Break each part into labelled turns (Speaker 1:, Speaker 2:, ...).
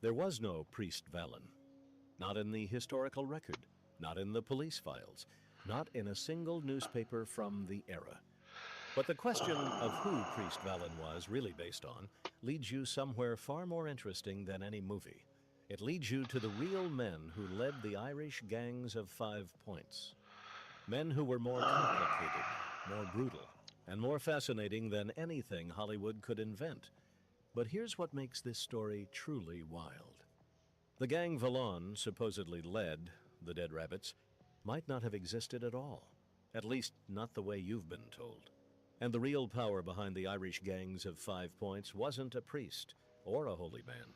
Speaker 1: There was no priest Valen, not in the historical record, not in the police files, not in a single newspaper from the era. But the question of who Priest Valen was really based on leads you somewhere far more interesting than any movie. It leads you to the real men who led the Irish gangs of 5 Points. Men who were more complicated, more brutal, and more fascinating than anything Hollywood could invent. But here's what makes this story truly wild. The gang Vallon supposedly led, the Dead Rabbits, might not have existed at all. At least, not the way you've been told. And the real power behind the Irish gangs of 5 Points wasn't a priest or a holy man.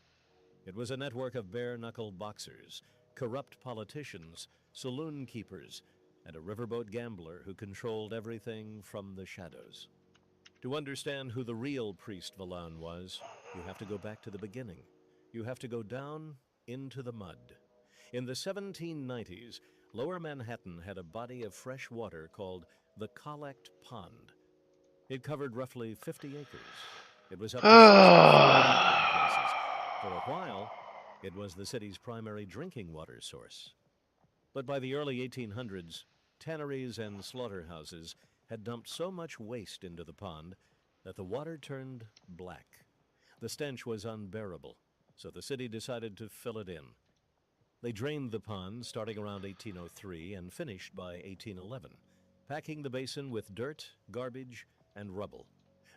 Speaker 1: It was a network of bare-knuckle boxers, corrupt politicians, saloon keepers, and a riverboat gambler who controlled everything from the shadows. To understand who the real Priest Vallon was, you have to go back to the beginning. You have to go down into the mud. In the 1790s, Lower Manhattan had a body of fresh water called the Collect Pond. It covered roughly 50 acres. It was up to 60 feet deep in places. For a while, it was the city's primary drinking water source. But by the early 1800s, tanneries and slaughterhouses had dumped so much waste into the pond that the water turned black. The stench was unbearable, so the city decided to fill it in. They drained the pond starting around 1803 and finished by 1811, packing the basin with dirt, garbage, and rubble.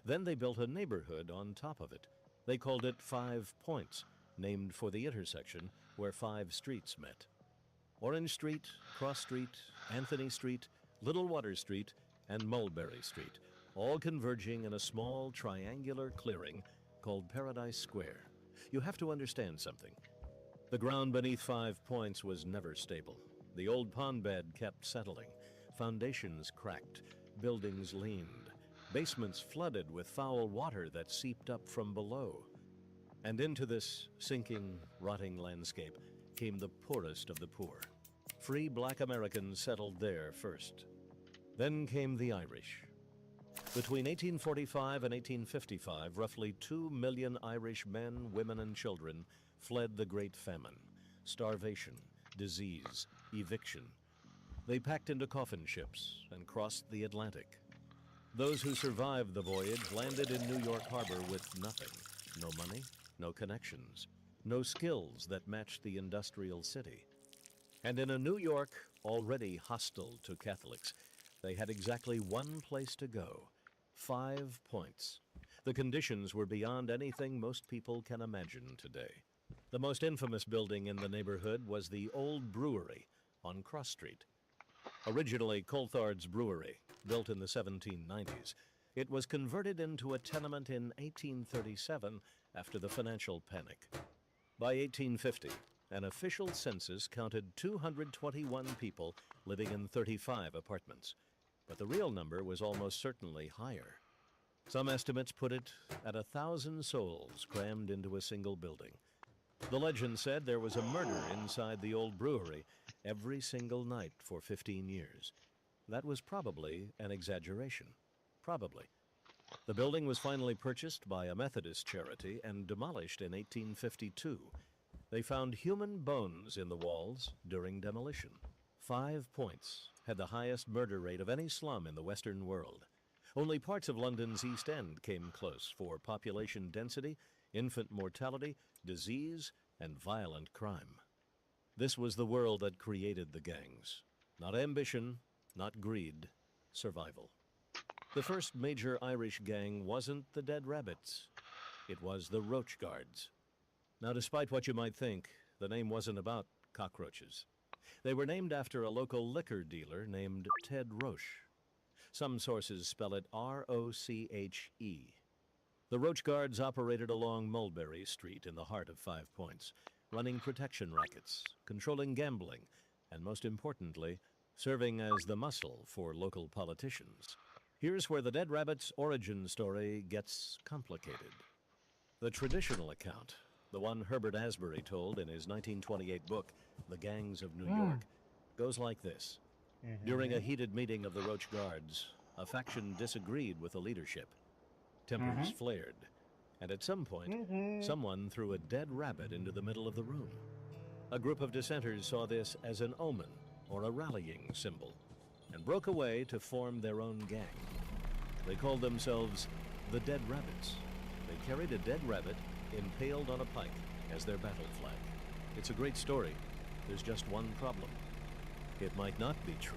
Speaker 1: Then they built a neighborhood on top of it. They called it 5 Points, named for the intersection where 5 streets met. Orange Street, Cross Street, Anthony Street, Little Water Street, and Mulberry Street, all converging in a small triangular clearing called Paradise Square. You have to understand something. The ground beneath 5 Points was never stable. The old pond bed kept settling. Foundations cracked, buildings leaned, basements flooded with foul water that seeped up from below. And into this sinking, rotting landscape came the poorest of the poor. Free black Americans settled there first. Then came the Irish. Between 1845 and 1855, roughly 2 million Irish men, women, and children fled the Great Famine, starvation, disease, eviction. They packed into coffin ships and crossed the Atlantic. Those who survived the voyage landed in New York Harbor with nothing. No money, no connections, no skills that matched the industrial city. And in a New York already hostile to Catholics, they had exactly one place to go: 5 Points. The conditions were beyond anything most people can imagine today. The most infamous building in the neighborhood was the Old Brewery on Cross Street. Originally Coulthard's Brewery, built in the 1790s, it was converted into a tenement in 1837 after the financial panic. By 1850, an official census counted 221 people living in 35 apartments, but the real number was almost certainly higher. Some estimates put it at 1,000 souls crammed into a single building. The legend said there was a murder inside the old brewery every single night for 15 years. That was probably an exaggeration. Probably. The building was finally purchased by a Methodist charity and demolished in 1852. They found human bones in the walls during demolition. 5 Points had the highest murder rate of any slum in the Western world. Only parts of London's East End came close for population density, infant mortality, disease, and violent crime. This was the world that created the gangs. Not ambition, not greed, survival. The first major Irish gang wasn't the Dead Rabbits. It was the Roach Guards. Now, despite what you might think, the name wasn't about cockroaches. They were named after a local liquor dealer named Ted Roche. Some sources spell it R-O-C-H-E. The Roach Guards operated along Mulberry Street in the heart of 5 Points, running protection rackets, controlling gambling, and most importantly, serving as the muscle for local politicians. Here's where the Dead Rabbit's origin story gets complicated. The traditional account, the one Herbert Asbury told in his 1928 book, The Gangs of New York, goes like this. During a heated meeting of the Roach Guards, a faction disagreed with the leadership. Tempers flared, and at some point, someone threw a dead rabbit into the middle of the room. A group of dissenters saw this as an omen or a rallying symbol and broke away to form their own gang. They called themselves the Dead Rabbits. They carried a dead rabbit impaled on a pike as their battle flag. It's a great story. There's just one problem. It might not be true.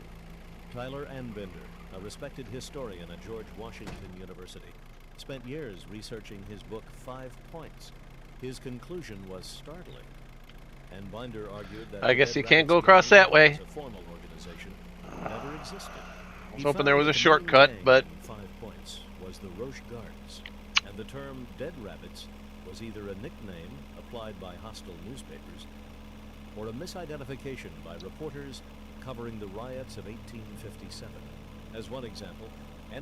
Speaker 1: Tyler Anbender, a respected historian at George Washington University, spent years researching his book 5 Points. His conclusion was startling. And Binder argued that
Speaker 2: I guess you can't go across that way.
Speaker 1: as a formal organization never existed.
Speaker 2: I was hoping there was a shortcut, but
Speaker 1: 5 Points was the Roche Guards, and the term Dead Rabbits was either a nickname applied by hostile newspapers or a misidentification by reporters covering the riots of 1857. As one example,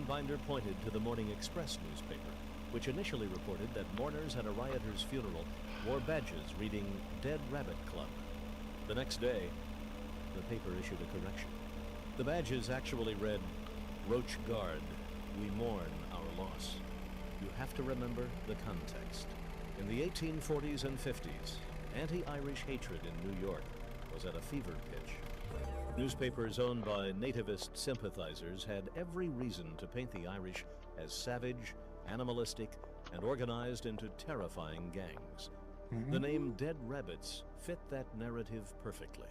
Speaker 1: Binder pointed to the Morning Express newspaper, which initially reported that mourners at a rioter's funeral wore badges reading Dead Rabbit Club. The next day, the paper issued a correction. The badges actually read, Roche Guard, we mourn our loss. You have to remember the context. In the 1840s and 50s, anti-Irish hatred in New York was at a fever pitch. Newspapers owned by nativist sympathizers had every reason to paint the Irish as savage, animalistic, and organized into terrifying gangs. The name Dead Rabbits fit that narrative perfectly.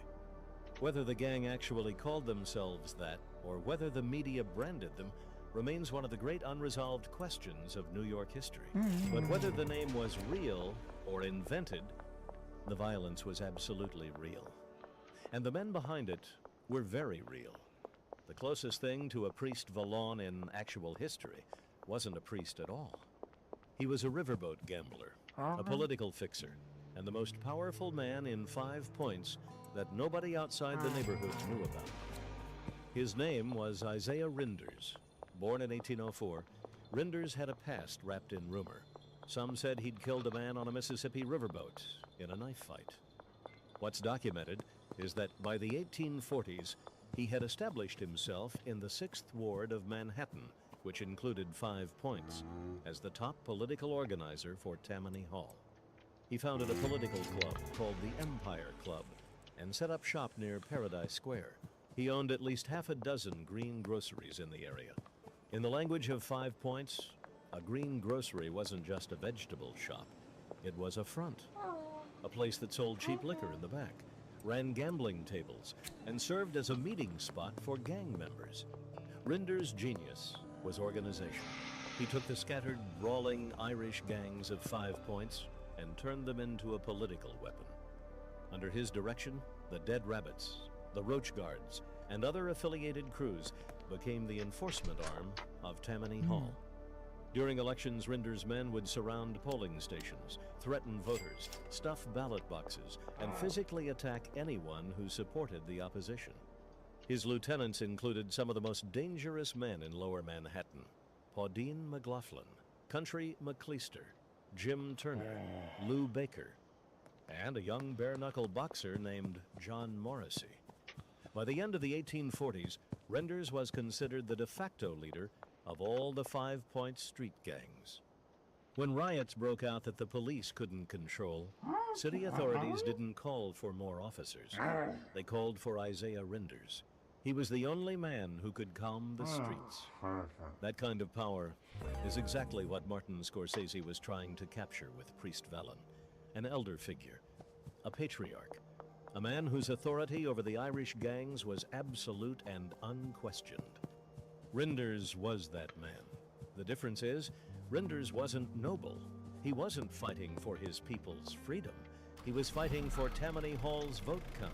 Speaker 1: Whether the gang actually called themselves that, or whether the media branded them, remains one of the great unresolved questions of New York history. But whether the name was real or invented, the violence was absolutely real. And the men behind it were very real. The closest thing to a priest Vallon in actual history wasn't a priest at all. He was a riverboat gambler, a political fixer, and the most powerful man in 5 Points that nobody outside the neighborhood knew about. His name was Isaiah Rynders. Born in 1804, Rynders had a past wrapped in rumor. Some said he'd killed a man on a Mississippi riverboat in a knife fight. What's documented is that by the 1840s, he had established himself in the 6th Ward of Manhattan, which included 5 Points, as the top political organizer for Tammany Hall. He founded a political club called the Empire Club and set up shop near Paradise Square. He owned at least half a dozen green groceries in the area. In the language of 5 Points, a green grocery wasn't just a vegetable shop. It was a front, a place that sold cheap liquor in the back, ran gambling tables, and served as a meeting spot for gang members. Rynders' genius was organization. He took the scattered, brawling Irish gangs of 5 Points and turned them into a political weapon. Under his direction, the Dead Rabbits, the Roche Guards, and other affiliated crews became the enforcement arm of Tammany Hall. During elections, Rynders' men would surround polling stations, threaten voters, stuff ballot boxes, and physically attack anyone who supported the opposition. His lieutenants included some of the most dangerous men in Lower Manhattan: Paudine McLaughlin, Country McCleister, Jim Turner, Lou Baker, and a young bare-knuckle boxer named John Morrissey. By the end of the 1840s, Rynders was considered the de facto leader of all the 5 Points street gangs. When riots broke out that the police couldn't control, city authorities didn't call for more officers. They called for Isaiah Rynders. He was the only man who could calm the streets. That kind of power is exactly what Martin Scorsese was trying to capture with Priest Vallon, an elder figure, a patriarch, a man whose authority over the Irish gangs was absolute and unquestioned. Rynders was that man. The difference is, Rynders wasn't noble. He wasn't fighting for his people's freedom. He was fighting for Tammany Hall's vote count.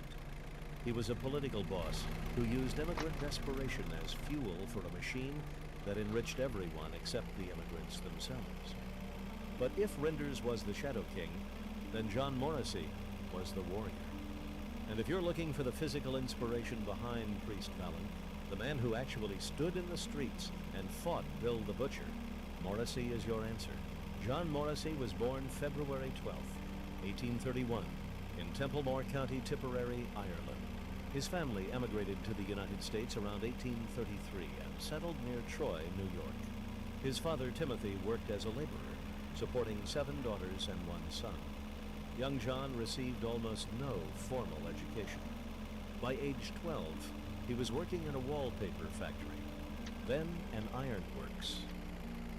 Speaker 1: He was a political boss who used immigrant desperation as fuel for a machine that enriched everyone except the immigrants themselves. But if Rynders was the Shadow King, then John Morrissey was the warrior. And if you're looking for the physical inspiration behind Priest Vallon, the man who actually stood in the streets and fought Bill the Butcher, Morrissey is your answer. John Morrissey was born February 12, 1831, in Templemore County, Tipperary, Ireland. His family emigrated to the United States around 1833 and settled near Troy, New York. His father, Timothy, worked as a laborer, supporting 7 daughters and 1 son. Young John received almost no formal education. By age 12, he was working in a wallpaper factory, then an ironworks,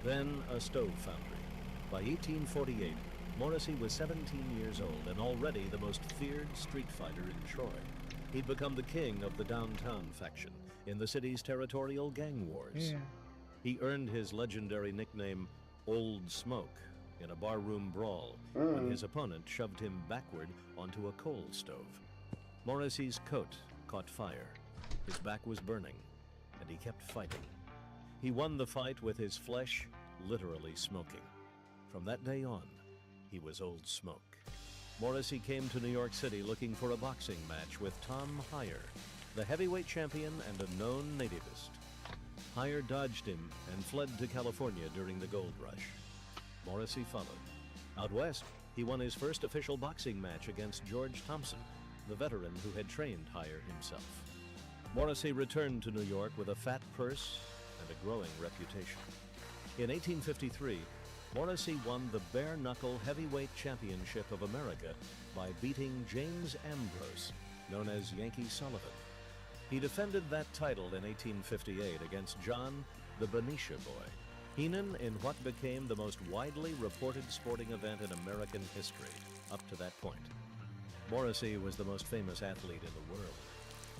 Speaker 1: then a stove foundry. By 1848, Morrissey was 17 years old and already the most feared street fighter in Troy. He'd become the king of the downtown faction in the city's territorial gang wars. He earned his legendary nickname, Old Smoke, in a barroom brawl when his opponent shoved him backward onto a coal stove. Morrissey's coat caught fire, his back was burning, and he kept fighting. He won the fight with his flesh literally smoking. From that day on, he was Old Smoke. Morrissey came to New York City looking for a boxing match with Tom Heyer, the heavyweight champion and a known nativist. Heyer dodged him and fled to California during the gold rush. Morrissey followed. Out west, he won his first official boxing match against George Thompson, the veteran who had trained Heyer himself. Morrissey returned to New York with a fat purse and a growing reputation. In 1853, Morrissey won the bare-knuckle heavyweight championship of America by beating James Ambrose, known as Yankee Sullivan. He defended that title in 1858 against John the Benicia Boy, Heenan in what became the most widely reported sporting event in American history up to that point. Morrissey was the most famous athlete in the world,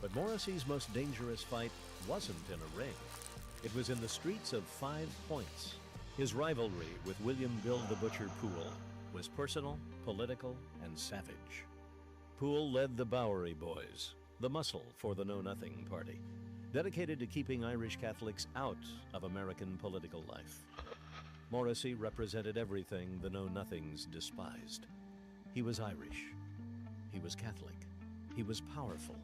Speaker 1: but Morrissey's most dangerous fight wasn't in a ring. It was in the streets of 5 Points. His rivalry with William "Bill the Butcher" Poole was personal, political, and savage. Poole led the Bowery Boys, the muscle for the Know-Nothing Party, dedicated to keeping Irish Catholics out of American political life. Morrissey represented everything the Know-Nothings despised. He was Irish. He was Catholic. He was powerful.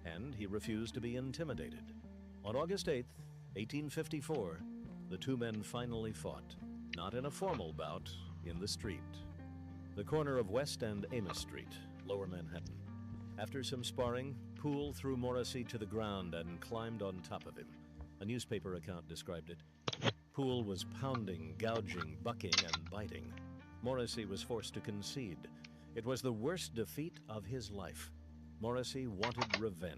Speaker 1: And he refused to be intimidated. On August 8th, 1854, the two men finally fought, not in a formal bout, in the street. The corner of West and Amos Street, Lower Manhattan. After some sparring, Poole threw Morrissey to the ground and climbed on top of him. A newspaper account described it. Poole was pounding, gouging, bucking, and biting. Morrissey was forced to concede. It was the worst defeat of his life. Morrissey wanted revenge.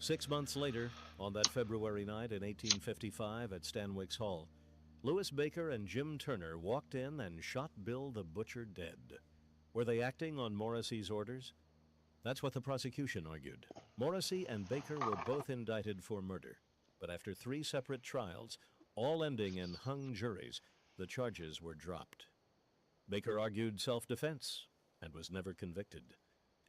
Speaker 1: 6 months later, on that February night in 1855 at Stanwix Hall, Louis Baker and Jim Turner walked in and shot Bill the Butcher dead. Were they acting on Morrissey's orders? That's what the prosecution argued. Morrissey and Baker were both indicted for murder, but after 3 separate trials, all ending in hung juries, the charges were dropped. Baker argued self-defense and was never convicted.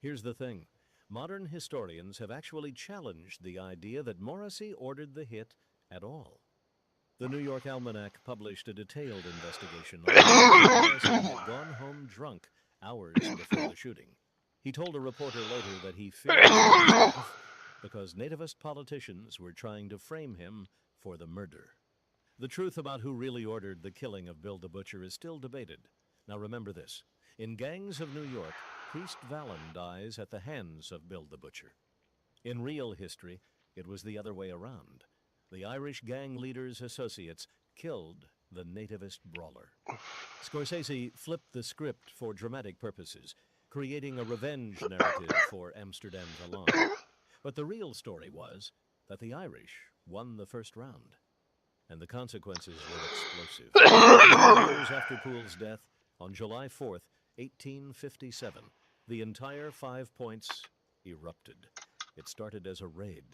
Speaker 1: Here's the thing. Modern historians have actually challenged the idea that Morrissey ordered the hit at all. The New York Almanac published a detailed investigation on whether Morrissey had gone home drunk hours before the shooting. He told a reporter later that he feared himself because nativist politicians were trying to frame him for the murder. The truth about who really ordered the killing of Bill the Butcher is still debated. Now remember this. In gangs of New York, Priest Vallon dies at the hands of Bill the Butcher. In real history, it was the other way around. The Irish gang leader's associates killed the nativist brawler. Scorsese flipped the script for dramatic purposes, creating a revenge narrative for Amsterdam's Alarm. But the real story was that the Irish won the first round, and the consequences were explosive. 2 years after Poole's death, on July 4th, 1857, the entire 5 Points erupted. It started as a raid.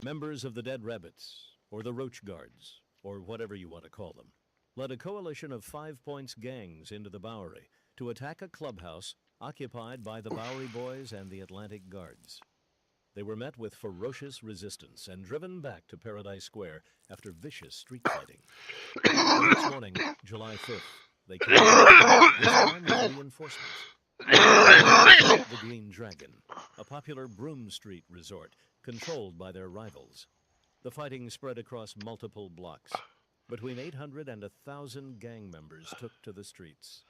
Speaker 1: Members of the Dead Rabbits, or the Roach Guards, or whatever you want to call them, led a coalition of 5 Points gangs into the Bowery to attack a clubhouse occupied by the Bowery Boys and the Atlantic Guards. They were met with ferocious resistance and driven back to Paradise Square after vicious street fighting. The next morning, July 5th, they came back, this time with reinforcements. The Green Dragon, a popular Broome Street resort controlled by their rivals. The fighting spread across multiple blocks. Between 800 and 1,000 gang members took to the streets.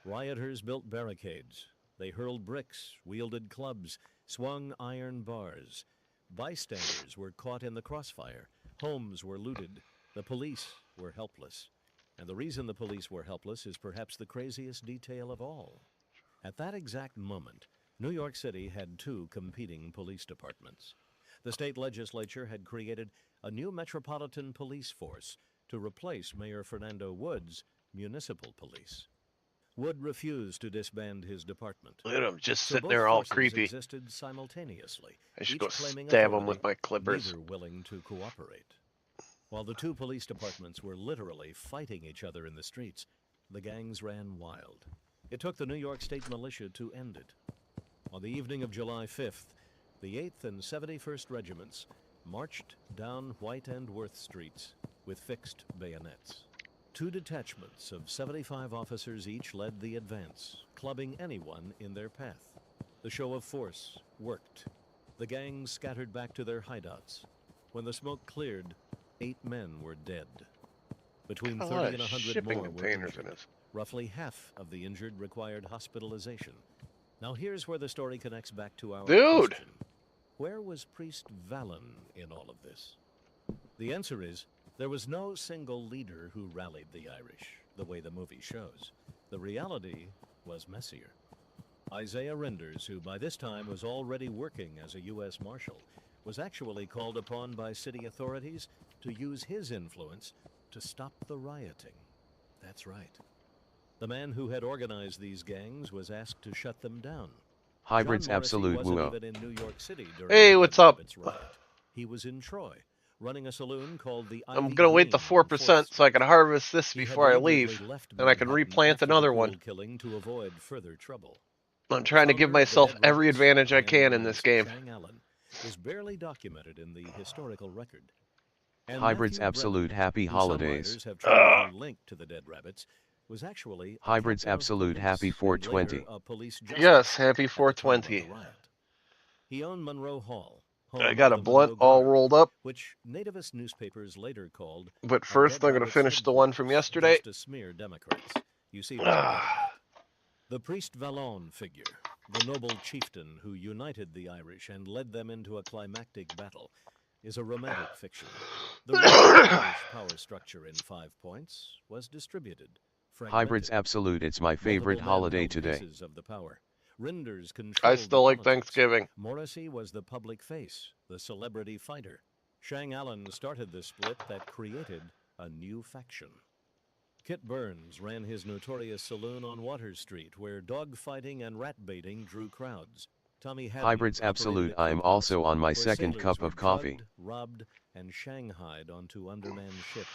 Speaker 1: Rioters built barricades. They hurled bricks, wielded clubs, swung iron bars. Bystanders were caught in the crossfire. Homes were looted. The police were helpless. And the reason the police were helpless is perhaps the craziest detail of all. At that exact moment, New York City had two competing police departments. The state legislature had created a new metropolitan police force to replace Mayor Fernando Wood's municipal police. Wood refused to disband his department.
Speaker 2: Look at him just
Speaker 1: So
Speaker 2: sitting
Speaker 1: both
Speaker 2: there all
Speaker 1: forces
Speaker 2: creepy.
Speaker 1: existed simultaneously,
Speaker 2: I should
Speaker 1: each
Speaker 2: go
Speaker 1: claiming
Speaker 2: stab him
Speaker 1: authority,
Speaker 2: with my clippers.
Speaker 1: neither willing to cooperate. While the two police departments were literally fighting each other in the streets, the gangs ran wild. It took the New York State Militia to end it. On the evening of July 5th, the 8th and 71st Regiments marched down White and Worth Streets with fixed bayonets. Two detachments of 75 officers each led the advance, clubbing anyone in their path. The show of force worked. The gangs scattered back to their hideouts. When the smoke cleared, 8 men were dead. Between 30 and 100
Speaker 2: shipping
Speaker 1: more were
Speaker 2: containers in
Speaker 1: injured.
Speaker 2: this.
Speaker 1: Roughly half of the injured required hospitalization. Now here's where the story connects back to our
Speaker 2: Dude!
Speaker 1: question. Where was Priest Vallon in all of this? The answer is, there was no single leader who rallied the Irish, the way the movie shows. The reality was messier. Isaiah Renders, who by this time was already working as a U.S. Marshal, was actually called upon by city authorities to use his influence to stop the rioting. That's right. The man who had organized these gangs was asked to shut them down.
Speaker 3: Hybrids
Speaker 1: John Morrissey
Speaker 3: absolute
Speaker 1: wasn't
Speaker 3: woo.
Speaker 1: even in New York City during
Speaker 2: Hey,
Speaker 1: the
Speaker 2: what's
Speaker 1: Red
Speaker 2: up?
Speaker 1: Rapids riot. He was in Troy, running a saloon called the
Speaker 2: I'm
Speaker 1: Ivy
Speaker 2: gonna wait the
Speaker 1: Green on
Speaker 2: 4%
Speaker 1: 4th
Speaker 2: so I can harvest this
Speaker 1: He had
Speaker 2: before I
Speaker 1: deliberately
Speaker 2: leave,
Speaker 1: left
Speaker 2: and I can
Speaker 1: Manhattan
Speaker 2: replant
Speaker 1: after the
Speaker 2: another
Speaker 1: Poole
Speaker 2: one.
Speaker 1: killing to avoid further trouble.
Speaker 2: I'm trying to give
Speaker 1: Founder of the
Speaker 2: myself
Speaker 1: Dead
Speaker 2: every
Speaker 1: Rabbits,
Speaker 2: advantage
Speaker 1: a
Speaker 2: I
Speaker 1: man
Speaker 2: can
Speaker 1: known
Speaker 2: in this
Speaker 1: as
Speaker 2: game.
Speaker 1: Shang Allen, is barely documented in the historical record. And
Speaker 3: Hybrids
Speaker 1: Matthew
Speaker 3: absolute
Speaker 1: Brennan,
Speaker 3: happy
Speaker 1: who some
Speaker 3: holidays.
Speaker 1: writers have tried to link to the Dead Rabbits, was actually a
Speaker 3: Hybrids
Speaker 1: captain of
Speaker 3: absolute
Speaker 1: police
Speaker 3: happy
Speaker 1: and
Speaker 3: 420.
Speaker 1: later a police justice
Speaker 2: Yes, happy
Speaker 1: at the time of the
Speaker 2: 420.
Speaker 1: riot. He owned Monroe Hall,
Speaker 2: I
Speaker 1: home
Speaker 2: got
Speaker 1: of
Speaker 2: a
Speaker 1: the
Speaker 2: blunt
Speaker 1: Monroe
Speaker 2: all
Speaker 1: Guard,
Speaker 2: rolled up,
Speaker 1: which nativist newspapers later called
Speaker 2: but
Speaker 1: a
Speaker 2: first
Speaker 1: Dead
Speaker 2: I'm gonna
Speaker 1: Rabbits
Speaker 2: finish the one from
Speaker 1: headquarters,
Speaker 2: yesterday.
Speaker 1: just to smear Democrats. You see what I'm getting at. The Priest Vallon figure, the noble chieftain who united the Irish and led them into a climactic battle, is a romantic fiction. The real Irish power structure in 5 points was distributed,
Speaker 3: Hybrids
Speaker 1: fragmented.
Speaker 3: absolute. It's my favorite
Speaker 1: Multiple men
Speaker 3: holiday
Speaker 1: held
Speaker 3: today.
Speaker 1: pieces of the power. Renders
Speaker 2: I
Speaker 1: controlled
Speaker 2: still
Speaker 1: the
Speaker 2: like
Speaker 1: politics.
Speaker 2: Thanksgiving.
Speaker 1: Morrissey was the public face, the celebrity fighter. Shang Allen started the split that created a new faction. Kit Burns ran his notorious saloon on Water Street, where dog-fighting and rat-baiting drew crowds. Tommy Haddon
Speaker 3: Hybrids
Speaker 1: operated
Speaker 3: absolute.
Speaker 1: a
Speaker 3: I am
Speaker 1: cookhouse
Speaker 3: also on my
Speaker 1: where
Speaker 3: second
Speaker 1: sailors
Speaker 3: cup
Speaker 1: were
Speaker 3: of coffee.
Speaker 1: drugged, robbed, and shanghaied onto undermanned ships.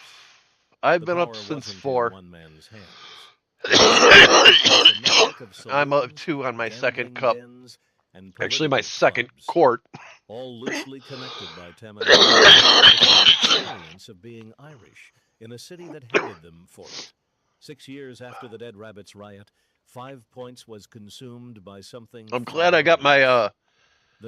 Speaker 2: I've
Speaker 1: The
Speaker 2: been up
Speaker 1: power
Speaker 2: since
Speaker 1: wasn't in
Speaker 2: 4.
Speaker 1: one man's hands. It was a network of
Speaker 2: I'm up
Speaker 1: saloons,
Speaker 2: 2 on my second
Speaker 1: gambling
Speaker 2: cup.
Speaker 1: dens, and
Speaker 2: Actually, my
Speaker 1: political
Speaker 2: second
Speaker 1: clubs,
Speaker 2: quart.
Speaker 1: all loosely connected by Tammany the experience of being Irish in a city that hated them for it. 6 years after the Dead Rabbits riot, 5 Points was consumed by something
Speaker 2: I'm glad I got
Speaker 1: far worse.
Speaker 2: my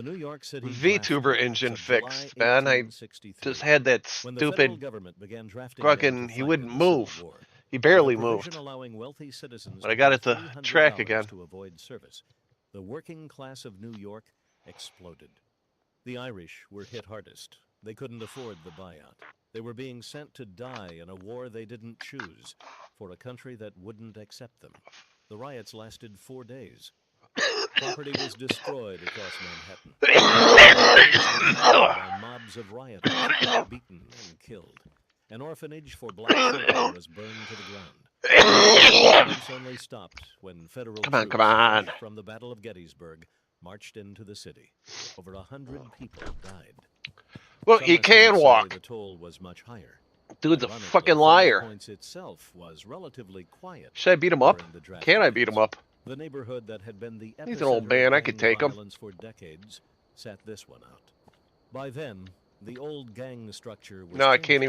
Speaker 1: The New York City
Speaker 2: VTuber
Speaker 1: draft
Speaker 2: engine
Speaker 1: of July
Speaker 2: fixed, man. I
Speaker 1: 1863,
Speaker 2: just had that
Speaker 1: when the federal
Speaker 2: stupid
Speaker 1: government began drafting
Speaker 2: fucking.
Speaker 1: men to
Speaker 2: He
Speaker 1: fight
Speaker 2: wouldn't
Speaker 1: in the Civil
Speaker 2: move.
Speaker 1: War,
Speaker 2: He
Speaker 1: with
Speaker 2: barely
Speaker 1: a provision
Speaker 2: moved.
Speaker 1: allowing wealthy citizens
Speaker 2: But
Speaker 1: to
Speaker 2: I got
Speaker 1: pay
Speaker 2: it to
Speaker 1: $300
Speaker 2: track again.
Speaker 1: to avoid service, the working class of New York exploded. The Irish were hit hardest. They couldn't afford the buyout. They were being sent to die in a war they didn't choose, for a country that wouldn't accept them. The riots lasted 4 days. Property was destroyed across Manhattan. By mobs of rioters, beaten and killed. An orphanage for black children was burned to the ground. Violence only stopped when federal troops
Speaker 2: Come on.
Speaker 1: fresh from the Battle of Gettysburg marched into the city. Over 100 people died.
Speaker 2: Well,
Speaker 1: Some
Speaker 2: he
Speaker 1: estimates
Speaker 2: can
Speaker 1: say
Speaker 2: walk.
Speaker 1: the toll was much higher.
Speaker 2: Dude's a
Speaker 1: Ironically,
Speaker 2: fucking
Speaker 1: 5
Speaker 2: liar.
Speaker 1: Points itself was relatively quiet.
Speaker 2: Should I beat him up?
Speaker 1: during the draft
Speaker 2: Can I beat him
Speaker 1: riots.
Speaker 2: up?
Speaker 1: The neighborhood that had been the
Speaker 2: He's an old
Speaker 1: epicenter
Speaker 2: man.
Speaker 1: of
Speaker 2: I could
Speaker 1: gang
Speaker 2: take him.
Speaker 1: violence for decades sat this one out. By then, the old gang structure was
Speaker 2: No, I
Speaker 1: changing.
Speaker 2: can't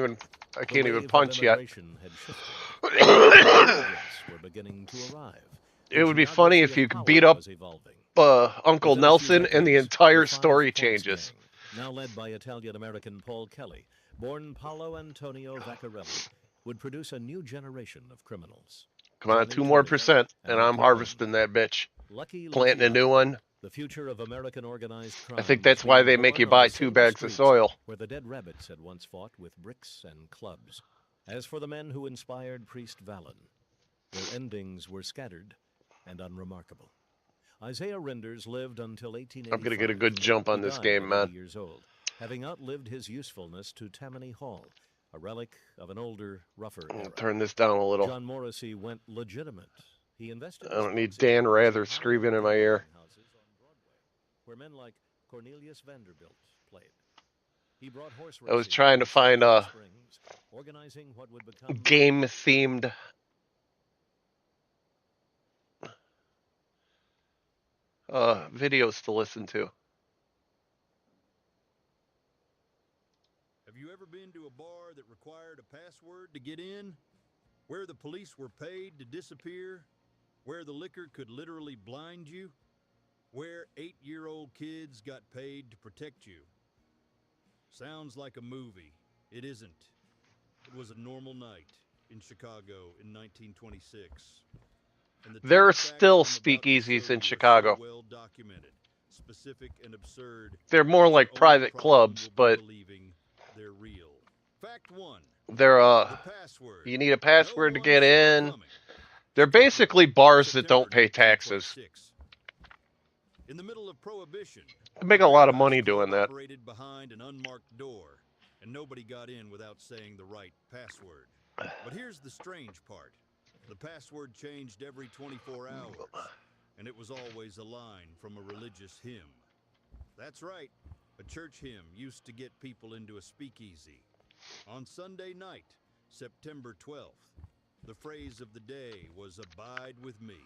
Speaker 1: The
Speaker 2: even
Speaker 1: wave of
Speaker 2: punch yet.
Speaker 1: immigration had shifted. Immigrants were beginning to arrive. The
Speaker 2: It would be funny
Speaker 1: geography
Speaker 2: if
Speaker 1: of
Speaker 2: you could
Speaker 1: power
Speaker 2: beat up
Speaker 1: was evolving.
Speaker 2: Uncle
Speaker 1: Within a few
Speaker 2: Nelson and the
Speaker 1: decades,
Speaker 2: entire
Speaker 1: the
Speaker 2: story
Speaker 1: 5 Points
Speaker 2: changes.
Speaker 1: gang, now led by Italian-American Paul Kelly, born Paolo Antonio Vaccarelli, would produce a new generation of criminals.
Speaker 2: Come on,
Speaker 1: Johnny
Speaker 2: 2 more
Speaker 1: Tony
Speaker 2: percent, and I'm
Speaker 1: Al Capone,
Speaker 2: harvesting that bitch.
Speaker 1: Lucky
Speaker 2: Planting a new
Speaker 1: Luciano.
Speaker 2: one.
Speaker 1: The future of American organized crime
Speaker 2: I think
Speaker 1: was
Speaker 2: that's why
Speaker 1: being
Speaker 2: they make
Speaker 1: born
Speaker 2: you
Speaker 1: on
Speaker 2: buy
Speaker 1: the
Speaker 2: 2
Speaker 1: same
Speaker 2: bags of
Speaker 1: streets
Speaker 2: soil.
Speaker 1: where the Dead Rabbits had once fought with bricks and clubs. As for the men who inspired Priest Vallon, their endings were scattered and unremarkable. Isaiah Renders lived until 1885.
Speaker 2: I'm gonna get a good jump on
Speaker 1: He
Speaker 2: this
Speaker 1: died
Speaker 2: game,
Speaker 1: at
Speaker 2: man.
Speaker 1: 80 years old, having outlived his usefulness to Tammany Hall, a relic of an older, rougher
Speaker 2: I'll
Speaker 1: era.
Speaker 2: turn this down a little.
Speaker 1: John Morrissey went legitimate. He invested
Speaker 2: I
Speaker 1: his
Speaker 2: don't need
Speaker 1: books in
Speaker 2: Dan
Speaker 1: homes
Speaker 2: Rather
Speaker 1: in
Speaker 2: screaming in
Speaker 1: high-end
Speaker 2: my ear.
Speaker 1: publishing houses on Broadway, where men like Cornelius Vanderbilt played. He brought horse racing
Speaker 2: I was trying to find
Speaker 1: Silver
Speaker 2: a
Speaker 1: Springs, organizing what would become
Speaker 2: game-themed videos to listen to.
Speaker 3: Have you ever been to a bar that required a password to get in? Where the police were paid to disappear? Where the liquor could literally blind you? Where 8-year-old kids got paid to protect you? Sounds like a movie. It isn't. It was a normal night in Chicago in 1926. And
Speaker 2: There are still
Speaker 3: facts I'm about to
Speaker 2: speakeasies
Speaker 3: show
Speaker 2: in
Speaker 3: you are
Speaker 2: Chicago.
Speaker 3: so well documented, specific and absurd.
Speaker 2: They're more
Speaker 3: that your
Speaker 2: like
Speaker 3: only
Speaker 2: private
Speaker 3: problem
Speaker 2: clubs,
Speaker 3: will be
Speaker 2: but
Speaker 3: believing they're real. Fact 1.
Speaker 2: they're
Speaker 3: The password.
Speaker 2: you need a
Speaker 3: No
Speaker 2: password to
Speaker 3: one
Speaker 2: get
Speaker 3: saw it
Speaker 2: in.
Speaker 3: coming.
Speaker 2: They're basically bars that
Speaker 3: September
Speaker 2: don't pay taxes.
Speaker 3: 1926. In the middle of Prohibition,
Speaker 2: They make a lot of
Speaker 3: Paradise
Speaker 2: money
Speaker 3: Club
Speaker 2: doing that.
Speaker 3: operated behind an unmarked door, and nobody got in without saying the right password. But here's the strange part. The password changed every 24 hours, and it was always a line from a religious hymn. That's right, a church hymn used to get people into a speakeasy. On Sunday night, September 12th, the phrase of the day was "Abide with me."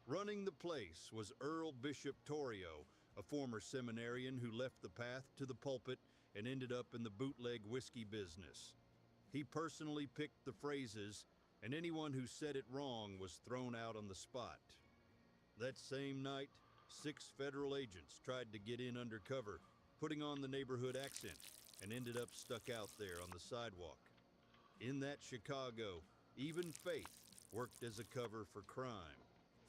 Speaker 3: Running the place was Earl Bishop Torrio, a former seminarian who left the path to the pulpit and ended up in the bootleg whiskey business. He personally picked the phrases, and anyone who said it wrong was thrown out on the spot. That same night, 6 federal agents tried to get in undercover, putting on the neighborhood accent, and ended up stuck out there on the sidewalk. In that Chicago, even faith worked as a cover for crime.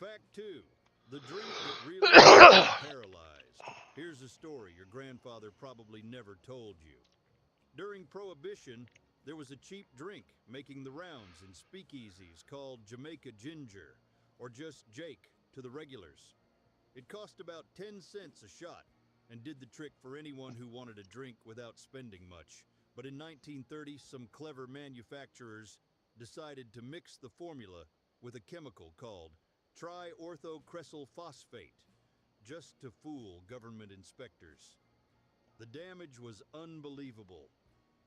Speaker 3: Fact 2. The drink that really made you paralyzed. Here's a story your grandfather probably never told you. During Prohibition, there was a cheap drink making the rounds in speakeasies called Jamaica Ginger, or just Jake to the regulars. It cost about 10 cents a shot and did the trick for anyone who wanted a drink without spending much. But in 1930, some clever manufacturers decided to mix the formula with a chemical called triorthocressyl phosphate, just to fool government inspectors. The damage was unbelievable.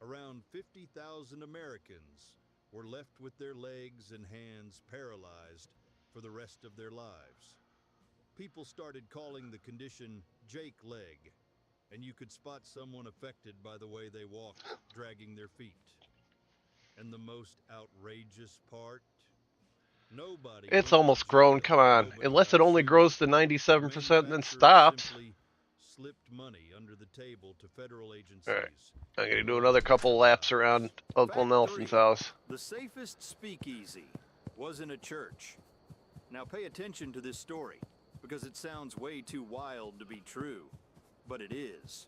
Speaker 3: Around 50,000 Americans were left with their legs and hands paralyzed for the rest of their lives. People started calling the condition Jake leg, and you could spot someone affected by the way they walked, dragging their feet. And the most outrageous part? Nobody
Speaker 2: It's
Speaker 3: went to
Speaker 2: almost grown.
Speaker 3: jail.
Speaker 2: Come on.
Speaker 3: Nobody
Speaker 2: Unless
Speaker 3: got
Speaker 2: it only
Speaker 3: sued.
Speaker 2: grows to
Speaker 3: The
Speaker 2: 97% and then
Speaker 3: manufacturers
Speaker 2: stops.
Speaker 3: simply slipped money under the table to federal agencies.
Speaker 2: All right. I'm going to do another couple laps around Uncle
Speaker 3: Fact
Speaker 2: Nelson's
Speaker 3: 3.
Speaker 2: house.
Speaker 3: The safest speakeasy was in a church. Now pay attention to this story, because it sounds way too wild to be true, but it is.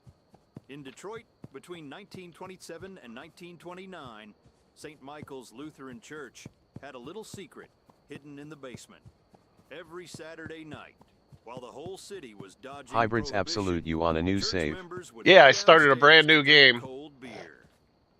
Speaker 3: In Detroit, between 1927 and 1929, St. Michael's Lutheran Church had a little secret hidden in the basement. Every Saturday night, while the whole city was dodging
Speaker 4: Hybrids
Speaker 3: Prohibition,
Speaker 4: absolute you on a new
Speaker 3: church
Speaker 4: save.
Speaker 3: members would
Speaker 2: Yeah,
Speaker 3: head
Speaker 2: I started a
Speaker 3: downstairs
Speaker 2: brand new
Speaker 3: to drink
Speaker 2: game.
Speaker 3: cold beer.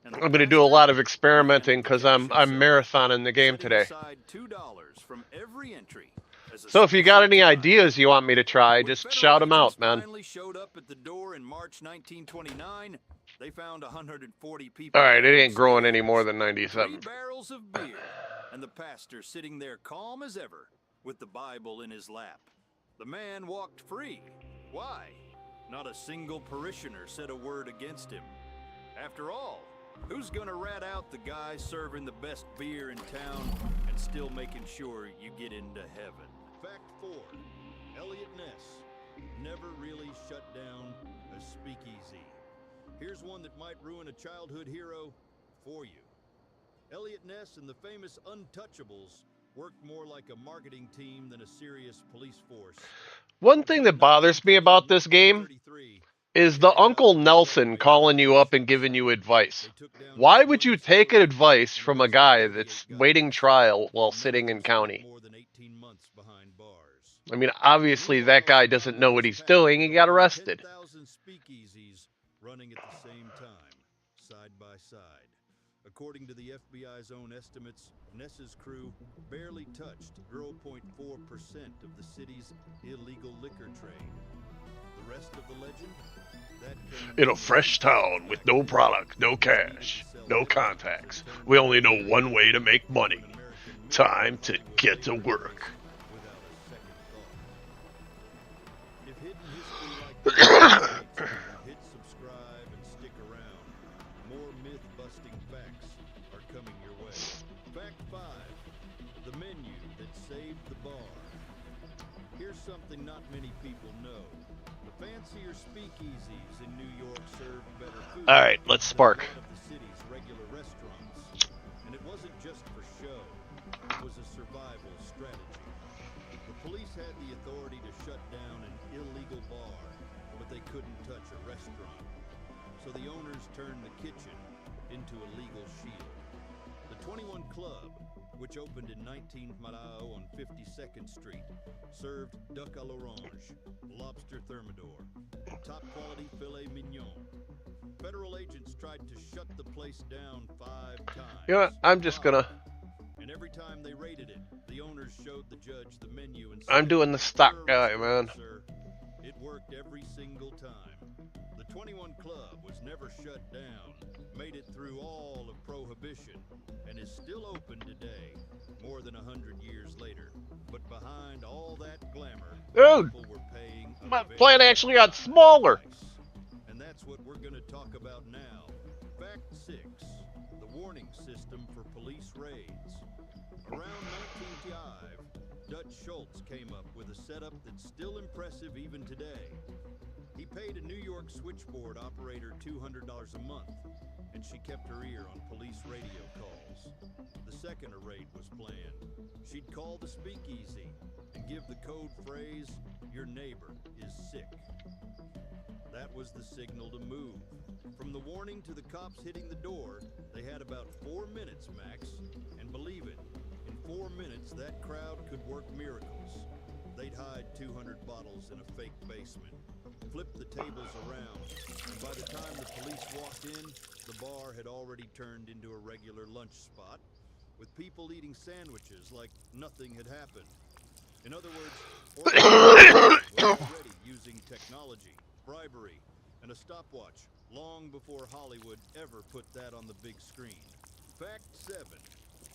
Speaker 3: And the
Speaker 2: I'm going to do a
Speaker 3: pastor
Speaker 2: lot of
Speaker 3: ran
Speaker 2: experimenting
Speaker 3: the
Speaker 2: because
Speaker 3: cash
Speaker 2: I'm
Speaker 3: himself,
Speaker 2: marathoning the game
Speaker 3: setting
Speaker 2: today.
Speaker 3: aside $2 from every entry as a
Speaker 2: So if you got
Speaker 3: special
Speaker 2: any
Speaker 3: time.
Speaker 2: ideas you want me to try,
Speaker 3: When
Speaker 2: just
Speaker 3: federal
Speaker 2: shout them
Speaker 3: agents
Speaker 2: out, man.
Speaker 3: finally showed up at the door in March 1929, they found 140 people.
Speaker 2: All right, it ain't growing
Speaker 3: downstairs,
Speaker 2: any more than
Speaker 3: 3
Speaker 2: 97.
Speaker 3: barrels of beer, and the pastor sitting there calm as ever with the Bible in his lap. The man walked free. Why? Not a single parishioner said a word against him. After all, who's gonna rat out the guy serving the best beer in town and still making sure you get into heaven? Fact 4. Elliot Ness never really shut down a speakeasy. Here's one that might ruin a childhood hero for you. Elliot Ness and the famous Untouchables worked more like a marketing team than a serious police force.
Speaker 2: One thing that bothers me about this game is the Uncle Nelson calling you up and giving you advice. Why would you take advice from a guy that's waiting trial while sitting in county? I mean, obviously that guy doesn't know what he's doing. He got arrested.
Speaker 3: 10,000 speakeasies running at the same time, side by side. According to the FBI's own estimates, Ness's crew barely touched 0.4% of the city's illegal liquor trade. The rest of the legend?
Speaker 2: In a fresh town with no product, no cash, no contacts, we only know one way to make money. Time to get to work.
Speaker 3: Hit subscribe and stick around. More myth-busting facts are coming your way. Fact 5. The menu that saved the bar. Here's something not many people know. The fancier speakeasies in New York serve better food.
Speaker 2: All right, let's spark.
Speaker 3: Than one of the city's regular restaurants. And it wasn't just for show. It was a survival strategy. The police had the authority to shut down an illegal bar, but they couldn't touch a restaurant. So the owners turned the kitchen into a legal shield. The 21 Club, which opened in 19 Marao on 52nd Street, served duck à l'orange, lobster thermidor, top quality filet mignon. Federal agents tried to shut the place down 5 times.
Speaker 2: You know what? I'm just gonna...
Speaker 3: And every time they raided it, the owners showed the judge the menu and said,
Speaker 2: I'm doing the stock guy, man.
Speaker 3: Sir, it worked every single time. The 21 Club was never shut down, made it through all of Prohibition, and is still open today, more than 100 years later. But behind all that glamour,
Speaker 2: Dude,
Speaker 3: people were paying a
Speaker 2: my
Speaker 3: very
Speaker 2: plan actually got smaller.
Speaker 3: price. And that's what we're going to talk about now. Fact 6. The warning system for police raids. Around 1905, Dutch Schultz came up with a setup that's still impressive even today. He paid a New York switchboard operator $200 a month, and she kept her ear on police radio calls. The second a raid was planned, she'd call the speakeasy and give the code phrase, "Your neighbor is sick." That was the signal to move. From the warning to the cops hitting the door, they had about 4 minutes max, and believe it, in 4 minutes that crowd could work miracles. They'd hide 200 bottles in a fake basement, flip the tables around, and by the time the police walked in, the bar had already turned into a regular lunch spot, with people eating sandwiches like nothing had happened. In other words, organization was already using technology, bribery, and a stopwatch long before Hollywood ever put that on the big screen. Fact 7.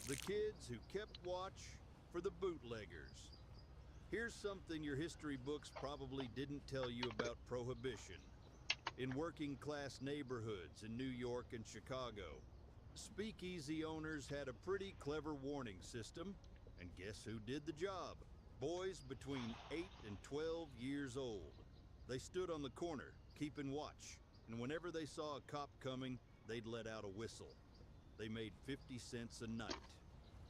Speaker 3: The kids who kept watch for the bootleggers. Here's something your history books probably didn't tell you about Prohibition. In working class neighborhoods in New York and Chicago, speakeasy owners had a pretty clever warning system, and guess who did the job? Boys between 8 and 12 years old. They stood on the corner, keeping watch, and whenever they saw a cop coming, they'd let out a whistle. They made 50 cents a night.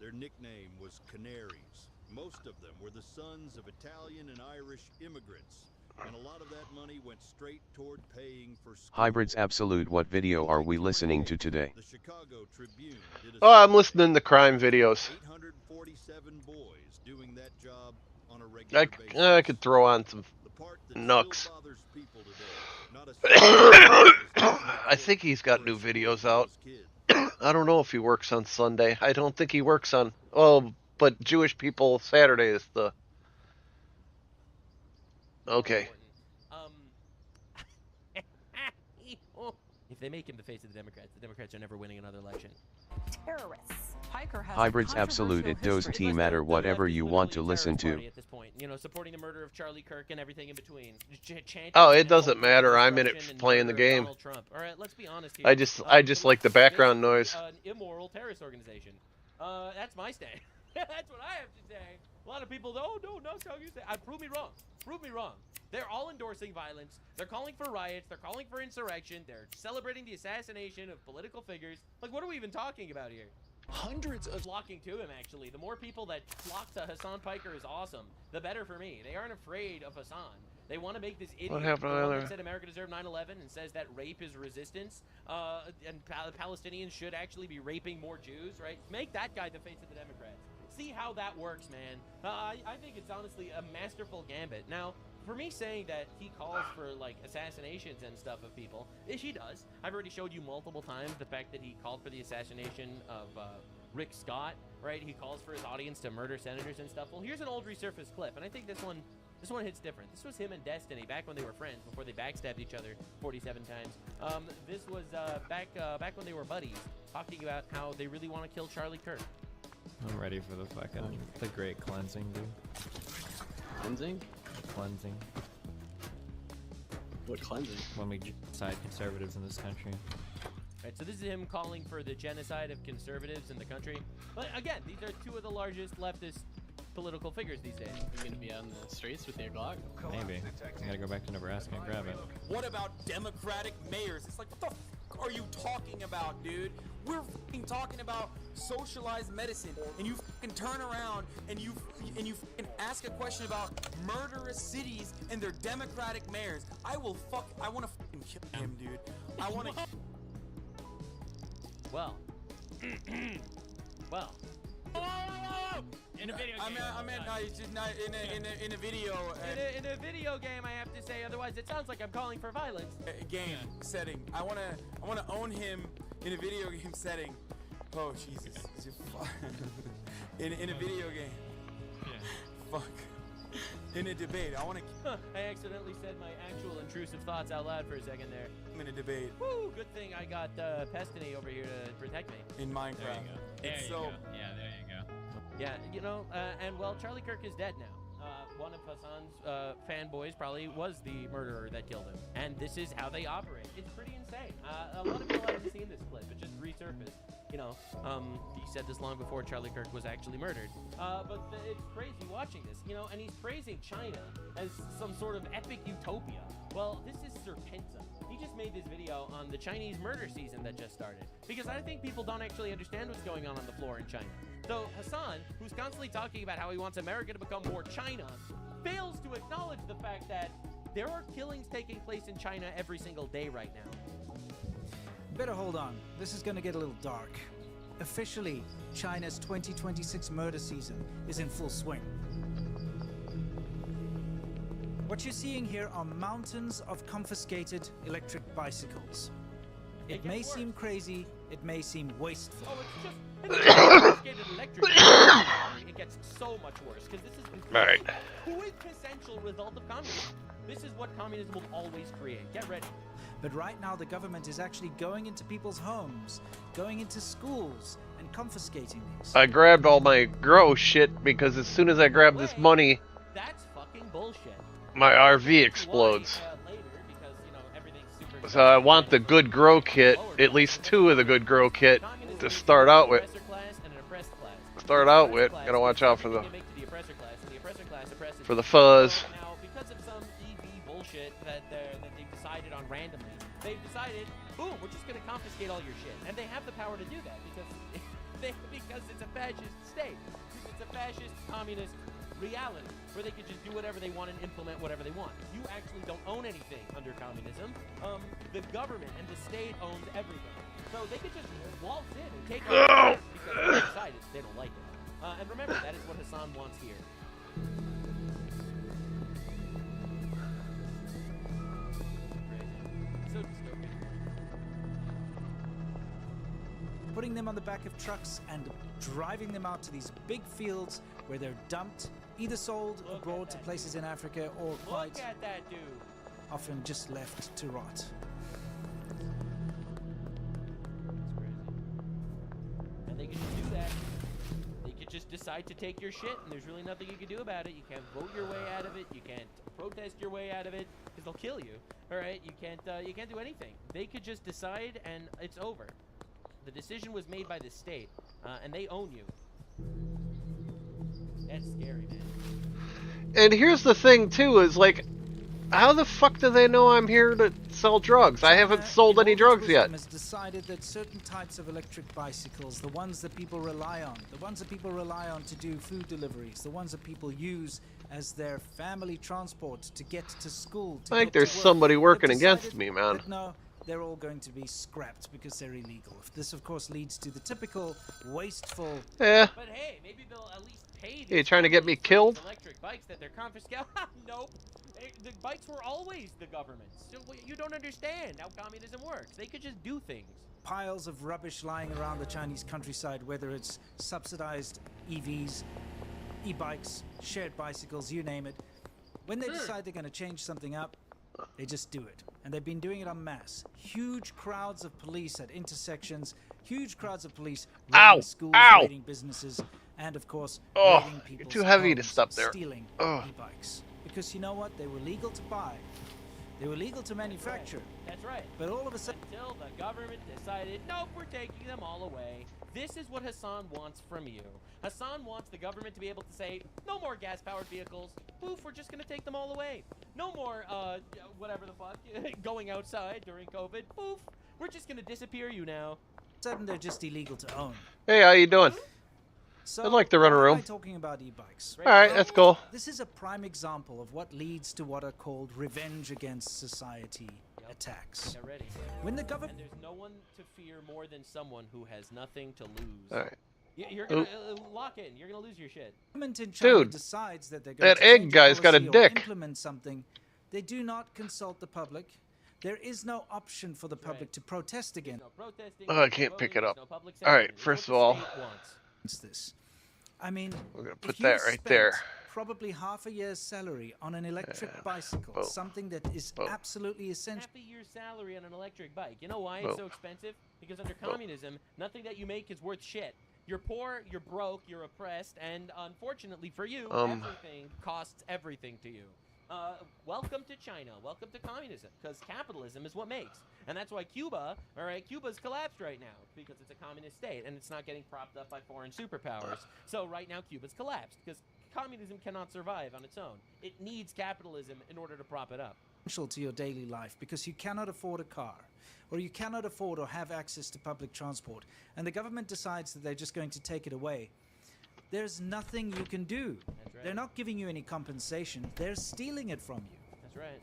Speaker 3: Their nickname was Canaries. Most of them were the sons of Italian and Irish immigrants, and a lot of that money went straight toward paying for school.
Speaker 4: Hybrids Absolute, what video are we listening to today?
Speaker 3: The Chicago Tribune did a
Speaker 2: Oh, I'm
Speaker 3: survey.
Speaker 2: listening to crime videos.
Speaker 3: 847 boys doing that job on a regular basis.
Speaker 2: I could throw on some...
Speaker 3: The part that
Speaker 2: Nux.
Speaker 3: still bothers people today, not a single is that
Speaker 2: I think he's got new videos out.
Speaker 3: kids.
Speaker 2: I don't know if he works on Sunday. I don't think he works on... Oh, but Jewish people, Saturday is the... Okay.
Speaker 5: If they make him the face of the Democrats are never winning another election.
Speaker 6: Terrorists. Hiker has
Speaker 4: Hybrids
Speaker 6: a
Speaker 4: Absolute, it does
Speaker 6: controversial
Speaker 4: T matter whatever you want to listen to.
Speaker 5: At this point, you know, supporting the murder of Charlie Kirk and everything in between.
Speaker 2: Oh, it doesn't matter. I'm in it
Speaker 5: Destruction and
Speaker 2: playing the
Speaker 5: murder of
Speaker 2: game.
Speaker 5: Donald Trump. All right, let's be honest here.
Speaker 2: I just like the background noise.
Speaker 5: An immoral terrorist organization. That's my stand. That's what I have to say. A lot of people, oh no, that's how you say. Prove me wrong. Prove me wrong. They're all endorsing violence. They're calling for riots. They're calling for insurrection. They're celebrating the assassination of political figures. Like, what are we even talking about here? Hundreds of flocking to him, actually. The more people that flock to Hassan Piker is awesome. The better for me. They aren't afraid of Hassan. They want to make this idiot
Speaker 2: What happened
Speaker 5: the one
Speaker 2: earlier?
Speaker 5: that said America deserved 9/11 and says that rape is resistance, and Palestinians should actually be raping more Jews, right? Make that guy the face of the Democrats. See how that works, man. I think it's honestly a masterful gambit. Now, for me saying that he calls for, like, assassinations and stuff of people, he does. I've already showed you multiple times the fact that he called for the assassination of Rick Scott, right? He calls for his audience to murder senators and stuff. Well, here's an old resurfaced clip, and I think this one hits different. This was him and Destiny back when they were friends, before they backstabbed each other 47 times. This was back when they were buddies, talking about how they really want to kill Charlie Kirk.
Speaker 7: I'm ready for the great cleansing, dude.
Speaker 8: Cleansing?
Speaker 7: Cleansing.
Speaker 8: What cleansing?
Speaker 7: When we genocide conservatives in this country.
Speaker 5: Right, so this is him calling for the genocide of conservatives in the country. But again, these are two of the largest leftist political figures these days.
Speaker 8: You gonna be on the streets with your Glock?
Speaker 7: Maybe. I gotta go back to Nebraska and grab it.
Speaker 9: What about Democratic mayors? It's like, what the f are you talking about, dude? We're f***ing talking about socialized medicine, and you f***ing turn around and you f***ing ask a question about murderous cities and their Democratic mayors. I want to f***ing kill him, dude. I want to.
Speaker 5: Well. Well.
Speaker 9: In a video game. I meant no, it's just not in a video.
Speaker 5: In a video game, I have to say. Otherwise, it sounds like I'm calling for violence.
Speaker 9: Game setting. I wanna own him in a video game setting. Oh Jesus! in a video game.
Speaker 7: Yeah.
Speaker 9: Fuck. In a debate, I want to.
Speaker 5: I accidentally said my actual intrusive thoughts out loud for a second there.
Speaker 9: I'm in a debate.
Speaker 5: Woo! Good thing I got Pestany over here to protect me.
Speaker 9: In Minecraft.
Speaker 7: There
Speaker 9: It's
Speaker 7: you
Speaker 9: so.
Speaker 7: go. Yeah, there you go.
Speaker 5: Yeah, you know, and well, Charlie Kirk is dead now. One of Hassan's fanboys probably was the murderer that killed him. And this is how they operate. It's pretty insane. A lot of people haven't seen this clip. It just resurfaced. You know, he said this long before Charlie Kirk was actually murdered. But it's crazy watching this, you know, and he's praising China as some sort of epic utopia. Well, this is Serpenta. He just made this video on the Chinese murder season that just started. Because I think people don't actually understand what's going on the floor in China. So Hassan, who's constantly talking about how he wants America to become more China, fails to acknowledge the fact that there are killings taking place in China every single day right now.
Speaker 10: Better hold on. This is going to get a little dark. Officially, China's 2026 murder season is in full swing. What you're seeing here are mountains of confiscated electric bicycles. It may seem crazy, it may seem wasteful.
Speaker 5: Oh, it's just confiscated electric. It gets so much worse because this is the quintessential result of communism. This is what communism will always create. Get ready.
Speaker 10: But right now, the government is actually going into people's homes, going into schools, and confiscating these.
Speaker 2: I grabbed all my grow shit because as soon as I grab this money,
Speaker 5: That's fucking bullshit.
Speaker 2: my RV explodes.
Speaker 5: Later because, you know, everything's super
Speaker 2: So I want the good grow kit, at least 2 of the good grow kit to start out with. Gotta watch out for the fuzz.
Speaker 5: Now, because of some EV bullshit that they've decided on randomly, they've decided, boom, we're just gonna confiscate all your shit, and they have the power to do that because it's a fascist state. It's a fascist communist reality where they could just do whatever they want and implement whatever they want. You actually don't own anything under communism. The government and the state owns everything. So they could just waltz in and take over because they decided they don't like it. And remember, that is what Hassan wants here. So dystopian.
Speaker 10: Putting them on the back of trucks and driving them out to these big fields where they're dumped, either sold abroad to places in Africa or quite
Speaker 5: Look at that dude.
Speaker 10: often just left to rot.
Speaker 5: That's crazy. And they could just do that. They could just decide to take your shit, and there's really nothing you can do about it. You can't vote your way out of it. You can't protest your way out of it, because they'll kill you. All right, you can't do anything. They could just decide, and it's over. The decision was made by the state, and they own you. That's scary, man.
Speaker 2: And here's the thing too, is like, how the fuck do they know I'm here to sell drugs? I haven't sold any drugs yet.
Speaker 10: Has decided that certain types of electric bicycles, the ones that people rely on to do food deliveries, the ones that people use as their family transport to get to school.
Speaker 2: I think there's somebody working against me, man.
Speaker 10: No, they're all going to be scrapped because they're illegal. This, of course, leads to the typical wasteful.
Speaker 2: Yeah.
Speaker 5: But hey, maybe they'll at least pay.
Speaker 2: You trying to get me killed?
Speaker 5: Electric bikes that they're confiscating. Nope. The bikes were always the government's. So you don't understand how communism works. They could just do things.
Speaker 10: Piles of rubbish lying around the Chinese countryside, whether it's subsidized EVs, e-bikes, shared bicycles, you name it. When they decide they're going to change something up, they just do it. And they've been doing it en masse. Huge crowds of police at intersections, huge crowds of police raiding schools, raiding businesses, and of course, raiding people's
Speaker 2: you're too heavy to
Speaker 10: homes,
Speaker 2: stop there.
Speaker 10: stealing e-bikes. Because you know what? They were legal to buy. They were legal to manufacture.
Speaker 5: That's right.
Speaker 10: But all of a sudden,
Speaker 5: until the government decided, nope, we're taking them all away. This is what Hassan wants from you. Hassan wants the government to be able to say, no more gas-powered vehicles. Poof, we're just going to take them all away. No more, whatever the fuck, going outside during COVID. Poof, we're just going to disappear you now.
Speaker 10: Sudden they're just illegal to own.
Speaker 2: Hey, how you doing?
Speaker 10: So,
Speaker 2: I'd like to run a room.
Speaker 10: why am I talking about e-bikes?
Speaker 2: All right, that's cool.
Speaker 10: This is a prime example of what leads to what are called revenge against society attacks.
Speaker 5: Get ready.
Speaker 10: When the government...
Speaker 5: And there's no one to fear more than someone who has nothing to lose.
Speaker 2: All right.
Speaker 5: You're gonna lock in. You're gonna lose your shit.
Speaker 10: Government in China
Speaker 2: Dude,
Speaker 10: decides that they're going
Speaker 2: that
Speaker 10: to
Speaker 2: egg
Speaker 10: change
Speaker 2: guy's got a
Speaker 10: policy or
Speaker 2: dick.
Speaker 10: implement something. They do not consult the public. There is no option for the public to protest against.
Speaker 5: No protesting,
Speaker 2: Oh, I can't pick it up.
Speaker 5: no public
Speaker 2: All right,
Speaker 5: sentiment.
Speaker 2: first of
Speaker 5: What the
Speaker 2: all,
Speaker 5: state wants.
Speaker 10: This. I mean,
Speaker 2: we're gonna
Speaker 10: if
Speaker 2: put
Speaker 10: you
Speaker 2: that right there.
Speaker 10: spent probably half a year's salary on an electric bicycle,
Speaker 2: Boom.
Speaker 10: something that is
Speaker 2: Boom.
Speaker 10: absolutely essential.
Speaker 5: Half a year's salary on an electric bike. You know why it's so expensive? Because under communism, nothing that you make is worth shit. You're poor, you're broke, you're oppressed, and unfortunately for you, everything costs everything to you. Welcome to China. Welcome to communism, because capitalism is what makes. And that's why Cuba, all right, Cuba's collapsed right now, because it's a communist state, and it's not getting propped up by foreign superpowers. So right now, Cuba's collapsed, because communism cannot survive on its own. It needs capitalism in order to prop it up.
Speaker 10: To your daily life, because you cannot afford a car, or you cannot afford or have access to public transport, and the government decides that they're just going to take it away. There's nothing you can do.
Speaker 5: That's right.
Speaker 10: They're not giving you any compensation. They're stealing it from you.
Speaker 5: That's right.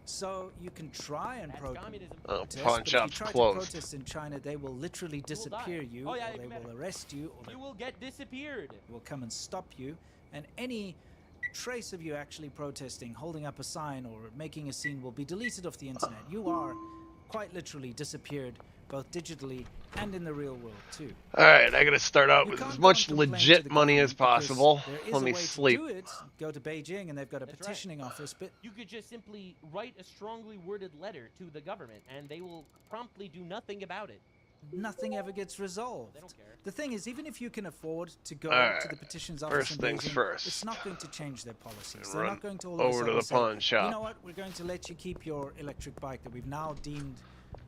Speaker 10: So you can try and protest.
Speaker 2: Oh,
Speaker 10: But
Speaker 2: pawn
Speaker 10: if you
Speaker 2: shop's
Speaker 10: try to
Speaker 2: closed.
Speaker 10: protest in China, they will literally disappear you,
Speaker 5: Oh, yeah,
Speaker 10: or they will arrest you, or they
Speaker 5: You will get disappeared.
Speaker 10: will come and stop you, and any trace of you actually protesting, holding up a sign, or making a scene will be deleted off the internet. You are quite literally disappeared, both digitally and in the real world too.
Speaker 2: All right, I gotta start out with as much legit money as possible. Let me sleep.
Speaker 10: Do it. Go to Beijing, and they've got a petitioning office, but
Speaker 5: you could just simply write a strongly worded letter to the government, and they will promptly do nothing about it.
Speaker 10: nothing ever gets resolved.
Speaker 5: They don't care.
Speaker 10: The thing is, even if you can afford to go
Speaker 2: Alright,
Speaker 10: to the petitions office
Speaker 2: first
Speaker 10: in
Speaker 2: things
Speaker 10: Beijing,
Speaker 2: first.
Speaker 10: it's not going to change their policies.
Speaker 2: And
Speaker 10: They're
Speaker 2: run
Speaker 10: not going to all of a
Speaker 2: over to
Speaker 10: sudden
Speaker 2: the
Speaker 10: say,
Speaker 2: pawn shop.
Speaker 10: you know what, we're going to let you keep your electric bike that we've now deemed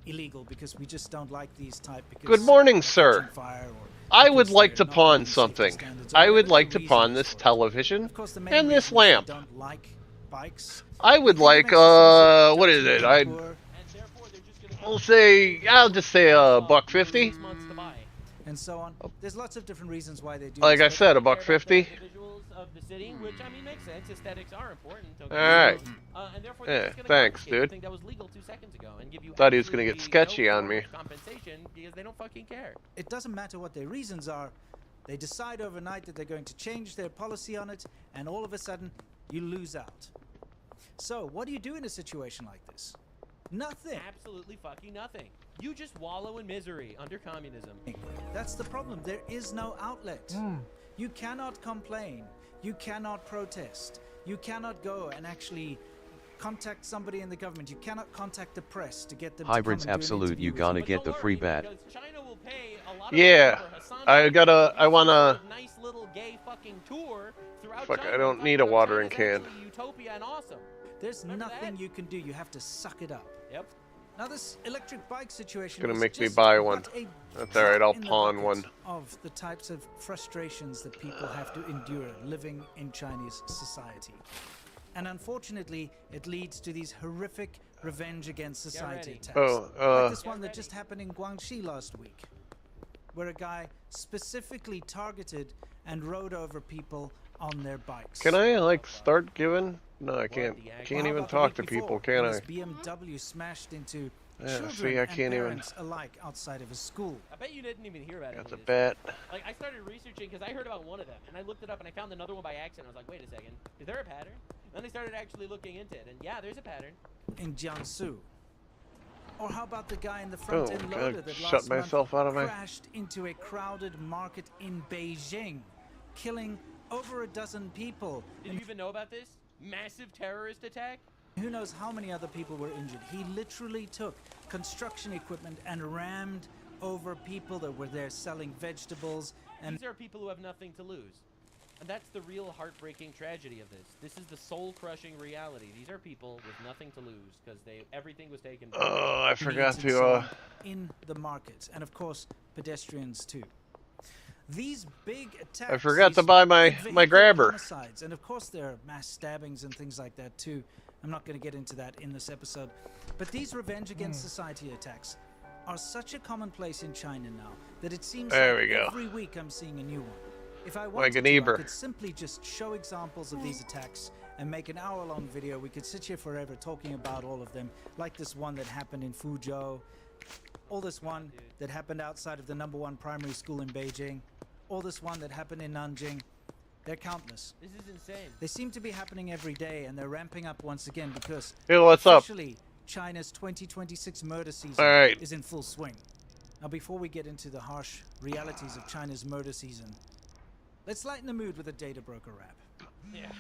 Speaker 10: illegal because we just don't like these type. Because
Speaker 2: Good morning,
Speaker 10: they're
Speaker 2: sir.
Speaker 10: catching fire, or
Speaker 2: I would
Speaker 10: because
Speaker 2: like
Speaker 10: they're
Speaker 2: to
Speaker 10: not
Speaker 2: pawn
Speaker 10: meeting safety
Speaker 2: something.
Speaker 10: standards, or
Speaker 2: I would
Speaker 10: whatever
Speaker 2: like
Speaker 10: the
Speaker 2: to pawn
Speaker 10: reason
Speaker 2: this
Speaker 10: is for it.
Speaker 2: television
Speaker 10: Of course, the main
Speaker 2: and this
Speaker 10: reason is they
Speaker 2: lamp.
Speaker 10: don't like bikes.
Speaker 2: I would
Speaker 10: They
Speaker 2: like,
Speaker 10: make systems
Speaker 2: what
Speaker 10: that
Speaker 2: is
Speaker 10: don't
Speaker 2: it?
Speaker 10: keep
Speaker 2: I'd,
Speaker 10: poor,
Speaker 2: I'll say, I'll just say $1.50.
Speaker 10: and so on. There's lots of different reasons why they do.
Speaker 2: Like I
Speaker 10: this,
Speaker 2: said,
Speaker 10: but
Speaker 2: $1.50.
Speaker 5: Visuals of the city, which I mean makes sense. Aesthetics are important.
Speaker 2: All right.
Speaker 5: And therefore,
Speaker 2: Yeah,
Speaker 5: they're just gonna
Speaker 2: thanks,
Speaker 5: confiscate
Speaker 2: dude.
Speaker 5: something that was legal 2 seconds ago and give you
Speaker 2: Thought he was gonna get
Speaker 5: absolutely
Speaker 2: sketchy
Speaker 5: no
Speaker 2: on me.
Speaker 5: form of compensation because they don't fucking care.
Speaker 10: It doesn't matter what their reasons are. They decide overnight that they're going to change their policy on it, and all of a sudden, you lose out. So, what do you do in a situation like this? Nothing.
Speaker 5: Absolutely fucking nothing. You just wallow in misery under communism.
Speaker 10: That's the problem. There is no outlet. You cannot complain. You cannot protest. You cannot go and actually contact somebody in the government. You cannot contact the press to get them
Speaker 4: Hybrids
Speaker 10: to come and do an
Speaker 4: absolute, you
Speaker 10: interview with
Speaker 4: gotta
Speaker 10: you.
Speaker 4: get the free bat.
Speaker 5: Because China will pay a lot of
Speaker 2: Yeah,
Speaker 5: money for Hassan
Speaker 2: I
Speaker 5: to
Speaker 2: gotta,
Speaker 5: do
Speaker 2: I
Speaker 5: some
Speaker 2: wanna,
Speaker 5: sort of nice little gay fucking tour throughout
Speaker 2: fuck,
Speaker 5: China,
Speaker 2: I don't
Speaker 5: talking
Speaker 2: need a
Speaker 5: about
Speaker 2: watering
Speaker 5: China's
Speaker 2: can.
Speaker 5: actually utopia and awesome.
Speaker 10: There's
Speaker 5: Remember
Speaker 10: nothing
Speaker 5: that?
Speaker 10: you can do. You have to suck it up.
Speaker 5: Yep.
Speaker 10: Now this electric bike situation
Speaker 2: Gonna
Speaker 10: is
Speaker 2: make me
Speaker 10: just
Speaker 2: buy one.
Speaker 10: but a
Speaker 2: That's alright, I'll
Speaker 10: drop in the
Speaker 2: pawn
Speaker 10: bucket
Speaker 2: one.
Speaker 10: Of the types of frustrations that people have to endure living in Chinese society. And unfortunately, it leads to these horrific revenge against society
Speaker 5: ready.
Speaker 10: attacks.
Speaker 2: Oh,
Speaker 10: like this one
Speaker 5: Get
Speaker 10: that just happened in Guangxi last week, where a guy specifically targeted and rode over people on their bikes.
Speaker 2: Can I like start giving? No, I can't. Can't
Speaker 10: How
Speaker 2: even
Speaker 10: about the
Speaker 2: talk
Speaker 10: week
Speaker 2: to
Speaker 10: before,
Speaker 2: people, can
Speaker 10: when
Speaker 2: I?
Speaker 10: this BMW smashed into
Speaker 2: Yeah,
Speaker 10: children
Speaker 2: see, I
Speaker 10: and
Speaker 2: can't even.
Speaker 10: parents alike outside of a school.
Speaker 5: I bet you didn't even hear about it.
Speaker 2: That's a bet.
Speaker 5: Like, I started researching because I heard about one of them, and I looked it up, and I found another one by accident. I was like, wait a second, is there a pattern? And then I started actually looking into it, and yeah, there's a pattern.
Speaker 10: In Jiangsu. Or how about the guy in the front end
Speaker 2: Oh,
Speaker 10: loader
Speaker 2: God,
Speaker 10: that
Speaker 2: shut
Speaker 10: last
Speaker 2: myself
Speaker 10: month
Speaker 2: out of my-
Speaker 10: crashed into a crowded market in Beijing, killing over a dozen people.
Speaker 5: Did you even know about this? Massive terrorist attack?
Speaker 10: Who knows how many other people were injured. He literally took construction equipment and rammed over people that were there selling vegetables. And
Speaker 5: these are people who have nothing to lose. And that's the real heartbreaking tragedy of this. This is the soul-crushing reality. These are people with nothing to lose because everything was taken.
Speaker 2: Oh, I forgot
Speaker 10: needs and
Speaker 2: to.
Speaker 10: so on in the market, and of course pedestrians too. These big attacks.
Speaker 2: I forgot to buy my grabber.
Speaker 10: Homicides, and of course there are mass stabbings and things like that too. I'm not going to get into that in this episode, but these revenge against society attacks are such a commonplace in China now that it seems like every week I'm seeing a new one. If I wanted to, I could simply just show examples of these attacks and make an hour-long video. We could sit here forever talking about all of them, like this one that happened in Fuzhou, or this one that happened outside of the #1 primary school in Beijing, or this one that happened in Nanjing. They're countless.
Speaker 5: This is insane.
Speaker 10: They seem to be happening every day, and they're ramping up once again because
Speaker 2: officially
Speaker 10: China's 2026 murder season is in full swing. Now, before we get into the harsh realities of China's murder season, let's lighten the mood with a data broker rap.
Speaker 5: Yeah,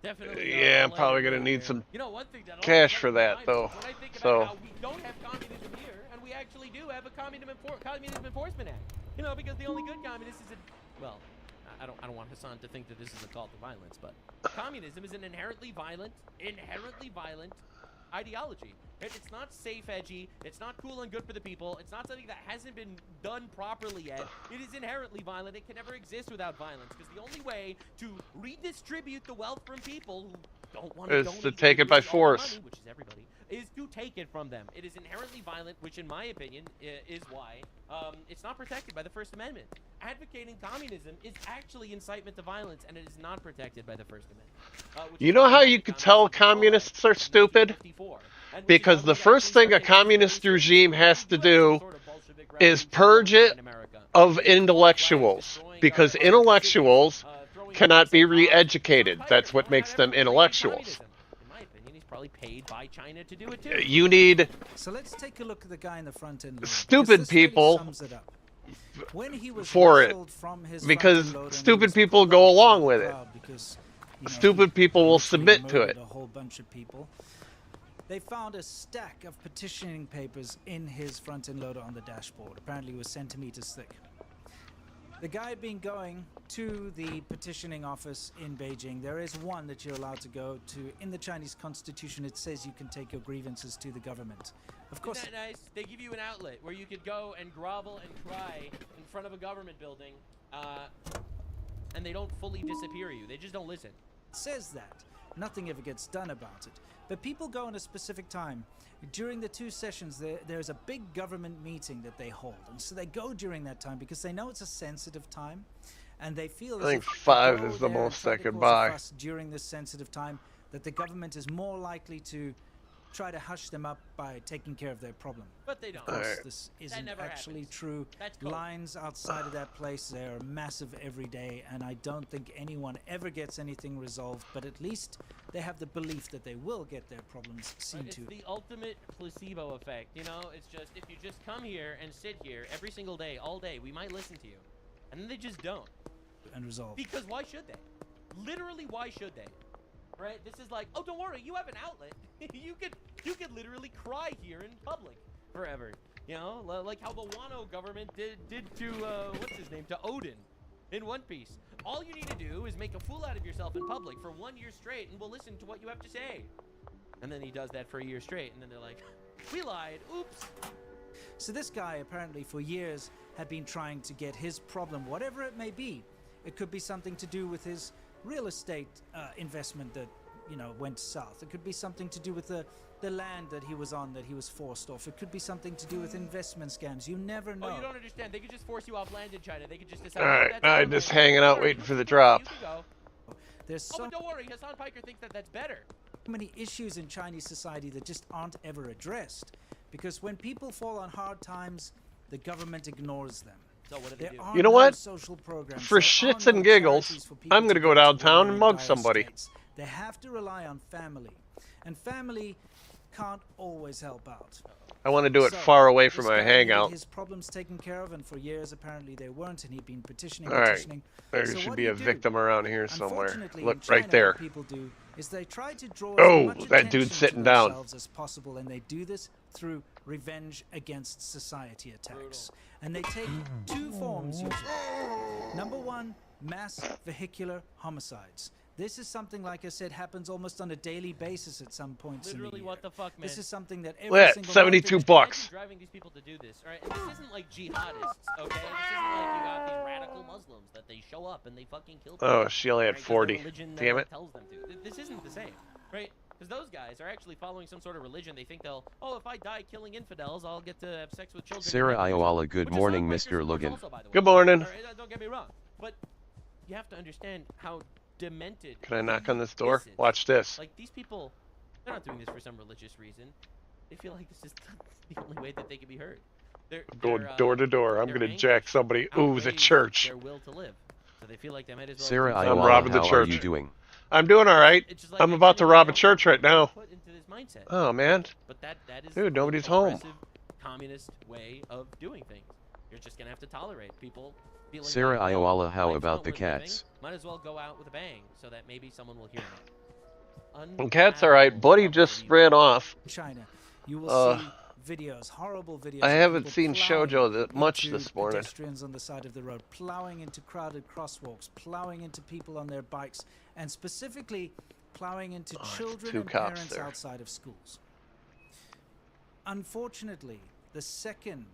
Speaker 5: definitely.
Speaker 2: Yeah, I'm probably gonna need some
Speaker 5: one thing
Speaker 2: cash for that, though.
Speaker 5: When I think about how we don't have communism here, and we actually do have a Communism Enforcement Act. You know, because the only good communist is well, I don't want Hassan to think that this is a call to violence, but communism is an inherently violent ideology. It's not safe, edgy. It's not cool and good for the people. It's not something that hasn't been done properly yet. It is inherently violent. It can never exist without violence, because the only way to redistribute the wealth from people who don't want to
Speaker 2: take it by force,
Speaker 5: which is everybody, is to take it from them. It is inherently violent, which in my opinion is why it's not protected by the First Amendment. Advocating communism is actually incitement to violence, and it is not protected by the First Amendment.
Speaker 2: You know how you could tell communists are stupid? Because the first thing a communist regime has to do is purge it of intellectuals. Because intellectuals cannot be re-educated. That's what makes them intellectuals.
Speaker 5: In my opinion, he's probably paid by China to do it too.
Speaker 2: You need
Speaker 10: so let's take a look at the guy in the front end.
Speaker 2: Stupid people
Speaker 10: when he was
Speaker 2: for it. Because stupid people go along with it.
Speaker 10: Because,
Speaker 2: stupid people will submit to it.
Speaker 10: A whole bunch of people. They found a stack of petitioning papers in his front end loader on the dashboard. Apparently it was centimeters thick. The guy being going to the petitioning office in Beijing, there is one that you're allowed to go to. In the Chinese constitution, it says you can take your grievances to the government. Of course.
Speaker 5: Isn't that nice? They give you an outlet where you could go and grovel and cry in front of a government building, and they don't fully disappear you. They just don't listen.
Speaker 10: It says that. Nothing ever gets done about it. But people go in a specific time. During the 2 sessions, there's a big government meeting that they hold. And so they go during that time because they know it's a sensitive time. And they feel
Speaker 2: I think 5 is the most I could buy.
Speaker 10: During this sensitive time, that the government is more likely to try to hush them up by taking care of their problem.
Speaker 5: But they don't.
Speaker 10: Of course, this isn't actually true.
Speaker 5: That's cool.
Speaker 10: Lines outside of that place, they are massive every day, and I don't think anyone ever gets anything resolved, but at least they have the belief that they will get their problems seen to.
Speaker 5: It's the ultimate placebo effect, you know? It's just, if you just come here and sit here every single day, all day, we might listen to you. And then they just don't.
Speaker 10: And resolve.
Speaker 5: Because why should they? Literally, why should they? Right? This is like, oh, don't worry, you have an outlet. you could literally cry here in public forever. You know, like how the Wano government did to what's his name, to Odin in One Piece. All you need to do is make a fool out of yourself in public for 1 year straight, and we'll listen to what you have to say. And then he does that for a year straight, and then they're like, we lied. Oops.
Speaker 10: So this guy apparently for years had been trying to get his problem, whatever it may be. It could be something to do with his real estate investment that, you know, went south. It could be something to do with the land that he was on that he was forced off. It could be something to do with investment scams. You never know.
Speaker 5: Oh, you don't understand. They could just force you off land in China. They could just decide.
Speaker 2: Alright, I'm just hanging out waiting for the drop.
Speaker 10: There's
Speaker 5: Oh,
Speaker 10: so
Speaker 5: but don't worry, Hassan Piker thinks that that's better.
Speaker 10: many issues in Chinese society that just aren't ever addressed. Because when people fall on hard times, the government ignores them.
Speaker 5: So what do they do?
Speaker 10: There are
Speaker 2: You know
Speaker 10: no
Speaker 2: what?
Speaker 10: social programs.
Speaker 2: For
Speaker 10: There are
Speaker 2: shits
Speaker 10: no
Speaker 2: and giggles,
Speaker 10: charities for people
Speaker 2: I'm gonna
Speaker 10: to
Speaker 2: go
Speaker 10: when
Speaker 2: downtown
Speaker 10: they're
Speaker 2: and
Speaker 10: in
Speaker 2: mug
Speaker 10: dire
Speaker 2: somebody.
Speaker 10: states. They have to rely on family. And family can't always help out.
Speaker 2: I want to do it
Speaker 10: So,
Speaker 2: far away from
Speaker 10: this
Speaker 2: my
Speaker 10: guy needed
Speaker 2: hangout.
Speaker 10: his problems taken care of, and for years apparently they weren't, and he'd been petitioning.
Speaker 2: All right.
Speaker 10: petitioning.
Speaker 2: There
Speaker 10: So
Speaker 2: should
Speaker 10: what
Speaker 2: be
Speaker 10: do
Speaker 2: a
Speaker 10: you do?
Speaker 2: victim around here somewhere.
Speaker 10: Unfortunately,
Speaker 2: Look
Speaker 10: in China,
Speaker 2: right there.
Speaker 10: What people do is they try to draw
Speaker 2: Oh,
Speaker 10: as much
Speaker 2: that dude's
Speaker 10: attention
Speaker 2: sitting
Speaker 10: to
Speaker 2: down.
Speaker 10: themselves as possible, and they do this through revenge against society attacks. And they take two forms usually. Number one, mass vehicular homicides. This is something, like I said, happens almost on a daily basis at some points in the
Speaker 5: Literally,
Speaker 10: year.
Speaker 5: what the fuck, man?
Speaker 10: This is something that every
Speaker 2: Look at
Speaker 10: single
Speaker 2: 72
Speaker 10: month
Speaker 2: bucks.
Speaker 5: Driving these people to do this, all right? And this isn't like jihadists, okay? This isn't like you got these radical Muslims that they show up and they fucking kill people.
Speaker 2: Oh, she only had
Speaker 5: right? 'Cause
Speaker 2: 40.
Speaker 5: their religion,
Speaker 2: Damn it.
Speaker 5: tells them to. This isn't the same, right? Because those guys are actually following some sort of religion. They think they'll, oh, if I die killing infidels, I'll get to have sex with children.
Speaker 4: Sarah Ioala, good
Speaker 5: Which is
Speaker 4: morning,
Speaker 5: not
Speaker 4: Mr.
Speaker 5: Bikers
Speaker 4: Logan.
Speaker 5: also, by the way.
Speaker 2: Good morning.
Speaker 5: All right, don't get me wrong, but you have to understand how demented.
Speaker 2: Can I knock on this door?
Speaker 5: this is.
Speaker 2: Watch this.
Speaker 5: Like, these people, they're not doing this for some religious reason. They feel like this is the only way that they can be heard. They're
Speaker 2: Going door to door. I'm
Speaker 5: they're
Speaker 2: gonna
Speaker 5: anxious,
Speaker 2: jack somebody. Ooh, the
Speaker 5: outweighs
Speaker 2: church.
Speaker 5: Their will to live. So they feel like they might as well
Speaker 4: Sarah
Speaker 5: do
Speaker 2: I'm
Speaker 4: Ioala,
Speaker 2: robbing the
Speaker 4: how are
Speaker 2: church.
Speaker 4: you doing?
Speaker 2: I'm doing all right.
Speaker 5: It's just like
Speaker 2: I'm about to rob a church right now.
Speaker 5: put into this mindset.
Speaker 2: Oh man,
Speaker 5: But that is
Speaker 2: dude,
Speaker 5: the
Speaker 2: nobody's home.
Speaker 5: oppressive communist way of doing things. You're just gonna have to tolerate people feeling
Speaker 4: Sarah
Speaker 5: like, well,
Speaker 4: Ioala, how
Speaker 5: life's
Speaker 4: about
Speaker 5: not
Speaker 4: the
Speaker 5: worth living,
Speaker 4: cats?
Speaker 5: Might as well go out with a bang so that maybe someone will hear me.
Speaker 2: And cat's all right. Buddy just ran off.
Speaker 10: China, you will see videos, horrible videos.
Speaker 2: I
Speaker 10: of
Speaker 2: haven't
Speaker 10: people
Speaker 2: seen
Speaker 10: plowing
Speaker 2: Shoujo that much
Speaker 10: into
Speaker 2: this morning.
Speaker 10: Pedestrians on the side of the road, plowing into crowded crosswalks, plowing into people on their bikes, and specifically plowing into children
Speaker 2: two
Speaker 10: and
Speaker 2: cops
Speaker 10: parents
Speaker 2: there.
Speaker 10: outside of schools. Unfortunately, the second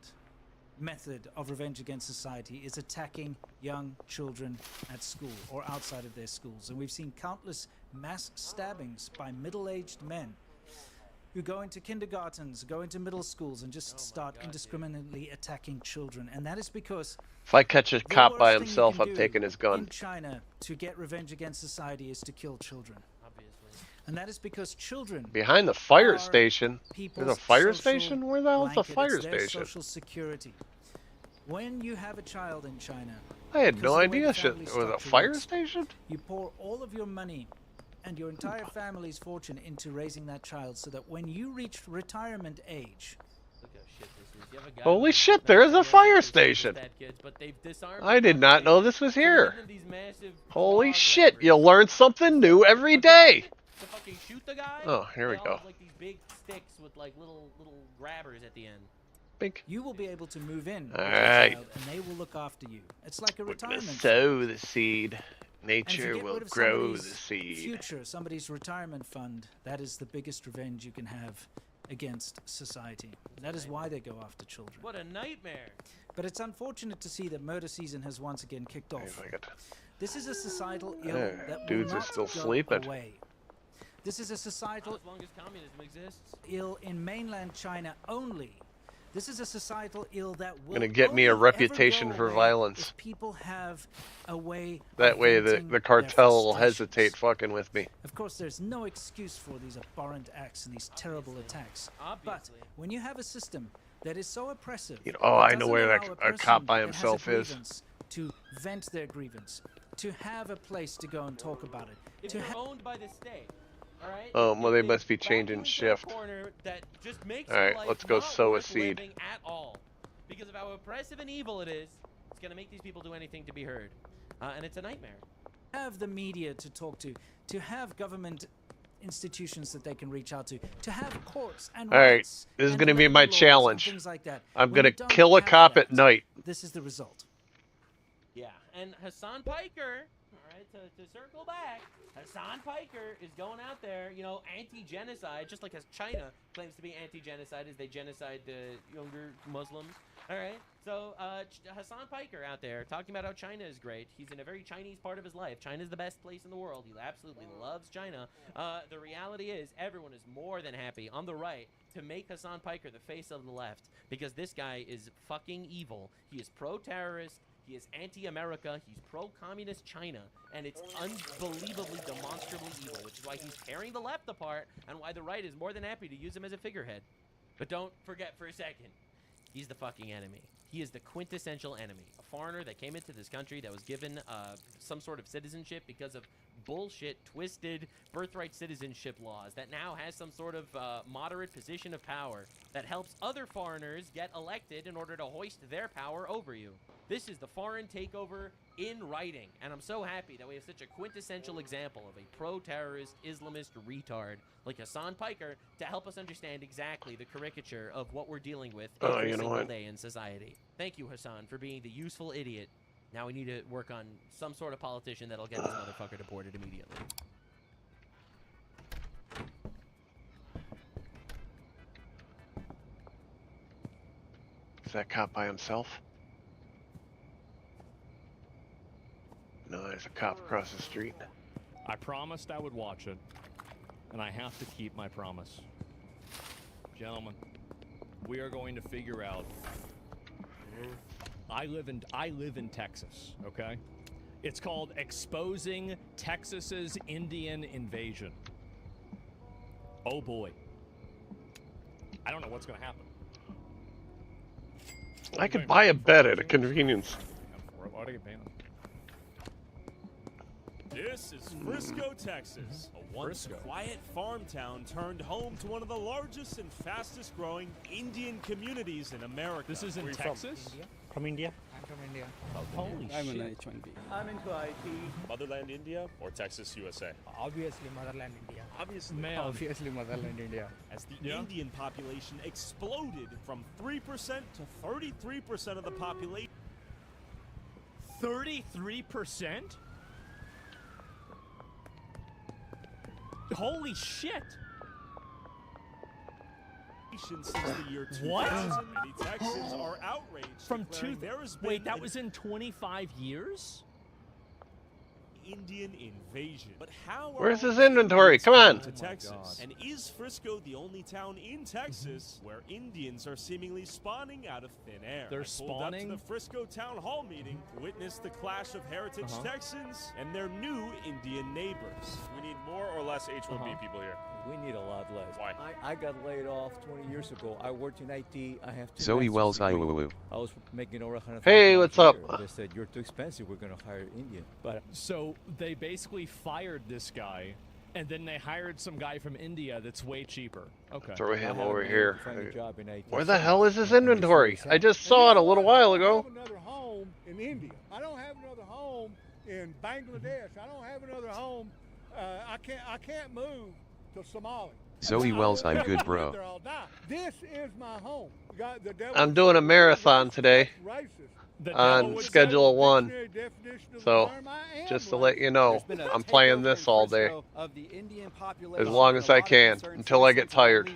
Speaker 10: method of revenge against society is attacking young children at school or outside of their schools. And we've seen countless mass stabbings by middle-aged men who go into kindergartens, go into middle schools, and just start indiscriminately attacking children. And that is because
Speaker 2: If I catch a
Speaker 10: the
Speaker 2: cop by
Speaker 10: worst thing you
Speaker 2: himself,
Speaker 10: can
Speaker 2: I'm
Speaker 10: do
Speaker 2: taking his
Speaker 10: in
Speaker 2: gun.
Speaker 10: China to get revenge against society is to kill children.
Speaker 5: Obviously.
Speaker 10: And that is because children
Speaker 2: Behind the fire
Speaker 10: are
Speaker 2: station.
Speaker 10: people's
Speaker 2: There's a fire
Speaker 10: social
Speaker 2: station? Where the hell's the
Speaker 10: blanket.
Speaker 2: fire
Speaker 10: It's their
Speaker 2: station?
Speaker 10: social security. When you have a child in China,
Speaker 2: I had
Speaker 10: because
Speaker 2: no
Speaker 10: of the way
Speaker 2: idea
Speaker 10: the
Speaker 2: shit.
Speaker 10: family
Speaker 2: There was a
Speaker 10: structure
Speaker 2: fire
Speaker 10: works,
Speaker 2: station?
Speaker 10: you pour all of your money and your entire family's fortune into raising that child so that when you reach retirement age,
Speaker 5: Look how shit this is. You have a guy
Speaker 2: Holy
Speaker 5: who's
Speaker 2: shit,
Speaker 5: not
Speaker 2: there is a
Speaker 5: gonna
Speaker 2: fire
Speaker 5: let these
Speaker 2: station.
Speaker 5: bad kids, but they've disarmed
Speaker 2: I
Speaker 5: the
Speaker 2: did not know
Speaker 5: population.
Speaker 2: this was
Speaker 5: So they
Speaker 2: here.
Speaker 5: give them these massive
Speaker 2: Holy
Speaker 5: claw
Speaker 2: shit,
Speaker 5: grabbers.
Speaker 2: you learn something new every day.
Speaker 5: To fucking shoot the guy.
Speaker 2: Oh, here we
Speaker 5: they all
Speaker 2: go.
Speaker 5: have, like, these big sticks with like little grabbers at the end.
Speaker 2: Bink.
Speaker 10: you will be able to move in with
Speaker 2: All
Speaker 10: your
Speaker 2: right.
Speaker 10: child and they will look after you. It's like a
Speaker 2: We're gonna
Speaker 10: retirement.
Speaker 2: sow the seed.
Speaker 10: And to
Speaker 2: Nature
Speaker 10: get
Speaker 2: will
Speaker 10: rid of
Speaker 2: grow the
Speaker 10: somebody's
Speaker 2: seed.
Speaker 10: future, somebody's retirement fund, that is the biggest revenge you can have against society. That is why they go after children.
Speaker 5: What a nightmare.
Speaker 10: But it's unfortunate to see that murder season has once again kicked
Speaker 2: Wait
Speaker 10: off.
Speaker 2: a second.
Speaker 10: This is a societal ill
Speaker 2: There,
Speaker 10: that
Speaker 2: dudes
Speaker 10: will
Speaker 2: are
Speaker 10: not
Speaker 2: still
Speaker 10: go
Speaker 2: sleeping.
Speaker 10: away. This is a
Speaker 5: Not
Speaker 10: societal
Speaker 5: as long as communism exists.
Speaker 10: ill in mainland China only. This is a societal ill that will
Speaker 2: Gonna get me a
Speaker 10: only ever
Speaker 2: reputation
Speaker 10: go
Speaker 2: for
Speaker 10: away
Speaker 2: violence.
Speaker 10: if people have a way
Speaker 2: That
Speaker 10: of
Speaker 2: way the
Speaker 10: venting their
Speaker 2: cartel will
Speaker 10: frustrations.
Speaker 2: hesitate fucking with me.
Speaker 10: Of course, there's no excuse for these abhorrent acts and these terrible attacks. But
Speaker 5: Obviously.
Speaker 10: when you have a system that is so oppressive,
Speaker 2: You know, oh,
Speaker 10: that
Speaker 2: I know
Speaker 10: doesn't
Speaker 2: where
Speaker 10: allow
Speaker 2: that- a
Speaker 10: person
Speaker 2: cop by
Speaker 10: that has a
Speaker 2: himself is.
Speaker 10: grievance to vent their grievance, to have a place to go and talk about it,
Speaker 5: If
Speaker 10: to
Speaker 5: you're
Speaker 10: ha-
Speaker 5: owned by the state, all right?
Speaker 2: Oh,
Speaker 5: if
Speaker 2: well, they
Speaker 5: they
Speaker 2: must be
Speaker 5: back you
Speaker 2: changing
Speaker 5: into a
Speaker 2: shift.
Speaker 5: corner that just makes
Speaker 2: All
Speaker 5: your
Speaker 2: right,
Speaker 5: life
Speaker 2: let's go
Speaker 5: not
Speaker 2: sow a
Speaker 5: worth
Speaker 2: seed.
Speaker 5: living at all. Because of how oppressive and evil it is, it's gonna make these people do anything to be heard, and it's a nightmare.
Speaker 10: have the media to talk to have government institutions that they can reach out to have courts and
Speaker 2: All right,
Speaker 10: rights
Speaker 2: this is
Speaker 10: and
Speaker 2: gonna be
Speaker 10: labor
Speaker 2: my
Speaker 10: laws and
Speaker 2: challenge.
Speaker 10: things like that.
Speaker 2: I'm
Speaker 10: When
Speaker 2: gonna
Speaker 10: you don't
Speaker 2: kill a
Speaker 10: have
Speaker 2: cop
Speaker 10: that,
Speaker 2: at night.
Speaker 10: This is the result.
Speaker 5: Yeah, and Hassan Piker, all right, to circle back, Hassan Piker is going out there, you know, anti-genocide, just like as China claims to be anti-genocide as they genocide the younger Muslims. All right, so Hassan Piker out there talking about how China is great. He's in a very Chinese part of his life. China's the best place in the world. He absolutely loves China. The reality is everyone is more than happy on the right to make Hassan Piker the face of the left because this guy is fucking evil. He is pro-terrorist. He is anti-America. He's pro-communist China, and it's unbelievably, demonstrably evil, which is why he's tearing the left apart, and why the right is more than happy to use him as a figurehead. But don't forget for a second, he's the fucking enemy. He is the quintessential enemy. A foreigner that came into this country that was given some sort of citizenship because of bullshit, twisted birthright citizenship laws that now has some sort of moderate position of power that helps other foreigners get elected in order to hoist their power over you. This is the foreign takeover in writing, and I'm so happy that we have such a quintessential example of a pro-terrorist Islamist retard like Hassan Piker to help us understand exactly the caricature of what we're dealing with every single day in society. Thank you, Hassan, for being the useful idiot. Now we need to work on some sort of politician that'll get this motherfucker deported immediately.
Speaker 2: Is that cop by himself? No, there's a cop across the street.
Speaker 11: I promised I would watch it, and I have to keep my promise. Gentlemen, we are going to figure out. I live in Texas, okay? It's called Exposing Texas's Indian Invasion. Oh boy. I don't know what's gonna happen.
Speaker 2: I could buy a bed at a convenience.
Speaker 11: What are you paying?
Speaker 12: This is Frisco, Texas, a once quiet farm town turned home to one of the largest and fastest growing Indian communities in America.
Speaker 11: This is in Texas?
Speaker 13: From India.
Speaker 14: I'm from India.
Speaker 11: Holy
Speaker 13: I'm
Speaker 11: shit.
Speaker 13: an H1B.
Speaker 14: I'm into IT.
Speaker 12: Motherland India or Texas, USA?
Speaker 14: Obviously, Motherland India.
Speaker 12: Obviously.
Speaker 11: Man.
Speaker 14: Obviously, Motherland India.
Speaker 12: As the Indian population exploded from 3% to 33% of the population.
Speaker 11: 33%? Holy shit!
Speaker 12: Since the year 2000,
Speaker 11: What?
Speaker 12: many Texans are outraged.
Speaker 11: From wait, that
Speaker 12: an
Speaker 11: was in 25 years?
Speaker 12: Indian invasion. But how?
Speaker 2: Where's his inventory? Come on.
Speaker 12: To Texas. And is Frisco the only town in Texas where Indians are seemingly spawning out of thin air?
Speaker 11: They're
Speaker 12: I pulled
Speaker 11: spawning?
Speaker 12: up to the Frisco town hall meeting to witness the clash of heritage Texans and their new Indian neighbors. We need more or less H1B people here.
Speaker 15: We need a lot less.
Speaker 12: Why?
Speaker 15: I got laid off 20 years ago. I worked in IT. I have 2
Speaker 4: Zoe
Speaker 15: masters
Speaker 4: Wells
Speaker 15: degree.
Speaker 4: Iwoo.
Speaker 15: I was making over $100,000.
Speaker 2: Hey, what's up?
Speaker 15: They said, you're too expensive. We're going to hire Indian. But
Speaker 11: So they basically fired this guy, and then they hired some guy from India that's way cheaper. Okay.
Speaker 2: Throw
Speaker 15: I
Speaker 2: him
Speaker 15: haven't
Speaker 2: over
Speaker 15: been able
Speaker 2: here.
Speaker 15: to find a job in IT.
Speaker 2: Where the hell is his inventory? I just saw it a little while ago.
Speaker 16: I don't have another home in India. I don't have another home in Bangladesh. I don't have another home. I can't move to Somalia.
Speaker 4: Zoe Wells, I'm good, bro.
Speaker 16: This is my home.
Speaker 2: I'm doing a marathon today on Schedule 1. So, just to let you know, I'm playing this all day. As long as I can, until I get tired.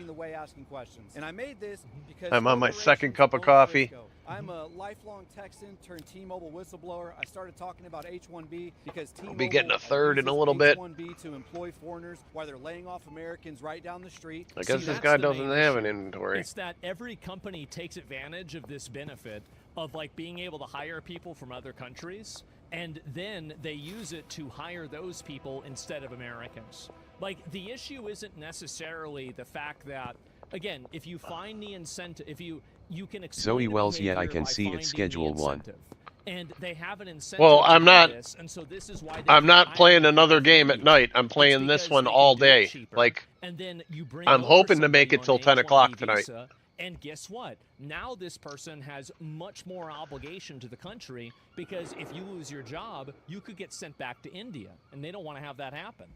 Speaker 17: And I made this because
Speaker 2: I'm on my second cup of coffee.
Speaker 17: I'm a lifelong Texan turned T-Mobile whistleblower. I started talking about H-1B because T-Mobile
Speaker 2: I'll be getting a third in a little bit.
Speaker 17: H-1B to employ foreigners while they're laying off Americans right down the street.
Speaker 2: I guess this guy doesn't have an inventory.
Speaker 11: It's that every company takes advantage of this benefit of like being able to hire people from other countries, and then they use it to hire those people instead of Americans. Like, the issue isn't necessarily the fact that, again, if you find the incentive, if you can explain
Speaker 4: Zoe
Speaker 11: the
Speaker 4: Wells, yeah, I
Speaker 11: behavior
Speaker 4: can
Speaker 11: by
Speaker 4: see
Speaker 11: finding
Speaker 4: it's
Speaker 11: the
Speaker 4: Schedule 1.
Speaker 11: incentive, and they have an incentive.
Speaker 2: Well, I'm
Speaker 11: to
Speaker 2: not.
Speaker 11: do this, and so this is why
Speaker 2: I'm not playing another game at night. I'm playing this one all day. Like,
Speaker 11: and then you bring
Speaker 2: I'm
Speaker 11: over
Speaker 2: hoping to make
Speaker 11: somebody
Speaker 2: it till
Speaker 11: on
Speaker 2: 10
Speaker 11: an
Speaker 2: o'clock
Speaker 11: H-1B
Speaker 2: tonight.
Speaker 11: visa, and guess what? Now this person has much more obligation to the country, because if you lose your job, you could get sent back to India, and they don't want to have that happen.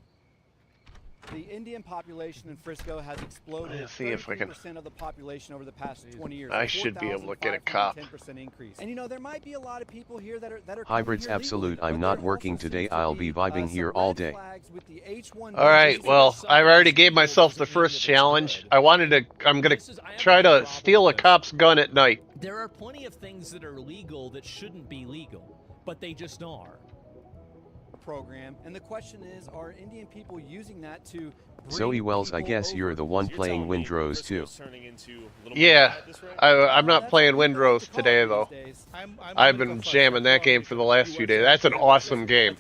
Speaker 17: The Indian population in Frisco has exploded.
Speaker 2: Let's see if I can.
Speaker 17: 33% of the population over the past 20 years.
Speaker 2: I should be able to get a cop.
Speaker 17: 10% increase. And you know, there might be a lot of people here that are
Speaker 4: Hybrids absolute. I'm not working today. I'll be vibing here all day.
Speaker 2: Alright, well, I already gave myself the first challenge. I'm gonna try to steal a cop's gun at night.
Speaker 11: There are plenty of things that are legal that shouldn't be legal, but they just are.
Speaker 17: program, and the question is, are Indian people using that to
Speaker 4: Zoe Wells, I guess you're the one playing Windrose too.
Speaker 2: Yeah, I'm not playing Windrose today though. I've been jamming that game for the last few days. That's an awesome game.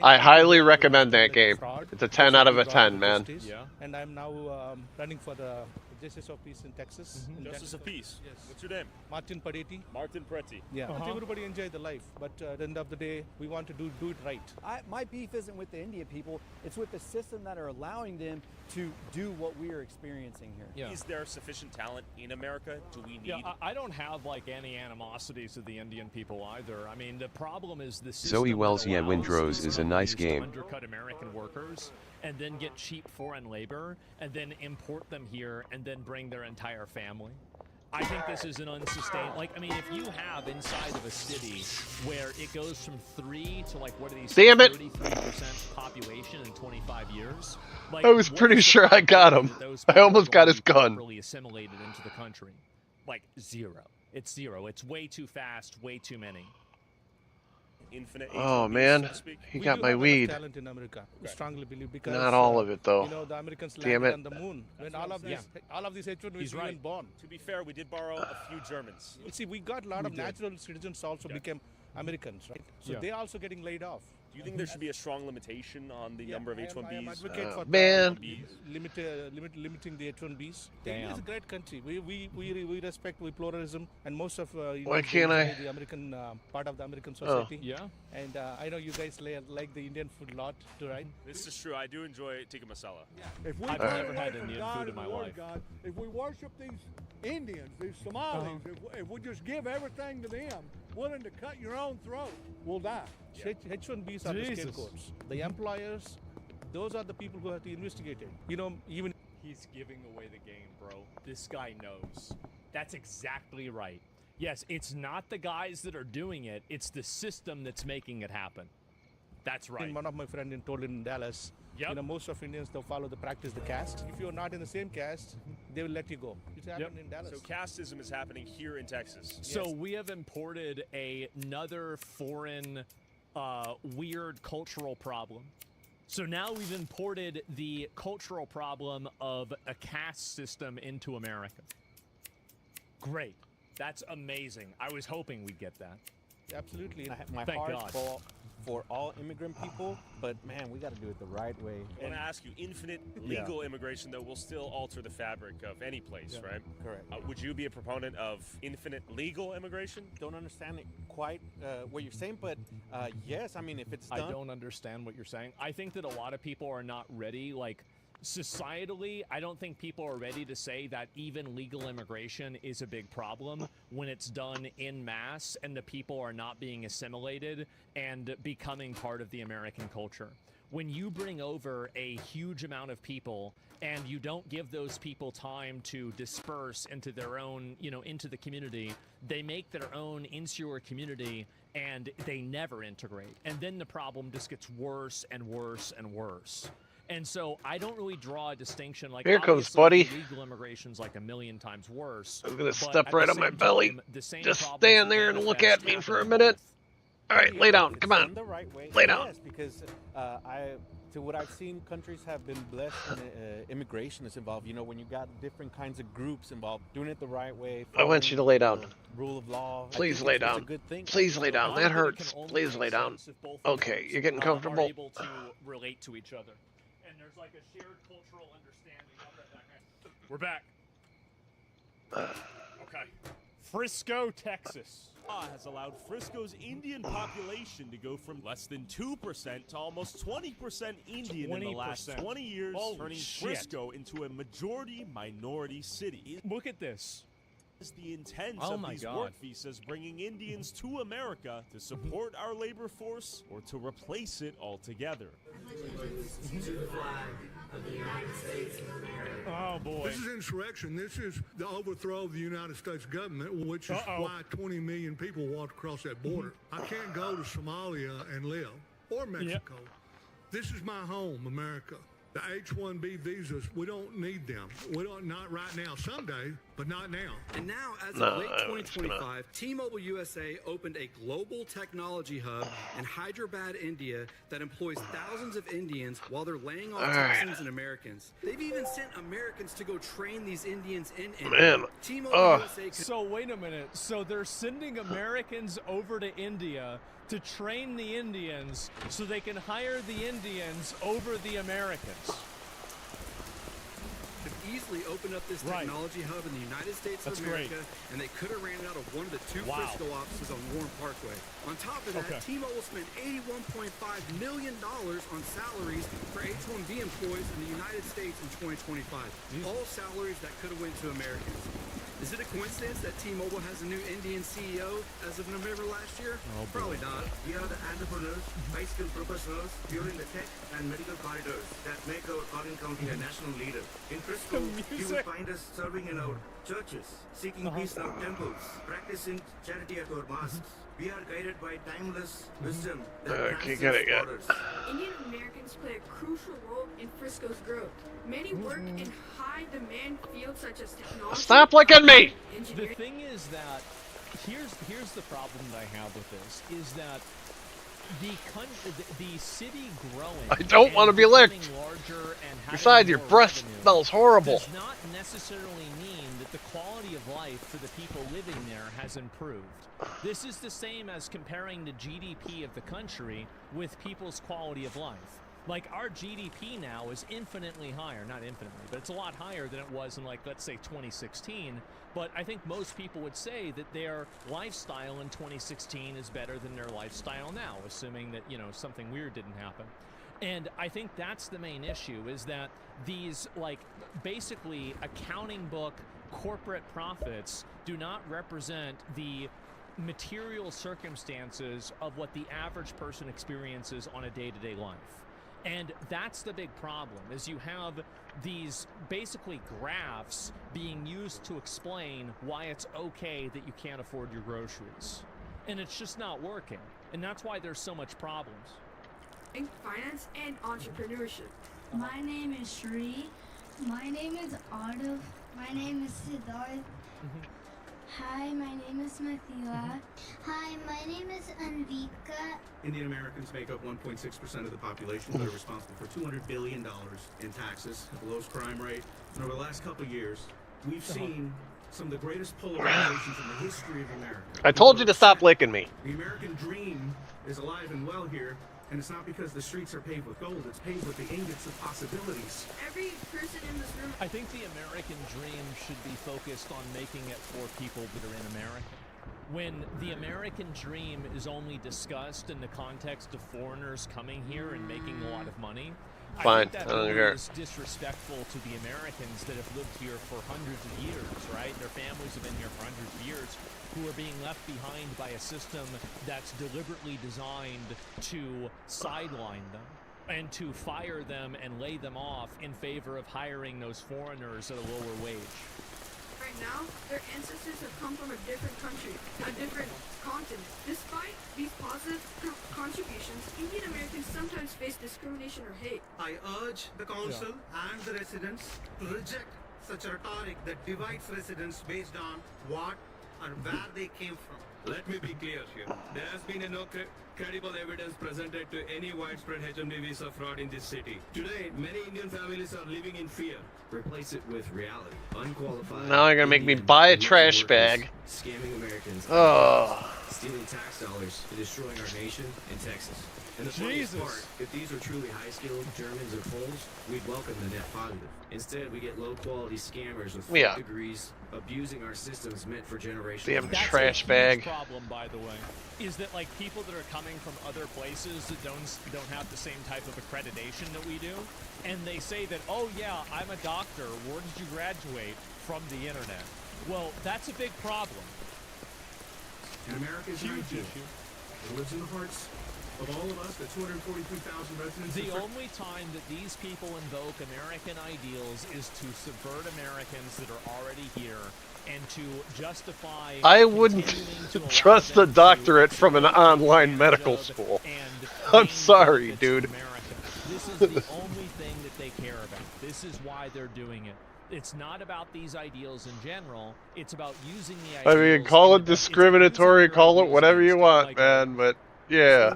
Speaker 2: I highly recommend that game. It's a 10 out of a 10, man.
Speaker 14: Yeah. And I'm now running for the Justice of Peace in Texas.
Speaker 12: Justice of Peace.
Speaker 14: Yes.
Speaker 12: What's your name?
Speaker 14: Martin Paretti.
Speaker 12: Martin Preti.
Speaker 14: Yeah. I want everybody enjoy the life, but at the end of the day, we want to do it right.
Speaker 17: My beef isn't with the Indian people; it's with the system that are allowing them to do what we are experiencing here.
Speaker 12: Yeah. Is there sufficient talent in America? Do we need?
Speaker 11: Yeah, I don't have like any animosities to the Indian people either. I mean, the problem is the system
Speaker 4: Zoe Wells,
Speaker 11: that
Speaker 4: yeah,
Speaker 11: allows
Speaker 4: Windrose
Speaker 11: these
Speaker 4: is a nice
Speaker 11: companies to
Speaker 4: game.
Speaker 11: undercut American workers and then get cheap foreign labor and then import them here and then bring their entire family. I think this is an unsustainable. Like, I mean, if you have inside of a city where it goes from 3 to like what are these?
Speaker 2: Damn it!
Speaker 11: 33% population in 25 years. Like,
Speaker 2: I was pretty sure I got him. I almost got his gun.
Speaker 11: Properly assimilated into the country, like zero. It's zero. It's way too fast. Way too many.
Speaker 12: Infinite.
Speaker 2: Oh man, he got my weed.
Speaker 14: Talent in America. We strongly believe because
Speaker 2: Not all of it though.
Speaker 14: You know, the Americans
Speaker 2: Damn
Speaker 14: landed
Speaker 2: it.
Speaker 14: on the moon. When all of these H1Bs were even born.
Speaker 12: To be fair, we did borrow a few Germans.
Speaker 14: You see, we got a lot of natural citizens also became Americans, right? So they're also getting laid off.
Speaker 12: Do you think there should be a strong limitation on the number of H-1Bs?
Speaker 14: I am advocate for limiting the H-1Bs. India is a great country. We respect pluralism, and most of
Speaker 2: Why can't I?
Speaker 14: The American part of the American society. Yeah. And I know you guys like the Indian food a lot, too, right?
Speaker 12: This is true. I do enjoy tikka masala.
Speaker 16: If we
Speaker 11: I've never had Indian food in my life.
Speaker 16: God, if we worship these Indians, these Somalis, if we just give everything to them, willing to cut your own throat, we'll die.
Speaker 14: H-1Bs are the scapegoats. The employers, those are the people who have to investigate it. You know, even...
Speaker 11: He's giving away the game, bro. This guy knows. That's exactly right. Yes, it's not the guys that are doing it. It's the system that's making it happen. That's right.
Speaker 14: One of my friends told in Dallas, you know, most of Indians, they'll follow the practice, the caste. If you're not in the same caste, they will let you go. It's happened in Dallas.
Speaker 12: So casteism is happening here in Texas.
Speaker 11: So we have imported another foreign weird cultural problem. So now we've imported the cultural problem of a caste system into America. Great. That's amazing. I was hoping we'd get that.
Speaker 14: Absolutely.
Speaker 13: My
Speaker 11: Thank
Speaker 13: heart
Speaker 11: God.
Speaker 13: for all immigrant people, but man, we got to do it the right way.
Speaker 12: I want to ask you, infinite legal immigration, though, will still alter the fabric of any place, right?
Speaker 13: Correct.
Speaker 12: Would you be a proponent of infinite legal immigration?
Speaker 13: Don't understand it quite what you're saying, but yes, I mean, if it's done.
Speaker 11: I don't understand what you're saying. I think that a lot of people are not ready, like, societally, I don't think people are ready to say that even legal immigration is a big problem when it's done in mass and the people are not being assimilated and becoming part of the American culture. When you bring over a huge amount of people and you don't give those people time to disperse into their own, you know, into the community, they make their own insular community and they never integrate. And then the problem just gets worse and worse and worse. And so I don't really draw a distinction. Like,
Speaker 2: here comes
Speaker 11: buddy.
Speaker 2: buddy.
Speaker 11: Legal immigration's like a million times worse.
Speaker 2: I'm gonna step right on my belly. Just stand there and look at me for a minute. All right, lay down. Come on.
Speaker 13: The right way.
Speaker 2: Lay down.
Speaker 13: Yes, because to what I've seen, countries have been blessed when immigration is involved. You know, when you got different kinds of groups involved, doing it the right way.
Speaker 2: I want you to lay down.
Speaker 13: Rule of law.
Speaker 2: Please lay down. Please lay down. That hurts. Please lay down. Okay, you're getting comfortable.
Speaker 11: Are able to relate to each other. And there's like a shared cultural understanding. We're back. Okay. Frisco, Texas.
Speaker 12: Has allowed Frisco's Indian population to go from less than 2% to almost 20% Indian in the last 20 years, turning Frisco into a majority minority city.
Speaker 11: Look at this.
Speaker 12: Is the intent of these work visas bringing Indians to America to support our labor force or to replace it altogether?
Speaker 11: Oh boy.
Speaker 16: This is insurrection. This is the overthrow of the United States government, which is why 20 million people walked across that border. I can't go to Somalia and live, or Mexico. This is my home, America. The H-1B visas, we don't need them. We don't, not right now. Someday, but not now.
Speaker 18: And now, as of late 2025, T-Mobile USA opened a global technology hub in Hyderabad, India, that employs thousands of Indians while they're laying off Texans and Americans. They've even sent Americans to go train these Indians in India. T-Mobile USA.
Speaker 11: So wait a minute. So they're sending Americans over to India to train the Indians so they can hire the Indians over the Americans.
Speaker 18: Could easily open up this technology hub in the United States of America, and they could have ran it out of one of the two Frisco offices on Warren Parkway. On top of that, T-Mobile spent $81.5 million on salaries for H-1B employees in the United States in 2025. All salaries that could have went to Americans. Is it a coincidence that T-Mobile has a new Indian CEO as of November last year? Probably not.
Speaker 19: We are the entrepreneurs, high-skilled professionals during the tech and medical corridors that make our Collin County a national leader. In Frisco, you will find us serving in our churches, seeking peace in our temples, practicing charity at our mosques. We are guided by timeless wisdom that transcends borders.
Speaker 20: Indian Americans play a crucial role in Frisco's growth. Many work in high-demand fields such as technology.
Speaker 2: Stop looking at me!
Speaker 11: The thing is that here's the problem that I have with this is that the city growing.
Speaker 2: I don't want to be licked. Besides, your breath smells horrible.
Speaker 11: Does not necessarily mean that the quality of life for the people living there has improved. This is the same as comparing the GDP of the country with people's quality of life. Like, our GDP now is infinitely higher, not infinitely, but it's a lot higher than it was in, like, let's say 2016. But I think most people would say that their lifestyle in 2016 is better than their lifestyle now, assuming that, you know, something weird didn't happen. And I think that's the main issue, is that these, like, basically accounting book corporate profits do not represent the material circumstances of what the average person experiences on a day-to-day life. And that's the big problem, is you have these basically graphs being used to explain why it's okay that you can't afford your groceries. And it's just not working. And that's why there's so much problems.
Speaker 20: In finance and entrepreneurship.
Speaker 21: My name is Shri. My name is Ardav. My name is Siddharth. Hi, my name is Mathila.
Speaker 22: Hi, my name is Anvika.
Speaker 18: Indian Americans make up 1.6% of the population. They're responsible for $200 billion in taxes, have the lowest crime rate. And over the last couple of years, we've seen some of the greatest polarizations in the history of America.
Speaker 2: I told you to stop licking me.
Speaker 18: The American dream is alive and well here, and it's not because the streets are paved with gold, it's paved with the ingots of possibilities.
Speaker 20: Every person in this room.
Speaker 11: I think the American dream should be focused on making it for people that are in America. When the American dream is only discussed in the context of foreigners coming here and making a lot of money,
Speaker 2: Fine,
Speaker 11: I think that is disrespectful to the Americans that have lived here for hundreds of years, right? Their families have been here for hundreds of years, who are being left behind by a system that's deliberately designed to sideline them and to fire them and lay them off in favor of hiring those foreigners at a lower wage.
Speaker 20: Right now, their ancestors have come from a different country, a different continent. Despite these positive contributions, Indian Americans sometimes face discrimination or hate.
Speaker 19: I urge the council and the residents to reject such a rhetoric that divides residents based on what or where they came from.
Speaker 23: Let me be clear here. There has been no credible evidence presented to any widespread H-1B visa fraud in this city. Today, many Indian families are living in fear.
Speaker 24: Replace it with reality. Unqualified.
Speaker 2: Now they're gonna make me buy a trash bag.
Speaker 24: Scamming Americans.
Speaker 2: Oh.
Speaker 24: Stealing tax dollars and destroying our nation in Texas. And the funniest part, if these are truly high-skilled Germans or Poles, we'd welcome the net positive. Instead, we get low-quality scammers with fake degrees abusing our systems meant for generations.
Speaker 2: Damn trash bag.
Speaker 11: That's a huge problem, by the way, is that like people that are coming from other places that don't have the same type of accreditation that we do, and they say that, oh yeah, I'm a doctor. Where did you graduate? From the internet. Well, that's a big problem.
Speaker 18: And America is huge issue. It lives in the hearts of all of us, the 243,000 residents.
Speaker 11: The only time that these people invoke American ideals is to subvert Americans that are already here and to justify.
Speaker 2: I wouldn't trust a doctorate from an online medical school. I'm sorry, dude.
Speaker 11: This is the only thing that they care about. This is why they're doing it. It's not about these ideals in general. It's about using the ideals.
Speaker 2: I mean, call it discriminatory, call it whatever you want, man, but yeah.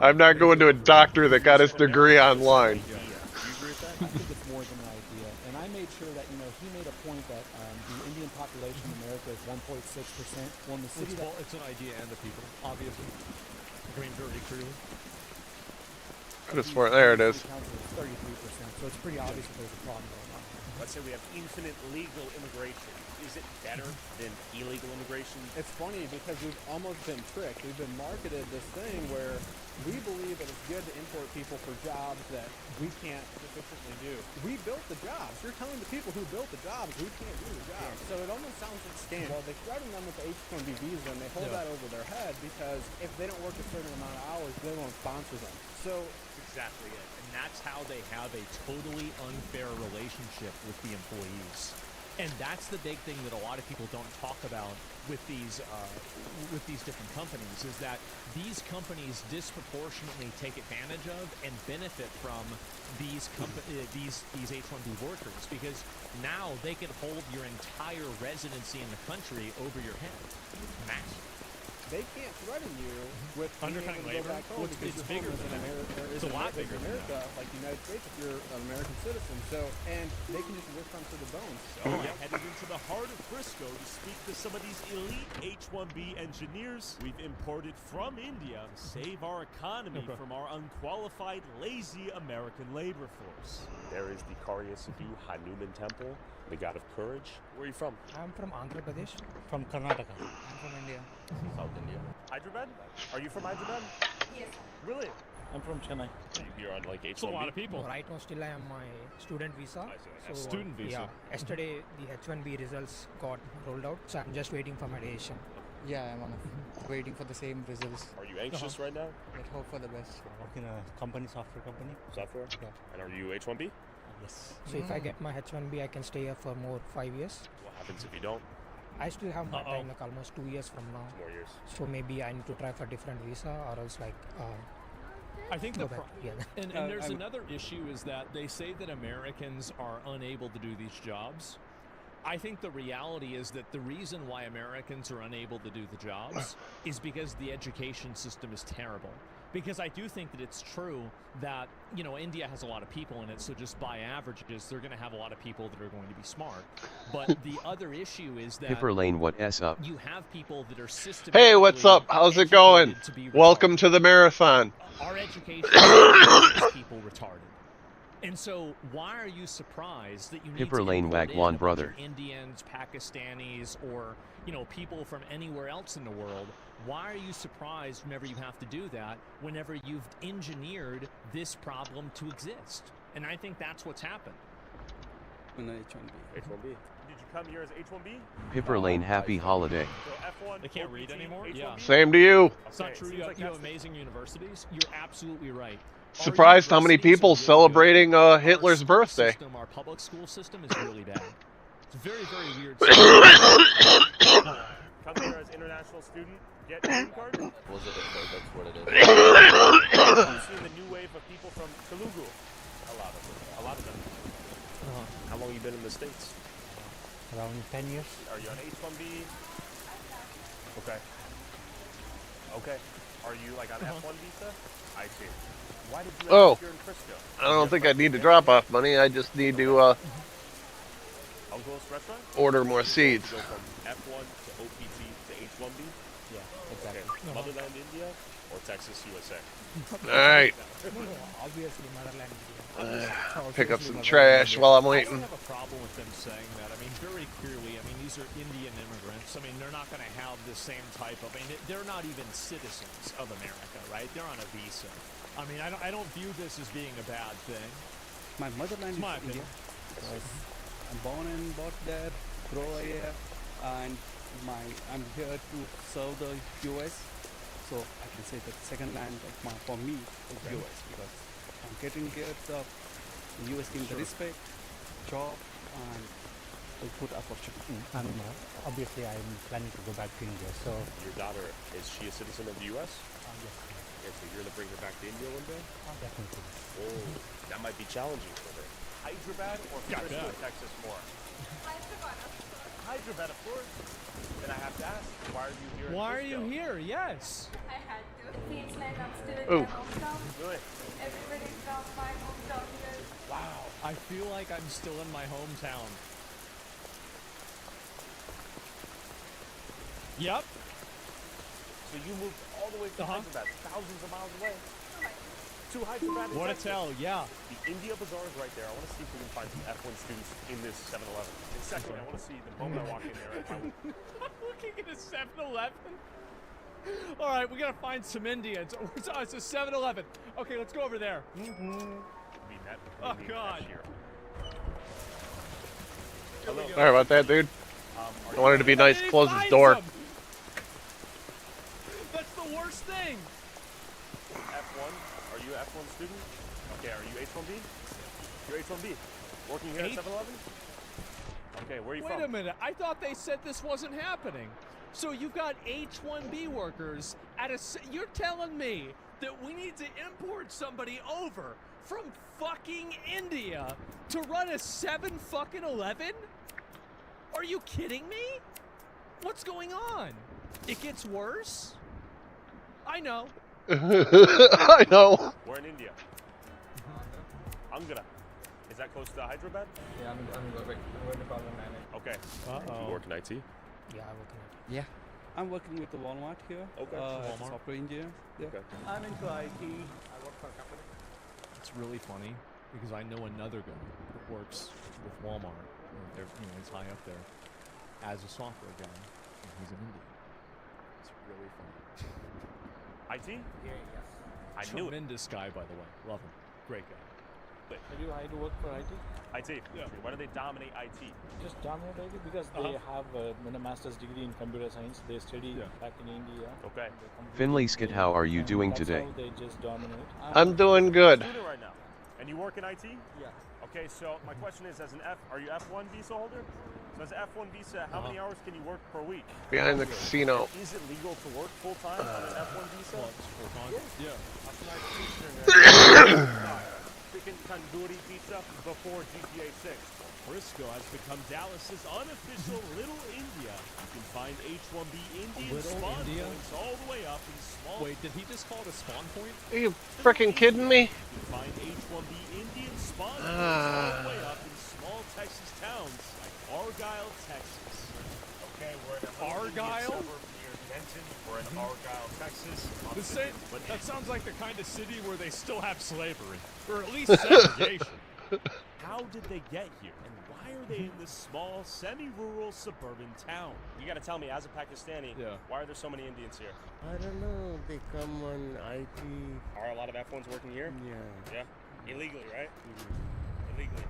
Speaker 2: I'm not going to a doctor that got his degree online.
Speaker 17: I think it's more than an idea. And I made sure that, he made a point that the Indian population in America is 1.6%. When the city
Speaker 11: it's an idea and the people, obviously. Agreeing very clearly.
Speaker 2: There it is.
Speaker 17: 33%, so it's pretty obvious that there's a problem going on.
Speaker 12: Let's say we have infinite legal immigration. Is it better than illegal immigration?
Speaker 13: It's funny because we've almost been tricked. We've been marketed this thing where we believe that it's good to import people for jobs that we can't efficiently do. We built the jobs. You're telling the people who built the jobs we can't do the jobs. So it almost sounds like scam. Well, they threaten them with the H-1B visa and they hold that over their head because if they don't work a certain amount of hours, they won't sponsor them. So
Speaker 11: exactly it. And that's how they have a totally unfair relationship with the employees. And that's the big thing that a lot of people don't talk about with these different companies, is that these companies disproportionately take advantage of and benefit from these H-1B workers, because now they can hold your entire residency in the country over your head. Massive.
Speaker 13: They can't threaten you with
Speaker 11: undercutting
Speaker 13: being able to go
Speaker 11: labor.
Speaker 13: back home because
Speaker 11: It's
Speaker 13: you're
Speaker 11: bigger
Speaker 13: home
Speaker 11: than
Speaker 13: as an American.
Speaker 11: It's a lot bigger than
Speaker 13: America, like the United States, if you're an American citizen. So, and they can just rip them to the bone.
Speaker 12: So we're headed into the heart of Frisco to speak to some of these elite H-1B engineers we've imported from India to save our economy from our unqualified, lazy American labor force. There is the Karya Sidhu Hanuman Temple, the god of courage. Where are you from?
Speaker 1: I'm from Andhra Pradesh. From Karnataka. I'm from India.
Speaker 12: South India. Hyderabad? Are you from Hyderabad?
Speaker 1: Yes.
Speaker 12: Really?
Speaker 1: I'm from Chennai.
Speaker 12: Are you here on like H-1B?
Speaker 11: It's a lot of people.
Speaker 1: Right now, still I am my student visa.
Speaker 12: So, student visa.
Speaker 1: Yeah. Yesterday, the H-1B results got rolled out, so I'm just waiting for my decision. Yeah, I'm waiting for the same results.
Speaker 12: Are you anxious right now?
Speaker 1: Let's hope for the best.
Speaker 14: I work in a company, software company.
Speaker 12: Software?
Speaker 1: Yeah.
Speaker 12: And are you H-1B?
Speaker 14: Yes.
Speaker 1: So if I get my H-1B, I can stay here for more 5 years.
Speaker 12: What happens if you don't?
Speaker 1: I still have my time, like almost 2 years from now.
Speaker 12: 2 more years.
Speaker 1: So maybe I need to try for different visa, or else like.
Speaker 11: I think
Speaker 1: go
Speaker 11: the
Speaker 1: back. Yeah.
Speaker 11: and there's another issue is that they say that Americans are unable to do these jobs. I think the reality is that the reason why Americans are unable to do the jobs is because the education system is terrible. Because I do think that it's true that, India has a lot of people in it, so just by averages, they're going to have a lot of people that are going to be smart. But the other issue is that
Speaker 4: Pipper Lane, what S up?
Speaker 11: you have people that are systematically
Speaker 2: Hey, what's up? How's it going? Welcome to the marathon.
Speaker 11: Our education makes people retarded. And so why are you surprised that you need
Speaker 4: Pipper
Speaker 11: to
Speaker 4: Lane
Speaker 11: import
Speaker 4: Wagwan
Speaker 11: in a
Speaker 4: brother.
Speaker 11: bunch of Indians, Pakistanis, or people from anywhere else in the world? Why are you surprised whenever you have to do that, whenever you've engineered this problem to exist? And I think that's what's happened.
Speaker 12: H-1B. H-1B. Did you come here as H-1B?
Speaker 4: Pipper Lane, happy holiday.
Speaker 12: So F1,
Speaker 11: They can't read anymore? Yeah.
Speaker 2: Same to you.
Speaker 11: It's not true. You have amazing universities. You're absolutely right.
Speaker 2: Surprised how many people celebrating Hitler's birthday.
Speaker 11: Our public school system is really bad. It's a very, very weird
Speaker 12: Come here as international student, get a green card.
Speaker 3: Was it that's what it is.
Speaker 12: You've seen the new wave of people from Telugu. A lot of them. How long have you been in the States?
Speaker 1: Around 10 years.
Speaker 12: Are you on H-1B? Okay. Okay. Are you like on F1 visa? I see. Why did you end up here in Frisco?
Speaker 2: I don't think I need to drop off money. I just need to
Speaker 12: Uncle's restaurant?
Speaker 2: order more seeds.
Speaker 12: Go from F1 to OPT to H-1B?
Speaker 1: Yeah, exactly.
Speaker 12: Okay. Motherland India or Texas, USA?
Speaker 2: Alright.
Speaker 1: Obviously, Motherland India.
Speaker 2: Pick up some trash while I'm waiting.
Speaker 11: I don't have a problem with them saying that. I mean, very clearly, these are Indian immigrants. I mean, they're not going to have the same type of, they're not even citizens of America, right? They're on a visa. I mean, I don't view this as being a bad thing.
Speaker 1: My motherland is India. I'm born and brought there, grow here, and I'm here to serve the US. So I can say that second land for me is US, because I'm getting here the US team the respect, job, and a good opportunity. And obviously I'm planning to go back to India. So
Speaker 12: your daughter, is she a citizen of the US?
Speaker 1: Yes.
Speaker 6: Yeah, so you're gonna bring her back to India one day?
Speaker 14: Definitely.
Speaker 6: Oh, that might be challenging for her. Hyderabad or Frisco, Texas more? Hyderabad, of course. Then I have to ask, why are you here?
Speaker 11: Why are you here? Yes.
Speaker 7: I had to. Queensland, I'm still in
Speaker 11: Ooh.
Speaker 7: my hometown.
Speaker 6: Good.
Speaker 7: Everybody from my hometown here.
Speaker 11: Wow. I feel like I'm still in my hometown. Yep.
Speaker 6: So you moved all the way to Hyderabad, thousands of miles away. To Hyderabad.
Speaker 11: What a
Speaker 6: Texas.
Speaker 11: tell, yeah.
Speaker 6: The India Bazaar is right there. I want to see if we can find some F1 students in this 7-Eleven. And secondly, I want to see the moment I walk in there.
Speaker 11: I'm looking at a 7-Eleven. All right, we gotta find some Indians. It's a 7-Eleven. Okay, let's go over there. Oh God.
Speaker 2: Sorry about that, dude. I wanted to be nice. Close his door.
Speaker 11: That's the worst thing.
Speaker 6: F1? Are you an F1 student? Okay, are you H1B? You're H1B. Working here at 7-Eleven? Okay, where are you from?
Speaker 11: Wait a minute. I thought they said this wasn't happening. So you've got H1B workers at a... You're telling me that we need to import somebody over from fucking India to run a 7-fucking-11? Are you kidding me? What's going on? It gets worse? I know.
Speaker 2: I know.
Speaker 6: We're in India. Angara. Is that close to Hyderabad?
Speaker 8: Yeah, I'm going to problem manage.
Speaker 6: Okay.
Speaker 11: Uh-oh.
Speaker 6: You work in IT?
Speaker 8: Yeah, I work in IT.
Speaker 1: Yeah. I'm working with the Walmart here.
Speaker 6: Okay.
Speaker 1: As a software engineer. Yeah.
Speaker 6: Okay.
Speaker 8: I'm into IT. I work for a company.
Speaker 11: It's really funny because I know another guy that works with Walmart. He's high up there as a software guy, and he's in India. It's really funny.
Speaker 6: IT?
Speaker 8: Yeah, yeah.
Speaker 6: I knew it.
Speaker 11: Tremendous guy, by the way. Love him. Great guy.
Speaker 8: Have you had to work for IT?
Speaker 6: IT. Yeah. Why do they dominate IT?
Speaker 8: Just dominate IT because they have a master's degree in computer science. They study back in India.
Speaker 6: Okay.
Speaker 4: Finley Skid, how are you doing today?
Speaker 8: That's how they just dominate.
Speaker 2: I'm doing good.
Speaker 6: Student right now. And you work in IT?
Speaker 8: Yeah.
Speaker 6: Okay, so my question is, are you F1 visa holder? So as an F1 visa, how many hours can you work per week?
Speaker 2: Behind the casino.
Speaker 6: Is it legal to work full time on an F1 visa?
Speaker 11: Full time?
Speaker 6: Yeah. That's my teacher. Chicken tandoori pizza before GTA 6.
Speaker 12: Frisco has become Dallas's unofficial Little India. You can find H1B Indian
Speaker 11: Little
Speaker 12: spawn
Speaker 11: India?
Speaker 12: points all the way up in small.
Speaker 11: Wait, did he just call it a spawn point?
Speaker 2: Are you freaking kidding me?
Speaker 12: You can find H1B Indian spawn points all the way up in small Texas towns like Argyle, Texas.
Speaker 6: Okay, we're in
Speaker 11: Argyle?
Speaker 6: near Denton. We're in Argyle, Texas.
Speaker 11: That sounds like the kind of city where they still have slavery, or at least segregation.
Speaker 12: How did they get here, and why are they in this small, semi-rural suburban town?
Speaker 6: You gotta tell me, as a Pakistani, why are there so many Indians here?
Speaker 9: I don't know. They come on IT.
Speaker 6: Are a lot of F1s working here?
Speaker 9: Yeah.
Speaker 6: Yeah? Illegally, right? Illegally.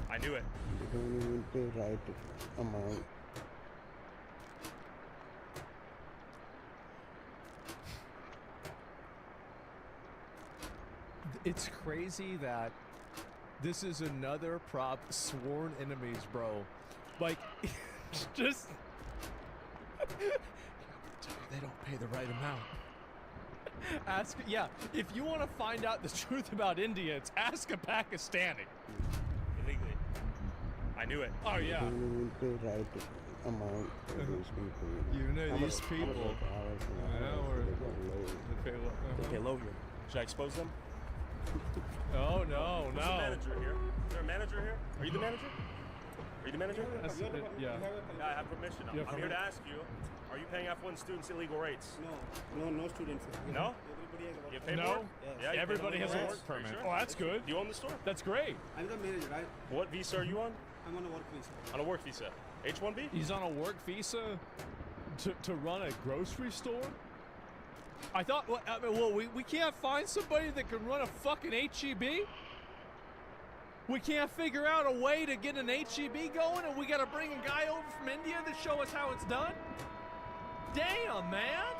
Speaker 6: I knew it.
Speaker 9: They don't even pay right amount.
Speaker 11: It's crazy that this is another prop sworn enemies, bro. Like, just they don't pay the right amount. If you want to find out the truth about Indians, ask a Pakistani.
Speaker 6: Illegally. I knew it.
Speaker 11: Oh yeah.
Speaker 9: They don't even pay right amount for those people.
Speaker 11: You know these people.
Speaker 6: They pay low here. Should I expose them?
Speaker 11: Oh no,
Speaker 6: Who's the manager here? Is there a manager here? Are you the manager? Are you the manager?
Speaker 11: Yeah.
Speaker 6: I have permission. I'm here to ask you, are you paying F1 students illegal rates?
Speaker 9: No students.
Speaker 6: No? You have paperwork? Yeah,
Speaker 11: Everybody has a work permit.
Speaker 6: Sure?
Speaker 11: Oh, that's good.
Speaker 6: Do you own the store?
Speaker 11: That's great.
Speaker 9: I'm the manager, right?
Speaker 6: What visa are you on?
Speaker 9: I'm on a work visa.
Speaker 6: On a work visa. H1B?
Speaker 11: He's on a work visa to run a grocery store? I thought, we can't find somebody that can run a fucking HEB? We can't figure out a way to get an HEB going, and we gotta bring a guy over from India to show us how it's done? Damn, man!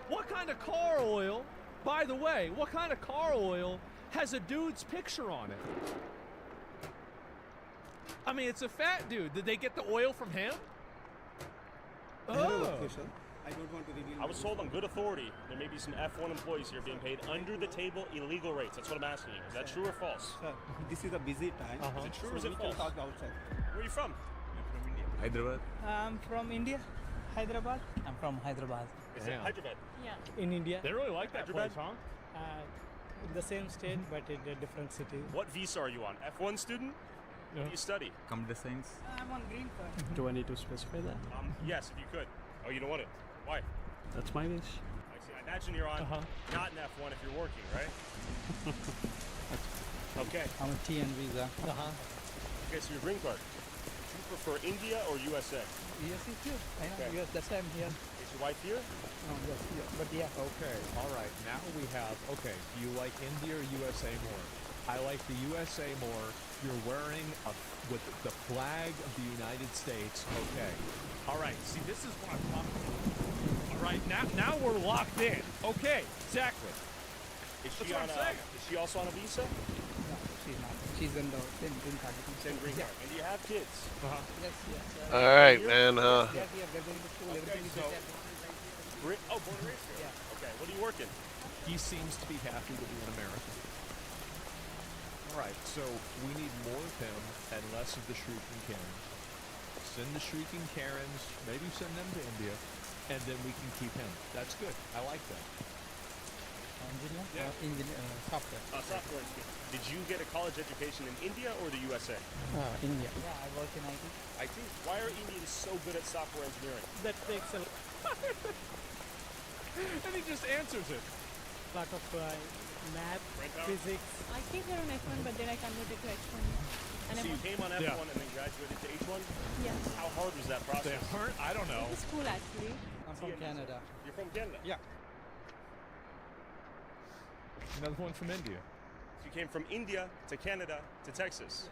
Speaker 11: What kind of car oil, by the way, what kind of car oil has a dude's picture on it? I mean, it's a fat dude. Did they get the oil from him?
Speaker 9: I have a location.
Speaker 19: I don't want to reveal.
Speaker 6: I was told on good authority there may be some F1 employees here being paid under the table illegal rates. That's what I'm asking you. Is that true or false?
Speaker 19: Sir, this is a busy time.
Speaker 6: Is it true or is
Speaker 19: So
Speaker 6: it
Speaker 19: we can
Speaker 6: false?
Speaker 19: talk outside.
Speaker 6: Where are you from?
Speaker 5: Hyderabad.
Speaker 10: I'm from India, Hyderabad. I'm from Hyderabad.
Speaker 6: Is it Hyderabad?
Speaker 10: Yeah. In India.
Speaker 11: They really like that place, huh?
Speaker 10: In the same state, but in a different city.
Speaker 6: What visa are you on? F1 student? What do you study?
Speaker 5: Computer science.
Speaker 10: I'm on green card.
Speaker 1: Do I need to specify that?
Speaker 6: Yes, if you could. Oh, you don't want it? Why?
Speaker 1: That's my wish.
Speaker 6: I see. I imagine you're on not an F1 if you're working, right? Okay.
Speaker 10: I'm a TN visa.
Speaker 6: Okay, so your green card. Do you prefer India or USA?
Speaker 10: Yes, it's good. I know.
Speaker 6: Okay.
Speaker 10: Yes, that's why I'm here.
Speaker 6: Is your wife here?
Speaker 10: No, yes, yes. But yeah.
Speaker 11: Okay, all right. Now we have, okay, do you like India or USA more? I like the USA more. You're wearing with the flag of the United States. Okay. All right, see, this is what I'm talking about. All right, now we're locked in. Okay, exactly.
Speaker 6: Is
Speaker 11: That's
Speaker 6: she
Speaker 11: what
Speaker 6: on
Speaker 11: I'm saying.
Speaker 6: Is she also on a visa?
Speaker 10: No, she's not. She's in the same green card.
Speaker 6: Same green card. And do you have kids?
Speaker 10: Yes, yes.
Speaker 2: All right, man.
Speaker 10: Yeah, they're going to school. Everything is
Speaker 6: so
Speaker 10: set.
Speaker 6: born and raised here?
Speaker 10: Yeah.
Speaker 6: Okay, what are you working?
Speaker 11: He seems to be happy to be an American. All right, so we need more of him and less of the shrieking Karens. Send the shrieking Karens, maybe send them to India, and then we can keep him. That's good. I like that.
Speaker 10: Engineer?
Speaker 6: Yeah.
Speaker 10: Software.
Speaker 6: Software engineer. Did you get a college education in India or the USA?
Speaker 10: India. Yeah, I work in IT.
Speaker 6: IT. Why are Indians so good at software engineering?
Speaker 10: That takes a
Speaker 11: And he just answers it.
Speaker 10: lot of math,
Speaker 6: Brainpower?
Speaker 10: physics.
Speaker 7: I came here on F1, but then I converted to H1. And
Speaker 6: So you came on F1
Speaker 11: Yeah.
Speaker 6: and then graduated to H1?
Speaker 7: Yes.
Speaker 6: How hard was that process?
Speaker 11: I don't know.
Speaker 7: It's cool actually.
Speaker 10: I'm from Canada.
Speaker 6: You're from Canada?
Speaker 10: Yeah.
Speaker 11: Another one from India.
Speaker 6: So you came from India to Canada to Texas.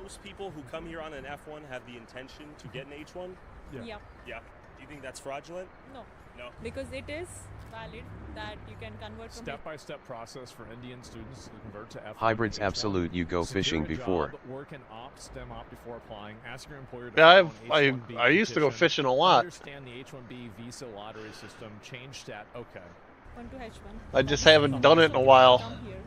Speaker 6: Most people who come here on an F1 have the intention to get an H1?
Speaker 7: Yeah.
Speaker 6: Yeah. Do you think that's fraudulent?
Speaker 7: No.
Speaker 6: No.
Speaker 7: Because it is valid that you can convert from
Speaker 11: Step-by-step process for Indian students to convert to F1.
Speaker 4: Hybrids
Speaker 11: to H1.
Speaker 4: absolute. You go
Speaker 11: Secure
Speaker 4: fishing
Speaker 11: a
Speaker 4: before.
Speaker 11: Job, work an op, STEM op before applying. Ask your employer to
Speaker 2: Yeah,
Speaker 11: file an H1B
Speaker 2: I used to go
Speaker 11: petition.
Speaker 2: fishing a lot.
Speaker 11: Understand the H1B visa lottery system. Change stat. Okay.
Speaker 7: 1 to H1.
Speaker 2: I just haven't done it in a while.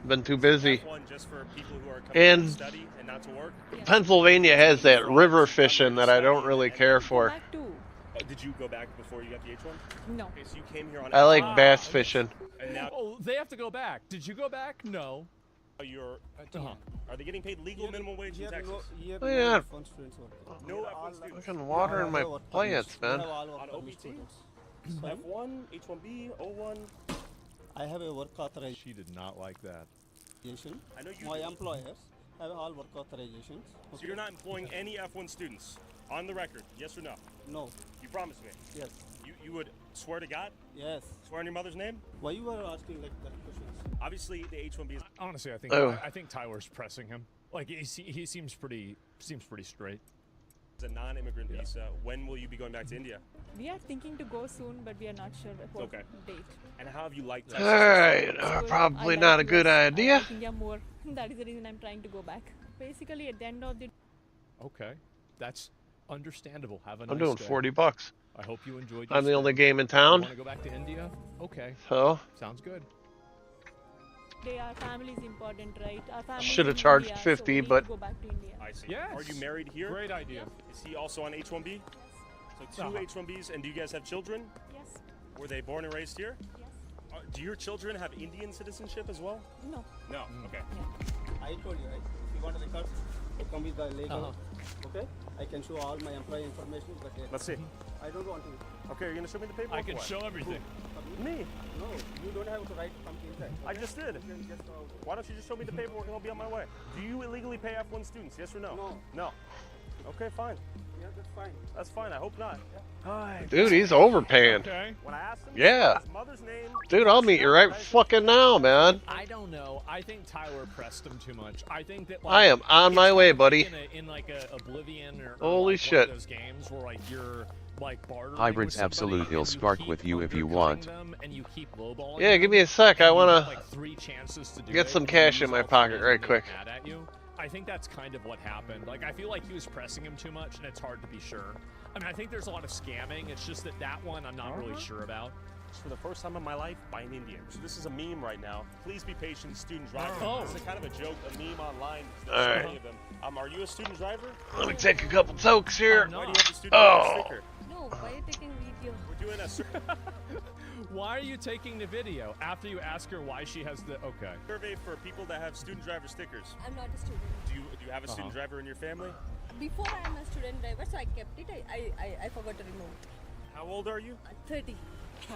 Speaker 2: Been too busy.
Speaker 6: F1 just for people who are coming
Speaker 2: And
Speaker 6: to study and not to work?
Speaker 2: Pennsylvania has that river fishing that I don't really care for.
Speaker 6: Did you go back before you got the H1?
Speaker 7: No.
Speaker 6: Okay, so you came here on
Speaker 2: I like
Speaker 6: F1.
Speaker 2: bass fishing.
Speaker 6: And now
Speaker 11: Oh, they have to go back. Did you go back? No.
Speaker 6: you're... Are they getting paid legal minimum wage in Texas?
Speaker 2: Oh, yeah.
Speaker 6: No F1 students.
Speaker 2: Fucking water in my plants, man.
Speaker 6: On OPT? F1, H1B, O1?
Speaker 9: I have a work authorization.
Speaker 11: She did not like that.
Speaker 6: I know you
Speaker 9: My
Speaker 6: do.
Speaker 9: employers have all work authorizations.
Speaker 6: So you're not employing any F1 students? On the record, yes or no?
Speaker 9: No.
Speaker 6: You promised me?
Speaker 9: Yes.
Speaker 6: You would swear to God?
Speaker 9: Yes.
Speaker 6: Swear on your mother's name?
Speaker 9: Why you are asking like that questions?
Speaker 6: Obviously, the H1B is...
Speaker 11: Honestly, I think Tyler's pressing him. Like he seems pretty straight.
Speaker 6: It's a non-immigrant visa. When will you be going back to India?
Speaker 7: We are thinking to go soon, but we are not sure about
Speaker 6: Okay.
Speaker 7: date.
Speaker 6: And how have you liked
Speaker 2: All
Speaker 6: Texas?
Speaker 2: right, probably not a good idea.
Speaker 7: I like India more. That is the reason I'm trying to go back. Basically, at the end of the
Speaker 11: Okay, that's understandable. Have a nice
Speaker 2: I'm doing
Speaker 11: day.
Speaker 2: $40.
Speaker 11: I hope you enjoyed. Your
Speaker 2: I'm the
Speaker 11: stay.
Speaker 2: only game in
Speaker 11: You
Speaker 2: town.
Speaker 11: want to go back to India? Okay.
Speaker 2: So
Speaker 11: Sounds good.
Speaker 7: our family is important, right? Our family
Speaker 2: should have
Speaker 7: is in
Speaker 2: charged
Speaker 7: India,
Speaker 2: 50,
Speaker 7: so we need
Speaker 2: but
Speaker 7: to go back to India.
Speaker 6: I see.
Speaker 11: Yes.
Speaker 6: Are you married here?
Speaker 11: Great idea.
Speaker 6: Is he also on H1B? So 2 H1Bs, and do you guys have children?
Speaker 7: Yes.
Speaker 6: Were they born and raised here?
Speaker 7: Yes.
Speaker 6: Do your children have Indian citizenship as well?
Speaker 7: No.
Speaker 6: No. Okay.
Speaker 9: I told you, right? If you want the records, come with the legal. Okay? I can show all my employee information, but
Speaker 6: Let's see.
Speaker 9: I don't want to.
Speaker 6: Okay, you're gonna show me the paperwork.
Speaker 11: I can
Speaker 6: or what?
Speaker 11: show everything.
Speaker 6: Me?
Speaker 9: No, you don't have to write something inside.
Speaker 6: I just did.
Speaker 9: You can just,
Speaker 6: Why don't you just show me the paperwork and I'll be on my way? Do you illegally pay F1 students? Yes or no?
Speaker 9: No.
Speaker 6: No. Okay, fine.
Speaker 9: yeah, that's fine.
Speaker 6: That's fine. I hope not.
Speaker 2: dude, he's overpaying.
Speaker 11: Okay.
Speaker 6: When I asked him
Speaker 2: Yeah.
Speaker 6: his mother's name,
Speaker 2: Dude, I'll meet you right fucking now, man.
Speaker 11: I don't know. I think Tyler pressed him too much. I think that
Speaker 2: I am on my way, buddy.
Speaker 11: in like a Oblivion or
Speaker 2: Holy
Speaker 11: like
Speaker 2: shit.
Speaker 11: one of those games where like you're like bartering
Speaker 4: Hybrids
Speaker 11: with somebody
Speaker 4: absolute.
Speaker 11: and
Speaker 4: He'll
Speaker 11: you
Speaker 4: spark
Speaker 11: keep
Speaker 4: with you if you
Speaker 11: undercutting
Speaker 4: want.
Speaker 11: them and you keep lowballing
Speaker 2: Yeah,
Speaker 11: them,
Speaker 2: give me a sec.
Speaker 11: and
Speaker 2: I
Speaker 11: you
Speaker 2: wanna
Speaker 11: have, like 3 chances to do
Speaker 2: get
Speaker 11: it,
Speaker 2: some
Speaker 11: and
Speaker 2: cash
Speaker 11: you
Speaker 2: in my
Speaker 11: lose all
Speaker 2: pocket
Speaker 11: three
Speaker 2: right
Speaker 11: and they get
Speaker 2: quick.
Speaker 11: mad at you. I think that's kind of what happened. Like, I feel like he was pressing him too much, and it's hard to be sure. I mean, I think there's a lot of scamming. It's just that one I'm not really sure about.
Speaker 6: For the first time in my life, by an Indian. So this is a meme right now. Please be patient, student driver.
Speaker 11: Oh.
Speaker 6: This is kind of a joke, a meme online.
Speaker 2: All
Speaker 6: There's so
Speaker 2: right.
Speaker 6: many of them. Are you a student driver?
Speaker 2: Let me take a couple tokes here.
Speaker 6: Why do you have the student driver sticker?
Speaker 7: No, why are you taking video?
Speaker 6: We're doing a
Speaker 11: Why are you taking the video after you ask her why she has the... Okay.
Speaker 6: survey for people that have student driver stickers.
Speaker 7: I'm not a student.
Speaker 6: Do you have a student driver in your family?
Speaker 7: Before I am a student driver, so I kept it. I forgot to remove.
Speaker 6: How old are you?
Speaker 7: 30.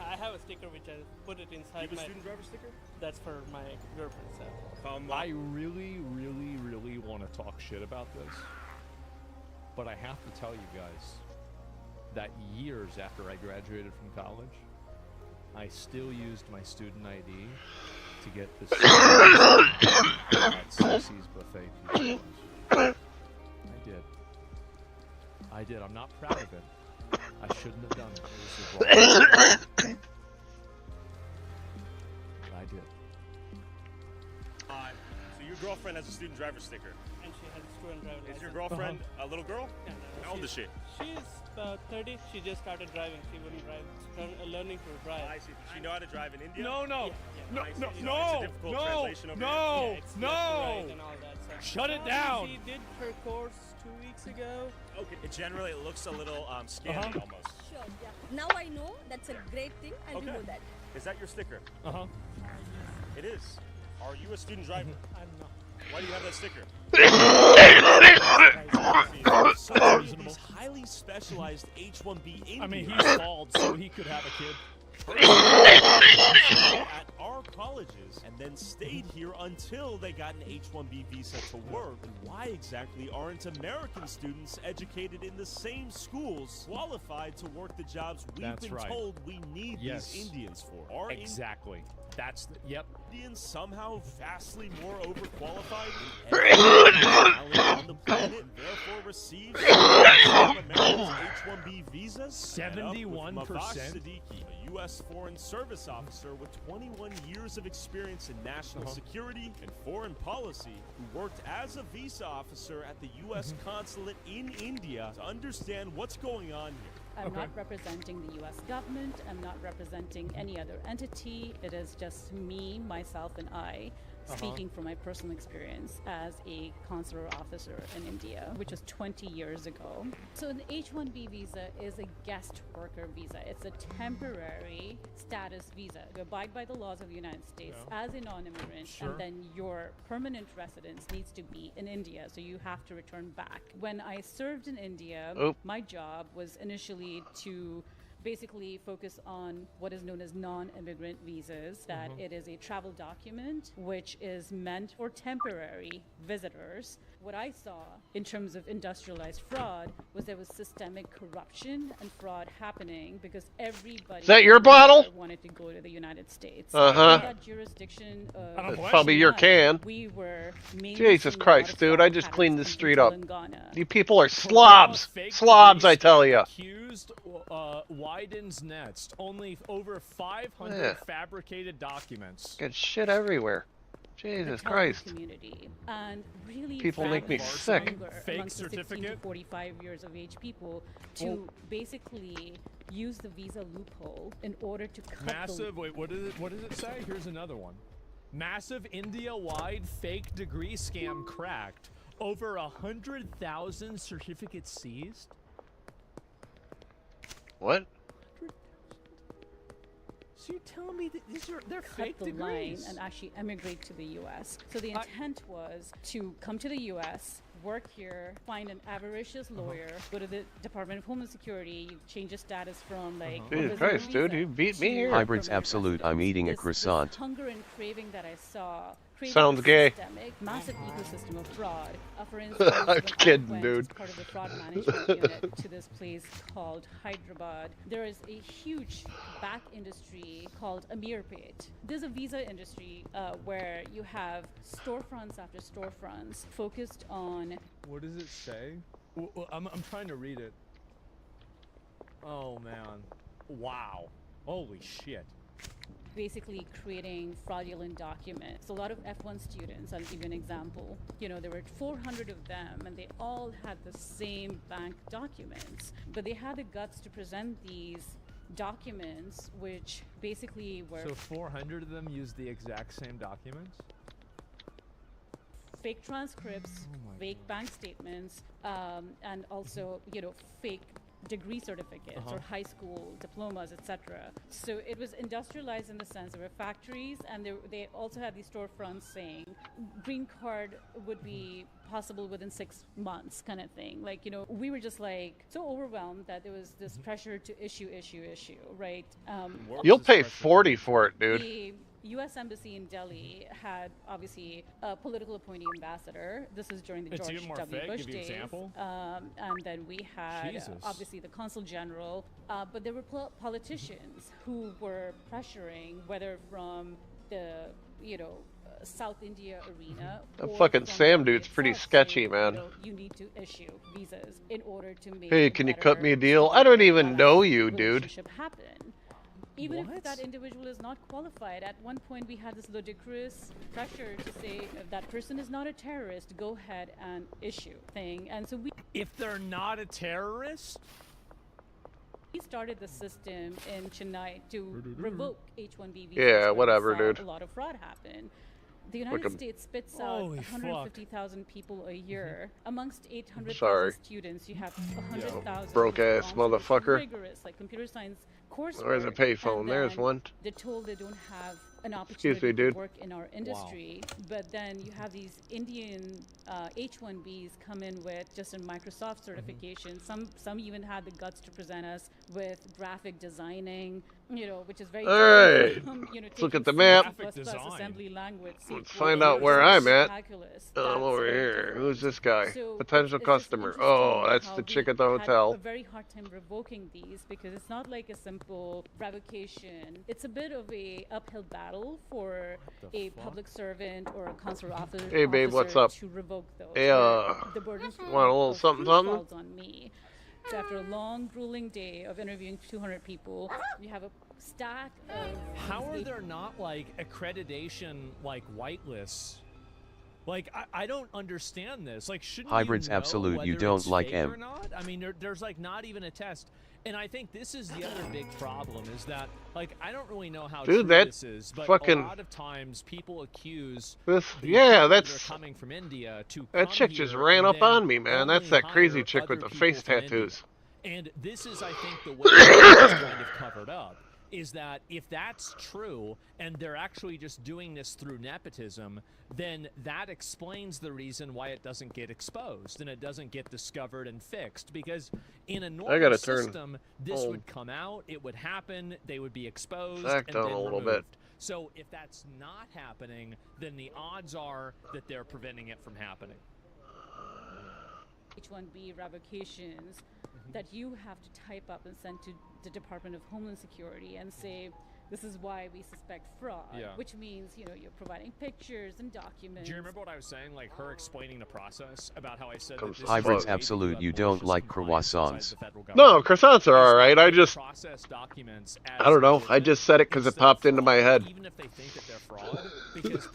Speaker 10: I have a sticker which I put it inside
Speaker 6: You have a
Speaker 10: my.
Speaker 6: student driver sticker?
Speaker 10: That's for my girlfriend. So.
Speaker 11: I really, really, really want to talk shit about this. But I have to tell you guys that years after I graduated from college, I still used my student ID to get this at Sissy's buffet pizza. I did. I'm not proud of it. I shouldn't have done it. It was the wrong thing. But I did.
Speaker 6: So your girlfriend has a student driver sticker.
Speaker 10: And she has a student driver license.
Speaker 6: Is your girlfriend a little girl?
Speaker 10: Yeah, no,
Speaker 6: How old is she?
Speaker 10: She's about 30. She just started driving. She wouldn't drive. Learning to drive.
Speaker 6: I see. Does she know how to drive in India?
Speaker 11: No.
Speaker 6: I see. It's a difficult translation over here.
Speaker 10: Yeah, it's left to right and all that, so.
Speaker 11: Shut it down.
Speaker 10: She did her course 2 weeks ago.
Speaker 6: Okay. It generally looks a little scammy almost.
Speaker 7: Sure, yeah. Now I know that's a great thing. I'll remove that.
Speaker 6: Is that your sticker?
Speaker 11: Uh-huh.
Speaker 6: It is. Are you a student driver?
Speaker 10: I'm not.
Speaker 6: Why do you have that sticker?
Speaker 12: So many of these highly specialized H-1B Indians.
Speaker 11: I mean, he's bald, so he could have a kid.
Speaker 12: At our colleges and then stayed here until they got an H-1B visa to work. And why exactly aren't American students educated in the same schools qualified to work the jobs we've
Speaker 11: That's
Speaker 12: been
Speaker 11: right.
Speaker 12: told we need
Speaker 11: Yes.
Speaker 12: these Indians for? Are
Speaker 11: Exactly. That's the... Yep.
Speaker 12: Indians somehow vastly more overqualified than every nationality on the planet and therefore receive America's H-1B visas?
Speaker 11: 71%?
Speaker 12: Siddiqui, a U.S. Foreign Service officer with 21 years of experience in national security and foreign policy, who worked as a visa officer at the U.S. consulate in India to understand what's going on here.
Speaker 15: I'm not representing the U.S. government. I'm not representing any other entity. It is just me, myself, and I speaking from my personal experience as a consular officer in India, which was 20 years ago. So the H-1B visa is a guest worker visa. It's a temporary status visa. You abide by the laws of the United States as a non-immigrant, and then your permanent residence needs to be in India, so you have to return back. When I served in India, my job was initially to basically focus on what is known as non-immigrant visas, that it is a travel document which is meant for temporary visitors. What I saw in terms of industrialized fraud was there was systemic corruption and fraud happening because everybody
Speaker 2: Is that your bottle?
Speaker 15: wanted to go to the United States.
Speaker 2: Uh-huh.
Speaker 15: In that jurisdiction of
Speaker 2: That's probably your can.
Speaker 15: we were mainly
Speaker 2: Jesus
Speaker 15: seeing a lot
Speaker 2: Christ,
Speaker 15: of
Speaker 2: dude,
Speaker 15: fraud
Speaker 2: I just
Speaker 15: patterns
Speaker 2: cleaned this
Speaker 15: in
Speaker 2: street up.
Speaker 15: Telangana.
Speaker 2: You people are slobs. Slobs, I tell you.
Speaker 11: Accused widens nets. Only over 500
Speaker 2: Yeah.
Speaker 11: fabricated documents.
Speaker 2: Get shit everywhere.
Speaker 15: the
Speaker 2: Jesus
Speaker 15: Telugu
Speaker 2: Christ.
Speaker 15: community and really
Speaker 2: People make me
Speaker 15: rampant
Speaker 2: sick.
Speaker 15: hunger
Speaker 11: Fake
Speaker 15: amongst the 16 to
Speaker 11: certificate?
Speaker 15: 45 years of age people to basically use the visa loophole in order to cut
Speaker 11: Massive. Wait, what does it say? Here's another one. Massive India-wide fake degree scam cracked. Over 100,000 certificates seized.
Speaker 2: What?
Speaker 11: So you're telling me that they're
Speaker 15: cut
Speaker 11: fake
Speaker 15: the
Speaker 11: degrees?
Speaker 15: line and actually emigrate to the U.S. So the intent was to come to the U.S., work here, find an avaricious lawyer, go to the Department of Homeland Security, you change your status from like
Speaker 2: Jesus Christ, dude, you beat me here.
Speaker 4: Hybrids absolute. I'm eating a croissant.
Speaker 15: This hunger and craving that I saw.
Speaker 2: Sounds gay.
Speaker 15: Systemic, massive ecosystem of fraud. For instance,
Speaker 2: I'm
Speaker 15: when
Speaker 2: kidding,
Speaker 15: I went
Speaker 2: dude.
Speaker 15: as part of the fraud management unit to this place called Hyderabad, there is a huge back industry called Amirpet. There's a visa industry where you have storefronts after storefronts focused on.
Speaker 11: What does it say? I'm trying to read it. Oh man. Wow. Holy shit.
Speaker 15: basically creating fraudulent documents. So a lot of F1 students, I'll give you an example, you know, there were 400 of them and they all had the same bank documents, but they had the guts to present these documents which basically were
Speaker 11: So 400 of them used the exact same documents?
Speaker 15: fake transcripts, fake bank statements, and also, you know, fake degree certificates or high school diplomas, etc. So it was industrialized in the sense there were factories, and they also had these storefronts saying green card would be possible within 6 months, kind of thing. Like, you know, we were just like so overwhelmed that there was this pressure to issue, right?
Speaker 2: You'll pay 40 for it, dude.
Speaker 15: The U.S. Embassy in Delhi had obviously a political appointee ambassador. This is during the George W. Bush days. And then we had obviously the consul general, but there were politicians who were pressuring, whether from the, you know, South India arena.
Speaker 2: That fucking Sam dude's pretty sketchy, man.
Speaker 15: You need to issue visas in order to make.
Speaker 2: Hey, can you cut me a deal? I don't even know you, dude.
Speaker 15: Happen. Even if that individual is not qualified, at one point we had this ludicrous pressure to say if that person is not a terrorist, go ahead and issue thing. And so
Speaker 11: if they're not a terrorist?
Speaker 15: We started the system in Chennai to revoke H-1B visas.
Speaker 2: Yeah, whatever, dude.
Speaker 15: A lot of fraud happened. The United States spits out 150,000 people a year. Amongst 800,000 students, you have 100,000
Speaker 2: broke ass motherfucker.
Speaker 15: Rigorous, like computer science coursework.
Speaker 2: Where's a payphone? There's one.
Speaker 15: They're told they don't have an opportunity
Speaker 2: dude.
Speaker 15: to work in our industry, but then you have these Indian H-1Bs come in with just a Microsoft certification. Some even had the guts to present us with graphic designing, you know, which is very.
Speaker 2: Hey, let's look at the map.
Speaker 15: Assembly language.
Speaker 2: Let's find out where I'm at. I'm over here. Who's this guy? Potential customer. Oh, that's the chick at the hotel.
Speaker 15: A very hard time revoking these because it's not like a simple revocation. It's a bit of a uphill battle for a public servant or a consular officer.
Speaker 2: Hey, babe, what's up?
Speaker 15: To revoke those.
Speaker 2: Hey,
Speaker 15: the burden's
Speaker 2: want a little something?
Speaker 15: falls on me. So after a long, grueling day of interviewing 200 people, you have a stack of.
Speaker 11: How are there not like accreditation like whitelists? Like I don't understand this. Like, shouldn't
Speaker 4: hybrids
Speaker 11: you know
Speaker 4: absolute
Speaker 11: whether
Speaker 4: you don't
Speaker 11: it's
Speaker 4: like
Speaker 11: fake
Speaker 4: M.
Speaker 11: or not? I mean, there's like not even a test. And I think this is the other big problem is that, like, I don't really know how true this is, but a lot of times people accuse
Speaker 2: that's
Speaker 11: coming from India to
Speaker 2: that chick just ran up on me, man. That's that crazy chick with the face tattoos.
Speaker 11: And this is, I think, the way it's kind of covered up. Is that if that's true and they're actually just doing this through nepotism, then that explains the reason why it doesn't get exposed and it doesn't get discovered and fixed. Because in a normal system, this would come out, it would happen, they would be exposed and then removed. So if that's not happening, then the odds are that they're preventing it from happening.
Speaker 15: H-1B revocations that you have to type up and send to the Department of Homeland Security and say, this is why we suspect fraud, which means, you know, you're providing pictures and documents.
Speaker 11: Do you remember what I was saying, like her explaining the process about how I said that this
Speaker 4: hybrids absolute you don't like croissants?
Speaker 2: No, croissants are all right. I don't know. I just said it because it popped into my head.
Speaker 11: Even if they think that they're fraud, because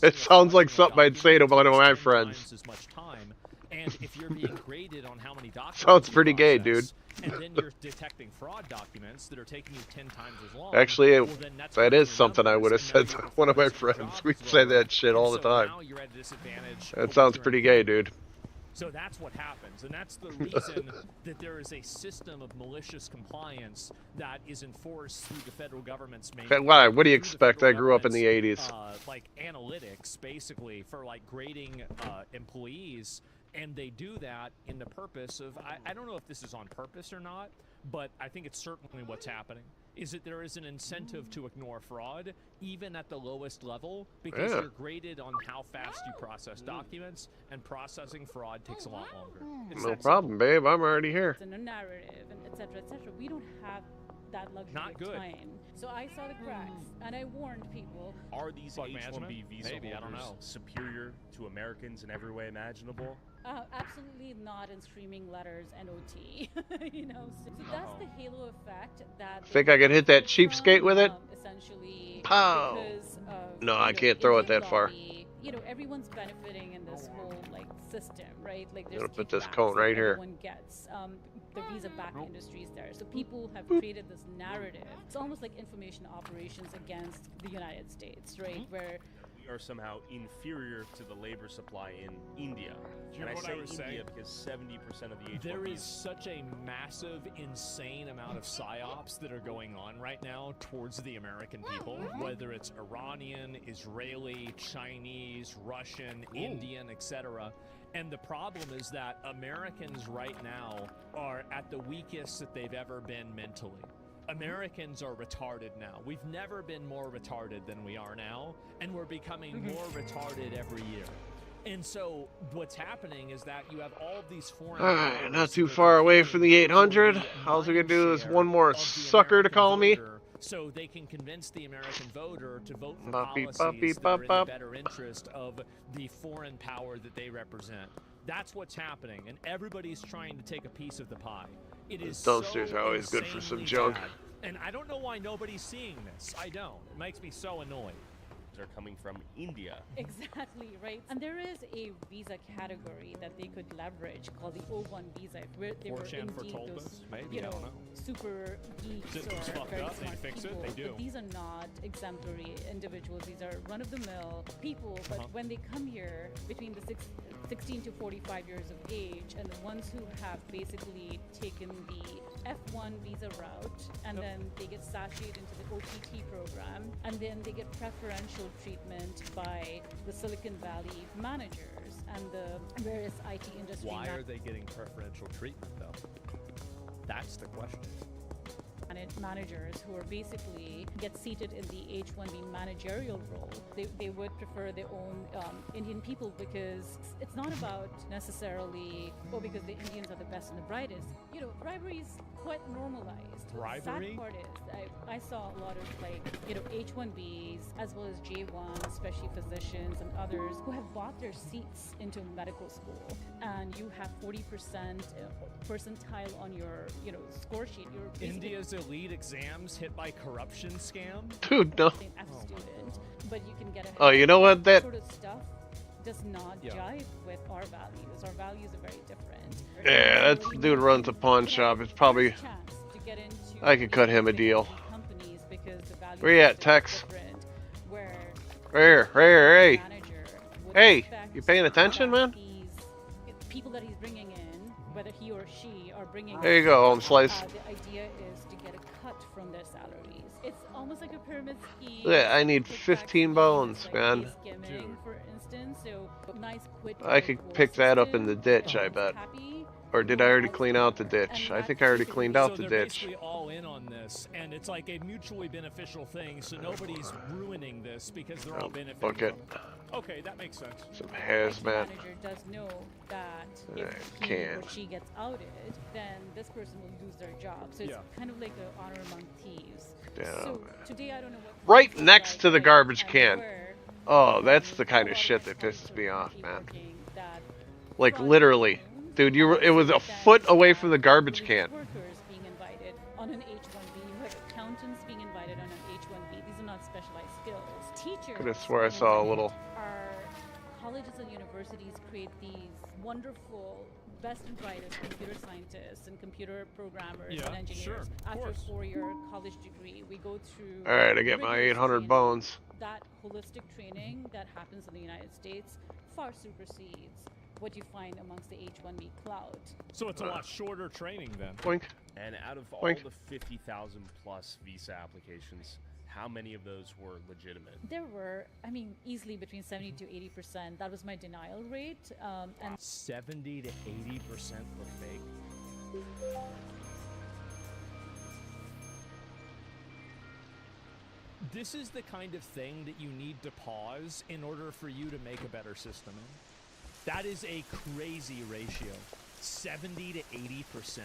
Speaker 2: it sounds like something I'd say to one of my friends.
Speaker 11: As much time. And if you're being graded on how many documents
Speaker 2: sounds pretty gay, dude.
Speaker 11: And then you're detecting fraud documents that are taking you 10 times as long.
Speaker 2: Actually, that is something I would have said to one of my friends. We say that shit all the time. That sounds pretty gay, dude.
Speaker 11: So that's what happens, and that's the reason that there is a system of malicious compliance that is enforced through the federal government's main.
Speaker 2: Why? What do you expect? I grew up in the 80s.
Speaker 11: Like analytics, basically, for like grading employees. And they do that in the purpose of, I don't know if this is on purpose or not, but I think it's certainly what's happening, is that there is an incentive to ignore fraud, even at the lowest level, because you're graded on how fast you process documents, and processing fraud takes a lot longer.
Speaker 2: No problem, babe. I'm already here.
Speaker 15: It's in a narrative, and et cetera, et cetera. We don't have that luxury
Speaker 11: Not
Speaker 15: of
Speaker 11: good.
Speaker 15: time. So I saw the cracks, and I warned people.
Speaker 6: Are these
Speaker 11: Fuck
Speaker 6: H-1B
Speaker 11: management?
Speaker 6: visa
Speaker 11: Maybe, I don't
Speaker 6: holders
Speaker 11: know.
Speaker 6: superior to Americans in every way imaginable?
Speaker 15: Absolutely not in screaming letters and OT. You know, so that's the halo effect that.
Speaker 2: Think I could hit that cheapskate with it?
Speaker 15: Essentially,
Speaker 2: Pow!
Speaker 15: because of,
Speaker 2: No,
Speaker 15: you
Speaker 2: I
Speaker 15: know,
Speaker 2: can't throw it
Speaker 15: Indian
Speaker 2: that far.
Speaker 15: lobby, you know, everyone's benefiting in this whole like system, right? Like
Speaker 2: I'm
Speaker 15: there's
Speaker 2: gonna put this
Speaker 15: kickbacks
Speaker 2: cone
Speaker 15: that
Speaker 2: right here.
Speaker 15: everyone gets. The visa-backed industries there, so people have created this narrative. It's almost like information operations against the United States, right? Where
Speaker 6: We are somehow inferior to the labor supply in India.
Speaker 11: Do you
Speaker 6: And
Speaker 11: know
Speaker 6: I
Speaker 11: what
Speaker 6: say
Speaker 11: I was
Speaker 6: India
Speaker 11: saying?
Speaker 6: because 70% of the H-1Bs.
Speaker 11: There is such a massive, insane amount of psyops that are going on right now towards the American people, whether it's Iranian, Israeli, Chinese, Russian, Indian, etc. And the problem is that Americans right now are at the weakest that they've ever been mentally. Americans are retarded now. We've never been more retarded than we are now, and we're becoming more retarded every year. And so what's happening is that you have all of these foreign
Speaker 2: Alright,
Speaker 11: powers
Speaker 2: not too
Speaker 11: that are
Speaker 2: far away from the
Speaker 11: competing for
Speaker 2: 800.
Speaker 11: the
Speaker 2: All we gonna do is
Speaker 11: mindshare
Speaker 2: one more
Speaker 11: of the
Speaker 2: sucker to
Speaker 11: American
Speaker 2: call me.
Speaker 11: voter, so they can convince the American voter to vote for
Speaker 2: Bop, beep,
Speaker 11: policies
Speaker 2: bop, beep,
Speaker 11: that are in the
Speaker 2: bop, bop.
Speaker 11: better interest of the foreign power that they represent. That's what's happening, and everybody's trying to take a piece of the pie. It is
Speaker 2: Dumpsters
Speaker 11: so
Speaker 2: are always good for some
Speaker 11: insanely
Speaker 2: junk.
Speaker 11: bad. And I don't know why nobody's seeing this. I don't. It makes me so annoyed.
Speaker 6: Are coming from India.
Speaker 15: Exactly, right? And there is a visa category that they could leverage called the O1 visa, where they were
Speaker 11: 4chan
Speaker 15: indeed
Speaker 11: foretold
Speaker 15: those,
Speaker 11: this? Maybe,
Speaker 15: you
Speaker 11: I
Speaker 15: know,
Speaker 11: don't know.
Speaker 15: super geeks
Speaker 11: System's
Speaker 15: or
Speaker 11: fucked
Speaker 15: very
Speaker 11: up, they
Speaker 15: smart
Speaker 11: fix it,
Speaker 15: people.
Speaker 11: they do.
Speaker 15: But these are not exemplary individuals. These are run-of-the-mill people. But when they come here between the 16 to 45 years of age, and the ones who have basically taken the F1 visa route, and then they get sashayed into the OPT program, and then they get preferential treatment by the Silicon Valley managers and the various IT industry
Speaker 11: Why are they getting preferential treatment, though? That's the question.
Speaker 15: managers who are basically get seated in the H-1B managerial role. They would prefer their own Indian people, because it's not about necessarily, because the Indians are the best and the brightest. You know, bribery is quite normalized.
Speaker 11: Bribery?
Speaker 15: The sad part is, I saw a lot of H-1Bs as well as J-1s, especially physicians and others who have bought their seats into medical school, and you have 40% percentile on your score sheet. You're
Speaker 11: India's elite exams hit by corruption scam?
Speaker 2: Dude, no.
Speaker 15: F student, but you can get a
Speaker 2: Oh, you know what? That
Speaker 15: sort of stuff does not jive with our values. Our values are very different.
Speaker 2: yeah, that dude runs a pawn shop. It's probably I could cut him a deal. Where you at, Tex? Right here, hey, you paying attention, man?
Speaker 15: People that he's bringing in, whether he or she are bringing.
Speaker 2: There you go, home slice.
Speaker 15: The idea is to get a cut from their salaries. It's almost like a pyramid scheme.
Speaker 2: Yeah, I need 15 bones, man.
Speaker 15: Skimming, for instance, so nice quid
Speaker 2: I could pick that up in the ditch, I bet. Or did I already clean out the ditch? I think I already cleaned out the
Speaker 11: they're
Speaker 2: ditch.
Speaker 11: basically all in on this, and it's like a mutually beneficial thing, so nobody's ruining this because they're all benefiting.
Speaker 2: Bucket.
Speaker 11: from it. Okay, that makes sense.
Speaker 2: Some hazmat.
Speaker 15: Manager does know that if he
Speaker 2: can.
Speaker 15: or she gets outed, then this person will lose their job. So it's kind of like an honor among thieves.
Speaker 2: Yeah.
Speaker 15: So today I don't know what.
Speaker 2: Right next to the garbage can. Oh, that's the kind of shit that pisses me off, man. Like literally. Dude, it was a foot away from the garbage can.
Speaker 15: Workers being invited on an H-1B. You have accountants being invited on an H-1B. These are not specialized skills. Teachers.
Speaker 2: Could have swore I saw a little.
Speaker 15: Our colleges and universities create these wonderful, best and brightest computer scientists and computer programmers and engineers. After a 4-year college degree, we go through.
Speaker 2: All right, I get my 800 bones.
Speaker 15: That holistic training that happens in the United States far supersedes what you find amongst the H-1B cloud.
Speaker 11: So it's a lot shorter training then.
Speaker 2: Boink.
Speaker 6: And out of all
Speaker 2: Boink.
Speaker 6: the 50,000 plus visa applications, how many of those were legitimate?
Speaker 15: There were, easily between 70 to 80%. That was my denial rate. And
Speaker 11: 70 to 80% were fake. This is the kind of thing that you need to pause in order for you to make a better system in. That is a crazy ratio. 70 to 80%.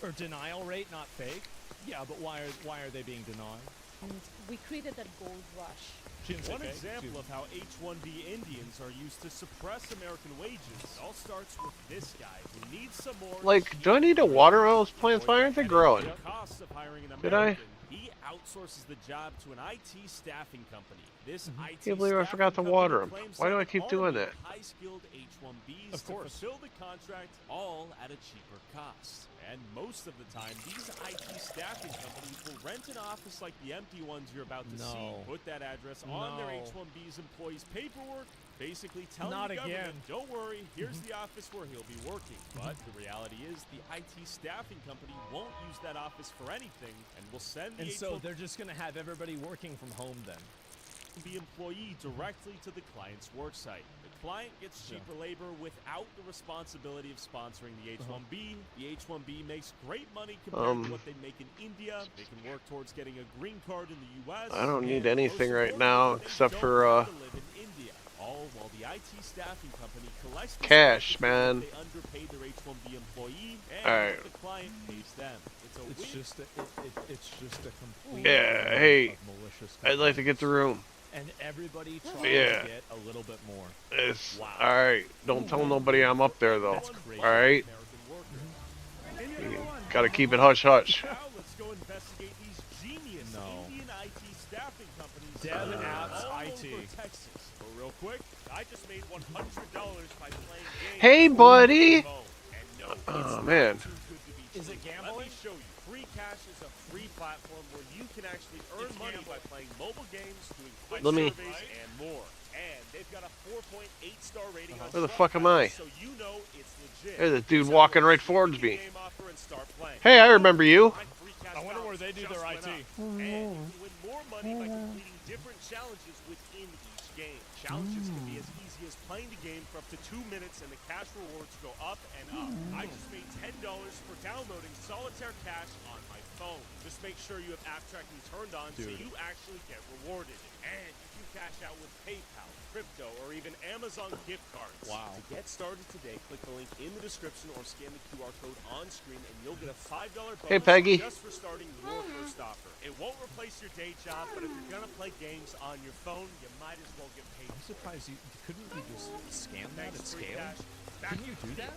Speaker 11: Or denial rate, not fake. Yeah, but why are they being denied?
Speaker 15: And we created that gold rush.
Speaker 12: One example of how H-1B Indians are used to suppress American wages all starts with this guy who needs some more.
Speaker 2: Like, do I need to water all those plants? Why aren't they growing?
Speaker 12: Costs of hiring an
Speaker 2: Did I?
Speaker 12: American. He outsources the job to an IT staffing company. This IT
Speaker 2: Can't believe I forgot to water them. Why do I keep doing that?
Speaker 12: High-skilled H-1Bs to fulfill the contract, all at a cheaper cost. And most of the time, these IT staffing companies will rent an office like the empty ones you're about to see, put that address on their H-1B's employees' paperwork, basically telling the government, don't worry, here's the office where he'll be working. But the reality is the IT staffing company won't use that office for anything and will send the
Speaker 11: And so they're just going to have everybody working from home then.
Speaker 12: the employee directly to the client's worksite. The client gets cheaper labor without the responsibility of sponsoring the H-1B. The H-1B makes great money compared to what they make in India. They can work towards getting a green card in the U.S.
Speaker 2: I don't need anything right now except for
Speaker 12: all while the IT staffing company collects the
Speaker 2: cash, man.
Speaker 12: they underpay their H-1B employee and
Speaker 2: Alright.
Speaker 12: the client pays them.
Speaker 11: It's just a complete
Speaker 2: Yeah, hey,
Speaker 11: of malicious
Speaker 2: I'd like to get the room.
Speaker 11: and everybody tries
Speaker 2: Yeah.
Speaker 11: to get a little bit more.
Speaker 2: It's alright. Don't tell nobody I'm up there though. Alright? Gotta keep it hush hush.
Speaker 12: Now let's go investigate these genius Indian IT staffing companies.
Speaker 11: Dev Apps
Speaker 12: all
Speaker 11: IT.
Speaker 12: over Texas. But real quick, I just made $100 by playing games.
Speaker 2: Hey, buddy!
Speaker 12: And no,
Speaker 2: Oh, man.
Speaker 12: Is it gambling? Let me show you. Free Cash is a free platform where you can actually earn money by playing mobile games, doing quick surveys, and more. And they've got a 4.8-star rating on
Speaker 2: Where the fuck am I?
Speaker 12: so you know it's legit.
Speaker 2: There's a dude walking right towards me. Hey, I remember you.
Speaker 12: I wonder where they do their IT. And you can win more money by completing different challenges within each game. Challenges can be as easy as playing the game for up to 2 minutes and the cash rewards go up and up. I just made $10 for downloading Solitaire Cash on my phone. Just make sure you have app tracking turned on so you actually get rewarded. And you can cash out with PayPal, crypto, or even Amazon gift cards.
Speaker 11: Wow.
Speaker 12: To get started today, click the link in the description or scan the QR code on screen and you'll get a $5 bonus
Speaker 2: Hey, Peggy.
Speaker 12: just for starting your first offer. It won't replace your day job, but if you're gonna play games on your phone, you might as well get paid.
Speaker 11: I'm surprised couldn't you just scan that at
Speaker 12: Free
Speaker 11: scale?
Speaker 12: cash.
Speaker 11: Can you do that?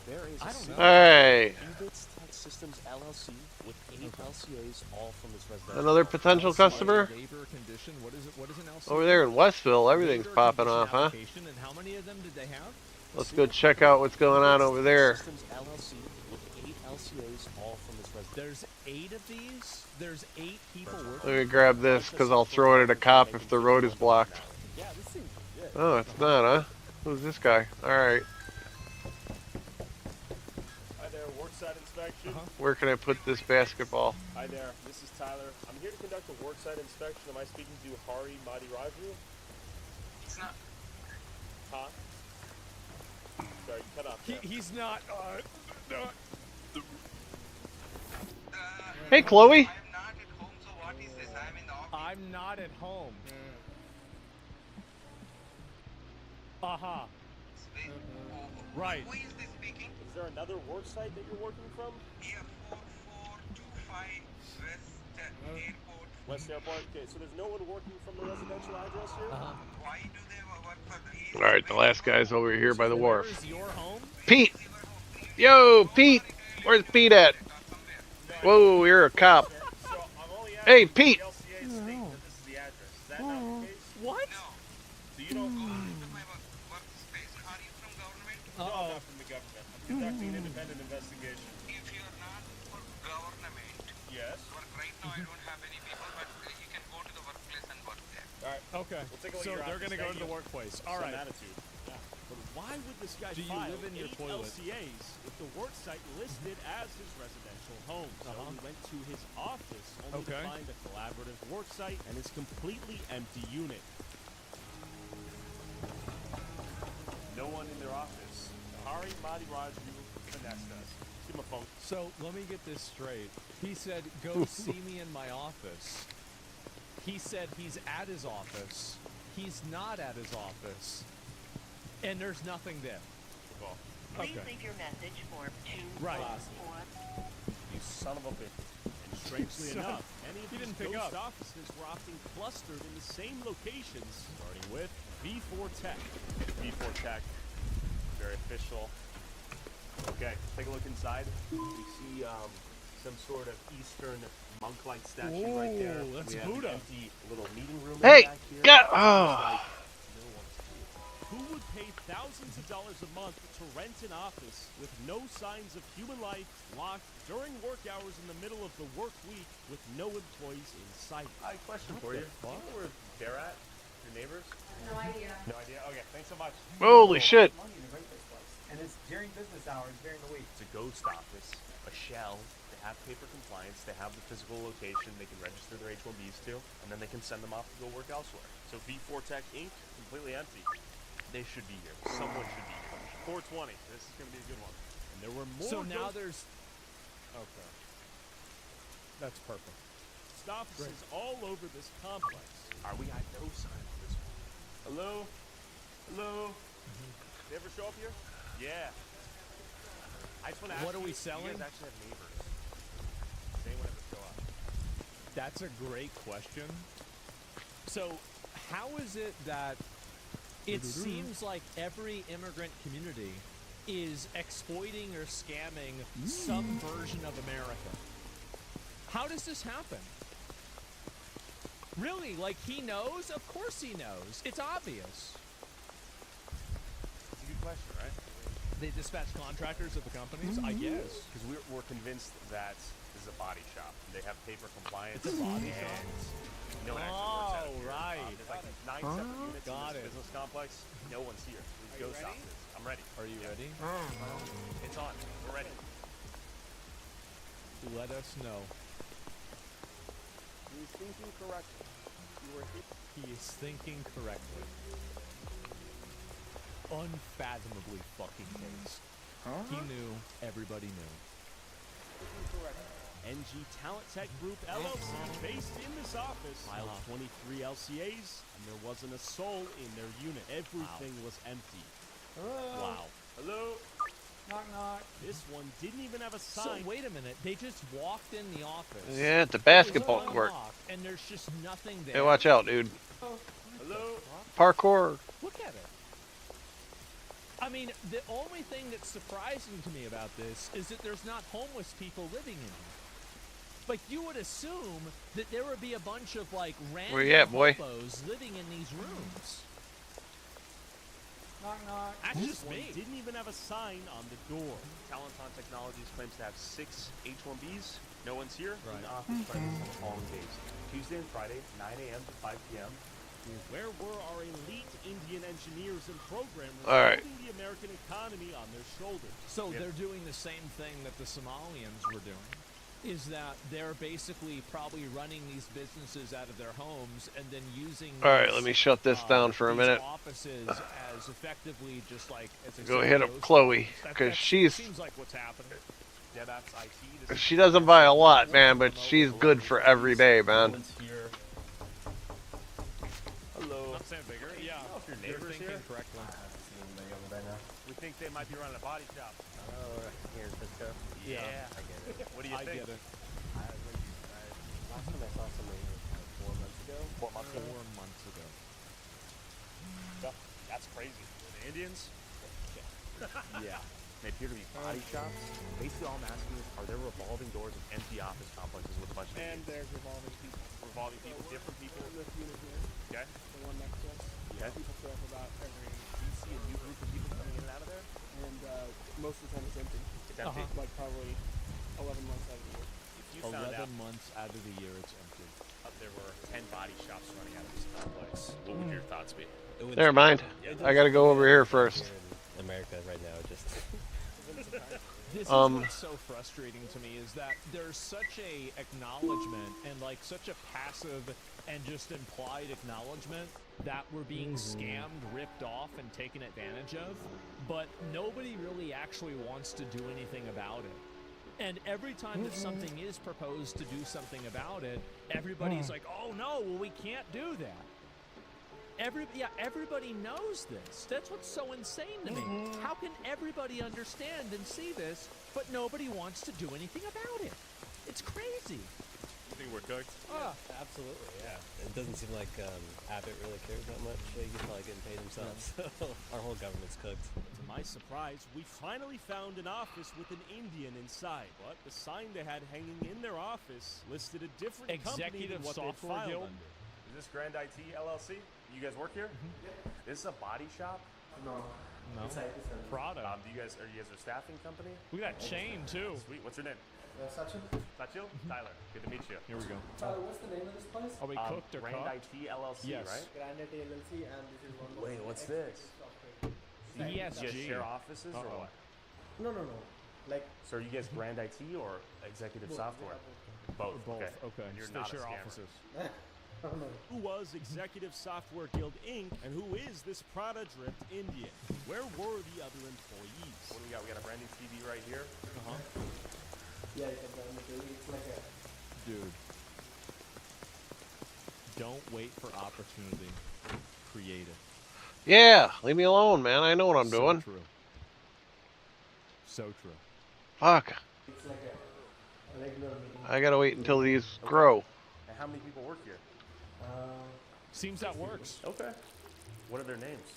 Speaker 12: There is
Speaker 11: I don't know.
Speaker 2: Hey.
Speaker 12: Ubits Tech Systems LLC with 8 LCAs, all from its residential.
Speaker 2: Another potential customer?
Speaker 11: Labor condition. What is it? What is an LCA?
Speaker 2: Over there in Westville, everything's popping off, huh?
Speaker 11: And how many of them did they have?
Speaker 2: Let's go check out what's going on over there.
Speaker 12: Systems LLC with 8 LCAs, all from its residential.
Speaker 11: There's 8 of these. There's 8 people working.
Speaker 2: Let me grab this because I'll throw it at a cop if the road is blocked.
Speaker 12: Yeah, this seems good.
Speaker 2: Oh, it's not, huh? Who's this guy? Alright.
Speaker 12: Hi there, worksite inspection.
Speaker 2: Where can I put this basketball?
Speaker 12: Hi there, this is Tyler. I'm here to conduct a worksite inspection. Am I speaking to Hari Madi Raju?
Speaker 16: It's not.
Speaker 12: Huh? Sorry, cut off.
Speaker 11: He's not.
Speaker 2: Hey, Chloe.
Speaker 11: I'm not at home. Uh-huh. Right.
Speaker 16: Who is this speaking?
Speaker 12: Is there another worksite that you're working from?
Speaker 16: Yeah, 4425 West Airport.
Speaker 12: West Airport? Okay, so there's no one working from the residential address here?
Speaker 16: Why do they work for the
Speaker 2: Alright, the last guy's over here by the wharf.
Speaker 11: Where's your home?
Speaker 2: Pete! Yo, Pete! Where's Pete at? Whoa, you're a cop. Hey, Pete!
Speaker 11: What?
Speaker 12: So you don't... No, I'm not from the government. I'm conducting an independent investigation.
Speaker 16: If you're not for government,
Speaker 12: yes.
Speaker 16: work right now I don't have any people, but you can go to the workplace and work there.
Speaker 12: Alright.
Speaker 11: Okay.
Speaker 12: We'll take a look
Speaker 11: So
Speaker 12: at your
Speaker 11: they're
Speaker 12: office.
Speaker 11: going to go
Speaker 12: Thank
Speaker 11: to the
Speaker 12: you.
Speaker 11: workplace.
Speaker 12: Some
Speaker 11: All right.
Speaker 12: attitude. Yeah. But why would this guy
Speaker 11: Do you
Speaker 12: file
Speaker 11: live in your
Speaker 12: 8
Speaker 11: toilet?
Speaker 12: LCAs with the worksite listed as his residential home? So we went to his office only to find a collaborative worksite and his completely empty unit. No one in their office. Hari Madi Raju finessed us. Give him a phone.
Speaker 11: So let me get this straight. He said, go see me in my office. He said he's at his office. He's not at his office. And there's nothing there.
Speaker 12: Please
Speaker 11: Okay.
Speaker 12: leave your message for 2
Speaker 11: Right.
Speaker 12: You son of a bitch. And Strangely enough, many of
Speaker 13: He
Speaker 12: these
Speaker 13: didn't pick
Speaker 12: ghost
Speaker 13: up.
Speaker 12: offices were often clustered in the same locations, starting with V4 Tech. V4 Tech, very official. Okay, take a look inside. You see some sort of Eastern monk-like statue right there.
Speaker 13: Ooh, that's
Speaker 12: we have
Speaker 13: Buddha.
Speaker 12: an empty little meeting room
Speaker 2: Hey,
Speaker 12: back here.
Speaker 2: yeah,
Speaker 12: It's
Speaker 2: oh.
Speaker 12: like no one's here. Who would pay thousands of dollars a month to rent an office with no signs of human life, locked during work hours in the middle of the work week with no employees in sight?
Speaker 6: I have a question for you. Do you know where they're at? Your neighbors?
Speaker 20: No idea.
Speaker 6: No idea? Okay, thanks so much.
Speaker 2: Holy shit.
Speaker 20: Money to rent this place. And it's during business hours, during the week.
Speaker 6: It's a ghost office, a shell. They have paper compliance. They have the physical location they can register their H-1Bs to, and then they can send them off to go work elsewhere. So V4 Tech Inc. completely empty. They should be here. Someone should be here. 420. This is going to be a good one.
Speaker 12: And there were more.
Speaker 13: So now there's. Okay. That's perfect.
Speaker 12: offices all over this complex.
Speaker 6: Are we at no sign on this one? Hello? Hello? They ever show up here? Yeah. I just want to ask
Speaker 11: What are we
Speaker 6: you,
Speaker 11: selling?
Speaker 6: You guys actually have neighbors. Does anyone ever show up?
Speaker 11: That's a great question. So, how is it that it seems like every immigrant community is exploiting or scamming some version of America? How does this happen? Really? Like, he knows? Of course he knows. It's obvious.
Speaker 6: It's a good question, right?
Speaker 11: They dispatch contractors at the companies? I guess.
Speaker 6: Because we're convinced that this is a body shop. They have paper compliance.
Speaker 11: It's a body shop?
Speaker 6: No one actually works out of here.
Speaker 11: right.
Speaker 6: There's like 9 separate units
Speaker 11: Got
Speaker 6: in
Speaker 11: it.
Speaker 6: this business complex. No one's here. There's ghost offices. I'm ready.
Speaker 11: Are you ready?
Speaker 6: It's on. We're ready.
Speaker 11: Let us know.
Speaker 6: He's thinking correctly.
Speaker 11: He is thinking correctly. Unfathomably fucking case. He knew. Everybody knew.
Speaker 12: NG Talent Tech Group LLC, based in this office, filed 23 LCAs, and there wasn't a soul in their unit. Everything was empty.
Speaker 20: Hello?
Speaker 12: Wow.
Speaker 6: Hello?
Speaker 20: Knock, knock.
Speaker 12: This one didn't even have a
Speaker 11: So
Speaker 12: sign.
Speaker 11: wait a minute. They just walked in the office.
Speaker 2: Yeah, at the basketball
Speaker 11: It was
Speaker 2: court.
Speaker 11: unlocked, and there's just nothing there.
Speaker 2: Hey, watch out, dude.
Speaker 6: Hello?
Speaker 2: Parkour.
Speaker 11: Look at it. I mean, the only thing that's surprising to me about this is that there's not homeless people living in here. Like, you would assume that there would be a bunch of, like, random
Speaker 2: Where you at, boy?
Speaker 11: hobos living in these rooms.
Speaker 20: Knock, knock.
Speaker 11: That's
Speaker 12: This
Speaker 11: just
Speaker 12: one
Speaker 11: me.
Speaker 12: didn't even have a sign on the door.
Speaker 6: Talenton Technologies claims to have 6 H-1Bs. No one's here.
Speaker 11: Right.
Speaker 6: In office presence on the following days. Tuesday and Friday, 9 a.m. to 5 p.m.
Speaker 12: Where were our elite Indian engineers and programmers
Speaker 2: All right.
Speaker 12: holding the American economy on their shoulders?
Speaker 11: So they're doing the same thing that the Somalians were doing. Is that they're basically probably running these businesses out of their homes and then using
Speaker 2: All right,
Speaker 11: these,
Speaker 2: let me shut this down for a
Speaker 11: these
Speaker 2: minute.
Speaker 11: offices as effectively just like as I
Speaker 2: Go
Speaker 11: said,
Speaker 2: hit up
Speaker 11: ghost
Speaker 2: Chloe,
Speaker 11: offices. That-
Speaker 2: 'cause
Speaker 11: that
Speaker 2: she's-
Speaker 11: seems like what's happening.
Speaker 6: DevOps IT. This
Speaker 2: She doesn't buy a lot, man, but she's good for every day, man.
Speaker 6: one's here. Hello.
Speaker 11: Not saying bigger. Yeah,
Speaker 6: if your
Speaker 11: you're
Speaker 6: neighbors
Speaker 11: thinking
Speaker 6: here?
Speaker 11: correctly.
Speaker 6: We think they might be running a body shop.
Speaker 3: Oh, here in Frisco.
Speaker 6: Yeah.
Speaker 3: I get it.
Speaker 6: What do you
Speaker 11: I
Speaker 6: think?
Speaker 11: get it.
Speaker 3: Last time I saw somebody here was like 4 months ago.
Speaker 6: 4 months ago.
Speaker 11: 4 months ago.
Speaker 6: Yeah, that's crazy. The Indians?
Speaker 11: Yeah.
Speaker 6: They appear to be body shops. Basically, all I'm asking is, are there revolving doors of empty office complexes with a bunch of
Speaker 10: And
Speaker 6: Indians?
Speaker 10: there's revolving people.
Speaker 6: Revolving people, different people.
Speaker 10: This unit here,
Speaker 6: Okay.
Speaker 10: the one next to us.
Speaker 6: Okay.
Speaker 10: People show up about every,
Speaker 6: Do you see a new group of people coming in and out of there?
Speaker 10: and most of the time it's empty.
Speaker 6: It's empty.
Speaker 10: Like probably 11 months out of the year.
Speaker 6: If you found
Speaker 11: 11
Speaker 6: out
Speaker 11: months out of the year, it's empty.
Speaker 6: there were 10 body shops running out of this complex, what would your thoughts be?
Speaker 2: Never mind. I gotta go over here first.
Speaker 3: America right now, just.
Speaker 11: This is what's so frustrating to me is that there's such a acknowledgement and like such a passive and just implied acknowledgement that we're being scammed, ripped off, and taken advantage of, but nobody really actually wants to do anything about it. And every time that something is proposed to do something about it, everybody's like, oh no, well we can't do that. Everybody knows this. That's what's so insane to me. How can everybody understand and see this, but nobody wants to do anything about it? It's crazy.
Speaker 6: You think we're cooked?
Speaker 11: Ah.
Speaker 3: Absolutely, yeah. It doesn't seem like Abbott really cares that much. He's probably getting paid himself, so our whole government's cooked.
Speaker 12: To my surprise, we finally found an office with an Indian inside, but the sign they had hanging in their office listed a different company than
Speaker 11: Executive
Speaker 12: what they'd
Speaker 11: Software
Speaker 12: filed
Speaker 11: Guild?
Speaker 12: under.
Speaker 6: Is this Grand IT LLC? You guys work here? This is a body shop?
Speaker 3: No.
Speaker 11: No.
Speaker 3: It's IT service.
Speaker 11: Prada.
Speaker 6: Are you guys a staffing company?
Speaker 11: We got chain too.
Speaker 6: Sweet. What's your name?
Speaker 3: Sachin?
Speaker 6: Sachil? Tyler. Good to meet you.
Speaker 11: Here we go.
Speaker 3: Tyler, what's the name of this place?
Speaker 11: Are we cooked or
Speaker 6: Grand
Speaker 11: cooked?
Speaker 6: IT LLC,
Speaker 11: Yes.
Speaker 6: right?
Speaker 3: Grand IT LLC, and this is one of
Speaker 6: Wait,
Speaker 3: the
Speaker 6: what's this?
Speaker 11: ESG.
Speaker 6: You guys share offices or what?
Speaker 3: No. Like,
Speaker 6: So are you guys Grand IT or Executive
Speaker 3: Both,
Speaker 6: Software?
Speaker 3: yeah,
Speaker 6: Both.
Speaker 11: Both.
Speaker 6: Okay.
Speaker 11: Okay.
Speaker 6: And you're
Speaker 11: They
Speaker 6: not
Speaker 11: share
Speaker 6: a scammer.
Speaker 11: offices.
Speaker 12: Who was Executive Software Guild Inc., and who is this Prada-dripped Indian? Where were the other employees?
Speaker 6: What do we got? We got a brand new TV right here.
Speaker 3: yeah, it's like a...
Speaker 11: Dude. Don't wait for opportunity. Create it.
Speaker 2: Yeah, leave me alone, man. I know what I'm
Speaker 11: So
Speaker 2: doing.
Speaker 11: true. So true.
Speaker 2: Fuck.
Speaker 3: It's like a regular meeting.
Speaker 2: I gotta wait until these grow.
Speaker 6: And how many people work here?
Speaker 11: Seems that works.
Speaker 6: Okay. What are their names?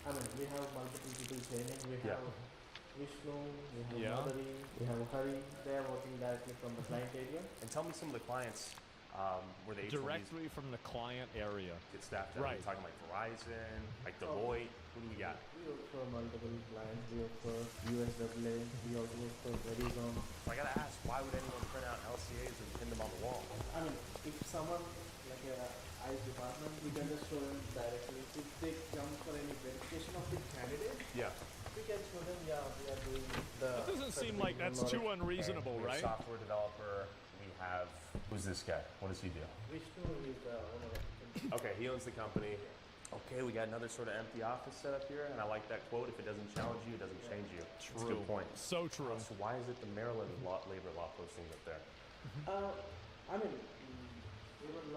Speaker 3: I mean, we have multiple people training. We
Speaker 6: Yeah.
Speaker 3: have Vishnu, we have
Speaker 11: Yeah.
Speaker 3: Madhuri, we have Hari. They are working directly from the client area.
Speaker 6: And tell me some of the clients where the H1Bs
Speaker 11: Directly from the client area.
Speaker 6: get staffed at.
Speaker 11: Right.
Speaker 6: We're talking like Verizon, like Deloitte. Who do we got?
Speaker 3: We work for multiple clients. We work for USAA. We also work for Verizon.
Speaker 6: So I gotta ask, why would anyone print out LCAs and pin them on the wall?
Speaker 3: I mean, if someone like a ICE department, we can just show them directly. If they come for any verification of the candidate,
Speaker 6: Yeah.
Speaker 3: we can show them, yeah, we are doing the...
Speaker 11: That doesn't seem like that's too unreasonable,
Speaker 6: We have
Speaker 11: right?
Speaker 6: software developer. We have who's this guy? What does he do?
Speaker 3: Vishnu is the owner of the company.
Speaker 6: Okay, he owns the company. Okay, we got another sort of empty office set up here, and I like that quote. If it doesn't challenge you, it doesn't change you. That's a
Speaker 11: True.
Speaker 6: good point.
Speaker 11: So true.
Speaker 6: So why is it the Maryland labor law postings up there?
Speaker 3: I mean,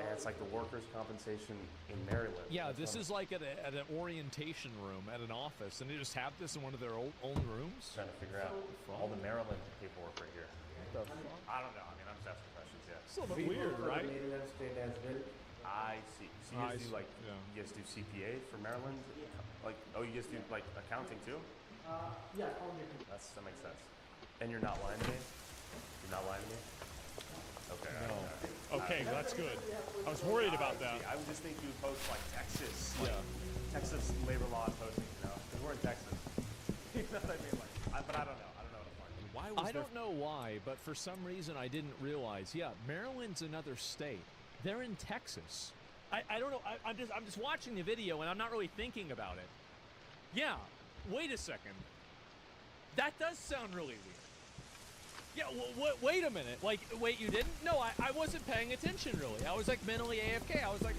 Speaker 6: And it's like the workers' compensation in Maryland.
Speaker 11: Yeah,
Speaker 6: That's
Speaker 11: this
Speaker 6: what
Speaker 11: is like at an orientation room at an office, and they just have this in one of their own rooms.
Speaker 6: I'm trying to figure out all the Maryland paperwork right here. I don't know. I mean, I'm just asking questions. Yeah.
Speaker 11: It's a little bit weird, right?
Speaker 3: Maryland state as well.
Speaker 6: I see. So you guys do like
Speaker 11: yeah.
Speaker 6: you guys do CPA for Maryland? Like you guys do like accounting too?
Speaker 3: Yeah, only.
Speaker 6: That makes sense. And you're not lying to me? You're not lying to me? Okay.
Speaker 11: No.
Speaker 6: all right.
Speaker 11: Okay, that's good. I was worried about that.
Speaker 6: I would just think you would post like Texas,
Speaker 11: Yeah.
Speaker 6: Texas labor law posting, you know, because we're in Texas. You know what I mean? But I don't know. I don't know what I'm
Speaker 12: Why was
Speaker 11: I don't know why, but for some reason I didn't realize. Yeah, Maryland's another state. They're in Texas. I don't know. I'm just watching the video and I'm not really thinking about it. Yeah. Wait a second. That does sound really weird. Yeah. Wait a minute. Like, wait, you didn't? No, I wasn't paying attention really. I was like mentally AFK. I was like,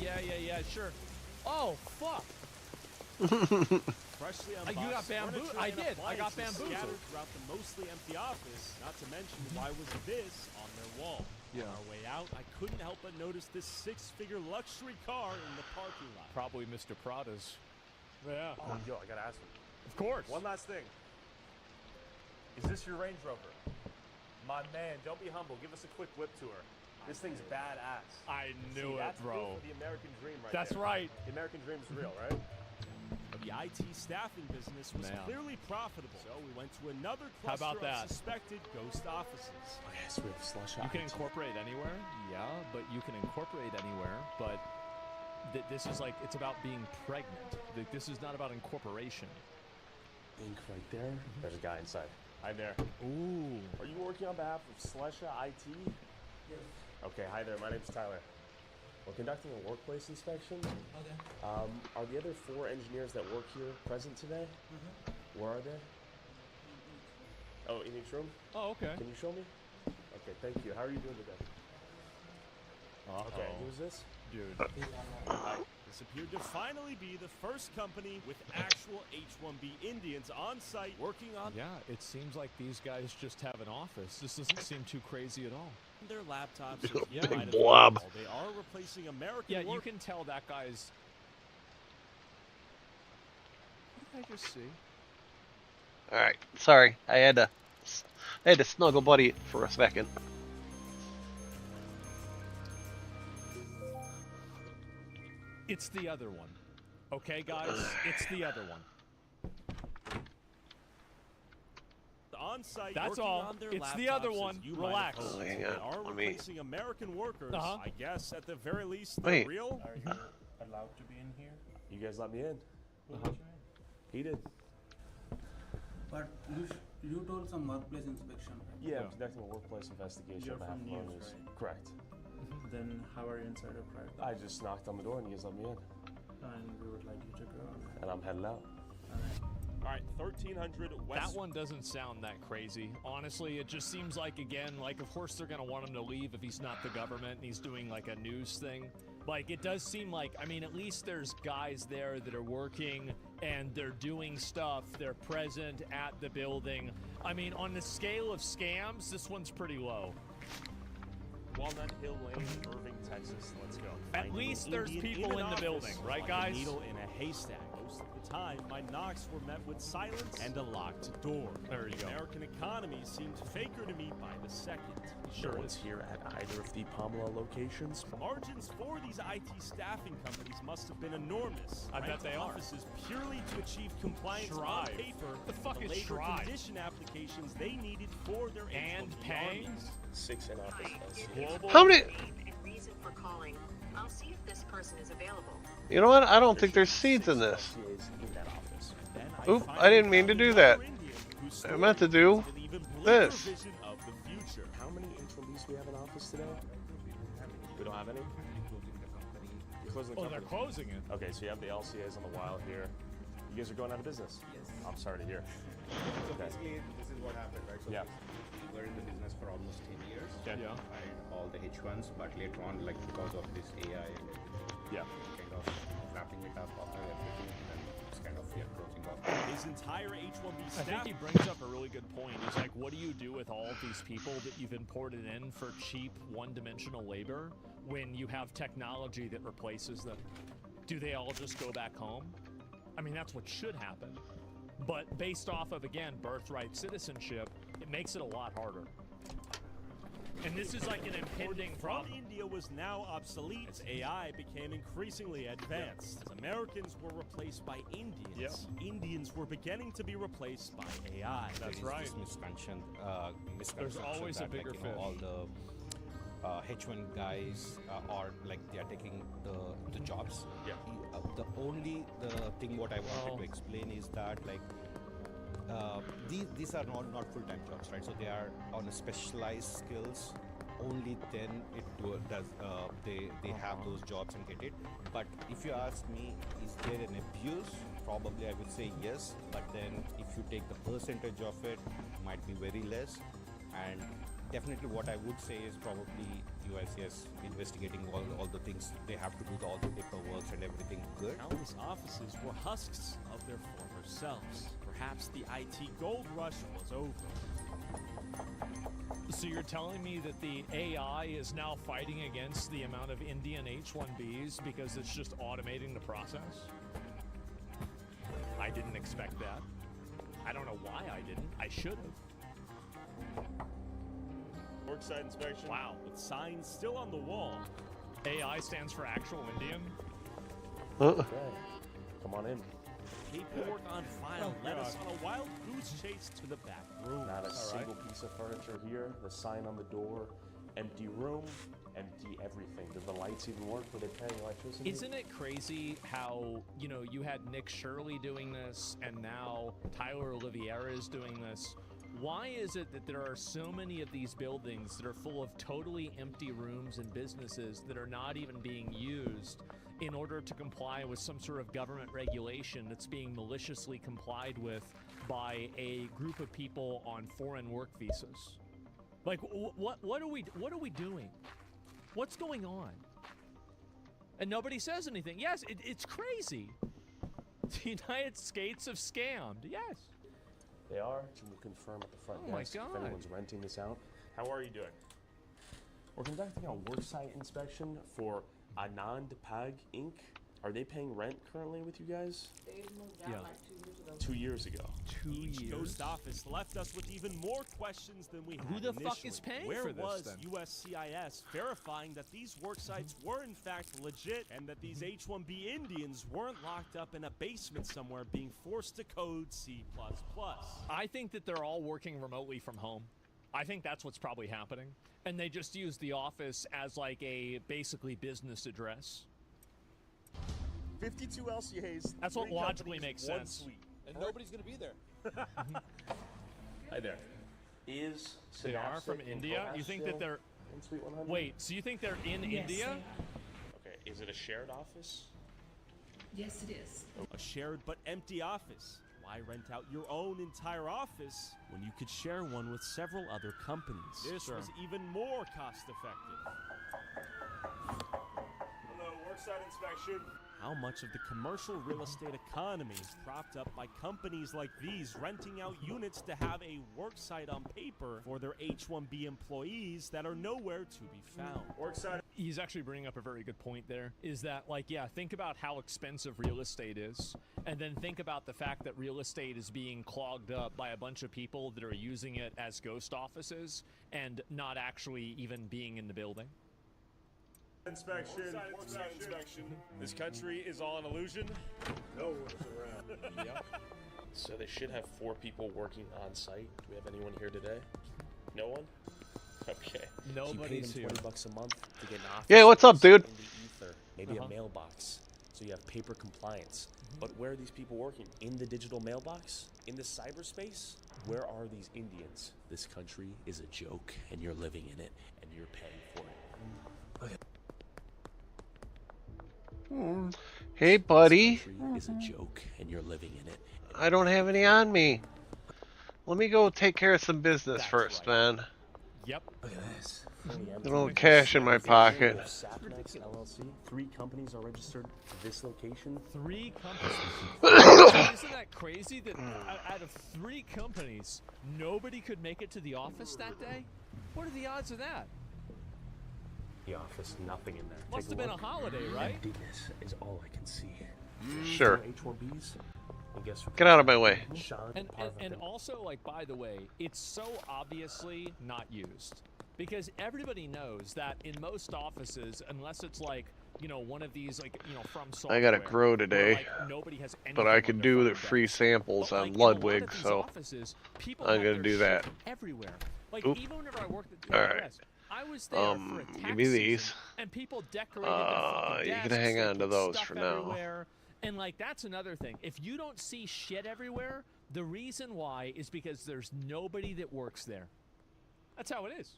Speaker 11: yeah, sure. Oh fuck.
Speaker 12: Freshly
Speaker 11: You got
Speaker 12: unboxed
Speaker 11: bamboo-
Speaker 12: furniture
Speaker 11: I
Speaker 12: and
Speaker 11: did. I got
Speaker 12: appliances
Speaker 11: bamboozled.
Speaker 12: scattered throughout the mostly empty office. Not to mention, why was this on their wall?
Speaker 11: Yeah.
Speaker 12: On our way out, I couldn't help but notice this six-figure luxury car in the parking lot.
Speaker 11: Probably Mr. Prada's. Yeah.
Speaker 6: Oh, yo, I gotta ask you.
Speaker 11: Of course.
Speaker 6: One last thing. Is this your Range Rover? My man, don't be humble. Give us a quick whip tour. This thing's badass.
Speaker 11: I knew it,
Speaker 6: That's
Speaker 11: bro.
Speaker 6: proof of the American dream right
Speaker 11: That's
Speaker 6: there.
Speaker 11: right.
Speaker 6: The American dream is real, right?
Speaker 12: The IT staffing business was
Speaker 11: Man.
Speaker 12: clearly profitable, so we went to another
Speaker 11: How
Speaker 12: cluster
Speaker 11: about
Speaker 12: of
Speaker 11: that?
Speaker 12: suspected ghost offices.
Speaker 6: Oh, yes, we have slush
Speaker 11: You can incorporate anywhere, yeah, but you can incorporate anywhere, but this is like, it's about being pregnant. This is not about incorporation.
Speaker 6: Ink right there. There's a guy inside. Hi there.
Speaker 11: Ooh.
Speaker 6: Are you working on behalf of Slesha IT?
Speaker 3: Yes.
Speaker 6: Okay, hi there. My name's Tyler. We're conducting a workplace inspection.
Speaker 3: Okay.
Speaker 6: Are the other 4 engineers that work here present today? Where are they? Oh, in each room?
Speaker 11: Oh, okay.
Speaker 6: Can you show me? Okay, thank you. How are you doing today? Okay, who's this?
Speaker 11: Dude.
Speaker 6: Hi.
Speaker 12: This appeared to finally be the first company with actual H-1B Indians on site working on
Speaker 11: Yeah, it seems like these guys just have an office. This doesn't seem too crazy at all.
Speaker 12: their laptops.
Speaker 11: Yeah.
Speaker 12: and
Speaker 2: Big blob.
Speaker 12: They are replacing American
Speaker 11: Yeah, you
Speaker 12: work.
Speaker 11: can tell that guy's... What did I just see?
Speaker 2: All right, sorry, I had to I had to snuggle buddy for a second.
Speaker 11: It's the other one. Okay, guys? It's the other one.
Speaker 12: On-site
Speaker 11: That's
Speaker 12: working
Speaker 11: all.
Speaker 12: on their
Speaker 11: It's the
Speaker 12: laptops,
Speaker 11: other
Speaker 12: as
Speaker 11: one.
Speaker 12: you might
Speaker 11: Relax.
Speaker 12: have heard.
Speaker 2: hang
Speaker 12: They
Speaker 2: on.
Speaker 12: are
Speaker 2: Let me-
Speaker 12: replacing American workers.
Speaker 11: Uh-huh.
Speaker 12: I guess at the very least,
Speaker 2: Wait.
Speaker 12: they're real.
Speaker 6: Are you allowed to be in here?
Speaker 12: You guys let me in.
Speaker 6: Who let you in?
Speaker 12: He did.
Speaker 9: But you told some workplace inspection, right?
Speaker 12: Yeah, I'm conducting a workplace investigation
Speaker 9: You're
Speaker 12: on behalf
Speaker 9: from
Speaker 12: of our
Speaker 9: news,
Speaker 12: news.
Speaker 9: right?
Speaker 12: Correct.
Speaker 9: Then how are you inside a private?
Speaker 12: I just knocked on the door and you guys let me in.
Speaker 9: And we would like you to go.
Speaker 12: And I'm heading out. All right, 1300 West.
Speaker 11: That one doesn't sound that crazy. Honestly, it just seems like, again, like, of course they're going to want him to leave if he's not the government and he's doing, like, a news thing. Like, it does seem like, I mean, at least there's guys there that are working and they're doing stuff. They're present at the building. I mean, on the scale of scams, this one's pretty low.
Speaker 12: Walnut Hill Lane, Irving, Texas. Let's go.
Speaker 11: At
Speaker 12: Finding
Speaker 11: least
Speaker 12: an
Speaker 11: there's
Speaker 12: Indian
Speaker 11: people
Speaker 12: an
Speaker 11: in the
Speaker 12: office
Speaker 11: building, right,
Speaker 12: like
Speaker 11: guys?
Speaker 12: A needle in a haystack. Most of the time, my knocks were met with silence and a locked door.
Speaker 11: There you
Speaker 12: the
Speaker 11: go.
Speaker 12: American economy seemed faker to me by the second.
Speaker 11: Sure
Speaker 6: No one's here at either of the Pamela locations.
Speaker 12: Margins for these IT staffing companies must have been enormous.
Speaker 11: I bet they are.
Speaker 12: Offices purely to achieve compliance on
Speaker 11: Strive.
Speaker 12: paper.
Speaker 11: The fuck is
Speaker 12: labor
Speaker 11: Strive?
Speaker 12: condition applications they needed for their
Speaker 11: And
Speaker 12: H-1B
Speaker 11: paying?
Speaker 12: armies.
Speaker 6: 6 in office.
Speaker 11: Global.
Speaker 2: How many?
Speaker 21: Reason for calling. I'll see if this person is available.
Speaker 2: You know what? I don't think there's seeds in this.
Speaker 6: LCAs in that office.
Speaker 12: Then
Speaker 2: Oop,
Speaker 12: finally
Speaker 2: I didn't mean to
Speaker 12: found
Speaker 2: do
Speaker 12: another
Speaker 2: that.
Speaker 12: Indian who
Speaker 2: I meant to
Speaker 12: stood
Speaker 2: do
Speaker 12: with an even bleaker
Speaker 2: this.
Speaker 12: vision of the future.
Speaker 6: How many H-1Bs do we have in office today?
Speaker 12: We don't have any? You're closing the
Speaker 11: Oh, they're
Speaker 12: company.
Speaker 11: closing it.
Speaker 12: Okay, so you have the LCAs on the wild here. You guys are going out of business?
Speaker 22: Yes.
Speaker 12: I'm sorry to hear.
Speaker 22: So
Speaker 12: Okay.
Speaker 22: basically, this is what happened, right? So
Speaker 12: Yeah.
Speaker 22: we were in the business for almost 10 years.
Speaker 12: Yeah.
Speaker 22: And all the H1s, but later on, like because of this AI and everything,
Speaker 12: Yeah.
Speaker 22: kind of wrapping it up after everything, and it's kind of closing off.
Speaker 12: His entire H-1B
Speaker 11: I
Speaker 12: staff.
Speaker 11: think he brings up a really good point. He's like, what do you do with all of these people that you've imported in for cheap, one-dimensional labor when you have technology that replaces them? Do they all just go back home? I mean, that's what should happen. But based off of, again, birthright citizenship, it makes it a lot harder. And this is like an impending
Speaker 12: from
Speaker 11: problem.
Speaker 12: India was now obsolete as AI became increasingly advanced. As Americans were replaced by Indians, Indians were beginning to be replaced by AI.
Speaker 11: That's
Speaker 22: There
Speaker 11: right.
Speaker 22: is this misconception
Speaker 11: There's always a
Speaker 22: that,
Speaker 11: bigger
Speaker 22: like, you know, all the H1 guys are like they are taking the jobs.
Speaker 12: Yeah.
Speaker 22: The thing what I wanted to explain is that like these are not full-time jobs, right? So they are on a specialized skills. Only then they have those jobs and get it. But if you ask me, is there an abuse? Probably I would say yes. But then if you take the percentage of it, might be very less. And definitely what I would say is probably USCS investigating all the things they have to do, all the paperwork and everything good.
Speaker 12: Countless offices were husks of their former selves. Perhaps the IT gold rush was over.
Speaker 11: So you're telling me that the AI is now fighting against the amount of Indian H-1Bs because it's just automating the process? I didn't expect that. I don't know why I didn't. I should have.
Speaker 12: Worksite inspection.
Speaker 11: Wow.
Speaker 12: With signs still on the wall.
Speaker 11: AI stands for actual Indian.
Speaker 12: Okay. Come on in. Paperwork on file led us on a wild goose chase to the back room. Not a single piece of furniture here. The sign on the door. Empty room. Empty everything. Do the lights even work? Were they paying electricity?
Speaker 11: Isn't it crazy how, you know, you had Nick Shirley doing this and now Tyler Oliveira is doing this? Why is it that there are so many of these buildings that are full of totally empty rooms and businesses that are not even being used in order to comply with some sort of government regulation that's being maliciously complied with by a group of people on foreign work visas? Like, what are we doing? What's going on? And nobody says anything. Yes, it's crazy. The United States have scammed. Yes.
Speaker 12: They are. Can you confirm at the front
Speaker 11: Oh my
Speaker 12: desk
Speaker 11: God.
Speaker 12: if anyone's renting this out? How are you doing? We're conducting a worksite inspection for Anand Pag Inc. Are they paying rent currently with you guys?
Speaker 21: They moved out like 2 years ago.
Speaker 6: 2 years ago.
Speaker 11: 2
Speaker 12: Each
Speaker 11: years.
Speaker 12: Ghost office left us with even more questions than we had
Speaker 11: Who the fuck is
Speaker 12: initially.
Speaker 11: paying
Speaker 12: Where
Speaker 11: for this,
Speaker 12: was
Speaker 11: then?
Speaker 12: USCIS verifying that these work sites were in fact legit and that these H-1B Indians weren't locked up in a basement somewhere being forced to code C++?
Speaker 11: I think that they're all working remotely from home. I think that's what's probably happening. And they just use the office as like a basically business address.
Speaker 6: 52 LCAs.
Speaker 11: That's what
Speaker 6: 3
Speaker 11: logically
Speaker 6: companies,
Speaker 11: makes
Speaker 6: 1
Speaker 11: sense.
Speaker 6: suite.
Speaker 8: And nobody's going to be there.
Speaker 6: Hi there. Is
Speaker 11: They are from India? You think that they're...
Speaker 6: in Suite 100?
Speaker 11: Wait, so you think they're in India?
Speaker 6: Okay, is it a shared office?
Speaker 12: Yes, it is. A shared but empty office. Why rent out your own entire office when you could share one with several other companies? This was even more cost effective.
Speaker 6: Hello, worksite inspection.
Speaker 12: How much of the commercial real estate economy is propped up by companies like these renting out units to have a worksite on paper for their H-1B employees that are nowhere to be found?
Speaker 6: Worksite.
Speaker 11: He's actually bringing up a very good point there, is that, like, yeah, think about how expensive real estate is, and then think about the fact that real estate is being clogged up by a bunch of people that are using it as ghost offices and not actually even being in the building.
Speaker 6: Inspection. Worksite inspection. This country is all an illusion. No one's around.
Speaker 11: Yep.
Speaker 6: So they should have 4 people working on site. Do we have anyone here today? No one? Okay.
Speaker 11: Nobody's
Speaker 6: you
Speaker 11: here.
Speaker 6: pay them $20 a month to get an office.
Speaker 2: Yeah, what's up, dude?
Speaker 6: In the ether. Maybe a mailbox. So you have paper compliance. But where are these people working? In the digital mailbox? In the cyberspace? Where are these Indians? This country is a joke, and you're living in it, and you're paying for it. Okay.
Speaker 2: Hey, buddy.
Speaker 6: This country is a joke, and you're living in it.
Speaker 2: I don't have any on me. Let me go take care of some business first, man.
Speaker 11: Yep.
Speaker 6: Look at this.
Speaker 2: A little cash in my pocket.
Speaker 6: Sapnex LLC. 3 companies are registered to this location.
Speaker 11: 3 companies. Isn't that crazy that out of 3 companies, nobody could make it to the office that day? What are the odds of that?
Speaker 6: The office, nothing in there.
Speaker 11: Must
Speaker 6: Take
Speaker 11: have been a
Speaker 6: look.
Speaker 11: holiday, right?
Speaker 6: Emptiness is all I can see.
Speaker 2: Sure.
Speaker 6: H1Bs. And guess who
Speaker 2: Get out of my way.
Speaker 6: Sean
Speaker 11: And also, like, by the way, it's so obviously not used. Because everybody knows that in most offices, unless it's like, you know, one of these, like, you know, from software.
Speaker 2: I gotta grow today,
Speaker 11: where, like, nobody has
Speaker 2: but I
Speaker 11: anything
Speaker 2: could
Speaker 11: on
Speaker 2: do
Speaker 11: their
Speaker 2: the
Speaker 11: phone
Speaker 2: free
Speaker 11: desk.
Speaker 2: samples
Speaker 11: But,
Speaker 2: on
Speaker 11: like, in a lot of
Speaker 2: Ludwig,
Speaker 11: these
Speaker 2: so
Speaker 11: offices, people
Speaker 2: I'm
Speaker 11: have
Speaker 2: gonna
Speaker 11: their
Speaker 2: do
Speaker 11: shit
Speaker 2: that.
Speaker 11: everywhere. Like,
Speaker 2: Oop.
Speaker 11: even whenever I worked at the
Speaker 2: All right.
Speaker 11: IRS, I was there for a tax
Speaker 2: give me these.
Speaker 11: season, and people decorated their fucking
Speaker 2: You
Speaker 11: desks,
Speaker 2: can hang
Speaker 11: they
Speaker 2: on to
Speaker 11: put
Speaker 2: those
Speaker 11: stuff
Speaker 2: for now.
Speaker 11: everywhere. And, like, that's another thing. If you don't see shit everywhere, the reason why is because there's nobody that works there. That's how it is.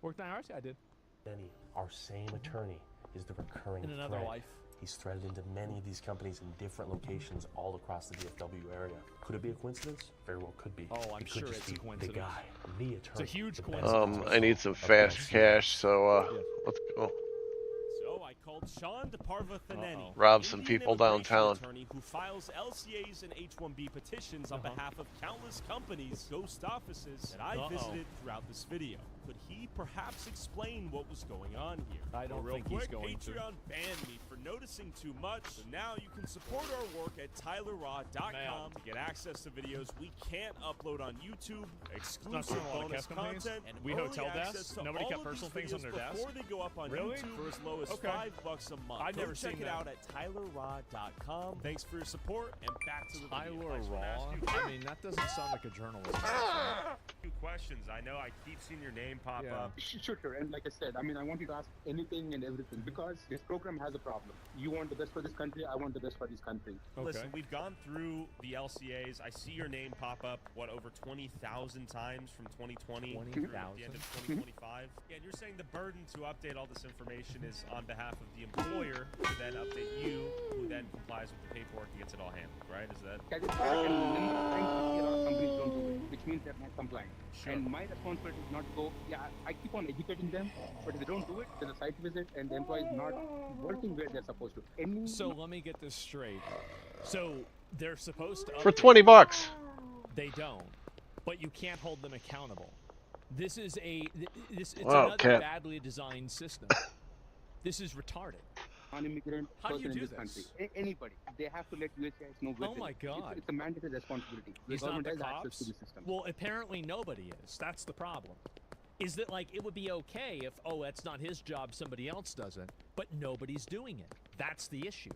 Speaker 11: Worked in IRS? I did.
Speaker 6: Benny, our same attorney, is the recurring
Speaker 11: In another
Speaker 6: threat.
Speaker 11: life.
Speaker 6: He's threaded into many of these companies in different locations all across the DFW area. Could it be a coincidence? Very well could be.
Speaker 11: Oh, I'm
Speaker 6: it could
Speaker 11: sure
Speaker 6: just
Speaker 11: it's a
Speaker 6: be
Speaker 11: coincidence.
Speaker 6: The guy, the attorney.
Speaker 11: It's a huge
Speaker 6: the
Speaker 11: coincidence.
Speaker 2: I need some fast cash, so let's go.
Speaker 12: So I called Sean DeParvathaneni,
Speaker 2: Rob some
Speaker 12: Indian
Speaker 2: people
Speaker 12: immigration
Speaker 2: downtown.
Speaker 12: attorney who files LCAs and H-1B petitions on behalf of countless companies, ghost offices that I visited throughout this video. Could he perhaps explain what was going on here?
Speaker 11: I don't
Speaker 12: Real
Speaker 11: think he's
Speaker 12: quick,
Speaker 11: going to.
Speaker 12: Patreon banned me for noticing too much, so now you can support our work at tylerraw.com to get access to videos we can't upload on YouTube, exclusive
Speaker 11: a lot of
Speaker 12: bonus
Speaker 11: Kev companies?
Speaker 12: content, and
Speaker 11: We
Speaker 12: early
Speaker 11: hotel
Speaker 12: access
Speaker 11: desks?
Speaker 12: to
Speaker 11: Nobody
Speaker 12: all
Speaker 11: kept
Speaker 12: of
Speaker 11: personal
Speaker 12: these
Speaker 11: things on
Speaker 12: videos
Speaker 11: their desk?
Speaker 12: before they go up on
Speaker 11: Really?
Speaker 12: YouTube for as low as
Speaker 11: Okay.
Speaker 12: $5 a month.
Speaker 11: I've
Speaker 12: Go
Speaker 11: never
Speaker 12: check
Speaker 11: seen
Speaker 12: it
Speaker 11: that.
Speaker 12: out at tylerraw.com. Thanks for your support, and back to the video.
Speaker 11: Tyler Raw? I mean, that doesn't sound like a journalist.
Speaker 12: Two questions. I know I keep seeing your name pop
Speaker 11: Yeah.
Speaker 12: up.
Speaker 17: Sure. And like I said, I mean, I want you to ask anything and everything because this program has a problem. You want the best for this country, I want the best for this country.
Speaker 12: Listen, we've gone through the LCAs. I see your name pop up, over 20,000 times from 2020 through the end of 2025. Yeah, and you're saying the burden to update all this information is on behalf of the employer to then update you, who then complies with the paperwork and gets it all handled, right? Is that?
Speaker 17: That is correct. And the number of times we see a lot of companies don't do it, which means they're not complying.
Speaker 12: Sure.
Speaker 17: And my responsibility is not to go, I keep on educating them, but if they don't do it, there's a site visit and the employee is not working where they're supposed to.
Speaker 11: So let me get this straight. So they're supposed to
Speaker 2: For
Speaker 11: update-
Speaker 2: $20.
Speaker 11: They don't, but you can't hold them accountable. This is it's
Speaker 2: Wow,
Speaker 11: another
Speaker 2: Cat.
Speaker 11: badly designed system. This is retarded.
Speaker 17: non-immigrant
Speaker 11: How do you
Speaker 17: person in
Speaker 11: do
Speaker 17: this country.
Speaker 11: this?
Speaker 17: Anybody. They have to let USCIS know within.
Speaker 11: Oh my God.
Speaker 17: It's a mandatory responsibility. The
Speaker 11: He's not
Speaker 17: government
Speaker 11: the
Speaker 17: has access
Speaker 11: cops?
Speaker 17: to the system.
Speaker 11: Well, apparently nobody is. That's the problem. Is that like it would be okay if, oh, that's not his job, somebody else does it, but nobody's doing it. That's the issue.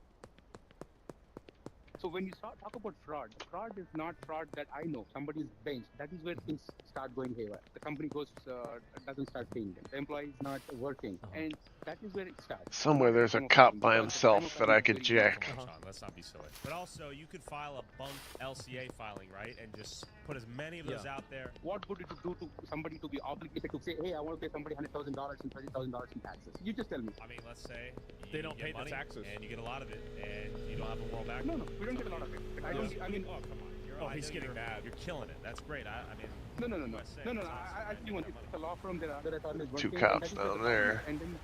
Speaker 17: So when you talk about fraud is not fraud that I know. Somebody's benched. That is where things start going haywire. The company doesn't start paying them. The employee is not working, and that is where it starts.
Speaker 2: Somewhere there's a cop by himself that I could jack.
Speaker 6: Sean, let's not be silly. But also, you could file a bunk LCA filing, right, and just put as many of those out there.
Speaker 17: What would it do to somebody to be obligated to say, hey, I want to pay somebody $100,000 and $30,000 in taxes? You just tell me.
Speaker 6: I mean, let's say
Speaker 11: they don't
Speaker 6: get
Speaker 11: pay the
Speaker 6: money
Speaker 11: taxes,
Speaker 6: and you get a lot of it, and you don't have a moral back.
Speaker 17: No, we don't get a lot of it. I mean,
Speaker 6: oh, come on.
Speaker 11: Oh, he's getting mad.
Speaker 6: You're killing it. That's great. I mean.
Speaker 17: No. I see one. It's a law firm that I thought was
Speaker 2: Two
Speaker 17: working.
Speaker 2: cops down there.
Speaker 17: And then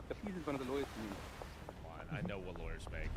Speaker 17: the fees is one of the lowest.
Speaker 6: I know what lawyers make.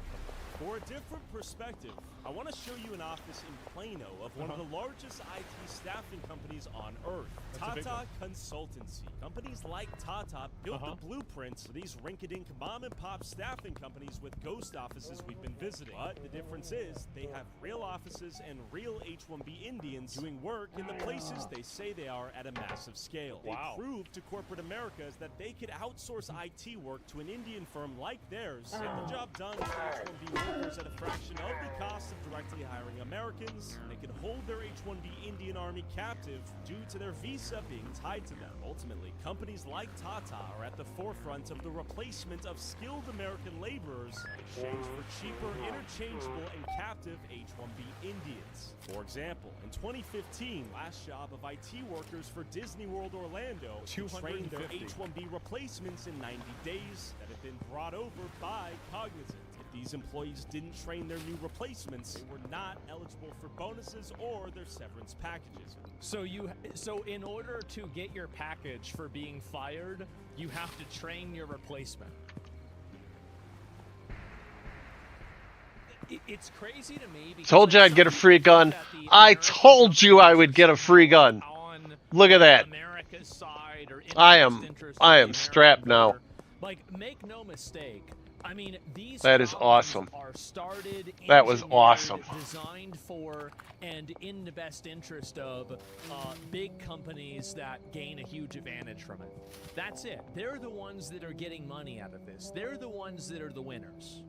Speaker 12: For a different perspective, I want to show you an office in Plano of one of the largest IT staffing companies on Earth, Tata Consultancy. Companies like Tata built the blueprints for these rink-a-dink mom-and-pop staffing companies with ghost offices we've been visiting. But the difference is they have real offices and real H-1B Indians doing work in the places they say they are at a massive scale.
Speaker 6: Wow.
Speaker 12: They proved to corporate America that they could outsource IT work to an Indian firm like theirs, get the job done for H-1B workers at a fraction of the cost of directly hiring Americans, and they could hold their H-1B Indian Army captive due to their visa being tied to them. Ultimately, companies like Tata are at the forefront of the replacement of skilled American laborers in exchange for cheaper, interchangeable, and captive H-1B Indians. For example, in 2015, last job of IT workers for Disney World Orlando trained their H-1B replacements in 90 days that had been brought over by Cognizant. These employees didn't train their new replacements. They were not eligible for bonuses or their severance packages.
Speaker 11: So in order to get your package for being fired, you have to train your replacement. It's crazy to me because
Speaker 2: Told you I'd get a free gun. I told you I would get a free gun. Look at that.
Speaker 11: America's side or
Speaker 2: I am strapped now.
Speaker 11: Like, make no mistake. I mean, these
Speaker 2: that is awesome.
Speaker 11: Are started,
Speaker 2: that was awesome.
Speaker 11: Designed for and in the best interest of big companies that gain a huge advantage from it. That's it. They're the ones that are getting money out of this. They're the ones that are the winners.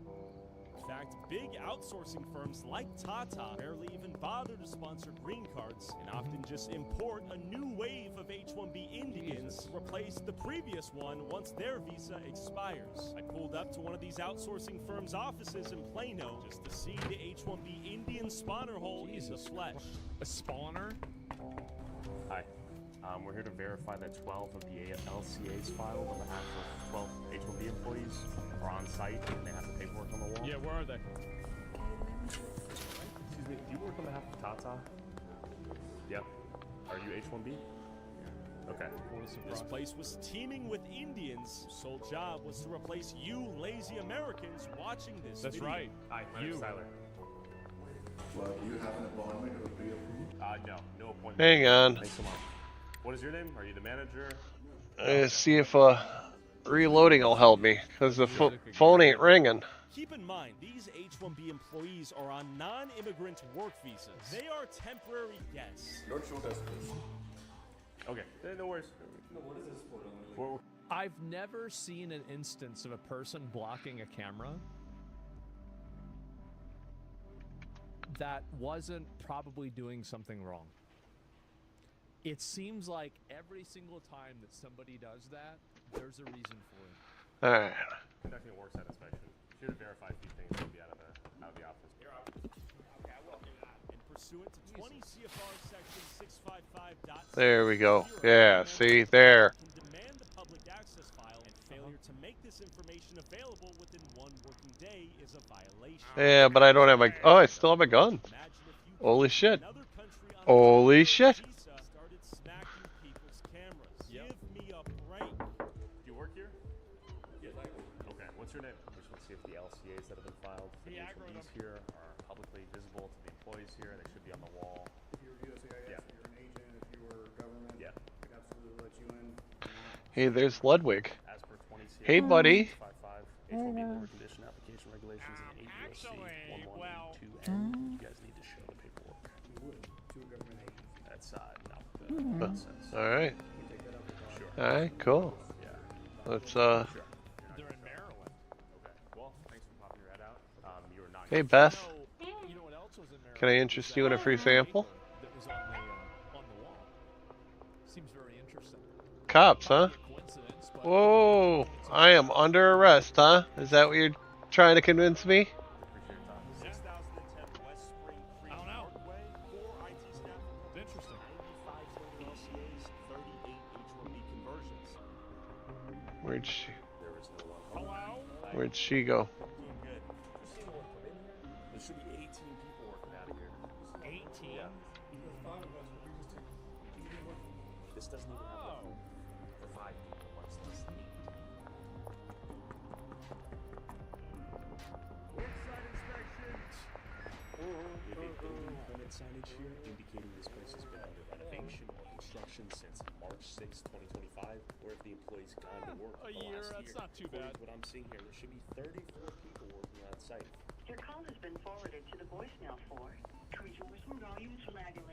Speaker 12: In fact, big outsourcing firms like Tata barely even bother to sponsor green cards and often just import a new wave of H-1B Indians to replace the previous one once their visa expires. I pulled up to one of these outsourcing firms' offices in Plano just to see the H-1B Indian spawner hole in the flesh.
Speaker 11: A spawner?
Speaker 6: Hi. We're here to verify that 12 of the LCAs filed on behalf of 12 H-1B employees are on site and they have the paperwork on the wall.
Speaker 11: Yeah, where are they?
Speaker 6: Excuse me, do you work on behalf of Tata? Yep. Are you H-1B? Okay.
Speaker 12: This place was teeming with Indians. Whose sole job was to replace you lazy Americans watching this
Speaker 6: That's
Speaker 12: video.
Speaker 6: right. Hi, my name's Tyler.
Speaker 14: Well, do you have an appointment or pre-approved?
Speaker 6: No appointment.
Speaker 2: Hang on.
Speaker 6: Thanks so much. What is your name? Are you the manager?
Speaker 2: See if reloading will help me, because the phone ain't ringing.
Speaker 12: Keep in mind, these H-1B employees are on non-immigrant work visas. They are temporary guests.
Speaker 14: Don't shoot us, please.
Speaker 6: Okay, no worries.
Speaker 14: No, what is this photo?
Speaker 11: I've never seen an instance of a person blocking a camera that wasn't probably doing something wrong. It seems like every single time that somebody does that, there's a reason for it.
Speaker 2: Alright.
Speaker 6: Conducting a work site inspection. Here to verify a few things to be out of the office.
Speaker 12: You're up. Okay, I will. And pursuant to 20 CFR section 655.
Speaker 2: There we go. Yeah, see, there.
Speaker 12: Can demand the public access file, and failure to make this information available within 1 working day is a violation.
Speaker 2: Yeah, but I don't have my... Oh, I still have my gun. Holy shit. Holy shit.
Speaker 6: What's your name? I just want to see if the LCAs that have been filed for the H-1Bs here are publicly visible to the employees here. They should be on the wall.
Speaker 3: If you were USCIS, if you're an agent, if you were government,
Speaker 6: yeah,
Speaker 3: we'd absolutely let you in.
Speaker 2: Hey, there's Ludwig. Hey, buddy.
Speaker 6: H-1B Nonsense.
Speaker 2: All right.
Speaker 6: Sure.
Speaker 2: All right. Cool.
Speaker 6: Yeah.
Speaker 2: Let's
Speaker 11: They're in Maryland.
Speaker 6: Okay. Well, thanks for popping your head out. You were not.
Speaker 2: Hey Beth,
Speaker 11: You know what else was in Maryland?
Speaker 2: can I interest you in a free sample?
Speaker 11: That was on the wall. Seems very interesting.
Speaker 2: Cops, huh? Whoa! I am under arrest, huh? Is that what you're trying to convince me?
Speaker 12: 6010 West Spring Creek Parkway, 4 IT staff
Speaker 11: It's interesting.
Speaker 12: 95 total LCAs, 38 H1B conversions.
Speaker 2: Where'd she?
Speaker 6: There is no one.
Speaker 12: Hello?
Speaker 2: Where'd she go?
Speaker 6: Doing good. Just seeing one come in here. There should be 18 people working out of here.
Speaker 11: 18?
Speaker 6: Yeah. This doesn't even have the 5 people, much less 8.
Speaker 12: Worksite inspections.
Speaker 6: We have a building permit signage here indicating this place has been under renovation or construction since March 6, 2025, or if the employee's gone to work
Speaker 11: A
Speaker 6: the
Speaker 11: year,
Speaker 6: last
Speaker 11: that's
Speaker 6: year.
Speaker 11: not too bad.
Speaker 6: What I'm seeing here, there should be 34 people working on site.
Speaker 21: Your call has been forwarded to the voicemail for resource volume flagging.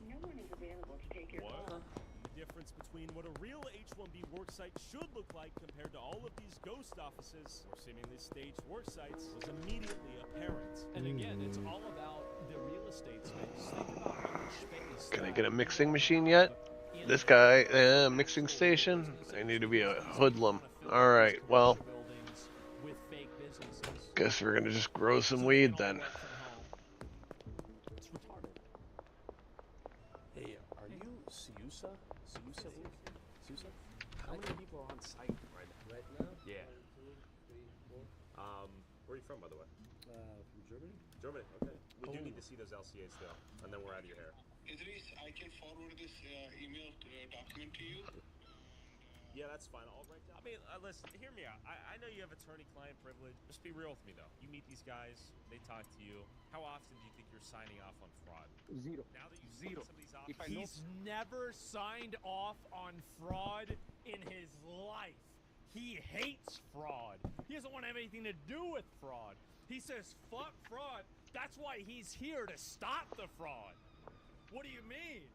Speaker 21: No one is available to take your call.
Speaker 12: The difference between what a real H1B worksite should look like compared to all of these ghost offices or seemingly staged worksites was immediately apparent.
Speaker 11: And again, it's all about the real estate space. Think about how much space.
Speaker 2: Can I get a mixing machine yet? This guy, mixing station? I need to be a hoodlum. Alright, well. Guess we're gonna just grow some weed then.
Speaker 6: Hey, are you Siusa? Siusa Inc? Siusa? How many people are on site right now?
Speaker 3: Right now?
Speaker 6: Yeah.
Speaker 3: 1, 2, 3, 4.
Speaker 6: Where are you from, by the way?
Speaker 3: From Germany.
Speaker 6: Germany, okay. We do need to see those LCAs though, and then we're out of your hair.
Speaker 18: Idris, I can forward this email document to you.
Speaker 6: Yeah, that's fine. I'll write down.
Speaker 12: I mean, listen, hear me out. I know you have attorney-client privilege. Just be real with me, though. You meet these guys, they talk to you. How often do you think you're signing off on fraud?
Speaker 17: Zero.
Speaker 12: Now that you've seen some of these offices,
Speaker 11: He's never signed off on fraud in his life. He hates fraud. He doesn't want to have anything to do with fraud. He says, fuck fraud. That's why he's here, to stop the fraud. What do you mean?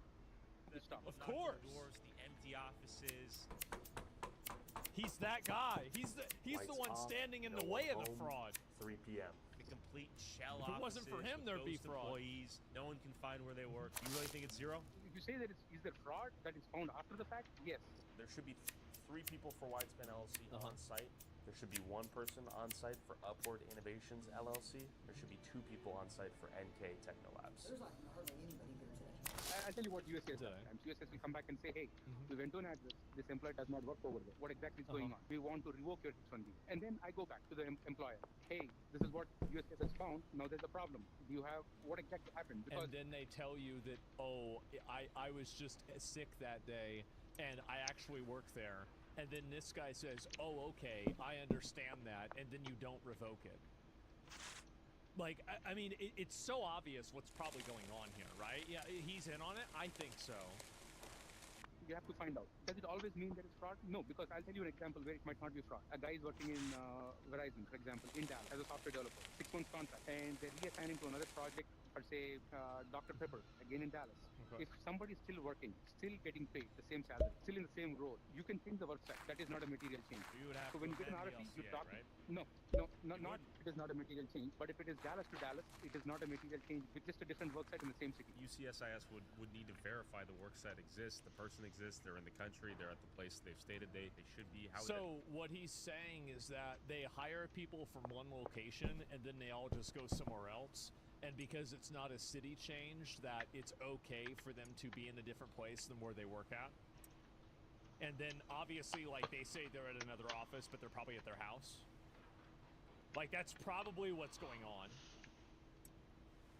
Speaker 11: Of course.
Speaker 12: doors, the empty offices.
Speaker 11: He's that guy. He's the one standing in the way of the fraud.
Speaker 6: 3 p.m.
Speaker 12: The complete shell
Speaker 11: If it wasn't for
Speaker 12: offices
Speaker 11: him,
Speaker 12: with
Speaker 11: there'd be
Speaker 12: ghost
Speaker 11: fraud.
Speaker 12: employees. No one can find where they work. You really think it's zero?
Speaker 17: If you say that is there fraud that is found after the fact? Yes.
Speaker 6: There should be 3 people for Widespan LLC on site. There should be 1 person on site for Upward Innovations LLC. There should be 2 people on site for NK Technolabs.
Speaker 20: There's like hardly anybody here today.
Speaker 17: I'll tell you what US says sometimes. US will come back and say, hey, we went to an address, this employee does not work over there. What exactly is going on? We want to revoke your H1B. And then I go back to the employer. Hey, this is what USCIS has found. Now there's a problem. Do you have, what exactly happened? Because
Speaker 11: And then they tell you that, oh, I was just sick that day, and I actually work there. And then this guy says, oh, okay, I understand that, and then you don't revoke it. Like, I mean, it's so obvious what's probably going on here, right? Yeah, he's in on it? I think so.
Speaker 17: you have to find out. Does it always mean there is fraud? No, because I'll tell you an example where it might not be fraud. A guy is working in Verizon, for example, in Dallas as a software developer, 6 months contract, and they're reassigning to another project, for say, Dr. Pepper, again in Dallas.
Speaker 11: Okay.
Speaker 17: If somebody is still working, still getting paid the same salary, still in the same role, you can change the work site. That is not a material change.
Speaker 11: You would have
Speaker 17: so when you
Speaker 11: to
Speaker 17: get an
Speaker 11: amend
Speaker 17: RFP,
Speaker 11: the
Speaker 17: you
Speaker 11: LCA,
Speaker 17: talk.
Speaker 11: right?
Speaker 17: No, not it is not a material change. But if it is Dallas to Dallas, it is not a material change with just a different work site in the same city.
Speaker 6: UCSIS would need to verify the work site exists, the person exists, they're in the country, they're at the place they've stated they should be. How would
Speaker 11: So what he's saying is that they hire people from one location and then they all just go somewhere else. And because it's not a city change, that it's okay for them to be in a different place than where they work at. And then obviously, like, they say they're at another office, but they're probably at their house. Like, that's probably what's going on.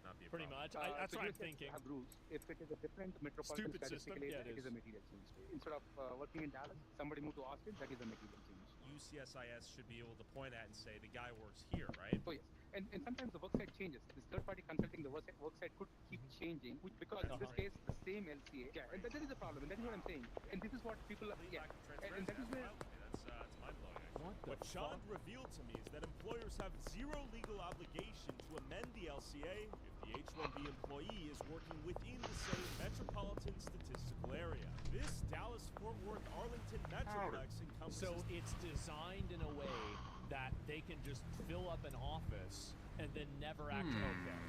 Speaker 6: not be a
Speaker 11: Pretty
Speaker 6: problem?
Speaker 11: much. That's
Speaker 17: So
Speaker 11: what I'm
Speaker 17: USCIS
Speaker 11: thinking.
Speaker 17: have rules. If it is a different metropolitan
Speaker 11: Stupid system.
Speaker 17: statistical
Speaker 11: Yeah,
Speaker 17: area,
Speaker 11: it
Speaker 17: it is a material change. Instead of working in Dallas, somebody moved to Austin, that is a material change.
Speaker 6: UCSIS should be able to point at and say the guy works here, right?
Speaker 17: Oh yes, and sometimes the work site changes. This third-party consulting, the work site could keep changing, which because in this case the same LCA. Yeah, and that is a problem, and that is what I'm saying. And this is what people. Yeah, and that is where.
Speaker 6: That's mind-blowing.
Speaker 12: What Sean revealed to me is that employers have zero legal obligation to amend the LCA if the H-1B employee is working within the same metropolitan statistical
Speaker 11: So it's designed in a way that they can just fill up an office and then never act okay.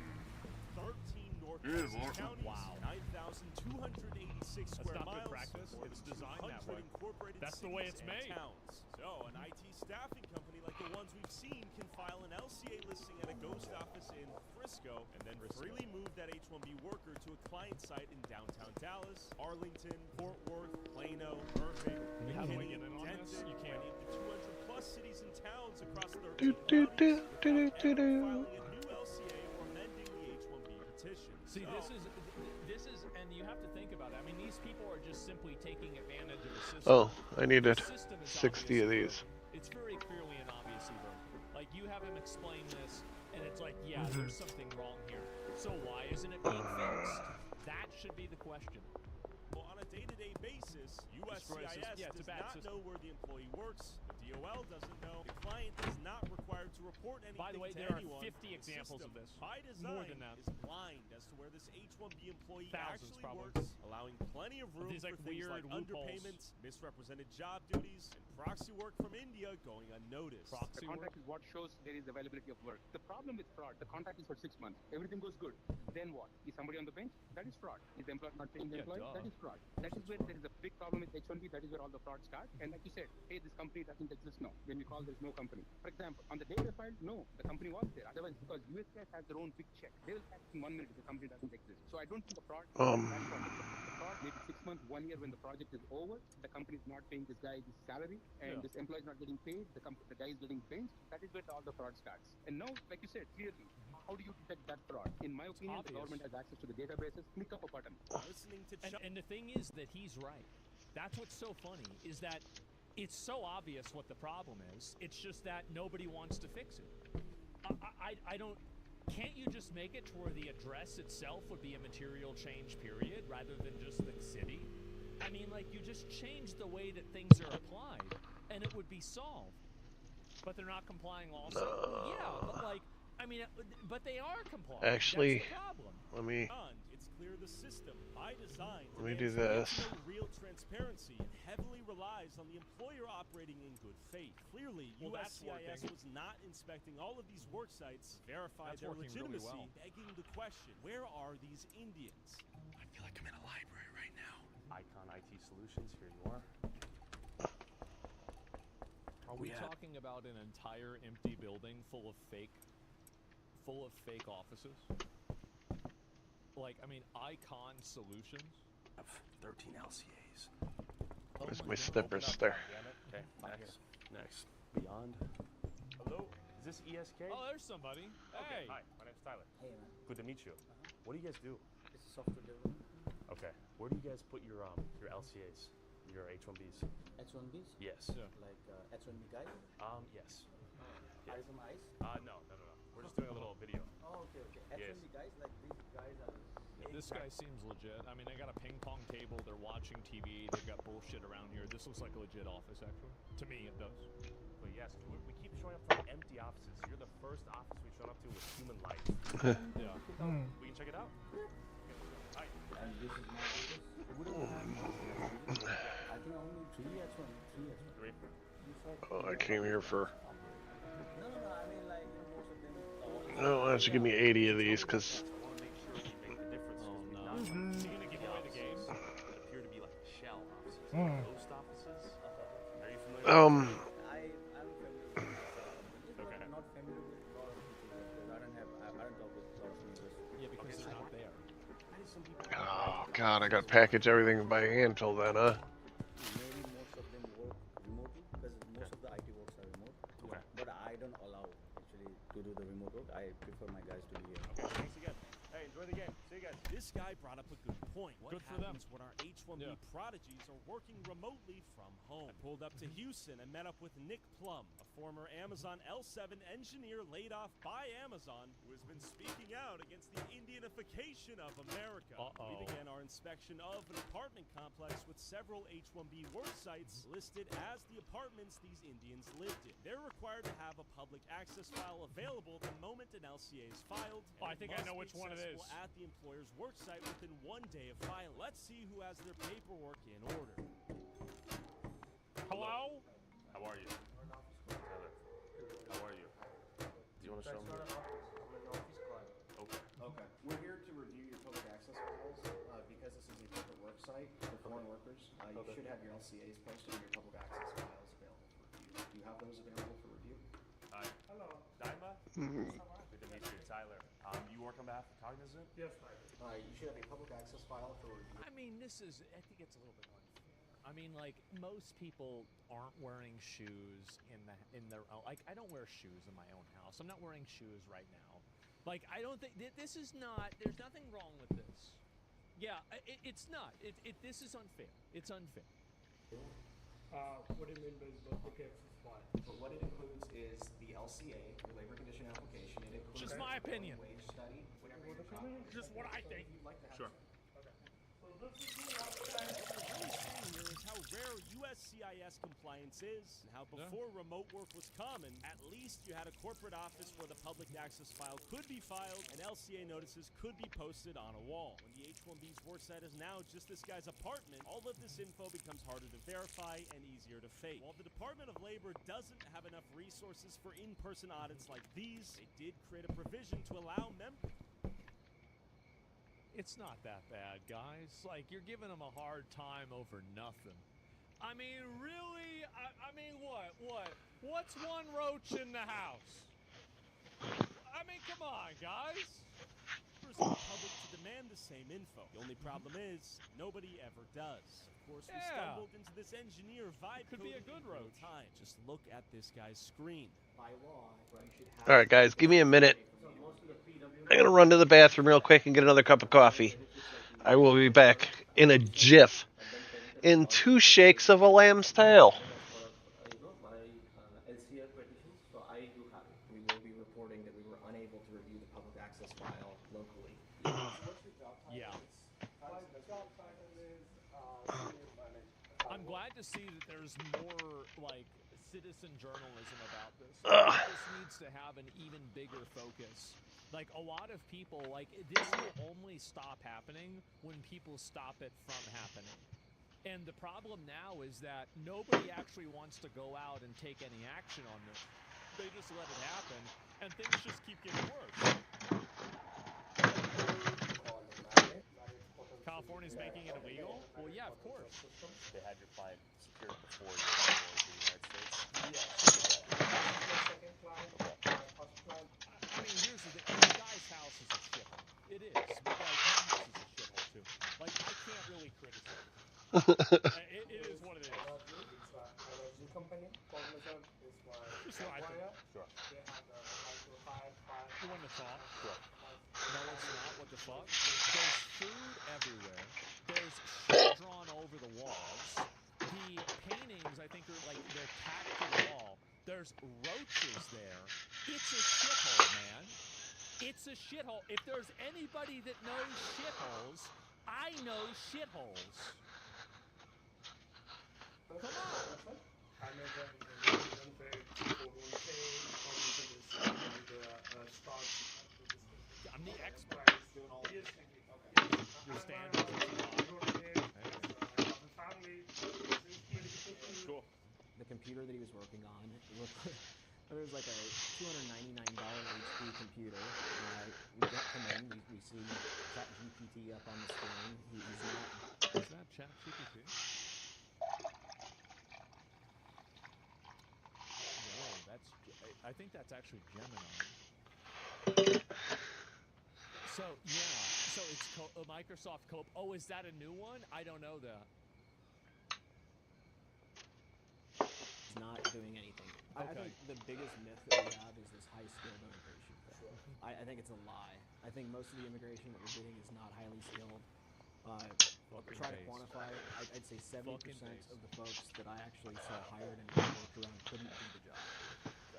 Speaker 12: 13 North Texas counties,
Speaker 11: Wow.
Speaker 12: 9,286 square
Speaker 11: not
Speaker 12: miles,
Speaker 11: good practice.
Speaker 12: more
Speaker 11: It's
Speaker 12: than
Speaker 11: designed that
Speaker 12: 200
Speaker 11: way.
Speaker 12: incorporated
Speaker 11: That's the way
Speaker 12: cities
Speaker 11: it's
Speaker 12: and
Speaker 11: made.
Speaker 12: towns. So an IT staffing company like the ones we've seen can file an LCA listing at a ghost office in Frisco and then freely move that H-1B worker to a client site in downtown Dallas, Arlington, Fort Worth, Plano, Irving,
Speaker 11: How do I
Speaker 12: McKinney,
Speaker 11: get in on this?
Speaker 12: Denton,
Speaker 11: You can't.
Speaker 12: any of the 200 plus cities and towns across 13
Speaker 2: Do,
Speaker 12: counties
Speaker 2: do,
Speaker 12: without
Speaker 2: do,
Speaker 12: ever
Speaker 2: do.
Speaker 12: filing a new LCA or amending the H-1B petition.
Speaker 11: See,
Speaker 12: So-
Speaker 11: this is, and you have to think about it. I mean, these people are just simply taking advantage of the system.
Speaker 2: Oh, I needed
Speaker 11: The system is
Speaker 2: 60 of
Speaker 11: obviously
Speaker 2: these.
Speaker 11: broken. It's very clearly and obviously broken. Like, you have him explain this, and it's like, yeah, there's something wrong here. So why isn't it being fixed? That should be the question.
Speaker 12: Well, on a day-to-day basis, USCIS
Speaker 11: Yeah, it's a
Speaker 12: does
Speaker 11: bad
Speaker 12: not
Speaker 11: system.
Speaker 12: know where the employee works. The DOL doesn't know. The client is not required to report anything
Speaker 11: By the way,
Speaker 12: to
Speaker 11: there are
Speaker 12: anyone.
Speaker 11: 50
Speaker 12: The
Speaker 11: examples
Speaker 12: system,
Speaker 11: of this.
Speaker 12: by design,
Speaker 11: More than that.
Speaker 12: is blind as to where this H-1B employee
Speaker 11: Thousands,
Speaker 12: actually
Speaker 11: probably.
Speaker 12: works, allowing plenty of room
Speaker 11: These,
Speaker 12: for
Speaker 11: like,
Speaker 12: things
Speaker 11: weird
Speaker 12: like
Speaker 11: loopholes.
Speaker 12: underpayments, misrepresented job duties, and proxy work from India going unnoticed.
Speaker 17: The contract is what shows there is availability of work. The problem with fraud, the contract is for 6 months. Everything goes good. Then what? Is somebody on the bench? That is fraud. Is the employer not paying the
Speaker 11: Yeah,
Speaker 17: employee?
Speaker 11: duh.
Speaker 17: That is fraud. That is where there is a big problem with H-1B. That is where all the fraud starts. And like you said, hey, this company doesn't exist now. When we call, there's no company. For example, on the day they filed, no, the company was there. Otherwise, because USCIS has their own big check, they will catch in 1 minute if the company doesn't exist. So I don't think the fraud. That project. The fraud maybe 6 months, 1 year when the project is over, the company is not paying this guy his salary, and this employee is not getting paid. The guy is getting benched. That is where all the fraud starts. And now, like you said, clearly, how do you detect that fraud? In my opinion, the
Speaker 11: obvious.
Speaker 17: government has access to the databases. Click up a button.
Speaker 12: Listening to
Speaker 11: And the thing is that he's right. That's what's so funny, is that it's so obvious what the problem is. It's just that nobody wants to fix it. I don't... Can't you just make it to where the address itself would be a material change, period, rather than just the city? I mean, like, you just change the way that things are applied, and it would be solved. But they're not complying also? Well, yeah, but like, I mean, but they are complying.
Speaker 2: Actually,
Speaker 11: That's the problem.
Speaker 2: let me
Speaker 12: It's clear the system, by design,
Speaker 2: Let me do
Speaker 12: demands
Speaker 2: this.
Speaker 12: no real transparency and heavily relies on the employer operating in good faith. Clearly,
Speaker 11: Well, that's
Speaker 12: USCIS
Speaker 11: working.
Speaker 12: was not inspecting all of these work sites, verify
Speaker 11: That's
Speaker 12: their
Speaker 11: working really
Speaker 12: legitimacy,
Speaker 11: well.
Speaker 12: begging the question, where are these Indians?
Speaker 5: I feel like I'm in a library right now.
Speaker 6: Icon IT Solutions, here you are.
Speaker 11: Are we talking about an entire empty building full of fake offices? Like, I mean, Icon Solutions?
Speaker 5: I have 13 LCAs.
Speaker 2: Where's my snippers there?
Speaker 6: Okay, next. Beyond. Hello, is this ESK?
Speaker 11: Oh, there's somebody.
Speaker 6: Okay,
Speaker 11: Hey!
Speaker 6: hi, my name's Tyler.
Speaker 9: Hey, man.
Speaker 6: Good to meet you. What do you guys do?
Speaker 9: It's software development.
Speaker 6: Okay, where do you guys put your LCAs, your H-1Bs?
Speaker 9: H1Bs?
Speaker 6: Yes.
Speaker 9: Like H1B guys?
Speaker 6: Yes.
Speaker 9: Are you from ICE?
Speaker 6: No. We're just doing a little video.
Speaker 9: Oh, okay.
Speaker 6: Yes.
Speaker 9: H1B guys, like these guys are.
Speaker 11: This guy seems legit. I mean, they got a ping pong table, they're watching TV, they've got bullshit around here. This looks like a legit office, actually. To me, it does.
Speaker 6: But yes, we keep showing up to empty offices. You're the first office we've shown up to with human life.
Speaker 11: Yeah.
Speaker 6: We can check it out? Okay, hi.
Speaker 9: And this is my office. We don't have. I think only 3 H1. 3 H1.
Speaker 6: Three.
Speaker 9: You saw.
Speaker 2: Oh, I came here for.
Speaker 9: No. I mean, like, most of them.
Speaker 2: No, why don't you give me 80 of these? Cause
Speaker 6: I want to make sure we make the difference.
Speaker 11: Oh,
Speaker 6: because
Speaker 11: no.
Speaker 6: we've not
Speaker 11: Is he gonna give away the game?
Speaker 6: that appear to be like shell offices, ghost offices. Are you familiar?
Speaker 9: I'm familiar with
Speaker 6: Okay.
Speaker 9: not familiar with a lot of people because I don't talk with a lot of neighbors.
Speaker 11: Yeah, because they're not there.
Speaker 2: oh god, I got to package everything by hand till then, huh?
Speaker 9: Maybe most of them work remotely because most of the IT works are remote.
Speaker 6: Okay.
Speaker 9: But I don't allow actually to do the remote work. I prefer my guys to be here.
Speaker 6: Okay, thanks again. Hey, enjoy the game. See you guys.
Speaker 12: This guy brought up a good point. What
Speaker 11: Good for them.
Speaker 12: happens when our H-1B prodigies are working remotely from home? I pulled up to Houston and met up with Nick Plum, a former Amazon L7 engineer laid off by Amazon, who has been speaking out against the Indianification of America. We began our inspection of an apartment complex with several H-1B work sites listed as the apartments these Indians lived in. They're required to have a public access file available the moment an LCA is filed.
Speaker 11: Oh, I
Speaker 12: and
Speaker 11: think
Speaker 12: it
Speaker 11: I know
Speaker 12: must be
Speaker 11: which one it is.
Speaker 12: accessible at the employer's work site within 1 day of filing. Let's see who has their paperwork in order.
Speaker 11: Hello?
Speaker 6: How are you? Tyler. How are you? Do you want to show me?
Speaker 3: That's not an office. I'm an office call.
Speaker 6: Okay.
Speaker 3: Okay. We're here to review your public access files because this is a corporate work site for foreign workers. You should have your LCAs posted and your public access files available for review. Do you have those available for review?
Speaker 6: Hi.
Speaker 3: Hello.
Speaker 6: Daima? Good to meet you, Tyler. You work on behalf of Cognizant?
Speaker 3: Yes, I do. You should have a public access file for review.
Speaker 11: I mean, I think it's a little bit unfair. I mean, like, most people aren't wearing shoes in their own, like, I don't wear shoes in my own house. I'm not wearing shoes right now. Like, I don't think, this is not, there's nothing wrong with this. Yeah, it's not. This is unfair. It's unfair.
Speaker 3: What do you mean by public access file? So what it includes is the LCA, your labor condition application. It includes
Speaker 11: Just my opinion.
Speaker 3: wage study, whatever your
Speaker 11: Just what I think.
Speaker 3: you'd like to have.
Speaker 6: Sure.
Speaker 12: What we're really saying here is how rare USCIS compliance is, and how before remote work was common, at least you had a corporate office where the public access file could be filed and LCA notices could be posted on a wall. When the H-1B's work site is now just this guy's apartment, all of this info becomes harder to verify and easier to fake. While the Department of Labor doesn't have enough resources for in-person audits like these, they did create a provision to allow members.
Speaker 11: It's not that bad, guys. Like, you're giving them a hard time over nothing. I mean, really? I mean, what? What's one roach in the house? I mean, come on, guys.
Speaker 12: Members of the public to demand the same info. The only problem is, nobody ever does. Of course, we stumbled into this engineer vibe.
Speaker 11: Could be a good roach.
Speaker 12: Time. Just look at this guy's screen.
Speaker 3: By law, you should have.
Speaker 2: All right, guys, give me a minute. I'm going to run to the bathroom real quick and get another cup of coffee. I will be back in a jiff. In 2 shakes of a lamb's tail.
Speaker 3: My LCA petitions, so I do have it. We will be reporting that we were unable to review the public access file locally.
Speaker 11: Yeah. I'm glad to see that there's more, like, citizen journalism about this. This needs to have an even bigger focus. Like, a lot of people, like, this will only stop happening when people stop it from happening. And the problem now is that nobody actually wants to go out and take any action on this. They just let it happen, and things just keep getting worse. California's making it illegal? Well, yeah, of course.
Speaker 6: They had your client secured before you went to the United States?
Speaker 11: I mean, here's the thing. The guy's house is a shithole. It is. But, like, my house is a shithole, too. Like, I can't really criticize it. It is what it is.
Speaker 3: Company, Cognizant is my
Speaker 11: Just what I think.
Speaker 6: Sure.
Speaker 3: They have the right to hire.
Speaker 11: You want to talk?
Speaker 6: Sure.
Speaker 11: No, it's not. What the fuck? There's food everywhere. There's shit drawn over the walls. The paintings, I think, are like they're tacked to the wall. There's roaches there. It's a shithole, man. It's a shithole. If there's anybody that knows shitholes, I know shitholes. Come on. I'm the expert. Your standards are too high.
Speaker 6: Cool.
Speaker 3: The computer that he was working on, it was like a $299 HP computer. We come in, we see ChatGPT up on the screen. He's not.
Speaker 11: Is that ChatGPT? I think that's actually Gemini. So, yeah. So it's Microsoft Cope. Oh, is that a new one? I don't know that.
Speaker 3: It's not doing anything. Okay. I think the biggest myth that we have is this high-skilled immigration thing. Sure. I think it's a lie. I think most of the immigration that we're getting is not highly skilled. Try to quantify it. I'd say 70% of the folks that I actually saw hired and worked around couldn't do the job.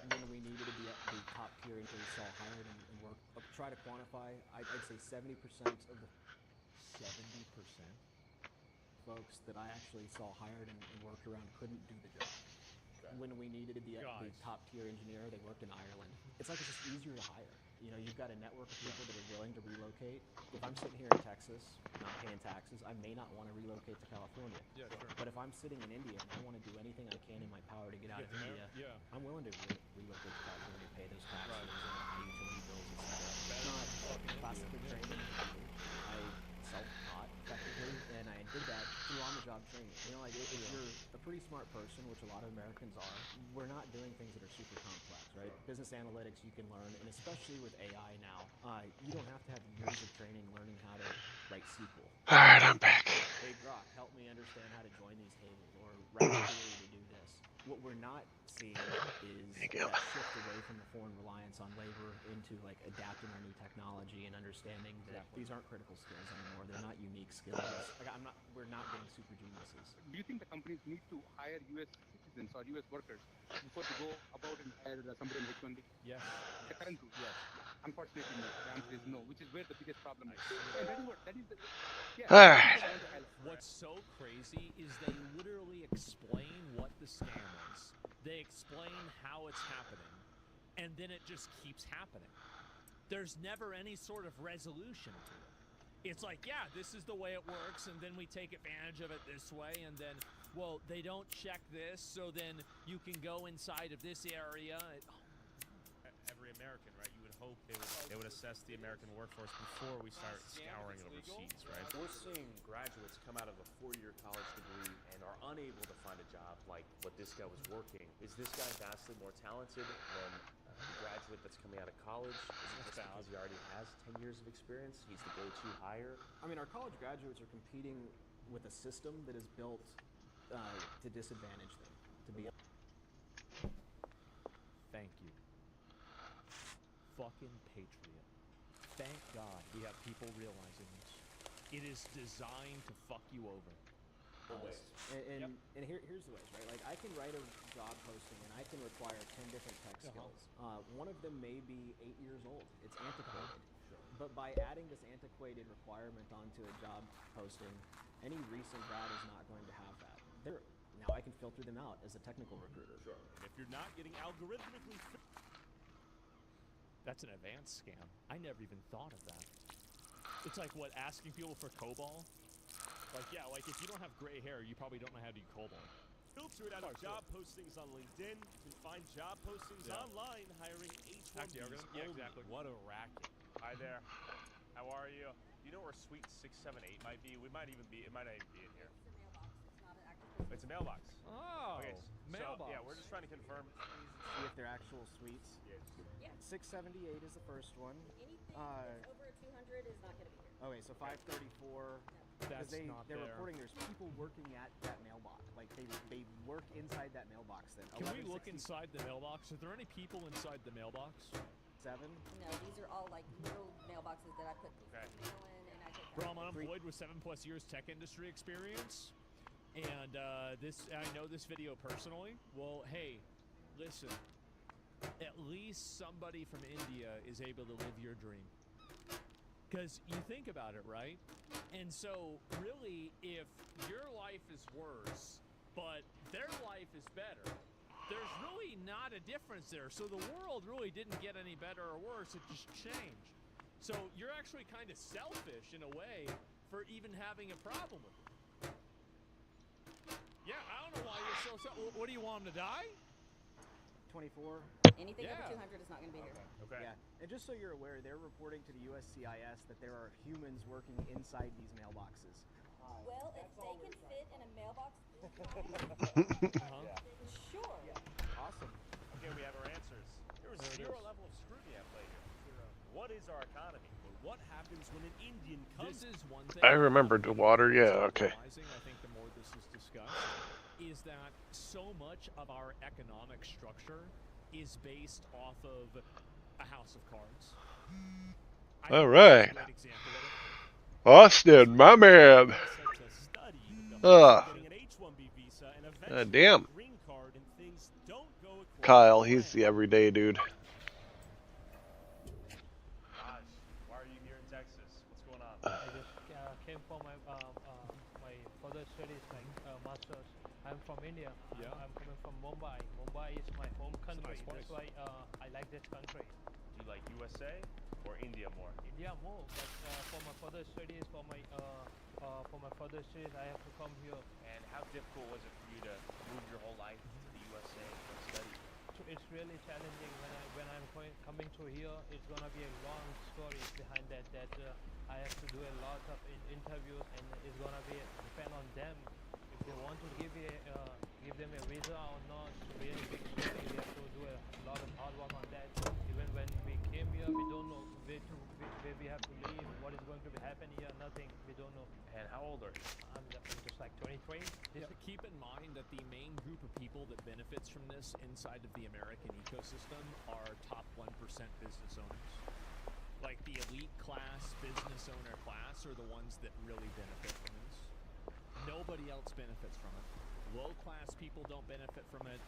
Speaker 3: And then we needed to be at the top tier until we saw hired and work. Try to quantify. I'd say 70% of the
Speaker 11: 70%
Speaker 3: folks that I actually saw hired and worked around couldn't do the job. when we needed the top tier engineer, they worked in Ireland. It's like it's just easier to hire. You know, you've got a network of people that are willing to relocate. If I'm sitting here in Texas, not paying taxes, I may not want to relocate to California.
Speaker 11: Yeah, sure.
Speaker 3: But if I'm sitting in India and I want to do anything I can in my power to get out of India, I'm willing to relocate to California, pay those taxes and pay utility bills, etc. It's not classical training. I self-taught effectively, and I did that through on-the-job training. You know, like if you're a pretty smart person, which a lot of Americans are, we're not doing things that are super complex, right? Business analytics you can learn, and especially with AI now, you don't have to have years of training learning how to write SQL.
Speaker 2: All right, I'm back.
Speaker 3: Hey Grok, help me understand how to join these tables, or write a query to do this. What we're not seeing is that shift away from the foreign reliance on labor into like adapting our new technology and understanding that these aren't critical skills anymore. They're not unique skills. Like we're not getting super geniuses.
Speaker 17: Do you think the companies need to hire U.S. citizens or U.S. workers before they go about and hire somebody in H-1B?
Speaker 11: Yes.
Speaker 17: The current rule? Yes. Unfortunately, no. The answer is no, which is where the biggest problem is. And that is the... Yeah.
Speaker 2: All right.
Speaker 11: What's so crazy is they literally explain what the scam is. They explain how it's happening, and then it just keeps happening. There's never any sort of resolution to it. It's like, yeah, this is the way it works, and then we take advantage of it this way, and then, well, they don't check this, so then you can go inside of this area.
Speaker 6: Every American, right? You would hope they would assess the American workforce before we start scouring overseas, right? We're seeing graduates come out of a 4-year college degree and are unable to find a job like what this guy was working. Is this guy vastly more talented than the graduate that's coming out of college? Is it just because he already has 10 years of experience? He's the go-to hire?
Speaker 3: I mean, our college graduates are competing with a system that is built to disadvantage them. To be
Speaker 11: Thank you. Fucking patriot. Thank God we have people realizing this. It is designed to fuck you over.
Speaker 3: And here's the ways, right? Like I can write a job posting and I can require 10 different tech skills. One of them may be 8 years old. It's antiquated. But by adding this antiquated requirement onto a job posting, any recent grad is not going to have that. Now I can filter them out as a technical recruiter.
Speaker 12: Sure. If you're not getting algorithmically
Speaker 11: That's an advanced scam. I never even thought of that. It's like, what, asking people for COBOL? Like, yeah, like if you don't have gray hair, you probably don't know how to do COBOL.
Speaker 12: Filter it out of job postings on LinkedIn. You can find job postings online hiring H-1Bs.
Speaker 11: Yeah, exactly.
Speaker 12: What a racket.
Speaker 6: Hi there. How are you? You know where Suite 678 might be? It might not even be in here. It's a mailbox.
Speaker 11: Oh,
Speaker 6: okay,
Speaker 11: mailbox.
Speaker 6: So, yeah, we're just trying to confirm.
Speaker 3: See if they're actual suites.
Speaker 6: Yes.
Speaker 3: 678 is the first one.
Speaker 1: Anything that's over 200 is not going to be here.
Speaker 3: Okay, so 534.
Speaker 11: That's not
Speaker 3: they're
Speaker 11: there.
Speaker 3: reporting there's people working at that mailbox. Like they work inside that mailbox. Then
Speaker 11: can we look inside the mailbox? Are there any people inside the mailbox?
Speaker 3: 7.
Speaker 1: No, these are all like little mailboxes that I put mail in, and I take.
Speaker 11: Bro, I'm unemployed with 7+ years tech industry experience, and I know this video personally. Well, hey, listen. At least somebody from India is able to live your dream. Because you think about it, right? And so, really, if your life is worse, but their life is better, there's really not a difference there. So the world really didn't get any better or worse, it just changed. So you're actually kind of selfish in a way for even having a problem with it. Yeah, I don't know why you're so selfish. What do you want them to die?
Speaker 3: 24.
Speaker 1: Anything over 200 is not going to be here.
Speaker 6: Okay.
Speaker 3: Yeah, and just so you're aware, they're reporting to the USCIS that there are humans working inside these mailboxes.
Speaker 1: Well, if they can fit in a mailbox, sure.
Speaker 3: Awesome.
Speaker 6: Okay, we have our answers. There was zero level of scrutiny at play here. What is our economy?
Speaker 12: What happens when an Indian comes?
Speaker 11: This is one thing.
Speaker 2: I remembered the water. Yeah. Okay.
Speaker 11: I think the more this is discussed, is that so much of our economic structure is based off of a house of cards.
Speaker 2: All right. Austin, my man. Damn. Kyle, he's the everyday dude.
Speaker 6: Why are you here in Texas? What's going on?
Speaker 10: I just came for my my father's further studies like masters. I'm from India.
Speaker 11: Yeah.
Speaker 10: I'm coming from Mumbai. Mumbai is my home country.
Speaker 11: nice place.
Speaker 10: That's why I like this country.
Speaker 6: Do you like USA or India more?
Speaker 10: India more, but for my further studies, I have to come here.
Speaker 6: And how difficult was it for you to move your whole life to the USA and study?
Speaker 10: So it's really challenging when I'm coming to here. It's gonna be a long story behind that. I have to do a lot of interviews, and it's gonna be depend on them if they want to give them a visa or not. It's a really big story. We have to do a lot of hard work on that. Even when we came here, we don't know where we have to live, what is going to be happening here. Nothing. We don't know.
Speaker 6: And how old are you?
Speaker 10: I'm just like 23.
Speaker 11: Keep in mind that the main group of people that benefits from this inside of the American ecosystem are top 1% business owners. Like the elite class, business owner class are the ones that really benefit from this. Nobody else benefits from it. Low class people don't benefit from it.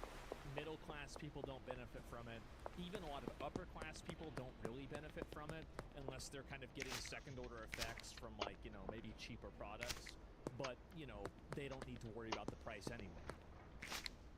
Speaker 11: Middle class people don't benefit from it. Even a lot of upper class people don't really benefit from it unless they're kind of getting second order effects from, like, you know, maybe cheaper products. But, you know, they don't need to worry about the price anyway.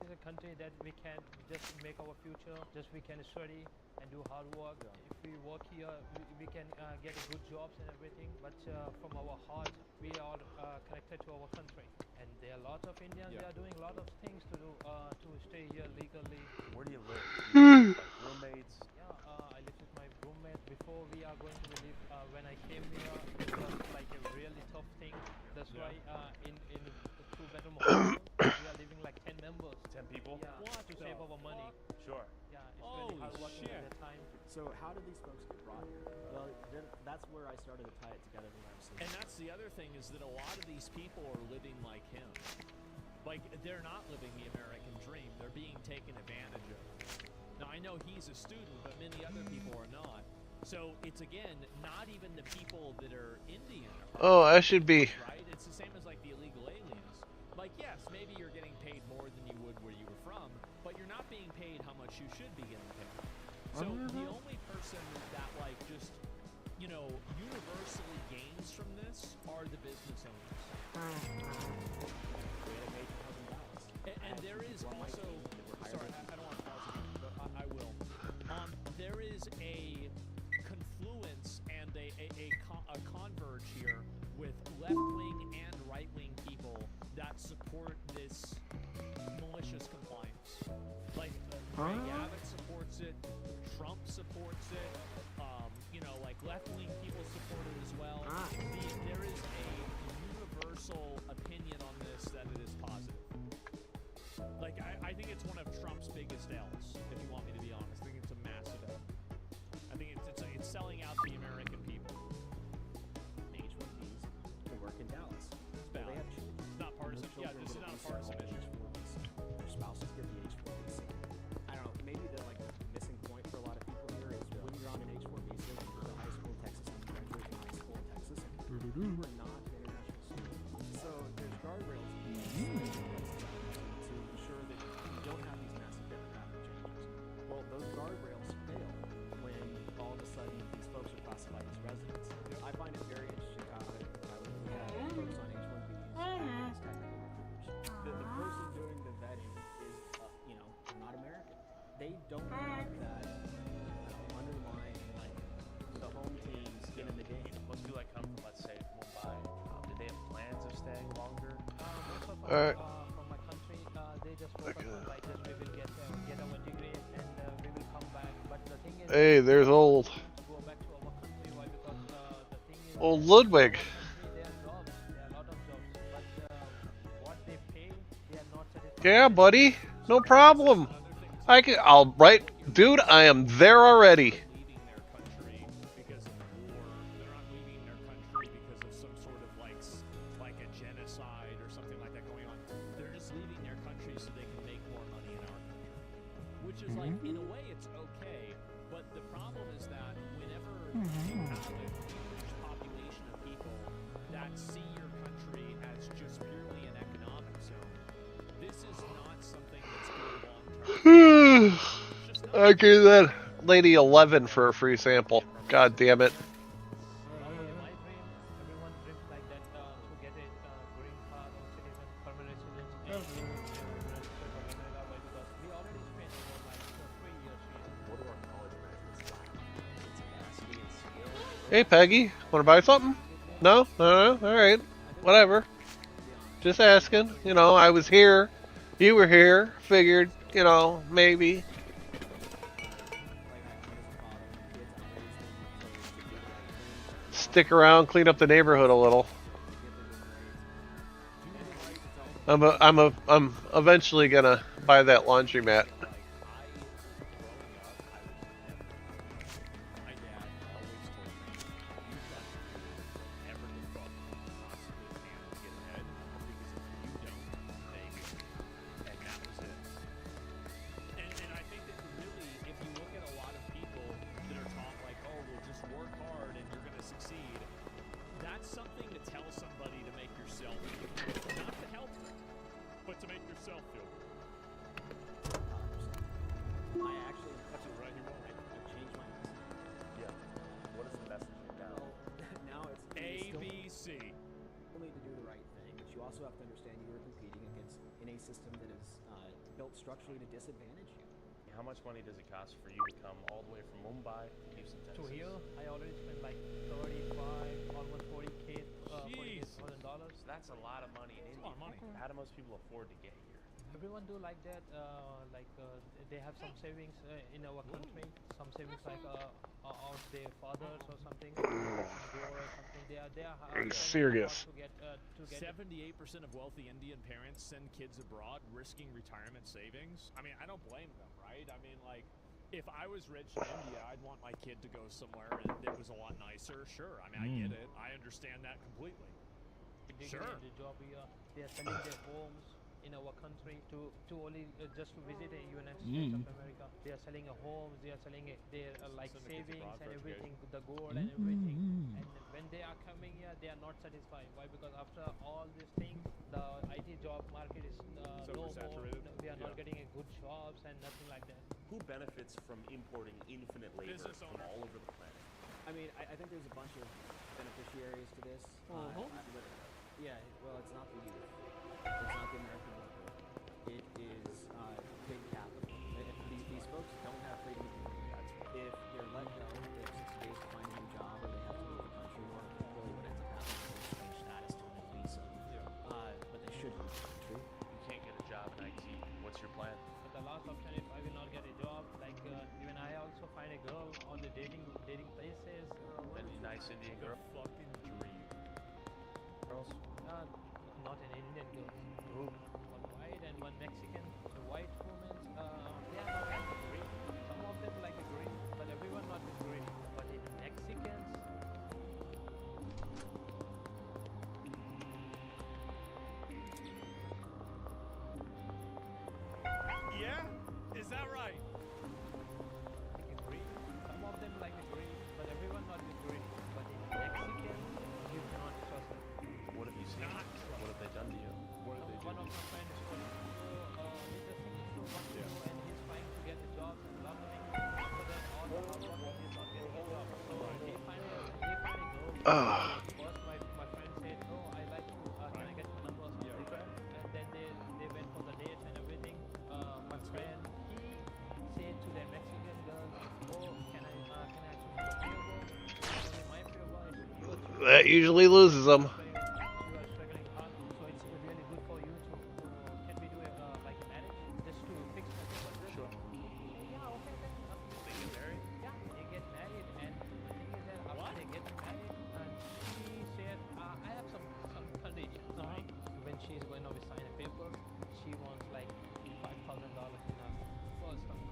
Speaker 10: It's a country that we can just make our future, just we can study and do hard work. If we work here, we can get good jobs and everything, but from our heart, we are connected to our country. And there are lots of Indians, they are doing a lot of things to do to stay here legally.
Speaker 6: Where do you live? Do you live with, like, roommates?
Speaker 10: Yeah, I live with my roommate. Before we are going to live, when I came here, it was like a really tough thing. That's why in a 2-bedroom home, we are living like 10 members.
Speaker 6: 10 people?
Speaker 10: Yeah, to save our money.
Speaker 6: Sure.
Speaker 10: Yeah, it's really hard working at that time.
Speaker 3: So how did these folks get brought here? Well, that's where I started to tie it together when I was saying.
Speaker 11: And that's the other thing, is that a lot of these people are living like him. Like, they're not living the American dream. They're being taken advantage of. Now, I know he's a student, but many other people are not. So it's, again, not even the people that are Indian.
Speaker 2: Oh, I should be.
Speaker 11: Right? It's the same as, like, the illegal aliens. Like, yes, maybe you're getting paid more than you would where you were from, but you're not being paid how much you should be getting paid. So the only person that, like, just, you know, universally gains from this are the business owners. And there is also, sorry, I don't want to pause again, but I will. There is a confluence and a converge here with left-wing and right-wing people that support this malicious compliance. Like, Greg Abbott supports it, Trump supports it, you know, like left-wing people support it as well. There is a universal opinion on this that it is positive. Like, I think it's one of Trump's biggest L's, if you want me to be honest. I think it's a massive L. I think it's selling out the American people.
Speaker 3: H-1Bs to work in Dallas.
Speaker 11: They
Speaker 3: have children.
Speaker 11: It's not partisan. Yeah, this is not a partisan issue.
Speaker 3: Their spouses get the H-1B. I don't know, maybe the missing point for a lot of people here is when you're on an H-1B, you go to high school in Texas, and you graduate from high school in Texas, you were not an international student. So there's guardrails to ensure that you don't have these massive demographic changes. Well, those guardrails fail when all of a sudden these folks are classified as residents. I find it very interesting how we have folks on H-1Bs acting as technical recruiters. The person doing the vetting is, you know, not American. They don't have that underlying, like, the home team's skin in the game.
Speaker 6: Most people that come from, let's say, Mumbai, do they have plans of staying longer?
Speaker 2: All right.
Speaker 10: From my country, they just focus on like this. We will get our degree and we will come back. But the thing is,
Speaker 2: Hey, there's old.
Speaker 10: To go back to our country, why? Because the thing is,
Speaker 2: Old Ludwig.
Speaker 10: there are jobs, there are a lot of jobs, but what they pay, they are not satisfied.
Speaker 2: Yeah, buddy. No problem. I'll write. Dude, I am there already.
Speaker 11: Leaving their country because of war. They're not leaving their country because of some sort of like a genocide or something like that going on. They're just leaving their country so they can make more money in our country. Which is like, in a way, it's okay. But the problem is that whenever you have a huge population of people that see your country as just purely an economic zone, this is not something that's good long term.
Speaker 2: I gave that lady 11 for a free sample. God damn it.
Speaker 10: My dream, everyone dreams like that to get a green card or Just leaving United States of America, why? Because we already spent over like 3 years here.
Speaker 6: What do our college graduates lack? It's capacity and skill.
Speaker 2: Hey, Peggy, want to buy something? No? No? All right. Whatever. Just asking. You know, I was here. You were here. Figured, you know, maybe. Stick around, clean up the neighborhood a little. I'm eventually gonna buy that laundromat.
Speaker 11: And I think that really, if you look at a lot of people that are taught like, oh, well, just work hard and you're going to succeed, that's something to tell somebody to make yourself feel good. Not to help them, but to make yourself feel good.
Speaker 3: I actually,
Speaker 11: That's it, right? You want
Speaker 3: I changed my message.
Speaker 6: Yeah. What is the messaging now?
Speaker 3: Now it's
Speaker 11: A, B, C.
Speaker 3: You need to do the right thing, but you also have to understand you are competing against in a system that is built structurally to disadvantage you.
Speaker 6: How much money does it cost for you to come all the way from Mumbai to Houston, Texas?
Speaker 10: To here, I already spent like 35, almost 40K, $40,000.
Speaker 6: That's a lot of money in India.
Speaker 11: a lot of money.
Speaker 6: How do most people afford to get here?
Speaker 10: Everyone do like that. They have some savings in our country. Some savings like of their fathers or something, or something. They are.
Speaker 2: Are you serious?
Speaker 10: To get
Speaker 11: 78% of wealthy Indian parents send kids abroad, risking retirement savings. I mean, I don't blame them, right? I mean, like, if I was rich in India, I'd want my kid to go somewhere and it was a lot nicer. Sure, I mean, I get it. I understand that completely. Sure.
Speaker 10: The job here, they are selling their homes in our country to only just to visit the United States of America. They are selling a homes, they are selling their like savings and everything, the gold and everything. And when they are coming here, they are not satisfied. Why? Because after all these things, the IT job market is no more. We are not getting a good jobs and nothing like that.
Speaker 6: Who benefits from importing infinite labor from all over the planet?
Speaker 3: I mean, I think there's a bunch of beneficiaries to this. Yeah, well, it's not the youth. It's not the American worker. It is big capital. These folks don't have freedom of movement. If they're let go, they have 60 days to find a new job, or they have to leave the country, or really what ends up happening is change status to a visa. But they should leave the country.
Speaker 6: You can't get a job in IT. What's your plan?
Speaker 10: But the last option, if I will not get a job, like even I also find a girl on the dating places.
Speaker 6: A nice Indian girl.
Speaker 11: Fucking dream.
Speaker 6: Girls?
Speaker 10: Not an Indian girl. One white and one Mexican. The white women, they are not like green. Some of them like a green, but everyone not a green. But in Mexicans,
Speaker 11: Yeah? Is that right?
Speaker 10: like a green. Some of them like a green, but everyone not a green. But in Mexicans, you cannot trust them.
Speaker 6: What have you seen? What have they done to you?
Speaker 11: What did they
Speaker 10: One
Speaker 11: do?
Speaker 10: of my friends was interesting to one and he's trying to get a job in London. After that, all the hard work, he's not getting a job. So he find a girl. First, my friend said, "Oh, I like to. Can I get your number or something?" And then they went for the dates and everything. My friend he said to the Mexican girl, "Oh, can I ask you for a favor? Only my favor is yours."
Speaker 2: That usually loses them.
Speaker 10: You are struggling hard, so it's really good for you to. Can we do like a marriage just to fix my paper?
Speaker 6: Sure.
Speaker 10: Yeah, okay then.
Speaker 6: They get married?
Speaker 10: Yeah, they get married, and the thing is that after they get married, and she said, I have some conditions, right? When she's going to sign a paper, she wants like $5,000 in her first time.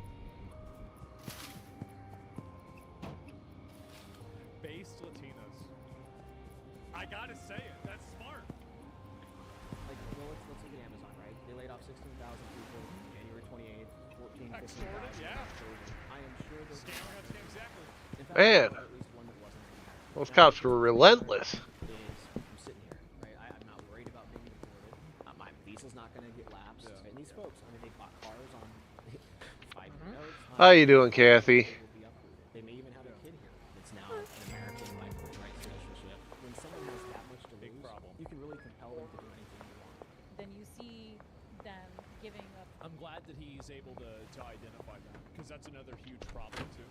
Speaker 11: Based Latinas. I gotta say it. That's smart.
Speaker 3: Like, well, let's look at Amazon, right? They laid off 16,000 people January 28th, 14, 15.
Speaker 11: Extorted, yeah.
Speaker 3: I am sure there's
Speaker 11: Exactly.
Speaker 3: in fact,
Speaker 2: Man.
Speaker 3: at least one that wasn't impacted.
Speaker 2: Those cops were relentless.
Speaker 3: Is I'm sitting here, right? I'm not worried about being deported. My visa's not going to get lapsed. And these folks, I mean, they bought cars on 5 notes.
Speaker 2: How you doing, Kathy?
Speaker 3: They may even have a kid here that's now an American by birthright citizenship. When someone has that much to lose, you can really compel them to do anything you want.
Speaker 15: Then you see them giving up.
Speaker 11: I'm glad that he's able to identify that, because that's another huge problem too,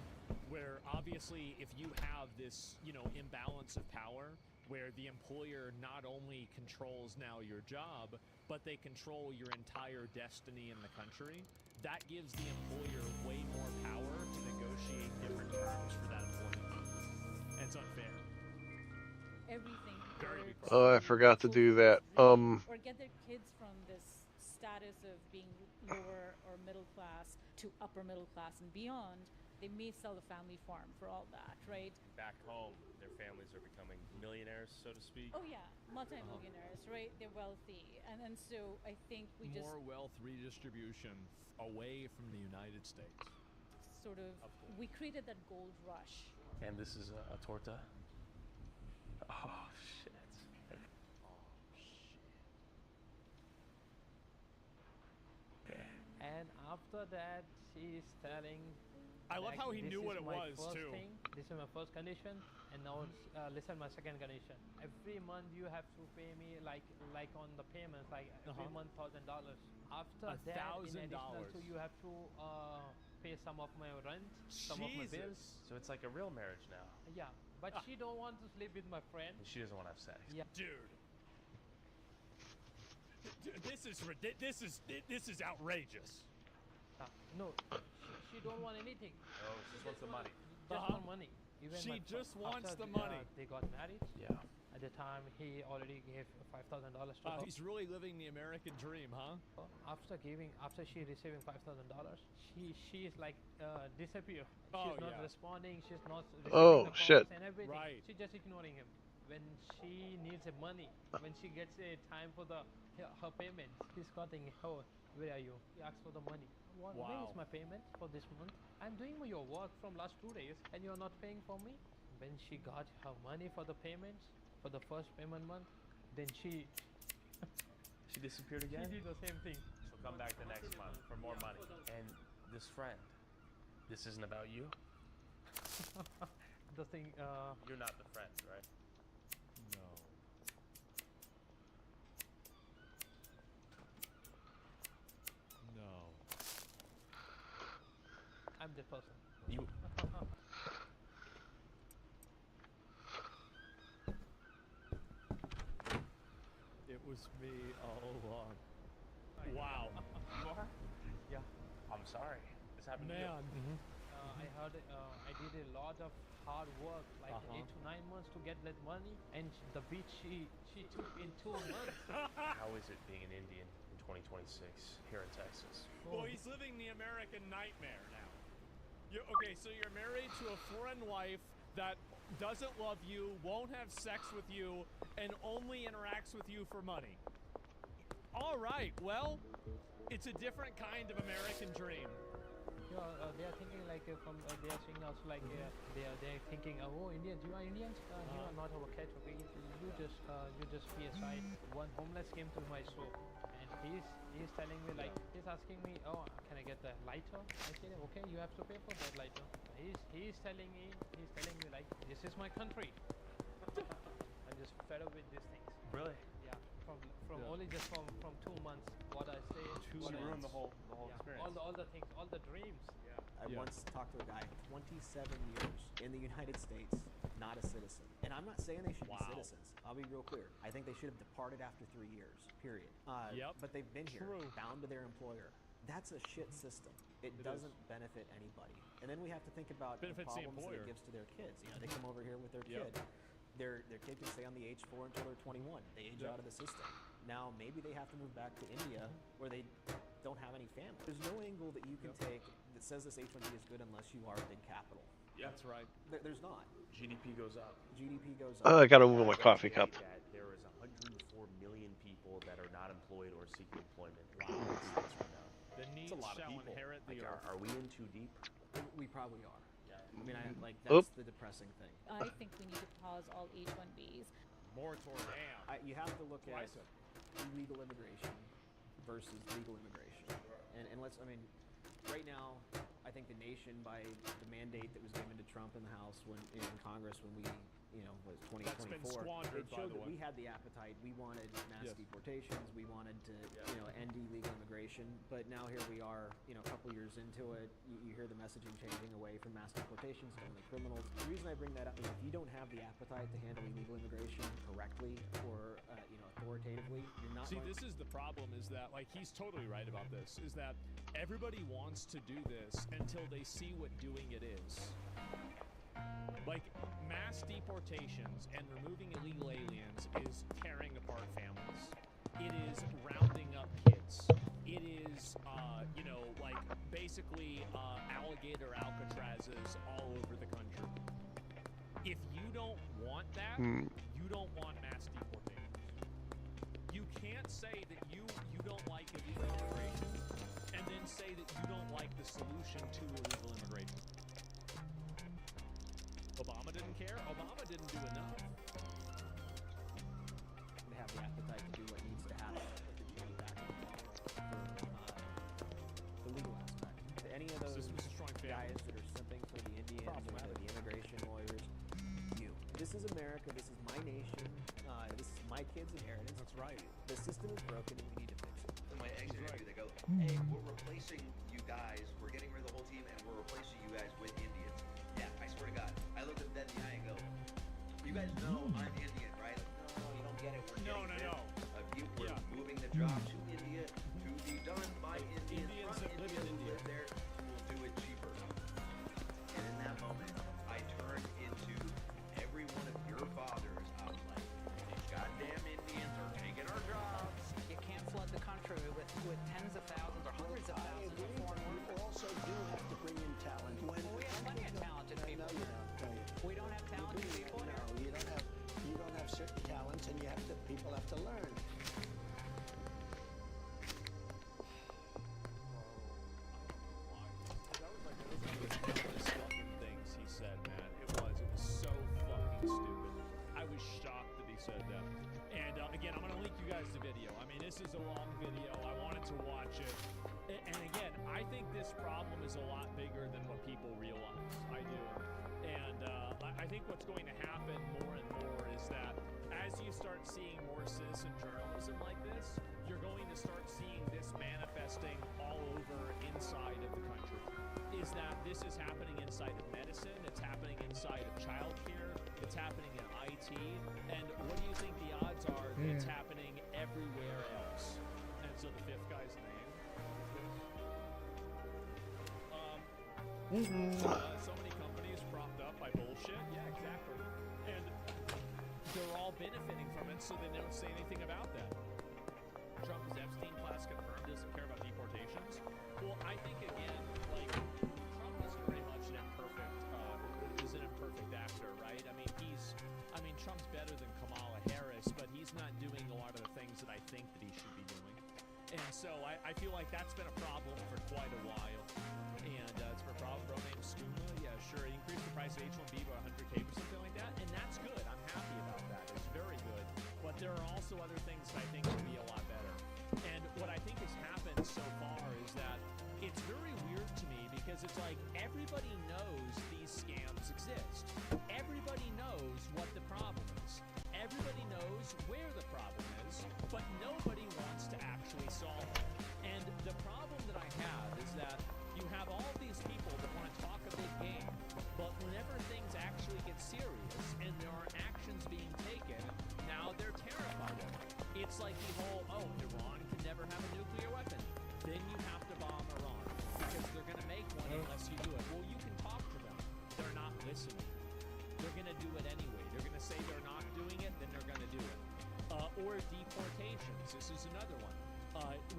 Speaker 11: where obviously if you have this, imbalance of power, where the employer not only controls now your job, but they control your entire destiny in the country, that gives the employer way more power to negotiate different terms for that employment. And it's unfair.
Speaker 15: Everything.
Speaker 11: Very big
Speaker 2: Oh, I forgot to do that.
Speaker 15: Or get their kids from this status of being lower or middle class to upper middle class and beyond. They may sell the family farm for all that, right?
Speaker 6: Back home, their families are becoming millionaires, so to speak.
Speaker 15: Oh yeah, multi-millionaires, right? They're wealthy, and so I think we just
Speaker 11: more wealth redistribution away from the United States.
Speaker 15: Sort of we created that gold rush.
Speaker 6: And this is a torta. Oh shit.
Speaker 10: And after that, she's telling.
Speaker 11: I love how he knew what it was too.
Speaker 10: This is my first condition, and now listen my second condition. Every month you have to pay me like on the payments, like every month $1,000. After that, in additional to you have to pay some of my rent, some of my bills.
Speaker 6: So it's like a real marriage now.
Speaker 10: Yeah, but she don't want to sleep with my friend.
Speaker 6: And she doesn't want to have sex.
Speaker 10: Yeah,
Speaker 11: dude. This is outrageous.
Speaker 10: No, she don't want anything.
Speaker 6: Oh, she just wants the money.
Speaker 10: Just want money. Even
Speaker 11: she just wants
Speaker 10: after
Speaker 11: the money.
Speaker 10: They got married.
Speaker 6: Yeah.
Speaker 10: At the time, he already gave $5,000 to her.
Speaker 11: He's really living the American dream, huh?
Speaker 10: After she receiving $5,000, she is like disappear.
Speaker 11: Oh,
Speaker 10: She's not
Speaker 11: yeah.
Speaker 10: responding. She's not receiving
Speaker 2: Oh,
Speaker 10: the
Speaker 2: shit.
Speaker 10: calls and everything.
Speaker 11: Right.
Speaker 10: She's just ignoring him. When she needs money, when she gets a time for her payment, he's calling her. Where are you? He asks for the money. Where is my payment for this month? I'm doing your work from last 2 days and you're not paying for me. When she got her money for the payments, for the first payment month, then she
Speaker 6: disappeared again?
Speaker 10: She did the same thing.
Speaker 6: She'll come back the next month for more money. And this friend, this isn't about you?
Speaker 10: The thing,
Speaker 6: You're not the friend, right?
Speaker 11: No. No.
Speaker 10: I'm the person.
Speaker 6: You.
Speaker 11: It was me all along. Wow.
Speaker 6: You are?
Speaker 10: Yeah.
Speaker 6: I'm sorry. This happened to you.
Speaker 11: Man.
Speaker 10: I heard I did a lot of hard work, like 8 to 9 months to get that money, and the beach she took in 2 months.
Speaker 6: How is it being an Indian in 2026 here in Texas?
Speaker 11: Well, he's living the American nightmare now. Okay, so you're married to a foreign wife that doesn't love you, won't have sex with you, and only interacts with you for money. All right, well, it's a different kind of American dream.
Speaker 10: They are thinking like they are saying also like they are thinking, oh, Indians, you are Indians, you are not our catch, okay? You just be aside. One homeless came to my store, and he's telling me like he's asking me, oh, can I get the lighter? I said, okay, you have to pay for that lighter. He's telling me like this is my country. I'm just fed up with these things.
Speaker 6: Really?
Speaker 10: Yeah. From only just from 2 months, what I say.
Speaker 6: You ruined the whole experience.
Speaker 10: All the things, all the dreams.
Speaker 6: Yeah.
Speaker 3: I once talked to a guy, 27 years in the United States, not a citizen. And I'm not saying they should be citizens. I'll be real clear. I think they should have departed after 3 years, period. But they've been here, bound to their employer. That's a shit system. It doesn't benefit anybody. And then we have to think about the problems that it gives to their kids. You know, they come over here with their kid. Their kid can stay on the H4 until they're 21. They age out of the system. Now, maybe they have to move back to India where they don't have any family. There's no angle that you can take that says this H1B is good unless you are big capital.
Speaker 6: Yeah, that's right.
Speaker 3: There's not.
Speaker 6: GDP goes up.
Speaker 3: GDP goes
Speaker 2: Oh,
Speaker 3: up.
Speaker 2: I gotta move my coffee cup.
Speaker 6: That there is 104 million people that are not employed or seeking employment. Wow, that's right now.
Speaker 11: The needs
Speaker 6: a lot of
Speaker 11: shall
Speaker 6: people.
Speaker 11: inherit the
Speaker 6: Like,
Speaker 11: earth.
Speaker 6: are we in too deep?
Speaker 3: We probably are.
Speaker 6: Yeah.
Speaker 3: I mean, that's the depressing thing.
Speaker 15: I think we need to pause all H1Bs.
Speaker 11: Moratorium.
Speaker 3: You have to look at illegal immigration versus legal immigration. And let's, I mean, right now, I think the nation, by the mandate that was given to Trump in the House, when in Congress, when we, was 2024,
Speaker 11: That's been squandered,
Speaker 3: it showed
Speaker 11: by the
Speaker 3: that
Speaker 11: way.
Speaker 3: we had the appetite. We wanted mass deportations. We wanted to, end illegal immigration. immigration, but now here we are, a couple years into it. You hear the messaging changing away from mass deportations to only criminals. The reason I bring that up is if you don't have the appetite to handle illegal immigration correctly or authoritatively, you're not.
Speaker 11: See, this is the problem. Is that he's totally right about this? Is that everybody wants to do this until they see what doing it is. Mass deportations and removing illegal aliens is tearing apart families. It is rounding up kids. It is, basically alligator Alcatrazes all over the country. If you don't want that, you don't want mass deportations. You can't say that you don't like illegal immigration and then say that you don't like the solution to illegal immigration. Obama didn't care. Obama didn't do enough.
Speaker 3: They have the appetite to do what needs to happen for the legal aspect. To any of those guys that are simping for the Indians or the immigration lawyers, this is America. This is my nation. This is my kids' inheritance.
Speaker 11: That's right.
Speaker 3: The system is broken and we need to fix it.
Speaker 7: In my exit interview, they go, hey, we're replacing you guys. We're getting rid of the whole team and we're replacing you guys with Indians. Yeah, I swear to God. I looked at them in the eye and go, you guys know I'm Indian, right? No, you don't get it. We're getting rid of you. We're moving the job to India to be done by Indians from India who live there who will do it cheaper. And in that moment, I turned into every one of your fathers. I was like, these goddamn Indians are taking our jobs.
Speaker 19: You can't flood the country with tens of thousands or hundreds of thousands of foreign workers.
Speaker 9: You also do have to bring in talent.
Speaker 19: We have plenty of talented people. We don't have talented people here.
Speaker 9: No, you don't have certain talents, and people have to learn.
Speaker 11: Things he said, man. It was so fucking stupid. I was shocked that he said that. And again, I'm gonna link you guys the video. I mean, this is a long video. I wanted to watch it. And again, I think this problem is a lot bigger than what people realize. I do. And I think what's going to happen more and more is that as you start seeing more citizen journalism like this, you're going to start seeing this manifesting all over inside of the country. Is that this is happening inside of medicine, it's happening inside of childcare, it's happening in IT, and what do you think the odds are that it's happening everywhere else? And so the fifth guy's name. So many companies propped up by bullshit. Yeah, exactly. And they're all benefiting from it, so they don't say anything about that. Trump's Epstein class confirmed doesn't care about deportations. Well, I think again, Trump is very much an imperfect actor, right? I mean, Trump's better than Kamala Harris, but he's not doing a lot of the things that I think that he should be doing. And so I feel like that's been a problem for quite a while. And it's for a problem, bro named Skooma. Yeah, sure. It increased the price of H-1B by 100K or something like that. And that's good. I'm happy about that. It's very good. But there are also other things that I think could be a lot better. And what I think has happened so far is that it's very weird to me because it's like everybody knows these scams exist. Everybody knows what the problem is. Everybody knows where the problem is, but nobody wants to actually solve it. And the problem that I have is that you have all these people that want to talk a big game, but whenever things actually get serious and there are actions being taken, now they're terrified of it. It's like the whole, Iran can never have a nuclear weapon. Then you have to bomb Iran because they're going to make one unless you do it. Well, you can talk to them. They're not listening. They're going to do it anyway. They're going to say they're not doing it, then they're going to do it. Or deportations. This is another one.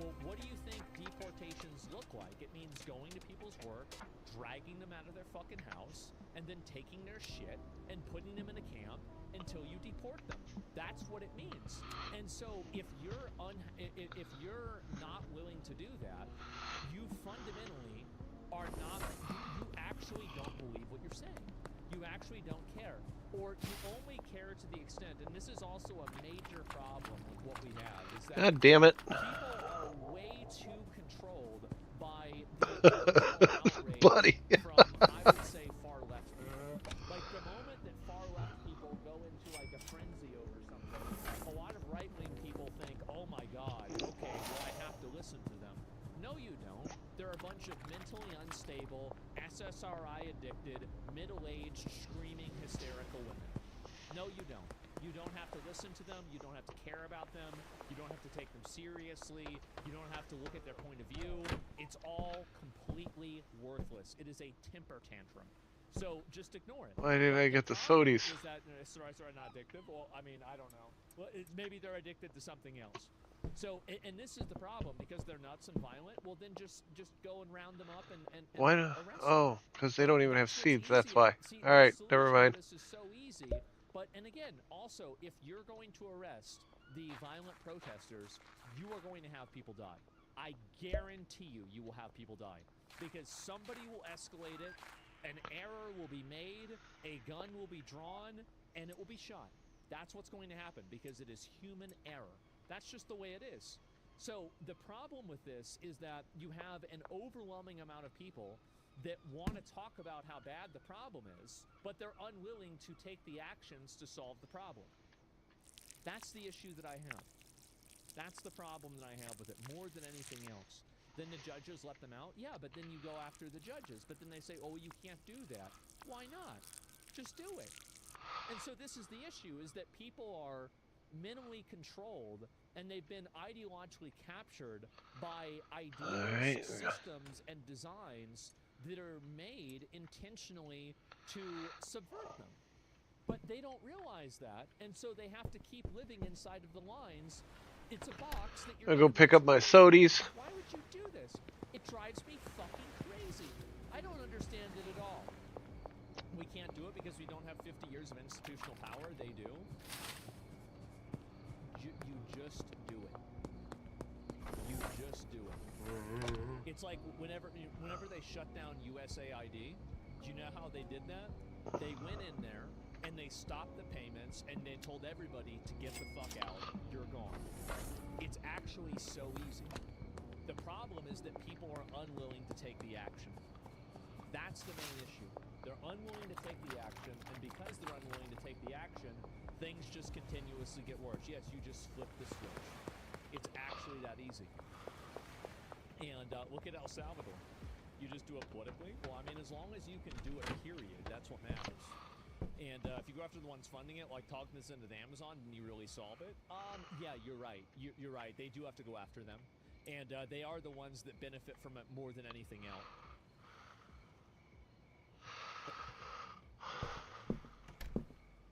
Speaker 11: Well, what do you think deportations look like? It means going to people's work, dragging them out of their fucking house, and then taking their shit and putting them in a camp until you deport them. That's what it means. And so if you're not willing to do that, you fundamentally are not, you actually don't believe what you're saying. You actually don't care. Or you only care to the extent, and this is also a major problem with what we have, is that
Speaker 2: God damn it.
Speaker 11: people are way too controlled by the outrage
Speaker 2: Buddy.
Speaker 11: from, I would say, far left people. Like the moment that far left people go into like a frenzy over something, a lot of right-wing people think, oh my god, okay, well I have to listen to them. bunch of mentally unstable, SSRI addicted, middle-aged, screaming, hysterical women. No, you don't. You don't have to listen to them. You don't have to care about them. You don't have to take them seriously. You don't have to look at their point of view. It's all completely worthless. It is a temper tantrum. So just ignore it.
Speaker 2: Why didn't I get the sodies?
Speaker 11: Is that steroids are not addictive? Well, I mean, I don't know. Well, maybe they're addicted to something else. So, and this is the problem, because they're nuts and violent. Well, then just go and round them up and
Speaker 2: Why not?
Speaker 11: arrest them.
Speaker 2: Oh, because they don't even have seeds. That's
Speaker 11: Easier.
Speaker 2: why.
Speaker 11: See,
Speaker 2: All right,
Speaker 11: the
Speaker 2: never
Speaker 11: solution to
Speaker 2: mind.
Speaker 11: This is so easy. But, and again, also, if you're going to arrest the violent protesters, you are going to have people die. I guarantee you will have people die, because somebody will escalate it, an error will be made, a gun will be drawn, and it will be shot. That's what's going to happen, because it is human error. That's just the way it is. So the problem with this is that you have an overwhelming amount of people that want to talk about how bad the problem is, but they're unwilling to take the actions to solve the problem. That's the issue that I have. That's the problem that I have with it, more than anything else. Then the judges let them out? Yeah, but then you go after the judges. But then they say, oh, you can't do that. Why not? Just do it. And so this is the issue, is that people are minimally controlled, and they've been ideologically captured by ideas, systems, and designs that are made intentionally to subvert them. But they don't realize that, and so they have to keep living inside of the lines. It's a box that you're
Speaker 2: I'll go pick up my sodies.
Speaker 11: Why would you do this? It drives me fucking crazy. I don't understand it at all. We can't do it because we don't have 50 years of institutional power. They do. You just do it. You just do it. It's like whenever they shut down USAID, do you know how they did that? They went in there and they stopped the payments and they told everybody to get the fuck out. You're gone. It's actually so easy. The problem is that people are unwilling to take the action. That's the main issue. They're unwilling to take the action, and because they're unwilling to take the action, things just continuously get worse. Yes, you just flip the switch. It's actually that easy. And look at El Salvador. You just do it politically? Well, I mean, as long as you can do it, period, that's what matters. And if you go after the ones funding it, like Cognizant and Amazon, and you really solve it, yeah, you're right. You're right. They do have to go after them. And they are the ones that benefit from it more than anything else.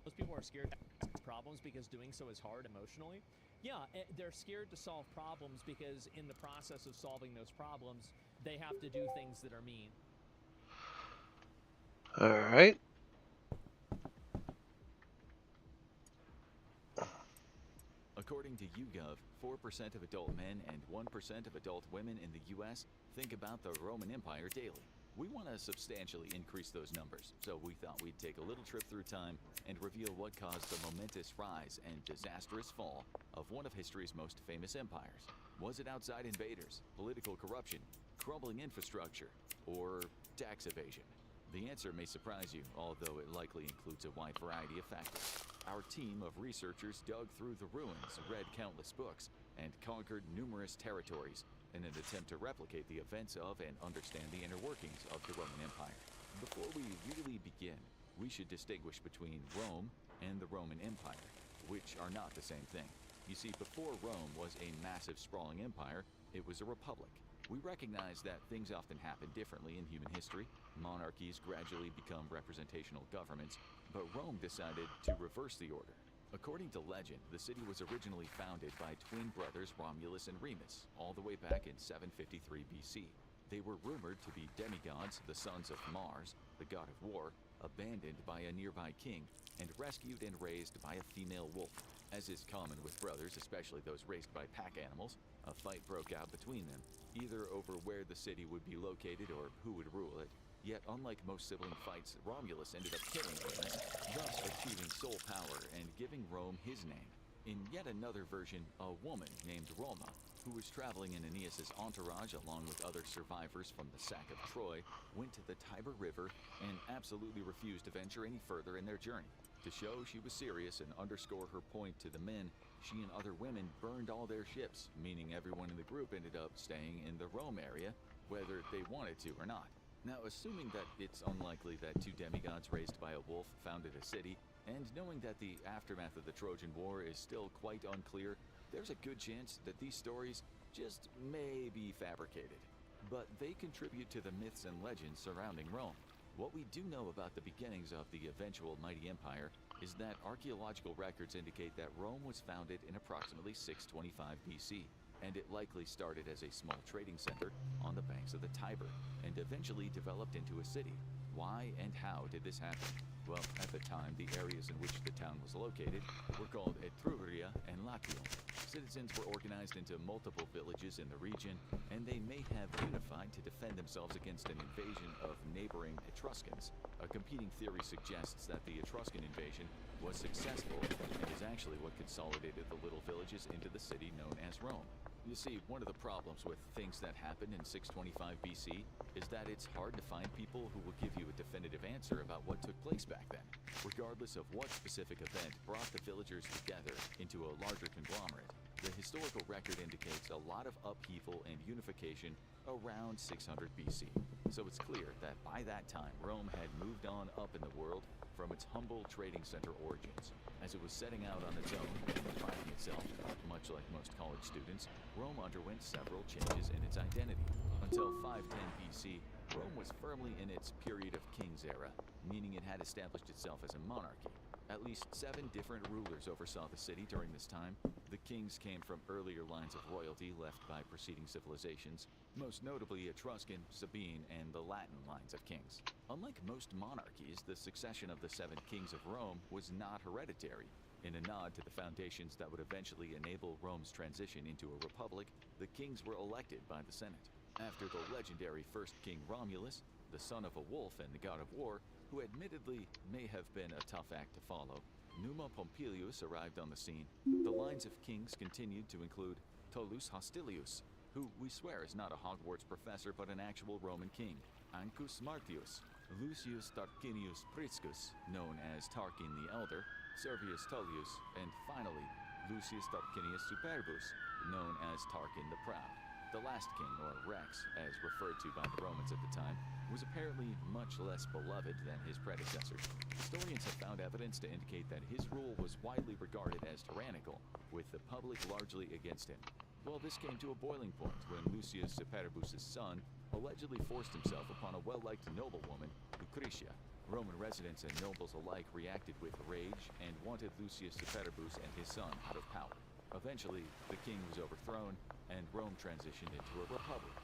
Speaker 11: Most people are scared to ask problems because doing so is hard emotionally. Yeah, they're scared to solve problems because in the process of solving those problems, they have to do things that are mean.
Speaker 2: All right.
Speaker 4: According to YouGov, 4% of adult men and 1% of adult women in the U.S. think about the Roman Empire daily. We want to substantially increase those numbers, so we thought we'd take a little trip through time and reveal what caused the momentous rise and disastrous fall of one of history's most famous empires. Was it outside invaders, political corruption, crumbling infrastructure, or tax evasion? The answer may surprise you, although it likely includes a wide variety of factors. Our team of researchers dug through the ruins, read countless books, and conquered numerous territories in an attempt to replicate the events of and understand the inner workings of the Roman Empire. Before we really begin, we should distinguish between Rome and the Roman Empire, which are not the same thing. You see, before Rome was a massive sprawling empire, it was a republic. We recognize that things often happen differently in human history. Monarchies gradually become representational governments, but Rome decided to reverse the order. According to legend, the city was originally founded by twin brothers Romulus and Remus, all the way back in 753 BC. They were rumored to be demigods, the sons of Mars, the god of war, abandoned by a nearby king, and rescued and raised by a female wolf. As is common with brothers, especially those raised by pack animals, a fight broke out between them, either over where the city would be located or who would rule it. Yet, unlike most sibling fights, Romulus ended up killing Remus, thus achieving sole power and giving Rome his name. In yet another version, a woman named Roma, who was traveling in Aeneas's entourage along with other survivors from the sack of Troy, went to the Tiber River and absolutely refused to venture any further in their journey. To show she was serious and underscore her point to the men, she and other women burned all their ships, meaning everyone in the group ended up staying in the Rome area, whether they wanted to or not. Now, assuming that it's unlikely that two demigods raised by a wolf founded a city, and knowing that the aftermath of the Trojan War is still quite unclear, there's a good chance that these stories just may be fabricated. But they contribute to the myths and legends surrounding Rome. What we do know about the beginnings of the eventual mighty empire is that archaeological records indicate that Rome was founded in approximately 625 BC, and it likely started as a small trading center on the banks of the Tiber, and eventually developed into a city. Why and how did this happen? Well, at the time, the areas in which the town was located were called Etruria and Latium. Citizens were organized into multiple villages in the region, and they may have unified to defend themselves against an invasion of neighboring Etruscans. A competing theory suggests that the Etruscan invasion was successful and is actually what consolidated the little villages into the city known as Rome. You see, one of the problems with things that happened in 625 BC is that it's hard to find people who will give you a definitive answer about what took place back then, regardless of what specific event brought the villagers together into a larger conglomerate. The historical record indicates a lot of upheaval and unification around 600 BC, so it's clear that by that time Rome had moved on up in the world from its humble trading center origins. As it was setting out on its own and defining itself, much like most college students, Rome underwent several changes in its identity. Until 510 BC, Rome was firmly in its period of kings era, meaning it had established itself as a monarchy. At least 7 different rulers oversaw the city during this time. The kings came from earlier lines of royalty left by preceding civilizations, most notably Etruscan, Sabine, and the Latin lines of kings. Unlike most monarchies, the succession of the 7 kings of Rome was not hereditary. In a nod to the foundations that would eventually enable Rome's transition into a republic, the kings were elected by the Senate. After the legendary first king Romulus, the son of a wolf and the god of war, who admittedly may have been a tough act to follow, Numa Pompilius arrived on the scene. The lines of kings continued to include Tullus Hostilius, who we swear is not a Hogwarts professor but an actual Roman king, Ancus Martius, Lucius Tarquinius Priscus, known as Tarquin the Elder, Servius Tullius, and finally, Lucius Tarquinius Superbus, known as Tarquin the Proud. The last king, or Rex, as referred to by the Romans at the time, was apparently much less beloved than his predecessors. Historians have found evidence to indicate that his rule was widely regarded as tyrannical, with the public largely against him. Well, this came to a boiling point when Lucius Superbus' son allegedly forced himself upon a well-liked noblewoman, Lucretia. Roman residents and nobles alike reacted with rage and wanted Lucius Superbus and his son out of power. Eventually, the king was overthrown, and Rome transitioned into a republic.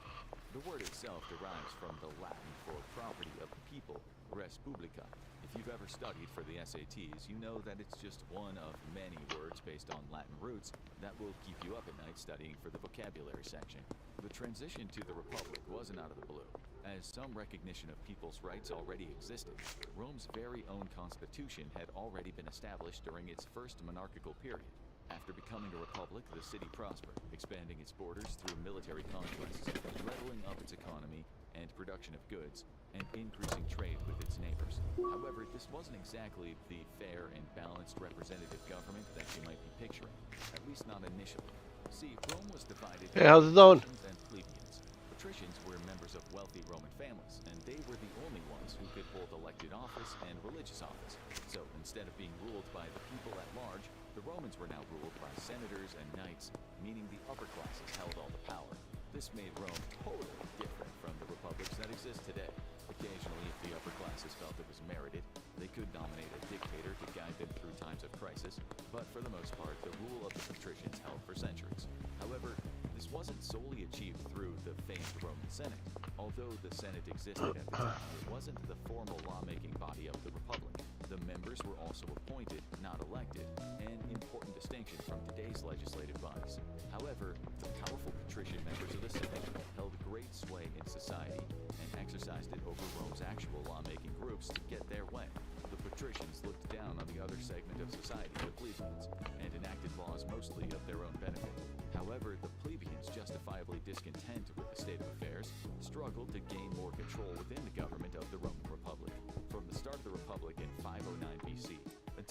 Speaker 4: The word itself derives from the Latin for property of the people, res publica. If you've ever studied for the SATs, you know that it's just one of many words based on Latin roots that will keep you up at night studying for the vocabulary section. The transition to the republic wasn't out of the blue. As some recognition of people's rights already existed, Rome's very own constitution had already been established during its first monarchical period. After becoming a republic, the city prospered, expanding its borders through military conquests, leveling up its economy and production of goods, and increasing trade with its neighbors. However, this wasn't exactly the fair and balanced representative government that you might be picturing, at least not initially. See, Rome was divided
Speaker 2: Hey, how's it going?
Speaker 4: patricians and plebeians. Patricians were members of wealthy Roman families, and they were the only ones who could hold elected office and religious office. So instead of being ruled by the people at large, the Romans were now ruled by senators and knights, meaning the upper classes held all the power. This made Rome totally different from the republics that exist today. Occasionally, if the upper classes felt it was merited, they could nominate a dictator to guide them through times of crisis, but for the most part, the rule of the patricians held for centuries. However, this wasn't solely achieved through the famed Roman Senate. Although the Senate existed at the time, it wasn't the formal lawmaking body of the republic. The members were also appointed, not elected, an important distinction from today's legislative bodies. However, the powerful patrician members of the Senate held great sway in society and exercised it over Rome's actual lawmaking groups to get their way. The patricians looked down on the other segment of society, the plebeians, and enacted laws mostly of their own benefit. However, the plebeians, justifiably discontent with the state of affairs, struggled to gain more control within the government of the Roman Republic. From the start of the Republic in 509 BC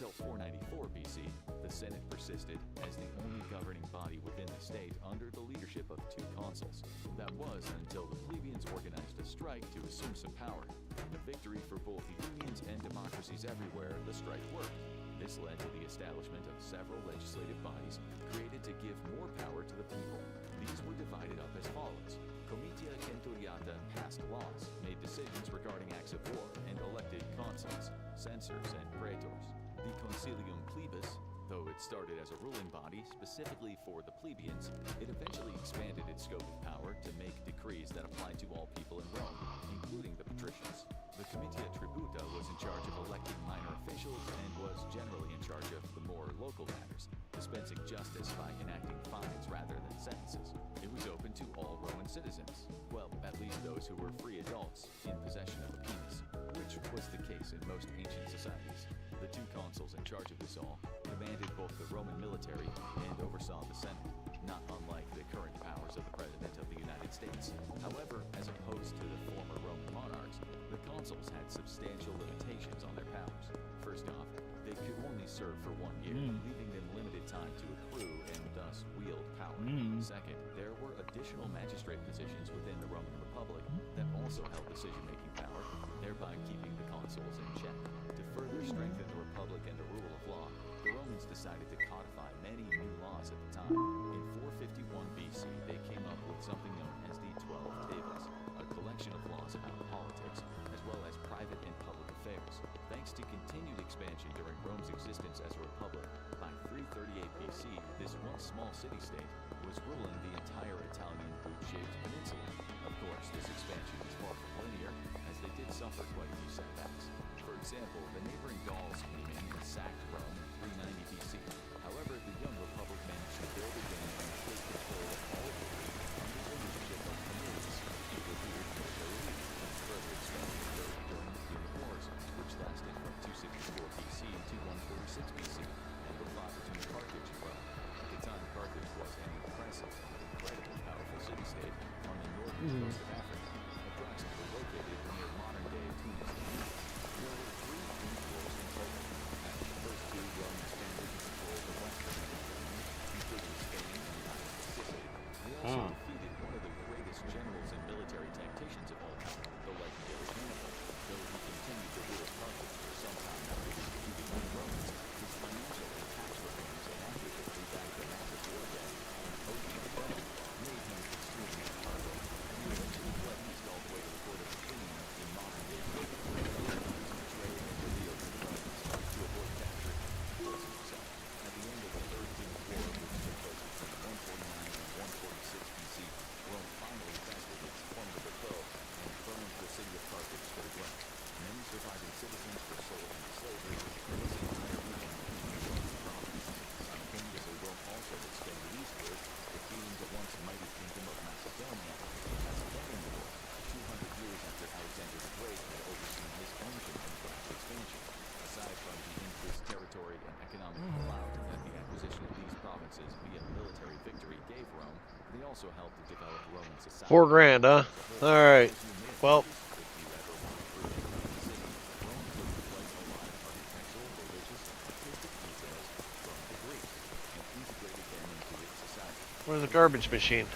Speaker 4: Until 494 BC, the Senate persisted as the only governing body within the state under the leadership of two consuls. That was until the plebeians organized a strike to assume some power. A victory for both the unions and democracies everywhere, the strike worked. This led to the establishment of several legislative bodies created to give more power to the people. These were divided up as follows. Comitia Centuriata passed laws, made decisions regarding acts of war, and elected consuls, censors, and praetors. The Consilium Plebis, though it started as a ruling body specifically for the plebeians, it eventually expanded its scope of power to make decrees that applied to all people in Rome, including the patricians. The Comitia Tributa was in charge of electing minor officials and was generally in charge of the more local matters, dispensing justice by enacting fines rather than sentences. It was open to all Roman citizens, well, at least those who were free adults in possession of a penis, which was the case in most ancient societies. The two consuls in charge of this all commanded both the Roman military and oversaw the Senate, not unlike the current powers of the President of the United States. However, as opposed to the former Roman monarchs, the consuls had substantial limitations on their powers. First off, they could only serve for 1 year, leaving them limited time to accrue and thus wield power. Second, there were additional magistrate positions within the Roman Republic that also held decision-making power, thereby keeping the consuls in check. To further strengthen the Republic and the rule of law, the Romans decided to codify many new laws at the time. In 451 BC, they came up with something known as the 12 Tables, a collection of laws about politics, as well as private and public affairs. Thanks to continued expansion during Rome's existence as a republic, by 338 BC, this once small city-state was ruling the entire Italian boot-shaped peninsula. Of course, this expansion was far from linear, as they did suffer quite a few setbacks. For example, the neighboring Gauls came in and sacked Rome in 390 BC. However, the young republic managed to build again and take control of all of Italy under the leadership of Camillus, who revered military elite. Further expansion occurred during the Punic Wars, which lasted from 264 BC to 146 BC, and were fought between Carthage and Rome. At the time, Carthage was an impressive and incredibly powerful city-state on the northern coast of Africa, approximately located near modern-day Tunis. There were 3 Punic Wars in total. After the first 2, Rome expanded to control the western Mediterranean, including Spain and the island of Sicily. They also defeated one of the greatest generals and military tacticians of all time, the legendary Hannibal. Though he continued to rule Carthage for some time after he defeated the Romans, his financial and tax reforms enacted to pay back the massive war debt imposed on Rome made him extremely powerful. He eventually fled east all the way to the port of Athene in modern-day Turkey, where he betrayed and revealed the Romans to avoid capture and poison himself. At the end of the Third Punic War, which took place between 149 and 146 BC, Rome finally bested its formidable foe and burned the city of Carthage to the ground. Many surviving citizens were sold into slavery, releasing the entire region into the Roman province. Simultaneously, Rome also expanded eastward, defeating the once mighty kingdom of Macedonia. The Macedonian War, 200 years after Alexander the Great had overseen his own kingdom's vast expansion. Aside from the increased territory and economic clout that the acquisition of these provinces via military victory gave Rome, they also helped to develop Roman society.
Speaker 2: $4 grand, huh? All right. Well. Where's the garbage machine?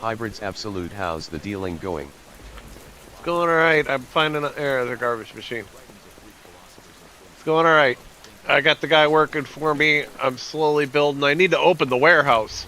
Speaker 13: Hybrids Absolute, how's the dealing going?
Speaker 2: It's going alright. I'm finding the garbage machine. It's going alright. I got the guy working for me. I'm slowly building. I need to open the warehouse.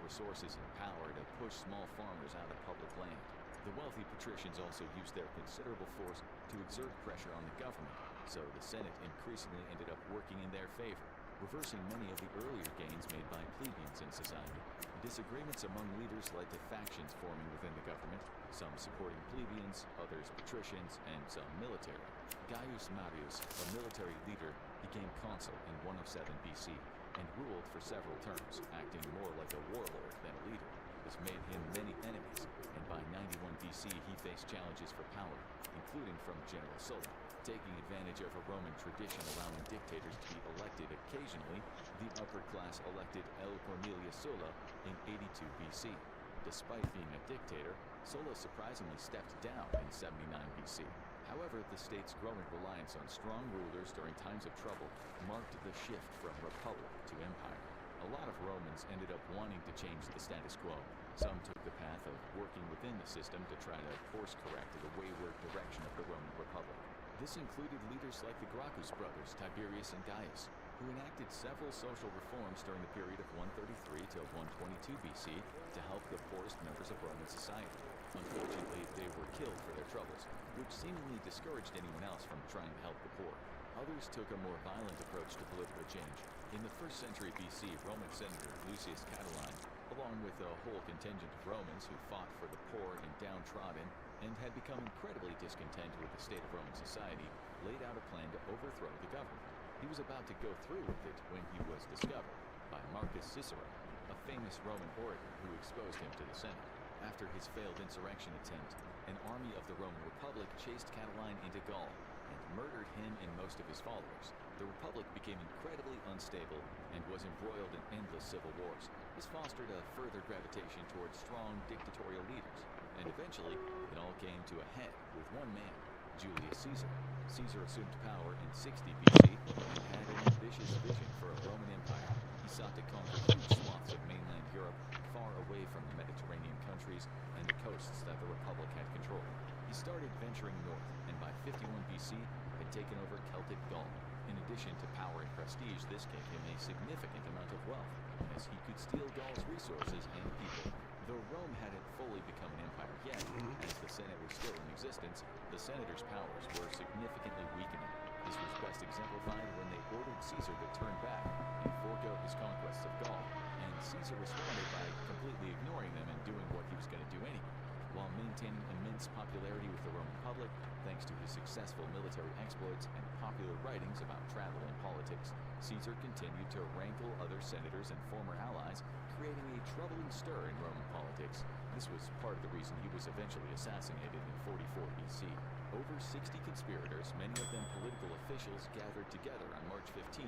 Speaker 4: Resources and power to push small farmers out of public land. The wealthy patricians also used their considerable force to exert pressure on the government, so the Senate increasingly ended up working in their favor, reversing many of the earlier gains made by plebeians in society. Disagreements among leaders led to factions forming within the government, some supporting plebeians, others patricians, and some military. Gaius Marius, a military leader, became consul in 107 BC and ruled for several terms, acting more like a warlord than a leader. This made him many enemies, and by 91 BC he faced challenges for power, including from General Sulla. Taking advantage of a Roman tradition allowing dictators to be elected occasionally, the upper class elected L. Cornelius Sulla in 82 BC. Despite being a dictator, Sulla surprisingly stepped down in 79 BC. However, the state's growing reliance on strong rulers during times of trouble marked the shift from republic to empire. A lot of Romans ended up wanting to change the status quo. Some took the path of working within the system to try to course-correct the wayward direction of the Roman Republic. This included leaders like the Gracchus brothers, Tiberius and Gaius, who enacted several social reforms during the period of 133 to 122 BC to help the poorest members of Roman society. Unfortunately, they were killed for their troubles, which seemingly discouraged anyone else from trying to help the poor. Others took a more violent approach to political change. In the 1st century BC, Roman senator Lucius Catiline, along with a whole contingent of Romans who fought for the poor and downtrodden and had become incredibly discontent with the state of Roman society, laid out a plan to overthrow the government. He was about to go through with it when he was discovered by Marcus Cicero, a famous Roman orator who exposed him to the Senate. After his failed insurrection attempt, an army of the Roman Republic chased Catiline into Gaul and murdered him and most of his followers. The Republic became incredibly unstable and was embroiled in endless civil wars. This fostered a further gravitation towards strong dictatorial leaders, and eventually it all came to a head with one man, Julius Caesar. Caesar assumed power in 60 BC and had an ambitious vision for a Roman Empire. He sought to conquer huge swaths of mainland Europe far away from the Mediterranean countries and the coasts that the Republic had controlled. He started venturing north, and by 51 BC had taken over Celtic Gaul. In addition to power and prestige, this gave him a significant amount of wealth, as he could steal Gaul's resources and people. Though Rome hadn't fully become an empire yet, as the Senate was still in existence, the senators' powers were significantly weakening. This was best exemplified when they ordered Caesar to turn back and forego his conquests of Gaul, and Caesar responded by completely ignoring them and doing what he was going to do anyway. While maintaining immense popularity with the Roman public, thanks to his successful military exploits and popular writings about travel and politics, Caesar continued to rankle other senators and former allies, creating a troubling stir in Roman politics. This was part of the reason he was eventually assassinated in 44 BC. Over 60 conspirators, many of them political officials, gathered together on March 15,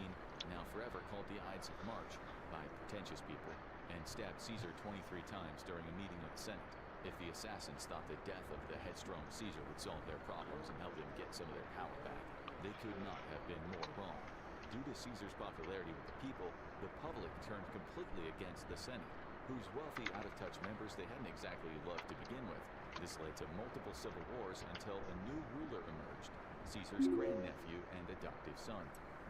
Speaker 4: now forever called the Ides of March by pretentious people, and stabbed Caesar 23 times during a meeting of the Senate. If the assassins thought the death of the headstrong Caesar would solve their problems and help them get some of their power back, they could not have been more wrong. Due to Caesar's popularity with the people, the public turned completely against the Senate, whose wealthy, out-of-touch members they hadn't exactly loved to begin with. This led to multiple civil wars until a new ruler emerged, Caesar's grandnephew and adoptive son,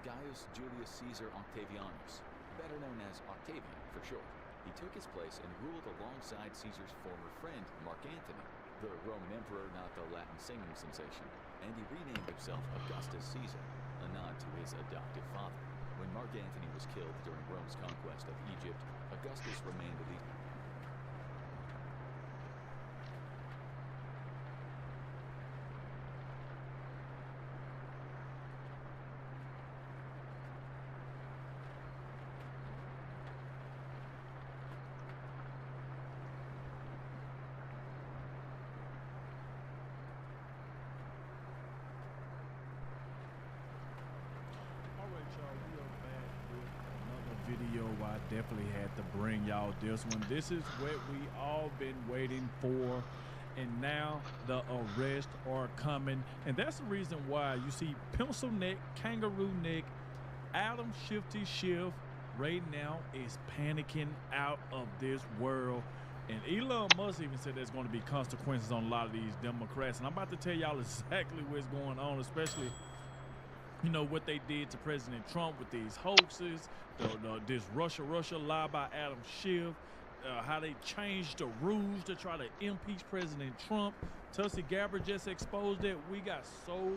Speaker 4: Gaius Julius Caesar Octavianus, better known as Octavian for short. He took his place and ruled alongside Caesar's former friend, Mark Antony, the Roman emperor, not the Latin singing sensation, and he renamed himself Augustus Caesar, a nod to his adoptive father. When Mark Antony was killed during Rome's conquest of Egypt, Augustus remained the
Speaker 16: video. I definitely had to bring y'all this one. This is what we all been waiting for, and now the arrests are coming, and that's the reason why you see pencil neck, kangaroo neck, Adam Shifty Schiff right now is panicking out of this world. And Elon Musk even said there's going to be consequences on a lot of these Democrats, and I'm about to tell y'all exactly what's going on, especially what they did to President Trump with these hoaxes, this Russia lie by Adam Schiff, how they changed the rules to try to impeach President Trump. Tulsi Gabbard just exposed that. We got so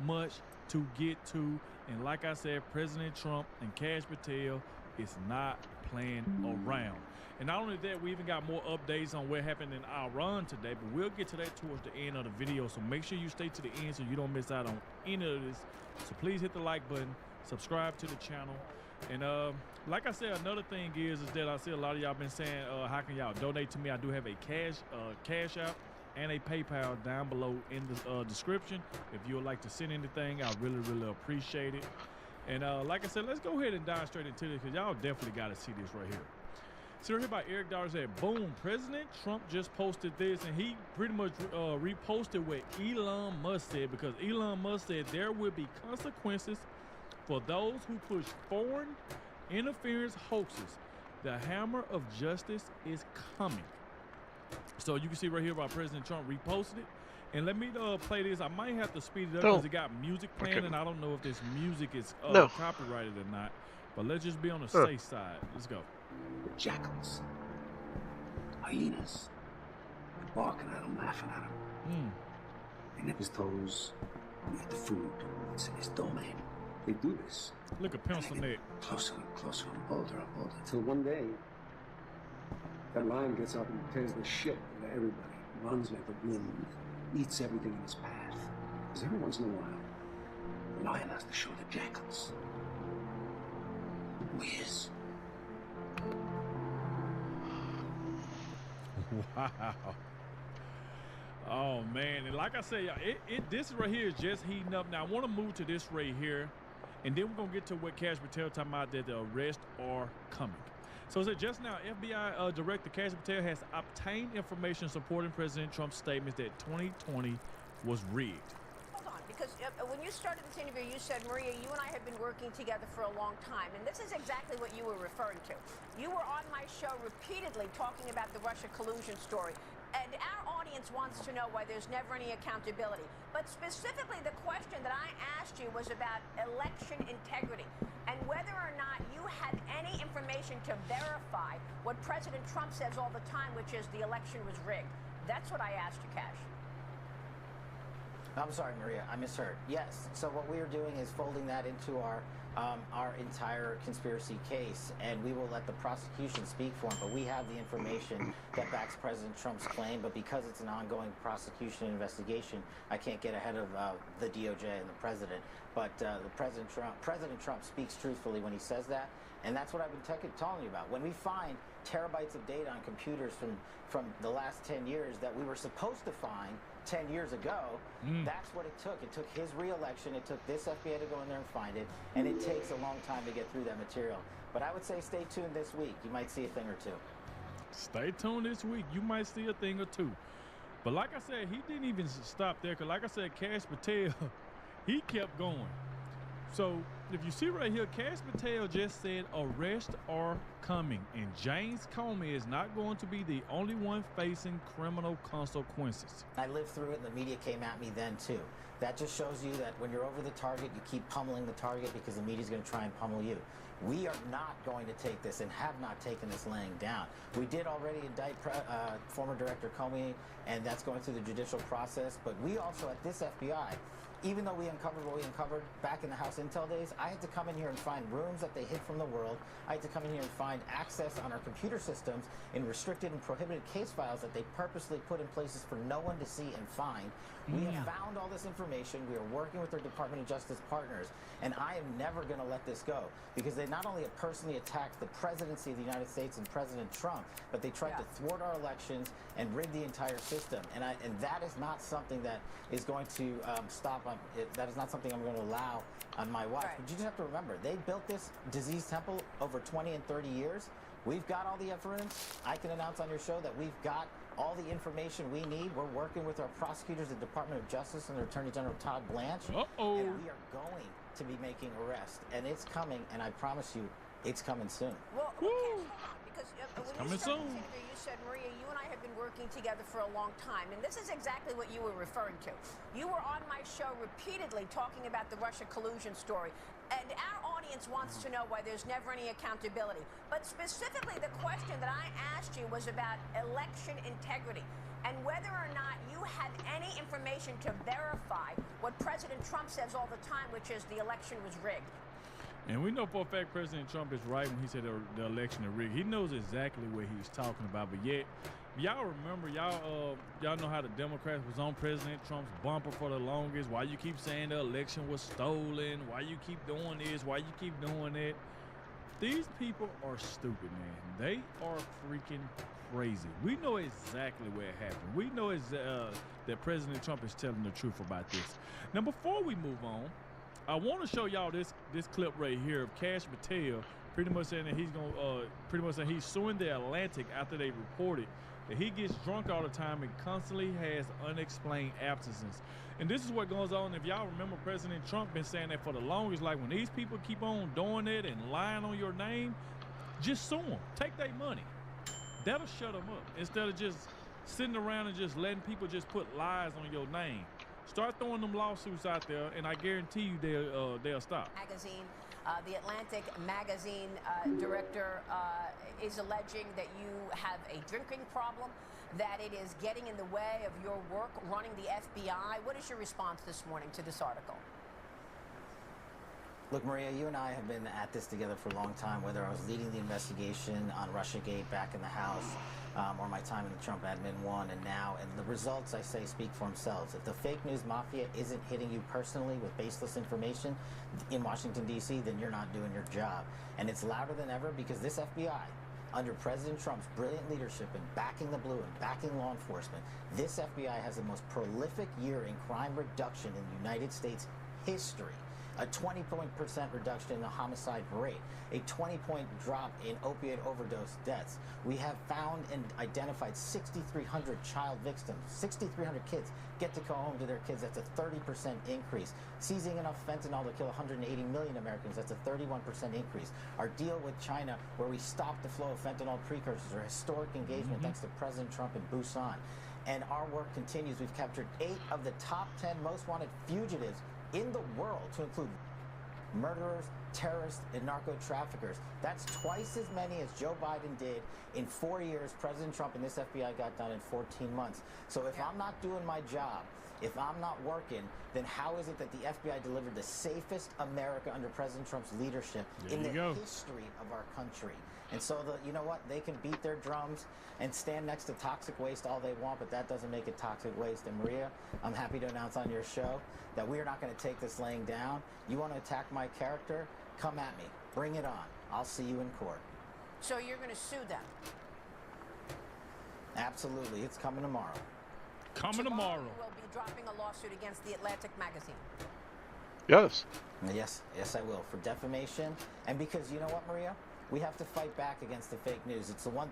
Speaker 16: much to get to. And like I said, President Trump and Kash Patel is not playing around. And not only that, we even got more updates on what happened in Iran today, but we'll get to that towards the end of the video. So make sure you stay to the end so you don't miss out on any of this. So please hit the like button, subscribe to the channel. And like I said, another thing is that I see a lot of y'all been saying, how can y'all donate to me? I do have a cash app and a PayPal down below in the description. If you would like to send anything, I really, really appreciate it. And like I said, let's go ahead and dive straight into this because y'all definitely got to see this right here. So right here by Eric Dollar said, boom, President Trump just posted this, and he pretty much reposted what Elon Musk said, because Elon Musk said there will be consequences for those who push foreign interference hoaxes. The hammer of justice is coming. So you can see right here by President Trump reposted it. And let me play this. I might have to speed it up because it got music playing, and I don't know if this music is copyrighted or not. But let's just be on the safe side. Let's go.
Speaker 5: Jackals. Hyenas. They're barking at him, laughing at him. They nip his toes, eat the food. It's in his domain. They do this.
Speaker 16: Look at pencil neck.
Speaker 5: Closer and closer and bolder and bolder. Until one day, that lion gets up and tears the shit out of everybody. Runs like the wind. Eats everything in his path. Because every once in a while, the lion has to show the jackals who he is.
Speaker 16: Wow. Oh man, and like I said, y'all, this right here is just heating up. Now I want to move to this right here, and then we're gonna get to what Kash Patel talking about, that the arrests are coming. So it said just now, FBI Director Kash Patel has obtained information supporting President Trump's statements that 2020 was rigged.
Speaker 8: Hold on, because when you started this interview, you said, Maria, you and I have been working together for a long time, and this is exactly what you were referring to. You were on my show repeatedly talking about the Russia collusion story, and our audience wants to know why there's never any accountability. But specifically, the question that I asked you was about election integrity and whether or not you had any information to verify what President Trump says all the time, which is the election was rigged. That's what I asked you, Kash.
Speaker 22: I'm sorry, Maria, I misheard. Yes, so what we are doing is folding that into our entire conspiracy case, and we will let the prosecution speak for him, but we have the information that backs President Trump's claim, but because it's an ongoing prosecution investigation, I can't get ahead of the DOJ and the president, but President Trump speaks truthfully when he says that, and that's what I've been telling you about. When we find terabytes of data on computers from the last 10 years that we were supposed to find 10 years ago, that's what it took. It took his re-election, it took this FBI to go in there and find it, and it takes a long time to get through that material. But I would say stay tuned this week. You might see a thing or two.
Speaker 16: Stay tuned this week. You might see a thing or two. But like I said, he didn't even stop there, because like I said, Kash Patel, he kept going. So if you see right here, Kash Patel just said arrests are coming, and James Comey is not going to be the only one facing criminal consequences.
Speaker 22: I lived through it, and the media came at me then too. That just shows you that when you're over the target, you keep pummeling the target because the media's going to try and pummel you. We are not going to take this, and have not taken this laying down. We did already indict former Director Comey, and that's going through the judicial process, but we also at this FBI, even though we uncovered what we uncovered back in the House Intel days, I had to come in here and find rooms that they hid from the world. I had to come in here and find access on our computer systems in restricted and prohibited case files that they purposely put in places for no one to see and find. We have found all this information. We are working with our Department of Justice partners, and I am never going to let this go, because they not only have personally attacked the presidency of the United States and President Trump, but they tried to thwart our elections and rig the entire system. And that is not something that is going to stop. That is not something I'm going to allow on my watch. But you just have to remember, they built this disease temple over 20 and 30 years. We've got all the evidence. I can announce on your show that we've got all the information we need. We're working with our prosecutors, the Department of Justice, and their Attorney General Todd Blanche. And we are going to be making arrests, and it's coming, and I promise you, it's coming soon.
Speaker 8: Well, because when you started this interview, you said, Maria, you and I have been working together for a long time, and this is exactly what you were referring to. You were on my show repeatedly talking about the Russia collusion story, and our audience wants to know why there's never any accountability. But specifically, the question that I asked you was about election integrity and whether or not you had any information to verify what President Trump says all the time, which is the election was rigged.
Speaker 16: And we know for a fact President Trump is right when he said the election is rigged. He knows exactly what he's talking about. But yet, y'all remember, y'all know how the Democrats was on President Trump's bumper for the longest. Why you keep saying the election was stolen? Why you keep doing this? Why you keep doing that? These people are stupid, man. They are freaking crazy. We know exactly where it happened. We know that President Trump is telling the truth about this. Now, before we move on, I want to show y'all this clip right here of Kash Patel pretty much saying that he's suing the Atlantic after they reported that he gets drunk all the time and constantly has unexplained absences. And this is what goes on. If y'all remember, President Trump been saying that for the longest. Like, when these people keep on doing it and lying on your name, just sue them. Take their money. That'll shut them up. Instead of just sitting around and just letting people just put lies on your name. Start throwing them lawsuits out there, and I guarantee you they'll stop.
Speaker 8: Magazine, the Atlantic magazine director is alleging that you have a drinking problem, that it is getting in the way of your work running the FBI. What is your response this morning to this article?
Speaker 22: Look, Maria, you and I have been at this together for a long time, whether I was leading the investigation on Russiagate back in the House, or my time in the Trump admin 1 and now, and the results, I say, speak for themselves. If the fake news mafia isn't hitting you personally with baseless information in Washington, D.C., then you're not doing your job. And it's louder than ever because this FBI, under President Trump's brilliant leadership in backing the blue and backing law enforcement, this FBI has the most prolific year in crime reduction in the United States history. A 20% reduction in the homicide rate, a 20-point drop in opiate overdose deaths. We have found and identified 6,300 child victims. 6,300 kids get to go home to their kids. That's a 30% increase. Seizing enough fentanyl to kill 180 million Americans. That's a 31% increase. Our deal with China, where we stopped the flow of fentanyl precursors, a historic engagement thanks to President Trump in Busan. And our work continues. We've captured 8 of the top 10 most wanted fugitives in the world, to include murderers, terrorists, and narco-traffickers. That's twice as many as Joe Biden did in 4 years. President Trump and this FBI got done in 14 months. So if I'm not doing my job, if I'm not working, then how is it that the FBI delivered the safest America under President Trump's leadership in the history of our country? And so, you know what? They can beat their drums and stand next to toxic waste all they want, but that doesn't make it toxic waste. And Maria, I'm happy to announce on your show that we are not going to take this laying down. You want to attack my character? Come at me. Bring it on. I'll see you in court.
Speaker 8: So you're going to sue them?
Speaker 22: Absolutely. It's coming tomorrow.
Speaker 8: Tomorrow. You will be dropping a lawsuit against the Atlantic magazine.
Speaker 2: Yes.
Speaker 22: Yes, I will, for defamation. And because, you know what, Maria? We have to fight back against the fake news. It's one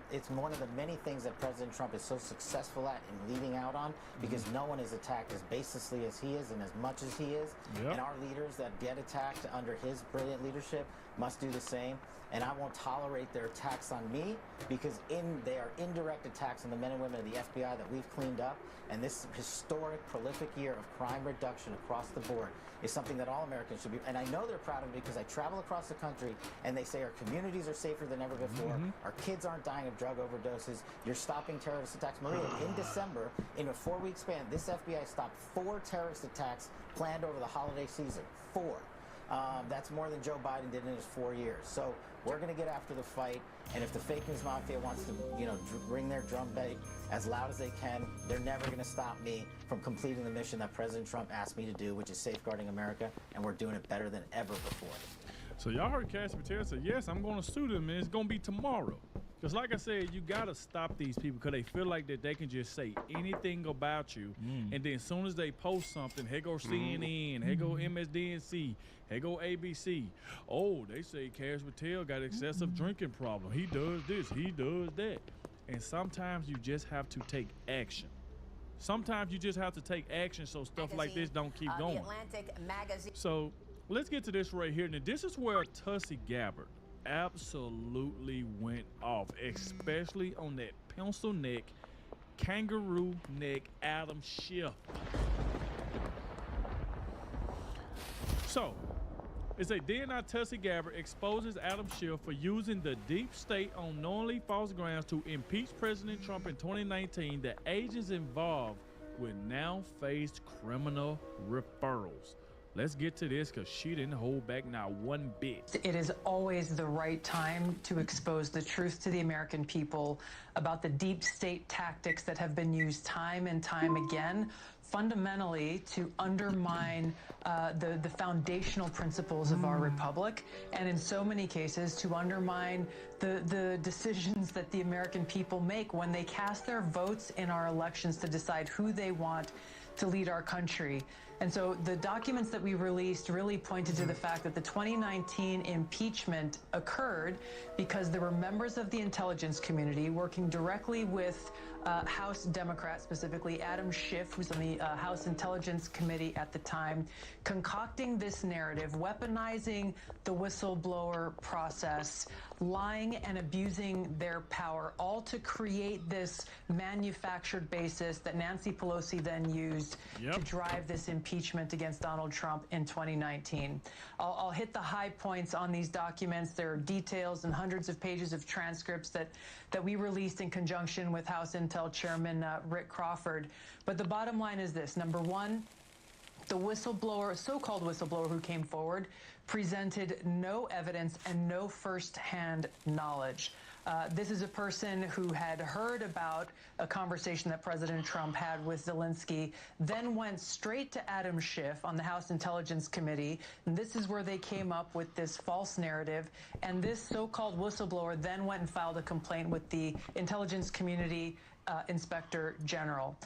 Speaker 22: of the many things that President Trump is so successful at and leading out on, because no one is attacked as baselessly as he is and as much as he is. And our leaders that get attacked under his brilliant leadership must do the same. And I won't tolerate their attacks on me, because they are indirect attacks on the men and women of the FBI that we've cleaned up. And this historic, prolific year of crime reduction across the board is something that all Americans should be. And I know they're proud of it because I travel across the country and they say our communities are safer than ever before. Our kids aren't dying of drug overdoses. You're stopping terrorist attacks. Maria, in December, in a 4-week span, this FBI stopped 4 terrorist attacks planned over the holiday season. 4. That's more than Joe Biden did in his 4 years. So we're going to get after the fight. And if the fake news mafia wants to, ring their drum beat as loud as they can, they're never going to stop me from completing the mission that President Trump asked me to do, which is safeguarding America. And we're doing it better than ever before.
Speaker 16: So y'all heard Kash Patel say, yes, I'm going to sue them, and it's going to be tomorrow. Because like I said, you got to stop these people because they feel like that they can just say anything about you. And then as soon as they post something, here go CNN, here go MSDNC, here go ABC. Oh, they say Kash Patel got excessive drinking problem. He does this, he does that. And sometimes you just have to take action. Sometimes you just have to take action so stuff like this don't keep going.
Speaker 8: The Atlantic magazine.
Speaker 16: So let's get to this right here. Now, this is where Tulsi Gabbard absolutely went off, especially on that pencil neck, kangaroo neck Adam Schiff. So, it's a DNI Tulsi Gabbard exposes Adam Schiff for using the deep state on knowingly false grounds to impeach President Trump in 2019. The agents involved will now face criminal referrals. Let's get to this because she didn't hold back not one bit.
Speaker 19: It is always the right time to expose the truth to the American people about the deep state tactics that have been used time and time again, fundamentally to undermine the foundational principles of our republic, and in so many cases to undermine the decisions that the American people make when they cast their votes in our elections to decide who they want to lead our country. And so the documents that we released really pointed to the fact that the 2019 impeachment occurred because there were members of the intelligence community working directly with House Democrats, specifically Adam Schiff, who's on the House Intelligence Committee at the time, concocting this narrative, weaponizing the whistleblower process, lying and abusing their power, all to create this manufactured basis that Nancy Pelosi then used to drive this impeachment against Donald Trump in 2019. I'll hit the high points on these documents. There are details and hundreds of pages of transcripts that we released in conjunction with House Intel Chairman Rick Crawford. But the bottom line is this. Number one, the whistleblower, so-called whistleblower who came forward, presented no evidence and no first-hand knowledge. This is a person who had heard about a conversation that President Trump had with Zelensky, then went straight to Adam Schiff on the House Intelligence Committee. And this is where they came up with this false narrative. And this so-called whistleblower then went and filed a complaint with the intelligence community Inspector General.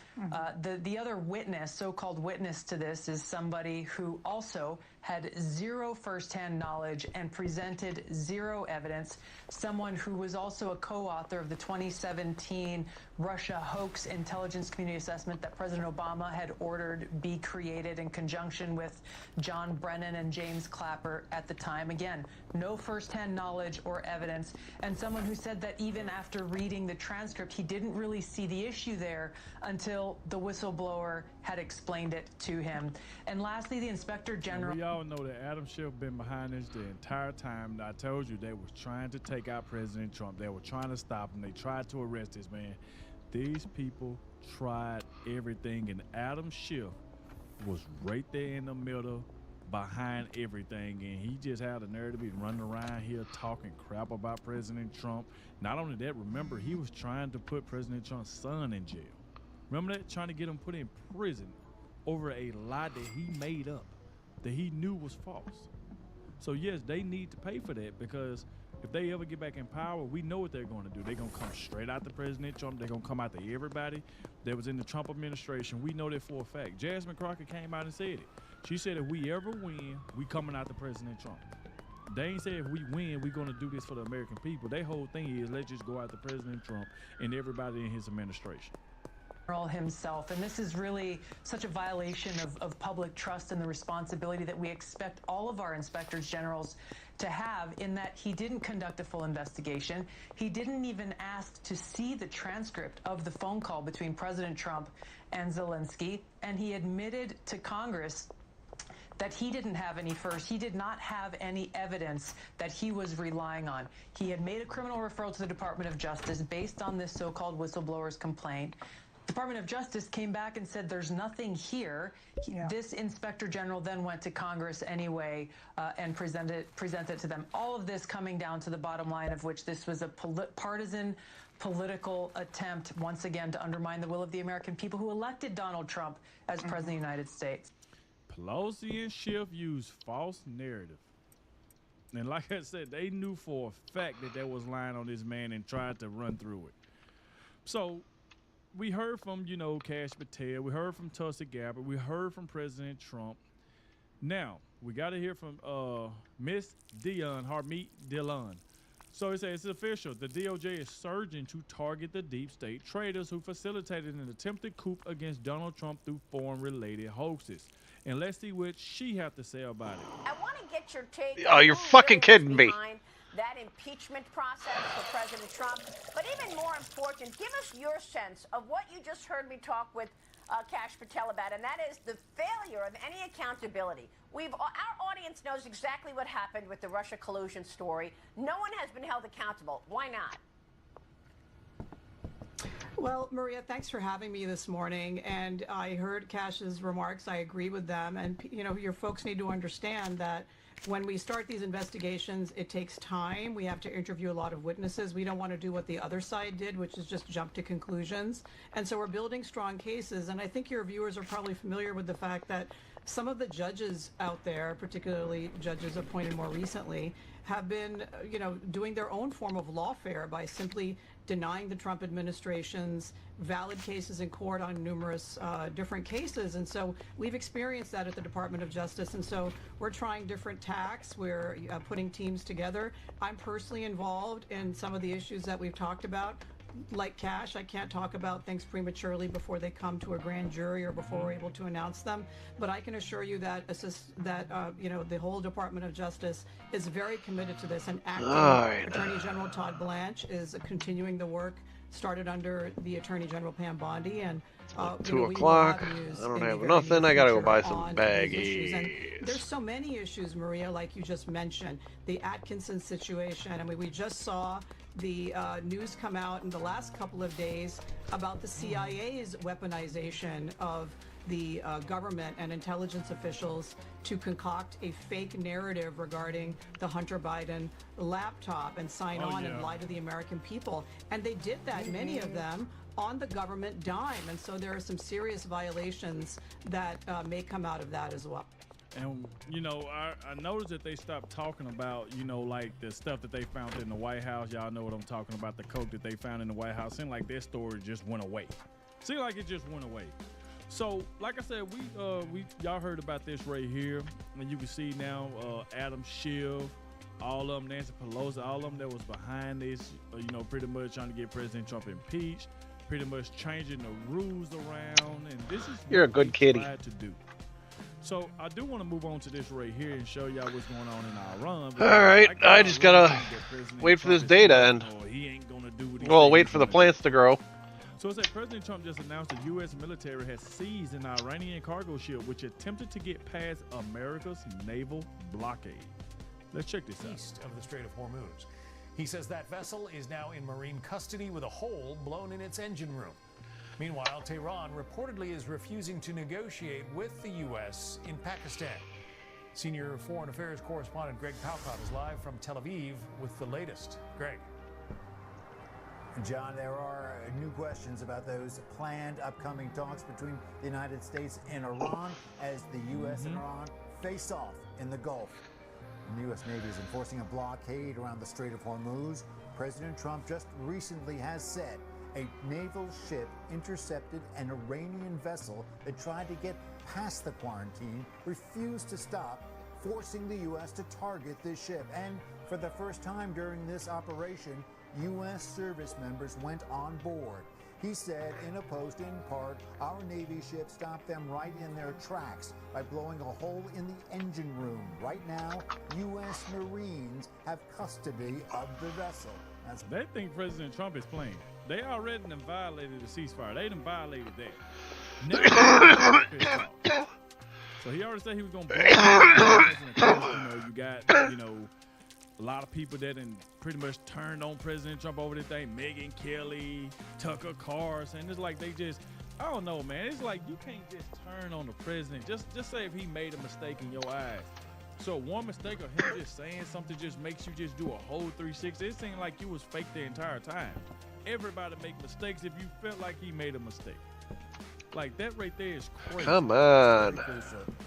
Speaker 19: The other witness, so-called witness to this, is somebody who also had zero firsthand knowledge and presented zero evidence, someone who was also a co-author of the 2017 Russia hoax intelligence community assessment that President Obama had ordered be created in conjunction with John Brennan and James Clapper at the time. Again, no firsthand knowledge or evidence, and someone who said that even after reading the transcript, he didn't really see the issue there until the whistleblower had explained it to him. And lastly, the Inspector General.
Speaker 16: We all know that Adam Schiff been behind this the entire time. I told you they was trying to take out President Trump. They were trying to stop him. They tried to arrest this man. These people tried everything, and Adam Schiff was right there in the middle behind everything, and he just had the nerve to be running around here talking crap about President Trump. Not only that, remember, he was trying to put President Trump's son in jail. Remember that? Trying to get him put in prison over a lie that he made up, that he knew was false. So yes, they need to pay for that, because if they ever get back in power, we know what they're going to do. They're going to come straight after President Trump. They're going to come after everybody that was in the Trump administration. We know that for a fact. Jasmine Crockett came out and said it. She said if we ever win, we coming after President Trump. They ain't say if we win, we're going to do this for the American people. Their whole thing is let's just go after President Trump and everybody in his administration
Speaker 19: himself. And this is really such a violation of public trust and the responsibility that we expect all of our inspectors generals to have, in that he didn't conduct a full investigation. He didn't even ask to see the transcript of the phone call between President Trump and Zelensky. And he admitted to Congress that he did not have any evidence that he was relying on. He had made a criminal referral to the Department of Justice based on this so-called whistleblower's complaint. Department of Justice came back and said there's nothing here. This Inspector General then went to Congress anyway and presented to them. All of this coming down to the bottom line of which this was a partisan political attempt, once again, to undermine the will of the American people who elected Donald Trump as President of the United States.
Speaker 16: Pelosi and Schiff used false narrative. And like I said, they knew for a fact that there was lying on this man and tried to run through it. So we heard from, Kash Patel. We heard from Tulsi Gabbard. We heard from President Trump. Now, we got to hear from Miss Harmeet Dillon. So it says it's official. The DOJ is surging to target the deep state traitors who facilitated an attempted coup against Donald Trump through foreign-related hoaxes. And let's see what she has to say about it.
Speaker 8: I want to get your take.
Speaker 2: Oh, you're fucking kidding me.
Speaker 8: That impeachment process for President Trump. But even more important, give us your sense of what you just heard me talk with Kash Patel about, and that is the failure of any accountability. Our audience knows exactly what happened with the Russia collusion story. No one has been held accountable. Why not?
Speaker 14: Well, Maria, thanks for having me this morning. And I heard Cash's remarks. I agree with them. And, you know, your folks need to understand that when we start these investigations, it takes time. We have to interview a lot of witnesses. We don't want to do what the other side did, which is just jump to conclusions. And so we're building strong cases. And I think your viewers are probably familiar with the fact that some of the judges out there, particularly judges appointed more recently, have been, you know, doing their own form of lawfare by simply denying the Trump administration's valid cases in court on numerous different cases. And so we've experienced that at the Department of Justice. And so we're trying different tacks. We're putting teams together. I'm personally involved in some of the issues that we've talked about. Like Cash, I can't talk about things prematurely before they come to a grand jury or before we're able to announce them. But I can assure you that you know, the whole Department of Justice is very committed to this. And acting Attorney General Todd Blanche is continuing the work started under the Attorney General Pam Bondi. And
Speaker 2: 2 o'clock. I don't have nothing. I gotta go buy some baggies.
Speaker 14: And there's so many issues, Maria, like you just mentioned. The Atkinson situation. I mean, we just saw the news come out in the last couple of days about the CIA's weaponization of the government and intelligence officials to concoct a fake narrative regarding the Hunter Biden laptop and sign on and lie to the American people. And they did that, many of them, on the government dime. And so there are some serious violations that may come out of that as well.
Speaker 16: And, you know, I noticed that they stopped talking about, you know, like the stuff that they found in the White House. Y'all know what I'm talking about, the coke that they found in the White House. Seemed like their story just went away. Seemed like it just went away. So, like I said, y'all heard about this right here. And you can see now Adam Schiff, all of them, Nancy Pelosi, all of them that was behind this, you know, pretty much trying to get President Trump impeached, pretty much changing the rules around. And this is
Speaker 2: You're a good kitty.
Speaker 16: To do. So I do want to move on to this right here and show y'all what's going on in our run.
Speaker 2: All right, I just gotta wait for this day to end. Well, wait for the plants to grow.
Speaker 16: So it said President Trump just announced the U.S. military has seized an Iranian cargo ship which attempted to get past America's naval blockade. Let's check this out.
Speaker 21: East of the Strait of Hormuz. He says that vessel is now in Marine custody with a hole blown in its engine room. Meanwhile, Tehran reportedly is refusing to negotiate with the U.S. in Pakistan. Senior Foreign Affairs correspondent Greg Palcott is live from Tel Aviv with the latest. Greg.
Speaker 23: John, there are new questions about those planned upcoming talks between the United States and Iran as the U.S. and Iran face off in the Gulf. The U.S. Navy is enforcing a blockade around the Strait of Hormuz. President Trump just recently has said a naval ship intercepted an Iranian vessel that tried to get past the quarantine, refused to stop, forcing the U.S. to target this ship. And for the first time during this operation, U.S. service members went on board. He said in a post, in part, our Navy ship stopped them right in their tracks by blowing a hole in the engine room. Right now, U.S. Marines have custody of the vessel.
Speaker 16: They think President Trump is playing. They already done violated the ceasefire. They done violated that. So he already said he was going to blow President Trump. You know, you got, you know, a lot of people that done pretty much turned on President Trump over this thing. Megyn Kelly, Tucker Carlson. It's like they just, I don't know, man. It's like you can't just turn on the president. Just say if he made a mistake in your eyes. So one mistake of him just saying something just makes you just do a whole 360. It seemed like you was fake the entire time. Everybody make mistakes if you felt like he made a mistake. Like that right there is crazy.
Speaker 2: Come on.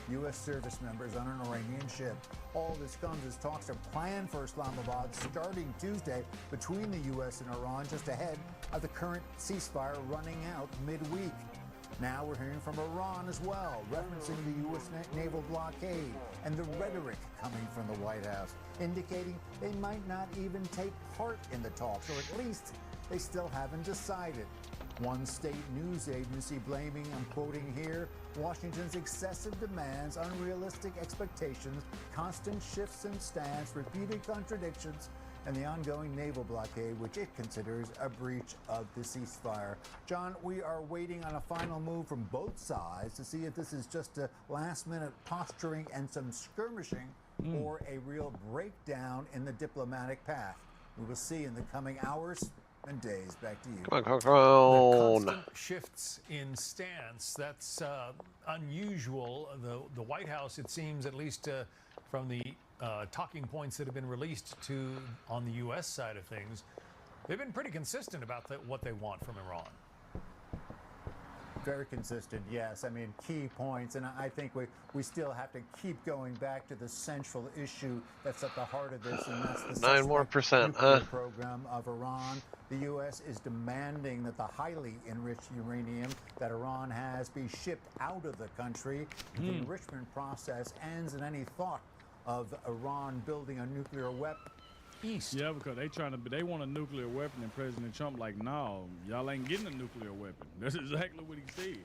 Speaker 23: U.S. service members on an Iranian ship. All this comes as talks are planned for Islamabad starting Tuesday between the U.S. and Iran just ahead of the current ceasefire running out midweek. Now we're hearing from Iran as well, referencing the U.S. naval blockade and the rhetoric coming from the White House, indicating they might not even take part in the talks, or at least they still haven't decided. One state news agency blaming, I'm quoting here, Washington's excessive demands, unrealistic expectations, constant shifts in stance, repeated contradictions, and the ongoing naval blockade, which it considers a breach of the ceasefire. John, we are waiting on a final move from both sides to see if this is just a last-minute posturing and some skirmishing or a real breakdown in the diplomatic path. We will see in the coming hours and days. Back to you.
Speaker 2: Come on,
Speaker 21: The constant shifts in stance, that's unusual. The White House, it seems, at least from the talking points that have been released on the U.S. side of things, they've been pretty consistent about what they want from Iran.
Speaker 23: Very consistent, yes. I mean, key points, and I think we still have to keep going back to the central issue that's at the heart of this, and that's the
Speaker 2: 9 more percent,
Speaker 23: nuclear
Speaker 2: huh?
Speaker 23: program of Iran. The U.S. is demanding that the highly enriched uranium that Iran has be shipped out of the country. The enrichment process ends, and any thought of Iran building a nuclear weapon.
Speaker 16: Yeah, because they want a nuclear weapon, and President Trump like, no, y'all ain't getting a nuclear weapon. That's exactly what he said.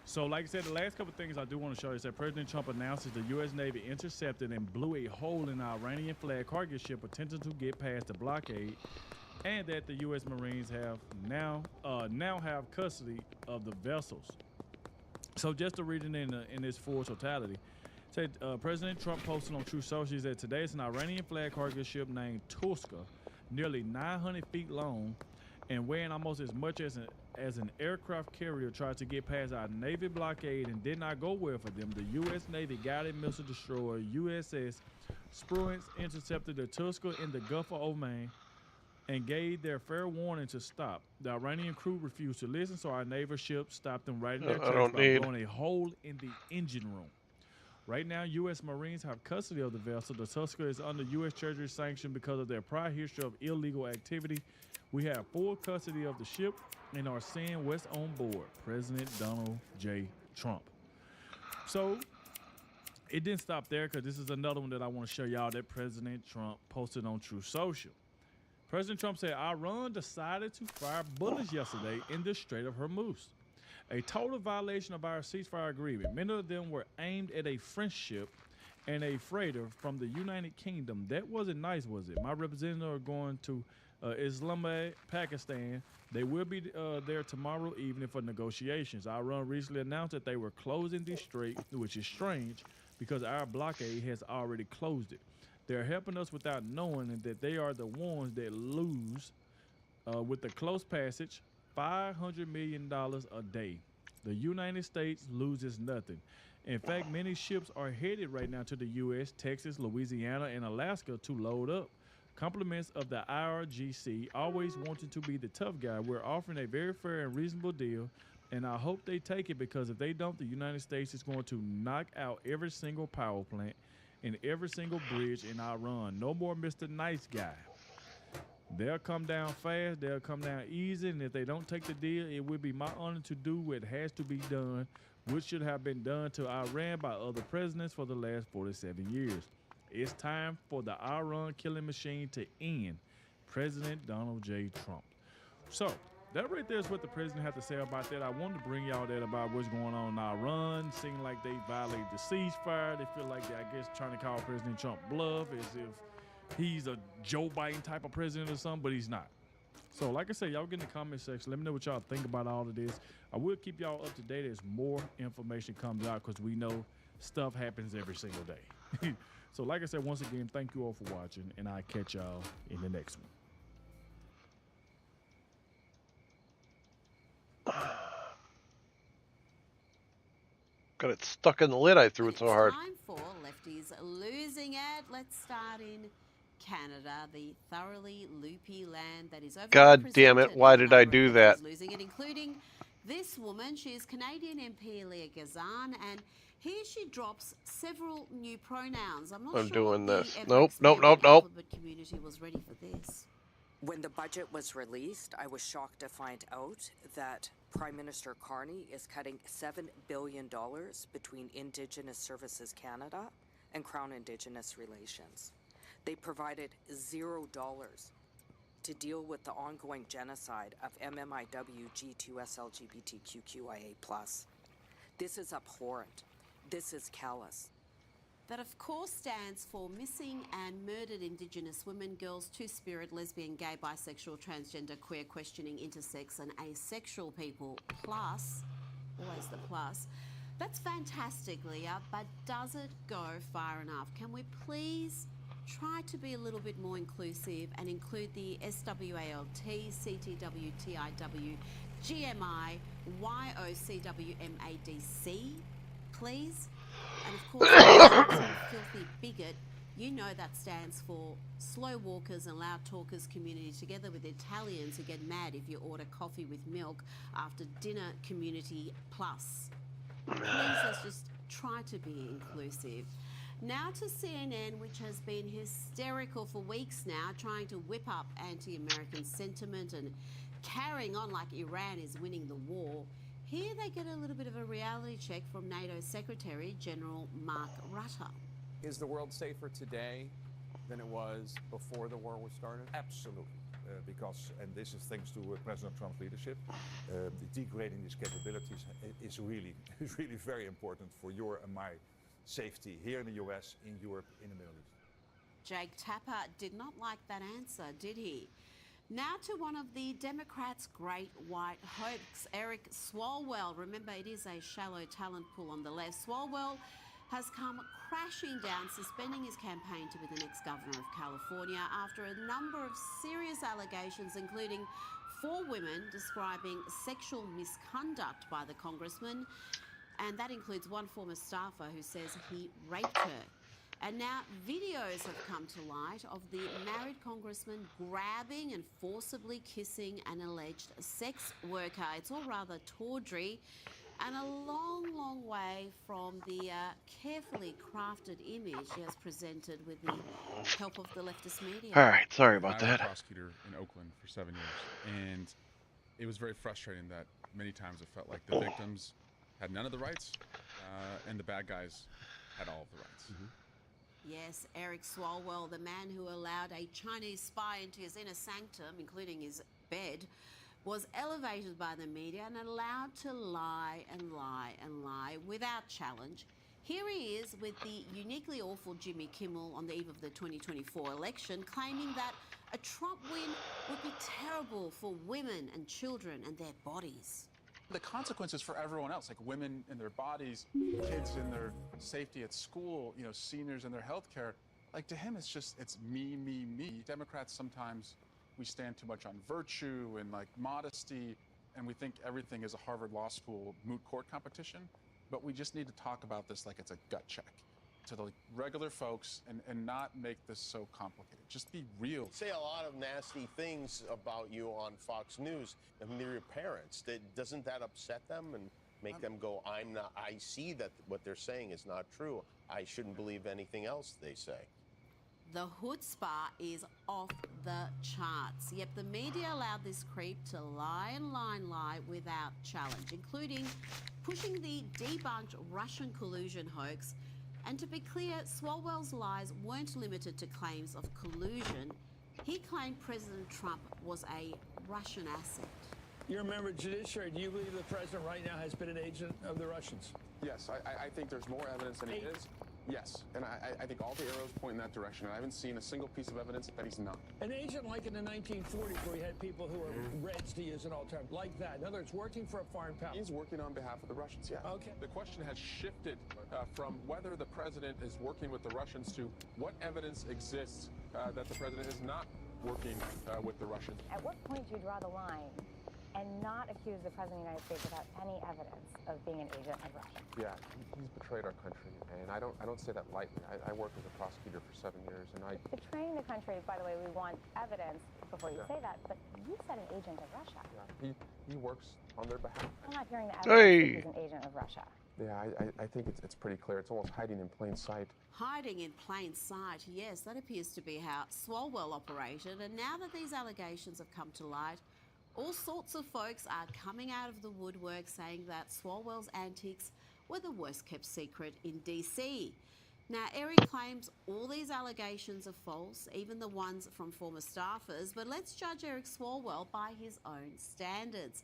Speaker 16: So, like I said, the last couple of things I do want to show you is that President Trump announces the U.S. Navy intercepted and blew a hole in the Iranian flag cargo ship attempting to get past the blockade, and that the U.S. Marines have now have custody of the vessels. So, just to read it in its full totality. President Trump posted on Truth Social that today it's an Iranian flag cargo ship named Tuska, nearly 900 feet long and weighing almost as much as an aircraft carrier, tried to get past our Navy blockade and did not go well for them. The U.S. Navy guided missile destroyer USS Spruance intercepted the Tuska in the Gulf of Oman and gave their fair warning to stop. The Iranian crew refused to listen, so our naval ship stopped them right in their tracks by blowing a hole in the engine room. Right now, U.S. Marines have custody of the vessel. The Tuska is under U.S. Treasury sanction because of their prior history of illegal activity. We have full custody of the ship and are seeing what's on board. President Donald J. Trump. So, it didn't stop there, because this is another one that I want to show y'all that President Trump posted on Truth Social. President Trump said, Iran decided to fire bullets yesterday in the Strait of Hormuz. A total violation of our ceasefire agreement. Many of them were aimed at a French ship and a freighter from the United Kingdom. That wasn't nice, was it? My representatives are going to Islamabad, Pakistan. They will be there tomorrow evening for negotiations. Iran recently announced that they were closing the strait, which is strange because our blockade has already closed it. They're helping us without knowing that they are the ones that lose with the close passage. $500 million a day. The United States loses nothing. In fact, many ships are headed right now to the U.S., Texas, Louisiana, and Alaska to load up. Compliments of the IRGC, always wanting to be the tough guy. We're offering a very fair and reasonable deal, and I hope they take it, because if they don't, the United States is going to knock out every single power plant and every single bridge in Iran. No more Mr. Nice Guy. They'll come down fast, they'll come down easy, and if they don't take the deal, it will be my honor to do what has to be done, which should have been done to Iran by other presidents for the last 47 years. It's time for the Iran killing machine to end. President Donald J. Trump. So, that right there is what the president had to say about that. I wanted to bring y'all that about what's going on in Iran. Seeming like they violated the ceasefire. They feel like they're, I guess, trying to call President Trump bluff as if he's a Joe Biden type of president or something, but he's not. So, like I said, y'all get in the comment section. Let me know what y'all think about all of this. I will keep y'all up to date as more information comes out, because we know stuff happens every single day. So, like I said, once again, thank you all for watching, and I'll catch y'all in the next one.
Speaker 2: Got it stuck in the lid. I threw it so hard.
Speaker 17: Time for Lefties Losing It. Let's start in Canada, the thoroughly loopy land that is over.
Speaker 2: God damn it! Why did I do that?
Speaker 17: Losing it, including this woman. She is Canadian MP Leah Gazan, and here she drops several new pronouns. I'm sure
Speaker 2: doing
Speaker 17: the
Speaker 2: this.
Speaker 17: ever-expanding
Speaker 2: Nope.
Speaker 17: alphabet community was ready for this.
Speaker 18: When the budget was released, I was shocked to find out that Prime Minister Carney is cutting $7 billion between Indigenous Services Canada and Crown Indigenous Relations. They provided $0 to deal with the ongoing genocide of MMIW G2S LGBTQIA+. This is abhorrent. This is callous.
Speaker 17: That, of course, stands for Missing and Murdered Indigenous Women, Girls, Two-Spirit, Lesbian, Gay, Bisexual, Transgender, Queer, Questioning, Intersex and Asexual People, plus, always the plus. That's fantastic, Leah, but does it go far enough? Can we please try to be a little bit more inclusive and include the SWALT, CTW, TIW, GMI, YOCWMADC, please? And of course, if you're some sort of filthy bigot, you know that stands for Slow Walkers and Loud Talkers Community, together with Italians who get mad if you order coffee with milk after dinner Community Plus. Please, let's just try to be inclusive. Now to CNN, which has been hysterical for weeks now, trying to whip up anti-American sentiment and carrying on like Iran is winning the war. Here they get a little bit of a reality check from NATO Secretary General Mark Rutte.
Speaker 1: Is the world safer today than it was before the war was started?
Speaker 12: Absolutely. Because, and this is thanks to President Trump's leadership, degrading these capabilities is really very important for your and my safety here in the US, in Europe, in the Middle East.
Speaker 17: Jake Tapper did not like that answer, did he? Now to one of the Democrats' great white hopes, Eric Swalwell. Remember, it is a shallow talent pool on the left. Swalwell has come crashing down, suspending his campaign to be the next governor of California after a number of serious allegations, including 4 women describing sexual misconduct by the congressman. And that includes one former staffer who says he raped her. And now videos have come to light of the married congressman grabbing and forcibly kissing an alleged sex worker. It's all rather tawdry and a long, long way from the carefully crafted image he has presented with the help of the leftist media.
Speaker 2: All right, sorry about
Speaker 20: I was
Speaker 2: that.
Speaker 20: a prosecutor in Oakland for 7 years, and it was very frustrating that many times it felt like the victims had none of the rights, and the bad guys had all of the rights.
Speaker 17: Yes, Eric Swalwell, the man who allowed a Chinese spy into his inner sanctum, including his bed, was elevated by the media and allowed to lie and lie and lie without challenge. Here he is with the uniquely awful Jimmy Kimmel on the eve of the 2024 election, claiming that a Trump win would be terrible for women and children and their bodies.
Speaker 20: The consequences for everyone else, like women in their bodies, kids in their safety at school, seniors in their health care, like to him, it's me, me, me. Democrats sometimes, we stand too much on virtue and like modesty, and we think everything is a Harvard Law School moot court competition, but we just need to talk about this like it's a gut check to the regular folks and not make this so complicated. Just be real.
Speaker 24: Say a lot of nasty things about you on Fox News, and they're your parents. Doesn't that upset them and make them go, I see that what they're saying is not true. I shouldn't believe anything else they say.
Speaker 17: The chutzpah is off the charts. Yep, the media allowed this creep to lie and lie and lie without challenge, including pushing the debunked Russian collusion hoax. And to be clear, Swalwell's lies weren't limited to claims of collusion. He claimed President Trump was a Russian asset.
Speaker 25: You're a member of the Judiciary. Do you believe the president right now has been an agent of the Russians?
Speaker 20: Yes, I think there's more evidence than he is. Yes, and I think all the arrows point in that direction, and I haven't seen a single piece of evidence that he's not.
Speaker 25: An agent like in the 1940s where we had people who were Reds, to use an old term, like that. In other words, working for a foreign power.
Speaker 20: He's working on behalf of the Russians, yeah.
Speaker 25: Okay.
Speaker 20: The question has shifted from whether the president is working with the Russians to what evidence exists that the president is not working with the Russians.
Speaker 26: At what point do you draw the line and not accuse the President of the United States without any evidence of being an agent of Russia?
Speaker 27: Yeah, he's betrayed our country, and I don't say that lightly. I worked as a prosecutor for 7 years, and
Speaker 26: Betraying the country, by the way, we want evidence before you say that, but you said an agent of Russia.
Speaker 27: Yeah, he works on their behalf.
Speaker 26: I'm not hearing the evidence that he's an agent of Russia.
Speaker 27: Yeah, I think it's pretty clear. It's almost hiding in plain sight.
Speaker 17: Hiding in plain sight, yes, that appears to be how Swalwell operated. And now that these allegations have come to light, all sorts of folks are coming out of the woodwork saying that Swalwell's antics were the worst kept secret in DC. Now, Eric claims all these allegations are false, even the ones from former staffers, but let's judge Eric Swalwell by his own standards.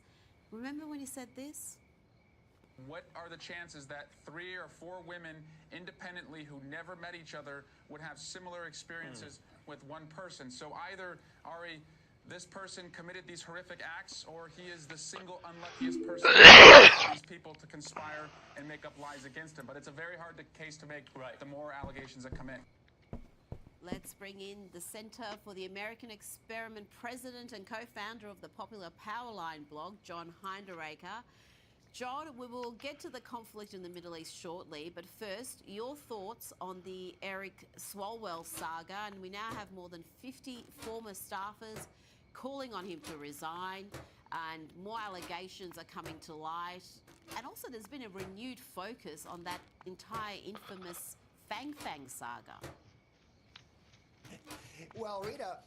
Speaker 17: Remember when he said this?
Speaker 28: What are the chances that 3 or 4 women independently who never met each other would have similar experiences with one person? So either, Ari, this person committed these horrific acts, or he is the single unluckiest person for these people to conspire and make up lies against him. But it's a very hard case to make the more allegations that come in.
Speaker 17: let's bring in the Center for the American Experiment president and co-founder of the popular Powerline blog, John Hinderaker. John, we will get to the conflict in the Middle East shortly, but first, your thoughts on the Eric Swalwell saga. And we now have more than 50 former staffers calling on him to resign, and more allegations are coming to light. And also there's been a renewed focus on that entire infamous Fang saga.
Speaker 3: Well, Rita,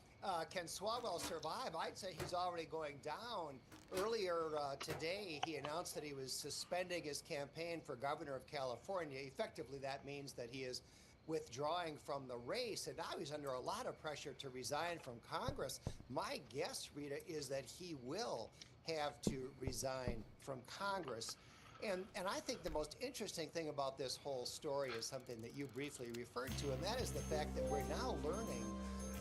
Speaker 3: can Swalwell survive? I'd say he's already going down. Earlier today, he announced that he was suspending his campaign for governor of California. Effectively, that means that he is withdrawing from the race, and now he's under a lot of pressure to resign from Congress. My guess, Rita, is that he will have to resign from Congress. And I think the most interesting thing about this whole story is something that you briefly referred to, and that is the fact that we're now learning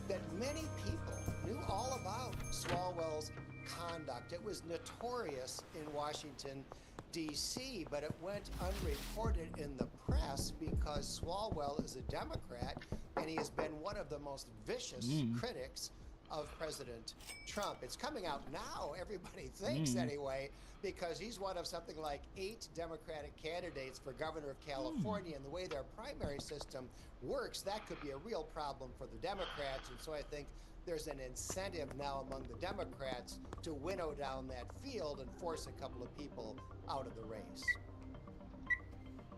Speaker 3: that many people knew all about Swalwell's conduct. It was notorious in Washington, D.C., but it went unreported in the press because Swalwell is a Democrat, and he has been one of the most vicious critics of President Trump. It's coming out now, everybody thinks anyway, because he's one of something like 8 Democratic candidates for governor of California, and the way their primary system works, that could be a real problem for the Democrats. And so I think there's an incentive now among the Democrats to winnow down that field and force a couple of people out of the race.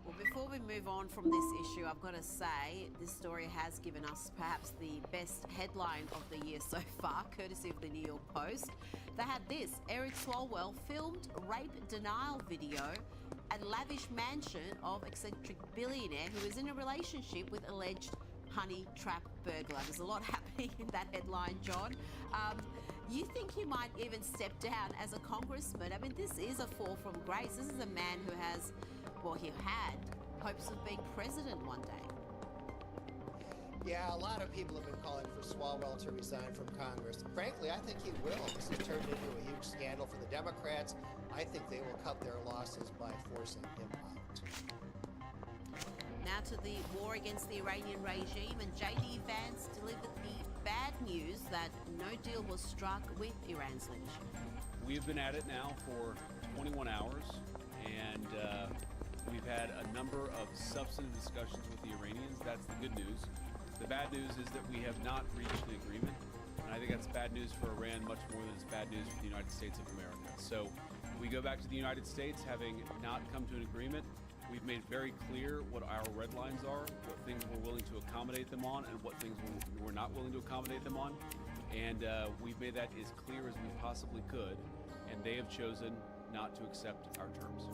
Speaker 17: Well, before we move on from this issue, I've got to say this story has given us perhaps the best headline of the year so far, courtesy of the New York Post. They had this: Eric Swalwell filmed rape denial video at lavish mansion of eccentric billionaire who is in a relationship with alleged honey trap burglar. There's a lot happening in that headline, John. You think he might even step down as a congressman? I mean, this is a fall from grace. This is a man who has, well, he had hopes of being president one day.
Speaker 3: Yeah, a lot of people have been calling for Swalwell to resign from Congress. Frankly, I think he will. This has turned into a huge scandal for the Democrats. I think they will cut their losses by forcing him out.
Speaker 17: Now to the war against the Iranian regime, and J.D. Vance delivered the bad news that no deal was struck with Iran's leadership.
Speaker 6: We've been at it now for 21 hours, and we've had a number of substantive discussions with the Iranians. That's the good news. The bad news is that we have not reached an agreement, and I think that's bad news for Iran much more than it's bad news for the United States of America. So we go back to the United States having not come to an agreement. We've made very clear what our red lines are, what things we're willing to accommodate them on, and what things we're not willing to accommodate them on. And we've made that as clear as we possibly could, and they have chosen not to accept our terms.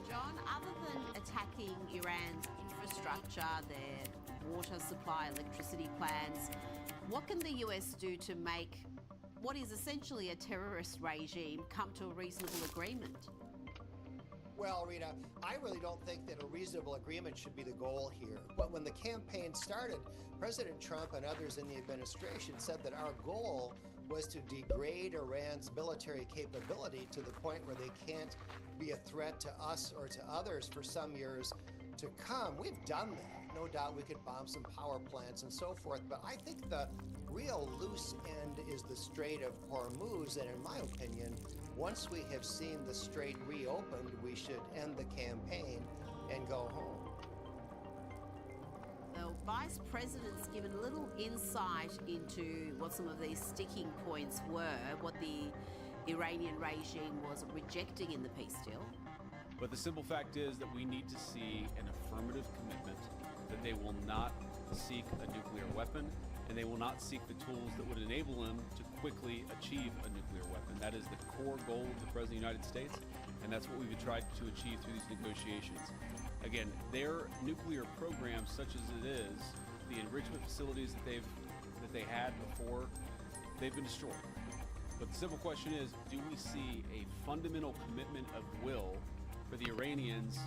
Speaker 17: John, other than attacking Iran's infrastructure, their water supply, electricity plans, what can the US do to make what is essentially a terrorist regime come to a reasonable agreement?
Speaker 3: Well, Rita, I really don't think that a reasonable agreement should be the goal here. But when the campaign started, President Trump and others in the administration said that our goal was to degrade Iran's military capability to the point where they can't be a threat to us or to others for some years to come. We've done that. No doubt we could bomb some power plants and so forth, but I think the real loose end is the Strait of Hormuz, and in my opinion, once we have seen the strait reopened, we should end the campaign and go home.
Speaker 17: The Vice President's given a little insight into what some of these sticking points were, what the Iranian regime was rejecting in the peace deal.
Speaker 6: But the simple fact is that we need to see an affirmative commitment that they will not seek a nuclear weapon, and they will not seek the tools that would enable them to quickly achieve a nuclear weapon. That is the core goal of the President of the United States, and that's what we've tried to achieve through these negotiations. Again, their nuclear program, such as it is, the enrichment facilities that they had before, they've been destroyed. But the simple question is, do we see a fundamental commitment of will for the Iranians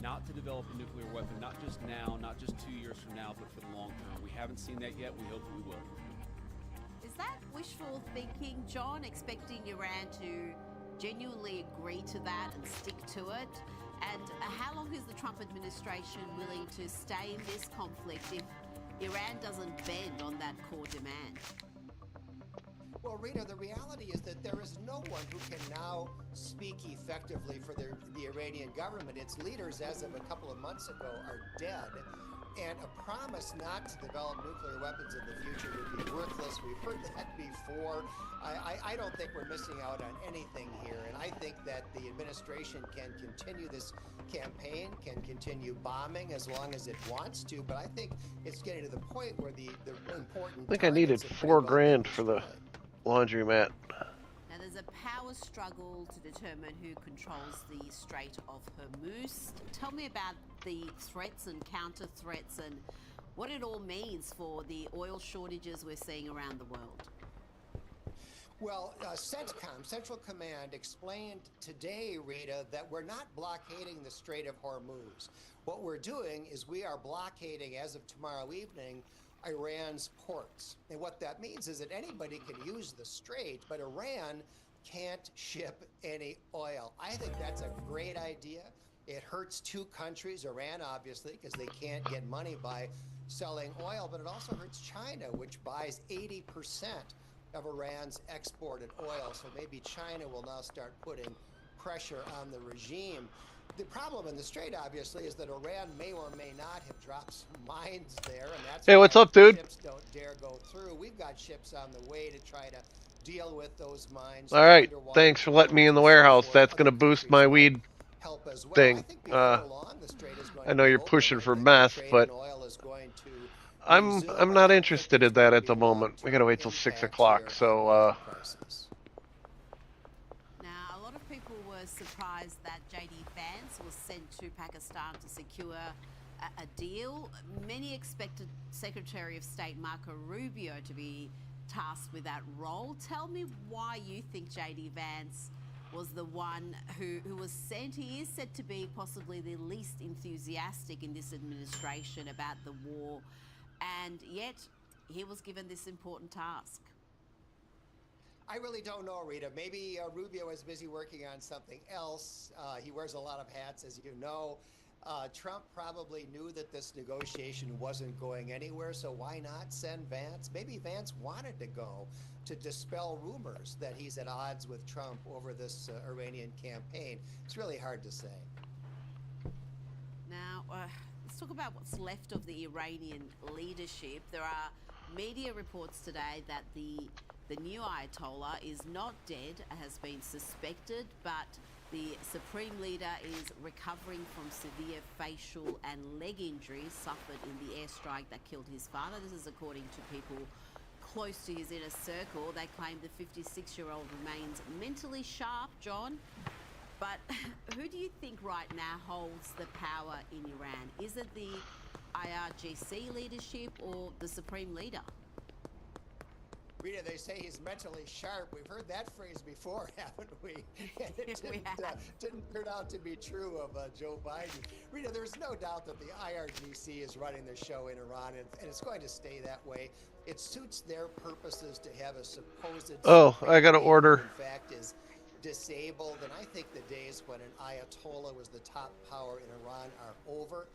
Speaker 6: not to develop a nuclear weapon, not just now, not just 2 years from now, but for the long term? We haven't seen that yet. We hope that we will.
Speaker 17: Is that wishful thinking, John, expecting Iran to genuinely agree to that and stick to it? And how long is the Trump administration willing to stay in this conflict if Iran doesn't bend on that core demand.
Speaker 3: Well, Rita, the reality is that there is no one who can now speak effectively for the Iranian government. Its leaders, as of a couple of months ago, are dead. And a promise not to develop nuclear weapons in the future would be worthless. We've heard that before. I don't think we're missing out on anything here. And I think that the administration can continue this campaign, can continue bombing as long as it wants to. But I think it's getting to the point where the important
Speaker 2: I think I needed $4,000 for the laundromat.
Speaker 17: Now, there's a power struggle to determine who controls the Strait of Hormuz. Tell me about the threats and counter threats and what it all means for the oil shortages we're seeing around the world.
Speaker 3: Well, CENTCOM, Central Command, explained today, Rita, that we're not blockading the Strait of Hormuz. What we're doing is we are blockading, as of tomorrow evening, Iran's ports. And what that means is that anybody can use the strait, but Iran can't ship any oil. I think that's a great idea. It hurts two countries, Iran obviously, because they can't get money by selling oil, but it also hurts China, which buys 80% of Iran's exported oil. So maybe China will now start putting pressure on the regime. The problem in the strait, obviously, is that Iran may or may not have dropped some mines there, and that's
Speaker 2: Hey, what's up, dude?
Speaker 3: Ships don't dare go through. We've got ships on the way to try to deal with those mines.
Speaker 2: All right, thanks for letting me in the warehouse. That's going to boost my weed thing. I know you're pushing for meth, but I'm not interested in that at the moment. We got to wait till 6 o'clock, so
Speaker 17: Now, a lot of people were surprised that J.D. Vance was sent to Pakistan to secure a deal. Many expected Secretary of State Marco Rubio to be tasked with that role. Tell me why you think J.D. Vance was the one who was sent. He is said to be possibly the least enthusiastic in this administration about the war, and yet he was given this important task.
Speaker 3: I really don't know, Rita. Maybe Rubio is busy working on something else. He wears a lot of hats, as you know. Trump probably knew that this negotiation wasn't going anywhere, so why not send Vance? Maybe Vance wanted to go to dispel rumors that he's at odds with Trump over this Iranian campaign. It's really hard to say.
Speaker 17: Now, let's talk about what's left of the Iranian leadership. There are media reports today that the new Ayatollah is not dead, has been suspected, but the Supreme Leader is recovering from severe facial and leg injuries suffered in the airstrike that killed his father. This is according to people close to his inner circle. They claim the 56-year-old remains mentally sharp, John. But who do you think right now holds the power in Iran? Is it the IRGC leadership or the Supreme Leader?
Speaker 3: Rita, they say he's mentally sharp. We've heard that phrase before, haven't we? And it didn't turn out to be true of Joe Biden. Rita, there's no doubt that the IRGC is running the show in Iran, and it's going to stay that way. It suits their purposes to have a supposed...
Speaker 2: Oh, I got to order.
Speaker 3: In fact, is disabled, and I think the days when an Ayatollah was the top power in Iran are over.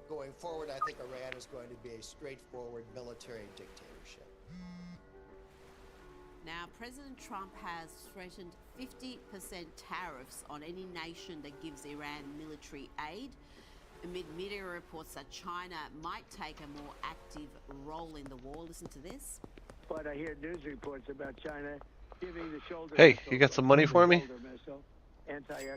Speaker 3: Going forward, I think Iran is going to be a straightforward military dictatorship.
Speaker 17: Now, President Trump has threatened 50% tariffs on any nation that gives Iran military aid, amid media reports that China might take a more active role in the war. Listen to this.
Speaker 25: But I hear news reports about China giving the shoulder.
Speaker 2: Hey, you got some money for me?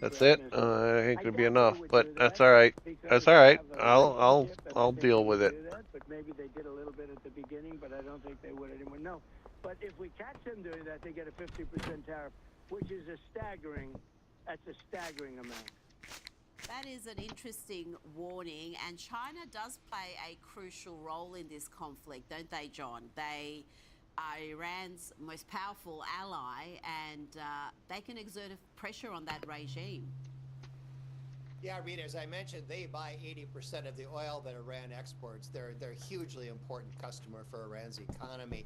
Speaker 2: That's it. I ain't gonna be enough, but that's all right. That's all right. I'll deal with it.
Speaker 25: But maybe they did a little bit at the beginning, but I don't think they would anymore. No. But if we catch them doing that, they get a 50% tariff, which is that's a staggering amount.
Speaker 17: That is an interesting warning, and China does play a crucial role in this conflict, don't they, John? They are Iran's most powerful ally, and they can exert pressure on that regime.
Speaker 3: Yeah, Rita, as I mentioned, they buy 80% of the oil that Iran exports. They're a hugely important customer for Iran's economy.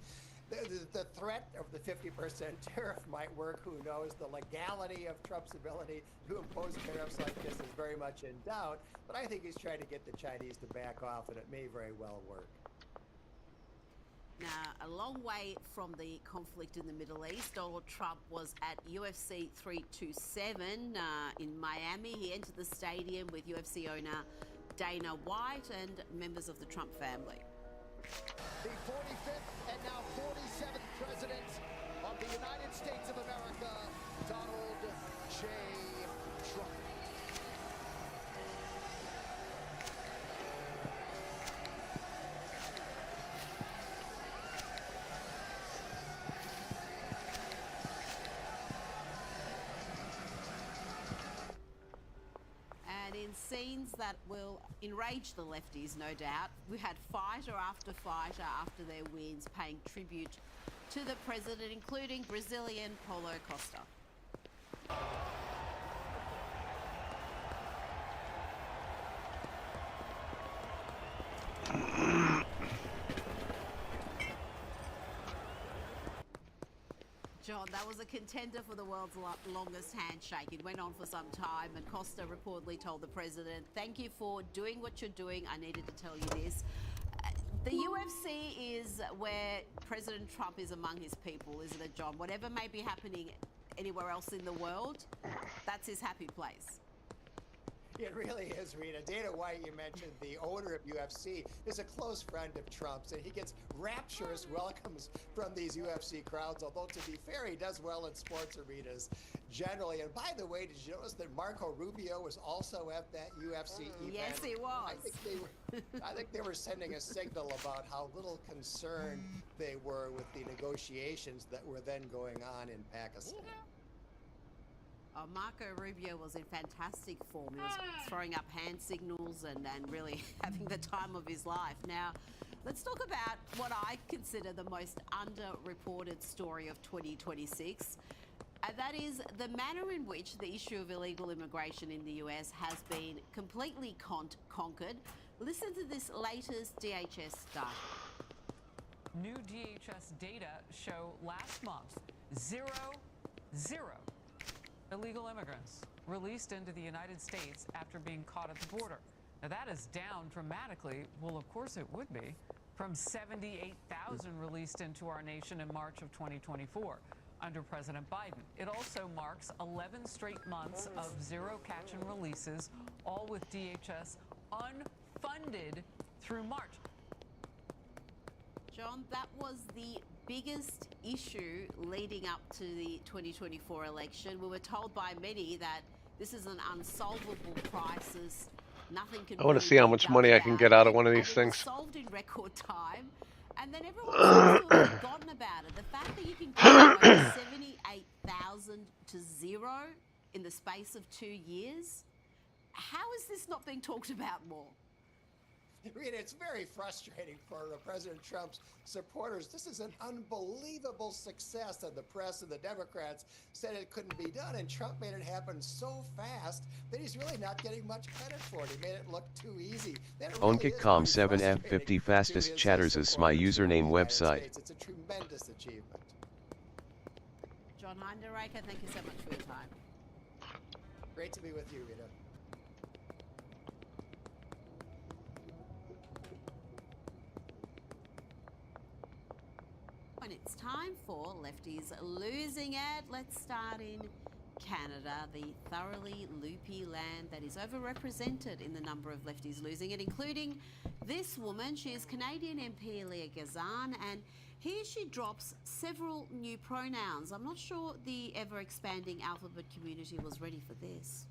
Speaker 3: The threat of the 50% tariff might work. Who knows? The legality of Trump's ability to impose tariffs like this is very much in doubt. But I think he's trying to get the Chinese to back off, and it may very well work.
Speaker 17: Now, a long way from the conflict in the Middle East, Donald Trump was at UFC 327 in Miami. He entered the stadium with UFC owner Dana White and members of the Trump family.
Speaker 4: The 45th and now 47th President of the United States of America, Donald J. Trump.
Speaker 17: And in scenes that will enrage the lefties, no doubt, we had fighter after fighter after their wins paying tribute to the president, including Brazilian Paulo Costa. John, that was a contender for the world's longest handshake. It went on for some time, and Costa reportedly told the president, "Thank you for doing what you're doing. I needed to tell you this." The UFC is where President Trump is among his people, isn't it, John? Whatever may be happening anywhere else in the world, that's his happy place.
Speaker 3: It really is, Rita. Dana White, you mentioned, the owner of UFC, is a close friend of Trump's, and he gets rapturous welcomes from these UFC crowds, although to be fair, he does well in sports arenas generally. And by the way, did you notice that Marco Rubio was also at that UFC event?
Speaker 17: Yes, he was.
Speaker 3: I think they were sending a signal about how little concerned they were with the negotiations that were then going on in Pakistan.
Speaker 17: Marco Rubio was in fantastic form. He was throwing up hand signals and really having the time of his life. Now, let's talk about what I consider the most underreported story of 2026. And that is the manner in which the issue of illegal immigration in the US has been completely conquered. Listen to this latest DHS data.
Speaker 5: New DHS data show last month, zero illegal immigrants released into the United States after being caught at the border. Now that is down dramatically, well of course it would be, from 78,000 released into our nation in March of 2024 under President Biden. It also marks 11 straight months of zero catch and releases, all with DHS unfunded through March.
Speaker 17: John, that was the biggest issue leading up to the 2024 election. We were told by many that this is an unsolvable crisis. Nothing can
Speaker 2: I want to
Speaker 17: really
Speaker 2: see how
Speaker 17: be
Speaker 2: much
Speaker 17: done
Speaker 2: money I can
Speaker 17: about
Speaker 2: get
Speaker 17: it.
Speaker 2: out of one of these
Speaker 17: And it
Speaker 2: things.
Speaker 17: was solved in record time, and then everyone seems to have forgotten about it. The fact that you can go from 78,000 to zero in the space of 2 years, how is this not being talked about more?
Speaker 3: Rita, it's very frustrating for President Trump's supporters. This is an unbelievable success, and the press and the Democrats said it couldn't be done, and Trump made it happen so fast that he's really not getting much credit for it. He made it look too easy.
Speaker 7: OnKitCom7F50 fastest chatters is my username website.
Speaker 3: It's a tremendous achievement.
Speaker 17: John Heinderreker, thank you so much for your time.
Speaker 3: Great to be with you, Rita.
Speaker 17: And it's time for Lefties Losing It. Let's start in Canada, the thoroughly loopy land that is overrepresented in the number of lefties losing it, including this woman. She is Canadian MP Leah Gazan, and here she drops several new pronouns. I'm not sure the ever-expanding alphabet community was ready for this.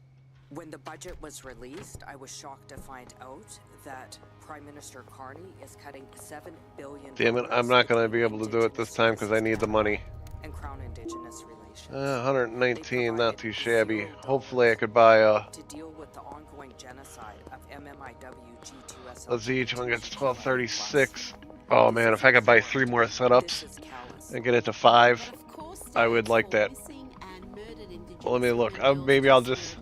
Speaker 18: When the budget was released, I was shocked to find out that Prime Minister Carney is cutting $7 billion.
Speaker 2: Damn it, I'm not going to be able to do it this time because I need the money.
Speaker 18: And Crown Indigenous relations.
Speaker 2: 119, not too shabby. Hopefully I could buy a...
Speaker 18: To deal with the ongoing genocide of MMIW G2SL.
Speaker 2: Let's see, each one gets 1236. Oh man, if I could buy 3 more setups and get it to 5, I would like that. Well, let me look. Maybe I'll just...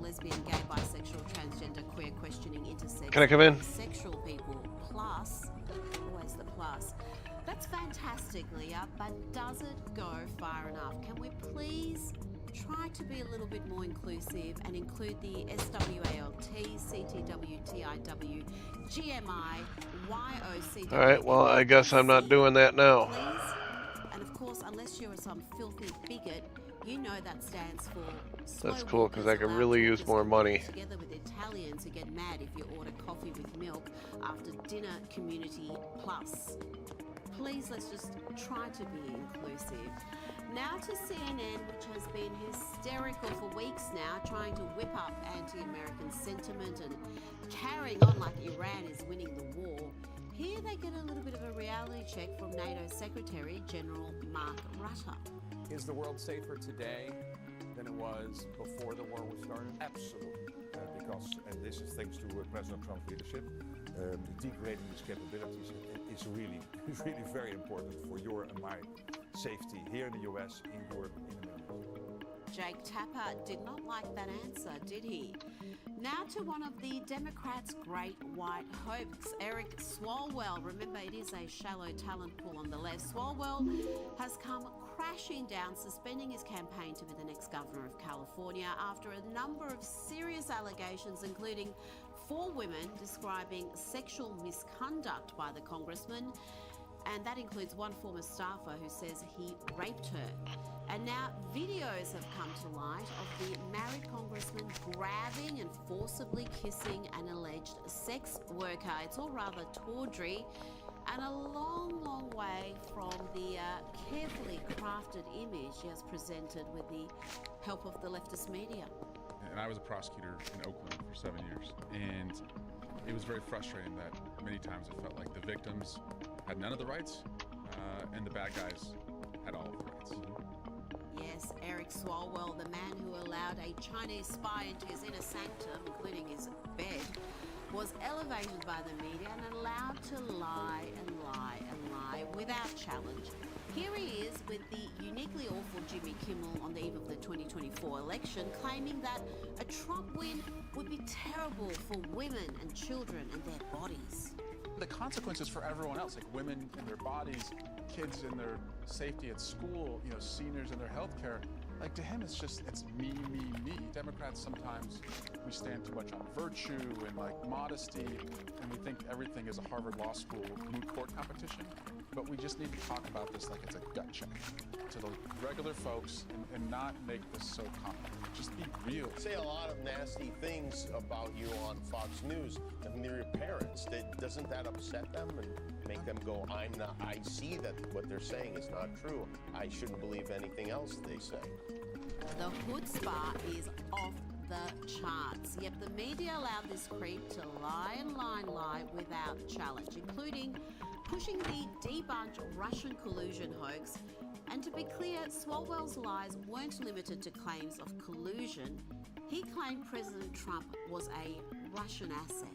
Speaker 2: Can I come in?
Speaker 17: Sexual people, plus, always the plus. That's fantastic, Leah, but does it go far enough? Can we please try to be a little bit more inclusive and include the SWALT, CTW, TIW, GMI, YOCW.
Speaker 2: All right, well, I guess I'm not doing that now.
Speaker 17: Please. And of course, unless you're some filthy bigot, you know that stands for slow
Speaker 2: That's cool, because I
Speaker 17: walkers,
Speaker 2: could
Speaker 17: loud
Speaker 2: really use
Speaker 17: talkers,
Speaker 2: more money.
Speaker 17: together with Italians who get mad if you order coffee with milk after dinner community plus. Please, let's just try to be inclusive. Now to CNN, which has been hysterical for weeks now, trying to whip up anti-American sentiment and carrying on like Iran is winning the war. Here they get a little bit of a reality check from NATO Secretary General Mark Rutte.
Speaker 1: Is the world safer today than it was before the war was started?
Speaker 12: Absolutely. Because, and this is thanks to President Trump's leadership, degrading these capabilities is really very important for your and my safety here in the US, in Europe, in America.
Speaker 17: Jake Tapper did not like that answer, did he? Now to one of the Democrats' great white hopes, Eric Swalwell. Remember, it is a shallow talent pool on the left. Swalwell has come crashing down, suspending his campaign to be the next governor of California after a number of serious allegations, including 4 women describing sexual misconduct by the congressman. And that includes one former staffer who says he raped her. And now videos have come to light of the married congressman grabbing and forcibly kissing an alleged sex worker. It's all rather tawdry and a long way from the carefully crafted image he has presented with the help of the leftist media.
Speaker 20: And I was a prosecutor in Oakland for 7 years, and it was very frustrating that many times it felt like the victims had none of the rights, and the bad guys had all of the rights.
Speaker 17: Yes, Eric Swalwell, the man who allowed a Chinese spy into his inner sanctum, including his bed, was elevated by the media and allowed to lie without challenge. Here he is with the uniquely awful Jimmy Kimmel on the eve of the 2024 election, claiming that a Trump win would be terrible for women and children and their bodies.
Speaker 20: The consequences for everyone else, like women and their bodies, kids and their safety at school, seniors and their health care, like to him it's me. Democrats sometimes, we stand too much on virtue and modesty, and we think everything is a Harvard Law School moot court competition. But we just need to talk about this like it's a gut check to the regular folks and not make this so complicated. Just be real.
Speaker 24: Say a lot of nasty things about you on Fox News, and they're your parents. Doesn't that upset them and make them go, I see that what they're saying is not true. I shouldn't believe anything else they say.
Speaker 17: The chutzpah is off the charts. Yet the media allowed this creep to lie without challenge, including pushing the debunked Russian collusion hoax. And to be clear, Swalwell's lies weren't limited to claims of collusion. He claimed President Trump was a Russian asset.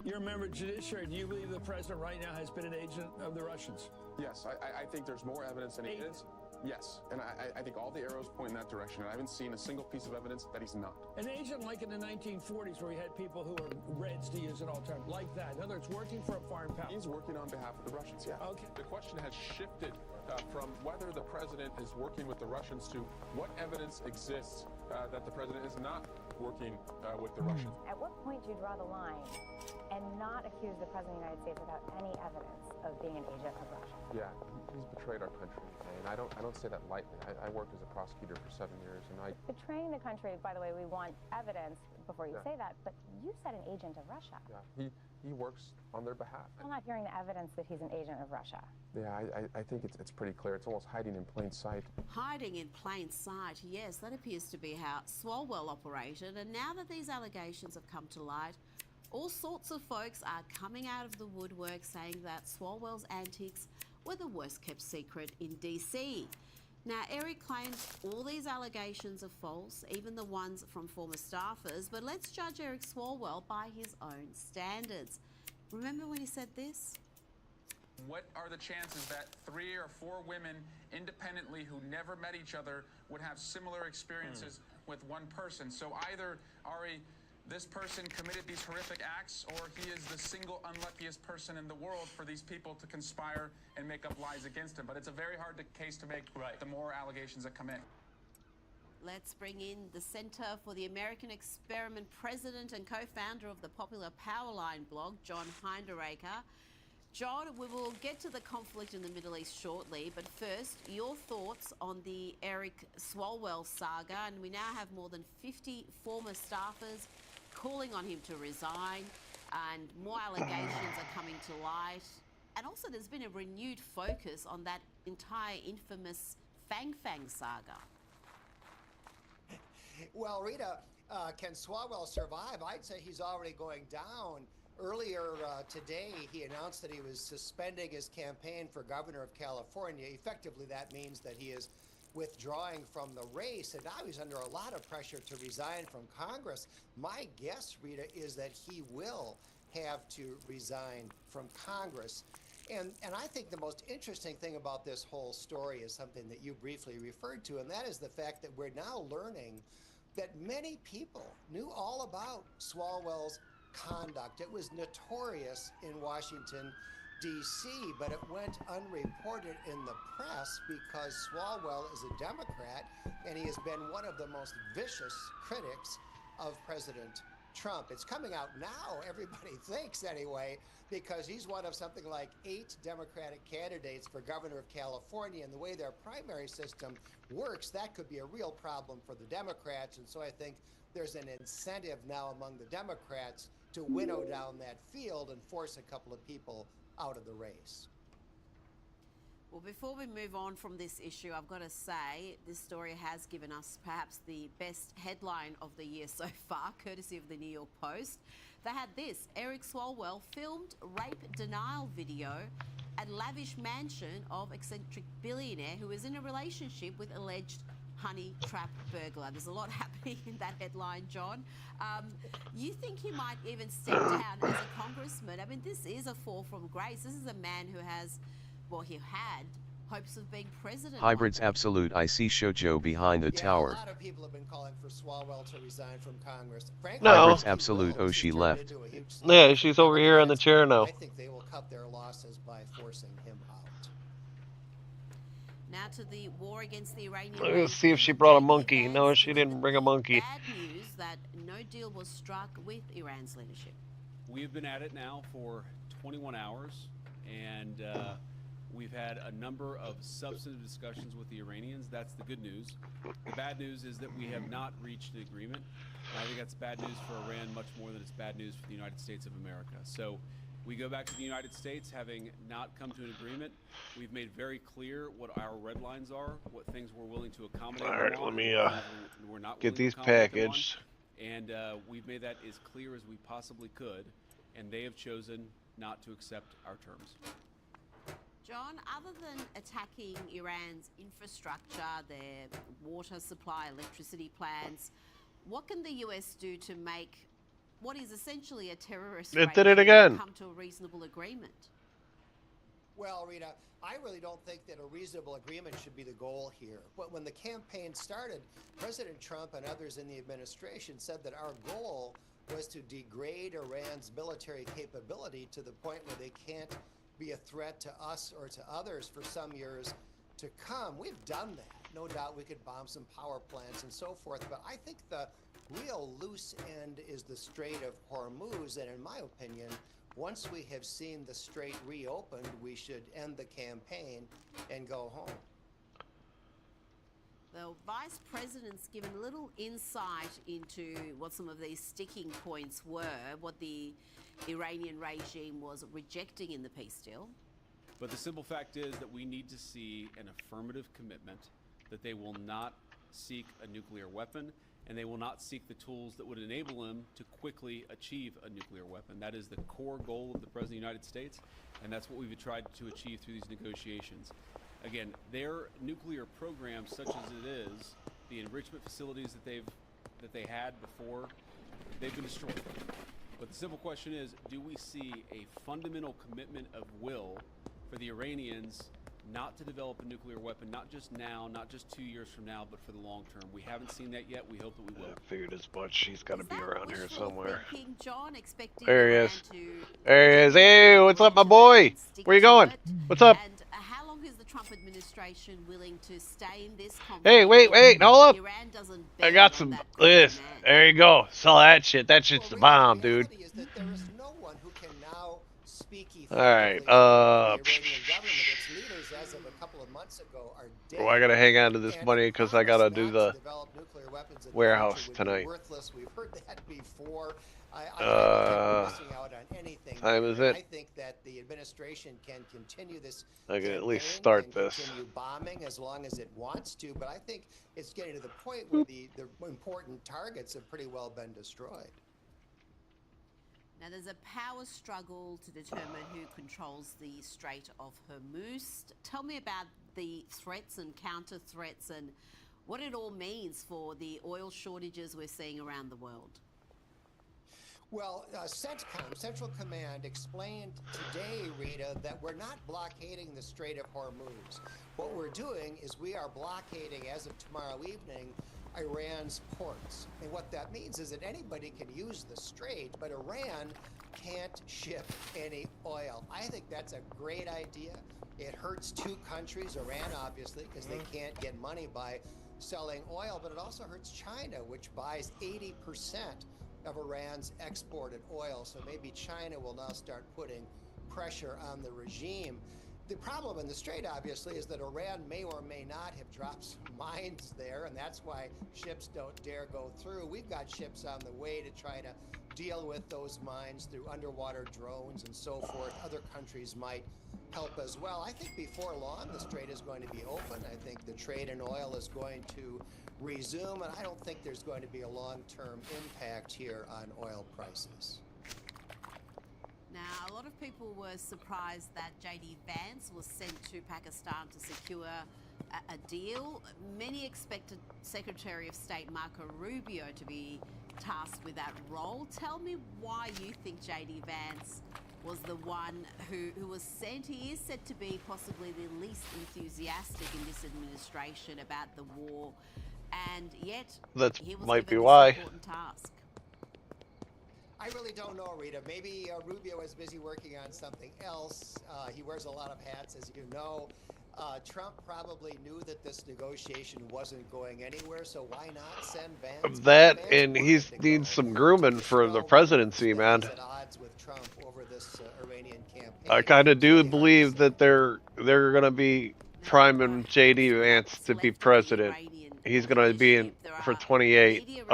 Speaker 8: You're a member of Judiciary. Do you believe the president right now has been an agent of the Russians?
Speaker 27: Yes, I think there's more evidence than he is. Yes, and I think all the arrows point in that direction, and I haven't seen a single piece of evidence that he's not.
Speaker 8: An agent like in the 1940s where we had people who were Reds, to use an all term, like that. In other words, working for a foreign power.
Speaker 27: He's working on behalf of the Russians, yeah.
Speaker 8: Okay.
Speaker 27: The question has shifted from whether the president is working with the Russians to what evidence exists that the president is not working with the Russians.
Speaker 26: At what point do you draw the line and not accuse the President of the United States without any evidence of being an agent of Russia?
Speaker 27: Yeah, he's betrayed our country, and I don't say that lightly. I worked as a prosecutor for 7 years, and
Speaker 26: Betraying the country, by the way, we want evidence before you say that, but you said an agent of Russia.
Speaker 27: Yeah, he works on their behalf.
Speaker 26: I'm not hearing the evidence that he's an agent of Russia.
Speaker 27: Yeah, I think it's pretty clear. It's almost hiding in plain sight.
Speaker 17: Hiding in plain sight, yes, that appears to be how Swalwell operated. And now that these allegations have come to light, all sorts of folks are coming out of the woodwork saying that Swalwell's antics were the worst kept secret in DC. Now, Eric claims all these allegations are false, even the ones from former staffers, but let's judge Eric Swalwell by his own standards. Remember when he said this?
Speaker 28: What are the chances that 3 or 4 women independently who never met each other would have similar experiences with one person? So either, Ari, this person committed these horrific acts, or he is the single unluckiest person in the world for these people to conspire and make up lies against him. But it's a very hard case to make, the more allegations that come in.
Speaker 17: Let's bring in the Center for the American Experiment president and co-founder of the popular Powerline blog, John Hinderaker. John, we will get to the conflict in the Middle East shortly, but first, your thoughts on the Eric Swalwell saga. And we now have more than 50 former staffers calling on him to resign, and more allegations are coming to light. And also there's been a renewed focus on that entire infamous Fang saga.
Speaker 3: Well, Rita, can Swalwell survive? I'd say he's already going down. Earlier today, he announced that he was suspending his campaign for governor of California. Effectively, that means that he is withdrawing from the race, and now he's under a lot of pressure to resign from Congress. My guess, Rita, is that he will have to resign from Congress. And I think the most interesting thing about this whole story is something that you briefly referred to, and that is the fact that we're now learning that many people knew all about Swalwell's conduct. It was notorious in Washington, D.C., but it went unreported in the press because Swalwell is a Democrat, and he has been one of the most vicious critics of President Trump. It's coming out now, everybody thinks anyway, because he's one of something like 8 Democratic candidates for governor of California, and the way their primary system works, that could be a real problem for the Democrats. And so I think there's an incentive now among the Democrats to winnow down that field and force a couple of people out of the race.
Speaker 17: Well, before we move on from this issue, I've got to say this story has given us perhaps the best headline of the year so far, courtesy of the New York Post. They had this: Eric Swalwell filmed rape denial video at lavish mansion of eccentric billionaire who is in a relationship with alleged honey trap burglar. There's a lot happening in that headline, John. You think he might even step down as a congressman? I mean, this is a fall from grace. This is a man who has, well, he had hopes of being president.
Speaker 7: Hybrids absolute. I see Shoujo behind the tower.
Speaker 3: A lot of people have been calling for Swalwell to resign from Congress.
Speaker 2: Frankly, no.
Speaker 7: Hybrids absolute. Oh, she left.
Speaker 2: Yeah, she's over here in the chair now.
Speaker 3: I think they will cut their losses by forcing him out.
Speaker 17: Now to the war against the Iranian.
Speaker 2: Let's see if she brought a monkey. No, she didn't bring a monkey.
Speaker 17: Bad news that no deal was struck with Iran's leadership.
Speaker 6: We've been at it now for 21 hours, and we've had a number of substantive discussions with the Iranians. That's the good news. The bad news is that we have not reached an agreement. I think that's bad news for Iran much more than it's bad news for the United States of America. So we go back to the United States having not come to an agreement. We've made very clear what our red lines are, what things we're willing to accommodate.
Speaker 2: All right, let me
Speaker 6: we're not
Speaker 2: get these packaged.
Speaker 6: And we've made that as clear as we possibly could, and they have chosen not to accept our terms.
Speaker 17: John, other than attacking Iran's infrastructure, their water supply, electricity plans, what can the US do to make what is essentially a terrorist
Speaker 2: it did it again.
Speaker 17: Come to a reasonable agreement?
Speaker 3: Well, Rita, I really don't think that a reasonable agreement should be the goal here. But when the campaign started, President Trump and others in the administration said that our goal was to degrade Iran's military capability to the point where they can't be a threat to us or to others for some years to come. We've done that. No doubt we could bomb some power plants and so forth, but I think the real loose end is the Strait of Hormuz, and in my opinion, once we have seen the strait reopened, we should end the campaign and go home.
Speaker 17: The vice president's given little insight into what some of these sticking points were, what the Iranian regime was rejecting in the peace deal.
Speaker 6: But the simple fact is that we need to see an affirmative commitment that they will not seek a nuclear weapon, and they will not seek the tools that would enable them to quickly achieve a nuclear weapon. That is the core goal of the President of the United States, and that's what we've tried to achieve through these negotiations. Again, their nuclear program, such as it is, the enrichment facilities that they had before, they've been destroyed. But the simple question is, do we see a fundamental commitment of will for the Iranians not to develop a nuclear weapon, not just now, not just 2 years from now, but for the long term? We haven't seen that yet. We hope that we will.
Speaker 2: I figured as much. She's got to be around here somewhere.
Speaker 17: John, expecting
Speaker 2: there he is. There he is. Hey, what's up, my boy? Where you going? What's up?
Speaker 17: And how long has the Trump administration administration willing to stay in this conflict?
Speaker 2: Hey, wait, hold up.
Speaker 17: Iran doesn't
Speaker 2: I got some this. There you go. Sell that shit. That shit's the bomb, dude.
Speaker 3: Is that there is no one who can now speak
Speaker 2: All right.
Speaker 3: effectively for the Iranian government. Its leaders, as of a couple of months ago, are dead.
Speaker 2: Well, I gotta hang on to this money because I gotta do the warehouse tonight.
Speaker 3: Worthless. We've heard that before. I think we're missing out on anything.
Speaker 2: Time is it?
Speaker 3: I think that the administration can continue this.
Speaker 2: I can at least start this.
Speaker 3: Continue bombing as long as it wants to, but I think it's getting to the point where the important targets have pretty well been destroyed.
Speaker 17: Now, there's a power struggle to determine who controls the Strait of Hormuz. Tell me about the threats and counter threats and what it all means for the oil shortages we're seeing around the world.
Speaker 3: Well, CENTCOM, Central Command, explained today, Rita, that we're not blockading the Strait of Hormuz. What we're doing is we are blockading, as of tomorrow evening, Iran's ports. And what that means is that anybody can use the strait, but Iran can't ship any oil. I think that's a great idea. It hurts two countries, Iran obviously, because they can't get money by selling oil, but it also hurts China, which buys 80% of Iran's exported oil. So maybe China will now start putting pressure on the regime. The problem in the strait, obviously, is that Iran may or may not have dropped some mines there, and that's why ships don't dare go through. We've got ships on the way to try to deal with those mines through underwater drones and so forth. Other countries might help as well. I think before long, the strait is going to be open. I think the trade in oil is going to resume, and I don't think there's going to be a long-term impact here on oil prices.
Speaker 17: Now, a lot of people were surprised that J.D. Vance was sent to Pakistan to secure a deal. Many expected Secretary of State Marco Rubio to be tasked with that role. Tell me why you think J.D. Vance was the one who was sent. He is said to be possibly the least enthusiastic in this administration about the war, and yet he was
Speaker 2: might be
Speaker 17: given
Speaker 2: why.
Speaker 17: this important task.
Speaker 3: I really don't know, Rita. Maybe Rubio is busy working on something else. He wears a lot of hats, as you know. Trump probably knew that this negotiation wasn't going anywhere, so why not send Vance?
Speaker 2: That and he needs some grooming for the presidency, man.
Speaker 3: At odds with Trump over this Iranian campaign.
Speaker 2: I kind of do believe that they're gonna be priming J.D. Vance to be president. He's gonna be in for 28.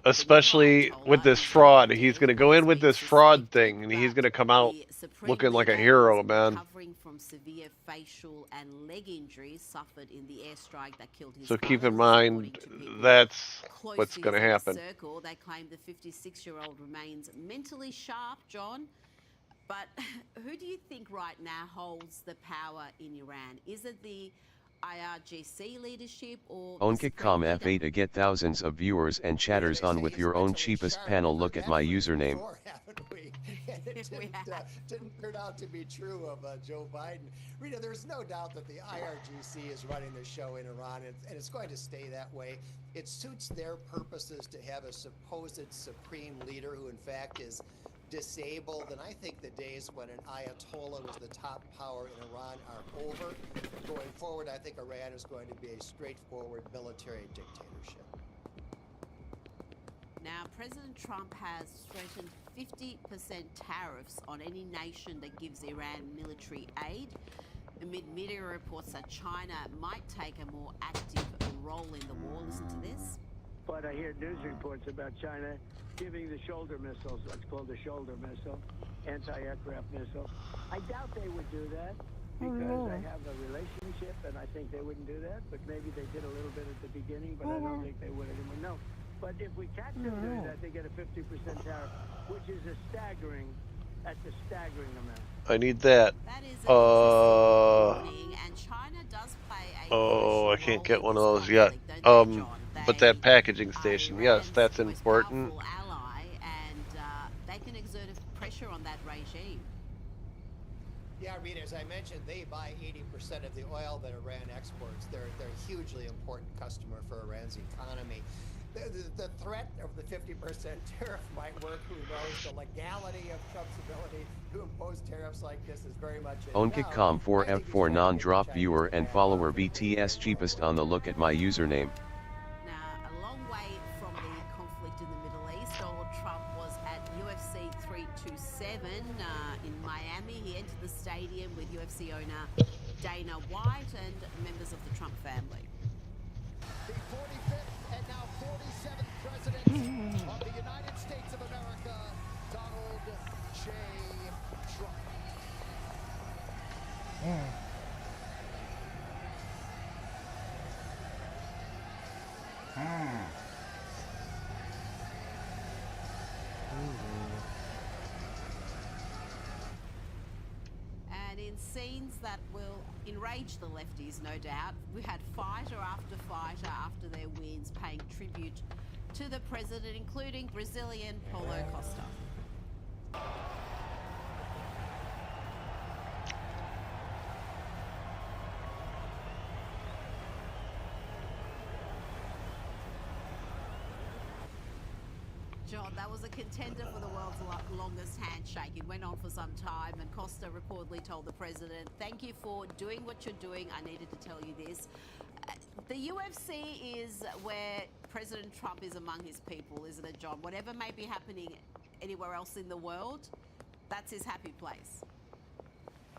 Speaker 2: Especially with this fraud, he's gonna go in with this fraud thing, and he's gonna come out looking like a hero, man.
Speaker 17: Recovering from severe facial and leg injuries suffered in the airstrike that killed his
Speaker 2: So keep
Speaker 17: father,
Speaker 2: in mind that's what's
Speaker 17: close
Speaker 2: gonna
Speaker 17: to his
Speaker 2: happen.
Speaker 17: Circle, they claim the 56-year-old remains mentally sharp, John. But who do you think right now holds the power in Iran? Is it the IRGC leadership or
Speaker 7: OwnKickCom F8 to get thousands of viewers and chatters on with your own cheapest panel. Look at my username.
Speaker 3: It didn't turn out to be true of Joe Biden. Rita, there's no doubt that the IRGC is running the show in Iran, and it's going to stay that way. It suits their purposes to have a supposed supreme leader who, in fact, is disabled, and I think the days when an Ayatollah was the top power in Iran are over. Going forward, I think Iran is going to be a straightforward military dictatorship.
Speaker 17: Now, President Trump has threatened 50% tariffs on any nation that gives Iran military aid, amid media reports that China might take a more active role in the war. Listen to this.
Speaker 25: But I hear news reports about China giving the shoulder missiles, what's called the shoulder missile, anti-aircraft missile. I doubt they would do that because they have a relationship, and I think they wouldn't do that. But maybe they did a little bit at the beginning, but I don't think they would anymore. No. But if we catch them doing that, they get a 50% tariff, which is staggering amount.
Speaker 2: I need that.
Speaker 17: And China does play a
Speaker 2: Oh, I can't get one of those yet. But that packaging station, yes, that's important.
Speaker 17: ally, and they can exert pressure on that regime.
Speaker 3: Yeah, Rita, as I mentioned, they buy 80% of the oil that Iran exports. They're a hugely important customer for Iran's economy. The threat of the 50% tariff might work. Who knows? The legality of Trump's ability to impose tariffs like this is very much in doubt.
Speaker 7: Onkicom 4F4 non-drop viewer and follower BTS cheapest on the look at my username.
Speaker 17: Now, a long way from the conflict in the Middle East, Donald Trump was at UFC 327 in Miami. He entered the stadium with UFC owner Dana White and members of the Trump family.
Speaker 4: The 45th and now 47th President of the United States of America, Donald J. Trump.
Speaker 17: And in scenes that will enrage the lefties, no doubt, we had fighter after fighter after their wins paying tribute to the president, including Brazilian Paulo Costa. John, that was a contender for the world's longest handshake. It went on for some time, and Costa reportedly told the president, "Thank you for doing what you're doing. I needed to tell you this." The UFC is where President Trump is among his people, isn't it, John? Whatever may be happening anywhere else in the world, that's his happy place.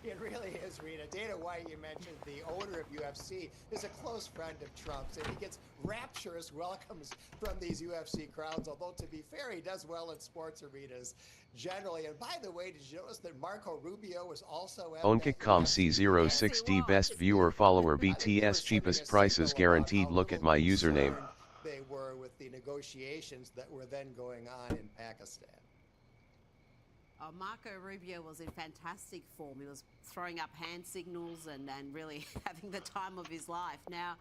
Speaker 3: It really is, Rita. Dana White, you mentioned, the owner of UFC, is a close friend of Trump's, and he gets rapturous welcomes from these UFC crowds, although to be fair, he does well in sports arenas generally. And by the way, did you notice that Marco Rubio was also at
Speaker 7: Onkicom C06D best viewer follower BTS cheapest prices guaranteed look at my username.
Speaker 3: They were with the negotiations that were then going on in Pakistan.
Speaker 17: Marco Rubio was in fantastic form. He was throwing up hand signals and really having the time of his life. Now,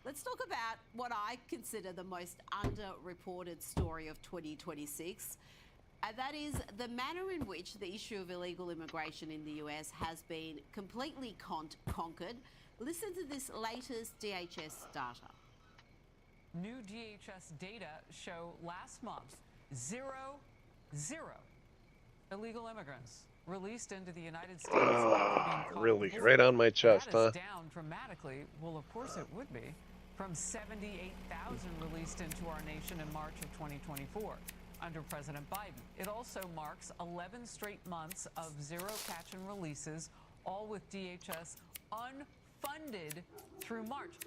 Speaker 17: let's talk about what I consider the most underreported story of 2026. And that is the manner in which the issue of illegal immigration in the US has been completely conquered. Listen to this latest DHS data.
Speaker 5: New DHS data show last month, zero illegal immigrants released into the United States.
Speaker 2: Really? Right on my chest,
Speaker 5: that
Speaker 2: huh?
Speaker 5: is down dramatically. Well, of course it would be. From 78,000 released into our nation in March of 2024 under President Biden. It also marks 11 straight months of zero catch and releases, all with DHS unfunded through March.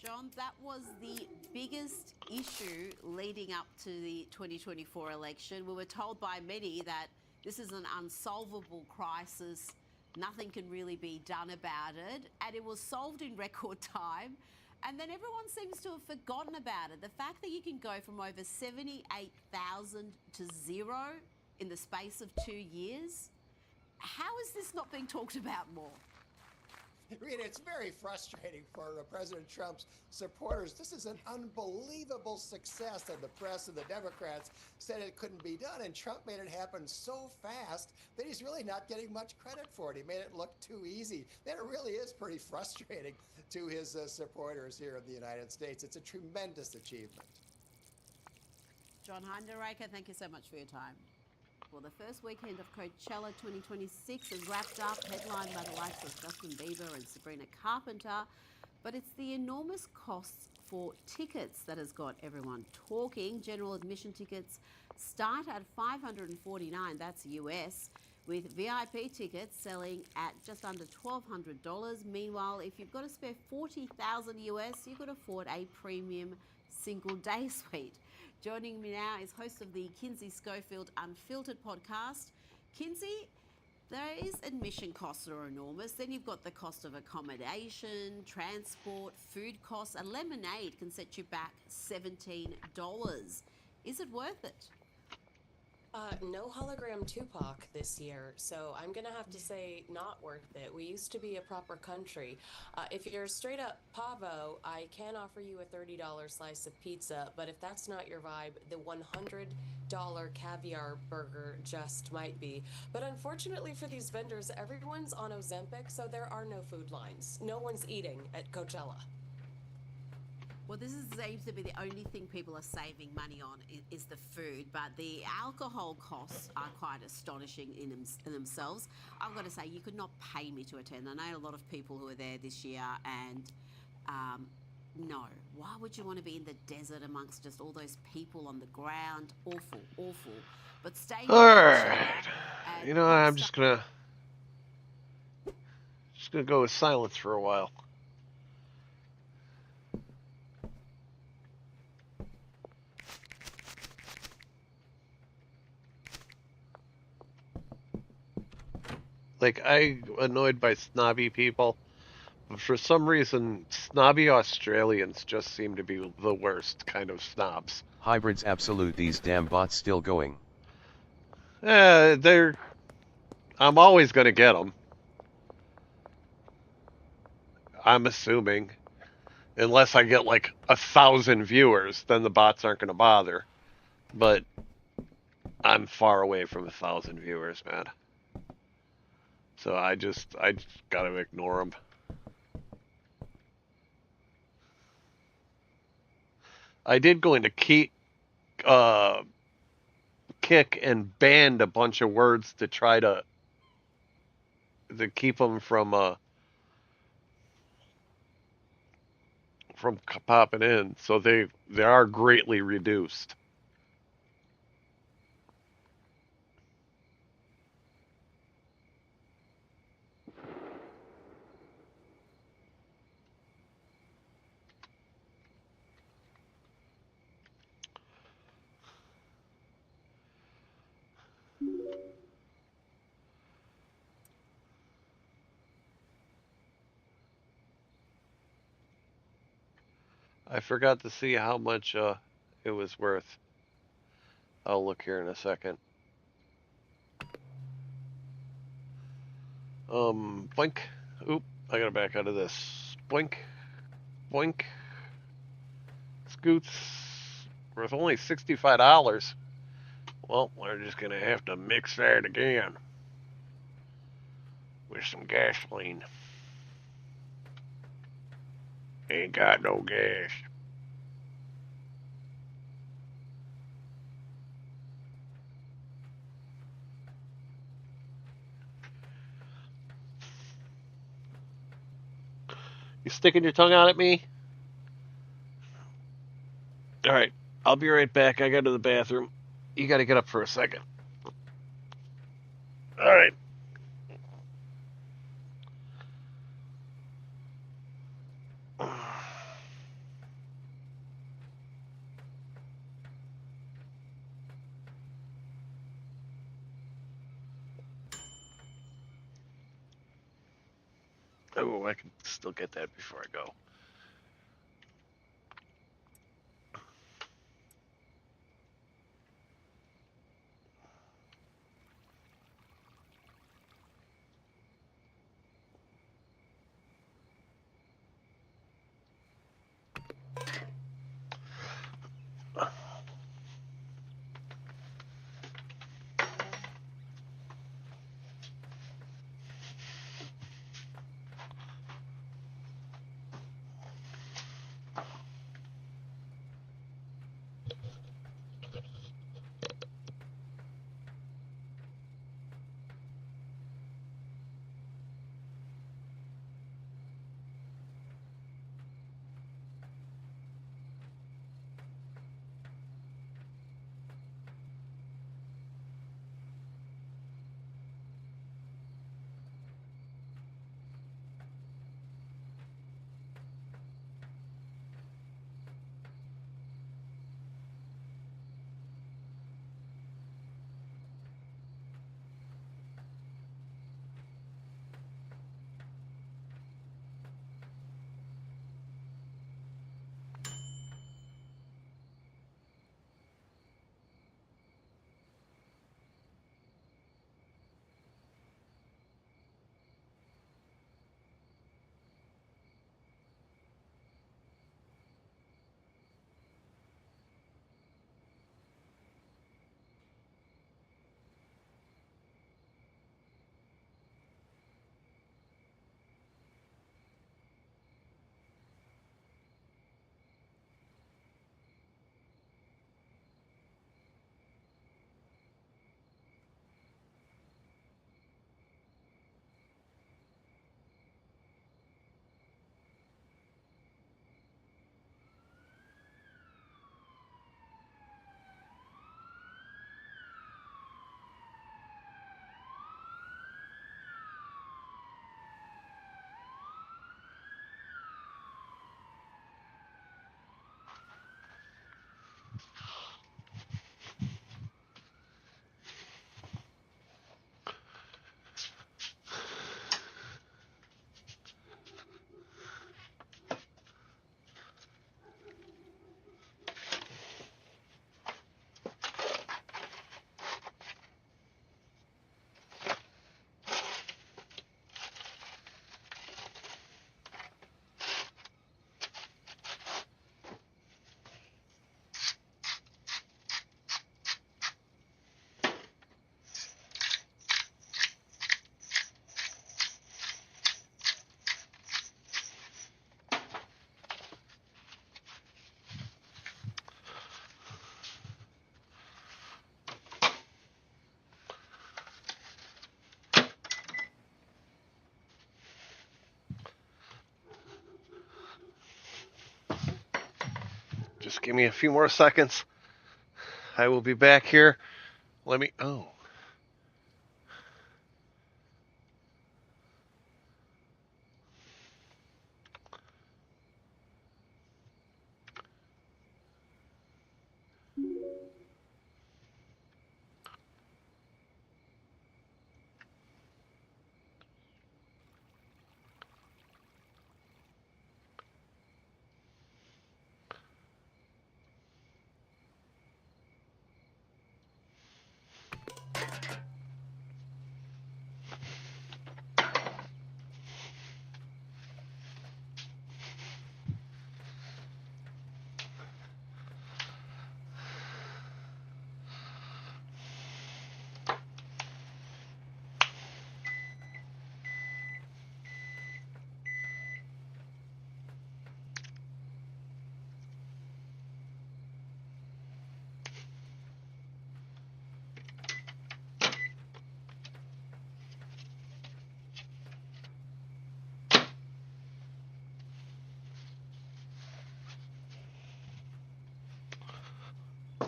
Speaker 17: John, that was the biggest issue leading up to the 2024 election. We were told by many that this is an unsolvable crisis. Nothing can really be done about it. And it was solved in record time. And then everyone seems to have forgotten about it. The fact that you can go from over 78,000 to zero in the space of 2 years, how is this not being talked about more?
Speaker 3: Rita, it's very frustrating for President Trump's supporters. This is an unbelievable success, and the press and the Democrats said it couldn't be done, and Trump made it happen so fast that he's really not getting much credit for it. He made it look too easy. That it really is pretty frustrating to his supporters here in the United States. It's a tremendous achievement.
Speaker 17: John Heidenreich, thank you so much for your time. Well, the first weekend of Coachella 2026 is wrapped up, headlined by the likes of Justin Bieber and Sabrina Carpenter. But it's the enormous costs for tickets that has got everyone talking. General admission tickets start at $549, that's US, with VIP tickets selling at just under $1,200. Meanwhile, if you've got to spare $40,000 US, you could afford a premium single-day suite. Joining me now is host of the Kinsey Schofield Unfiltered podcast. Kinsey, there is admission costs that are enormous. Then you've got the cost of accommodation, transport, food costs. A lemonade can set you back $17. Is it worth it?
Speaker 9: No hologram Tupac this year, so I'm gonna have to say not worth it. We used to be a proper country. If you're straight up pavo, I can offer you a $30 slice of pizza, but if that's not your vibe, the $100 caviar burger just might be. But unfortunately for these vendors, everyone's on Ozempic, so there are no food lines. No one's eating at Coachella.
Speaker 17: Well, this seems to be the only thing people are saving money on is the food, but the alcohol costs are quite astonishing in themselves. I've got to say, you could not pay me to attend. I know a lot of people who are there this year, and no, why would you want to be in the desert amongst just all those people on the ground? Awful, awful. But stay.
Speaker 2: All right. You know what? I'm just gonna go with silence for a while. Like, I'm annoyed by snobby people, but for some reason, snobby Australians just seem to be the worst kind of snobs.
Speaker 7: Hybrids absolute, these damn bots still going.
Speaker 2: I'm always gonna get them. I'm assuming. Unless I get like 1,000 viewers, then the bots aren't gonna bother. But I'm far away from 1,000 viewers, man. So I just gotta ignore them. I did go into Kick and banned a bunch of words to try to keep them from popping in. So they are greatly reduced. I forgot to see how much it was worth. I'll look here in a second. Boink. Oop, I gotta back out of this. Boink. Boink. Scoots. Worth only $65. Well, we're just gonna have to mix that again with some gasoline. Ain't got no gas. You sticking your tongue out at me? Alright, I'll be right back. I got to the bathroom. You gotta get up for a second. Alright. Oh, I can still get that before I go. Just give me a few more seconds. I will be back here. Let me. Oh.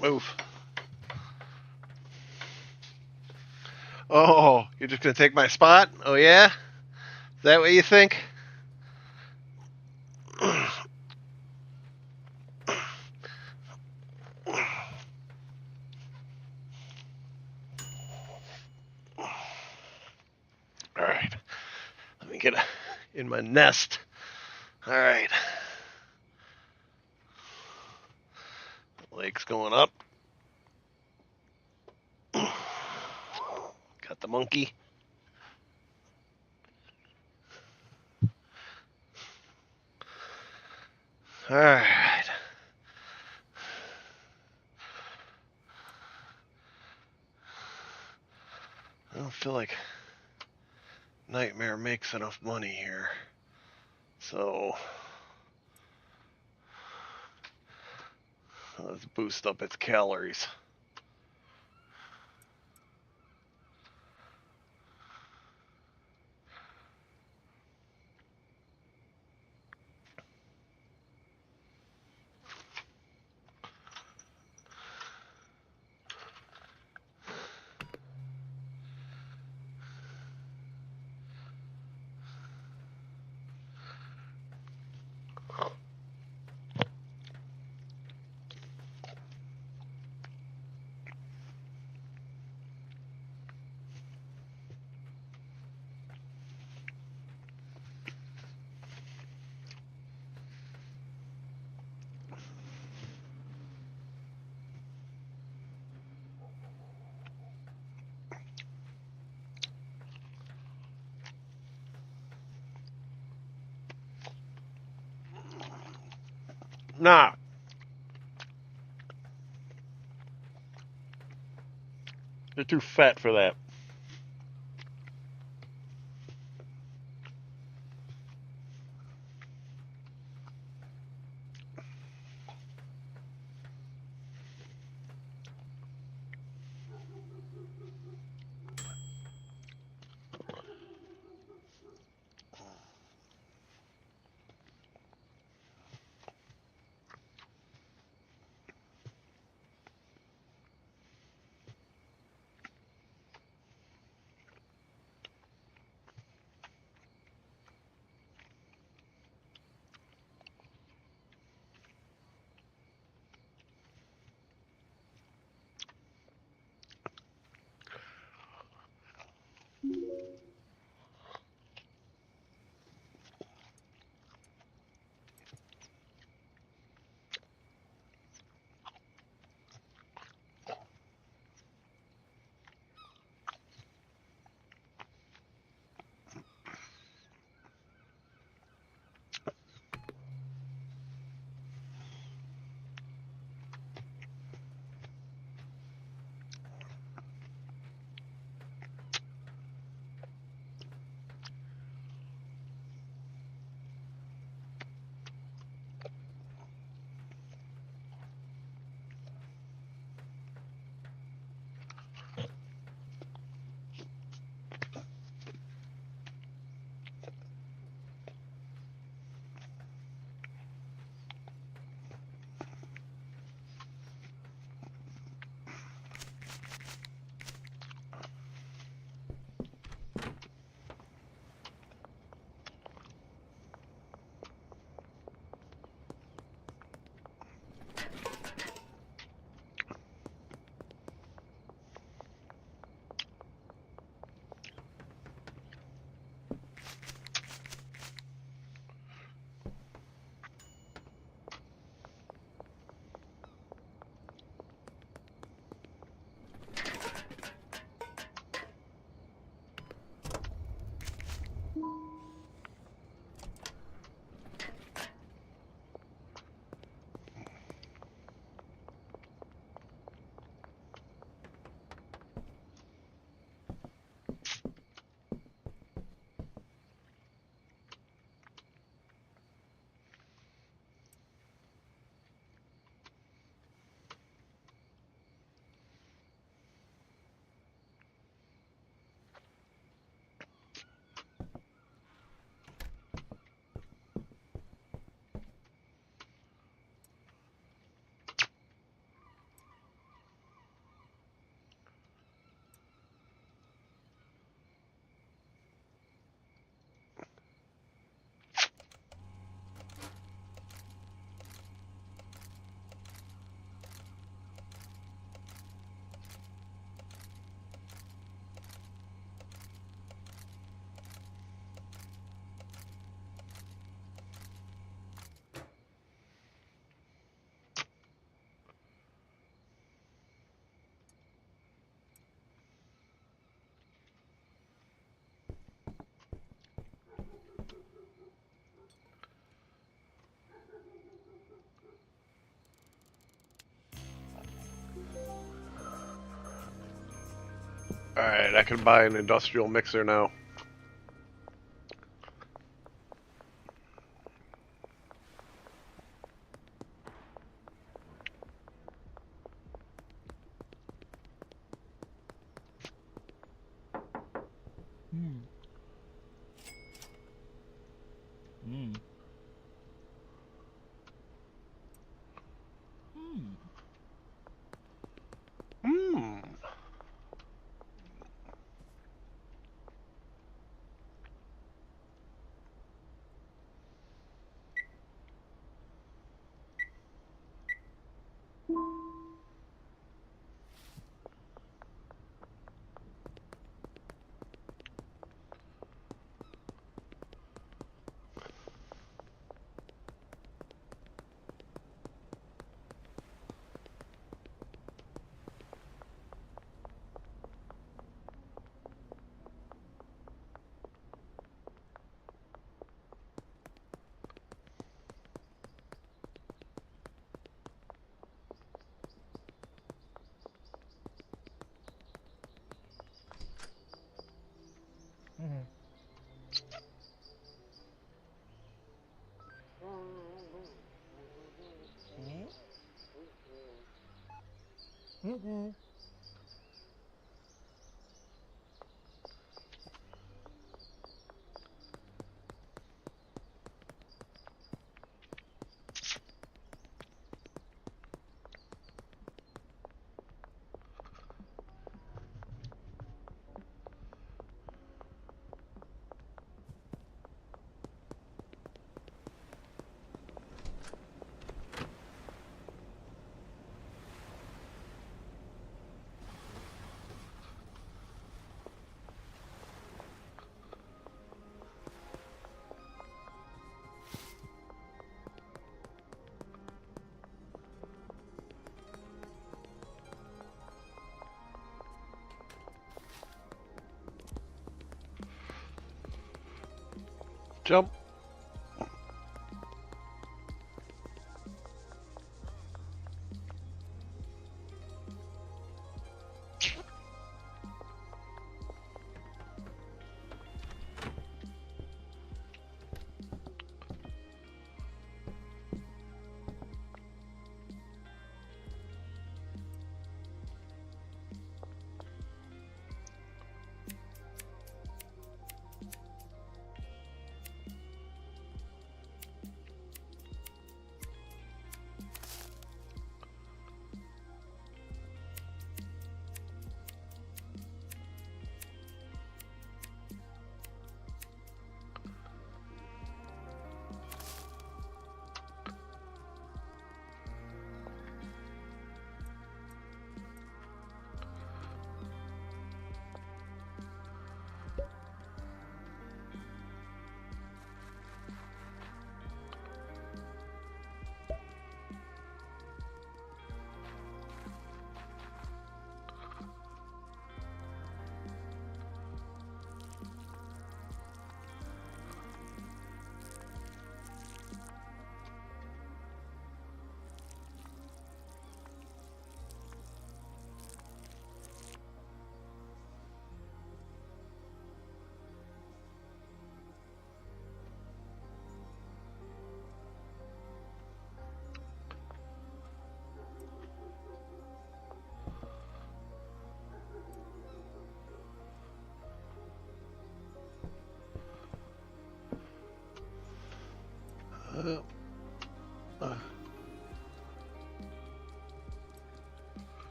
Speaker 2: Move. Oh, you're just going to take my spot? Oh, yeah? Is that what you think? All right. Let me get in my nest. All right. Legs going up. Got the monkey. All right. I don't feel like Nightmare makes enough money here. So let's boost up its calories. Nah. You're too fat for that. Alright, I can buy an industrial mixer now. Jump.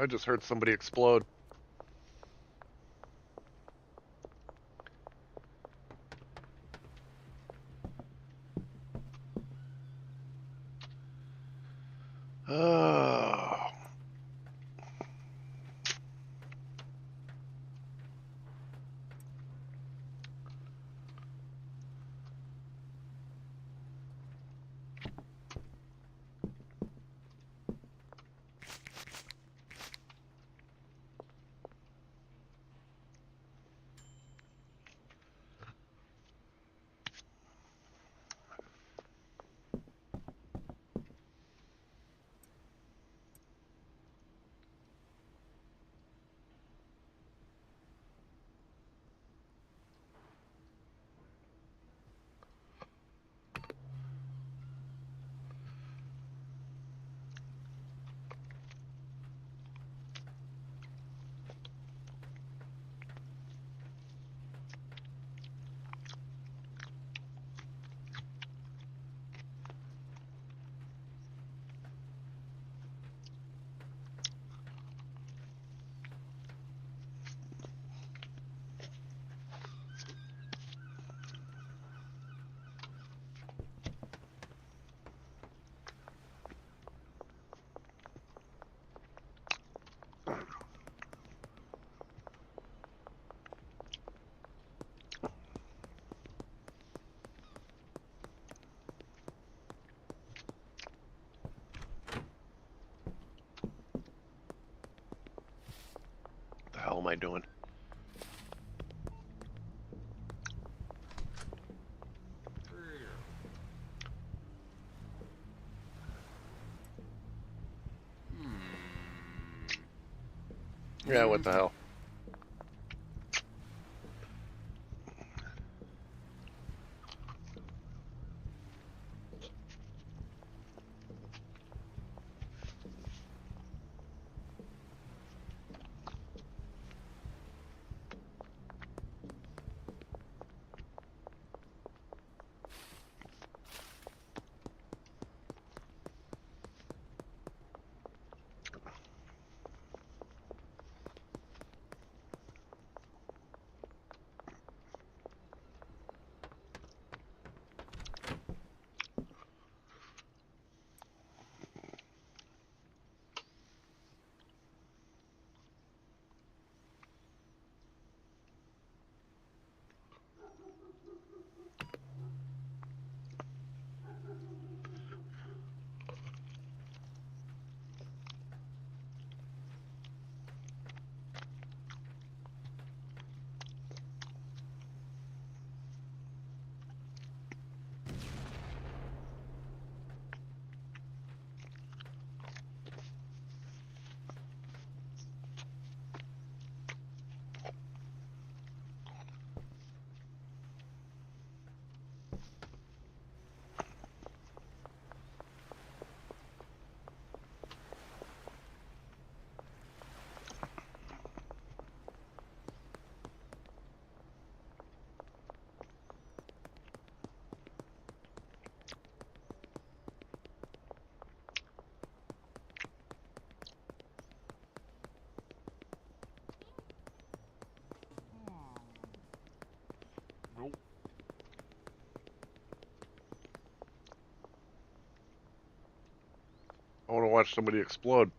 Speaker 2: I just heard somebody explode. What the hell am I doing? Yeah, what the hell?
Speaker 6: Nope.
Speaker 2: I want to watch somebody explode.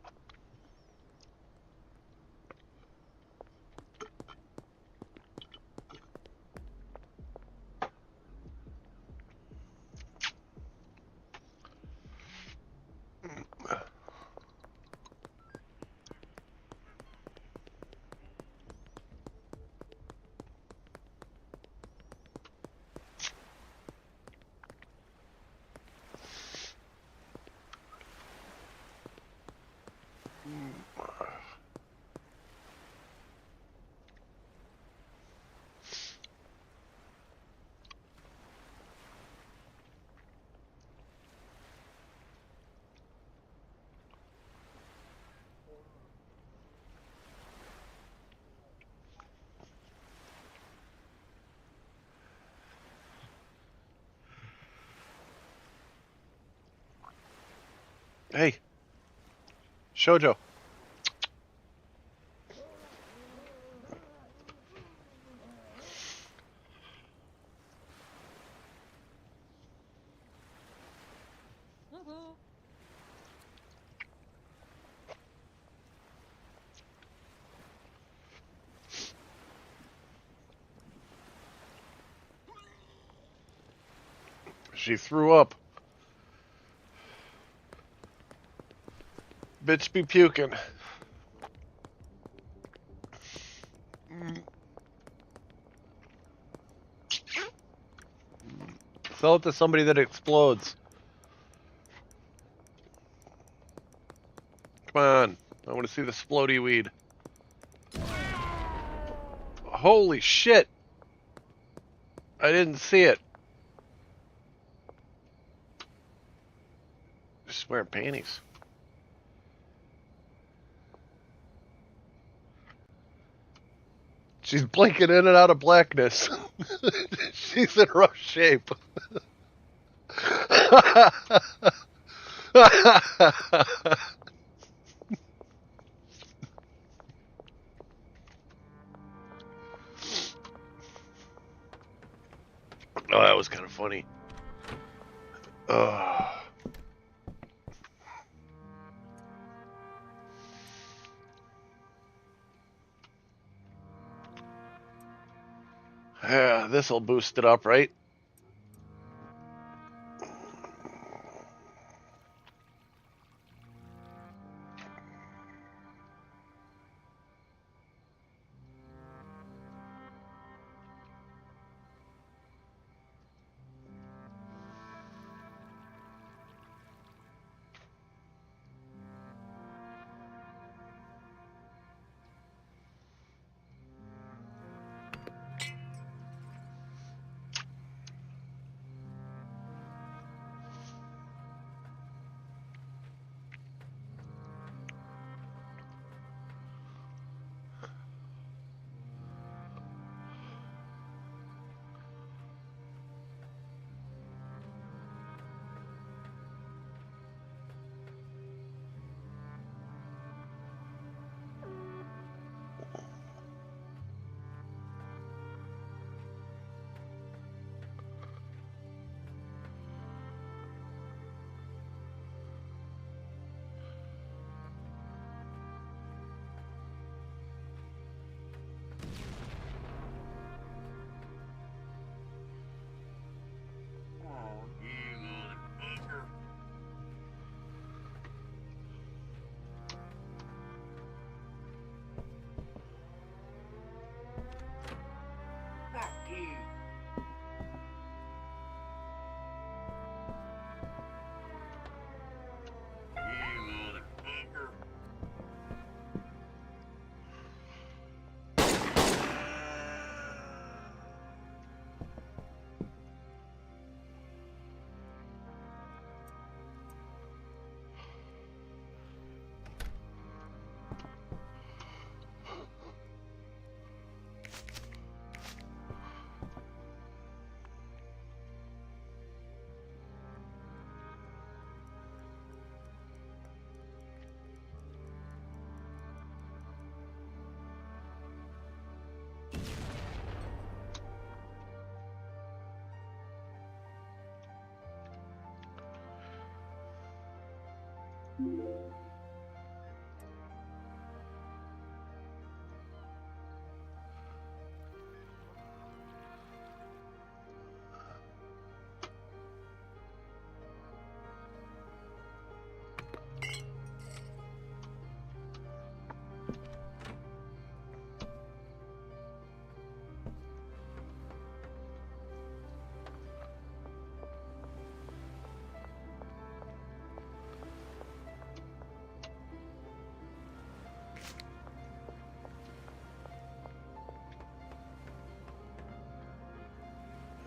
Speaker 2: Hey, Shoujo. She threw up. Bitch be puking. Sell it to somebody that explodes. Come on. I want to see the splody weed. Holy shit. I didn't see it. Just wearing panties. She's blinking in and out of blackness. She's in rough shape. Oh, that was kind of funny. Yeah, this'll boost it up, right?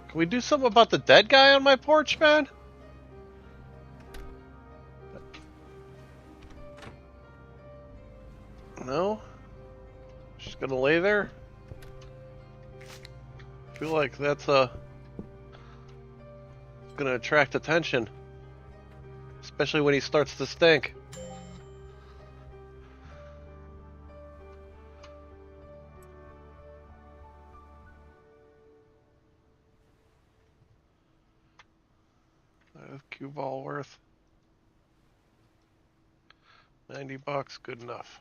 Speaker 2: Can we do something about the dead guy on my porch, man? No? Just gonna lay there? I feel like that's gonna attract attention. Especially when he starts to stink. Cue ball worth $90, good enough.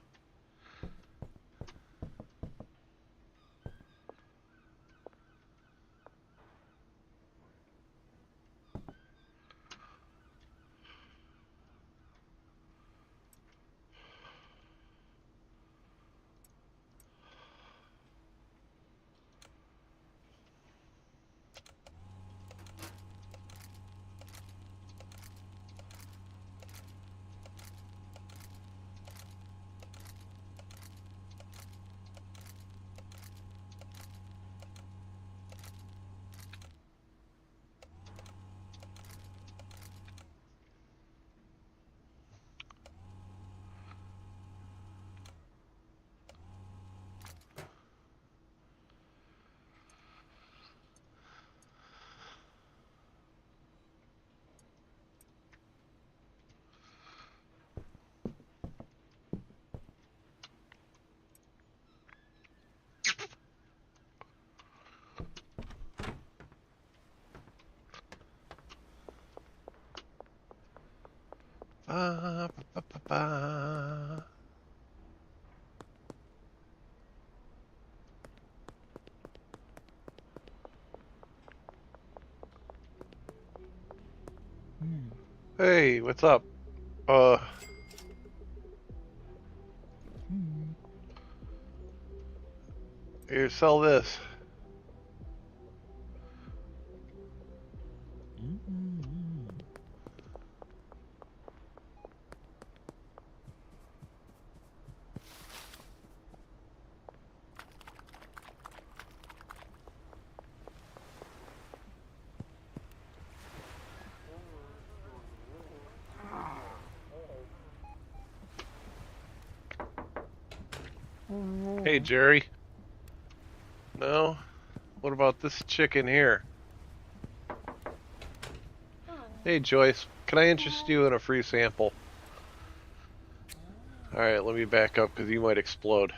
Speaker 2: Ba, ba, ba, ba. Hey, what's up? Here, sell this. Hey, Jerry. No? What about this chicken here? Hey, Joyce. Can I interest you in a free sample? Alright, let me back up because you might explode.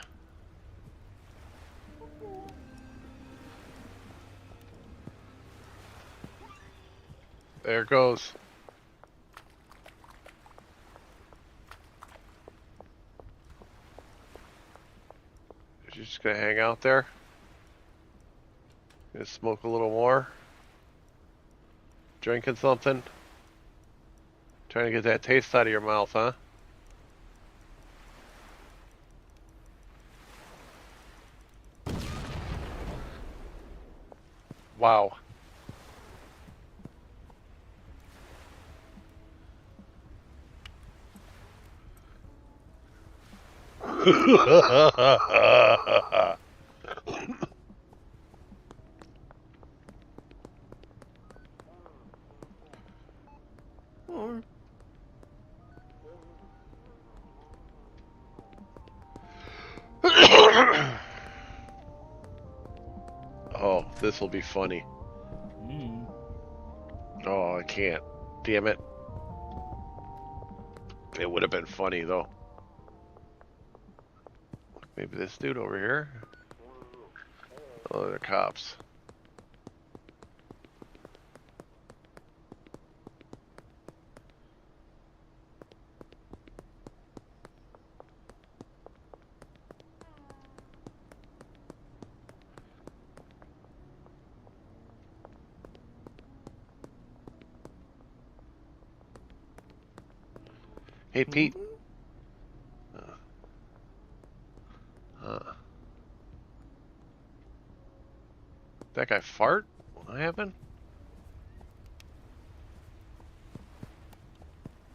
Speaker 2: There it goes. You're just gonna hang out there? Gonna smoke a little more? Drinking something? Trying to get that taste out of your mouth, huh? Wow. Oh, this will be funny. Oh, I can't. Damn it. It would have been funny, though. Maybe this dude over here? Oh, they're cops. Hey, Pete. That guy fart? What happened?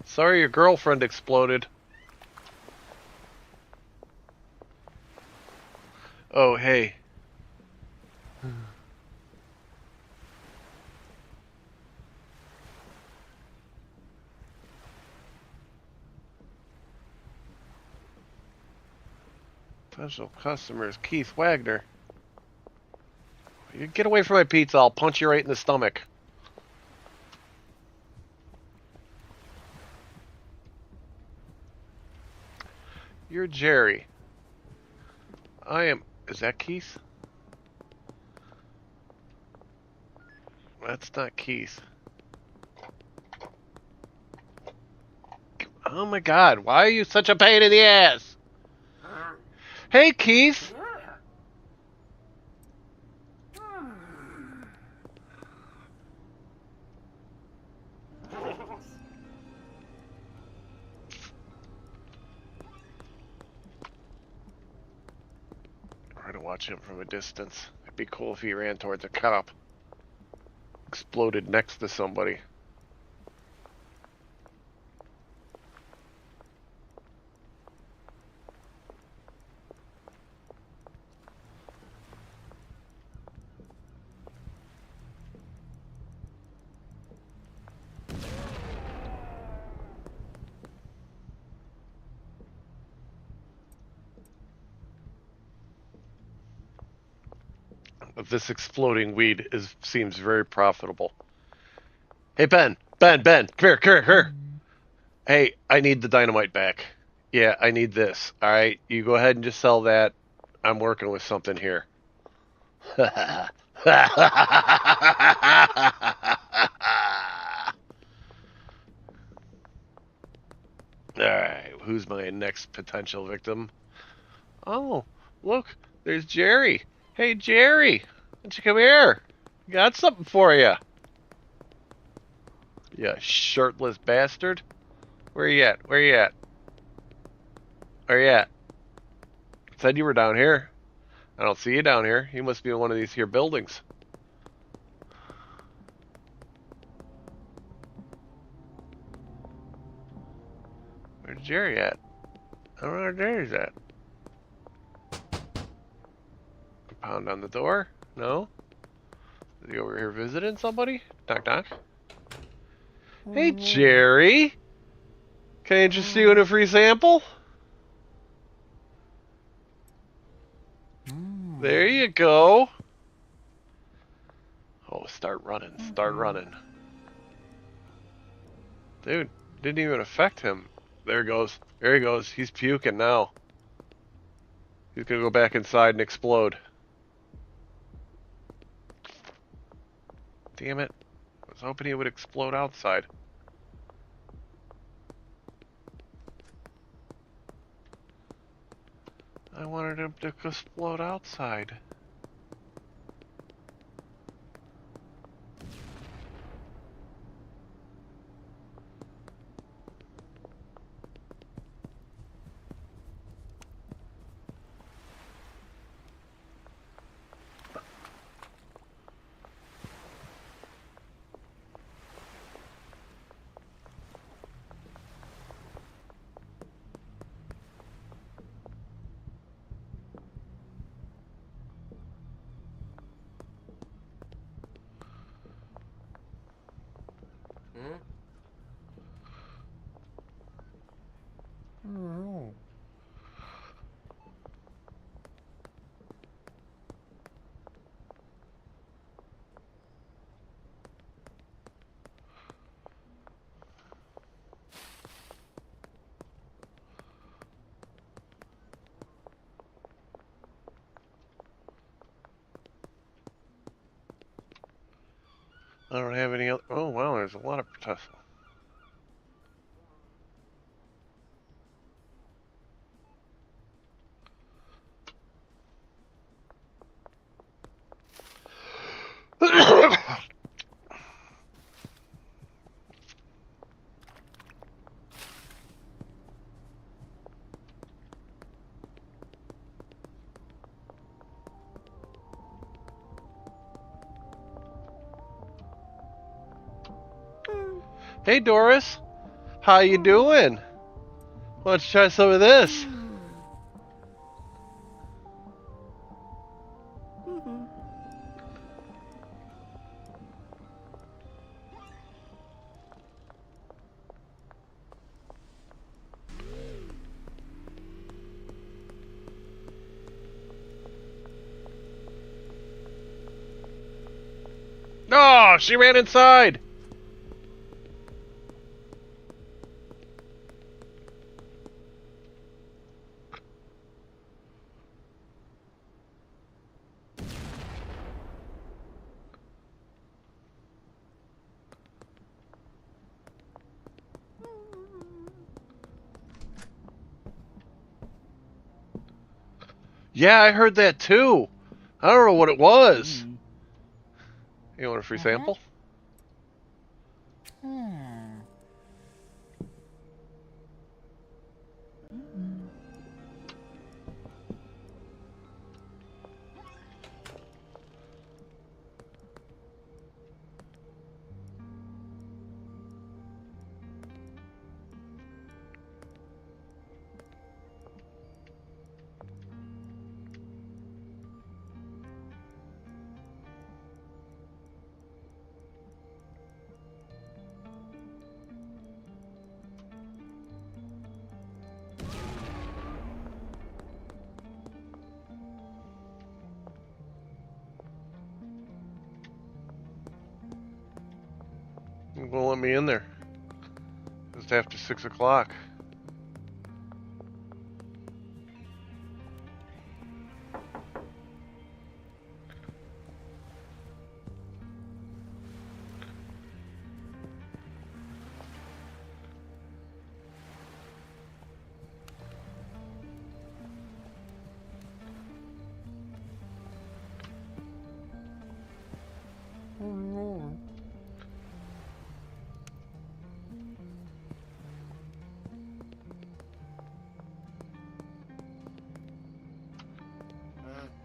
Speaker 2: Sorry your girlfriend exploded. Oh, hey. Potential customers, Keith Wagner. You get away from my pizza, I'll punch you right in the stomach. You're Jerry. I am... Is that Keith? That's not Keith. Oh my god, why are you such a pain in the ass? Hey, Keith! Try to watch him from a distance. It'd be cool if he ran towards a cop. Exploded next to somebody. This exploding weed seems very profitable. Hey, Ben, come here. Hey, I need the dynamite back. Yeah, I need this. All right, you go ahead and just sell that. I'm working with something here. All right, who's my next potential victim? Oh, look, there's Jerry. Hey, Jerry, why don't you come here? Got something for you. You shirtless bastard. Where you at? Where you at? Where you at? Said you were down here. I don't see you down here. You must be in one of these here buildings. Where's Jerry at? I don't know where Jerry's at. Pound on the door? No? Is he over here visiting somebody? Knock knock. Hey, Jerry! Can I interest you in a free sample? There you go. Oh, start running. Start running. Dude, didn't even affect him. There he goes. There he goes. He's puking now. He's gonna go back inside and explode. Damn it. I was hoping he would explode outside. I wanted him to explode outside. I don't have any other... Oh, wow, there's a lot of Tesla. Hey Doris, how you doing? Why don't you try some of this? Oh, she ran inside! Yeah, I heard that too. I don't know what it was. You want a free sample? It won't let me in there. It's after 6 o'clock.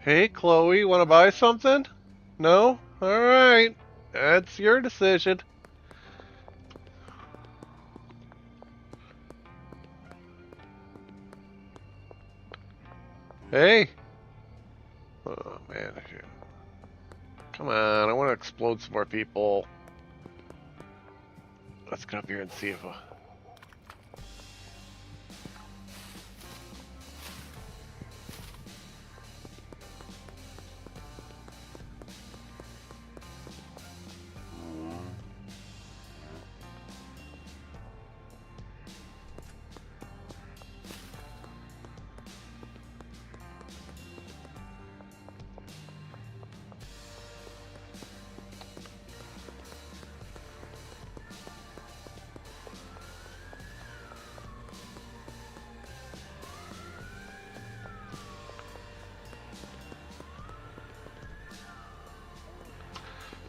Speaker 2: Hey, Chloe, want to buy something? No? Alright. That's your decision. Hey! Oh, man. Come on, I want to explode some more people. Let's get up here and see if...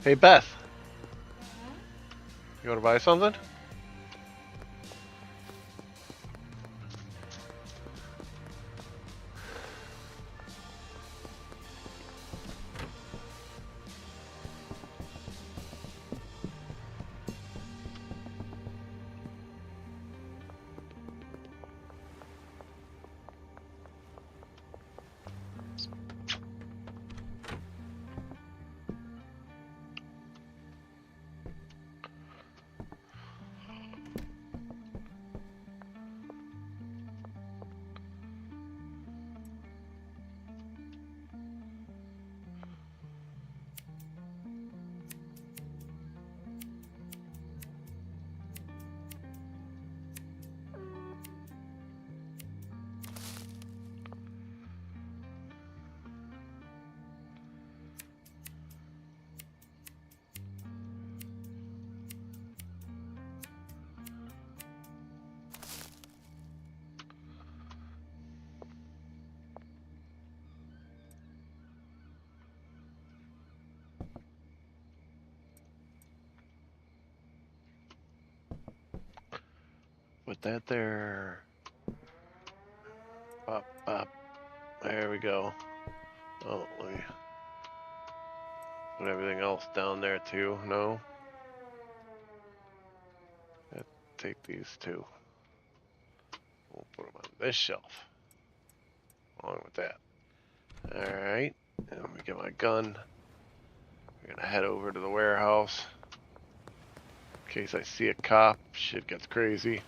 Speaker 2: Hey, Beth. You want to buy something? Put that there. Up, up. There we go. Oh, let me put everything else down there too. No? take these two. We'll put them on this shelf. Along with that. Alright. And let me get my gun. We're gonna head over to the warehouse. In case I see a cop, shit gets crazy.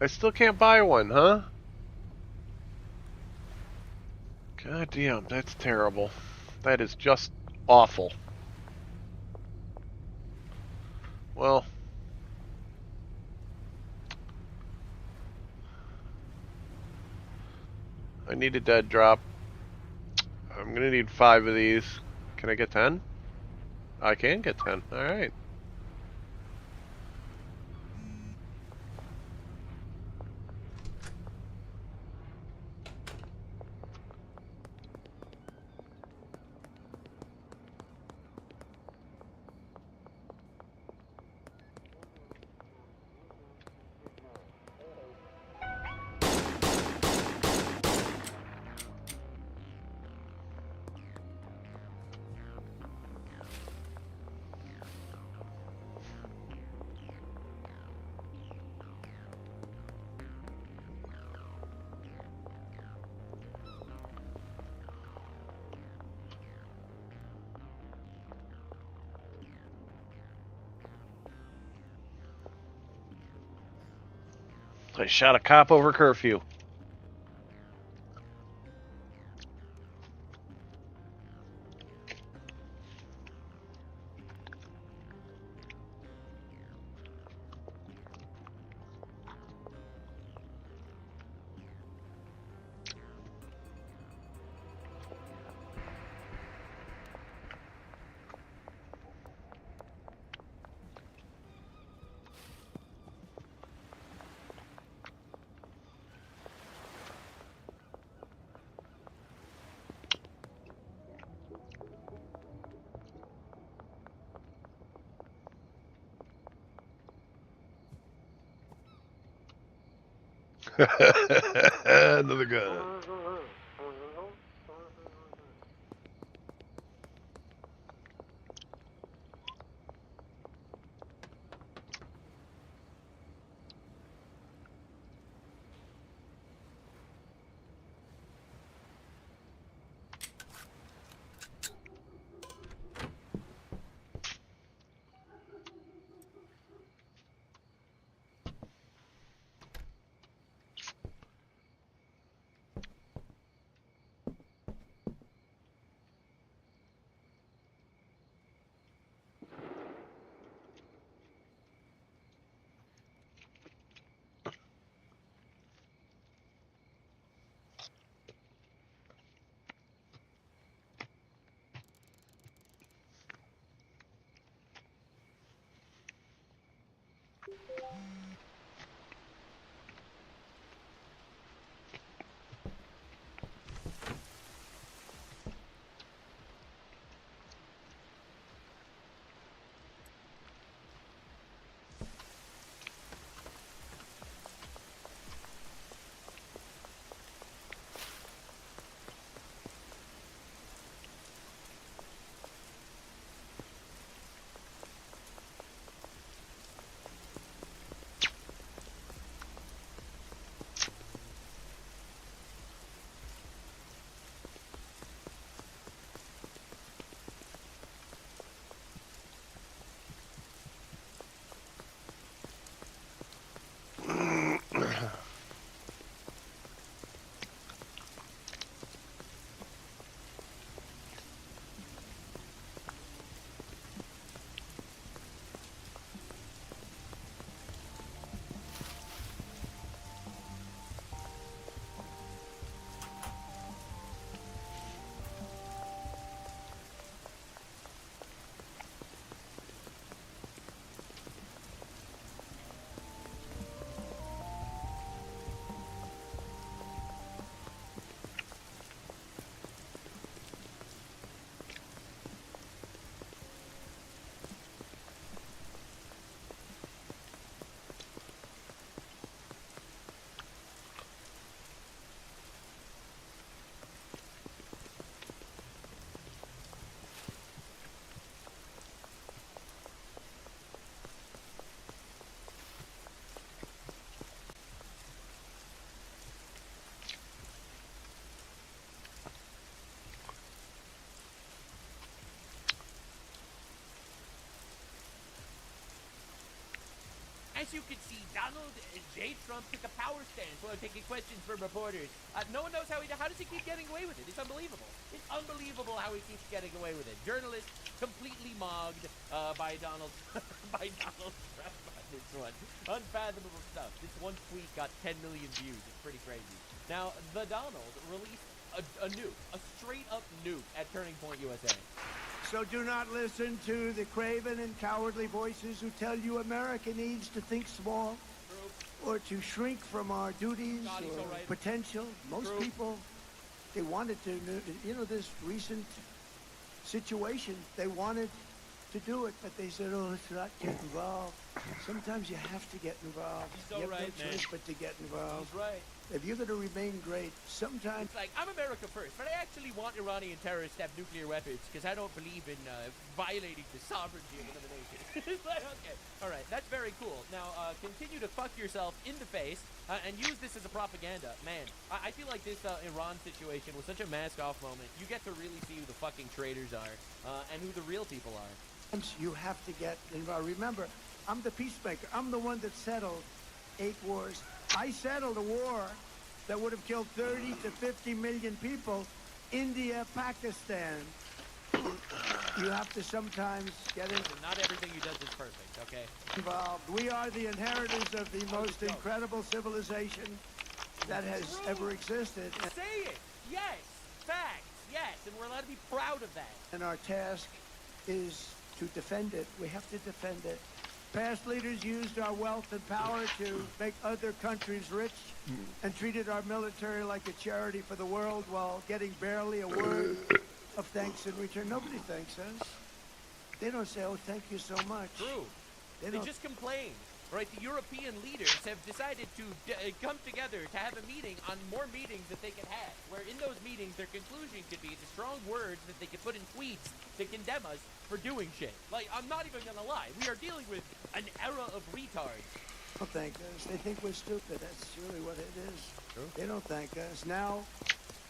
Speaker 2: I still can't buy one, huh? God damn, that's terrible. That is just awful. Well, I need a dead drop. I'm gonna need 5 of these. Can I get 10? I can get 10. Alright. I shot a cop over curfew. Another gun.
Speaker 10: As you can see, Donald J. Trump took a power stance while taking questions from reporters. No one knows how does he keep getting away with it? It's unbelievable. It's unbelievable how he keeps getting away with it. Journalists completely mogged by Donald Trump on this one. Unfathomable stuff. This one tweet got 10 million views. It's pretty crazy. Now, the Donald released a nuke, a straight-up nuke at Turning Point USA.
Speaker 25: So do not listen to the craven and cowardly voices who tell you America needs to think small or to shrink from our duties or potential. Most people, they wanted to, this recent situation, they wanted to do it, but they said, oh, let's not get involved. Sometimes you have to get involved.
Speaker 10: So
Speaker 25: you have
Speaker 10: right,
Speaker 25: no choice but to get involved.
Speaker 10: He's right.
Speaker 25: If you're going to remain great, sometimes...
Speaker 10: Like, I'm America first, but I actually want Iranian terrorists to have nuclear weapons because I don't believe in violating the sovereignty of another nation. It's like, okay, all right, that's very cool. Now, continue to fuck yourself in the face and use this as a propaganda. Man, I feel like this Iran situation was such a mask-off moment. You get to really see who the fucking traitors are and who the real people are.
Speaker 25: You have to get involved. Remember, I'm the peacemaker. I'm the one that settled 8 wars. I settled a war that would have killed 30 to 50 million people. India, Pakistan. You have to sometimes get
Speaker 10: Not everything he does is perfect, okay?
Speaker 25: involved. We are the inheritors of the most incredible civilization that has ever existed.
Speaker 10: Say it! Yes! Facts! Yes! And we're allowed to be proud of that.
Speaker 25: And our task is to defend it. We have to defend it. Past leaders used our wealth and power to make other countries rich and treated our military like a charity for the world while getting barely a word of thanks in return. Nobody thanks us. They don't say, oh, thank you so much.
Speaker 10: True. They just complain. Right, the European leaders have decided to come together to have a meeting on more meetings that they can have, where in those meetings their conclusion could be the strong words that they could put in tweets to condemn us for doing shit. Like, I'm not even gonna lie, we are dealing with an era of retards.
Speaker 25: Don't thank us. They think we're stupid. That's really what it is. True. They don't thank us. Now,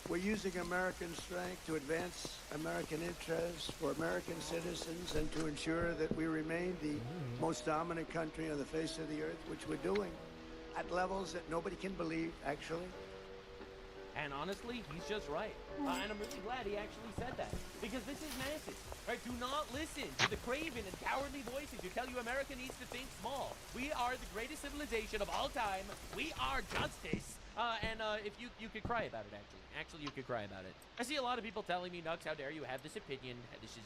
Speaker 25: we're using American strength to advance American interests for American citizens and to ensure that we remain the most dominant country on the face of the earth, which we're doing at levels that nobody can believe, actually.
Speaker 10: And honestly, he's just right. And I'm really glad he actually said that. Because this is massive. Right? Do not listen to the craven and cowardly voices who tell you America needs to think small. We are the greatest civilization of all time. We are justice. If you could cry about it, actually. Actually, you could cry about it. I see a lot of people telling me, Nux, how dare you have this opinion? This is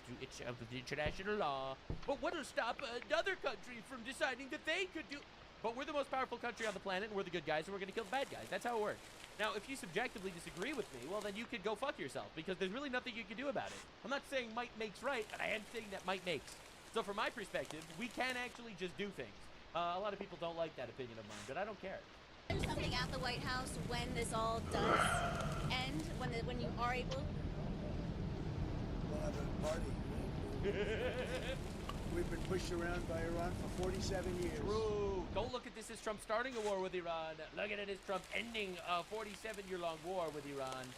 Speaker 10: of the international law. But what will stop another country from deciding that they could do... But we're the most powerful country on the planet, and we're the good guys, and we're going to kill the bad guys. That's how it works. Now, if you subjectively disagree with me, well, then you could go fuck yourself, because there's really nothing you can do about it. I'm not saying might makes right, but I am saying that might makes. So from my perspective, we can actually just do things. A lot of people don't like that opinion of mine, but I don't care.
Speaker 11: Something at the White House when this all does end, when you are able.
Speaker 25: We'll have a party. We've been pushed around by Iran for 47 years.
Speaker 10: True. Don't look at this as Trump starting a war with Iran. Look at it as Trump ending a 47-year-long war with Iran.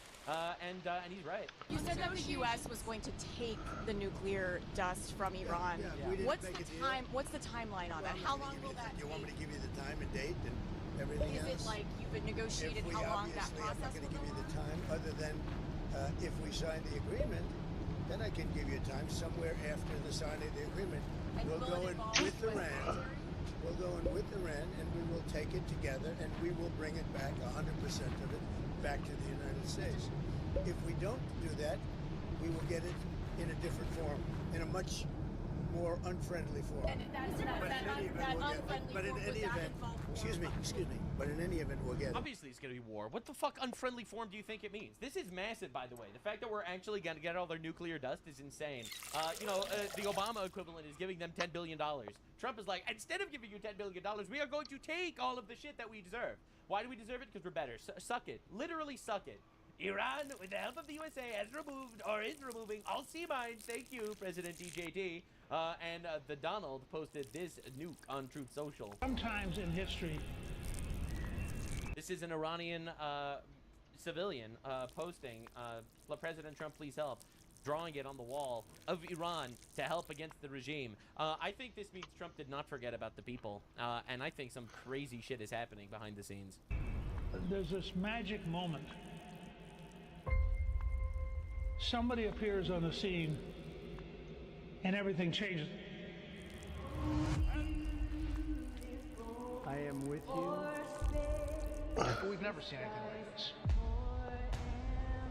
Speaker 10: And he's right.
Speaker 13: You said that the U.S. was going to take the nuclear dust from Iran. What's the timeline on that? How long will that take?
Speaker 25: You want me to give you the time and date and everything else?
Speaker 13: Is it like you've negotiated how long that process
Speaker 25: I'm not going to give you the time other than if we sign the agreement, then I can give you time somewhere after the signing of the agreement. We'll go in with Iran. We'll go in with Iran and we will take it together and we will bring it back, 100% of it, back to the United States. If we don't do that, we will get it in a different form, in a much more unfriendly form. But in any event, excuse me, but in any event, we'll get it.
Speaker 10: Obviously, it's going to be war. What the fuck unfriendly form do you think it means? This is massive, by the way. The fact that we're actually going to get all their nuclear dust is insane. The Obama equivalent is giving them $10 billion. Trump is like, instead of giving you $10 billion, we are going to take all of the shit that we deserve. Why do we deserve it? Because we're better. Suck it. Literally suck it. Iran, with the help of the USA, has removed or is removing all sea mines. Thank you, President DJT. The Donald posted this nuke on Truth Social.
Speaker 8: Sometimes in history.
Speaker 10: This is an Iranian civilian posting, President Trump, please help. drawing it on the wall of Iran to help against the regime. I think this means Trump did not forget about the people, and I think some crazy shit is happening behind the scenes.
Speaker 8: There's this magic moment. Somebody appears on the scene and everything changes.
Speaker 25: I am with you.
Speaker 8: We've never seen anything like this.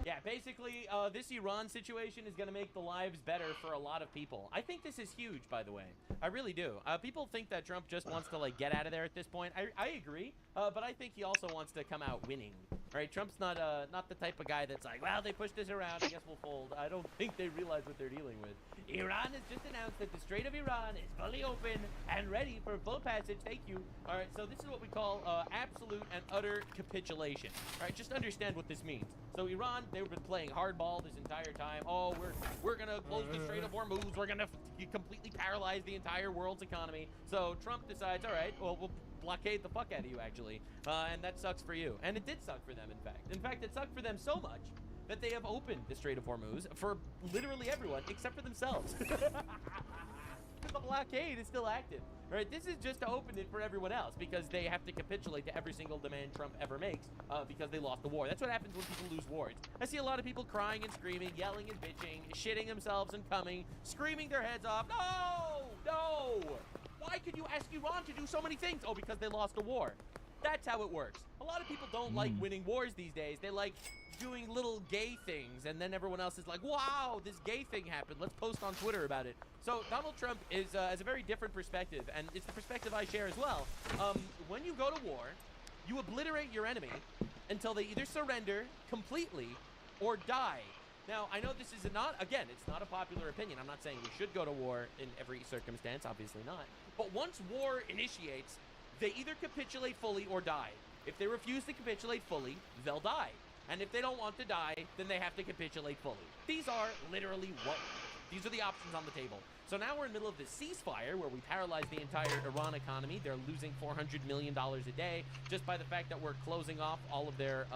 Speaker 10: Yeah, basically, this Iran situation is going to make the lives better for a lot of people. I think this is huge, by the way. I really do. People think that Trump just wants to, like, get out of there at this point. I agree, but I think he also wants to come out winning. Right? Trump's not the type of guy that's like, well, they pushed this around, I guess we'll fold. I don't think they realize what they're dealing with. Iran has just announced that the Strait of Iran is fully open and ready for full passage. Thank you. All right, so this is what we call absolute and utter capitulation. All right, just understand what this means. So Iran, they've been playing hardball this entire time. Oh, we're gonna close the Strait of Hormuz. We're gonna completely paralyze the entire world's economy. So Trump decides, all right, well, we'll blockade the fuck out of you, actually, and that sucks for you. And it did suck for them, in fact. In fact, it sucked for them so much that they have opened the Strait of Hormuz for literally everyone except for themselves. Because the blockade is still active. Right? This is just to open it for everyone else because they have to capitulate to every single demand Trump ever makes because they lost the war. That's what happens when people lose wars. I see a lot of people crying and screaming, yelling and bitching, shitting themselves and coming, screaming their heads off. No! No! Why could you ask Iran to do so many things? Oh, because they lost a war. That's how it works. A lot of people don't like winning wars these days. They like doing little gay things, and then everyone else is like, wow, this gay thing happened. Let's post on Twitter about it. So Donald Trump has a very different perspective, and it's the perspective I share as well. When you go to war, you obliterate your enemy until they either surrender completely or die. Now, I know this is not, again, it's not a popular opinion. I'm not saying we should go to war in every circumstance, obviously not. But once war initiates, they either capitulate fully or die. If they refuse to capitulate fully, they'll die. And if they don't want to die, then they have to capitulate fully. These are literally these are the options on the table. So now we're in the middle of this ceasefire where we paralyze the entire Iran economy. They're losing $400 million a day just by the fact that we're closing off all of their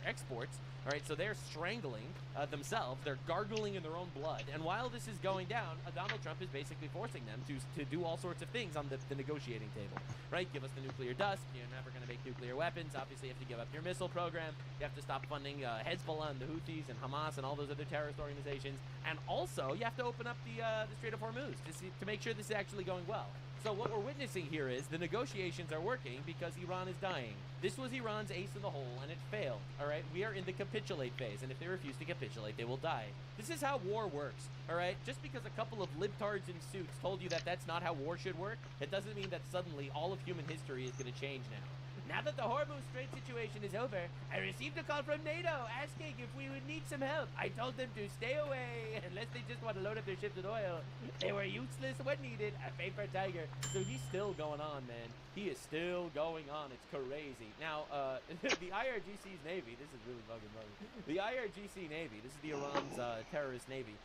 Speaker 10: exports. All right, so they're strangling themselves. They're gargling in their own blood. And while this is going down, Donald Trump is basically forcing them to do all sorts of things on the negotiating table. Right? Give us the nuclear dust. You're never going to make nuclear weapons. Obviously, you have to give up your missile program. You have to stop funding Hezbollah and the Houthis and Hamas and all those other terrorist organizations. And also, you have to open up the Strait of Hormuz to make sure this is actually going well. So what we're witnessing here is the negotiations are working because Iran is dying. This was Iran's ace in the hole, and it failed. All right, we are in the capitulate phase, and if they refuse to capitulate, they will die. This is how war works. All right, just because a couple of libtards in suits told you that that's not how war should work, it doesn't mean that suddenly all of human history is going to change now. Now that the Hormuz Strait situation is over, I received a call from NATO asking if we would need some help. I told them to stay away unless they just want to load up their ships with oil. They were useless when needed. A paper tiger. So he's still going on, man. He is still going on. It's crazy. Now, the IRGC's Navy, this is really fucking funny. The IRGC Navy, this is the Iran's terrorist Navy,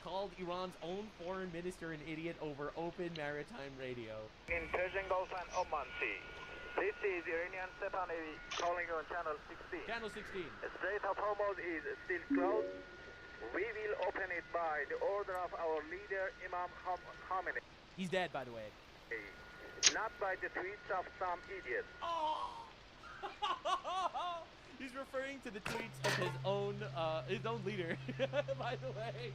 Speaker 10: called Iran's own foreign minister an idiot over open maritime radio.
Speaker 14: In Persian Gulf and Oman Sea. This is Iranian Stepan Navy calling on Channel 16.
Speaker 10: Channel 16.
Speaker 14: The Strait of Hormuz is still closed. We will open it by the order of our leader, Imam Khomeini.
Speaker 10: He's dead, by the way.
Speaker 14: Not by the tweets of some idiot.
Speaker 10: Oh! He's referring to the tweets of his own leader, by the way.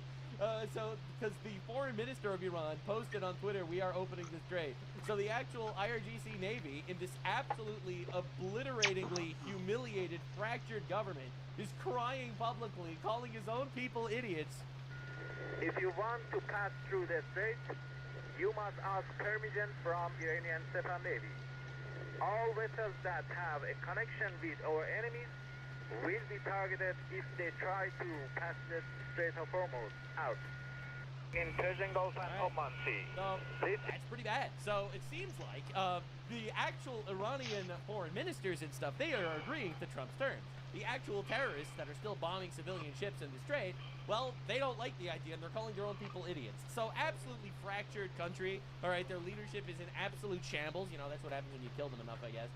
Speaker 10: So, because the foreign minister of Iran posted on Twitter, we are opening the strait. So the actual IRGC Navy, in this absolutely obliteratingly humiliated, fractured government, is crying publicly, calling his own people idiots.
Speaker 14: If you want to pass through the strait, you must ask permission from Iranian Stepan Navy. All vessels that have a connection with our enemies will be targeted if they try to pass the Strait of Hormuz out. In Persian Gulf and Oman Sea.
Speaker 10: So, that's pretty bad. So it seems like the actual Iranian foreign ministers and stuff, they are agreeing to Trump's terms. The actual terrorists that are still bombing civilian ships in the strait, well, they don't like the idea, and they're calling their own people idiots. So absolutely fractured country. All right, their leadership is in absolute shambles. You know, that's what happens when you kill them enough, I guess.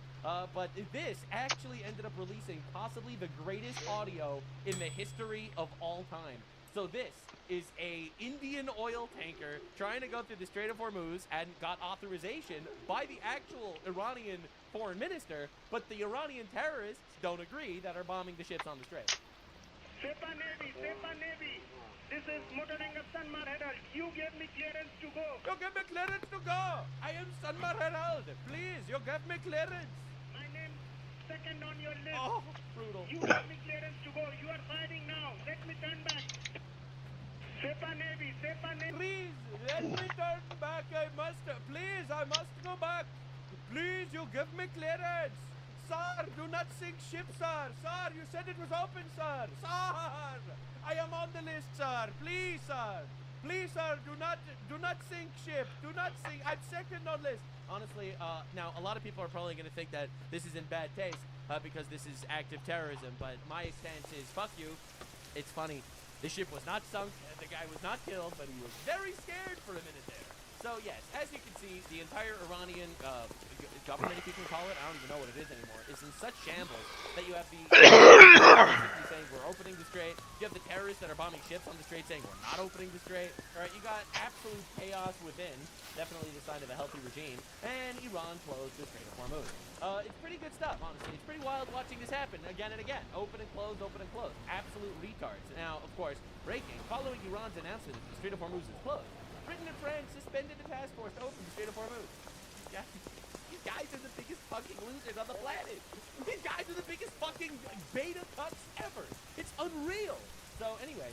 Speaker 10: But this actually ended up releasing possibly the greatest audio in the history of all time. So this is a Indian oil tanker trying to go through the Strait of Hormuz and got authorization by the actual Iranian foreign minister, but the Iranian terrorists don't agree that are bombing the ships on the strait.
Speaker 14: Sepa Navy, this is Motoranga Sanmar Herald. You gave me clearance to go.
Speaker 10: You give me clearance to go. I am Sanmar Herald. Please, you give me clearance.
Speaker 14: My name second on your list.
Speaker 10: Oh, brutal.
Speaker 14: You gave me clearance to go. You are fighting now. Let me turn back. Sepa Navy.
Speaker 10: Please, let me turn back. Please, I must go back. Please, you give me clearance. Sir, do not sink ship, sir. Sir, you said it was open, sir. Sir, I am on the list, sir. Please, sir. Please, sir, do not sink ship. Do not sink. I'm second on list. Honestly, now a lot of people are probably going to think that this is in bad taste because this is active terrorism. But my stance is, fuck you. It's funny. The ship was not sunk. The guy was not killed, but he was very scared for a minute there. So yes, as you can see, the entire Iranian government, if you can call it, I don't even know what it is anymore, is in such shambles that you have the saying we're opening the strait, you have the terrorists that are bombing ships on the strait saying we're not opening the strait. All right, you got absolute chaos within, definitely the sign of a healthy regime, and Iran closed the Strait of Hormuz. It's pretty good stuff, honestly. It's pretty wild watching this happen again and again. Open and close, open and close. Absolute retards. Now, of course, breaking, following Iran's announcement that the Strait of Hormuz is closed, Britain and France suspended the task force to open the Strait of Hormuz. These guys are the biggest fucking losers on the planet. These guys are the biggest fucking beta cucks ever. It's unreal. So anyway,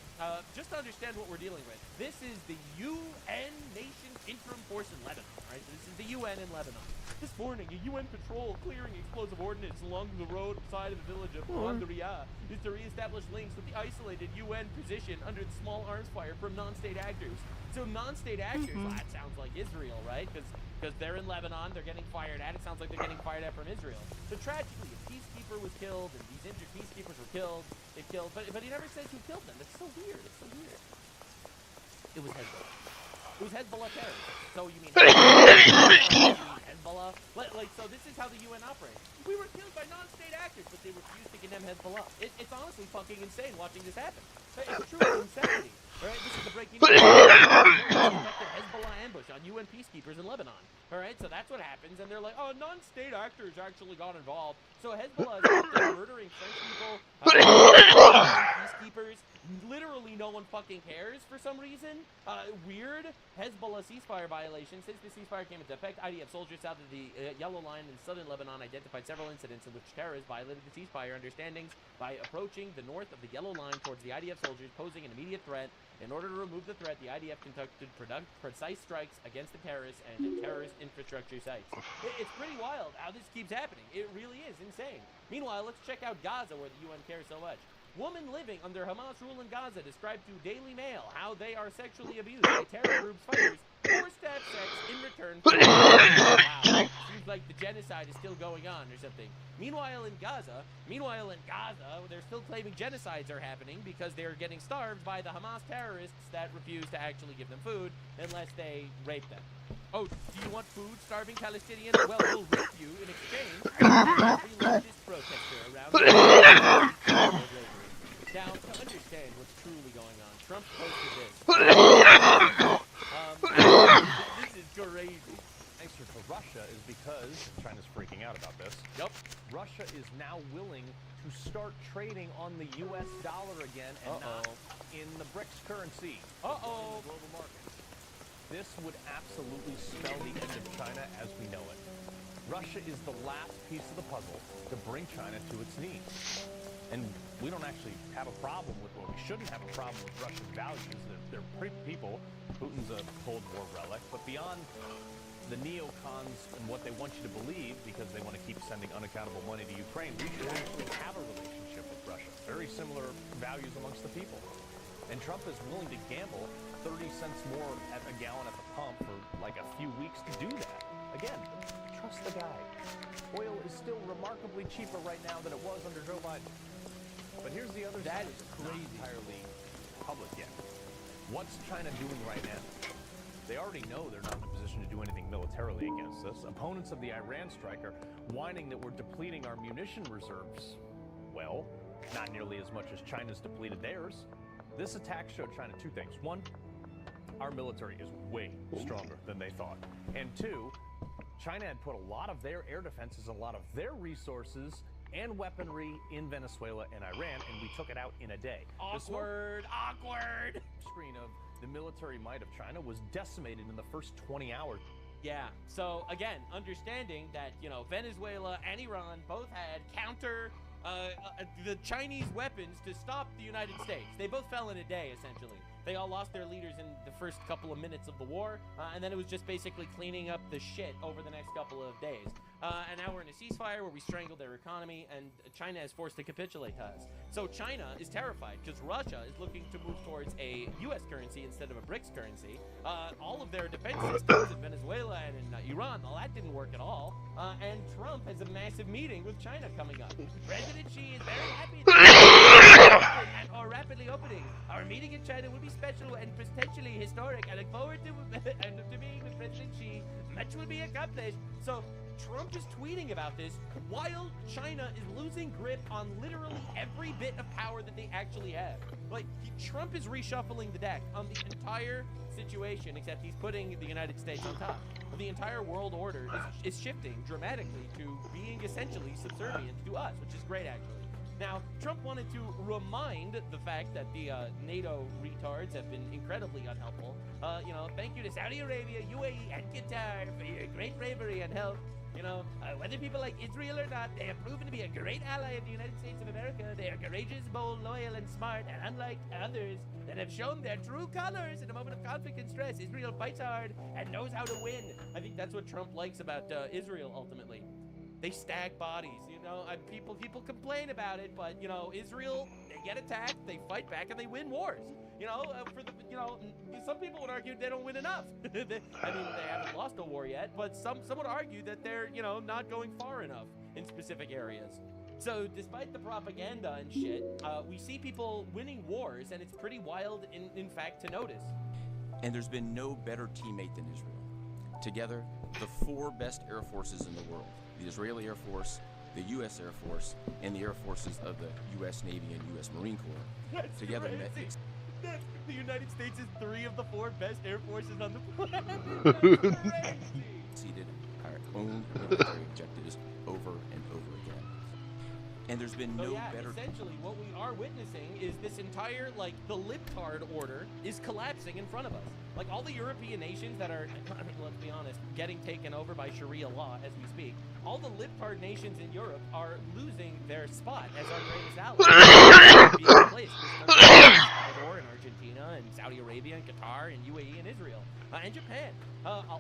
Speaker 10: just to understand what we're dealing with, this is the UN Nation Interim Force in Lebanon, right? So this is the UN in Lebanon. This morning, a UN patrol clearing explosive ordnance along the road side of the village of Wandaria is to reestablish links with the isolated UN position under the small arms fire from non-state actors. So non-state actors, well, that sounds like Israel, right? Because they're in Lebanon, they're getting fired at. It sounds like they're getting fired at from Israel. So tragically, a peacekeeper was killed, and these injured peacekeepers were killed. They killed, but he never says who killed them. It's so weird. It's so weird. It was Hezbollah. It was Hezbollah terrorists. So you mean Hezbollah? So this is how the UN operates. We were killed by non-state actors, but they refused to condemn Hezbollah. It's honestly fucking insane watching this happen. It's true insanity. All right, this is the breaking news. Hezbollah ambush on UN peacekeepers in Lebanon. All right, so that's what happens, and they're like, oh, non-state actors actually got involved. So Hezbollah is out there murdering French people, peacekeepers. Literally no one fucking cares for some reason. Weird Hezbollah ceasefire violation. Since the ceasefire came into effect, IDF soldiers south of the Yellow Line in southern Lebanon identified several incidents in which terrorists violated the ceasefire understandings by approaching the north of the Yellow Line towards the IDF soldiers, posing an immediate threat. In order to remove the threat, the IDF conducted precise strikes against the terrorists and terrorist infrastructure sites. It's pretty wild how this keeps happening. It really is insane. Meanwhile, let's check out Gaza, where the UN cares so much. Woman living under Hamas rule in Gaza described to Daily Mail how they are sexually abused by terror groups fighters forced to have sex in return for wow. Seems like the genocide is still going on or something. Meanwhile in Gaza, they're still claiming genocides are happening because they're getting starved by the Hamas terrorists that refuse to actually give them food unless they rape them. Oh, do you want food, starving Palestinians? Well, we'll rape you in exchange. Every leftist protester around now, to understand what's truly going on, Trump posted this. This is crazy.
Speaker 1: Answer for Russia is because China's freaking out about this.
Speaker 10: Yep.
Speaker 1: Russia is now willing to start trading on the U.S. dollar again and not in the BRICS currency. In the global market. This would absolutely spell the end of China as we know it. Russia is the last piece of the puzzle to bring China to its knees. And we don't actually have a problem with, well, we shouldn't have a problem with Russian values. They're pretty people. Putin's a Cold War relic. But beyond the neocons and what they want you to believe, because they want to keep sending unaccountable money to Ukraine, we should actually have a relationship with Russia. Very similar values amongst the people. And Trump is willing to gamble 30 cents more at a gallon at the pump for like a few weeks to do that. Again, trust the guy. Oil is still remarkably cheaper right now than it was under Joe Biden. But here's the other side. That is crazy. Not entirely public yet. What's China doing right now? They already know they're not in a position to do anything militarily against us. Opponents of the Iran strike are whining that we're depleting our munition reserves. Well, not nearly as much as China's depleted theirs. This attack showed China two things. One, our military is way stronger than they thought. And two, China had put a lot of their air defenses, a lot of their resources and weaponry in Venezuela and Iran, and we took it out in a day.
Speaker 10: Awkward.
Speaker 1: Screen of the military might of China was decimated in the first 20 hours.
Speaker 10: Yeah, so again, understanding that, Venezuela and Iran both had the Chinese weapons to stop the United States. They both fell in a day, essentially. They all lost their leaders in the first couple of minutes of the war, and then it was just basically cleaning up the shit over the next couple of days. And now we're in a ceasefire where we strangled their economy, and China is forced to capitulate to us. So China is terrified because Russia is looking to move towards a U.S. currency instead of a BRICS currency. All of their defense systems in Venezuela and in Iran, all that didn't work at all. And Trump has a massive meeting with China coming up. President Xi is very happy that we're rapidly opening. Our meeting in China will be special and potentially historic. I look forward to being with President Xi. Much will be accomplished. So Trump is tweeting about this while China is losing grip on literally every bit of power that they actually have. Trump is reshuffling the deck on the entire situation, except he's putting the United States on top. The entire world order is shifting dramatically to being essentially subservient to us, which is great, actually. Now, Trump wanted to remind the fact that the NATO retards have been incredibly unhelpful. Thank you to Saudi Arabia, UAE, and Qatar for your great bravery and help. Whether people like Israel or not, they have proven to be a great ally of the United States of America. They are courageous, bold, loyal, and smart, and unlike others that have shown their true colors in a moment of conflict and stress, Israel fights hard and knows how to win. I think that's what Trump likes about Israel, ultimately. They stack bodies, people complain about it, but, Israel, they get attacked, they fight back, and they win wars. Some people would argue they don't win enough. They haven't lost a war yet, but some would argue that they're, not going far enough in specific areas. So despite the propaganda and shit, we see people winning wars, and it's pretty wild, in fact, to notice.
Speaker 12: And there's been no better teammate than Israel. Together, the four best air forces in the world, the Israeli Air Force, the U.S. Air Force, and the Air Forces of the U.S. Navy and U.S. Marine Corps,
Speaker 10: That's
Speaker 12: together
Speaker 10: crazy. The United States is 3 of the 4 best air forces on the planet.
Speaker 12: Exceeded our own military objectives over and over again. And there's been no better...
Speaker 10: Essentially, what we are witnessing is this entire, the libtard order is collapsing in front of us. All the European nations that are, let's be honest, getting taken over by Sharia law as we speak, all the libtard nations in Europe are losing their spot as our greatest allies. Being replaced with Ecuador and Argentina and Saudi Arabia and Qatar and UAE and Israel and Japan,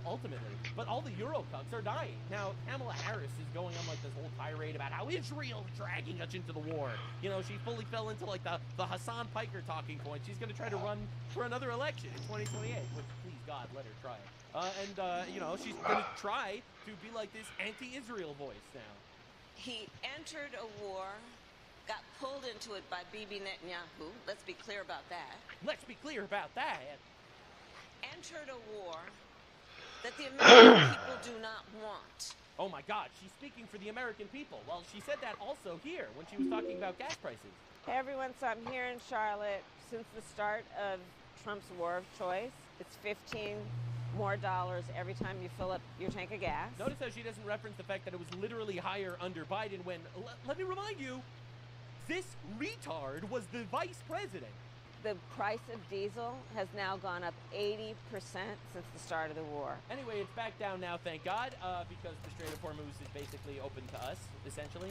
Speaker 10: ultimately. But all the Eurocucks are dying. Now, Kamala Harris is going on this whole tirade about how Israel's dragging us into the war. She fully fell into the Hassan Piker talking point. She's going to try to run for another election in 2028, which, please God, let her try. She's going to try to be like this anti-Israel voice now.
Speaker 15: He entered a war, got pulled into it by Bibi Netanyahu. Let's be clear about that.
Speaker 10: Let's be clear about that.
Speaker 15: Entered a war that the American people do not want.
Speaker 10: Oh my God, she's speaking for the American people. Well, she said that also here when she was talking about gas prices.
Speaker 16: Hey everyone, so I'm here in Charlotte since the start of Trump's war of choice. It's $15 more every time you fill up your tank of gas.
Speaker 10: Notice how she doesn't reference the fact that it was literally higher under Biden when, let me remind you, this retard was the vice president.
Speaker 16: The price of diesel has now gone up 80% since the start of the war.
Speaker 10: Anyway, it's back down now, thank God, because the Strait of Hormuz is basically open to us, essentially.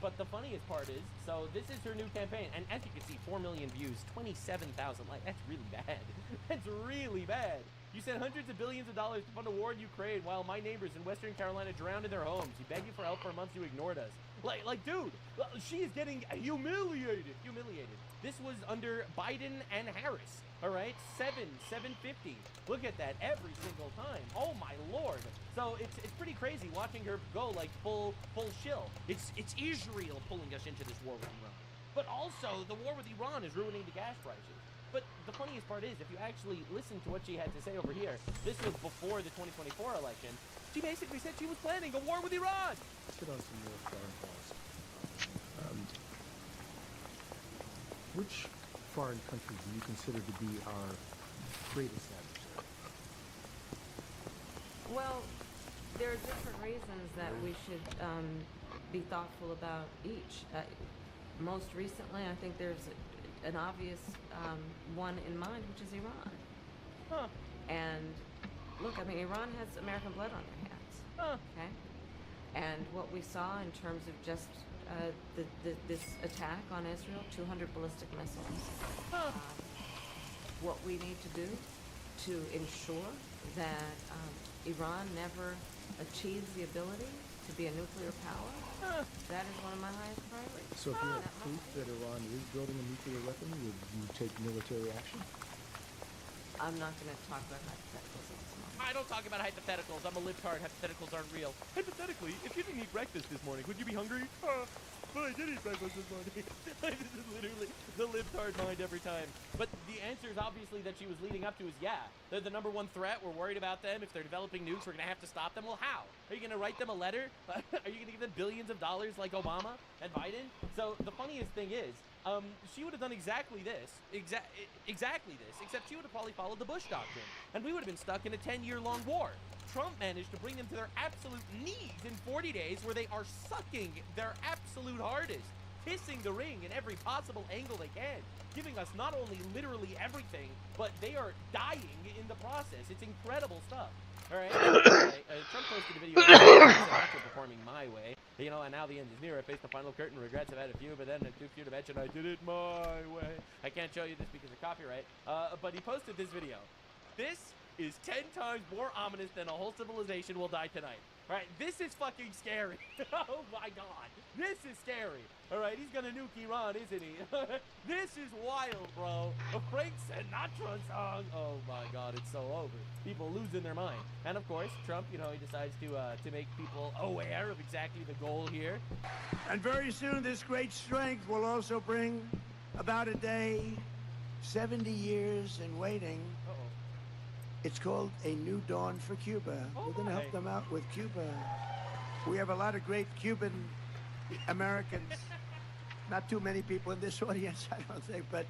Speaker 10: But the funniest part is, so this is her new campaign, and as you can see, 4 million views, 27,000 likes. That's really bad. That's really bad. You sent hundreds of billions of dollars to fund a war in Ukraine while my neighbors in Western Carolina drowned in their homes. You begged you for help for a month, you ignored us. Dude, she is getting humiliated. This was under Biden and Harris, all right? 750. Look at that every single time. Oh my Lord. So it's pretty crazy watching her go full shill. It's Israel pulling us into this war with Iran. But also the war with Iran is ruining the gas prices. But the funniest part is, if you actually listen to what she had to say over here, this was before the 2024 election, she basically said she was planning a war with Iran.
Speaker 18: Let's get on some more foreign policy. Which foreign countries do you consider to be our greatest adversary?
Speaker 16: Well, there are different reasons that we should be thoughtful about each. Most recently, I think there's an obvious one in mind, which is Iran.
Speaker 10: Huh.
Speaker 16: And look, I mean, Iran has American blood on their hands.
Speaker 10: Huh.
Speaker 16: Okay? And what we saw in terms of just this attack on Israel, 200 ballistic missiles.
Speaker 10: Huh.
Speaker 16: What we need to do to ensure that Iran never achieves the ability to be a nuclear power, that is one of my highest priorities.
Speaker 18: So if you have proof that Iran is building a nuclear weapon, would you take military action?
Speaker 16: I'm not going to talk about hypotheticals at this moment.
Speaker 10: I don't talk about hypotheticals. I'm a libtard. Hypotheticals aren't real. Hypothetically, if you didn't eat breakfast this morning, would you be hungry? But I did eat breakfast this morning. This is literally the libtard mind every time. But the answer is obviously that she was leading up to is yeah. They're the number one threat. We're worried about them. If they're developing nukes, we're going to have to stop them. Well, how? Are you going to write them a letter? Are you going to give them billions of dollars like Obama and Biden? So the funniest thing is, she would have done exactly this, exactly this, except she would have probably followed the Bush doctrine, and we would have been stuck in a 10-year-long war. Trump managed to bring them to their absolute knees in 40 days, where they are sucking their absolute hardest, kissing the ring in every possible angle they can, giving us not only literally everything, but they are dying in the process. It's incredible stuff. All right. Trump posted a video after performing my way. You know, and now the end is near. I faced the final curtain. Regrets, I've had a few, but then too few to mention I did it my way. I can't show you this because of copyright. But he posted this video. This is 10 times more ominous than a whole civilization will die tonight. All right, this is fucking scary. Oh my God, this is scary. All right, he's gonna nuke Iran, isn't he? This is wild, bro. A Frank Sinatra song. Oh my God, it's so over. People losing their mind. And of course, Trump, you know, he decides to make people aware of exactly the goal here.
Speaker 25: And very soon, this great strength will also bring about a day, 70 years in waiting. It's called A New Dawn for Cuba. We're going to help them out with Cuba. We have a lot of great Cuban Americans. Not too many people in this audience, I don't think, but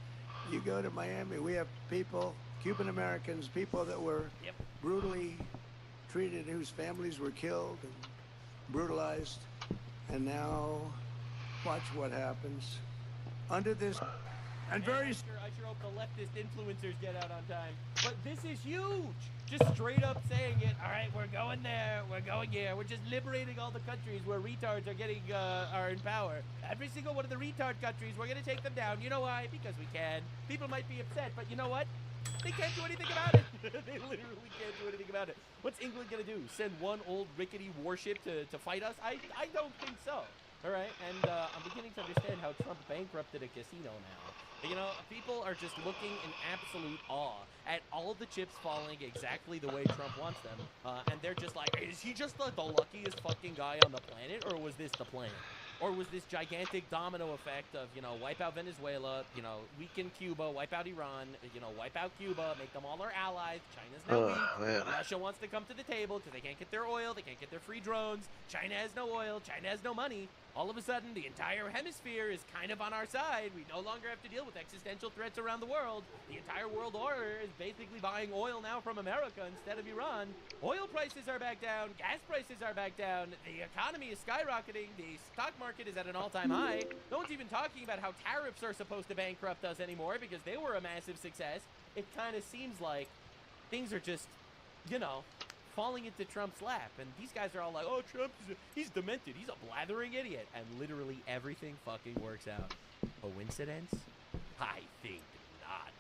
Speaker 25: you go to Miami, we have people, Cuban Americans, people that were brutally treated, whose families were killed and brutalized. And now, watch what happens. Under this, and very...
Speaker 10: I sure hope the leftist influencers get out on time. But this is huge. Just straight up saying it. All right, we're going there. We're going here. We're just liberating all the countries where retards are in power. Every single one of the retard countries, we're going to take them down. You know why? Because we can. People might be upset, but you know what? They can't do anything about it. They literally can't do anything about it. What's England going to do? Send one old rickety warship to fight us? I don't think so. All right, and I'm beginning to understand how Trump bankrupted a casino now. You know, people are just looking in absolute awe at all of the chips falling exactly the way Trump wants them. And they're just like, is he just the luckiest fucking guy on the planet, or was this the plan? Or was this gigantic domino effect of, you know, wipe out Venezuela, you know, weaken Cuba, wipe out Iran, you know, wipe out Cuba, make them all our allies. China's now weak. Russia wants to come to the table because they can't get their oil, they can't get their free drones. China has no oil, China has no money. All of a sudden, the entire hemisphere is kind of on our side. We no longer have to deal with existential threats around the world. The entire world order is basically buying oil now from America instead of Iran. Oil prices are back down. Gas prices are back down. The economy is skyrocketing. The stock market is at an all-time high. No one's even talking about how tariffs are supposed to bankrupt us anymore because they were a massive success. It kind of seems like things are just, you know, falling into Trump's lap, and these guys are all like, oh, Trump, he's demented, he's a blathering idiot, and literally everything fucking works out. Coincidence? I think not.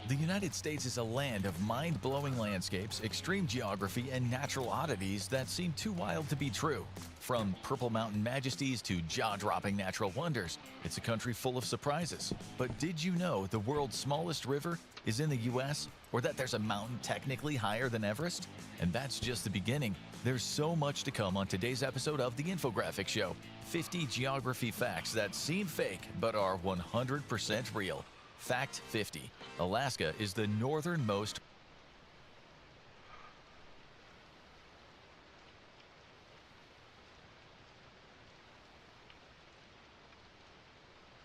Speaker 19: The United States is a land of mind-blowing landscapes, extreme geography, and natural oddities that seem too wild to be true. From purple mountain majesties to jaw-dropping natural wonders, it's a country full of surprises. But did you know the world's smallest river is in the U.S., or that there's a mountain technically higher than Everest? And that's just the beginning. There's so much to come on today's episode of The Infographic Show. 50 geography facts that seem fake but are 100% real. Fact 50. Alaska is the northernmost.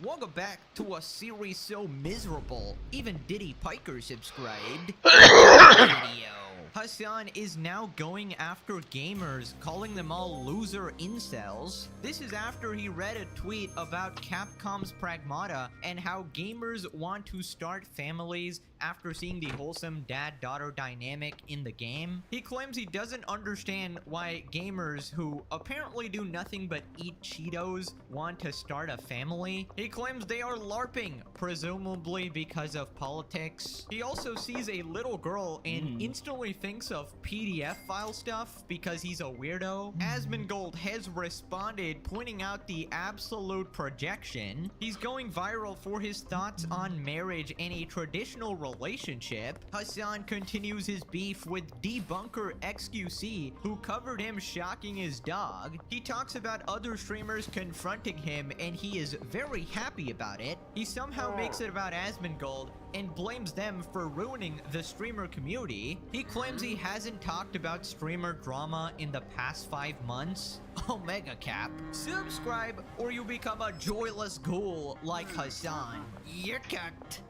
Speaker 20: Welcome back to a series so miserable, even Diddy Piker subscribed. Video. Hassan is now going after gamers, calling them all loser incels. This is after he read a tweet about Capcom's Pragmata and how gamers want to start families after seeing the wholesome dad-daughter dynamic in the game. He claims he doesn't understand why gamers who apparently do nothing but eat Cheetos want to start a family. He claims they are LARPing, presumably because of politics. He also sees a little girl and instantly thinks of PDF file stuff because he's a weirdo. Asmongold has responded, pointing out the absolute projection. He's going viral for his thoughts on marriage and a traditional relationship. Hassan continues his beef with debunker XQC, who covered him shocking his dog. He talks about other streamers confronting him, and he is very happy about it. He somehow makes it about Asmongold and blames them for ruining the streamer community. He claims he hasn't talked about streamer drama in the past 5 months. Omega Cap. Subscribe or you become a joyless ghoul like Hassan. You're cucked.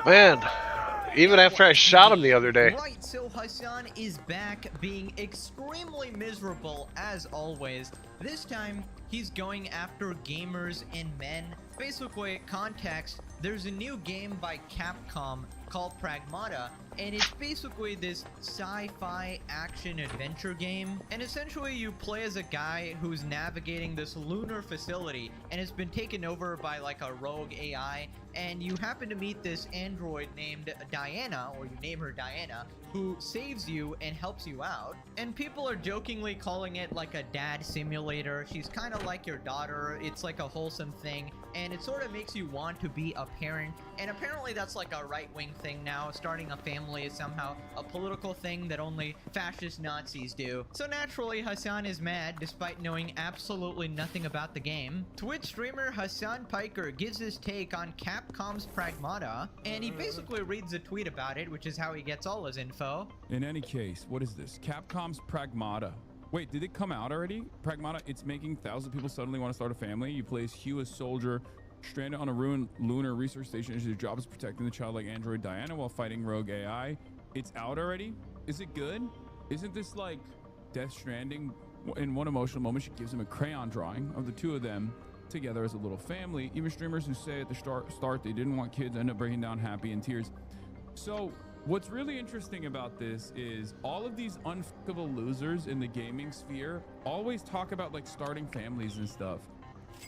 Speaker 2: Man, even after I shot him the other day.
Speaker 20: Right, so Hassan is back being extremely miserable as always. This time, he's going after gamers and men. Basically, context, there's a new game by Capcom called Pragmata, and it's basically this sci-fi action adventure game. And essentially you play as a guy who's navigating this lunar facility, and it's been taken over by like a rogue AI, and you happen to meet this android named Diana, or you name her Diana, who saves you and helps you out. And people are jokingly calling it like a dad simulator. She's kind of like your daughter. It's like a wholesome thing, and it sort of makes you want to be a parent. And apparently that's like a right-wing thing now. Starting a family is somehow a political thing that only fascist Nazis do. So naturally, Hassan is mad despite knowing absolutely nothing about the game. Twitch streamer Hassan Piker gives his take on Capcom's Pragmata, and he basically reads a tweet about it, which is how he gets all his info.
Speaker 21: In any case, what is this? Capcom's Pragmata. Wait, did it come out already? Pragmata, it's making thousands of people suddenly want to start a family. You play as Hugh, a soldier stranded on a ruined lunar research station. His job is protecting the childlike android Diana while fighting rogue AI. It's out already? Is it good? Isn't this like Death Stranding? In one emotional moment, she gives him a crayon drawing of the two of them together as a little family. Even streamers who say at the start they didn't want kids end up breaking down happy in tears. So what's really interesting about this is all of these unfuckable losers in the gaming sphere always talk about like starting families and stuff.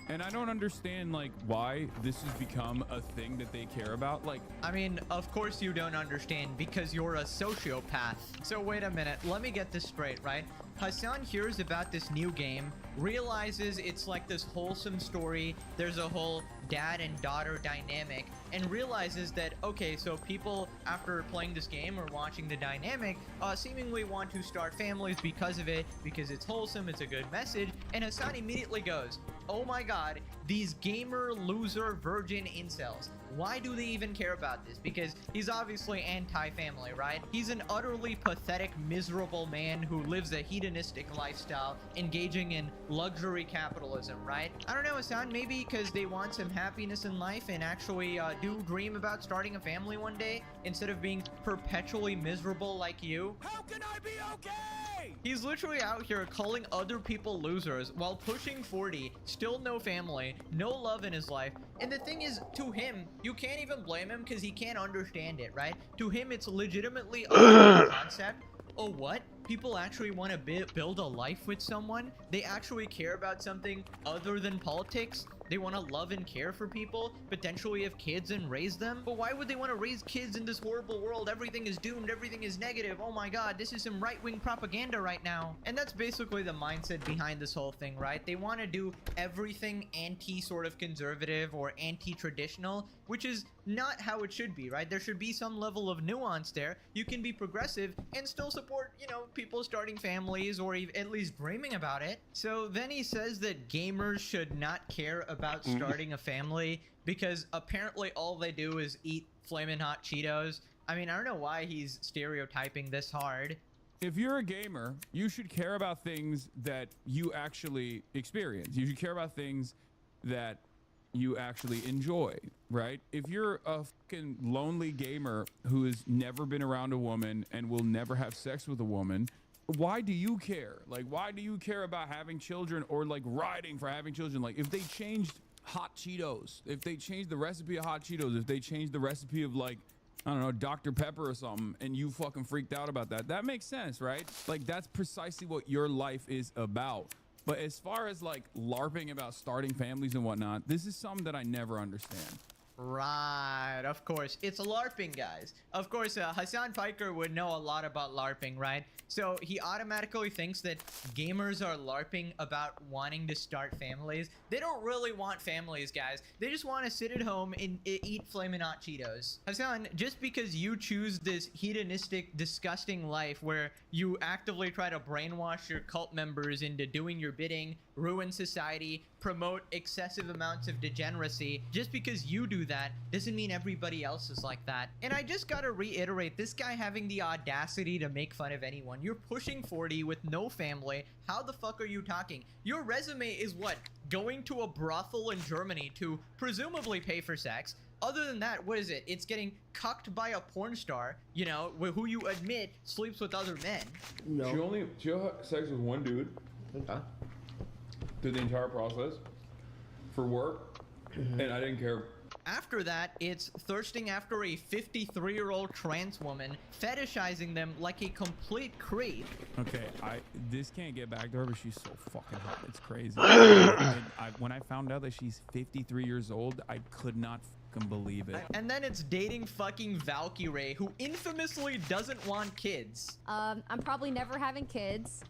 Speaker 21: And I don't understand like why this has become a thing that they care about. Like,
Speaker 20: I mean, of course you don't understand because you're a sociopath. So wait a minute, let me get this straight, right? Hassan hears about this new game, realizes it's like this wholesome story, there's a whole dad and daughter dynamic, and realizes that, okay, so people after playing this game or watching the dynamic seemingly want to start families because of it, because it's wholesome, it's a good message, and Hassan immediately goes, oh my god, these gamer loser virgin incels, why do they even care about this? Because he's obviously anti-family, right? He's an utterly pathetic, miserable man who lives a hedonistic lifestyle, engaging in luxury capitalism, right? I don't know, Hassan, maybe because they want some happiness in life and actually do dream about starting a family one day instead of being perpetually miserable like you.
Speaker 21: how can I be okay?
Speaker 20: He's literally out here calling other people losers while pushing 40, still no family, no love in his life. And the thing is, to him, you can't even blame him because he can't understand it, right? To him, it's legitimately a concept. Oh, what? People actually want to build a life with someone? They actually care about something other than politics? They want to love and care for people, potentially have kids and raise them? But why would they want to raise kids in this horrible world? Everything is doomed, everything is negative. Oh my god, this is some right-wing propaganda right now. And that's basically the mindset behind this whole thing, right? They want to do everything anti-sort of conservative or anti-traditional, which is not how it should be, right? There should be some level of nuance there. You can be progressive and still support, you know, people starting families or even at least dreaming about it. So then he says that gamers should not care about starting a family because apparently all they do is eat flamin' hot Cheetos. I mean, I don't know why he's stereotyping this hard.
Speaker 21: If you're a gamer, you should care about things that you actually experience. You should care about things that you actually enjoy, right? If you're a fucking lonely gamer who has never been around a woman and will never have sex with a woman, why do you care? Like, why do you care about having children or like riding for having children? Like, if they changed hot Cheetos, if they changed the recipe of hot Cheetos, if they changed the recipe of like, I don't know, Dr. Pepper or something, and you fucking freaked out about that, that makes sense, right? Like, that's precisely what your life is about. But as far as like LARPing about starting families and whatnot, this is something that I never understand.
Speaker 20: Right, of course. It's LARPing, guys. Of course, Hassan Piker would know a lot about LARPing, right? So he automatically thinks that gamers are LARPing about wanting to start families. They don't really want families, guys. They just want to sit at home and eat flamin' hot Cheetos. Hassan, just because you choose this hedonistic, disgusting life where you actively try to brainwash your cult members into doing your bidding, ruin society, promote excessive amounts of degeneracy, just because you do that doesn't mean everybody else is like that. And I just gotta reiterate, this guy having the audacity to make fun of anyone. You're pushing 40 with no family. How the fuck are you talking? Your resume is what? Going to a brothel in Germany to presumably pay for sex. Other than that, what is it? It's getting cucked by a porn star, you know, who you admit sleeps with other men.
Speaker 21: No. She had sex with one dude.
Speaker 2: Huh?
Speaker 21: Through the entire process. For work. And I didn't care.
Speaker 20: After that, it's thirsting after a 53-year-old trans woman, fetishizing them like a complete creep.
Speaker 21: Okay, this can't get back to her, but she's so fucking hot. It's crazy. When I found out that she's 53 years old, I could not fucking believe it.
Speaker 20: And then it's dating fucking Valkyrie, who infamously doesn't want kids.
Speaker 4: I'm probably never having kids.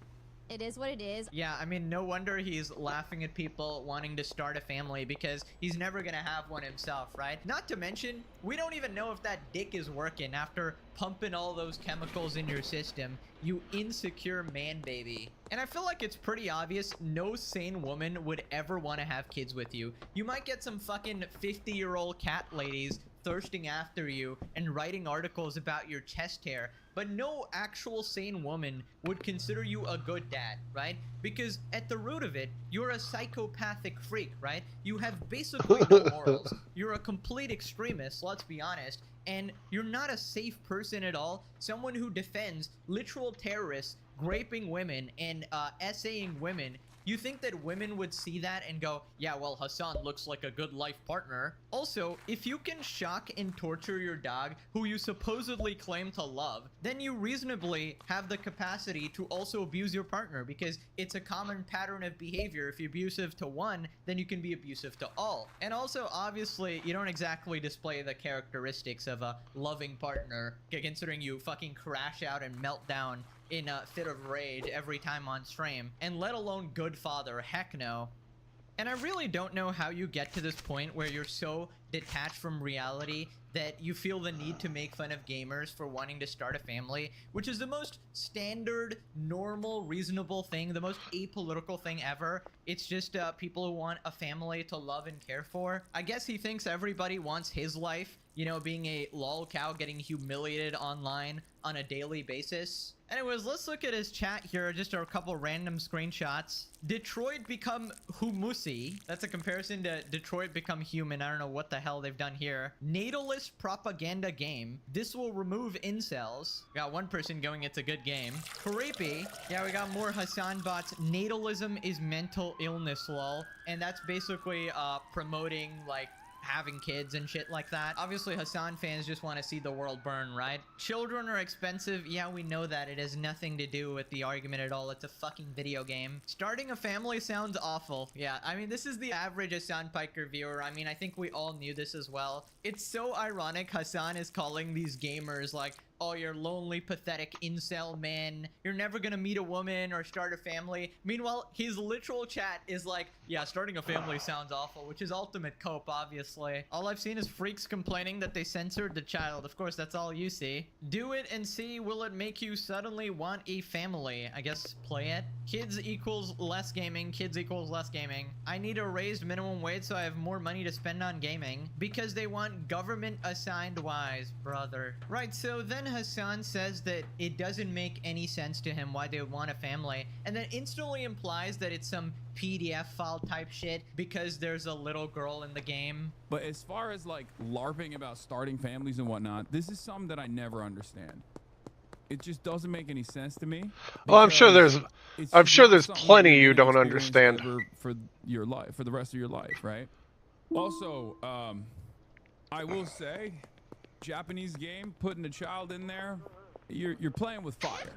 Speaker 4: It is what it is.
Speaker 20: Yeah, I mean, no wonder he's laughing at people wanting to start a family because he's never gonna have one himself, right? Not to mention, we don't even know if that dick is working after pumping all those chemicals in your system, you insecure man baby. And I feel like it's pretty obvious no sane woman would ever want to have kids with you. You might get some fucking 50-year-old cat ladies thirsting after you and writing articles about your chest hair, but no actual sane woman would consider you a good dad, right? Because at the root of it, you're a psychopathic freak, right? You have basically no morals. You're a complete extremist, let's be honest, and you're not a safe person at all. Someone who defends literal terrorists raping women and essaying women. You think that women would see that and go, yeah, well, Hassan looks like a good life partner. Also, if you can shock and torture your dog, who you supposedly claim to love, then you reasonably have the capacity to also abuse your partner, because it's a common pattern of behavior. If you're abusive to one, then you can be abusive to all. And also, obviously, you don't exactly display the characteristics of a loving partner, considering you fucking crash out and melt down in a fit of rage every time on stream, and let alone good father, heck no. And I really don't know how you get to this point where you're so detached from reality that you feel the need to make fun of gamers for wanting to start a family, which is the most standard, normal, reasonable thing, the most apolitical thing ever. It's just people who want a family to love and care for. I guess he thinks everybody wants his life, you know, being a lol cow getting humiliated online on a daily basis. Anyways, let's look at his chat here, just a couple random screenshots. Detroit become humusi. That's a comparison to Detroit become human. I don't know what the hell they've done here. Natalist propaganda game. This will remove incels. Got one person going, it's a good game. Creepy. Yeah, we got more Hassan bots. Natalism is mental illness, lol. And that's basically promoting, like, having kids and shit like that. Obviously, Hassan fans just want to see the world burn, right? Children are expensive. Yeah, we know that. It has nothing to do with the argument at all. It's a fucking video game. Starting a family sounds awful. Yeah, I mean, this is the average Hassan Piker viewer. I mean, I think we all knew this as well. It's so ironic Hassan is calling these gamers, like, oh, you're lonely, pathetic incel man. You're never gonna meet a woman or start a family. Meanwhile, his literal chat is like, yeah, starting a family sounds awful, which is ultimate cope, obviously. All I've seen is freaks complaining that they censored the child. Of course, that's all you see. Do it and see, will it make you suddenly want a family? I guess play it. Kids equals less gaming. Kids equals less gaming. I need a raised minimum wage so I have more money to spend on gaming. Because they want government assigned wives, brother. Right, so then Hassan says that it doesn't make any sense to him why they would want a family. And then instantly implies that it's some PDF file type shit because there's a little girl in the game.
Speaker 21: But as far as like LARPing about starting families and whatnot, this is something that I never understand. It just doesn't make any sense to me.
Speaker 2: Well, I'm sure there's plenty you don't understand
Speaker 21: for your life, for the rest of your life, right? Also, I will say, Japanese game, putting a child in there, you're playing with fire,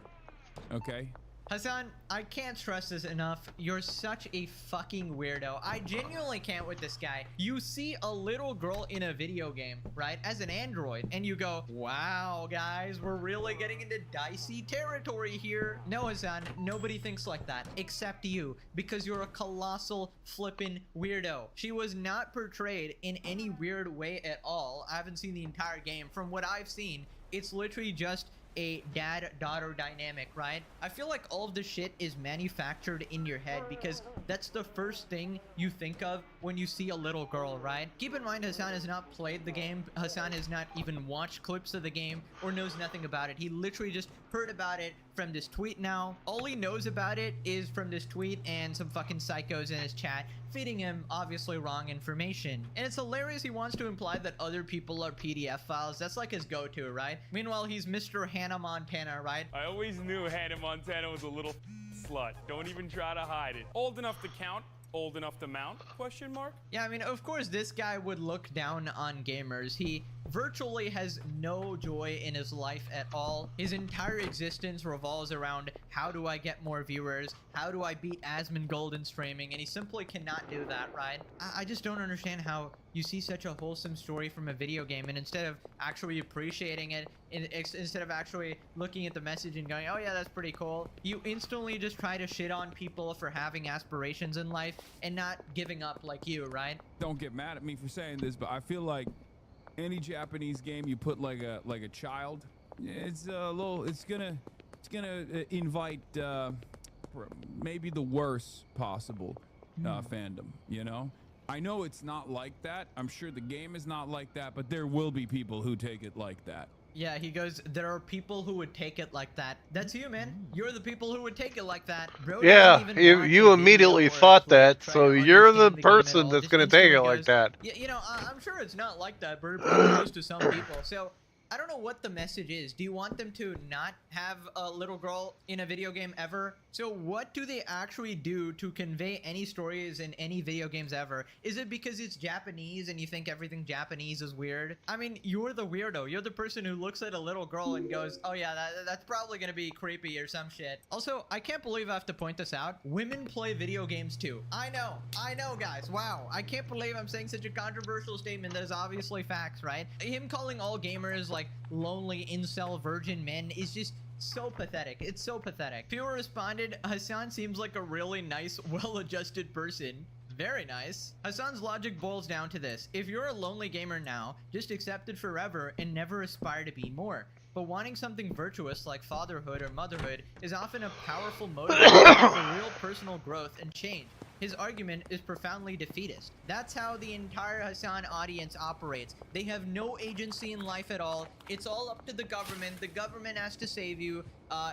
Speaker 21: okay?
Speaker 20: Hassan, I can't stress this enough. You're such a fucking weirdo. I genuinely can't with this guy. You see a little girl in a video game, right, as an android, and you go, wow, guys, we're really getting into dicey territory here. No, Hassan, nobody thinks like that, except you, because you're a colossal flippin' weirdo. She was not portrayed in any weird way at all. I haven't seen the entire game. From what I've seen, it's literally just a dad-daughter dynamic, right? I feel like all of this shit is manufactured in your head because that's the first thing you think of when you see a little girl, right? Keep in mind, Hassan has not played the game. Hassan has not even watched clips of the game or knows nothing about it. He literally just heard about it from this tweet now. All he knows about it is from this tweet and some fucking psychos in his chat feeding him obviously wrong information. And it's hilarious he wants to imply that other people are PDF files. That's like his go-to, right? Meanwhile, he's Mr. Hannah Montana, right?
Speaker 21: I always knew Hannah Montana was a little slut. Don't even try to hide it. Old enough to count, old enough to mount? Question mark?
Speaker 20: Yeah, I mean, of course, this guy would look down on gamers. He virtually has no joy in his life at all. His entire existence revolves around how do I get more viewers? How do I beat Asmongold in streaming? And he simply cannot do that, right? I just don't understand how you see such a wholesome story from a video game and instead of actually appreciating it, instead of actually looking at the message and going, oh yeah, that's pretty cool, you instantly just try to shit on people for having aspirations in life and not giving up like you, right?
Speaker 21: Don't get mad at me for saying this, but I feel like any Japanese game you put like a child, it's gonna invite maybe the worst possible fandom, you know? I know it's not like that. I'm sure the game is not like that, but there will be people who take it like that.
Speaker 20: Yeah, he goes, there are people who would take it like that. That's you, man. You're the people who would take it like that. Bro,
Speaker 2: yeah, you immediately thought that, so you're the person that's going to take it like that.
Speaker 20: Yeah, you know, I'm sure it's not like that, but it goes to some people. So, I don't know what the message is. Do you want them to not have a little girl in a video game ever? So what do they actually do to convey any stories in any video games ever? Is it because it's Japanese and you think everything Japanese is weird? I mean, you're the weirdo. You're the person who looks at a little girl and goes, oh yeah, that's probably gonna be creepy or some shit. Also, I can't believe I have to point this out. Women play video games too. I know, guys. Wow, I can't believe I'm saying such a controversial statement that is obviously facts, right? Him calling all gamers like lonely incel virgin men is just so pathetic. It's so pathetic. People responded, Hassan seems like a really nice, well-adjusted person. Very nice. Hassan's logic boils down to this. If you're a lonely gamer now, just accept it forever and never aspire to be more. But wanting something virtuous like fatherhood or motherhood is often a powerful motivator for real personal growth and change. His argument is profoundly defeatist. That's how the entire Hassan audience operates. They have no agency in life at all. It's all up to the government. The government has to save you.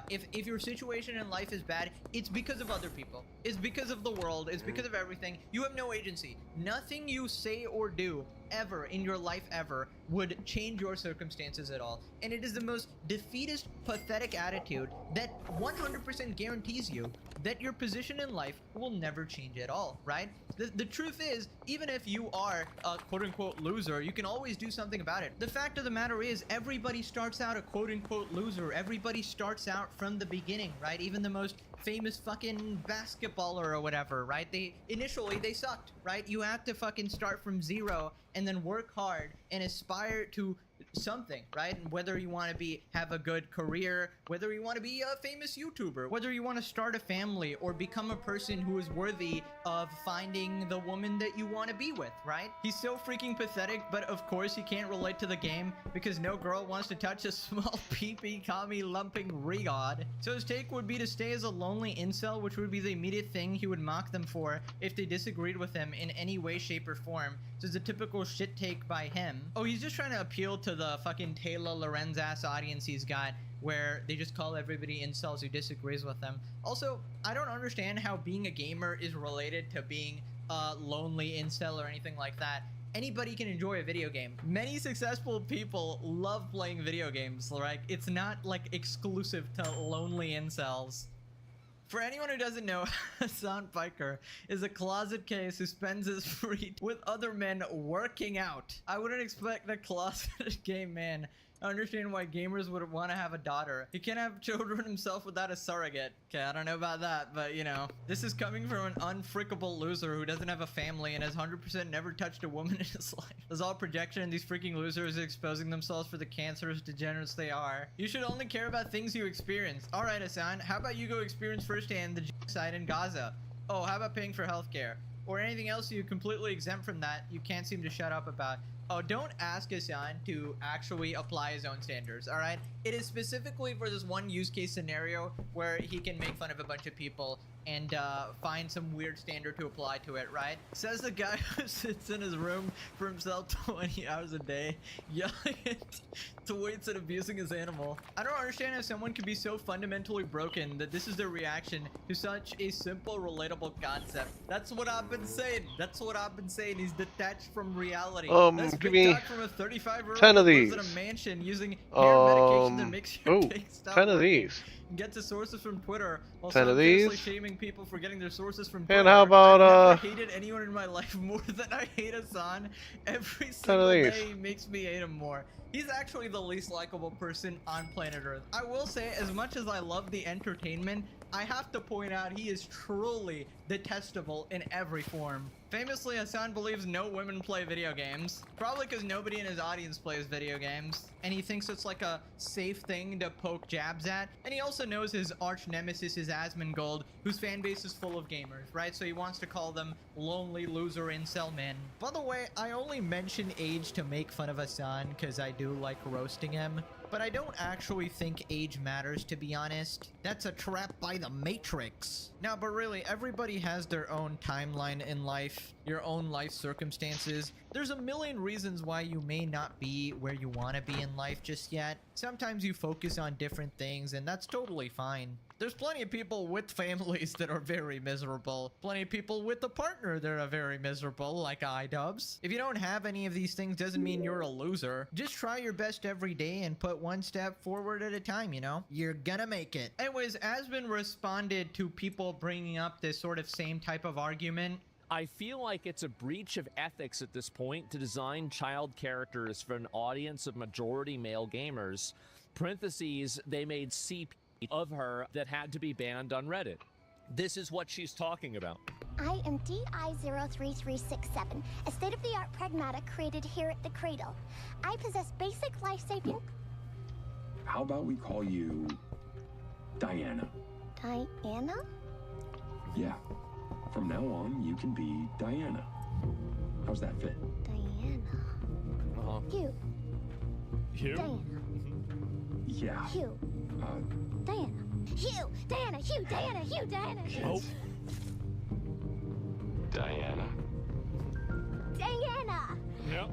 Speaker 20: If your situation in life is bad, it's because of other people. It's because of the world. It's because of everything. You have no agency. Nothing you say or do ever in your life ever would change your circumstances at all. And it is the most defeatist, pathetic attitude that 100% guarantees you that your position in life will never change at all, right? The truth is, even if you are a quote-unquote loser, you can always do something about it. The fact of the matter is, everybody starts out a quote-unquote loser. Everybody starts out from the beginning, right? Even the most famous fucking basketballer or whatever, right? Initially they sucked, right? You have to fucking start from zero and then work hard and aspire to something, right? And whether you want to have a good career, whether you want to be a famous YouTuber, whether you want to start a family or become a person who is worthy of finding the woman that you want to be with, right? He's so freaking pathetic, but of course he can't relate to the game because no girl wants to touch a small pee-pee commie lumping regod. So his take would be to stay as a lonely incel, which would be the immediate thing he would mock them for if they disagreed with him in any way, shape, or form. So it's a typical shit take by him. Oh, he's just trying to appeal to the fucking Taylor Lorenz ass audience he's got, where they just call everybody incels who disagrees with them. Also, I don't understand how being a gamer is related to being a lonely incel or anything like that. Anybody can enjoy a video game. Many successful people love playing video games, right? It's not like exclusive to lonely incels. For anyone who doesn't know, Hassan Piker is a closet case who spends his free with other men working out. I wouldn't expect a closeted gay man to understand why gamers would want to have a daughter. He can't have children himself without a surrogate. Okay, I don't know about that, but you know. This is coming from an unfrickable loser who doesn't have a family and has 100% never touched a woman in his life. It's all projection and these freaking losers are exposing themselves for the cancerous degenerates they are. You should only care about things you experienced. Alright, Hassan, how about you go experience firsthand the genocide in Gaza? Oh, how about paying for healthcare? Or anything else you completely exempt from that you can't seem to shut up about. Oh, don't ask Hassan to actually apply his own standards, alright? It is specifically for this one use case scenario where he can make fun of a bunch of people and find some weird standard to apply to it, right? Says the guy who sits in his room for himself 20 hours a day, yelling at tweets and abusing his animal. I don't understand how someone can be so fundamentally broken that this is their reaction to such a simple, relatable concept. That's what I've been saying. That's what I've been saying. He's detached from reality. That's
Speaker 2: Give me
Speaker 20: from a 35-year-old
Speaker 2: 10 of
Speaker 20: who
Speaker 2: these.
Speaker 20: lives in a mansion using hair medication that makes your
Speaker 2: ooh,
Speaker 20: dick stop
Speaker 2: 10 of
Speaker 20: working.
Speaker 2: these.
Speaker 20: Get to sources from Twitter while
Speaker 2: 10 of
Speaker 20: simultaneously
Speaker 2: these.
Speaker 20: shaming people for getting their sources from Twitter.
Speaker 2: And how about
Speaker 20: I've never hated anyone in my life more than I hate Hassan. Every single day he makes me hate him more. He's actually the least likable person on planet Earth. I will say, as much as I love the entertainment, I have to point out he is truly detestable in every form. Famously, Hassan believes no women play video games. Probably because nobody in his audience plays video games. And he thinks it's like a safe thing to poke jabs at. And he also knows his arch nemesis is Asmongold, whose fan base is full of gamers, right? So he wants to call them lonely loser incel men. By the way, I only mention age to make fun of Hassan because I do like roasting him. But I don't actually think age matters, to be honest. That's a trap by the Matrix. Now, but really, everybody has their own timeline in life, your own life circumstances. There's a million reasons why you may not be where you want to be in life just yet. Sometimes you focus on different things, and that's totally fine. There's plenty of people with families that are very miserable. Plenty of people with a partner that are very miserable, like iDubbbz. If you don't have any of these things, doesn't mean you're a loser. Just try your best every day and put one step forward at a time, you know? You're gonna make it. Anyways, as been responded to people bringing up this sort of same type of argument,
Speaker 1: I feel like it's a breach of ethics at this point to design child characters for an audience of majority male gamers. Parentheses, they made CP of her that had to be banned on Reddit. This is what she's talking about.
Speaker 3: I am DI-03367, a state-of-the-art pragmatic created here at the Cradle. I possess basic life-saving...
Speaker 5: How about we call you Diana?
Speaker 3: Diana?
Speaker 5: Yeah. From now on, you can be Diana. How's that fit?
Speaker 3: Diana. Hugh.
Speaker 1: Hugh?
Speaker 3: Diana.
Speaker 5: Yeah.
Speaker 3: Hugh. Diana. Hugh! Diana! Hugh! Diana! Hugh! Diana!
Speaker 1: Oh.
Speaker 5: Diana.
Speaker 3: Diana!
Speaker 1: Yep.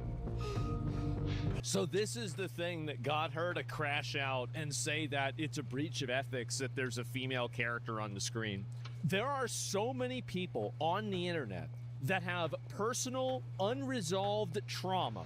Speaker 1: So this is the thing that got her to crash out and say that it's a breach of ethics that there's a female character on the screen. There are so many people on the internet that have personal, unresolved trauma,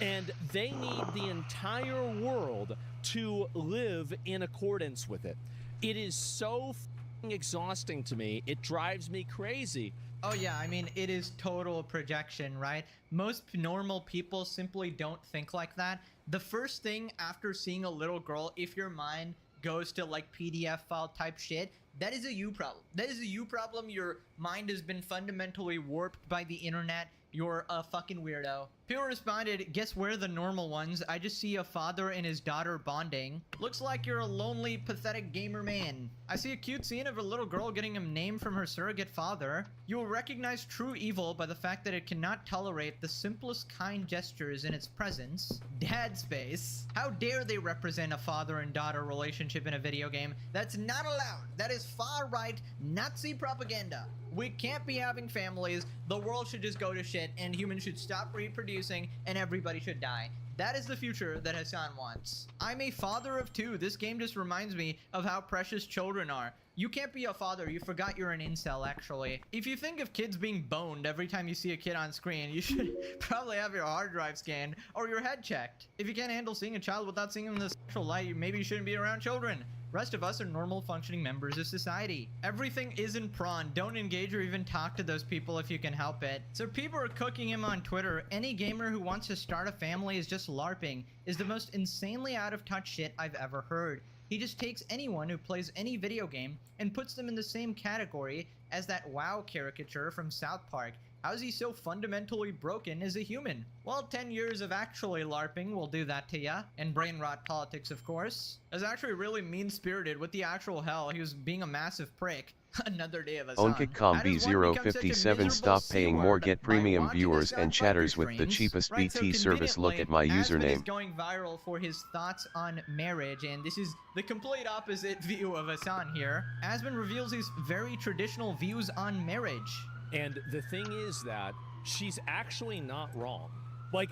Speaker 1: and they need the entire world to live in accordance with it. It is so f***ing exhausting to me. It drives me crazy.
Speaker 20: Oh yeah, I mean, it is total projection, right? Most normal people simply don't think like that. The first thing after seeing a little girl, if your mind goes to like PDF file type shit, that is a you problem. That is a you problem. Your mind has been fundamentally warped by the internet. You're a fucking weirdo. People responded, guess we're the normal ones. I just see a father and his daughter bonding. Looks like you're a lonely, pathetic gamer man. I see a cute scene of a little girl getting a name from her surrogate father. You will recognize true evil by the fact that it cannot tolerate the simplest kind gestures in its presence. Dad's face. How dare they represent a father and daughter relationship in a video game? That's not allowed. That is far-right Nazi propaganda. We can't be having families. The world should just go to shit, and humans should stop reproducing, and everybody should die. That is the future that Hassan wants. I'm a father of 2. This game just reminds me of how precious children are. You can't be a father. You forgot you're an incel, actually. If you think of kids being boned every time you see a kid on screen, you should probably have your hard drive scanned or your head checked. If you can't handle seeing a child without seeing them in the sexual light, maybe you shouldn't be around children. Rest of us are normal functioning members of society. Everything isn't prawn. Don't engage or even talk to those people if you can help it. So people are cooking him on Twitter. Any gamer who wants to start a family is just LARPing is the most insanely out of touch shit I've ever heard. He just takes anyone who plays any video game and puts them in the same category as that WoW caricature from South Park. How is he so fundamentally broken as a human? Well, 10 years of actually LARPing will do that to ya. And brain rot politics, of course. I was actually really mean-spirited. With the actual hell, he was being a massive prick. Another day of Hassan.
Speaker 7: OnKitCom B057 stop paying more, get premium viewers and chatters with the cheapest BT service. Look at my username.
Speaker 20: Is going viral for his thoughts on marriage, and this is the complete opposite view of Hassan here. Asmon reveals his very traditional views on marriage.
Speaker 1: And the thing is that she's actually not wrong. Like,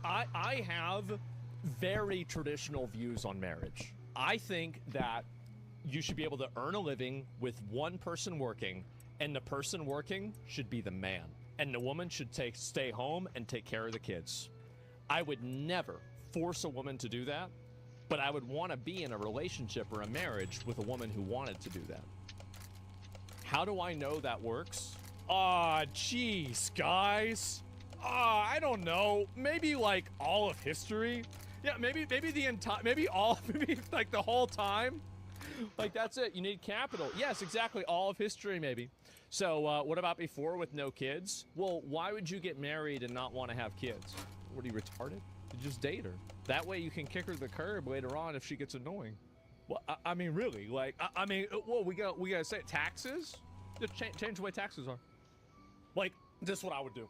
Speaker 1: I have very traditional views on marriage. I think that you should be able to earn a living with one person working, and the person working should be the man, and the woman should stay home and take care of the kids. I would never force a woman to do that, but I would want to be in a relationship or a marriage with a woman who wanted to do that. How do I know that works? Jeez, guys. I don't know. Maybe like all of history. Yeah, maybe the entire, maybe like the whole time. Like, that's it. You need capital. Yes, exactly. All of history, maybe. So what about before with no kids? Well, why would you get married and not want to have kids? What, are you retarded? You just date her. That way you can kick her to the curb later on if she gets annoying. Well, I mean, really, like, I mean, well, we gotta say taxes. Just change the way taxes are. Like, this is what I would do.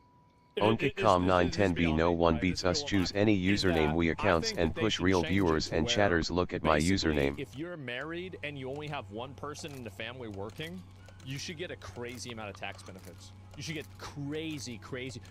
Speaker 7: OnKitCom 910B no one beats us. Choose any username we accounts and push real viewers and chatters. Look at my username.
Speaker 1: If you're married and you only have one person in the family working, you should get a crazy amount of tax benefits. You should get crazy.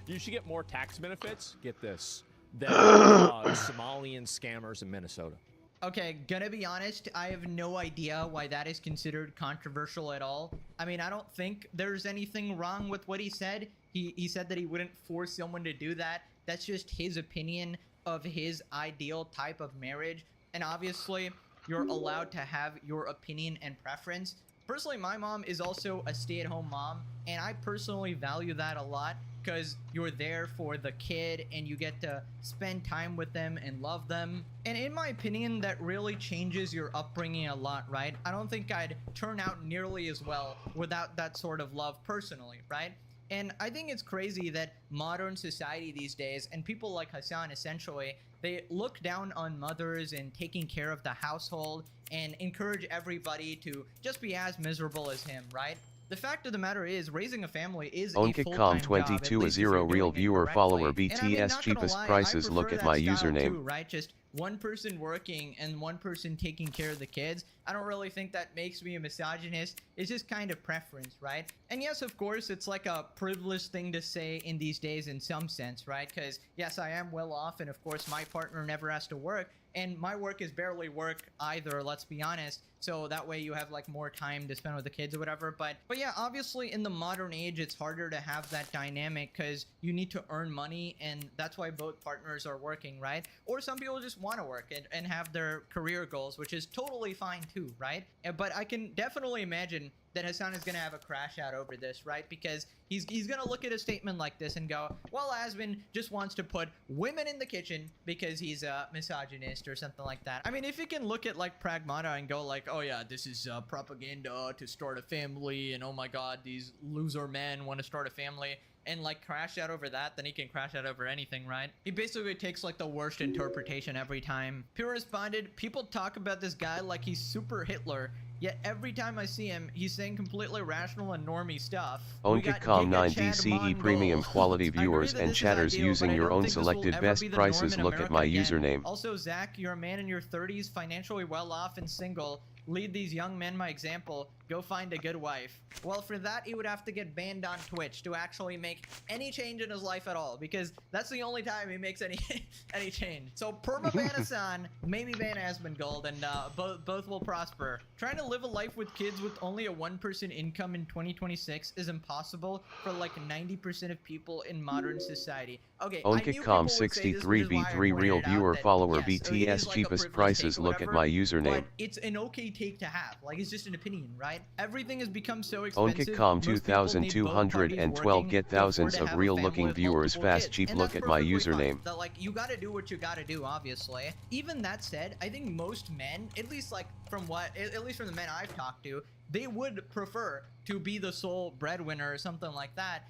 Speaker 1: You should get more tax benefits, get this, than Somalian scammers in Minnesota.
Speaker 20: Okay, gonna be honest, I have no idea why that is considered controversial at all. I mean, I don't think there's anything wrong with what he said. He said that he wouldn't force someone to do that. That's just his opinion of his ideal type of marriage. And obviously, you're allowed to have your opinion and preference. Personally, my mom is also a stay-at-home mom, and I personally value that a lot because you're there for the kid and you get to spend time with them and love them. And in my opinion, that really changes your upbringing a lot, right? I don't think I'd turn out nearly as well without that sort of love personally, right? And I think it's crazy that modern society these days, and people like Hassan essentially, they look down on mothers and taking care of the household and encourage everybody to just be as miserable as him, right? The fact of the matter is, raising a family is a full-time job.
Speaker 7: OnKitCom22 a 0 real viewer follower BTS cheapest prices. Look at my username.
Speaker 20: Too, right? Just one person working and one person taking care of the kids. I don't really think that makes me a misogynist. It's just kind of preference, right? And yes, of course, it's like a privileged thing to say in these days in some sense, right? Because yes, I am well off, and of course, my partner never has to work. And my work is barely work either, let's be honest. So that way you have like more time to spend with the kids or whatever. But yeah, obviously in the modern age, it's harder to have that dynamic because you need to earn money, and that's why both partners are working, right? Or some people just want to work and have their career goals, which is totally fine too, right? But I can definitely imagine that Hassan is going to have a crash out over this, right? Because he's going to look at a statement like this and go, well, Asmon just wants to put women in the kitchen because he's a misogynist or something like that. I mean, if you can look at like Pragmata and go like, oh yeah, this is propaganda to start a family, and oh my god, these loser men want to start a family. and like crash out over that, then he can crash out over anything, right? He basically takes like the worst interpretation every time. Pure responded, people talk about this guy like he's super Hitler, yet every time I see him, he's saying completely rational and normie stuff.
Speaker 7: OnKitCom 9DCE premium quality viewers and chatters using your own selected best prices. Look at my username.
Speaker 20: Also, Zach, you're a man in your 30s, financially well off and single. Lead these young men by example. Go find a good wife. Well, for that, he would have to get banned on Twitch to actually make any change in his life at all, because that's the only time he makes any change. So perma-ban Hassan, maybe ban Asmongold, and both will prosper. Trying to live a life with kids with only a 1% income in 2026 is impossible for like 90% of people in modern society. Okay,
Speaker 7: OnKitCom 63B3 real viewer follower BTS cheapest prices. Look at my username.
Speaker 20: It's an okay take to have. Like, it's just an opinion, right? Everything has become so expensive.
Speaker 7: OnKitCom 2212 get thousands of real looking viewers fast cheap. Look at my username.
Speaker 20: That, like, you gotta do what you gotta do, obviously. Even that said, I think most men, at least like from the men I've talked to, they would prefer to be the sole breadwinner or something like that.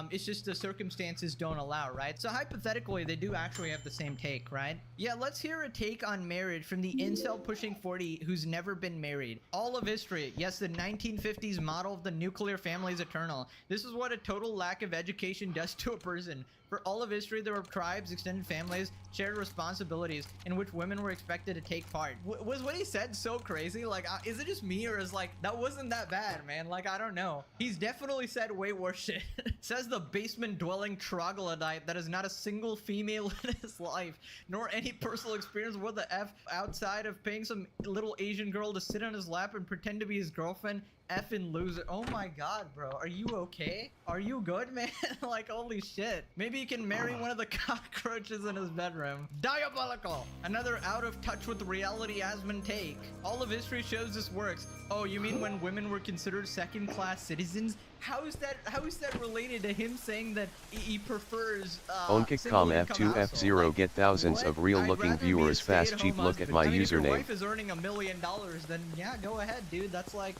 Speaker 20: It's just the circumstances don't allow, right? So hypothetically, they do actually have the same take, right? Yeah, let's hear a take on marriage from the incel pushing 40 who's never been married. All of history. Yes, the 1950s model of the nuclear family is eternal. This is what a total lack of education does to a person. For all of history, there were tribes, extended families, shared responsibilities in which women were expected to take part. Was what he said so crazy? Like, is it just me, or is like, that wasn't that bad, man? Like, I don't know. He's definitely said way worse shit. Says the basement-dwelling troglodyte that has not a single female in his life, nor any personal experience with the F outside of paying some little Asian girl to sit on his lap and pretend to be his girlfriend. Effing loser. Oh my god, bro. Are you okay? Are you good, man? Like, holy shit. Maybe he can marry one of the cockroaches in his bedroom. Diabolical. Another out of touch with reality Asmon take. All of history shows this works. Oh, you mean when women were considered second-class citizens? How is that related to him saying that he prefers
Speaker 7: OnKitCom F2F0 get thousands of real looking viewers fast cheap. Look at my
Speaker 20: If your
Speaker 7: username.
Speaker 20: wife is earning $1 million, then yeah, go ahead, dude. That's like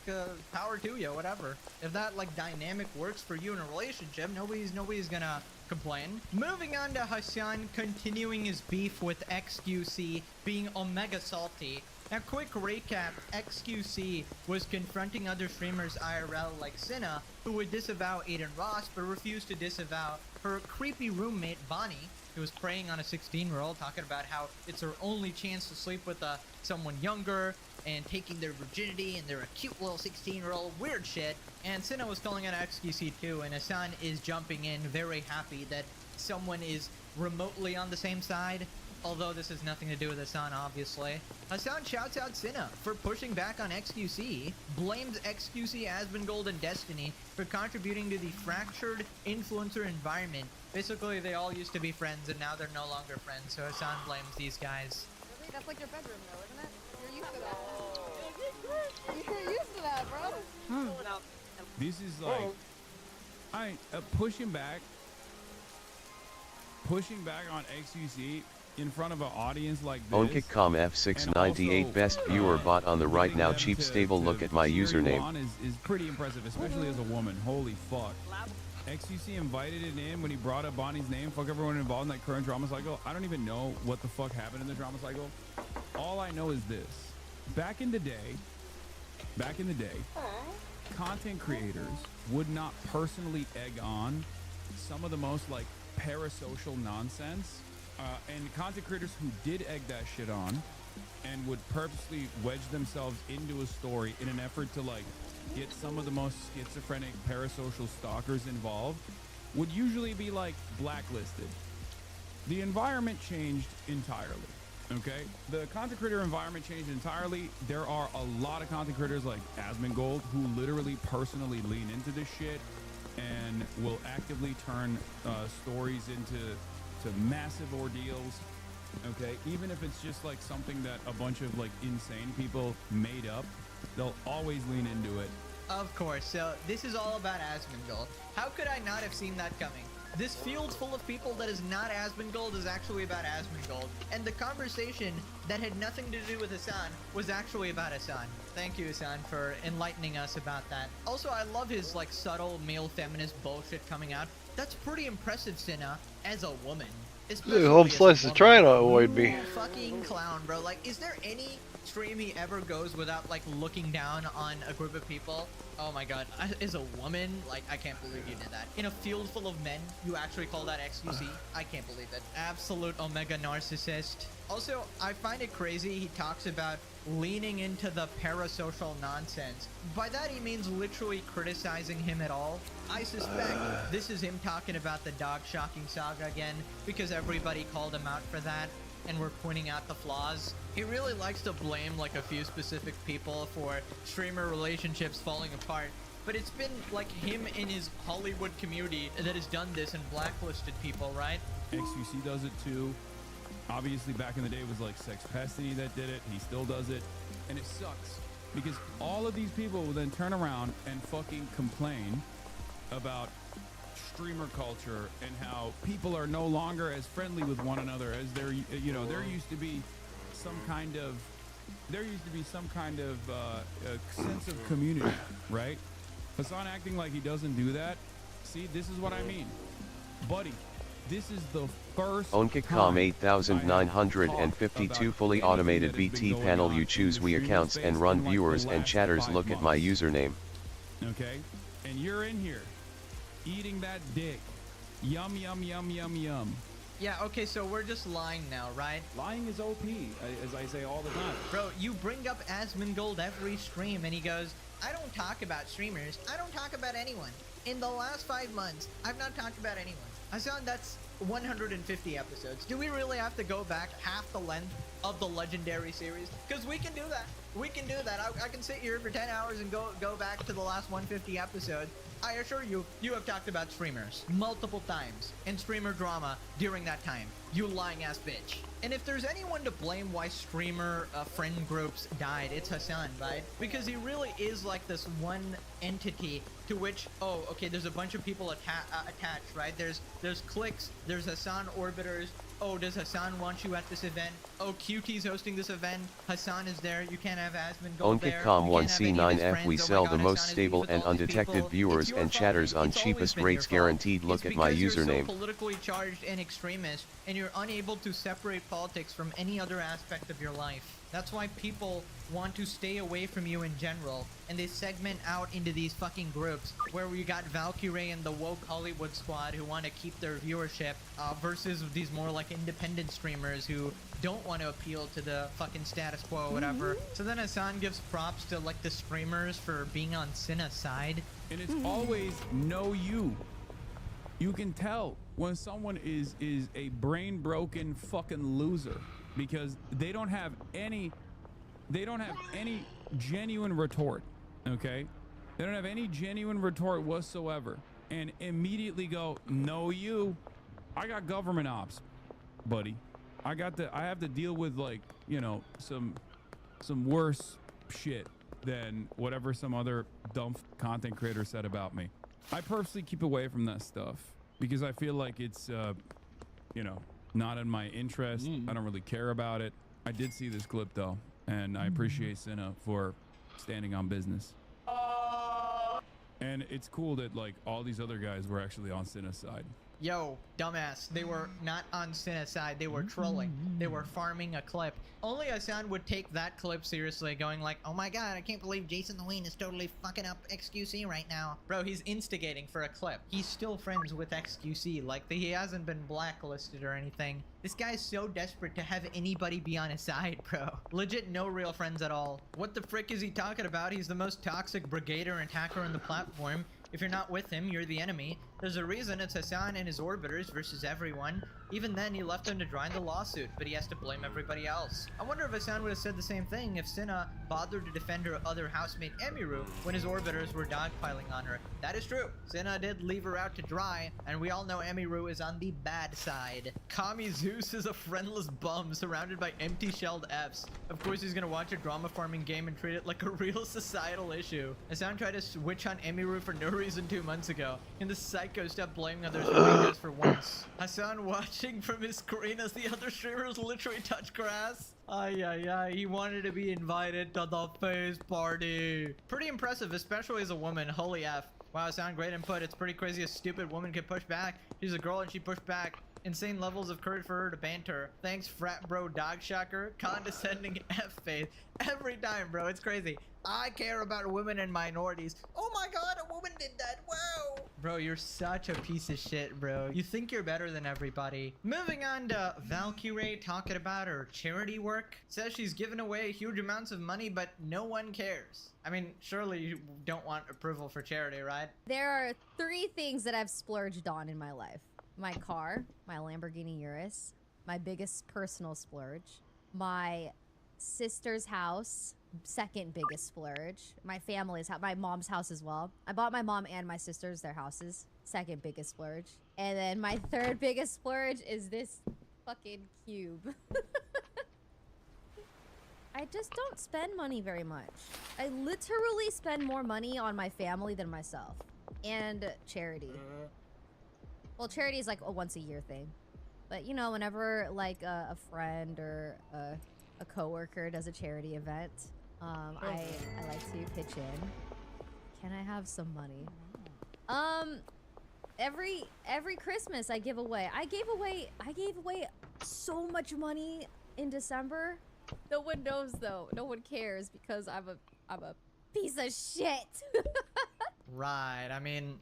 Speaker 20: power to you, whatever. If that like dynamic works for you in a relationship, nobody's gonna complain. Moving on to Hassan continuing his beef with XQC being omega salty. Now, quick recap, XQC was confronting other streamers IRL like Cinna, who would disavow Aiden Ross, but refused to disavow her creepy roommate, Bonnie, who was preying on a 16-year-old, talking about how it's her only chance to sleep with someone younger, and taking their virginity, and they're a cute little 16-year-old, weird shit. And Cinna was calling out XQC too, and Hassan is jumping in, very happy that someone is remotely on the same side. Although this has nothing to do with Hassan, obviously. Hassan shouts out Cinna for pushing back on XQC, blames XQC, Asmongold, and Destiny for contributing to the fractured influencer environment. Basically, they all used to be friends, and now they're no longer friends, so Hassan blames these guys.
Speaker 13: Really? That's like your bedroom, though, isn't it? You're used to that. You're used to that, bro.
Speaker 21: This is like, pushing back on XQC in front of an audience like this.
Speaker 7: OnKitCom F698 best viewer bot on the right now cheap stable. Look at my username.
Speaker 21: Is pretty impressive, especially as a woman. Holy fuck. XQC invited it in when he brought up Bonnie's name. Fuck everyone involved in that current drama cycle. I don't even know what the fuck happened in the drama cycle. All I know is this. Back in the day, content creators would not personally egg on some of the most like parasocial nonsense. And content creators who did egg that shit on and would purposely wedge themselves into a story in an effort to like get some of the most schizophrenic parasocial stalkers involved would usually be like blacklisted. The environment changed entirely. Okay, the content creator environment changed entirely. There are a lot of content creators like Asmongold who literally personally lean into this shit and will actively turn stories into massive ordeals. Okay, even if it's just like something that a bunch of like insane people made up, they'll always lean into it.
Speaker 20: Of course. So this is all about Asmongold. How could I not have seen that coming? This field full of people that is not Asmongold is actually about Asmongold. And the conversation that had nothing to do with Hassan was actually about Hassan. Thank you, Hassan, for enlightening us about that. Also, I love his like subtle male feminist bullshit coming out. That's pretty impressive, Cinna, as a woman.
Speaker 2: Dude, Home Slice is trying to avoid me.
Speaker 20: You fucking clown, bro. Like, is there any stream he ever goes without, like, looking down on a group of people? Oh my god. As a woman, like, I can't believe you did that. In a field full of men, you actually call that XQC? I can't believe it. Absolute omega narcissist. Also, I find it crazy he talks about leaning into the parasocial nonsense. By that he means literally criticizing him at all. I suspect this is him talking about the dog shocking saga again, because everybody called him out for that and we're pointing out the flaws. He really likes to blame like a few specific people for streamer relationships falling apart, but it's been like him in his Hollywood community that has done this and blacklisted people, right?
Speaker 21: XQC does it too. Obviously, back in the day, it was like Sex Pestiny that did it. He still does it. And it sucks because all of these people will then turn around and fucking complain about streamer culture and how people are no longer as friendly with one another as there used to be some kind of sense of community, right? Hassan acting like he doesn't do that. See, this is what I mean, buddy. This is the first
Speaker 7: OnKitCom 8952 fully automated BT panel. You choose we accounts and run viewers and chatters. Look at my username.
Speaker 21: Okay, and you're in here eating that dick. Yum, yum, yum, yum, yum.
Speaker 20: Yeah, okay, so we're just lying now, right?
Speaker 21: Lying is OP, as I say all the time.
Speaker 20: Bro, you bring up Asmongold every stream and he goes, I don't talk about streamers. I don't talk about anyone. In the last 5 months, I've not talked about anyone. Hassan, that's 150 episodes. Do we really have to go back half the length of the Legendary series? Because we can do that. We can do that. I can sit here for 10 hours and go back to the last 150 episodes. I assure you, you have talked about streamers multiple times and streamer drama during that time. You lying ass bitch. And if there's anyone to blame why streamer friend groups died, it's Hassan, right? Because he really is like this one entity to which, oh, okay, there's a bunch of people attached, right? There's cliques, there's Hassan orbiters. Oh, does Hassan want you at this event? Oh, QT's hosting this event. Hassan is there. You can't have Asmon go there.
Speaker 7: OnKitCom 1C9F. We sell the most stable and undetected viewers and chatters on cheapest rates guaranteed. Look at my username.
Speaker 20: You're so politically charged and extremist, and you're unable to separate politics from any other aspect of your life. That's why people want to stay away from you in general, and they segment out into these fucking groups where we got Valkyrie and the woke Hollywood squad who want to keep their viewership versus these more like independent streamers who don't want to appeal to the fucking status quo or whatever. So then Hassan gives props to like the streamers for being on Cinna's side.
Speaker 21: And it's always know you. You can tell when someone is a brain broken fucking loser because they don't have any genuine retort, okay? They don't have any genuine retort whatsoever and immediately go, no, you. I got government ops, buddy. I have to deal with like, you know, some worse shit than whatever some other dumb content creator said about me. I personally keep away from that stuff because I feel like it's, you know, not in my interest. I don't really care about it. I did see this clip though, and I appreciate Cinna for standing on business. And it's cool that like all these other guys were actually on Cinna's side.
Speaker 20: Yo, dumbass, they were not on Cinna's side, they were trolling. They were farming a clip. Only Hassan would take that clip seriously, going like, oh my god, I can't believe Jason the Ween is totally fucking up XQC right now. Bro, he's instigating for a clip. He's still friends with XQC, like he hasn't been blacklisted or anything. This guy's so desperate to have anybody be on his side, bro. Legit no real friends at all. What the frick is he talking about? He's the most toxic brigader and hacker on the platform. If you're not with him, you're the enemy. There's a reason it's Hassan and his orbiters versus everyone. Even then, he left him to dry the lawsuit, but he has to blame everybody else. I wonder if Hassan would have said the same thing if Cinna bothered to defend her other housemate Emiru when his orbiters were dogpiling on her. That is true. Cinna did leave her out to dry, and we all know Emiru is on the bad side. Kami Zeus is a friendless bum surrounded by empty-shelled Fs. Of course, he's gonna watch a drama farming game and treat it like a real societal issue. Hassan tried to switch on Emiru for no reason 2 months ago, and the psycho stopped blaming others for weakness for once. Hassan watching from his screen as the other streamers literally touch grass. He wanted to be invited to the face party. Pretty impressive, especially as a woman, holy F.
Speaker 9: Wow, sound great input. It's pretty crazy a stupid woman can push back. She's a girl and she pushed back. Insane levels of courage for her to banter. Thanks, frat bro dog shocker. Condescending F-faith. Every time, bro. It's crazy. I care about women and minorities. Oh my god, a woman did that. Wow. Bro, you're such a piece of shit, bro. You think you're better than everybody. Moving on to Valkyrie talking about her charity work. Says she's given away huge amounts of money, but no one cares. I mean, surely you don't want approval for charity, right?
Speaker 4: There are 3 things that I've splurged on in my life. My car, my Lamborghini Urus, my biggest personal splurge, my sister's house, second biggest splurge, my family's house, my mom's house as well. I bought my mom and my sister's their houses, second biggest splurge. And then my third biggest splurge is this fucking cube. I just don't spend money very much. I literally spend more money on my family than myself. And charity. Well, charity is like a once a year thing. But you know, whenever like a friend or a coworker does a charity event, I like to pitch in. Can I have some money? Every Christmas I give away. I gave away so much money in December. No one knows though. No one cares because I'm a piece of shit.
Speaker 9: Right. I mean,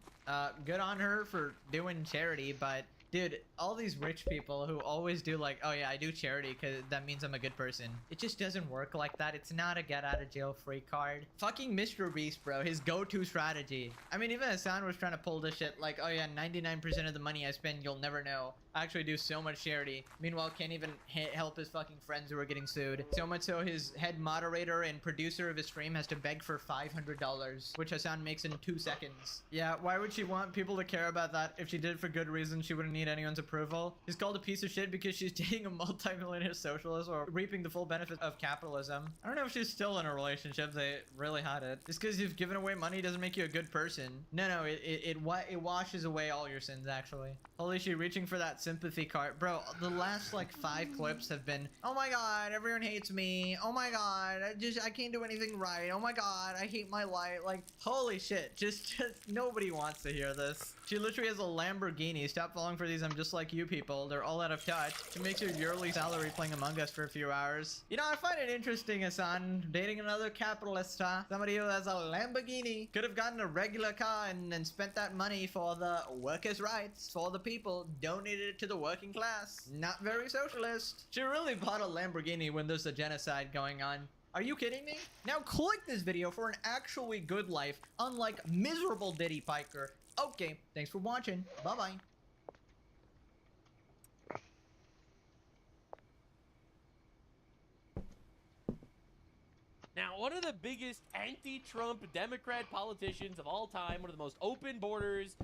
Speaker 9: good on her for doing charity, but dude, all these rich people who always do like, oh yeah, I do charity because that means I'm a good person. It just doesn't work like that. It's not a get out of jail free card. Fucking Mr. Beast, bro, his go-to strategy. I mean, even Hassan was trying to pull this shit like, oh yeah, 99% of the money I spend, you'll never know. I actually do so much charity. Meanwhile, can't even help his fucking friends who are getting sued. So much so his head moderator and producer of his stream has to beg for $500, which Hassan makes in 2 seconds. Yeah, why would she want people to care about that? If she did it for good reason, she wouldn't need anyone's approval. She's called a piece of shit because she's dating a multi-millionaire socialist or reaping the full benefits of capitalism. I don't know if she's still in a relationship. They really had it. Just because you've given away money doesn't make you a good person. No, it washes away all your sins, actually. Holy shit, reaching for that sympathy card. Bro, the last like 5 clips have been, oh my god, everyone hates me. Oh my god, I can't do anything right. Oh my god, I hate my life. Like, holy shit, just nobody wants to hear this. She literally has a Lamborghini. Stop falling for these I'm just like you people. They're all out of touch. She makes your yearly salary playing Among Us for a few hours. You know, I find it interesting, Hassan, dating another capitalist, huh? Somebody who has a Lamborghini. Could have gotten a regular car and spent that money for the workers' rights, for the people, donated it to the working class. Not very socialist. She really bought a Lamborghini when there's a genocide going on. Are you kidding me? Now click this video for an actually good life, unlike miserable Diddy Piker. Okay, thanks for watching. Bye-bye.
Speaker 10: Now, one of the biggest anti-Trump Democrat politicians of all time, one of the most open borders,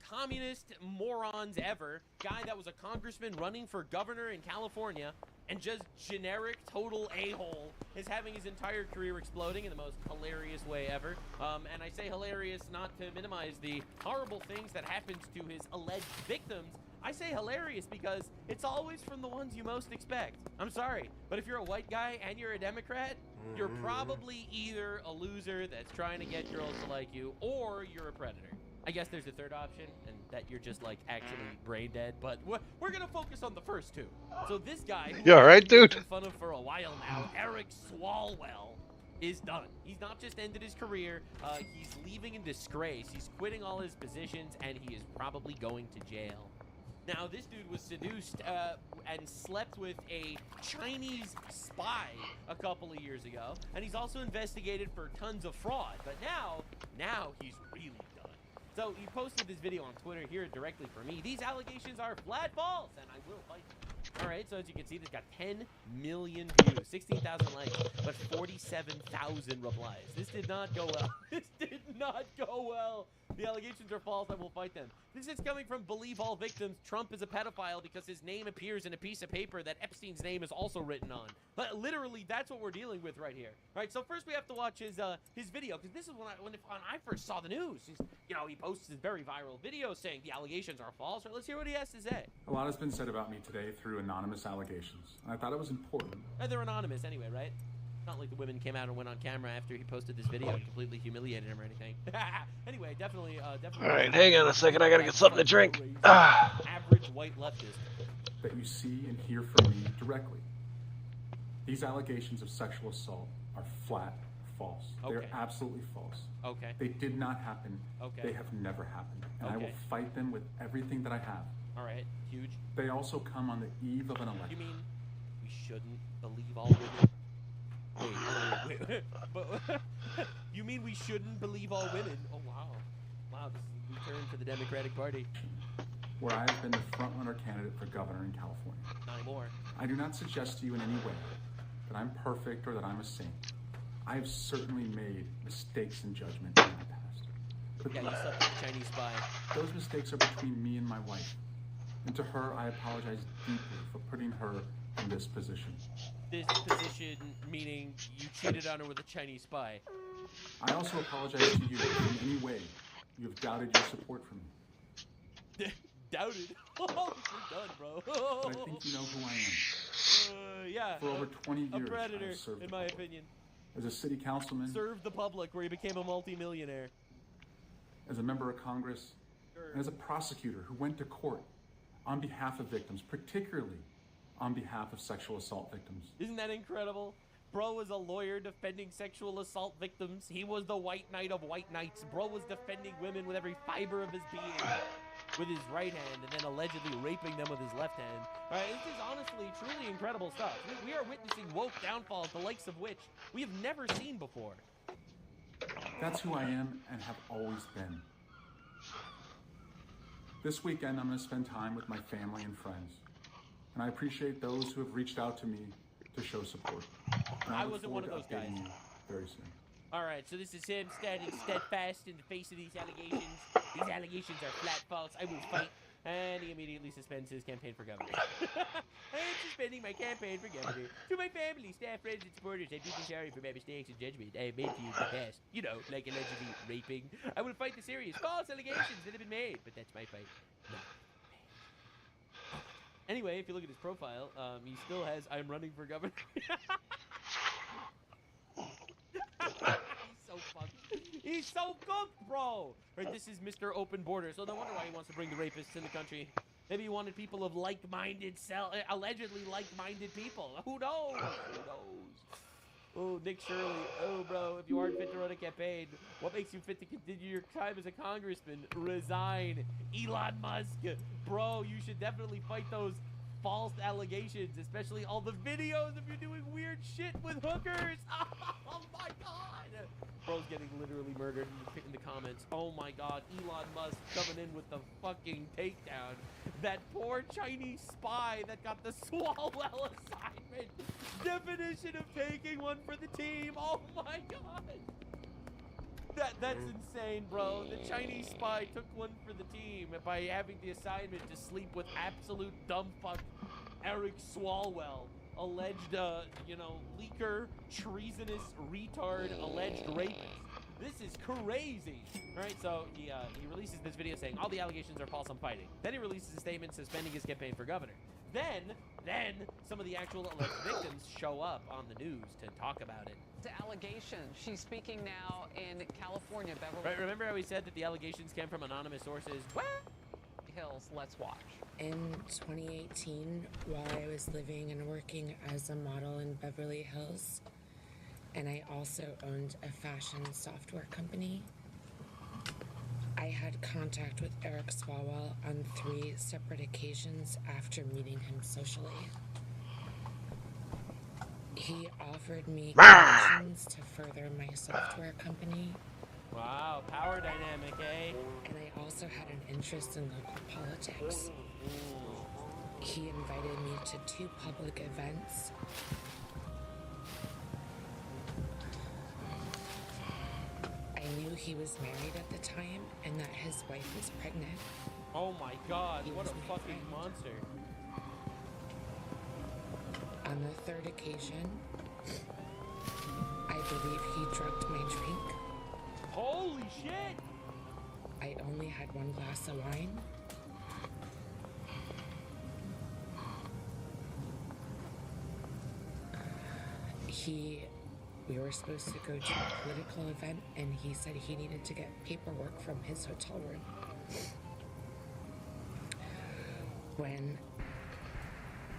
Speaker 10: communist morons ever, guy that was a congressman running for governor in California, and just generic total a-hole, is having his entire career exploding in the most hilarious way ever. And I say hilarious not to minimize the horrible things that happens to his alleged victims. I say hilarious because it's always from the ones you most expect. I'm sorry, but if you're a white guy and you're a Democrat, you're probably either a loser that's trying to get girls to like you, or you're a predator. I guess there's a third option, and that you're just like actually brain dead, but we're gonna focus on the first 2. So this guy, who
Speaker 2: yeah, right, dude.
Speaker 10: Been fun of for a while now, Eric Swalwell, is done. He's not just ended his career, he's leaving in disgrace. He's quitting all his positions, and he is probably going to jail. Now, this dude was seduced and slept with a Chinese spy a couple of years ago, and he's also investigated for tons of fraud. But now he's really done. So he posted this video on Twitter here directly for me. These allegations are flat false, and I will fight them. All right, so as you can see, this got 10 million views, 16,000 likes, but 47,000 replies. This did not go well. This did not go well. The allegations are false. I will fight them. This is coming from Believe All Victims. Trump is a pedophile because his name appears in a piece of paper that Epstein's name is also written on. But literally, that's what we're dealing with right here. All right, so first we have to watch his video, because this is when I first saw the news. He posts his very viral video saying the allegations are false. Right, let's hear what he has to say.
Speaker 17: A lot has been said about me today through anonymous allegations, and I thought it was important.
Speaker 10: They're anonymous anyway, right? Not like the women came out and went on camera after he posted this video and completely humiliated him or anything. Anyway, definitely.
Speaker 2: All right, hang on a second. I gotta get something to drink. Ah.
Speaker 10: Average white leftist.
Speaker 6: That you see and hear from me directly. These allegations of sexual assault are flat false.
Speaker 10: Okay.
Speaker 6: They're absolutely false.
Speaker 10: Okay.
Speaker 6: They did not happen.
Speaker 10: Okay.
Speaker 6: They have never happened. And I
Speaker 10: Okay.
Speaker 6: will fight them with everything that I have.
Speaker 10: All right, huge.
Speaker 6: They also come on the eve of an election.
Speaker 10: You mean we shouldn't believe all women? Wait. But you mean we shouldn't believe all women? Oh wow, wow! This is a return to the Democratic Party.
Speaker 6: Where I have been the front-runner candidate for governor in California.
Speaker 10: Not anymore.
Speaker 6: I do not suggest to you in any way that I'm perfect or that I'm a saint. I have certainly made mistakes in judgment in my past. But
Speaker 10: Yeah, you slept with a Chinese spy.
Speaker 6: those mistakes are between me and my wife. And to her, I apologize deeply for putting her in this position.
Speaker 10: This position meaning you cheated on her with a Chinese spy.
Speaker 6: I also apologize to you if in any way you have doubted your support for me.
Speaker 10: Doubted? Oh, we're done, bro.
Speaker 6: But I think you know who I am.
Speaker 10: Yeah.
Speaker 6: For over 20 years,
Speaker 10: a predator,
Speaker 6: I have served
Speaker 10: in
Speaker 6: the
Speaker 10: my
Speaker 6: public.
Speaker 10: opinion.
Speaker 6: As a city councilman,
Speaker 10: Served the public where he became a multimillionaire.
Speaker 6: as a member of Congress, and as a prosecutor who went to court on behalf of victims, particularly on behalf of sexual assault victims.
Speaker 10: Isn't that incredible? Bro was a lawyer defending sexual assault victims. He was the white knight of white knights. Bro was defending women with every fiber of his being with his right hand and then allegedly raping them with his left hand. All right, this is honestly, truly incredible stuff. We are witnessing woke downfalls, the likes of which we have never seen before.
Speaker 6: That's who I am and have always been. This weekend, I'm going to spend time with my family and friends. And I appreciate those who have reached out to me to show support. And
Speaker 10: I
Speaker 6: look
Speaker 10: wasn't one
Speaker 6: forward
Speaker 10: of
Speaker 6: to
Speaker 10: those guys.
Speaker 6: updating you very soon.
Speaker 10: All right, so this is him standing steadfast in the face of these allegations. These allegations are flat false. I will fight. And he immediately suspends his campaign for governor. I am suspending my campaign for governor. To my family, staff, friends, and supporters, I'm deeply sorry for my mistakes and judgment I have made to you in the past. You know, like allegedly raping. I will fight the serious false allegations that have been made, but that's my fight. No. Anyway, if you look at his profile, he still has I'm running for governor. He's so fucked. He's so cooked, bro. Right, this is Mr. Open Border, so no wonder why he wants to bring the rapists in the country. Maybe he wanted people of like-minded, allegedly like-minded people. Who knows? Who knows? Oh, Nick Shirley. Oh, bro, if you aren't fit to run a campaign, what makes you fit to continue your time as a congressman? Resign. Elon Musk. Bro, you should definitely fight those false allegations, especially all the videos of you doing weird shit with hookers. Oh, my God. Bro's getting literally murdered in the comments. Oh, my God. Elon Musk coming in with the fucking takedown. That poor Chinese spy that got the Swalwell assignment. Definition of taking one for the team. Oh my God. That's insane, bro. The Chinese spy took one for the team by having the assignment to sleep with absolute dumbfuck Eric Swalwell. Alleged, leaker, treasonous, retard, alleged rapist. This is crazy. All right, so he releases this video saying all the allegations are false, I'm fighting. Then he releases a statement suspending his campaign for governor. Then some of the actual alleged victims show up on the news to talk about it.
Speaker 17: To allegations. She's speaking now in California, Beverly
Speaker 10: Right, remember how we said that the allegations came from anonymous sources? What?
Speaker 17: Hills. Let's watch.
Speaker 22: In 2018, while I was living and working as a model in Beverly Hills, and I also owned a fashion software company, I had contact with Eric Swalwell on 3 separate occasions after meeting him socially. He offered me connections to further my software company.
Speaker 10: Wow, power dynamic, eh?
Speaker 22: And I also had an interest in local politics. He invited me to 2 public events. I knew he was married at the time and that his wife was pregnant.
Speaker 10: Oh my God, what a fucking monster.
Speaker 22: On the 3rd occasion, I believe he drugged my drink.
Speaker 10: Holy shit!
Speaker 22: I only had 1 glass of wine. He We were supposed to go to a political event, and he said he needed to get paperwork from his hotel room. When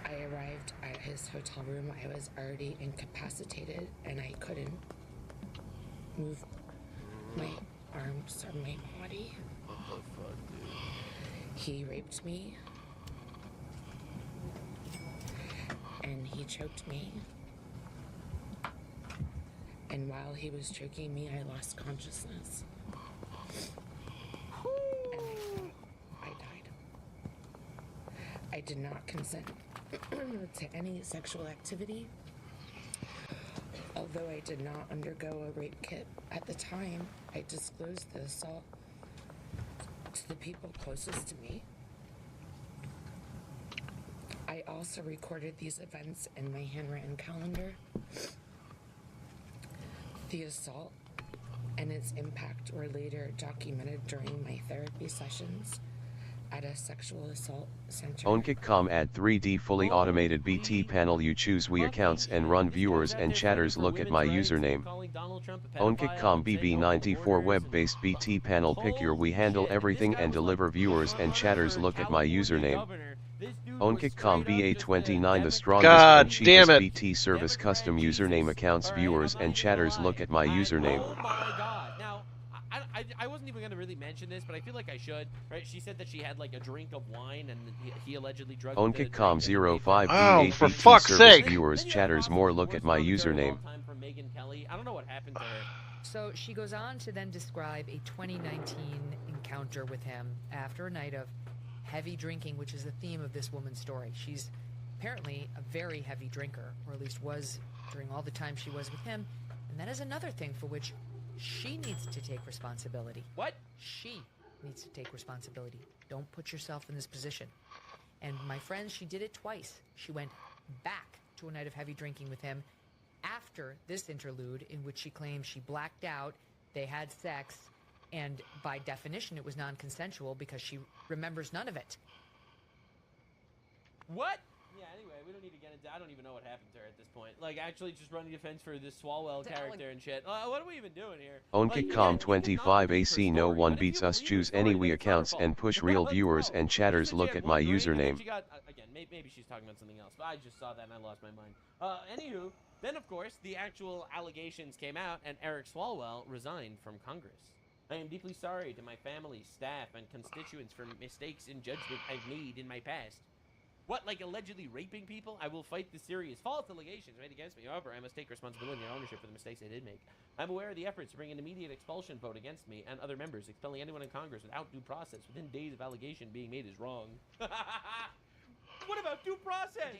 Speaker 22: I arrived at his hotel room, I was already incapacitated, and I couldn't move my arms or my body.
Speaker 10: What the fuck, dude?
Speaker 22: He raped me, and he choked me. And while he was choking me, I lost consciousness. And I died. I did not consent to any sexual activity. Although I did not undergo a rape kit at the time, I disclosed the assault to the people closest to me. I also recorded these events in my handwritten calendar. The assault and its impact were later documented during my therapy sessions at a sexual assault center.
Speaker 7: OwnKick.com add 3D fully automated BT panel. You choose We accounts and run viewers and chatters. Look at my username. OwnKick.com BB94 web-based BT panel. Pick your We handle everything and deliver viewers and chatters. Look at my username. OwnKick.com BA29 the strongest and cheapest BT service. Custom username accounts, viewers and chatters. Look at my username.
Speaker 10: Oh my god. Now, I wasn't even going to really mention this, but I feel like I should, right? She said that she had like a drink of wine and he allegedly drugged
Speaker 7: OwnKick.com 05
Speaker 2: Oh, for
Speaker 7: BT
Speaker 2: fuck's
Speaker 7: service,
Speaker 2: sake.
Speaker 7: viewers, chatters. More. Look at my username.
Speaker 10: I don't know what happened to her.
Speaker 8: So she goes on to then describe a 2019 encounter with him after a night of heavy drinking, which is the theme of this woman's story. She's apparently a very heavy drinker, or at least was during all the time she was with him, and that is another thing for which she needs to take responsibility.
Speaker 10: What?
Speaker 8: She needs to take responsibility. Don't put yourself in this position. And my friends, she did it twice. She went back to a night of heavy drinking with him after this interlude in which she claimed she blacked out, they had sex, and by definition it was non-consensual because she remembers none of it.
Speaker 10: What? Yeah, anyway, we don't need to get into... I don't even know what happened to her at this point. Like, actually just running defense for this Swalwell character and shit. What are we even doing here?
Speaker 7: OwnKick.com 25 AC no one beats us. Choose any We accounts and push real viewers and chatters. Look at my username.
Speaker 10: She got, again, maybe she's talking about something else, but I just saw that and I lost my mind. Anywho, then of course, the actual allegations came out and Eric Swalwell resigned from Congress. I am deeply sorry to my family, staff, and constituents for mistakes in judgment I've made in my past. What, like allegedly raping people? I will fight the serious false allegations made against me. However, I must take responsibility and ownership for the mistakes I did make. I'm aware of the efforts to bring an immediate expulsion vote against me and other members. Expelling anyone in Congress without due process within days of allegation being made is wrong. What about due process?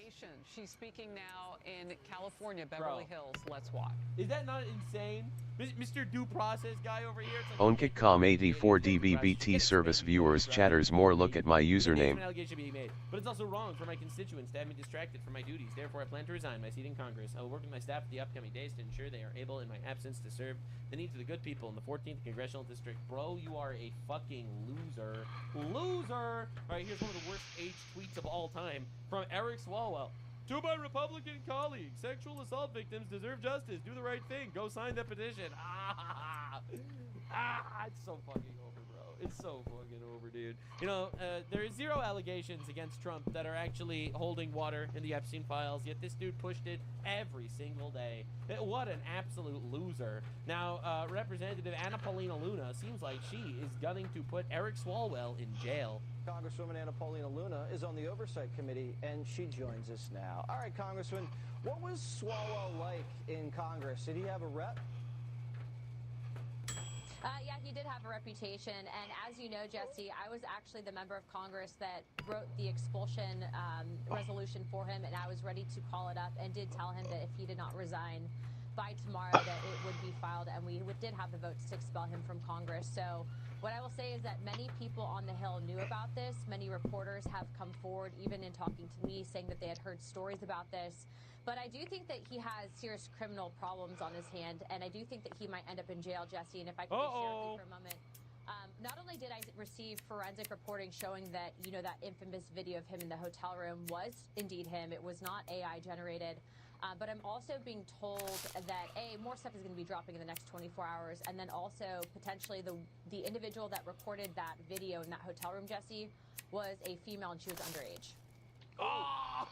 Speaker 17: She's speaking now in California, Beverly Hills. Let's watch.
Speaker 10: Is that not insane? Mr. Due Process guy over here?
Speaker 7: OwnKick.com 84 DBBT service, viewers, chatters. More. Look at my username.
Speaker 10: Allegation being made, but it's also wrong for my constituents to have me distracted from my duties. Therefore, I plan to resign my seat in Congress. I will work with my staff the upcoming days to ensure they are able, in my absence, to serve the needs of the good people in the 14th Congressional District. Bro, you are a fucking loser. Loser! Alright, here's one of the worst age tweets of all time from Eric Swalwell. To my Republican colleagues, sexual assault victims deserve justice. Do the right thing. Go sign the petition. It's so fucking over, bro. It's so fucking over, dude. You know, there is zero allegations against Trump that are actually holding water in the Epstein files, yet this dude pushed it every single day. What an absolute loser. Now, Representative Anna Paulina Luna seems like she is gunning to put Eric Swalwell in jail.
Speaker 11: Congresswoman Anna Paulina Luna is on the Oversight Committee, and she joins us now. All right, Congressman, what was Swalwell like in Congress? Did he have a rep?
Speaker 14: Yeah, he did have a reputation, and as you know, Jesse, I was actually the member of Congress that wrote the expulsion resolution for him, and I was ready to call it up and did tell him that if he did not resign by tomorrow that it would be filed, and we did have the votes to expel him from Congress. So what I will say is that many people on the Hill knew about this. Many reporters have come forward, even in talking to me, saying that they had heard stories about this. But I do think that he has serious criminal problems on his hand, and I do think that he might end up in jail, Jesse. And if I could just share with you for a moment, not only did I receive forensic reporting showing that, you know, that infamous video of him in the hotel room was indeed him. It was not AI generated. But I'm also being told that more stuff is going to be dropping in the next 24 hours, and then also potentially the individual that recorded that video in that hotel room, Jesse, was a female and she was underage.
Speaker 10: Oh!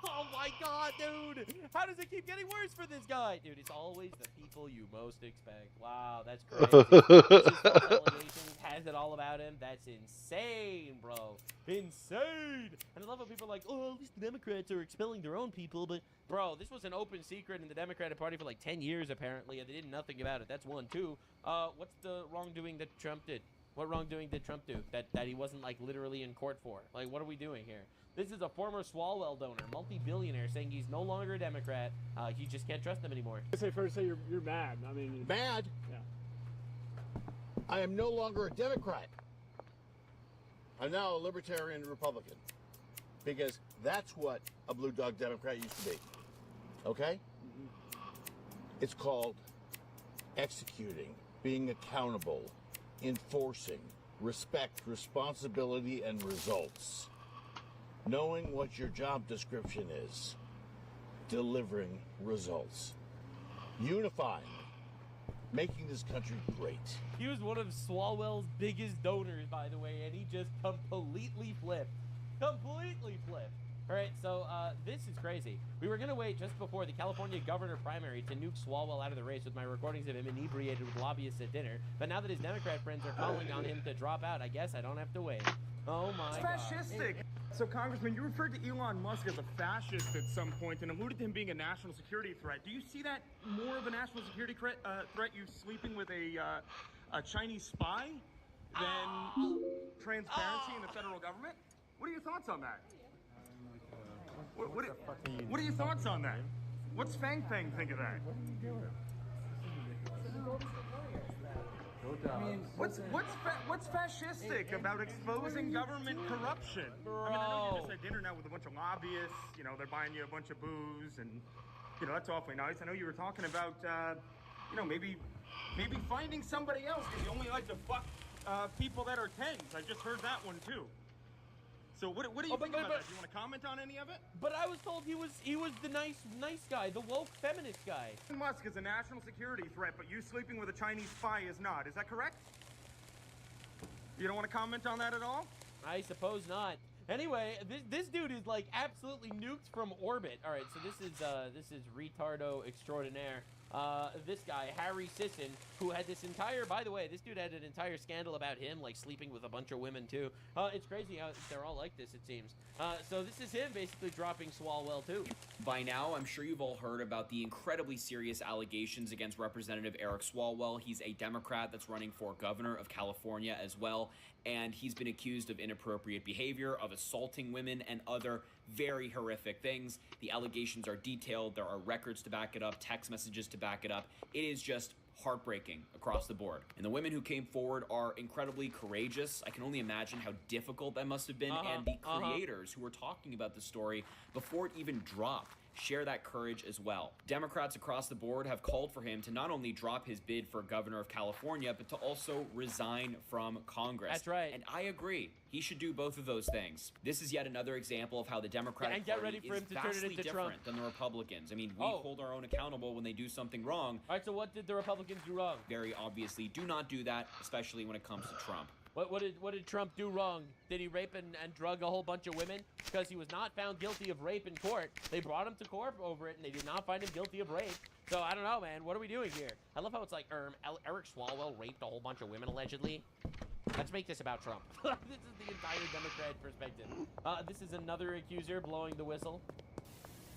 Speaker 10: Oh my God, dude! How does it keep getting worse for this guy? Dude, it's always the people you most expect. Wow, that's crazy. Just false allegations, has it all about him. That's insane, bro. Insane! And I love how people are like, oh, at least the Democrats are expelling their own people, but bro, this was an open secret in the Democratic Party for like 10 years, apparently, and they did nothing about it. That's one. Two, what's the wrongdoing that Trump did? What wrongdoing did Trump do that he wasn't, like, literally in court for? Like, what are we doing here? This is a former Swalwell donor, multi-billionaire, saying he's no longer a Democrat. He just can't trust them anymore.
Speaker 12: First say you're mad. I mean,
Speaker 15: mad?
Speaker 12: Yeah.
Speaker 15: I am no longer a Democrat. I'm now a libertarian Republican. Because that's what a blue dog Democrat used to be. Okay? It's called executing, being accountable, enforcing, respect, responsibility, and results. Knowing what your job description is. Delivering results. Unifying. Making this country great.
Speaker 10: He was one of Swalwell's biggest donors, by the way, and he just completely flipped. Completely flipped. All right, so this is crazy. We were going to wait just before the California governor primary to nuke Swalwell out of the race with my recordings of him inebriated with lobbyists at dinner. But now that his Democrat friends are calling on him to drop out, I guess I don't have to wait. Oh, my God.
Speaker 12: It's fascistic. So, Congressman, you referred to Elon Musk as a fascist at some point and alluded to him being a national security threat. Do you see that more of a national security threat, you sleeping with a Chinese spy, than transparency in the federal government? What are your thoughts on that? What are your thoughts on that? What's Fang Fang think of that? I mean, what's fascistic about exposing government corruption? I mean, I know you're just at dinner now with a bunch of lobbyists. You know, they're buying you a bunch of booze, and you know that's awfully nice. I know you were talking about, you know, maybe finding somebody else because you only like to fuck people that are tens. I just heard that one too. So what do you think about that? Do you want to comment on any of it?
Speaker 10: But I was told he was the nice guy, the woke feminist guy.
Speaker 12: Elon Musk is a national security threat, but you sleeping with a Chinese spy is not. Is that correct? You don't want to comment on that at all?
Speaker 10: I suppose not. Anyway, this dude is like absolutely nuked from orbit. All right, so this is retardo extraordinaire. This guy, Harry Sisson, who had this entire, by the way, this dude had an entire scandal about him, like sleeping with a bunch of women too. It's crazy how they're all like this, it seems. So this is him basically dropping Swalwell too.
Speaker 18: By now, I'm sure you've all heard about the incredibly serious allegations against Representative Eric Swalwell. He's a Democrat that's running for governor of California as well, and he's been accused of inappropriate behavior, of assaulting women, and other very horrific things. The allegations are detailed. There are records to back it up, text messages to back it up. It is just heartbreaking across the board. And the women who came forward are incredibly courageous. I can only imagine how difficult that must have been. And the creators who were talking about the story before it even dropped share that courage as well. Democrats across the board have called for him to not only drop his bid for governor of California, but to also resign from Congress.
Speaker 10: That's right.
Speaker 18: And I agree. He should do both of those things. This is yet another example of how the Democratic Party is vastly different than the Republicans. I mean, we hold our own accountable when they do something wrong.
Speaker 10: All right, so what did the Republicans do wrong?
Speaker 18: Very obviously, do not do that, especially when it comes to Trump.
Speaker 10: What did Trump do wrong? Did he rape and drug a whole bunch of women? Because he was not found guilty of rape in court. They brought him to court over it, and they did not find him guilty of rape. So I don't know, man. What are we doing here? I love how it's like, Eric Swalwell raped a whole bunch of women, allegedly. Let's make this about Trump. This is the entire Democrat perspective. This is another accuser blowing the whistle.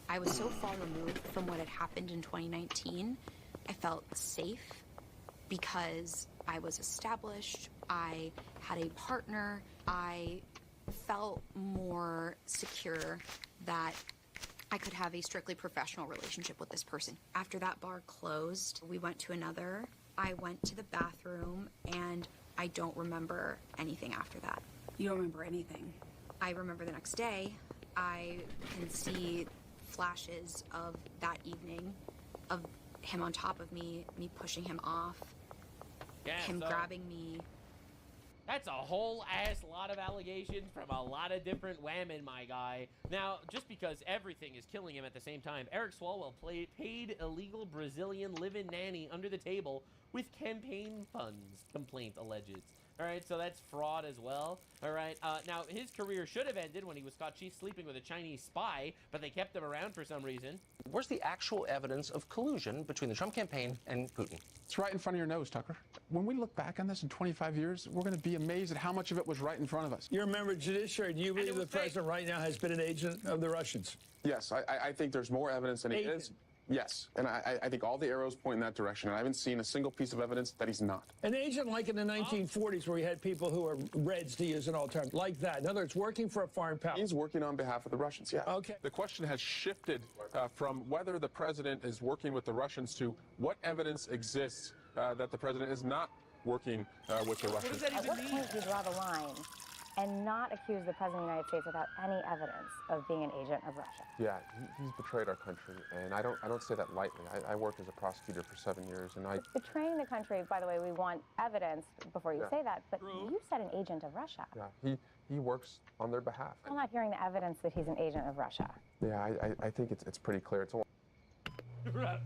Speaker 23: I was so far removed from what had happened in 2019. I felt safe because I was established. I had a partner. I felt more secure that I could have a strictly professional relationship with this person. After that bar closed, we went to another. I went to the bathroom, and I don't remember anything after that.
Speaker 24: You don't remember anything?
Speaker 23: I remember the next day. I can see flashes of that evening, of him on top of me pushing him off, him grabbing me.
Speaker 10: That's a whole ass lot of allegations from a lot of different women, my guy. Now, just because everything is killing him at the same time, Eric Swalwell paid illegal Brazilian live-in nanny under the table with campaign funds, complaint alleges. All right, so that's fraud as well. All right, now his career should have ended when he was caught sleeping with a Chinese spy, but they kept him around for some reason.
Speaker 5: Where's the actual evidence of collusion between the Trump campaign and Putin?
Speaker 6: It's right in front of your nose, Tucker. When we look back on this in 25 years, we're going to be amazed at how much of it was right in front of us.
Speaker 16: You're a member of the Judiciary. Do you believe the president right now has been an agent of the Russians?
Speaker 19: Yes, I think there's more evidence than he is. Yes, and I think all the arrows point in that direction, and I haven't seen a single piece of evidence that he's not.
Speaker 16: An agent like in the 1940s where we had people who are Reds, to use an old term, like that. In other words, working for a foreign power.
Speaker 19: He's working on behalf of the Russians, yeah.
Speaker 16: Okay.
Speaker 24: The question has shifted from whether the president is working with the Russians to what evidence exists that the president is not working with the Russians.
Speaker 25: At what point do you draw the line and not accuse the President of the United States without any evidence of being an agent of Russia?
Speaker 19: Yeah, he's betrayed our country, and I don't say that lightly. I worked as a prosecutor for 7 years, and
Speaker 25: Betraying the country, by the way, we want evidence before you say that, but you said an agent of Russia.
Speaker 19: Yeah, he works on their behalf.
Speaker 25: I'm not hearing the evidence that he's an agent of Russia.
Speaker 19: Yeah, I think it's pretty clear. It's a
Speaker 10: Right.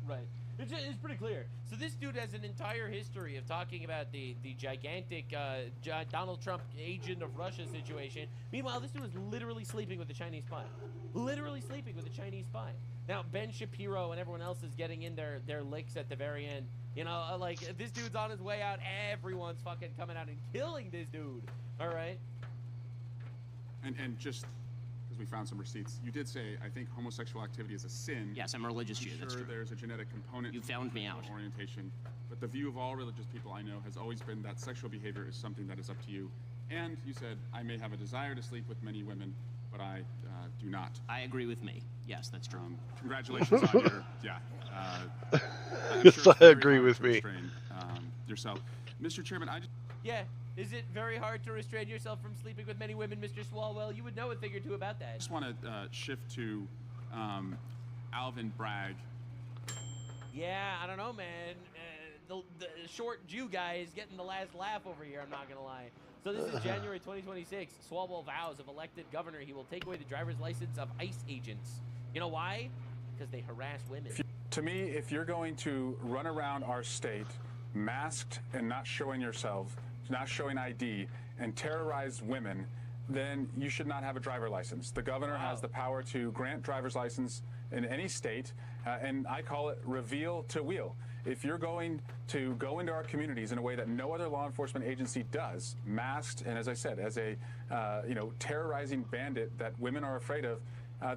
Speaker 10: It's pretty clear. So this dude has an entire history of talking about the gigantic Donald Trump agent of Russia situation. Meanwhile, this dude was literally sleeping with the Chinese spy. Literally sleeping with a Chinese spy. Now, Ben Shapiro and everyone else is getting in their licks at the very end. You know, like, this dude's on his way out. Everyone's fucking coming out and killing this dude. All right?
Speaker 6: And just... we found some receipts. You did say, I think homosexual activity is a sin.
Speaker 5: Yes, I'm a religious Jew. That's true.
Speaker 6: There's a genetic component.
Speaker 5: You found me out.
Speaker 6: Orientation, but the view of all religious people I know has always been that sexual behavior is something that is up to you. And you said, I may have a desire to sleep with many women, but I do not.
Speaker 5: I agree with me. Yes, that's true.
Speaker 6: Congratulations on your
Speaker 2: Yes, I agree with me.
Speaker 6: Yourself, Mr. Chairman.
Speaker 10: Yeah. Is it very hard to restrain yourself from sleeping with many women, Mr. Swalwell? You would know a thing or two about that.
Speaker 6: I just want to shift to Alvin Bragg.
Speaker 10: Yeah, I don't know, man. The short Jew guy is getting the last laugh over here, I'm not going to lie. So this is January 2026. Swalwell vows if elected governor, he will take away the driver's license of ICE agents. You know why? Because they harass women.
Speaker 6: To me, if you're going to run around our state masked and not showing yourself, not showing ID, and terrorize women, then you should not have a driver license. The governor has the power to grant driver's license in any state, and I call it reveal to wheel. If you're going to go into our communities in a way that no other law enforcement agency does, masked and, as I said, as a terrorizing bandit that women are afraid of,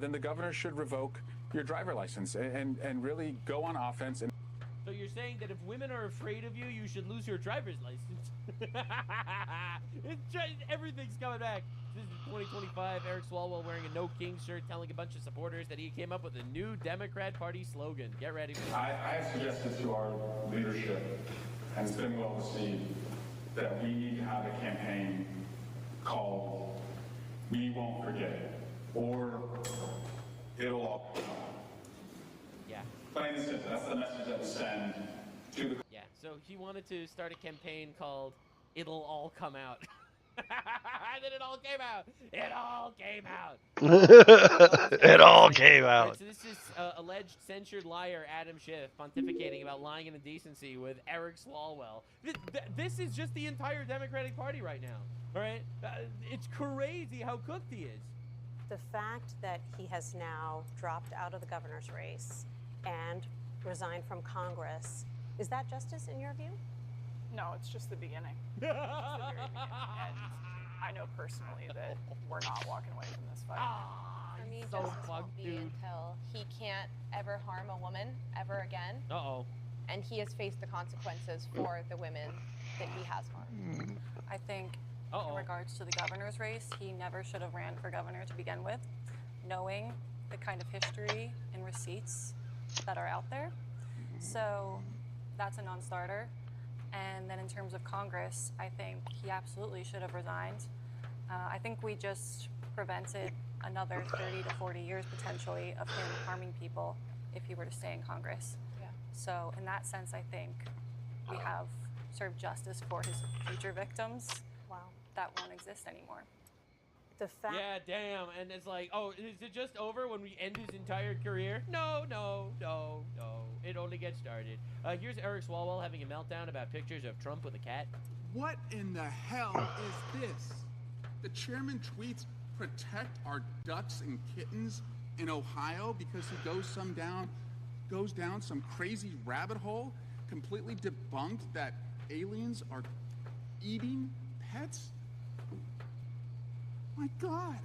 Speaker 6: then the governor should revoke your driver license and really go on offense.
Speaker 10: So you're saying that if women are afraid of you, you should lose your driver's license? Everything's coming back. This is 2025. Eric Swalwell wearing a No King shirt, telling a bunch of supporters that he came up with a new Democrat Party slogan. Get ready for
Speaker 6: I have suggested to our leadership, and it's been well received, that we need to have a campaign called We Won't Forget, or It'll All Come Out.
Speaker 10: Yeah.
Speaker 6: Plain and simple, that's the message that we send to the...
Speaker 10: Yeah, so he wanted to start a campaign called It'll All Come Out. And then it all came out. It all came out.
Speaker 2: It all came out.
Speaker 10: Right, so this is alleged censured liar Adam Schiff pontificating about lying and indecency with Eric Swalwell. This is just the entire Democratic Party right now. All right? It's crazy how cooked he is.
Speaker 26: The fact that he has now dropped out of the governor's race and resigned from Congress, is that justice in your view?
Speaker 27: No, it's just the beginning. It's the very beginning. And I know personally that we're not walking away from this fight.
Speaker 13: For me,
Speaker 10: so
Speaker 13: justice won't be until he can't ever harm a woman ever again.
Speaker 10: Uh-oh.
Speaker 13: And he has faced the consequences for the women that he has harmed. I think in regards to the governor's race, he never should have ran for governor to begin with, knowing the kind of history and receipts that are out there. So that's a non-starter. And then in terms of Congress, I think he absolutely should have resigned. I think we just prevented another 30 to 40 years potentially of him harming people if he were to stay in Congress. Yeah. So in that sense, I think we have served justice for his future victims. Wow. that won't exist anymore.
Speaker 26: The fact.
Speaker 10: Yeah, damn. And it's like, oh, is it just over when we end his entire career? No. It only gets started. Here's Eric Swalwell having a meltdown about pictures of Trump with a cat.
Speaker 1: What in the hell is this? The chairman tweets, "Protect our ducks and kittens in Ohio," because he goes down some crazy rabbit hole, completely debunked that aliens are eating pets. My God.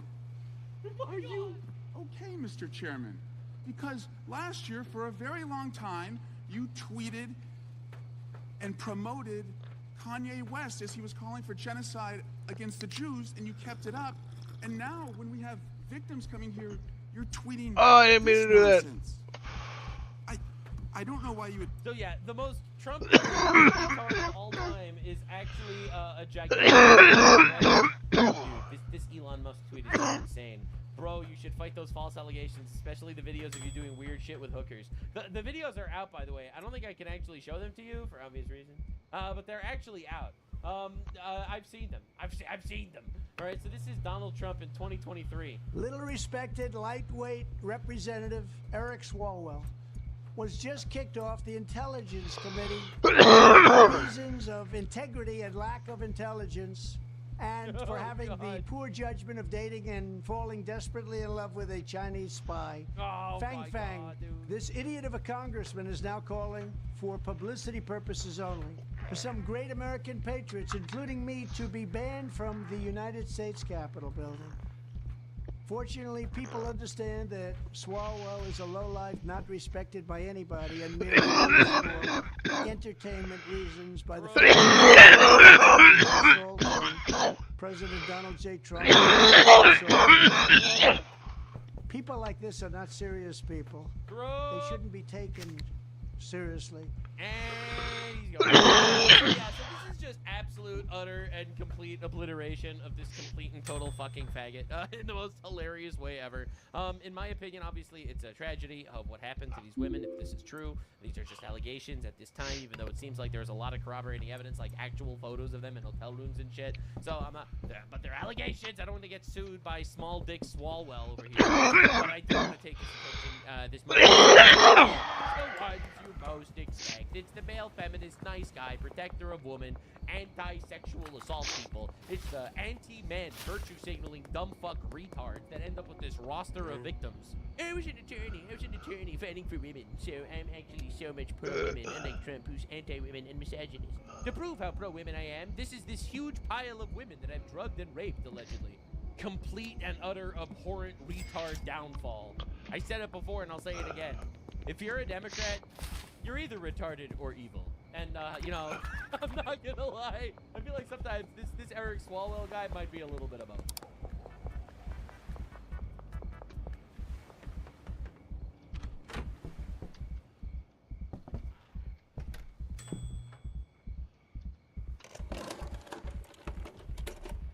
Speaker 1: Are you okay, Mr. Chairman? Because last year, for a very long time, you tweeted and promoted Kanye West as he was calling for genocide against the Jews, and you kept it up. And now, when we have victims coming here, you're tweeting.
Speaker 2: Oh, I didn't mean to do that.
Speaker 1: I don't know why you would.
Speaker 10: So yeah, the most Trump card of all time is actually a gigantic. Dude, this Elon Musk tweet is insane. Bro, you should fight those false allegations, especially the videos of you doing weird shit with hookers. The videos are out, by the way. I don't think I can actually show them to you for obvious reasons, but they're actually out. I've seen them. I've seen them. All right, so this is Donald Trump in 2023.
Speaker 3: Little respected, lightweight Representative Eric Swalwell was just kicked off the Intelligence Committee for reasons of integrity and lack of intelligence, and for having the poor judgment of dating and falling desperately in love with a Chinese spy. Fang Fang, this idiot of a congressman is now calling for publicity purposes only for some great American patriots, including me, to be banned from the United States Capitol building. Fortunately, people understand that Swalwell is a lowlife not respected by anybody and merely for entertainment reasons by the President Donald J. Trump. People like this are not serious people. They shouldn't be taken seriously.
Speaker 10: And he's going. So this is just absolute, utter, and complete obliteration of this complete and total fucking faggot in the most hilarious way ever. In my opinion, obviously, it's a tragedy of what happened to these women. If this is true, these are just allegations at this time, even though it seems like there's a lot of corroborating evidence, like actual photos of them in hotel rooms and shit. So I'm not, but they're allegations. I don't want to get sued by small dick Swalwell over here. But I do want to take this moment. So what you most expect? It's the male feminist, nice guy, protector of women, anti-sexual assault people. It's the anti-men, virtue signaling, dumb fuck retards that end up with this roster of victims. I was an attorney fighting for women, so I'm actually so much pro-women, unlike Trump, who's anti-women and misogynist. To prove how pro-women I am, this is this huge pile of women that I've drugged and raped, allegedly. Complete and utter abhorrent retard downfall. I said it before and I'll say it again. If you're a Democrat, you're either retarded or evil. And, you know, I'm not gonna lie. I feel like sometimes this Eric Swalwell guy might be a little bit of both.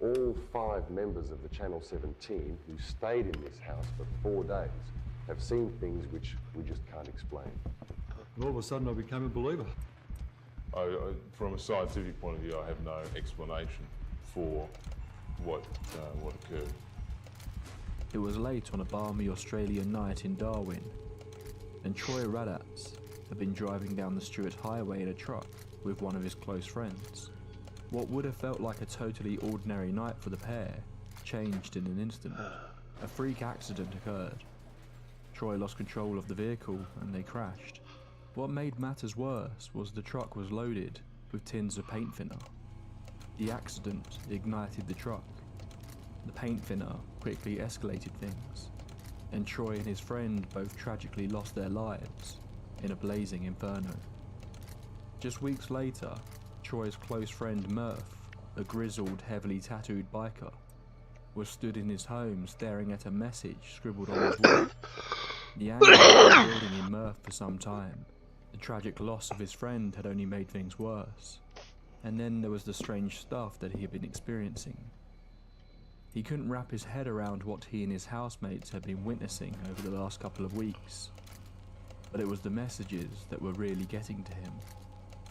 Speaker 4: All 5 members of the Channel 7 team who stayed in this house for 4 days have seen things which we just can't explain.
Speaker 9: And all of a sudden I became a believer.
Speaker 20: From a scientific point of view, I have no explanation for what occurred.
Speaker 21: It was late on a balmy Australian night in Darwin, and Troy Raddatz had been driving down the Stuart Highway in a truck with one of his close friends. What would have felt like a totally ordinary night for the pair changed in an instant. A freak accident occurred. Troy lost control of the vehicle and they crashed. What made matters worse was the truck was loaded with tins of paint thinner. The accident ignited the truck. The paint thinner quickly escalated things, and Troy and his friend both tragically lost their lives in a blazing inferno. Just weeks later, Troy's close friend Murph, a grizzled, heavily tattooed biker, was stood in his home staring at a message scribbled on his wall. The anger had been building in Murph for some time. The tragic loss of his friend had only made things worse. And then there was the strange stuff that he had been experiencing. He couldn't wrap his head around what he and his housemates had been witnessing over the last couple of weeks. But it was the messages that were really getting to him.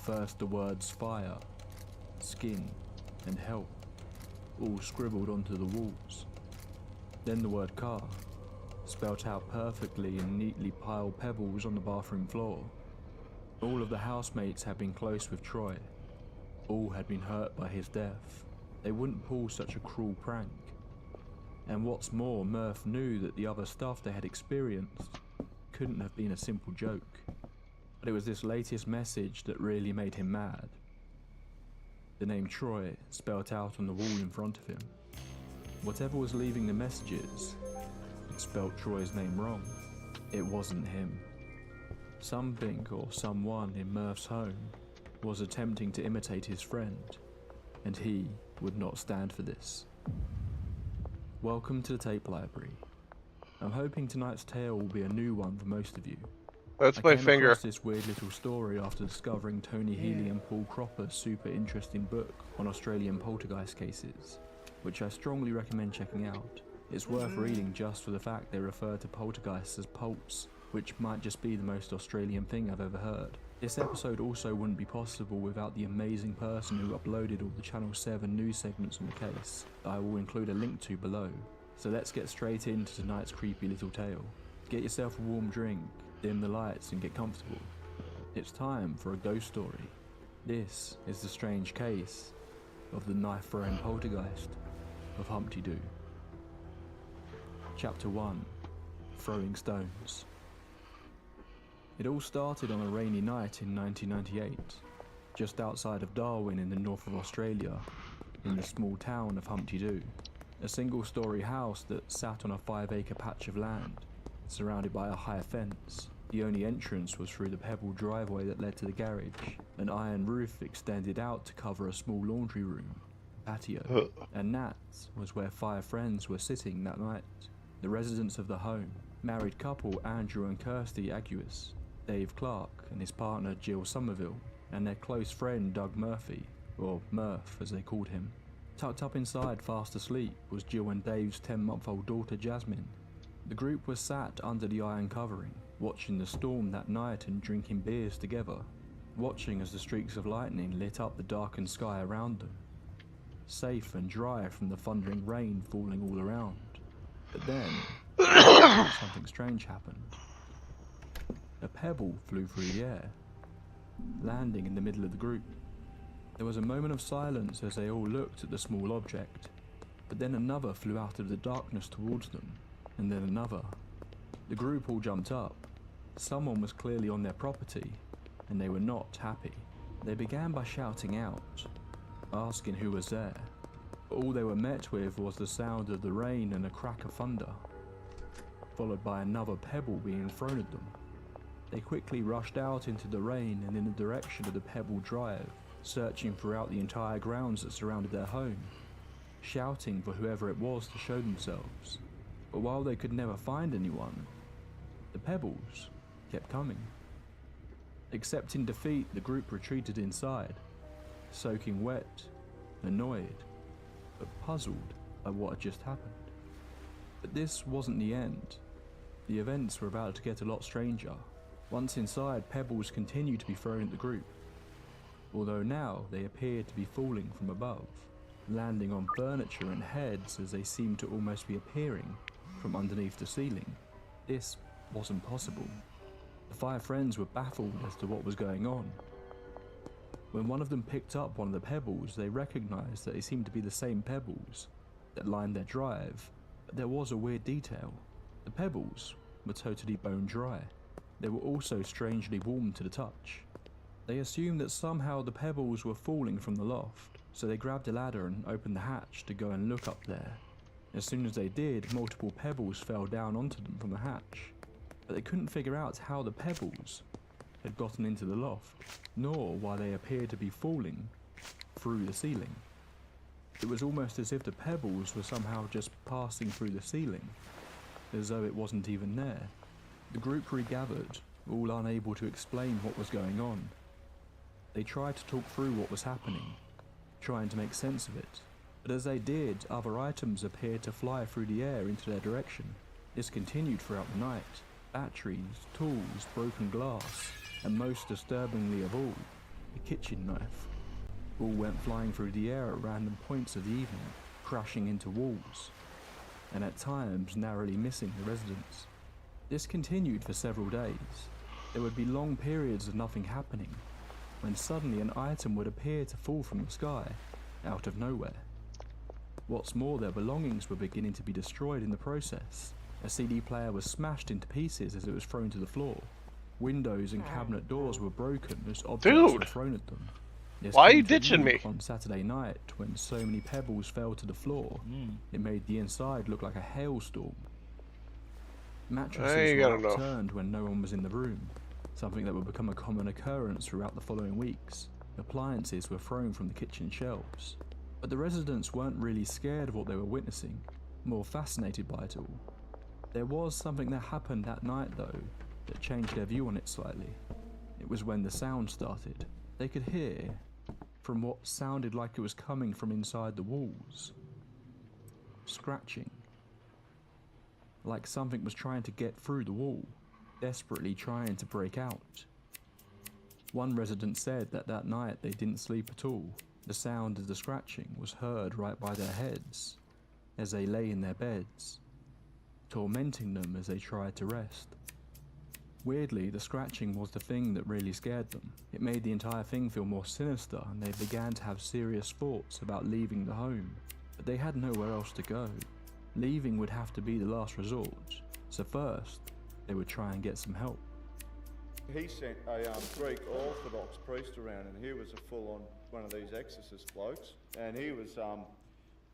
Speaker 21: First the words fire, skin, and help. all scribbled onto the walls. Then the word car, spelt out perfectly in neatly piled pebbles on the bathroom floor. All of the housemates had been close with Troy. All had been hurt by his death. They wouldn't pull such a cruel prank. And what's more, Murph knew that the other stuff they had experienced couldn't have been a simple joke. But it was this latest message that really made him mad. The name Troy spelt out on the wall in front of him. Whatever was leaving the messages had spelt Troy's name wrong. It wasn't him. Something or someone in Murph's home was attempting to imitate his friend, and he would not stand for this. Welcome to the tape library. I'm hoping tonight's tale will be a new one for most of you.
Speaker 2: That's
Speaker 21: I
Speaker 2: my
Speaker 21: came
Speaker 2: finger.
Speaker 21: across this weird little story after discovering Tony Healy and Paul Cropper's super interesting book on Australian poltergeist cases, which I strongly recommend checking out. It's worth reading just for the fact they refer to poltergeists as polts, which might just be the most Australian thing I've ever heard. This episode also wouldn't be possible without the amazing person who uploaded all the Channel 7 news segments on the case, that I will include a link to below. So let's get straight into tonight's creepy little tale. Get yourself a warm drink, dim the lights and get comfortable. It's time for a ghost story. This is the strange case of the knife-throwing poltergeist of Humpty Doo. Chapter 1. Throwing Stones. It all started on a rainy night in 1998, just outside of Darwin in the north of Australia, in the small town of Humpty Doo. A single-storey house that sat on a 5-acre patch of land, surrounded by a high fence. The only entrance was through the pebbled driveway that led to the garage. An iron roof extended out to cover a small laundry room, patio, and that was where 5 friends were sitting that night. The residents of the home, married couple Andrew and Kirsty Aguis, Dave Clark and his partner Jill Somerville, and their close friend Doug Murphy, or Murph as they called him. Tucked up inside fast asleep was Jill and Dave's 10-month-old daughter Jasmine. The group was sat under the iron covering, watching the storm that night and drinking beers together, watching as the streaks of lightning lit up the darkened sky around them, safe and dry from the thundering rain falling all around. But then, something strange happened. A pebble flew through the air, landing in the middle of the group. There was a moment of silence as they all looked at the small object, but then another flew out of the darkness towards them, and then another. The group all jumped up. Someone was clearly on their property, and they were not happy. They began by shouting out, asking who was there, but all they were met with was the sound of the rain and a crack of thunder, followed by another pebble being thrown at them. They quickly rushed out into the rain and in the direction of the pebble drive, searching throughout the entire grounds that surrounded their home, shouting for whoever it was to show themselves. But while they could never find anyone, the pebbles kept coming. Accepting defeat, the group retreated inside, soaking wet, annoyed, but puzzled by what had just happened. But this wasn't the end. The events were about to get a lot stranger. Once inside, pebbles continued to be thrown at the group, although now they appeared to be falling from above, landing on furniture and heads as they seemed to almost be appearing from underneath the ceiling. This wasn't possible. The 5 friends were baffled as to what was going on. When one of them picked up one of the pebbles, they recognized that they seemed to be the same pebbles that lined their drive, but there was a weird detail. The pebbles were totally bone dry. They were also strangely warm to the touch. They assumed that somehow the pebbles were falling from the loft, so they grabbed a ladder and opened the hatch to go and look up there. As soon as they did, multiple pebbles fell down onto them from the hatch, but they couldn't figure out how the pebbles had gotten into the loft, nor why they appeared to be falling through the ceiling. It was almost as if the pebbles were somehow just passing through the ceiling, as though it wasn't even there. The group regathered, all unable to explain what was going on. They tried to talk through what was happening, trying to make sense of it, but as they did, other items appeared to fly through the air into their direction. This continued throughout the night. Batteries, tools, broken glass, and most disturbingly of all, a kitchen knife. All went flying through the air at random points of the evening, crashing into walls, and at times narrowly missing the residents. This continued for several days. There would be long periods of nothing happening, when suddenly an item would appear to fall from the sky, out of nowhere. What's more, their belongings were beginning to be destroyed in the process. A CD player was smashed into pieces as it was thrown to the floor. Windows and cabinet doors were broken as objects were thrown at them. This
Speaker 2: Why are
Speaker 21: came
Speaker 2: you
Speaker 21: to a
Speaker 2: ditching me?
Speaker 21: peak on Saturday night when so many pebbles fell to the floor. It made the inside look like a hailstorm. Mattresses were upturned when no one was in the room, something that would become a common occurrence throughout the following weeks. Appliances were thrown from the kitchen shelves. But the residents weren't really scared of what they were witnessing, more fascinated by it all. There was something that happened that night though, that changed their view on it slightly. It was when the sound started. They could hear, from what sounded like it was coming from inside the walls, scratching. Like something was trying to get through the wall, desperately trying to break out. One resident said that that night they didn't sleep at all. The sound of the scratching was heard right by their heads, as they lay in their beds, tormenting them as they tried to rest. Weirdly, the scratching was the thing that really scared them. It made the entire thing feel more sinister, and they began to have serious thoughts about leaving the home. But they had nowhere else to go. Leaving would have to be the last resort, so first, they would try and get some help.
Speaker 7: He sent a Greek Orthodox priest around, and he was a full-on one of these exorcist blokes, and he was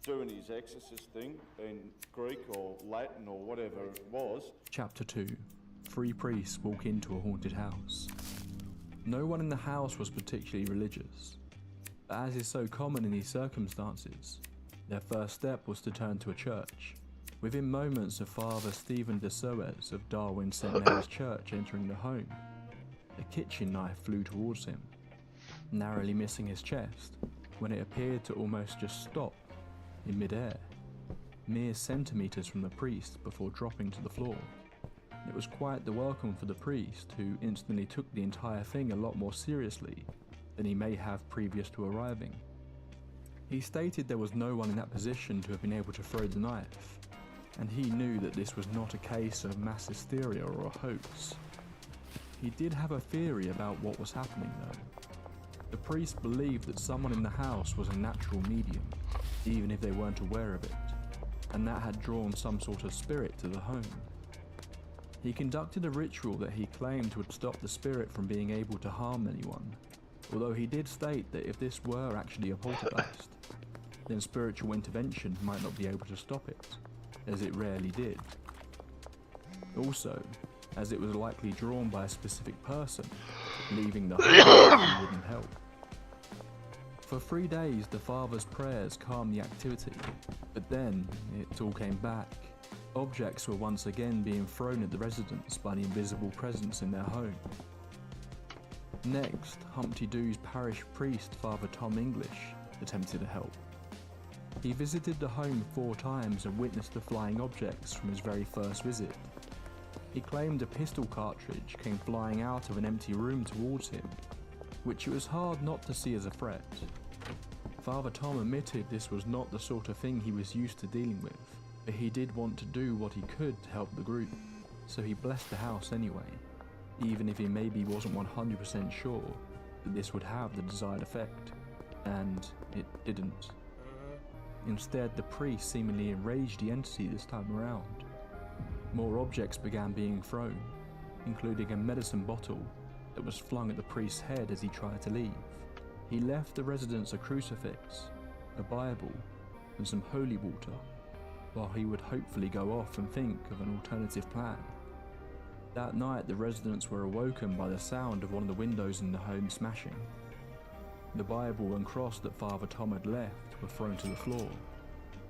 Speaker 7: doing his exorcist thing in Greek or Latin or whatever it was.
Speaker 21: Chapter 2. 3 priests walk into a haunted house. No one in the house was particularly religious, but as is so common in these circumstances, their first step was to turn to a church. Within moments of Father Stephen de Soez of Darwin St. Mary's Church entering the home, a kitchen knife flew towards him, narrowly missing his chest when it appeared to almost just stop in midair, mere centimeters from the priest before dropping to the floor. It was quite the welcome for the priest, who instantly took the entire thing a lot more seriously than he may have previous to arriving. He stated there was no one in that position to have been able to throw the knife, and he knew that this was not a case of mass hysteria or a hoax. He did have a theory about what was happening though. The priest believed that someone in the house was a natural medium, even if they weren't aware of it, and that had drawn some sort of spirit to the home. He conducted a ritual that he claimed would stop the spirit from being able to harm anyone, although he did state that if this were actually a poltergeist, then spiritual intervention might not be able to stop it, as it rarely did. Also, as it was likely drawn by a specific person, leaving the home wouldn't help. For 3 days, the father's prayers calmed the activity, but then it all came back. Objects were once again being thrown at the residents by the invisible presence in their home. Next, Humpty Doo's parish priest, Father Tom English, attempted to help. He visited the home 4 times and witnessed the flying objects from his very first visit. He claimed a pistol cartridge came flying out of an empty room towards him, which it was hard not to see as a threat. Father Tom admitted this was not the sort of thing he was used to dealing with, but he did want to do what he could to help the group, so he blessed the house anyway, even if he maybe wasn't 100% sure that this would have the desired effect, and it didn't. Instead, the priest seemingly enraged the entity this time around. More objects began being thrown, including a medicine bottle that was flung at the priest's head as he tried to leave. He left the residents a crucifix, a Bible, and some holy water, while he would hopefully go off and think of an alternative plan. That night, the residents were awoken by the sound of one of the windows in the home smashing. The Bible and cross that Father Tom had left were thrown to the floor,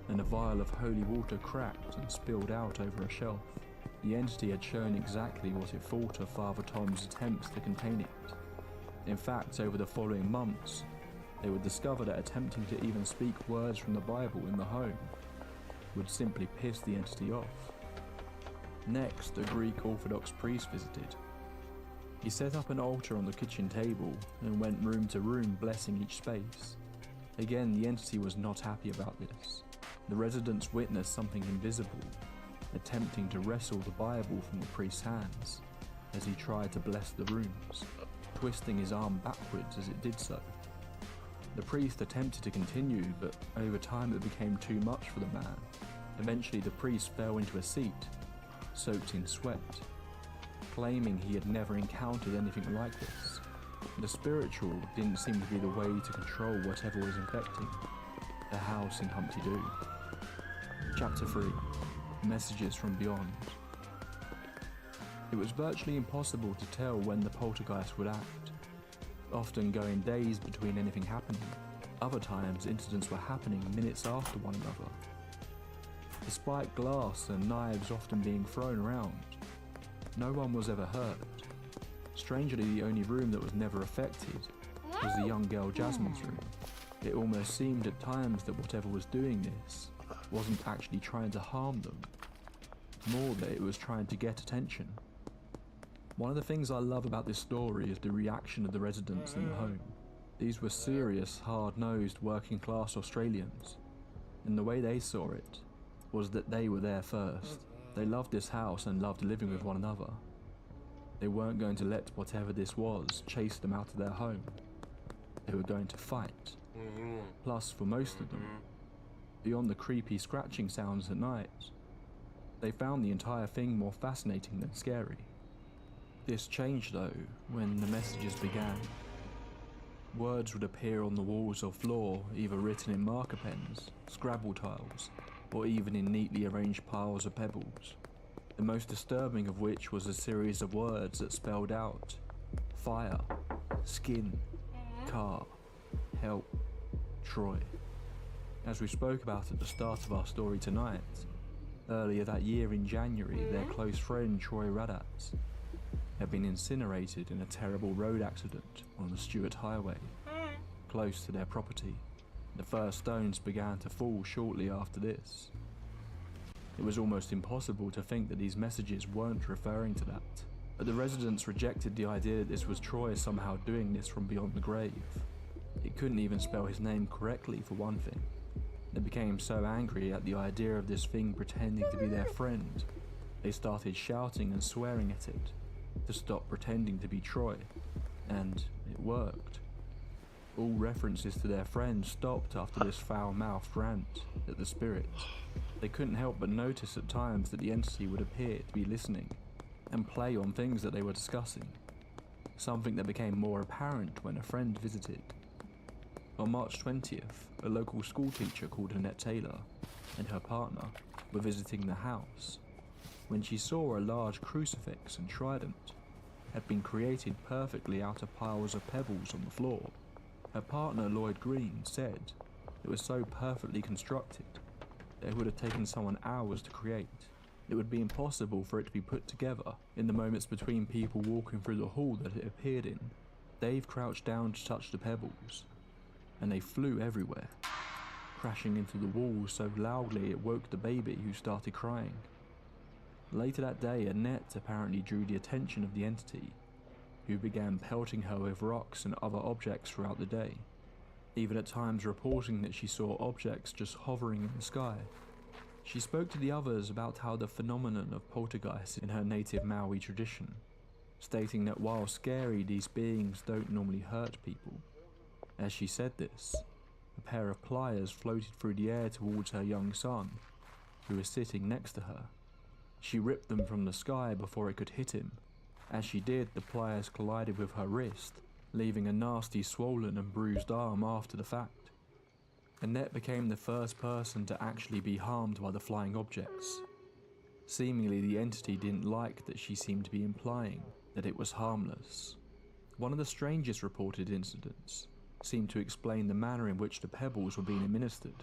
Speaker 21: and a vial of holy water cracked and spilled out over a shelf. The entity had shown exactly what it thought of Father Tom's attempts to contain it. In fact, over the following months, they would discover that attempting to even speak words from the Bible in the home would simply piss the entity off. Next, a Greek Orthodox priest visited. He set up an altar on the kitchen table and went room to room blessing each space. Again, the entity was not happy about this. The residents witnessed something invisible, attempting to wrestle the Bible from the priest's hands as he tried to bless the rooms, twisting his arm backwards as it did so. The priest attempted to continue, but over time it became too much for the man. Eventually the priest fell into a seat, soaked in sweat, claiming he had never encountered anything like this. The spiritual didn't seem to be the way to control whatever was infecting the house in Humpty Doo. Chapter 3. Messages from Beyond. It was virtually impossible to tell when the poltergeist would act, often going days between anything happening. Other times incidents were happening minutes after one another. Despite glass and knives often being thrown around, no one was ever hurt. Strangely, the only room that was never affected was the young girl Jasmine's room. It almost seemed at times that whatever was doing this wasn't actually trying to harm them, more that it was trying to get attention. One of the things I love about this story is the reaction of the residents in the home. These were serious, hard-nosed, working-class Australians, and the way they saw it was that they were there first. They loved this house and loved living with one another. They weren't going to let whatever this was chase them out of their home. They were going to fight. Plus, for most of them, beyond the creepy scratching sounds at night, they found the entire thing more fascinating than scary. This changed though when the messages began. Words would appear on the walls or floor, either written in marker pens, Scrabble tiles, or even in neatly arranged piles of pebbles. The most disturbing of which was a series of words that spelled out fire, skin, car, help, Troy. As we spoke about at the start of our story tonight, earlier that year in January, their close friend Troy Radatz had been incinerated in a terrible road accident on the Stuart Highway, close to their property. The first stones began to fall shortly after this. It was almost impossible to think that these messages weren't referring to that, but the residents rejected the idea that this was Troy somehow doing this from beyond the grave. It couldn't even spell his name correctly for one thing. They became so angry at the idea of this thing pretending to be their friend, they started shouting and swearing at it to stop pretending to be Troy, and it worked. All references to their friend stopped after this foul-mouthed rant at the spirit. They couldn't help but notice at times that the entity would appear to be listening and play on things that they were discussing, something that became more apparent when a friend visited. On March 20th, a local schoolteacher called Annette Taylor and her partner were visiting the house when she saw a large crucifix and trident had been created perfectly out of piles of pebbles on the floor. Her partner, Lloyd Green, said it was so perfectly constructed that it would have taken someone hours to create. It would be impossible for it to be put together in the moments between people walking through the hall that it appeared in. Dave crouched down to touch the pebbles, and they flew everywhere, crashing into the walls so loudly it woke the baby, who started crying. Later that day, Annette apparently drew the attention of the entity, who began pelting her with rocks and other objects throughout the day, even at times reporting that she saw objects just hovering in the sky. She spoke to the others about how the phenomenon of poltergeists in her native Maori tradition, stating that while scary, these beings don't normally hurt people. As she said this, a pair of pliers floated through the air towards her young son, who was sitting next to her. She ripped them from the sky before it could hit him. As she did, the pliers collided with her wrist, leaving a nasty swollen and bruised arm after the fact. Annette became the first person to actually be harmed by the flying objects. Seemingly, the entity didn't like that she seemed to be implying that it was harmless. One of the strangest reported incidents seemed to explain the manner in which the pebbles were being administered.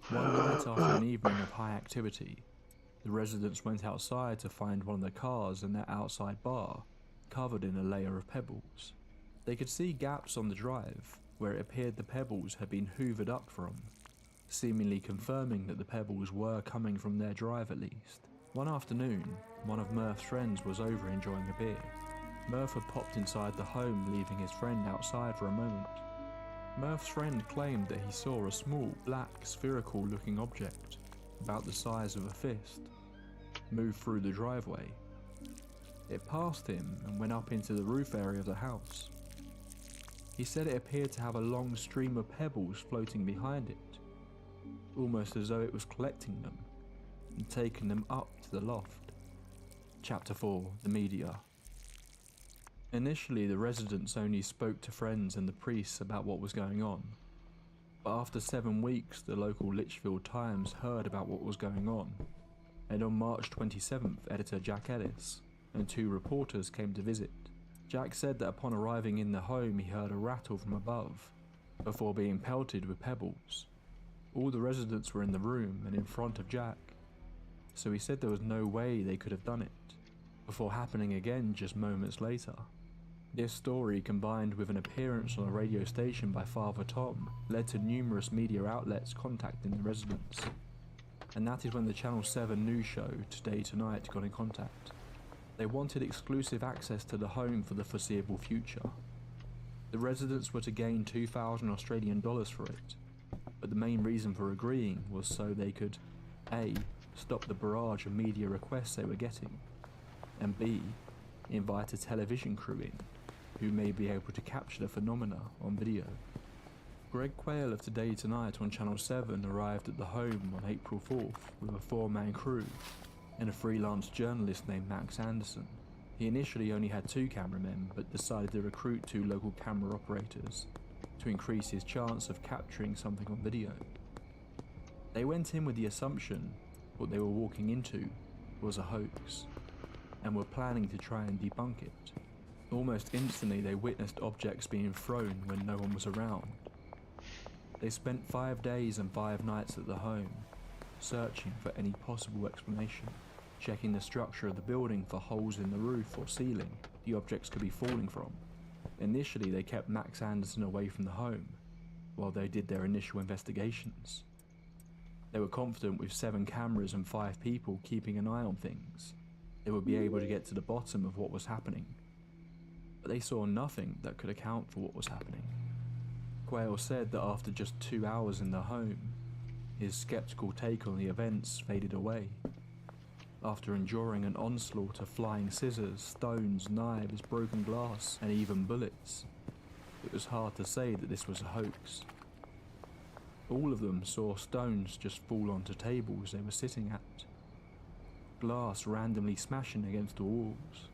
Speaker 21: One night after an evening of high activity, the residents went outside to find one of the cars in their outside bar covered in a layer of pebbles. They could see gaps on the drive where it appeared the pebbles had been hoovered up from, seemingly confirming that the pebbles were coming from their drive at least. One afternoon, one of Murph's friends was over enjoying a beer. Murph had popped inside the home, leaving his friend outside for a moment. Murph's friend claimed that he saw a small, black, spherical-looking object, about the size of a fist, move through the driveway. It passed him and went up into the roof area of the house. He said it appeared to have a long stream of pebbles floating behind it, almost as though it was collecting them and taking them up to the loft. Chapter 4: The Media. Initially, the residents only spoke to friends and the priests about what was going on. But after 7 weeks, the local Litchfield Times heard about what was going on, and on March 27th, editor Jack Ellis and 2 reporters came to visit. Jack said that upon arriving in the home, he heard a rattle from above, before being pelted with pebbles. All the residents were in the room and in front of Jack, so he said there was no way they could have done it, before happening again just moments later. This story, combined with an appearance on a radio station by Father Tom, led to numerous media outlets contacting the residents. And that is when the Channel 7 news show, Today Tonight, got in contact. They wanted exclusive access to the home for the foreseeable future. The residents were to gain 2,000 Australian dollars for it, but the main reason for agreeing was so they could A. stop the barrage of media requests they were getting, and B. invite a television crew in, who may be able to capture the phenomena on video. Greg Quayle of Today Tonight on Channel 7 arrived at the home on April 4th with a 4-man crew and a freelance journalist named Max Anderson. He initially only had 2 cameramen, but decided to recruit 2 local camera operators to increase his chance of capturing something on video. They went in with the assumption what they were walking into was a hoax, and were planning to try and debunk it. Almost instantly, they witnessed objects being thrown when no one was around. They spent 5 days and 5 nights at the home, searching for any possible explanation, checking the structure of the building for holes in the roof or ceiling the objects could be falling from. Initially, they kept Max Anderson away from the home, while they did their initial investigations. They were confident with 7 cameras and 5 people keeping an eye on things, they would be able to get to the bottom of what was happening. But they saw nothing that could account for what was happening. Quayle said that after just 2 hours in the home, his skeptical take on the events faded away. After enduring an onslaught of flying scissors, stones, knives, broken glass, and even bullets, it was hard to say that this was a hoax. All of them saw stones just fall onto tables they were sitting at, glass randomly smashing against the walls.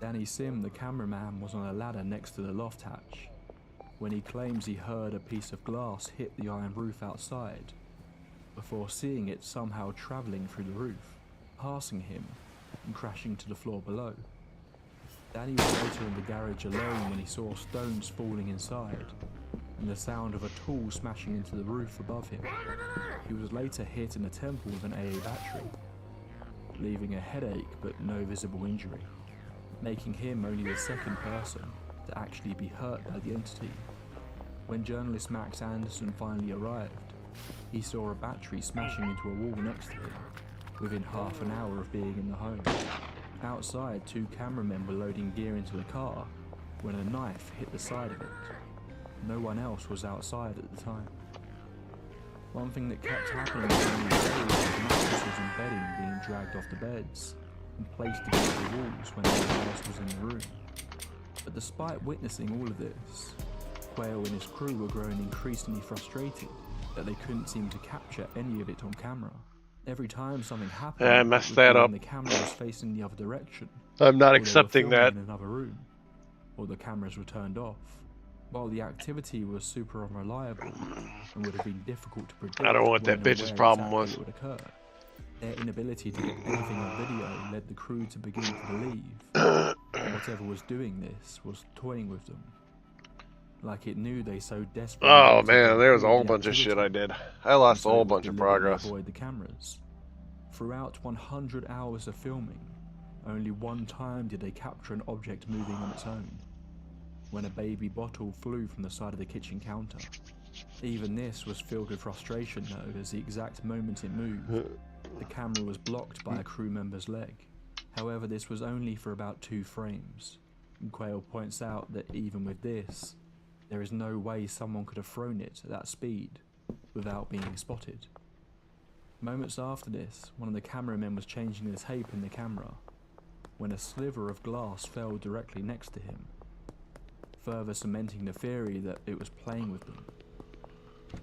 Speaker 21: Danny Sim, the cameraman, was on a ladder next to the loft hatch when he claims he heard a piece of glass hit the iron roof outside, before seeing it somehow travelling through the roof, passing him and crashing to the floor below. Danny was later in the garage alone when he saw stones falling inside and the sound of a tool smashing into the roof above him. He was later hit in the temple with an AA battery, leaving a headache but no visible injury, making him only the 2nd person to actually be hurt by the entity. When journalist Max Anderson finally arrived, he saw a battery smashing into a wall next to him within half an hour of being in the home. Outside, 2 cameramen were loading gear into the car when a knife hit the side of it. No one else was outside at the time. One thing that kept happening during these days was mattresses and bedding being dragged off the beds and placed against the walls when no one else was in the room. But despite witnessing all of this, Quayle and his crew were growing increasingly frustrated that they couldn't seem to capture any of it on camera. Every time something happened,
Speaker 2: I messed that up.
Speaker 21: the camera was facing the other direction.
Speaker 2: I'm not
Speaker 21: or
Speaker 2: accepting
Speaker 21: they were
Speaker 2: that.
Speaker 21: filming in another room, or the cameras were turned off. While the activity was super unreliable and would have been difficult to predict,
Speaker 2: I don't know what that
Speaker 21: when and
Speaker 2: bitch's
Speaker 21: where
Speaker 2: problem
Speaker 21: exactly
Speaker 2: was.
Speaker 21: it would occur, their inability to get anything on video led the crew to begin to believe that whatever was doing this was toying with them, like it knew they so desperately.
Speaker 2: Oh man, there was a whole bunch of shit I did. I lost a whole bunch of progress.
Speaker 21: Avoid the cameras. Throughout 100 hours of filming, only one time did they capture an object moving on its own, when a baby bottle flew from the side of the kitchen counter. Even this was filled with frustration though, as the exact moment it moved, the camera was blocked by a crew member's leg. However, this was was only for about 2 frames. And Quayle points out that even with this, There is no way someone could have thrown it at that speed without being spotted. Moments after this, one of the cameramen was changing the tape in the camera when a sliver of glass fell directly next to him, further cementing the theory that it was playing with them.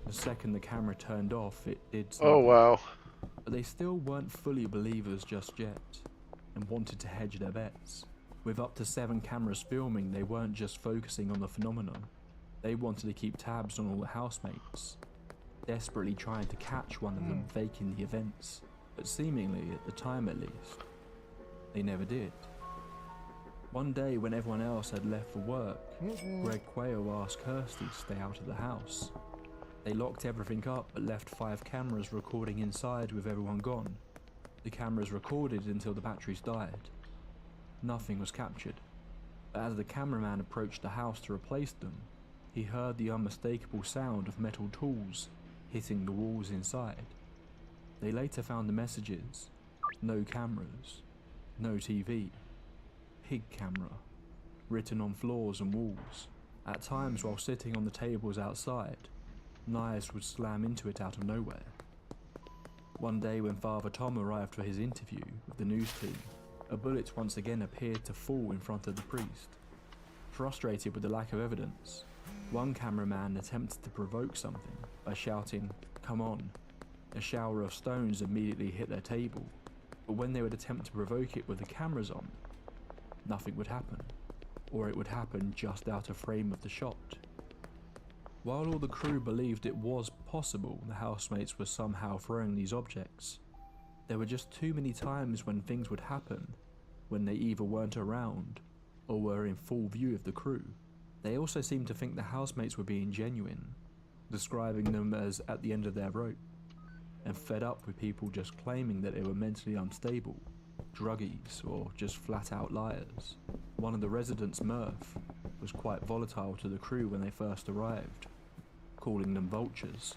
Speaker 21: The second the camera turned off, it did something.
Speaker 2: Oh, wow.
Speaker 21: But they still weren't fully believers just yet, and wanted to hedge their bets. With up to 7 cameras filming, they weren't just focusing on the phenomenon. They wanted to keep tabs on all the housemates, desperately trying to catch one of them faking the events, but seemingly, at the time at least, they never did. One day when everyone else had left for work, Greg Quayle asked Kirsty to stay out of the house. They locked everything up but left 5 cameras recording inside with everyone gone. The cameras recorded until the batteries died. Nothing was captured, but as the cameraman approached the house to replace them, he heard the unmistakable sound of metal tools hitting the walls inside. They later found the messages: no cameras, no TV, pig camera, written on floors and walls. At times while sitting on the tables outside, knives would slam into it out of nowhere. One day when Father Tom arrived for his interview with the news team, a bullet once again appeared to fall in front of the priest. Frustrated with the lack of evidence, one cameraman attempted to provoke something by shouting, "Come on." A shower of stones immediately hit their table, but when they would attempt to provoke it with the cameras on, nothing would happen, or it would happen just out of frame of the shot. While all the crew believed it was possible the housemates were somehow throwing these objects, there were just too many times when things would happen when they either weren't around or were in full view of the crew. They also seemed to think the housemates were being genuine, describing them as at the end of their rope, and fed up with people just claiming that they were mentally unstable, druggies, or just flat out liars. One of the residents, Murph, was quite volatile to the crew when they first arrived, calling them vultures.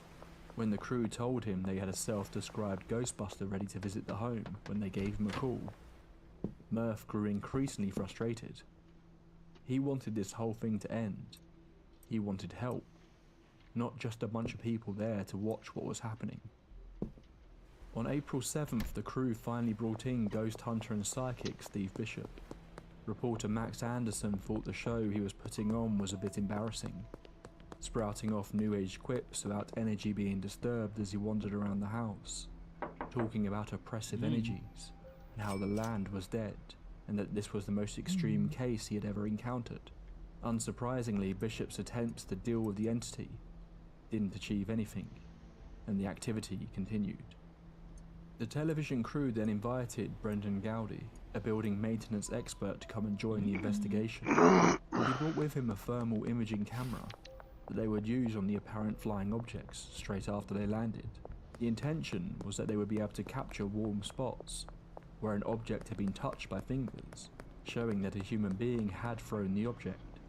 Speaker 21: When the crew told him they had a self-described Ghostbuster ready to visit the home when they gave him a call, Murph grew increasingly frustrated. He wanted this whole thing to end. He wanted help, not just a bunch of people there to watch what was happening. On April 7th, the crew finally brought in ghost hunter and psychic Steve Bishop. Reporter Max Anderson thought the show he was putting on was a bit embarrassing, sprouting off new age quips about energy being disturbed as he wandered around the house, talking about oppressive energies and how the land was dead, and that this was the most extreme case he had ever encountered. Unsurprisingly, Bishop's attempts to deal with the entity didn't achieve anything, and the activity continued. The television crew then invited Brendan Gowdy, a building maintenance expert, to come and join the investigation. He brought with him a thermal imaging camera that they would use on the apparent flying objects straight after they landed. The intention was that they would be able to capture warm spots where an object had been touched by fingers, showing that a human being had thrown the object.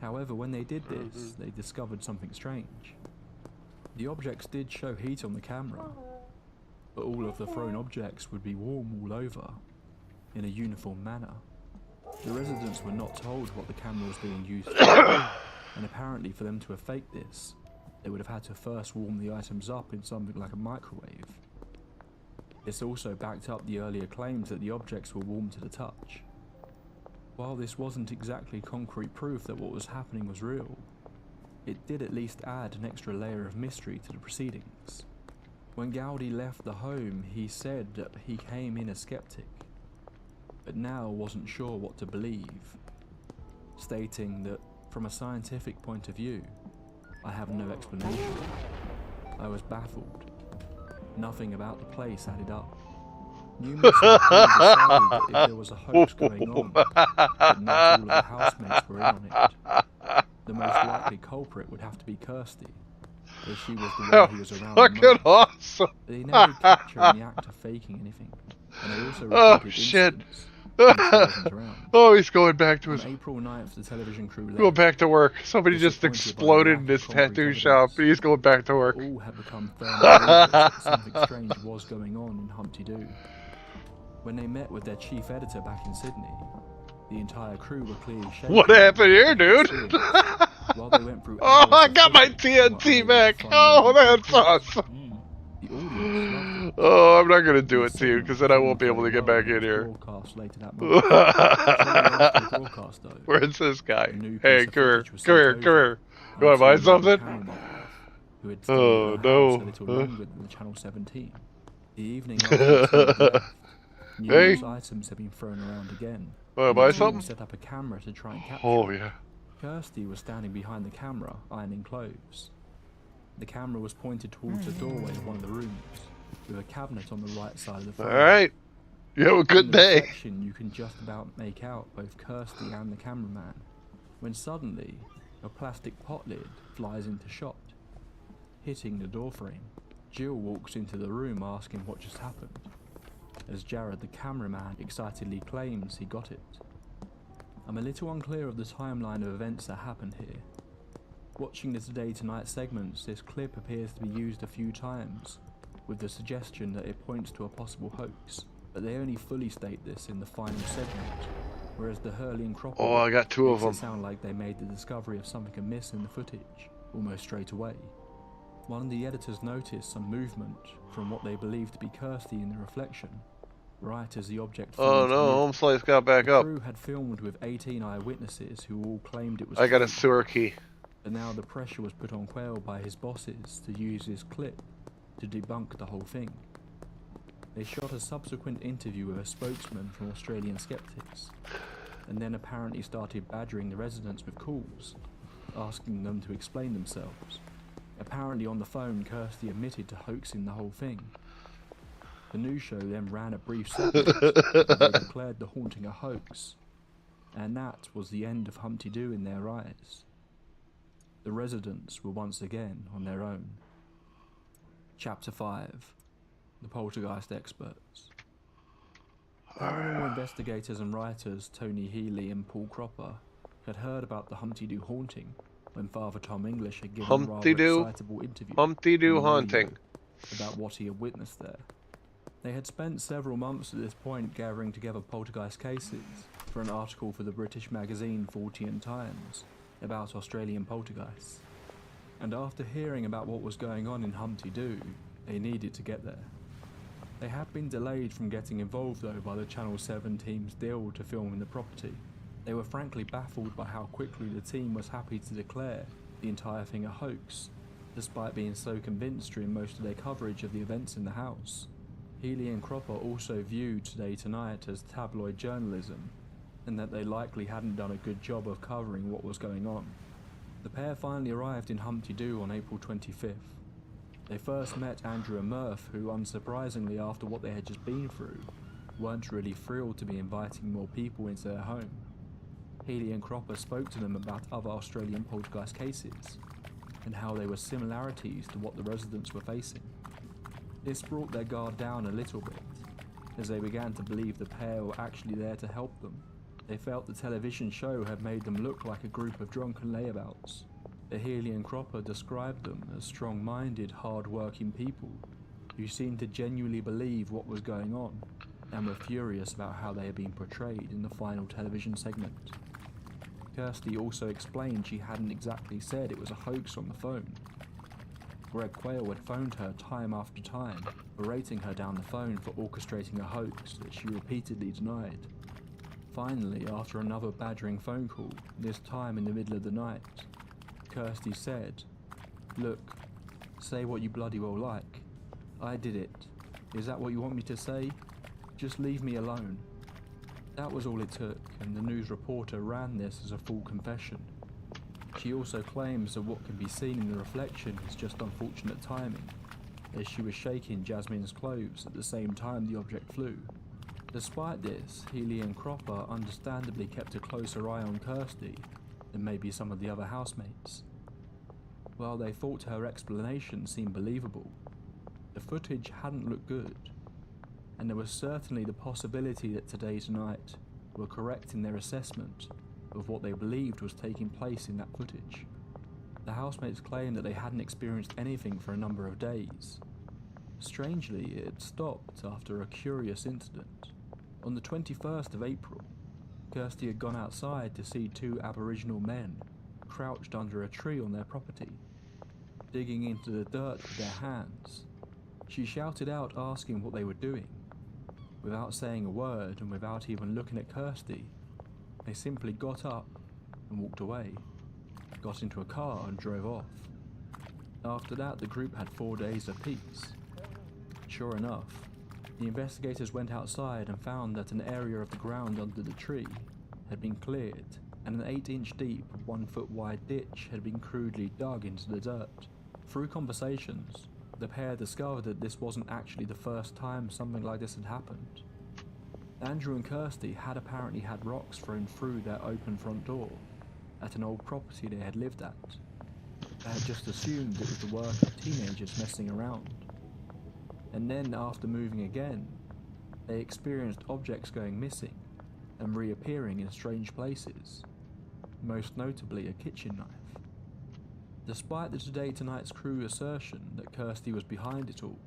Speaker 21: However, when they did this, they discovered something strange. The objects did show heat on the camera, but all of the thrown objects would be warm all over, in a uniform manner. The residents were not told what the camera was being used for, and apparently for them to have faked this, they would have had to first warm the items up in something like a microwave. This also backed up the earlier claims that the objects were warm to the touch. While this wasn't exactly concrete proof that what was happening was real, it did at least add an extra layer of mystery to the proceedings. When Gowdy left the home, he said that he came in a skeptic, but now wasn't sure what to believe, stating that from a scientific point of view, I have no explanation. I was baffled. Nothing about the place added up. Numerous of the crew decided that if there was a hoax going on, that not all of the housemates were in on it. The most likely culprit would have to be Kirsty, as she was the one who was around the most.
Speaker 2: Awesome.
Speaker 21: They never did capture in the act of faking anything, and they also reported incidents when she wasn't around.
Speaker 2: Oh, he's going back to his...
Speaker 21: On April 9th, the television crew left.
Speaker 2: Going back to work. Somebody just exploded in this tattoo shop. He's going back to work.
Speaker 21: All had become firmly convinced that something strange was going on in Humpty Doo. When they met with their chief editor back in Sydney, the entire crew were clearly shaken.
Speaker 2: What happened here, dude?
Speaker 21: While they went through
Speaker 2: Oh,
Speaker 21: hours
Speaker 2: I
Speaker 21: of
Speaker 2: got my
Speaker 21: footage, they were
Speaker 2: TNT
Speaker 21: unable to
Speaker 2: back.
Speaker 21: find
Speaker 2: Oh,
Speaker 21: anything
Speaker 2: that's
Speaker 21: conclusive.
Speaker 2: awesome.
Speaker 21: The audience loved it.
Speaker 2: Oh, I'm not gonna do
Speaker 21: The
Speaker 2: it to you
Speaker 21: segment
Speaker 2: because then I won't
Speaker 21: performed
Speaker 2: be able to
Speaker 21: very
Speaker 2: get
Speaker 21: well
Speaker 2: back
Speaker 21: when it
Speaker 2: in
Speaker 21: was
Speaker 2: here.
Speaker 21: broadcast later that month. Shortly after the broadcast, though,
Speaker 2: Where's this guy?
Speaker 21: a new
Speaker 2: Hey,
Speaker 21: piece of
Speaker 2: come here,
Speaker 21: footage was
Speaker 2: come
Speaker 21: sent
Speaker 2: here,
Speaker 21: over
Speaker 2: come here. You
Speaker 21: by
Speaker 2: wanna buy
Speaker 21: two local
Speaker 2: something?
Speaker 21: cameramen who had stayed
Speaker 2: Oh,
Speaker 21: at the house
Speaker 2: no.
Speaker 21: a little
Speaker 2: Huh?
Speaker 21: longer than the Channel 17. The evening after the team had left, numerous items had been thrown around again.
Speaker 2: Wanna
Speaker 21: and
Speaker 2: buy
Speaker 21: the team
Speaker 2: something?
Speaker 21: set up a camera to try and capture
Speaker 2: Oh,
Speaker 21: it.
Speaker 2: yeah.
Speaker 21: Kirsty was standing behind the camera, ironing clothes. The camera was pointed towards the doorway of one of the rooms, with a cabinet on the right side of the frame.
Speaker 2: Alright. You have a good
Speaker 21: In the
Speaker 2: day.
Speaker 21: reflection, you can just about make out both Kirsty and the cameraman, when suddenly, a plastic pot lid flies into shot, hitting the doorframe. Jill walks into the room asking what just happened, as Jared, the cameraman, excitedly claims he got it. I'm a little unclear of the timeline of events that happened here. Watching the Today Tonight segments, this clip appears to be used a few times, with the suggestion that it points to a possible hoax, but they only fully state this in the final segment, whereas the Hurley and Cropper
Speaker 2: Oh, I got two of
Speaker 21: makes
Speaker 2: them.
Speaker 21: it sound like they made the discovery of something amiss in the footage almost straight away. One of the editors noticed some movement from what they believed to be Kirsty in the reflection, right as the object flew
Speaker 2: Oh
Speaker 21: into
Speaker 2: no,
Speaker 21: view.
Speaker 2: home slice got back
Speaker 21: The
Speaker 2: up.
Speaker 21: crew had filmed with 18 eyewitnesses who all claimed it was
Speaker 2: I got a
Speaker 21: fake.
Speaker 2: sewer key.
Speaker 21: But now the pressure was put on Quayle by his bosses to use this clip to debunk the whole thing. They shot a subsequent interview with a spokesman from Australian Skeptics, and then apparently started badgering the residents with calls, asking them to explain themselves. Apparently on the phone, Kirsty admitted to hoaxing the whole thing. The news show then ran a brief segment where they declared the haunting a hoax, and that was the end of Humpty Doo in their eyes. The residents were once again on their own. Chapter 5. The Poltergeist Experts. Paranormal investigators and writers Tony Healy and Paul Cropper had heard about the Humpty Doo haunting when Father Tom English had given a rather excitable interview
Speaker 2: Humpty Doo
Speaker 21: on the radio
Speaker 2: haunting
Speaker 21: about what he had witnessed there. They had spent several months at this point gathering together poltergeist cases for an article for the British magazine Fortean Times about Australian poltergeists. And after hearing about what was going on in Humpty Doo, they needed to get there. They had been delayed from getting involved though by the Channel 7 team's deal to film in the property. They were frankly baffled by how quickly the team was happy to declare the entire thing a hoax, despite being so convinced during most of their coverage of the events in the house. Healy and Cropper also viewed Today Tonight as tabloid journalism, and that they likely hadn't done a good job of covering what was going on. The pair finally arrived in Humpty Doo on April 25th. They first met Andrew and Murph, who, unsurprisingly after what they had just been through, weren't really thrilled to be inviting more people into their home. Healy and Cropper spoke to them about other Australian poltergeist cases, and how there were similarities to what the residents were facing. This brought their guard down a little bit, as they began to believe the pair were actually there to help them. They felt the television show had made them look like a group of drunken layabouts. The Healy and Cropper described them as strong-minded, hard-working people who seemed to genuinely believe what was going on, and were furious about how they had been portrayed in the final television segment. Kirsty also explained she hadn't exactly said it was a hoax on the phone. Greg Quayle had phoned her time after time, berating her down the phone for orchestrating a hoax that she repeatedly denied. Finally, after another badgering phone call, this time in the middle of the night, Kirsty said, "Look, say what you bloody well like. I did it. Is that what you want me to say? Just leave me alone." That was all it took, and the news reporter ran this as a full confession. She also claims that what can be seen in the reflection is just unfortunate timing, as she was shaking Jasmine's clothes at the same time the object flew. Despite this, Healy and Cropper understandably kept a closer eye on Kirsty than maybe some of the other housemates. While they thought her explanation seemed believable, the footage hadn't looked good, and there was certainly the possibility that Today Tonight were correct in their assessment of what they believed was taking place in that footage. The housemates claimed that they hadn't experienced anything for a number of days. Strangely, it had stopped after a curious incident. On the 21st of April, Kirsty had gone outside to see two Aboriginal men crouched under a tree on their property, digging into the dirt with their hands. She shouted out asking what they were doing. Without saying a word and without even looking at Kirsty, they simply got up and walked away, got into a car and drove off. After that, the group had 4 days of peace. Sure enough, the investigators went outside and found that an area of the ground under the tree had been cleared and an 8-inch deep, 1-foot wide ditch had been crudely dug into the dirt. Through conversations, the pair discovered that this wasn't actually the first time something like this had happened. Andrew and Kirsty had apparently had rocks thrown through their open front door at an old property they had lived at. They had just assumed it was the work of teenagers messing around. And then, after moving again, they experienced objects going missing and reappearing in strange places, most notably a kitchen knife. Despite the Today Tonight's crew assertion that Kirsty was behind it all,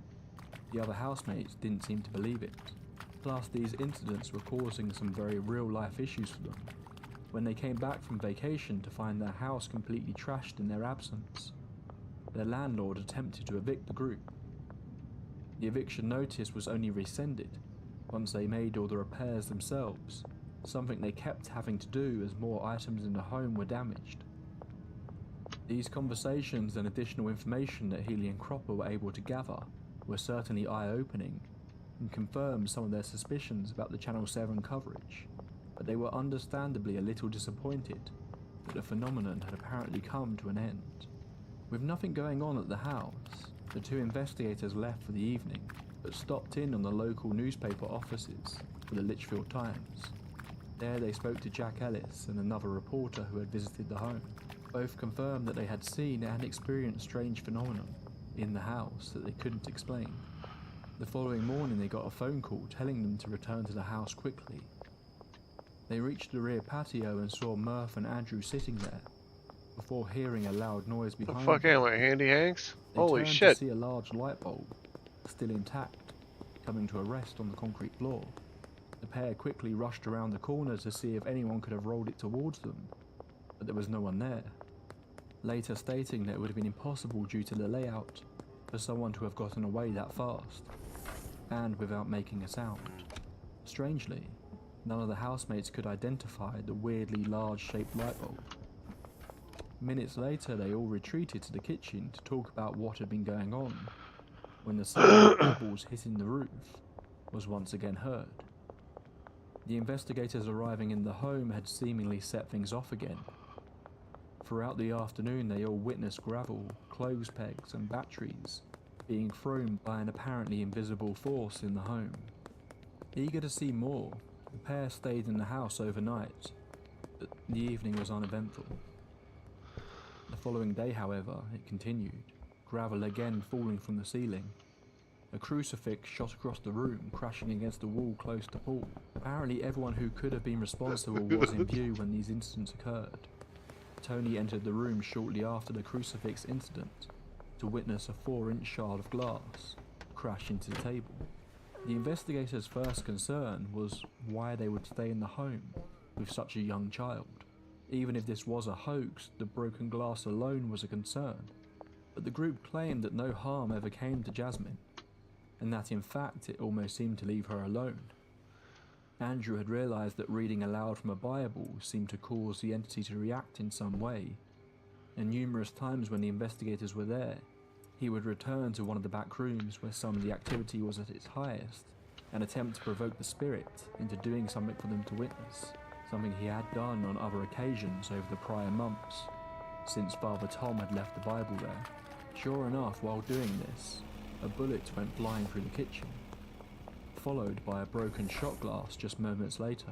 Speaker 21: the other housemates didn't seem to believe it. Plus, these incidents were causing some very real-life issues for them when they came back from vacation to find their house completely trashed in their absence. Their landlord attempted to evict the group. The eviction notice was only rescinded once they made all the repairs themselves, something they kept having to do as more items in the home were damaged. These conversations and additional information that Healy and Cropper were able to gather were certainly eye-opening and confirmed some of their suspicions about the Channel 7 coverage, but they were understandably a little disappointed that the phenomenon had apparently come to an end. With nothing going on at the house, the two investigators left for the evening, but stopped in on the local newspaper offices for the Litchfield Times. There they spoke to Jack Ellis and another reporter who had visited the home. Both confirmed that they had seen and experienced strange phenomenon in the house that they couldn't explain. The following morning they got a phone call telling them to return to the house quickly. They reached the rear patio and saw Murph and Andrew sitting there, before hearing a loud noise behind them.
Speaker 2: The fuck am I, Handy Hanks?
Speaker 21: They
Speaker 2: Holy
Speaker 21: turned
Speaker 2: shit.
Speaker 21: to see a large light bulb, still intact, coming to a rest on the concrete floor. The pair quickly rushed around the corner to see if anyone could have rolled it towards them, but there was no one there, later stating that it would have been impossible due to the layout for someone to have gotten away that fast, and without making a sound. Strangely, none of the housemates could identify the weirdly large-shaped light bulb. Minutes later, they all retreated to the kitchen to talk about what had been going on, when the sound of pebbles hitting the roof was once again heard. The investigators arriving in the home had seemingly set things off again. Throughout the afternoon, they all witnessed gravel, clothes pegs, and batteries being thrown by an apparently invisible force in the home. Eager to see more, the pair stayed in the house overnight, but the evening was uneventful. The following day, however, it continued, gravel again falling from the ceiling. A crucifix shot across the room, crashing against the wall close to Paul. Apparently everyone who could have been responsible was in view when these incidents occurred. Tony entered the room shortly after the crucifix incident to witness a 4-inch shard of glass crash into the table. The investigators' first concern was why they would stay in the home with such a young child. Even if this was a hoax, the broken glass alone was a concern. But the group claimed that no harm ever came to Jasmine, and that in fact it almost seemed to leave her alone. Andrew had realised that reading aloud from a Bible seemed to cause the entity to react in some way, and numerous times when the investigators were there, he would return to one of the back rooms where some of the activity was at its highest, and attempt to provoke the spirit into doing something for them to witness, something he had done on other occasions over the prior months, since Father Tom had left the Bible there. Sure enough, while doing this, a bullet went flying through the kitchen, followed by a broken shot glass just moments later.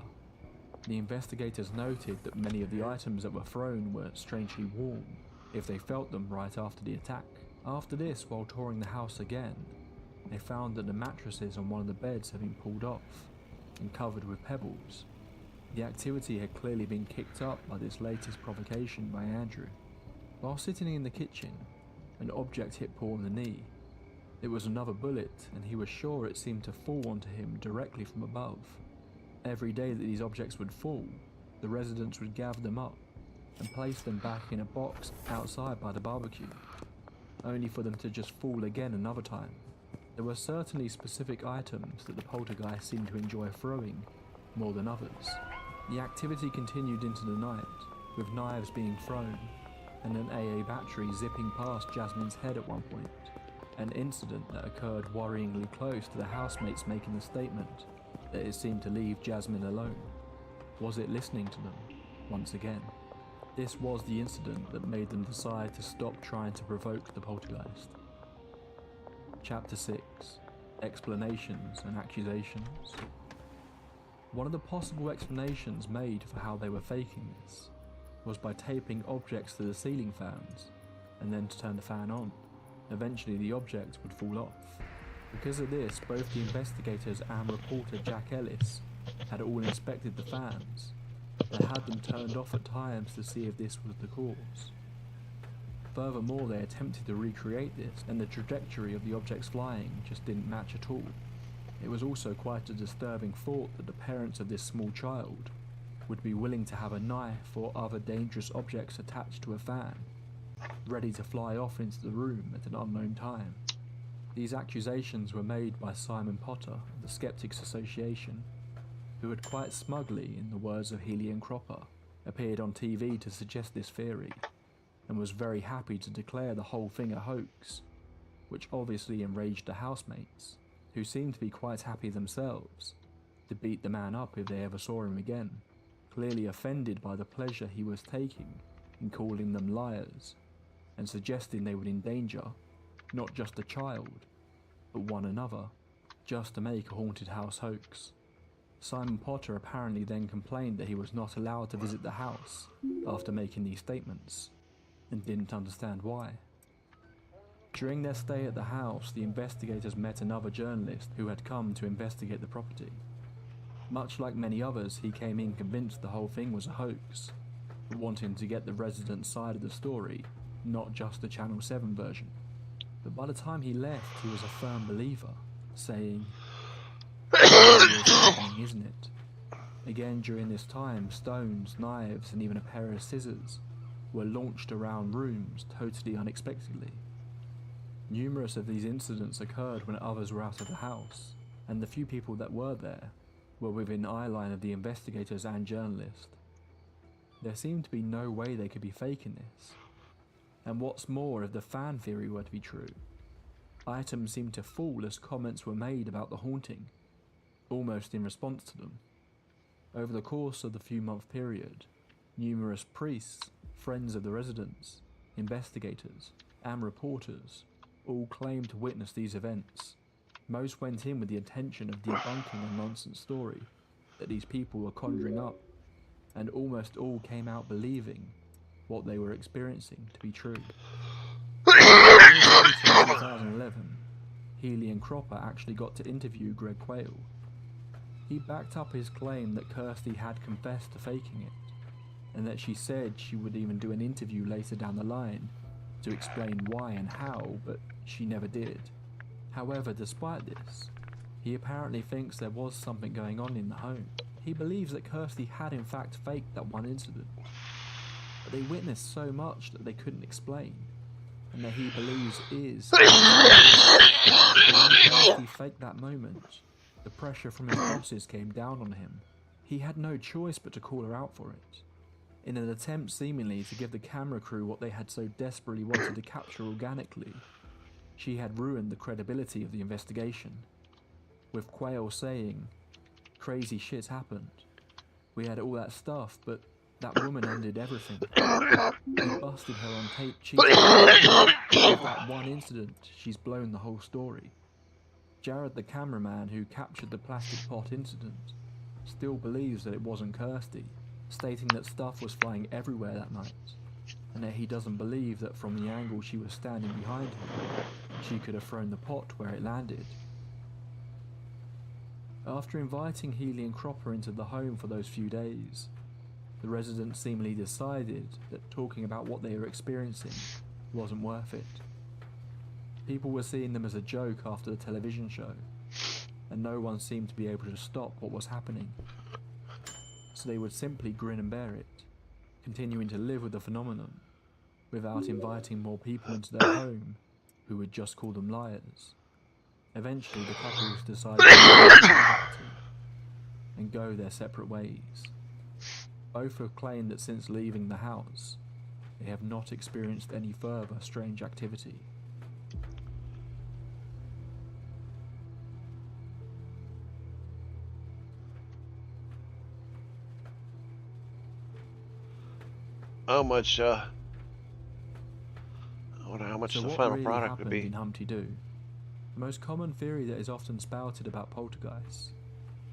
Speaker 21: The investigators noted that many of the items that were thrown were strangely warm, if they felt them right after the attack. After this, while touring the house again, they found that the mattresses on one of the beds had been pulled off and covered with pebbles. The activity had clearly been kicked up by this latest provocation by Andrew. While sitting in the kitchen, an object hit Paul on the knee. It was another bullet, and he was sure it seemed to fall onto him directly from above. Every day that these objects would fall, the residents would gather them up, and placed them back in a box outside by the barbecue, only for them to just fall again another time. There were certainly specific items that the poltergeist seemed to enjoy throwing more than others. The activity continued into the night, with knives being thrown and an AA battery zipping past Jasmine's head at one point, an incident that occurred worryingly close to the housemates making the statement that it seemed to leave Jasmine alone. Was it listening to them once again? This was the incident that made them decide to stop trying to provoke the poltergeist. Chapter 6: Explanations and Accusations. One of the possible explanations made for how they were faking this was by taping objects to the ceiling fans and then to turn the fan on. Eventually the object would fall off. Because of this, both the investigators and reporter Jack Ellis had all inspected the fans. They had them turned off at times to see if this was the cause. Furthermore, they attempted to recreate this, and the trajectory of the objects flying just didn't match at all. It was also quite a disturbing thought that the parents of this small child would be willing to have a knife or other dangerous objects attached to a fan, ready to fly off into the room at an unknown time. These accusations were made by Simon Potter of the Skeptics Association, who had quite smugly, in the words of Healy and Cropper, appeared on TV to suggest this theory, and was very happy to declare the whole thing a hoax, which obviously enraged the housemates, who seemed to be quite happy themselves to beat the man up if they ever saw him again, clearly offended by the pleasure he was taking in calling them liars, and suggesting they would endanger not just a child, but one another, just to make a haunted house hoax. Simon Potter apparently then complained that he was not allowed to visit the house after making these statements, and didn't understand why. During their stay at the house, the investigators met another journalist who had come to investigate the property. Much like many others, he came in convinced the whole thing was a hoax, but wanting to get the residents' side of the story, not just the Channel 7 version. But by the time he left, he was a firm believer, saying, "It's happening, isn't it?" Again, during this time, stones, knives, and even a pair of scissors were launched around rooms totally unexpectedly. Numerous of these incidents occurred when others were out of the house, and the few people that were there were within eye line of the investigators and journalist. There seemed to be no way they could be faking this. And what's more, if the fan theory were to be true, items seemed to fall as comments were made about the haunting, almost in response to them. Over the course of the few-month period, numerous priests, friends of the residents, investigators, and reporters all claimed to witness these events. Most went in with the intention of debunking a nonsense story that these people were conjuring up, and almost all came out believing what they were experiencing to be true. In 2011, Healy and Cropper actually got to interview Greg Quayle. He backed up his claim that Kirsty had confessed to faking it, and that she said she would even do an interview later down the line to explain why and how, but she never did. However, despite this, he apparently thinks there was something going on in the home. He believes that Kirsty had in fact faked that one incident, but they witnessed so much that they couldn't explain, and that he believes is. When Kirsty faked that moment, the pressure from his bosses came down on him. He had no choice but to call her out for it, in an attempt seemingly to give the camera crew what they had so desperately wanted to capture organically. She had ruined the credibility of the investigation, with Quayle saying, "Crazy shit happened. We had all that stuff, but that woman undid everything. We busted her on tape cheating. With that one incident, she's blown the whole story." Jared, the cameraman who captured the plastic pot incident, still believes that it wasn't Kirsty, stating that stuff was flying everywhere that night, and that he doesn't believe that from the angle she was standing behind him, she could have thrown the pot where it landed. After inviting Healy and Cropper into the home for those few days, the residents seemingly decided that talking about what they were experiencing wasn't worth it. People were seeing them as a joke after the television show, and no one seemed to be able to stop what was happening. So they would simply grin and bear it, continuing to live with the phenomenon without inviting more people into their home who would just call them liars. Eventually, the couples decided to leave the property and go their separate ways. Both have claimed that since leaving the house, they have not experienced any further strange activity.
Speaker 2: How much, I wonder how much
Speaker 21: So
Speaker 2: the
Speaker 21: what
Speaker 2: final
Speaker 21: really
Speaker 2: product
Speaker 21: happened
Speaker 2: would be.
Speaker 21: in Humpty Doo? The most common theory that is often spouted about poltergeists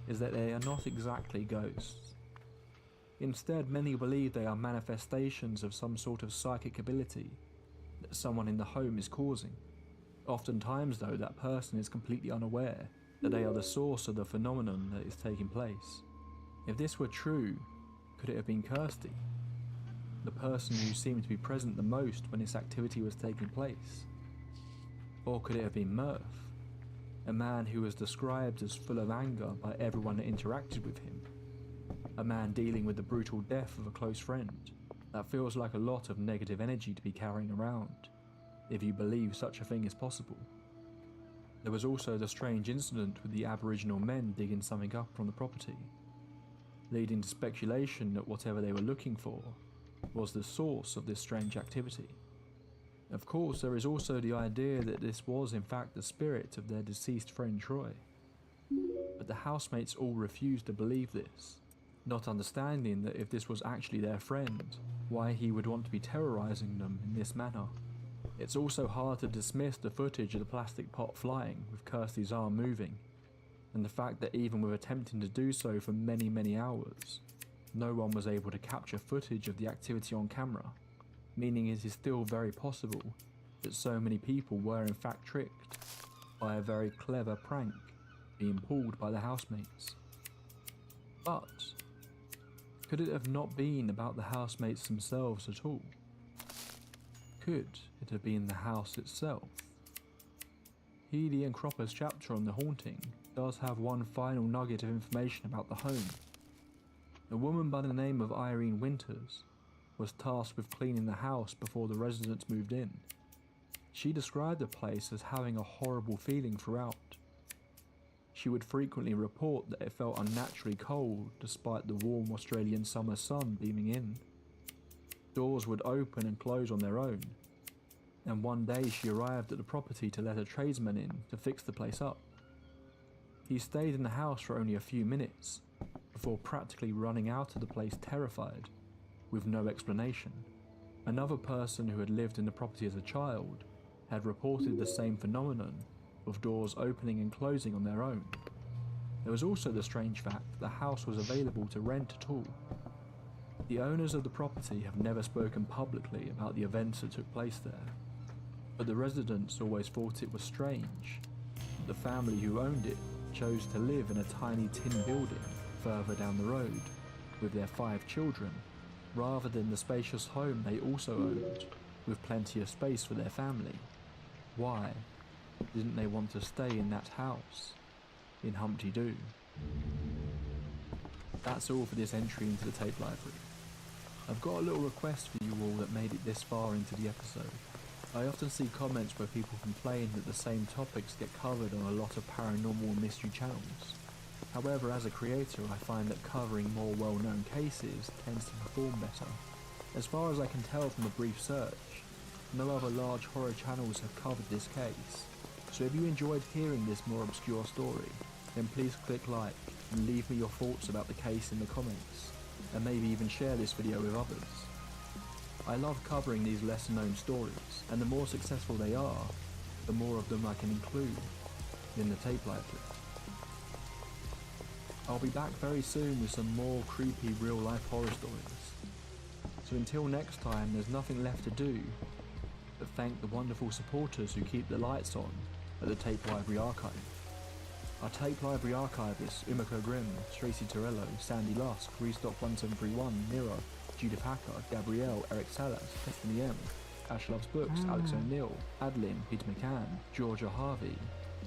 Speaker 21: is that they are not exactly ghosts. Instead, many believe they are manifestations of some sort of psychic ability that someone in the home is causing. Oftentimes, though, that person is completely unaware that they are the source of the phenomenon that is taking place. If this were true, could it have been Kirsty, the person who seemed to be present the most when this activity was taking place? Or could it have been Murph, a man who was described as full of anger by everyone that interacted with him? A man dealing with the brutal death of a close friend. That feels like a lot of negative energy to be carrying around, if you believe such a thing is possible. There was also the strange incident with the Aboriginal men digging something up from the property, leading to speculation that whatever they were looking for was the source of this strange activity. Of course, there is also the idea that this was in fact the spirit of their deceased friend Troy. But the housemates all refused to believe this, not understanding that if this was actually their friend, why he would want to be terrorizing them in this manner. It's also hard to dismiss the footage of the plastic pot flying with Kirsty's arm moving, and the fact that even with attempting to do so for many hours, no one was able to capture footage of the activity on camera, meaning it is still very possible that so many people were in fact tricked by a very clever prank being pulled by the housemates. But could it have not been about the housemates themselves at all? Could it have been the house itself? Healy and Cropper's chapter on the haunting does have one final nugget of information about the home. A woman by the name of Irene Winters was tasked with cleaning the house before the residents moved in. She described the place as having a horrible feeling throughout. She would frequently report that it felt unnaturally cold despite the warm Australian summer sun beaming in. Doors would open and close on their own, and one day she arrived at the property to let a tradesman in to fix the place up. He stayed in the house for only a few minutes before practically running out of the place terrified, with no explanation. Another person who had lived in the property as a child had reported the same phenomenon of doors opening and closing on their own. There was also the strange fact that the house was available to rent at all. The owners of the property have never spoken publicly about the events that took place there, but the residents always thought it was strange that the family who owned it chose to live in a tiny tin building further down the road with their 5 children, rather than the spacious home they also owned, with plenty of space for their family. Why didn't they want to stay in that house in Humpty Doo? That's all for this entry into the tape library. I've got a little request for you all that made it this far into the episode. I often see comments where people complain that the same topics get covered on a lot of paranormal and mystery channels. However, as a creator, I find that covering more well-known cases tends to perform better. As far as I can tell from a brief search, no other large horror channels have covered this case, so if you enjoyed hearing this more obscure story, then please click like and leave me your thoughts about the case in the comments, and maybe even share this video with others. I love covering these lesser known stories, and the more successful they are, the more of them I can include in the tape library. I'll be back very soon with some more creepy real-life horror stories. So until next time, there's nothing left to do but thank the wonderful supporters who keep the lights on at the Tape Library Archive. Our Tape Library archivists Umiko Grimm, Tracy Torello, Sandy Lusk, Restock1731, Nero, Judith Hacker, Gabrielle, Eric Salas, Stephanie M, Ash Loves Books, Alex O'Neill, Adeline, Peter McCann, Georgia Harvey,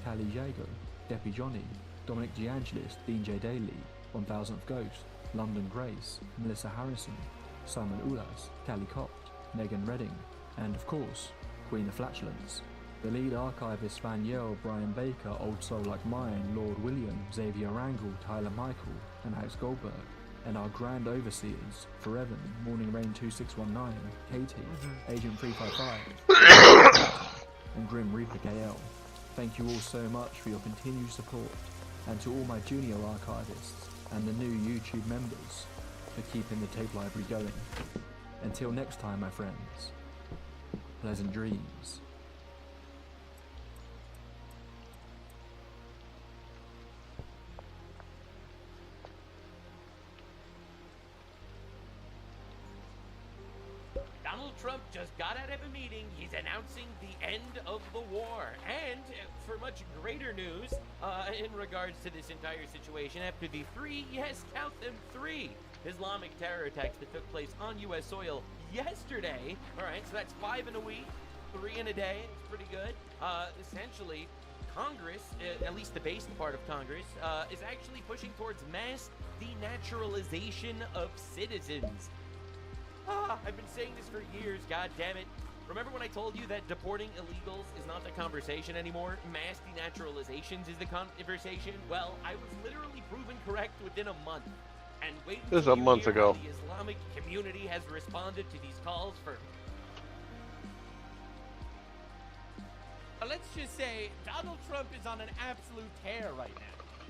Speaker 21: Callie Jago, Deppy Johnny, Dominic DeAngelis, Dean J. Daly, 1000th Ghost, London Grace, Melissa Harrison, Simon Ulas, Callie Copt, Megan Redding, and of course, Queen of Flatulence. The lead archivist Van Yell, Brian Baker, Old Soul Like Mine, Lord William, Xavier Wrangle, Tyler Michael, and Alex Goldberg. And our grand overseers, Forevan, Morning Rain 2619, Katie, Agent 355, and Grim Reaper KL. Thank you all so much for your continued support, and to all my junior archivists and the new YouTube members for keeping the tape library going. Until next time, my friends, pleasant dreams.
Speaker 10: Donald Trump just got out of a meeting. He's announcing the end of the war. And for much greater news, in regards to this entire situation, after the count them three Islamic terror attacks that took place on U.S. soil yesterday. All right, so that's 5 in a week, 3 in a day. It's pretty good. Essentially, Congress, at least the base part of Congress, is actually pushing towards mass denaturalization of citizens. I've been saying this for years, god damn it. Remember when I told you that deporting illegals is not the conversation anymore? Mass denaturalizations is the conversation? Well, I was literally proven correct within a month. And wait
Speaker 2: This is a month ago.
Speaker 10: The Islamic community has responded to these calls for... Let's just say Donald Trump is on an absolute tear right now.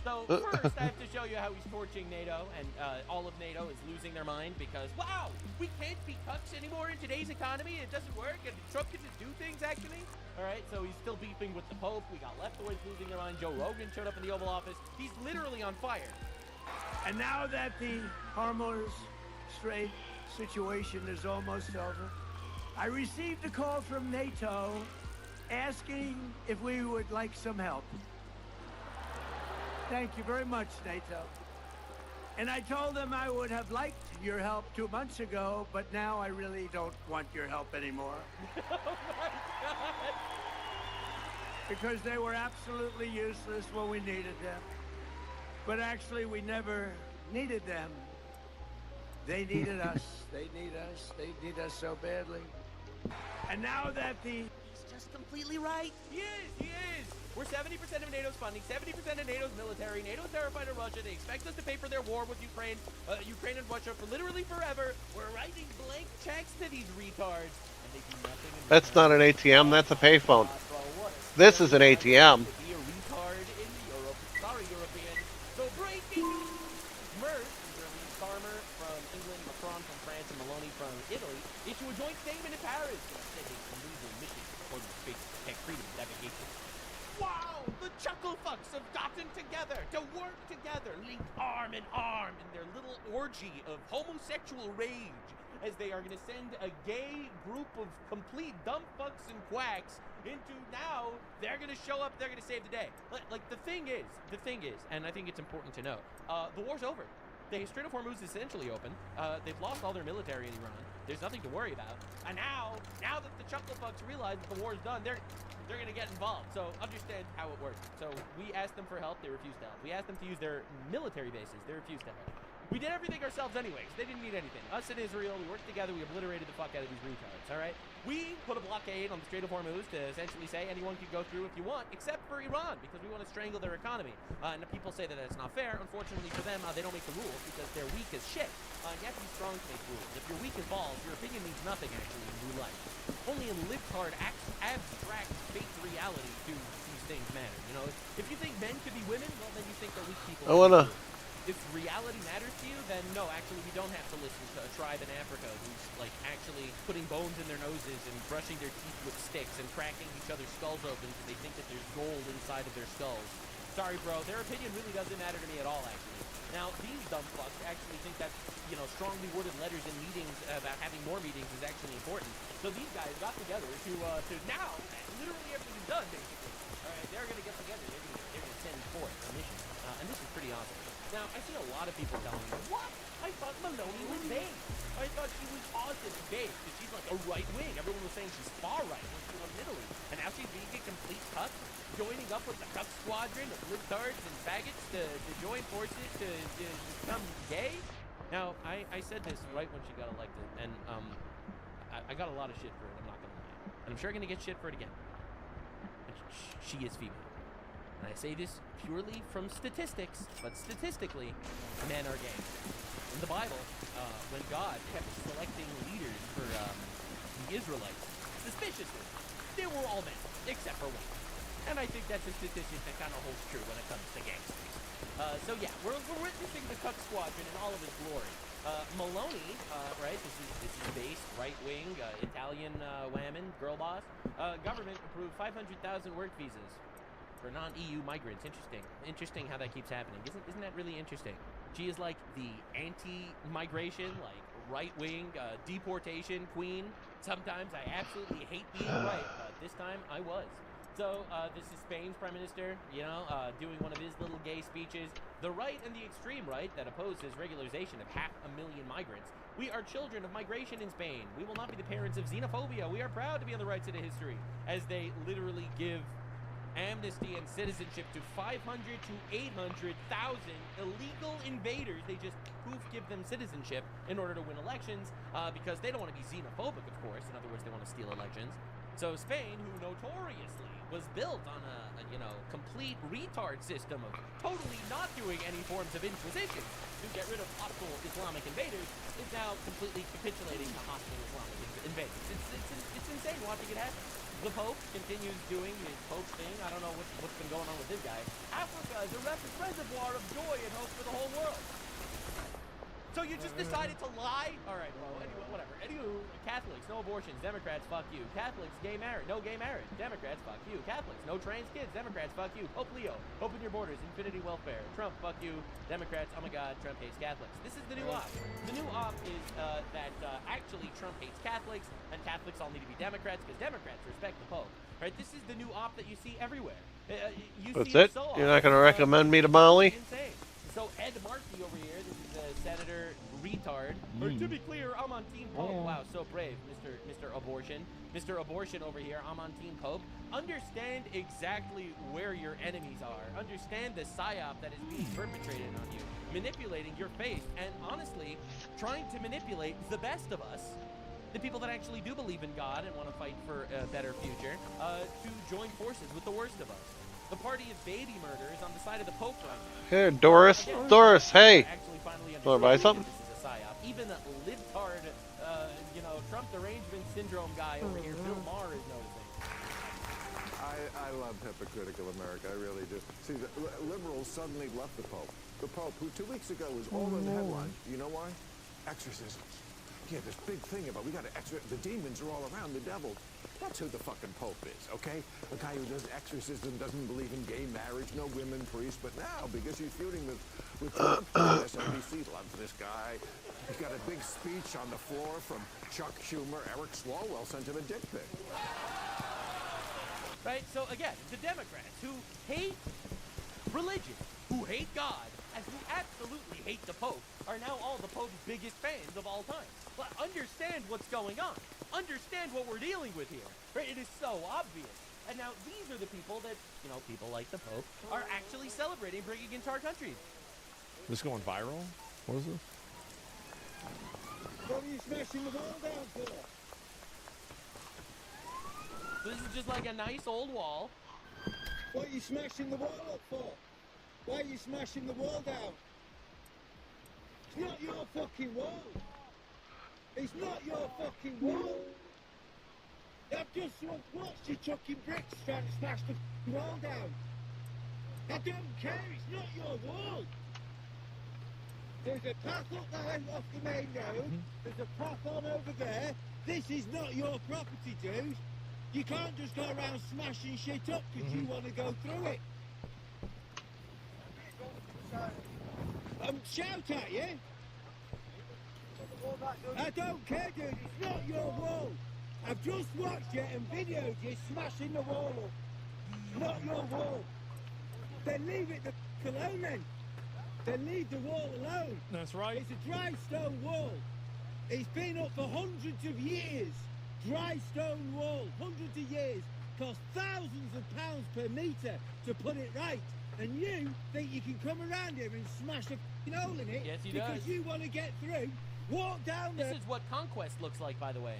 Speaker 10: So first, I have to show you how he's torching NATO, and all of NATO is losing their mind because, wow, we can't be cucks anymore in today's economy. It doesn't work, and Trump can just do things, actually. All right, so he's still beefing with the Pope. We got leftoids losing their mind. Joe Rogan showed up in the Oval Office. He's literally on fire.
Speaker 3: And now that the Hormuz Strait situation is almost over, I received a call from NATO asking if we would like some help. Thank you very much, NATO. And I told them I would have liked your help 2 months ago, but now I really don't want your help anymore.
Speaker 10: Oh my God!
Speaker 3: Because they were absolutely useless when we needed them. But actually, we never needed them. They needed us. They need us. They need us so badly. And now that the...
Speaker 10: He's just completely right. He is. He is. We're 70% of NATO's funding, 70% of NATO's military. NATO's terrified of Russia. They expect us to pay for their war with Ukraine, Ukraine and Russia for literally forever. We're writing blank checks to these retards, and they do nothing.
Speaker 2: That's not an ATM, that's a payphone. This is an ATM.
Speaker 10: Be a retard in Europe. Sorry, European. So breaking news. Merz, Germany, Farmer from England, Macron from France, and Maloney from Italy issue a joint statement in Paris sending a moving mission for the space tech freedom navigation. Wow, the chuckle fucks have gotten together to work together, linked arm in arm in their little orgy of homosexual rage, as they are going to send a gay group of complete dumb fucks and quacks into now they're going to show up, they're going to save the day. Like the thing is, and I think it's important to know, the war's over. The Strait of Hormuz is essentially open. They've lost all their military in Iran. There's nothing to worry about. And now that the chuckle fucks realize that the war's done, they're going to get involved. So understand how it works. So we asked them for help. They refused to help. We asked them to use their military bases. They refused to help. We did everything ourselves anyways. They didn't need anything. Us and Israel, we worked together. We obliterated the fuck out of these retards, all right? We put a blockade on the Strait of Hormuz to essentially say anyone can go through if you want, except for Iran, because we want to strangle their economy. And the people say that that's not fair. Unfortunately for them, they don't make the rules because they're weak as shit. You have to be strong to make rules. If you're weak as balls, your opinion means nothing, actually, in real life. Only in libtard, abstract, fake reality do these things matter. You know, if you think men could be women, well, then you think they're weak people. If reality matters to you, then no, actually we don't have to listen to a tribe in Africa who's like actually putting bones in their noses and brushing their teeth with sticks and cracking each other's skulls open because they think that there's gold inside of their skulls. Sorry, bro, their opinion really doesn't matter to me at all, actually. Now, these dumb fucks actually think that, you know, strongly worded letters in meetings about having more meetings is actually important. So these guys got together to now, literally everything's done, basically. All right, they're going to get together. They're going to send forth a mission. And this is pretty awesome. Now, I see a lot of people telling me, what? I thought Maloney was vague. I thought she was awesome and vague because she's like a right wing. Everyone was saying she's far right when she was in Italy. And now she's being a complete cuck, joining up with the cuck squadron of libtards and faggots to join forces to become gay. Now, I said this right when she got elected, and I got a lot of shit for it, I'm not going to lie. And I'm sure going to get shit for it again. But she is female. And I say this purely from statistics, but statistically, men are gay. In the Bible, when God kept selecting leaders for the Israelites, suspiciously, they were all men, except for one. And I think that's a statistic that kind of holds true when it comes to gangsters. So yeah, we're witnessing the Cuck Squadron in all of its glory. Maloney, right, this is based, right-wing, Italian whammon, girl boss. Government approved 500,000 work visas for non-EU migrants. Interesting how that keeps happening. Isn't that really interesting? She is like the anti-migration, like right-wing deportation queen. Sometimes I absolutely hate being right, but this time I was. So this is Spain's prime minister, doing one of his little gay speeches. The right and the extreme right that opposes regularization of 500,000 migrants. We are children of migration in Spain. We will not be the parents of xenophobia. We are proud to be on the right side of history. As they literally give amnesty and citizenship to 500 to 800,000 illegal invaders. They just give them citizenship in order to win elections because they don't want to be xenophobic, of course. In other words, they want to steal elections. So Spain, who notoriously was built on a complete retard system of totally not doing any forms of inquisition to get rid of hostile Islamic invaders, is now completely capitulating to hostile Islamic invaders. It's insane watching it happen. The Pope continues doing his Pope thing. I don't know what's been going on with this guy. Africa is a reservoir of joy and hope for the whole world. So you just decided to lie? All right, well, anyway, whatever. Anywho, Catholics, no abortions. Democrats, fuck you. Catholics, no gay marriage. Democrats, fuck you. Catholics, no trans kids. Democrats, fuck you. Pope Leo, open your borders. Infinity welfare. Trump, fuck you. Democrats, oh my God, Trump hates Catholics. This is the new op. The new op is that actually Trump hates Catholics, and Catholics all need to be Democrats because Democrats respect the Pope. Right? This is the new op that you see everywhere.
Speaker 2: That's it? You're not going to recommend me to Molly?
Speaker 10: Insane. So Ed Markey over here, this is Senator Retard. Or to be clear, I'm on Team Pope. Wow, so brave, Mr. Abortion. Mr. Abortion over here, I'm on Team Pope. Understand exactly where your enemies are. Understand the psyop that is being perpetrated on you. Manipulating your faith and honestly trying to manipulate the best of us, the people that actually do believe in God and want to fight for a better future, to join forces with the worst of us. The party of baby murder is on the side of the Pope right now.
Speaker 2: Here, Doris. Doris, hey. Want to buy something?
Speaker 10: This is a psyop. Even a libtard, Trump derangement syndrome guy over here, Bill Maher, is noticing.
Speaker 8: I love hypocritical America. I really do. See, the liberals suddenly left the Pope. The Pope, who 2 weeks ago was all in the headlines. You know why? Exorcisms. Yeah, this big thing about we got to exorcise. The demons are all around, the devil. That's who the fucking Pope is, okay? A guy who does exorcism, doesn't believe in gay marriage, no women priests. But now, because he's feuding with Trump, SNBC loves this guy. He got a big speech on the floor from Chuck Schumer. Eric Swalwell sent him a dick pic.
Speaker 10: Right? So again, the Democrats who hate religion, who hate God, and who absolutely hate the Pope, are now all the Pope's biggest fans of all time. But understand what's going on. Understand what we're dealing with here. Right? It is so obvious. And now these are the people that, people like the Pope, are actually celebrating bringing into our country.
Speaker 11: This going viral? What is this?
Speaker 12: What are you smashing the wall down for?
Speaker 10: So this is just like a nice old wall.
Speaker 12: What are you smashing the wall up for? Why are you smashing the wall down? It's not your fucking wall. It's not your fucking wall. I've just watched you chucking bricks trying to smash the wall down. I don't care, it's not your wall. There's a path up there off the main road. There's a path on over there. This is not your property, dude. You can't just go around smashing shit up because you want to go through it. Shout at you. I don't care, dude. It's not your wall. I've just watched you and videoed you smashing the wall up. It's not your wall. Then leave it alone then. Then leave the wall alone.
Speaker 11: That's right.
Speaker 12: It's a dry stone wall. It's been up for hundreds of years. Dry stone wall, hundreds of years. Cost thousands of pounds per metre to put it right. And you think you can come around here and smash a f***ing hole in it
Speaker 10: Yes, he
Speaker 12: because
Speaker 10: does.
Speaker 12: you want to get through? Walk down there.
Speaker 10: This is what conquest looks like, by the way.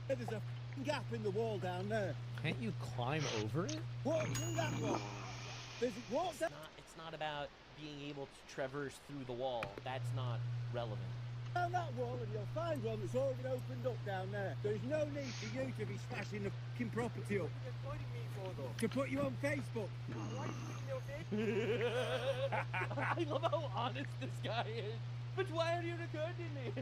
Speaker 12: There's a f***ing gap in the wall down there.
Speaker 14: Can't you climb over it?
Speaker 12: Walk through that wall. Walk down.
Speaker 10: It's not about being able to traverse through the wall. That's not relevant.
Speaker 12: Down that wall and you'll find one that's already opened up down there. There's no need for you to be smashing the f***ing property up. What are you me for, though? To put you on Facebook.
Speaker 10: I love how honest this guy is. But why are you recording me?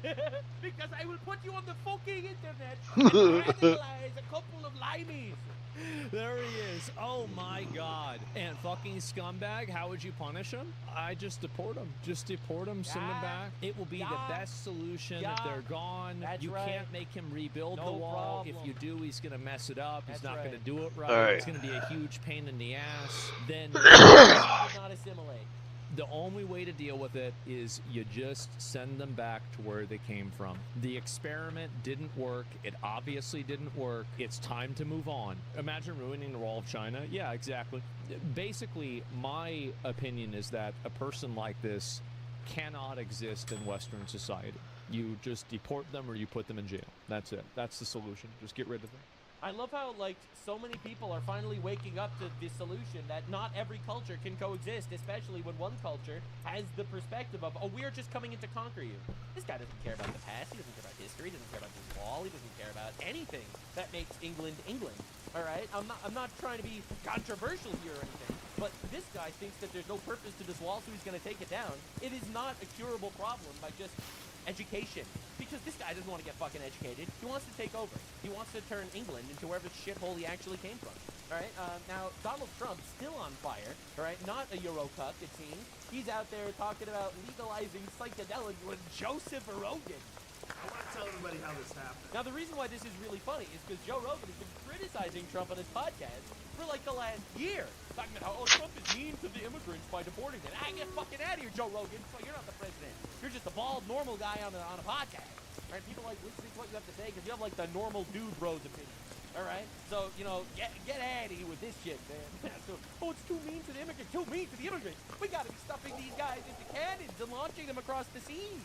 Speaker 10: Because I will put you on the fucking internet and radicalize a couple of limeys.
Speaker 14: There he is. Oh my god. And fucking scumbag, how would you punish him? I just deport him. Just deport him, send him back. It will be the best solution. They're gone.
Speaker 10: That's
Speaker 14: you
Speaker 10: right.
Speaker 14: can't make him rebuild
Speaker 10: No
Speaker 14: the wall.
Speaker 10: problem.
Speaker 14: If you do, he's going to mess it up. He's
Speaker 10: That's
Speaker 14: not
Speaker 10: right.
Speaker 14: going to do it right.
Speaker 2: All right.
Speaker 14: It's going to be a huge pain in the ass. Then
Speaker 10: Did not assimilate.
Speaker 14: the only way to deal with it is you just send them back to where they came from. The experiment didn't work. It obviously didn't work. It's time to move on. Imagine ruining the Wall of China. Yeah, exactly. Basically, my opinion is that a person like this cannot exist in Western society. You just deport them or you put them in jail. That's it. That's the solution. Just get rid of them.
Speaker 10: I love how, like, so many people are finally waking up to the solution that not every culture can coexist, especially when one culture has the perspective of, oh, we're just coming in to conquer you. This guy doesn't care about the past, he doesn't care about history, he doesn't care about this wall, he doesn't care about anything that makes England England, all right? I'm not trying to be controversial here or anything, but this guy thinks that there's no purpose to this wall, so he's going to take it down. It is not a curable problem by just education, because this guy doesn't want to get fucking educated. He wants to take over. He wants to turn England into wherever shithole he actually came from. All right. Now Donald Trump's still on fire. All right. Not a Eurocuck, it seems. He's out there talking about legalizing psychedelics with Joseph Rogan.
Speaker 15: I want to tell everybody how this happened.
Speaker 10: Now the reason why this is really funny is because Joe Rogan has been criticizing Trump on his podcast for like the last year, talking about how Trump is mean to the immigrants by deporting them. Get fucking out of here, Joe Rogan. You're not the president. You're just a bald, normal guy on a podcast. Right? People like listening to what you have to say because you have like the normal dude bros opinion. All right? So, you know, get out of here with this shit, man. So, oh, it's too mean to the immigrants. Too mean to the immigrants. We got to be stuffing these guys into cannons and launching them across the seas.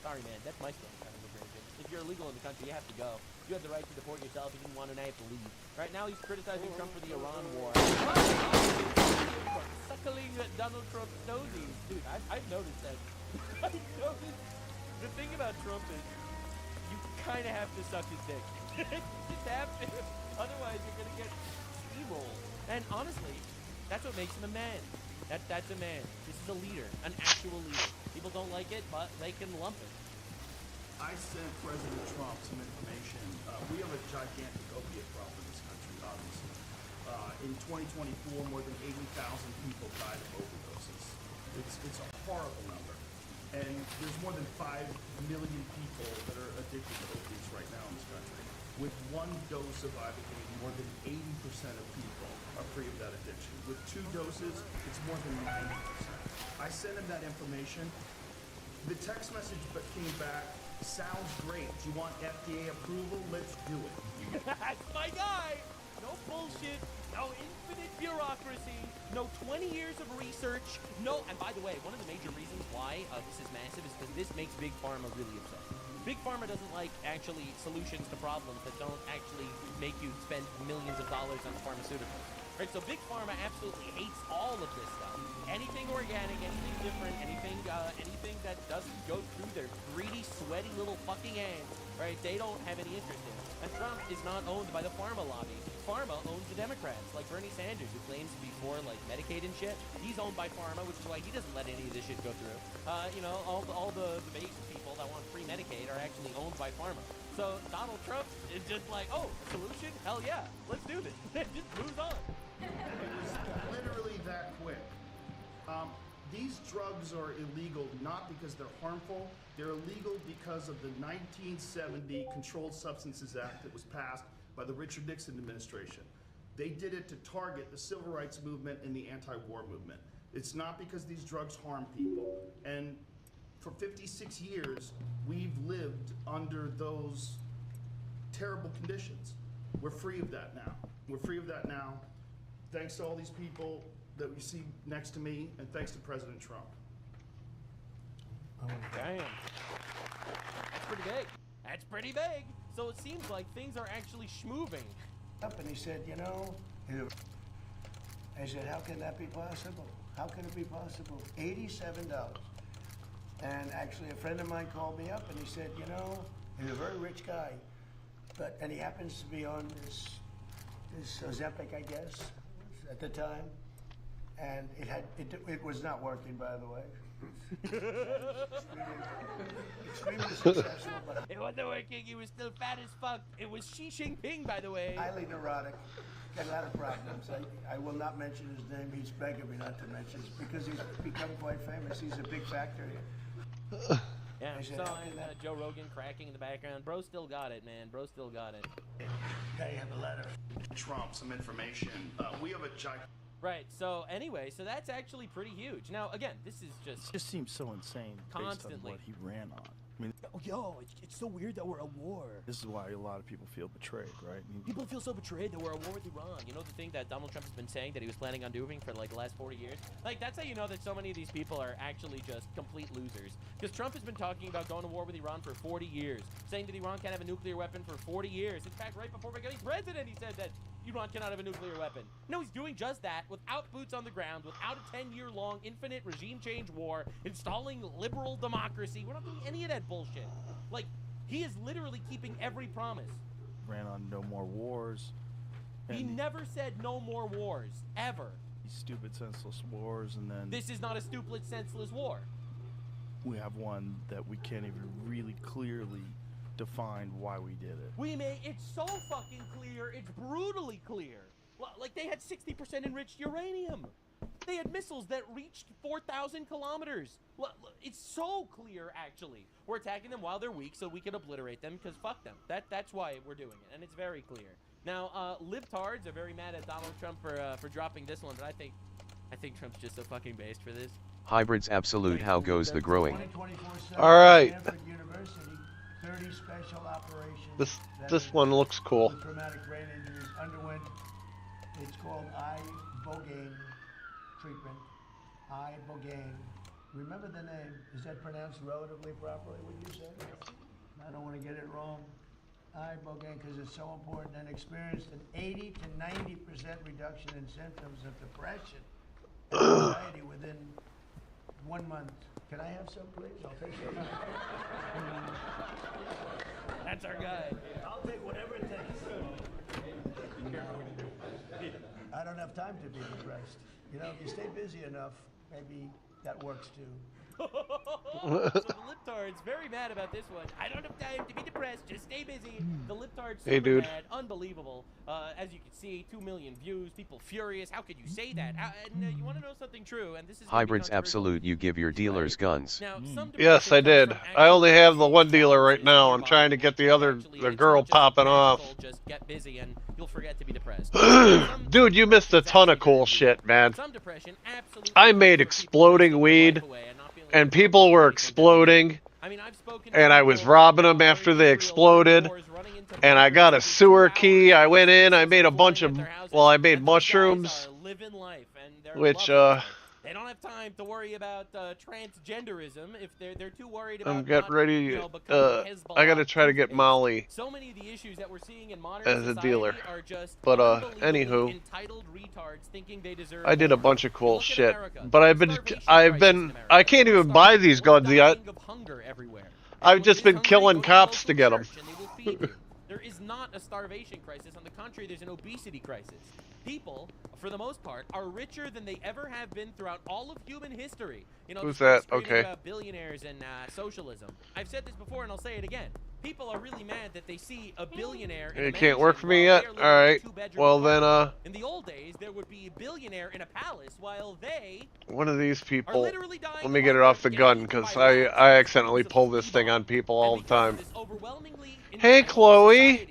Speaker 10: Sorry, man. That's my stance on immigration. If you're illegal in the country, you have to go. You have the right to deport yourself. If you didn't want to, now you have to leave. Right now, he's criticizing Trump for the Iran war. Suckling Donald Trump's nosies. Dude, I've noticed that. I've noticed. The thing about Trump is, you kind of have to suck his dick. You just have to. Otherwise, you're going to get steamrolled. And honestly, that's what makes him a man. That's a man. This is a leader, an actual leader. People don't like it, but they can lump it.
Speaker 15: I sent President Trump some information. We have a gigantic opiate problem in this country, obviously. In 2024, more than 80,000 people died of overdoses. It's a horrible number. And there's more than 5 million people that are addicted to opiates right now in this country. With one dose of Ibogaine, more than 80% of people are free of that addiction. With 2 doses, it's more than 90%. I sent him that information. The text message that came back, sounds great. Do you want FDA approval? Let's do it.
Speaker 10: That's my guy. No bullshit. No infinite bureaucracy. No 20 years of research. No. And by the way, one of the major reasons why this is massive is because this makes Big Pharma really upset. Big Pharma doesn't like actually solutions to problems that don't actually make you spend millions of dollars on pharmaceuticals. Right? So Big Pharma absolutely hates all of this stuff. Anything organic, anything different, anything that doesn't go through their greedy, sweaty little fucking hands, right? They don't have any interest in it. And Trump is not owned by the pharma lobby. Pharma owns the Democrats, like Bernie Sanders, who claims to be for like Medicaid and shit. He's owned by pharma, which is why he doesn't let any of this shit go through. You know, all the base people that want free Medicaid are actually owned by pharma. So Donald Trump is just like, oh, a solution? Hell yeah, let's do this. Just moves on.
Speaker 15: It was literally that quick. These drugs are illegal not because they're harmful. They're illegal because of the 1970 Controlled Substances Act that was passed by the Richard Nixon administration. They did it to target the civil rights movement and the anti-war movement. It's not because these drugs harm people. And for 56 years, we've lived under those terrible conditions. We're free of that now. We're free of that now. Thanks to all these people that you see next to me, and thanks to President Trump.
Speaker 10: Oh, damn. That's pretty big. That's pretty big. So it seems like things are actually schmoving.
Speaker 3: Up and he said, you know, I said, how can that be possible? How can it be possible? $87. And actually, a friend of mine called me up and he said, you know, he's a very rich guy, and he happens to be on this Ozempic, I guess, at the time, and it was not working, by the way. Extremely successful, but
Speaker 10: it wasn't working. He was still fat as fuck. It was Xi Jinping, by the way.
Speaker 3: Highly neurotic. Got a lot of problems. I will not mention his name. He's begging me not to mention it because he's become quite famous. He's a big factor here.
Speaker 10: Yeah, I'm saw Joe Rogan cracking in the background. Bro still got it, man. Bro still got it.
Speaker 3: Okay, have a letter.
Speaker 15: Trump, some information. We have a giant.
Speaker 10: Right. So anyway, so that's actually pretty huge. Now, again, this is
Speaker 15: It just seems so insane
Speaker 10: constantly
Speaker 15: based on what he ran on. I mean, it's so weird that we're at war. This is why a lot of people feel betrayed, right? I mean,
Speaker 10: people feel so betrayed that we're at war with Iran. You know the thing that Donald Trump has been saying that he was planning on doing for like the last 40 years? Like, that's how you know that so many of these people are actually just complete losers. Because Trump has been talking about going to war with Iran for 40 years, saying that Iran can't have a nuclear weapon for 40 years. In fact, right before becoming president, he said that Iran cannot have a nuclear weapon. No, he's doing just that without boots on the ground, without a 10-year-long infinite regime change war, installing liberal democracy. We're not doing any of that bullshit. Like, he is literally keeping every promise.
Speaker 15: ran on no more wars.
Speaker 10: He never said no more wars, ever.
Speaker 15: These stupid, senseless wars, and then
Speaker 10: This is not a stupid, senseless war.
Speaker 15: we have one that we can't even really clearly define why we did it.
Speaker 10: It's so fucking clear, it's brutally clear. Like, they had 60% enriched uranium. They had missiles that reached 4,000 kilometers. It's so clear, actually. We're attacking them while they're weak so we can obliterate them, because fuck them. That's why we're doing it, and it's very clear. Now, libtards are very mad at Donald Trump for dropping this one, but I think Trump's just so fucking based for this.
Speaker 16: Hybrids absolute. How goes the growing?
Speaker 2: All right.
Speaker 3: 30 special operations.
Speaker 2: This one looks cool.
Speaker 3: With traumatic brain injuries underwent. It's called ibogaine treatment. Ibogaine. Remember the name. Is that pronounced relatively properly? Would you say? I don't want to get it wrong. Ibogaine, because it's so important, and experienced an 80 to 90% reduction in symptoms of depression and anxiety within 1 month. Can I have some, please? I'll take some.
Speaker 10: That's our guy.
Speaker 3: I'll take whatever it takes. I don't have time to be depressed. You know, if you stay busy enough, maybe that works too.
Speaker 10: So the libtards very mad about this one. I don't have time to be depressed. Just stay busy. The libtards super
Speaker 2: Hey, dude.
Speaker 10: mad. Unbelievable. As you can see, 2 million views. People furious. How could you say that? And you want to know something true? And this is
Speaker 16: Hybrids absolute. You give your dealers guns.
Speaker 10: now.
Speaker 2: Yes, I did. I only have the one dealer right now. I'm trying to get the girl popping off.
Speaker 10: Just get busy and you'll forget to be depressed.
Speaker 2: Dude, you missed a ton of cool shit, man.
Speaker 10: Some depression absolutely.
Speaker 2: I made exploding weed, and people were exploding, and I was robbing them after they exploded, and I got a sewer key. I went in, I made a bunch of, well, I made mushrooms, which,
Speaker 10: they don't have time to worry about transgenderism if they're too worried about.
Speaker 2: I'm getting ready. I gotta try to get Molly
Speaker 10: So many of the issues that we're seeing in modern
Speaker 2: as a
Speaker 10: society
Speaker 2: dealer.
Speaker 10: are just
Speaker 2: But
Speaker 10: unbelievably
Speaker 2: anywho,
Speaker 10: entitled retards thinking they deserve
Speaker 2: I did a
Speaker 10: more.
Speaker 2: bunch of cool
Speaker 10: Look at
Speaker 2: shit.
Speaker 10: America.
Speaker 2: But I can't even buy these guns yet.
Speaker 10: Of hunger everywhere.
Speaker 2: I've just been killing cops to get them.
Speaker 10: There is not a starvation crisis. On the contrary, there's an obesity crisis. People, for the most part, are richer than they ever have been throughout all of human history. You know,
Speaker 2: Who's
Speaker 10: this
Speaker 2: that? Okay.
Speaker 10: About billionaires and socialism. I've said this before, and I'll say it again. People are really mad that they see a billionaire. In
Speaker 2: It
Speaker 10: a
Speaker 2: can't work for me
Speaker 10: mansion
Speaker 2: yet?
Speaker 10: while they're living in a
Speaker 2: Alright.
Speaker 10: two-bedroom
Speaker 2: Well then,
Speaker 10: apartment. In the old days, there would be a billionaire in a palace while they
Speaker 2: one of these people,
Speaker 10: literally dying
Speaker 2: let me get it off the gun, because I accidentally pull this thing on people all the time. Hey, Chloe!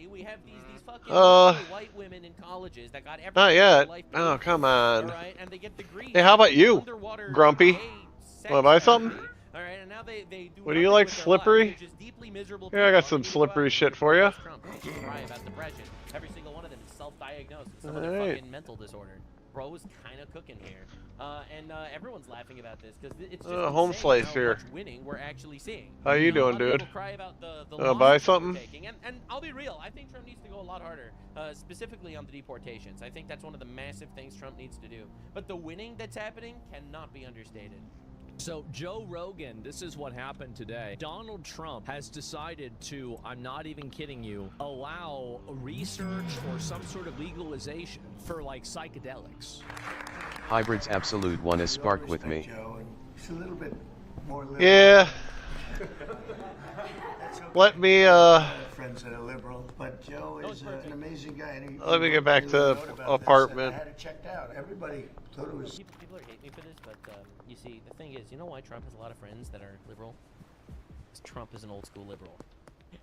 Speaker 10: White women in colleges that got
Speaker 2: Not yet.
Speaker 10: life
Speaker 2: Oh, come on.
Speaker 10: Alright, and they get degrees.
Speaker 2: Hey, how about you,
Speaker 10: Underwater
Speaker 2: Grumpy?
Speaker 10: sex
Speaker 2: Want to buy something?
Speaker 10: therapy. Alright, and now they do
Speaker 2: What do you
Speaker 10: nothing
Speaker 2: like,
Speaker 10: with their
Speaker 2: slippery?
Speaker 10: lives. They're just deeply miserable
Speaker 2: Here, I got
Speaker 10: people.
Speaker 2: some slippery shit for you.
Speaker 10: Trump, they cry about depression. Every single one of them is self-diagnosed with some other
Speaker 2: Alright.
Speaker 10: fucking mental disorder. bro is kind of cooking here, and everyone's laughing about this because it's just
Speaker 2: Home
Speaker 10: insane
Speaker 2: slice
Speaker 10: how
Speaker 2: here.
Speaker 10: much winning we're actually seeing.
Speaker 2: How you
Speaker 10: know, a
Speaker 2: doing,
Speaker 10: lot of
Speaker 2: dude?
Speaker 10: people cry about the
Speaker 2: Buy
Speaker 10: losses that we're
Speaker 2: something?
Speaker 10: taking, and I'll be real. I think Trump needs to go a lot harder, specifically on the deportations. I think that's one of the massive things Trump needs to do. But the winning that's happening cannot be understated.
Speaker 14: So, Joe Rogan, this is what happened today. Donald Trump has decided to, I'm not even kidding you, allow research or some sort of legalization for, like, psychedelics.
Speaker 16: Hybrids Absolute wanna spark with me.
Speaker 3: It's a little bit more liberal.
Speaker 2: Yeah. Let me,
Speaker 3: friends that are liberal, but Joe is an amazing guy. And he,
Speaker 2: let me get back to the apartment.
Speaker 3: I had it checked out. Everybody thought it was.
Speaker 10: People are hating me for this, but you see, the thing is, you know why Trump has a lot of friends that are liberal? Because Trump is an old school liberal.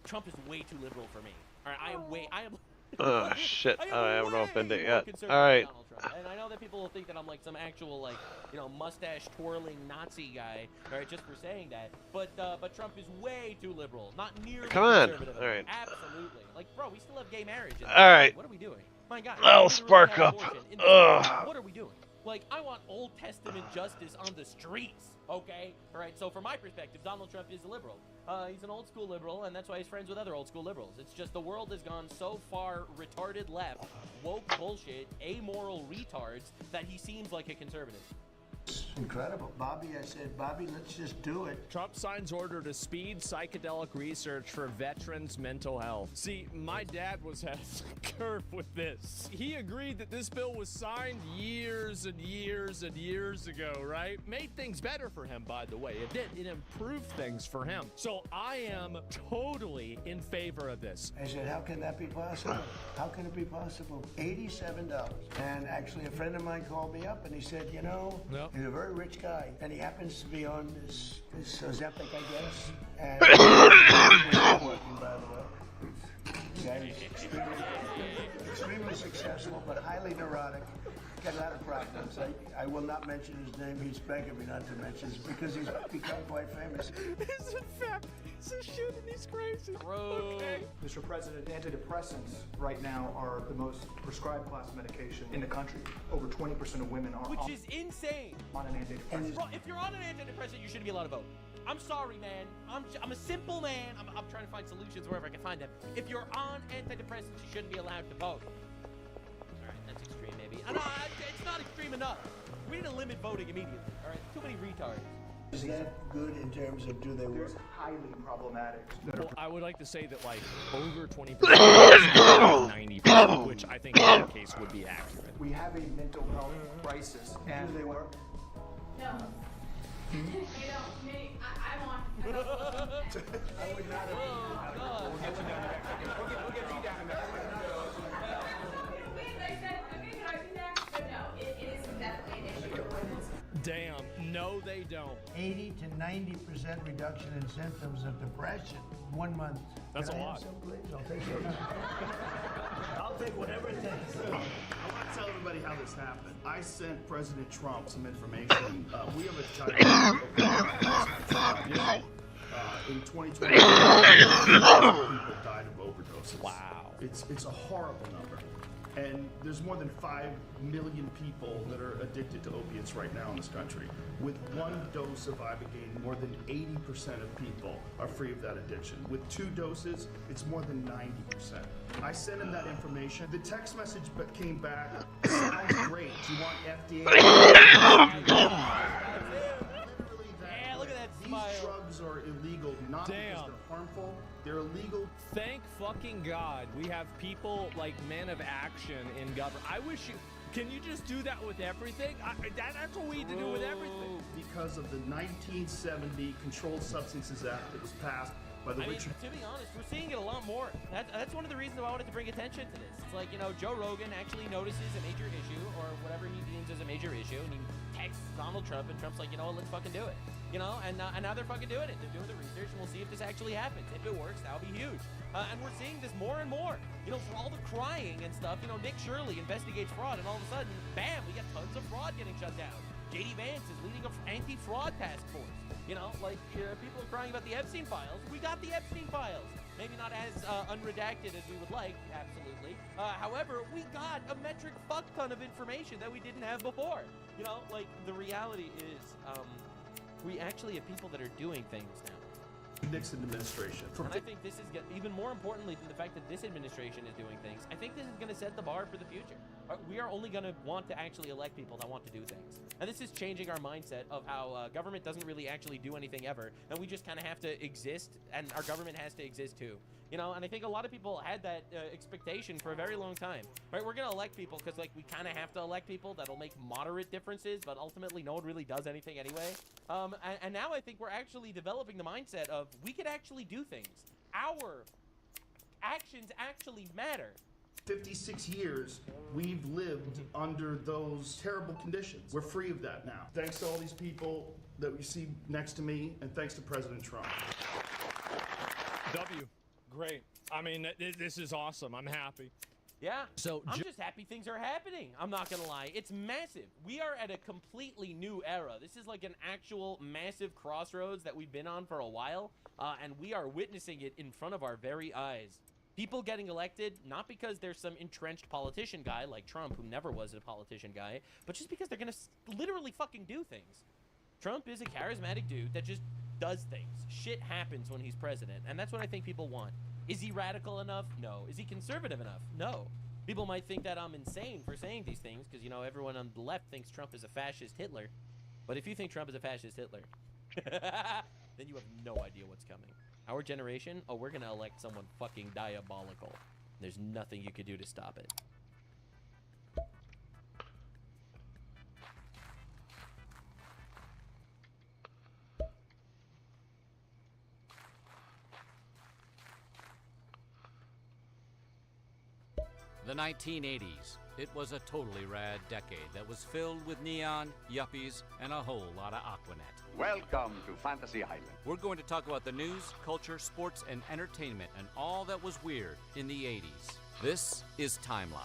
Speaker 10: Trump is way too liberal for me. All right, I am.
Speaker 2: Oh shit! I haven't opened it yet.
Speaker 10: Conservative
Speaker 2: All right.
Speaker 10: Donald Trump. And I know that people will think that I'm like some actual, like, you know, mustache twirling Nazi guy, all right, just for saying that. But Trump is way too liberal, not nearly
Speaker 2: Come on.
Speaker 10: conservative.
Speaker 2: All right.
Speaker 10: Absolutely. Like, bro, we still have gay marriage.
Speaker 2: All right.
Speaker 10: What are we doing? My God.
Speaker 2: I'll
Speaker 10: we literally
Speaker 2: spark
Speaker 10: have
Speaker 2: up.
Speaker 10: abortion in this
Speaker 2: Ugh.
Speaker 10: country. What are we doing? Like, I want Old Testament justice on the streets, okay? All right, so from my perspective, Donald Trump is a liberal. He's an old school liberal, and that's why he's friends with other old school liberals. It's just the world has gone so far retarded left, woke bullshit, amoral retards, that he seems like a conservative.
Speaker 3: Incredible. Bobby, I said, Bobby, let's just do it.
Speaker 14: Trump signs order to speed psychedelic research for veterans' mental health. See, my dad was ahead of the curve with this. He agreed that this bill was signed years and years and years ago, right? Made things better for him, by the way. It did. It improved things for him. So I am totally in favor of this.
Speaker 3: I said, how can that be possible? How can it be possible? $87. And actually, a friend of mine called me up and he said, you know, he's a very rich guy, and he happens to be on this Ozempic, I guess. And working, by the way. Guy's extremely successful, but highly neurotic. Got a lot of problems. I will not mention his name. He's begging me not to mention it because he's become quite famous.
Speaker 14: He's in fact, he's a shit and he's crazy.
Speaker 10: Okay.
Speaker 17: Mr. President, antidepressants right now are the most prescribed class of medication in the country. Over 20% of women are
Speaker 10: Which is insane.
Speaker 17: On an antidepressant.
Speaker 10: Bro, if you're on an antidepressant, you shouldn't be allowed to vote. I'm sorry, man. I'm a simple man. I'm trying to find solutions wherever I can find them. If you're on antidepressants, you shouldn't be allowed to vote. All right, that's extreme, maybe. It's not extreme enough. We need to limit voting immediately. All right, too many retards.
Speaker 3: Is that good in terms of do they work?
Speaker 17: There's highly problematic.
Speaker 14: Well, I would like to say that, like, over 20%, 90%, which I think in that case would be accurate.
Speaker 17: We have a mental health crisis. And
Speaker 3: Do they work?
Speaker 18: No. You know, me, I want.
Speaker 3: I would not have.
Speaker 17: We'll get you down there. We'll get you down there.
Speaker 18: I said, okay, can I do next? But no, it is definitely an issue.
Speaker 14: Damn, no they don't.
Speaker 3: 80 to 90% reduction in symptoms of depression. 1 month.
Speaker 14: That's
Speaker 3: Can
Speaker 14: a
Speaker 3: I have
Speaker 14: lot.
Speaker 3: some, please? I'll take it. I'll take whatever it takes.
Speaker 15: I want to tell everybody how this happened. I sent President Trump some information. We have a giant in 2020, people died of overdoses.
Speaker 14: Wow.
Speaker 15: It's a horrible number. And there's more than 5 million people that are addicted to opiates right now in this country. With 1 dose of Ibogaine, more than 80% of people are free of that addiction. With 2 doses, it's more than 90%. I sent him that information. The text message that came back sounds great. Do you want FDA?
Speaker 10: Look at that smile.
Speaker 15: These drugs are illegal, not because they're harmful. They're illegal.
Speaker 14: Thank fucking God we have people like men of action in government. I wish you... Can you just do that with everything? That's what we need to do with everything.
Speaker 15: Because of the 1970 Controlled Substances Act that was passed by the Richard...
Speaker 10: To be honest, we're seeing it a lot more. That's one of the reasons I wanted to bring attention to this. It's like, you know, Joe Rogan actually notices a major issue, or whatever he deems as a major issue, and he texts Donald Trump, and Trump's like, you know what, let's fucking do it. You know, and now they're fucking doing it. They're doing the research, and we'll see if this actually happens. If it works, that'll be huge. And we're seeing this more and more. You know, for all the crying and stuff, you know, Nick Shirley investigates fraud, and all of a sudden, bam, we got tons of fraud getting shut down. J.D. Vance is leading an anti-fraud task force. You know, like, people are crying about the Epstein files. We got the Epstein files. Maybe not as unredacted as we would like, absolutely. However, we got a metric fuck ton of information that we didn't have before. You know, like, the reality is, we actually have people that are doing things now.
Speaker 15: Nixon administration.
Speaker 10: And I think this is, even more importantly than the fact that this administration is doing things, I think this is going to set the bar for the future. We are only going to want to actually elect people that want to do things. And this is changing our mindset of how government doesn't really actually do anything ever, and we just kind of have to exist, and our government has to exist too. You know, and I think a lot of people had that expectation for a very long time. Right? We're going to elect people because, like, we kind of have to elect people that'll make moderate differences, but ultimately no one really does anything anyway. And now I think we're actually developing the mindset of we could actually do things. Our actions actually matter.
Speaker 15: 56 years, we've lived under those terrible conditions. We're free of that now. Thanks to all these people that we see next to me, and thanks to President Trump.
Speaker 14: W. Great. I mean, this is awesome. I'm happy.
Speaker 10: Yeah.
Speaker 14: So
Speaker 10: I'm just happy things are happening. I'm not gonna lie. It's massive. We are at a completely new era. This is like an actual massive crossroads that we've been on for a while, and we are witnessing it in front of our very eyes. People getting elected, not because there's some entrenched politician guy like Trump, who never was a politician guy, but just because they're gonna literally fucking do things. Trump is a charismatic dude that just does things. Shit happens when he's president, and that's what I think people want. Is he radical enough? No. Is he conservative enough? No. People might think that I'm insane for saying these things because, you know, everyone on the left thinks Trump is a fascist Hitler. But if you think Trump is a fascist Hitler, then you have no idea what's coming. Our generation, oh, we're going to elect someone fucking diabolical. There's nothing you could do to stop it.
Speaker 5: The 1980s. It was a totally rad decade that was filled with neon, yuppies, and a whole lot of Aquanet.
Speaker 6: Welcome to Fantasy Island.
Speaker 5: We're going to talk about the news, culture, sports, and entertainment, and all that was weird in the 80s. This is Timeline.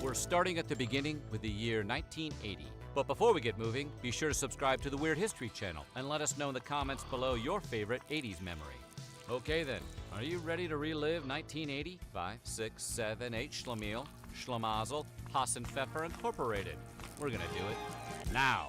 Speaker 5: We're starting at the beginning with the year 1980. But before we get moving, be sure to subscribe to the Weird History channel and let us know in the comments below your favorite 80s memory. Okay then, are you ready to relive 1980? 5, 6, 7, 8 Schlemiel, Schlemazel, Haas and Pfeffer Incorporated. We're gonna do it now.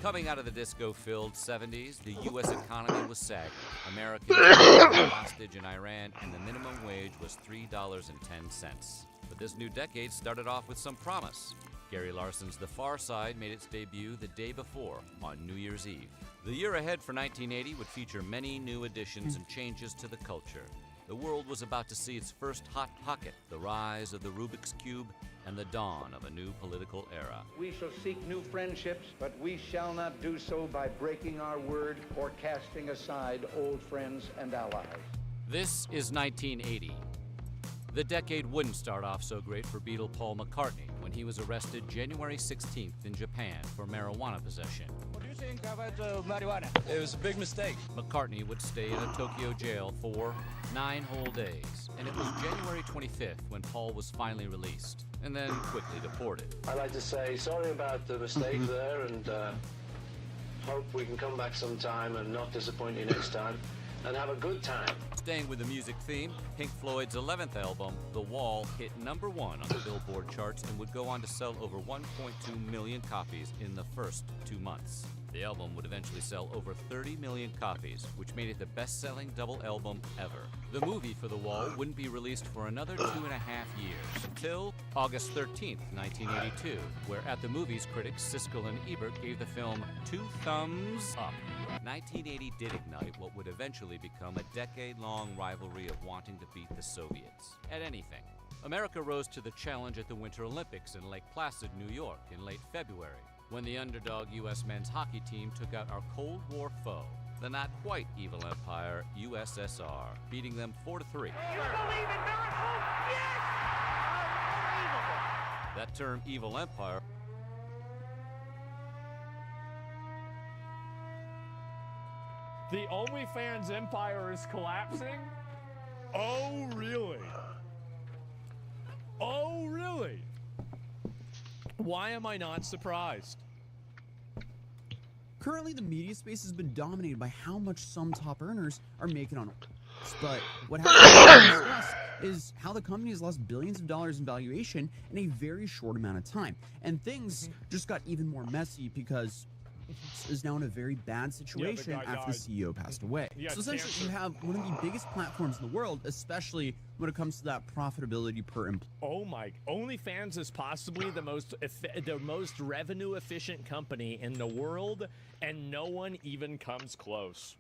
Speaker 5: Coming out of the disco-filled 70s, the U.S. economy was sagging. Americans were hostage in Iran, and the minimum wage was $3.10. But this new decade started off with some promise. Gary Larson's The Far Side made its debut the day before, on New Year's Eve. The year ahead for 1980 would feature many new additions and changes to the culture. The world was about to see its first hot pocket, the rise of the Rubik's Cube, and the dawn of a new political era.
Speaker 6: We shall seek new friendships, but we shall not do so by breaking our word or casting aside old friends and allies.
Speaker 5: This is 1980. The decade wouldn't start off so great for Beatle Paul McCartney when he was arrested January 16th in Japan for marijuana possession.
Speaker 19: What do you think about marijuana? It was a big mistake.
Speaker 5: McCartney would stay in a Tokyo jail for 9 whole days, and it was January 25th when Paul was finally released, and then quickly deported.
Speaker 22: I'd like to say sorry about the mistake there, and hope we can come back sometime and not disappoint you next time, and have a good time.
Speaker 5: Staying with the music theme, Pink Floyd's 11th album, The Wall, hit #1 on the Billboard charts and would go on to sell over 1.2 million copies in the first 2 months. The album would eventually sell over 30 million copies, which made it the best-selling double album ever. The movie for The Wall wouldn't be released for another 2.5 years, until August 13th, 1982, where at the movies critics Siskel and Ebert gave the film 2 thumbs up. 1980 did ignite what would eventually become a decade-long rivalry of wanting to beat the Soviets at anything. America rose to the challenge at the Winter Olympics in Lake Placid, New York in late February, when the underdog U.S. men's hockey team took out our Cold War foe, the not quite evil empire USSR, beating them 4-3.
Speaker 12: You believe in miracles? Yes! Unbelievable!
Speaker 5: That term evil empire
Speaker 14: The OnlyFans empire is collapsing? Oh, really? Oh, really? Why am I not surprised?
Speaker 1: Currently, the media space has been dominated by how much some top earners are making on it. But what hasn't been discussed is how the company has lost billions of dollars in valuation in a very short amount of time. And things just got even more messy because is now in a very bad situation after the CEO passed away. So essentially, you have one of the biggest platforms in the world, especially when it comes to that profitability per employee.
Speaker 14: Oh my! OnlyFans is possibly the most revenue efficient company in the world, and no one even comes close.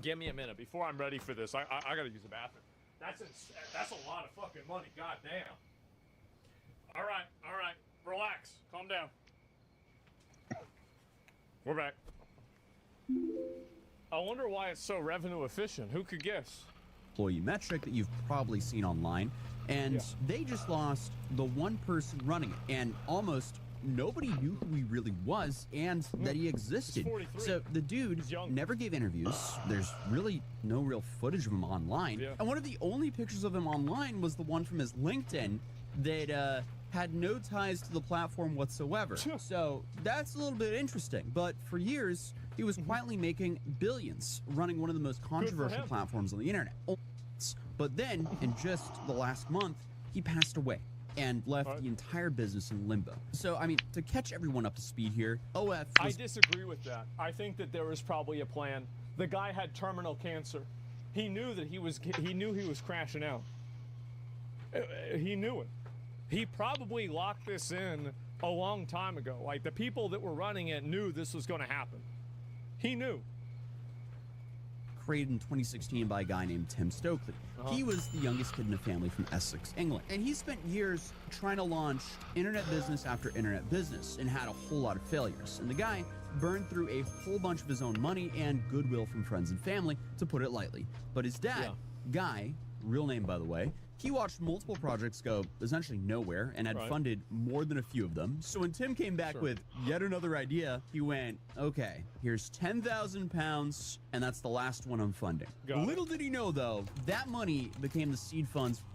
Speaker 14: Give me a minute before I'm ready for this. I gotta use the bathroom. That's a lot of fucking money. God damn. All right. Relax. Calm down. We're back. I wonder why it's so revenue efficient. Who could guess?
Speaker 1: Employee metric that you've probably seen online, and they just lost the one person running it, and almost nobody knew who he really was and that he existed. So the dude never gave interviews. There's really no real footage of him online, and one of the only pictures of him online was the one from his LinkedIn that had no ties to the platform whatsoever. So that's a little bit interesting. But for years, he was quietly making billions running one of the most controversial platforms on the internet. But then, in just the last month, he passed away and left the entire business in limbo. So, I mean, to catch everyone up to speed here, OF
Speaker 14: I disagree with that. I think that there was probably a plan. The guy had terminal cancer. He knew that he was crashing out. He knew it. He probably locked this in a long time ago. Like, the people that were running it knew this was going to happen. He knew.
Speaker 1: Created in 2016 by a guy named Tim Stokely. He was the youngest kid in the family from Essex, England. And he spent years trying to launch internet business after internet business and had a whole lot of failures. And the guy burned through a whole bunch of his own money and goodwill from friends and family, to put it lightly. But his dad, Guy, real name by the way, he watched multiple projects go essentially nowhere and had funded more than a few of them. So when Tim came back with yet another idea, he went, okay, here's £10,000, and that's the last one I'm funding. Little did he know, though, that money became the seed funds.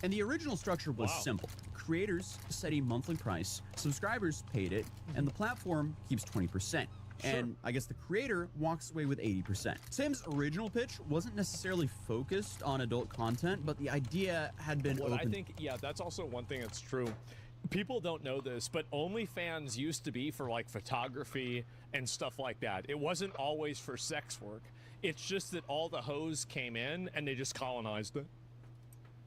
Speaker 1: And the original structure was simple. Creators set a monthly price, subscribers paid it, and the platform keeps 20%. And I guess the creator walks away with 80%. Tim's original pitch wasn't necessarily focused on adult content, but the idea had been open.
Speaker 14: I think, that's also one thing that's true. People don't know this, but OnlyFans used to be for like photography and stuff like that. It wasn't always for sex work. It's just that all the hoes came in and they just colonized it.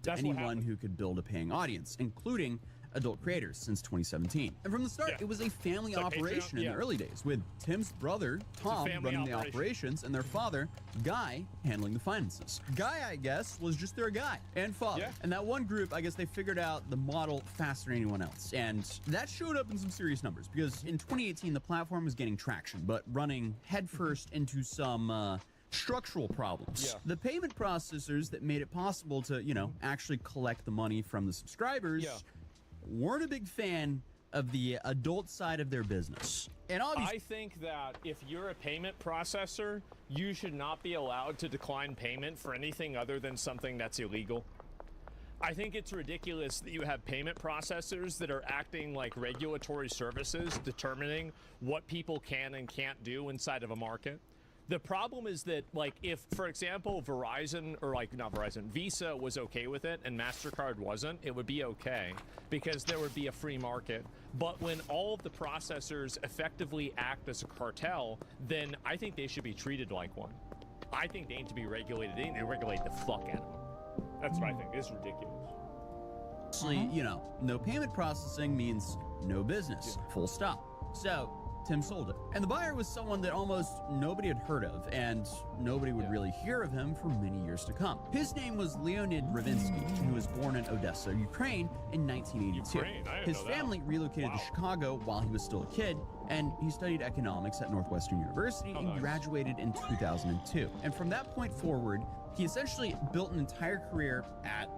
Speaker 1: To anyone who could build a paying audience, including adult creators since 2017. And from the start, it was a family operation in the early days, with Tim's brother, Tom, running the operations, and their father, Guy, handling the finances. Guy, I guess, was just their guy and father. And that one group, I guess they figured out the model faster than anyone else. And that showed up in some serious numbers, because in 2018, the platform was gaining traction, but running headfirst into some structural problems. The payment processors that made it possible to, actually collect the money from the subscribers weren't a big fan of the adult side of their business. And
Speaker 14: I think that if you're a payment processor, you should not be allowed to decline payment for anything other than something that's illegal. I think it's ridiculous that you have payment processors that are acting like regulatory services, determining what people can and can't do inside of a market. The problem is that, like, if, for example, Verizon, or like, not Verizon, Visa was okay with it and MasterCard wasn't, it would be okay because there would be a free market. But when all of the processors effectively act as a cartel, then I think they should be treated like one. I think they need to be regulated. They need to regulate the fuck out of them. That's what I think. It's ridiculous.
Speaker 1: Actually, no payment processing means no business. Full stop. So Tim sold it. And the buyer was someone that almost nobody had heard of, and nobody would really hear of him for many years to come. His name was Leonid Ravinsky, and he was born in Odessa, Ukraine in 1982. His family relocated to Chicago while he was still a kid, and he studied economics at Northwestern University and graduated in 2002. And from that point forward, he essentially built an entire career at,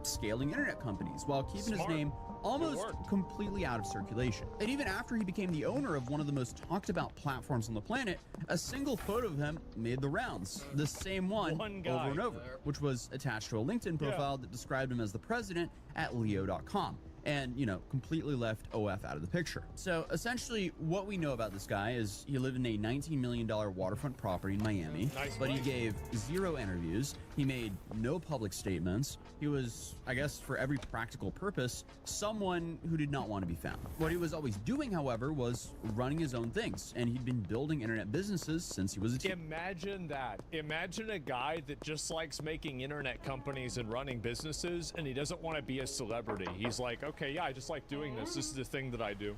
Speaker 1: scaling internet companies while keeping his name almost completely out of circulation. And even after he became the owner of one of the most talked about platforms on the planet, a single photo of him made the rounds. The same one over and over, which was attached to a LinkedIn profile that described him as the president at Leo.com. and, you know, completely left OF out of the picture. So essentially what we know about this guy is he lived in a $19 million waterfront property in Miami, but he gave 0 interviews. He made no public statements. He was, I guess, for every practical purpose, someone who did not want to be found. What he was always doing, however, was running his own things, and he'd been building internet businesses since he was a teen.
Speaker 14: Imagine that. Imagine a guy that just likes making internet companies and running businesses, and he doesn't want to be a celebrity. He's like, okay, yeah, I just like doing this. This is the thing that I do.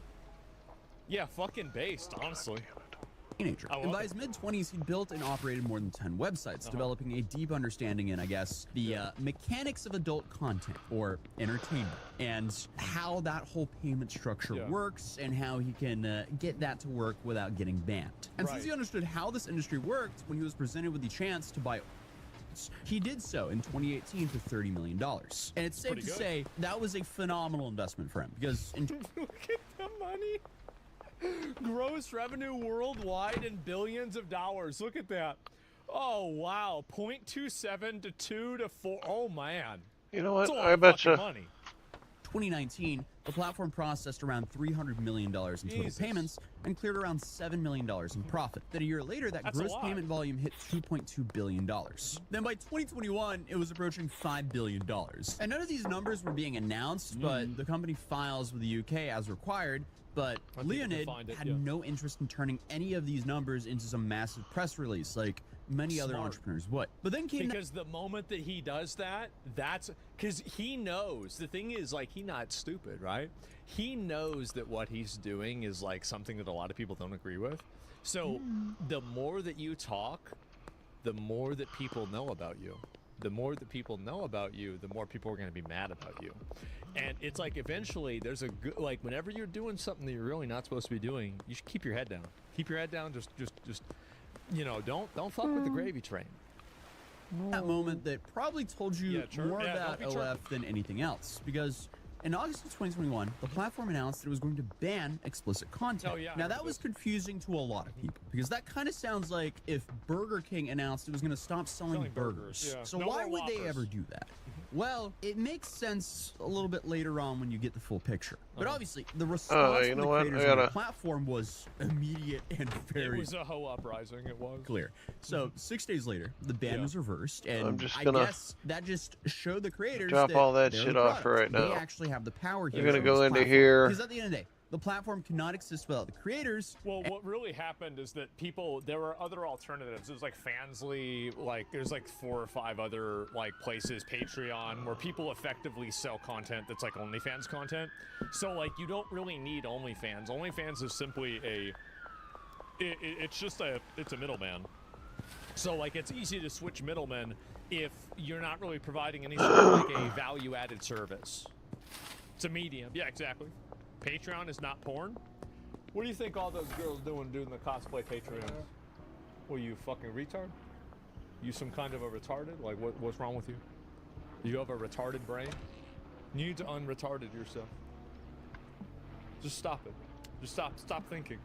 Speaker 14: Yeah, fucking based, honestly.
Speaker 1: Teenager. And by his mid-20s, he built and operated more than 10 websites, developing a deep understanding in, I guess, the mechanics of adult content or entertainment, and how that whole payment structure works, and how he can get that to work without getting banned. And since he understood how this industry worked, when he was presented with the chance to buy, he did so in 2018 for $30 million. And it's safe to say that was a phenomenal investment for him, because in
Speaker 14: look at the money. Gross revenue worldwide in billions of dollars. Look at that. Oh, wow. 0.27 to 2 to 4. Oh, man.
Speaker 2: You know what?
Speaker 14: That's a lot
Speaker 2: I
Speaker 14: of
Speaker 2: bet you.
Speaker 14: money.
Speaker 1: 2019, the platform processed around $300 million in total payments and cleared around $7 million in profit. Then a year later, that gross payment volume hit $2.2 billion. Then by 2021, it was approaching $5 billion. And none of these numbers were being announced, but the company files with the UK as required. But Leonid had no interest in turning any of these numbers into some massive press release like many other entrepreneurs would. But then came
Speaker 14: because the moment that he does that, that's because he knows. The thing is, like, he's not stupid, right? He knows that what he's doing is like something that a lot of people don't agree with. So the more that you talk, the more that people know about you. The more that people know about you, the more people are going to be mad about you. And it's like eventually there's a good, like, whenever you're doing something that you're really not supposed to be doing, you should keep your head down. Keep your head down. Just you know, don't fuck with the gravy train.
Speaker 1: That moment that probably told you more about OF than anything else, because in August of 2021, the platform announced that it was going to ban explicit content. Now, that was confusing to a lot of people, because that kind of sounds like if Burger King announced it was going to stop selling burgers. So why would they ever do that? Well, it makes sense a little bit later on when you get the full picture. But obviously, the response from the creators of the platform was immediate and very...
Speaker 14: It was a hoe uprising, it was.
Speaker 1: Clear. So, 6 days later, the ban was reversed, and I guess that just showed the creators
Speaker 2: drop all that shit off for right now.
Speaker 1: They actually have the power here.
Speaker 2: You're gonna go into here.
Speaker 1: Because at the end of the day, the platform cannot exist without the creators.
Speaker 14: Well, what really happened is that there were other alternatives. There's like Fansly, like there's like 4 or 5 other like places, Patreon, where people effectively sell content that's like OnlyFans content. So like you don't really need OnlyFans. OnlyFans is simply it's a middleman. So like it's easy to switch middlemen if you're not really providing any sort of like a value-added service. It's a medium. Yeah, exactly. Patreon is not porn? What do you think all those girls doing the cosplay Patreons? Well, you fucking retard? You some kind of a retarded? Like, what's wrong with you? You have a retarded brain? You need to unretarded yourself. Just stop it. Just stop thinking.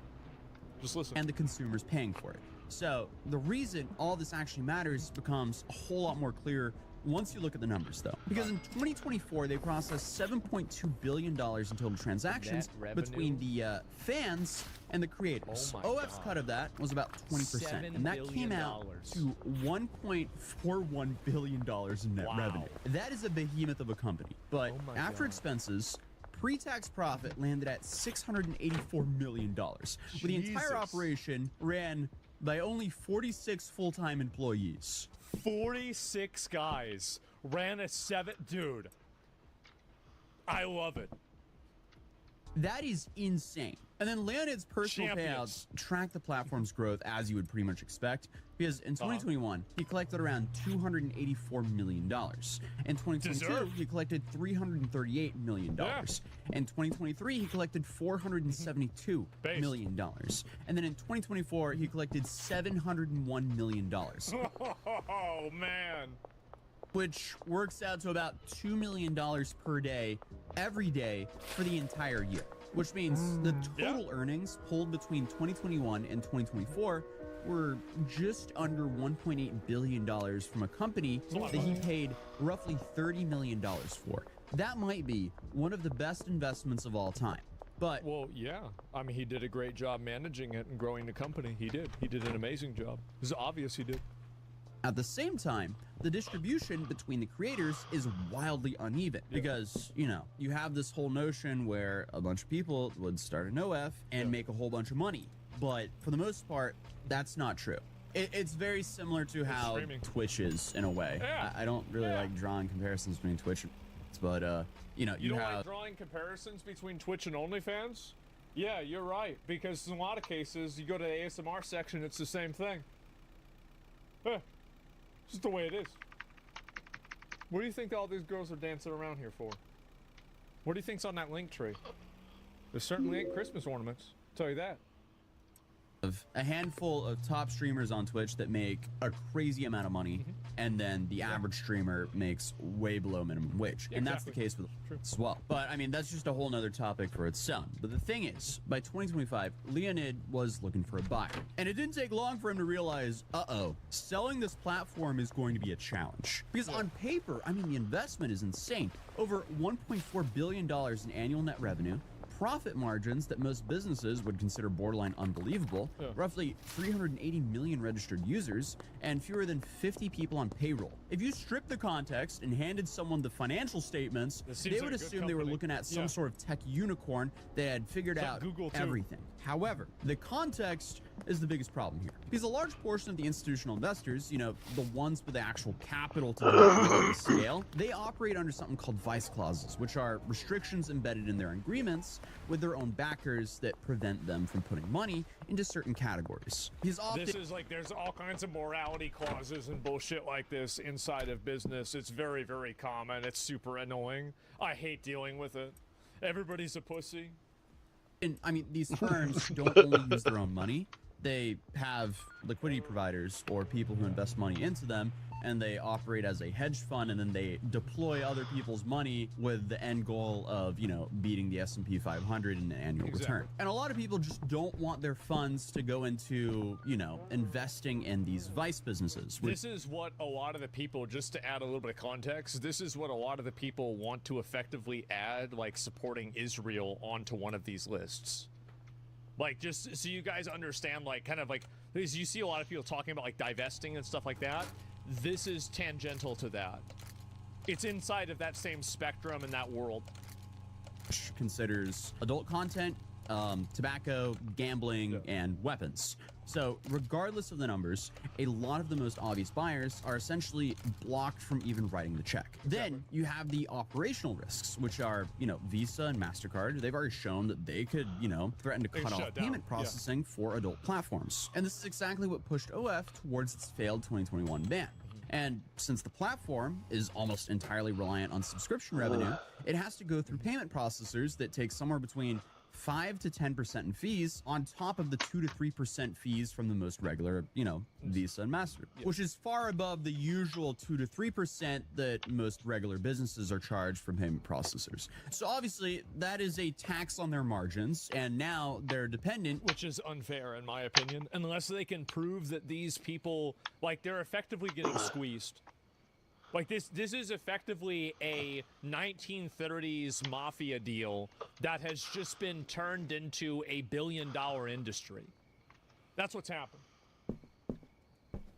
Speaker 14: Just listen.
Speaker 1: And the consumer's paying for it. So the reason all this actually matters becomes a whole lot more clear once you look at the numbers, though. Because in 2024, they processed $7.2 billion in total transactions between the fans and the creators. OF's cut of that was about 20%, and that came out to $1.41 billion in net revenue. That is a behemoth of a company. But after expenses, pre-tax profit landed at $684 million, with the entire operation ran by only 46 full-time employees.
Speaker 14: 46 guys ran a 7... Dude, I love it.
Speaker 1: That is insane. And then Leonid's personal payouts track the platform's growth as you would pretty much expect, because in 2021, he collected around $284 million. In 2022, he collected $338 million. In 2023, he collected $472 million. And then in 2024, he collected $701 million.
Speaker 14: Oh, man.
Speaker 1: Which works out to about $2 million per day, every day, for the entire year. Which means the total earnings pulled between 2021 and 2024 were just under $1.8 billion from a company that he paid roughly $30 million for. that might be one of the best investments of all time. But
Speaker 14: well, yeah, I mean, he did a great job managing it and growing the company. He did an amazing job. It's obvious he did.
Speaker 1: At the same time, the distribution between the creators is wildly uneven because, you know, you have this whole notion where a bunch of people would start an OF and make a whole bunch of money. But for the most part, that's not true. It's very similar to how Twitch is in a way. I don't really like drawing comparisons between Twitch and but you know,
Speaker 14: you don't like drawing comparisons between Twitch and OnlyFans? Yeah, you're right, because in a lot of cases you go to the ASMR section, it's the same thing. It's just the way it is. What do you think all these girls are dancing around here for? What do you think's on that link tree? There certainly ain't Christmas ornaments, I'll tell you that.
Speaker 1: Of a handful of top streamers on Twitch that make a crazy amount of money, and then the average streamer makes way below minimum wage. And that's the case with as well. But I mean, that's just a whole nother topic for its own. But the thing is, by 2025, Leonid was looking for a buyer. And it didn't take long for him to realize, selling this platform is going to be a challenge. Because on paper, I mean, the investment is insane. Over $1.4 billion in annual net revenue, profit margins that most businesses would consider borderline unbelievable, roughly 380 million registered users, and fewer than 50 people on payroll. If you strip the context and handed someone the financial statements, they would assume they were looking at some sort of tech unicorn that had figured out everything. However, the context is the biggest problem here. Because a large portion of the institutional investors, you know, the ones with the actual capital to do scale, they operate under something called vice clauses, which are restrictions embedded in their agreements with their own backers that prevent them from putting money into certain categories. This
Speaker 14: is like, there's all kinds of morality clauses and bullshit like this inside of business. It's very, very common. It's super annoying. I hate dealing with it. Everybody's a pussy.
Speaker 1: And I mean, these firms don't only use their own money. They have liquidity providers or people who invest money into them, and they operate as a hedge fund, and then they deploy other people's money with the end goal of, you know, beating the S&P 500 in an annual return. And a lot of people just don't want their funds to go into, you know, investing in these vice businesses.
Speaker 14: This is what a lot of the people, just to add a little bit of context, this is what a lot of the people want to effectively add, like supporting Israel onto one of these lists. Like, just so you guys understand, like, kind of like, because you see a lot of people talking about, like, divesting and stuff like that. This is tangential to that. It's inside of that same spectrum in that world.
Speaker 1: Considers adult content, tobacco, gambling, and weapons. So regardless of the numbers, a lot of the most obvious buyers are essentially blocked from even writing the check. Then you have the operational risks, which are, you know, Visa and MasterCard. They've already shown that they could, you know, threaten to cut off payment processing for adult platforms. And this is exactly what pushed OF towards its failed 2021 ban. And since the platform is almost entirely reliant on subscription revenue, it has to go through payment processors that take somewhere between 5 to 10% in fees on top of the 2 to 3% fees from the most regular, you know, Visa and Master, which is far above the usual 2 to 3% that most regular businesses are charged from payment processors. So obviously that is a tax on their margins, and now they're dependent.
Speaker 14: Which is unfair in my opinion, unless they can prove that these people, like, they're effectively getting squeezed. Like, this is effectively a 1930s mafia deal that has just been turned into a billion-dollar industry. That's what's happened.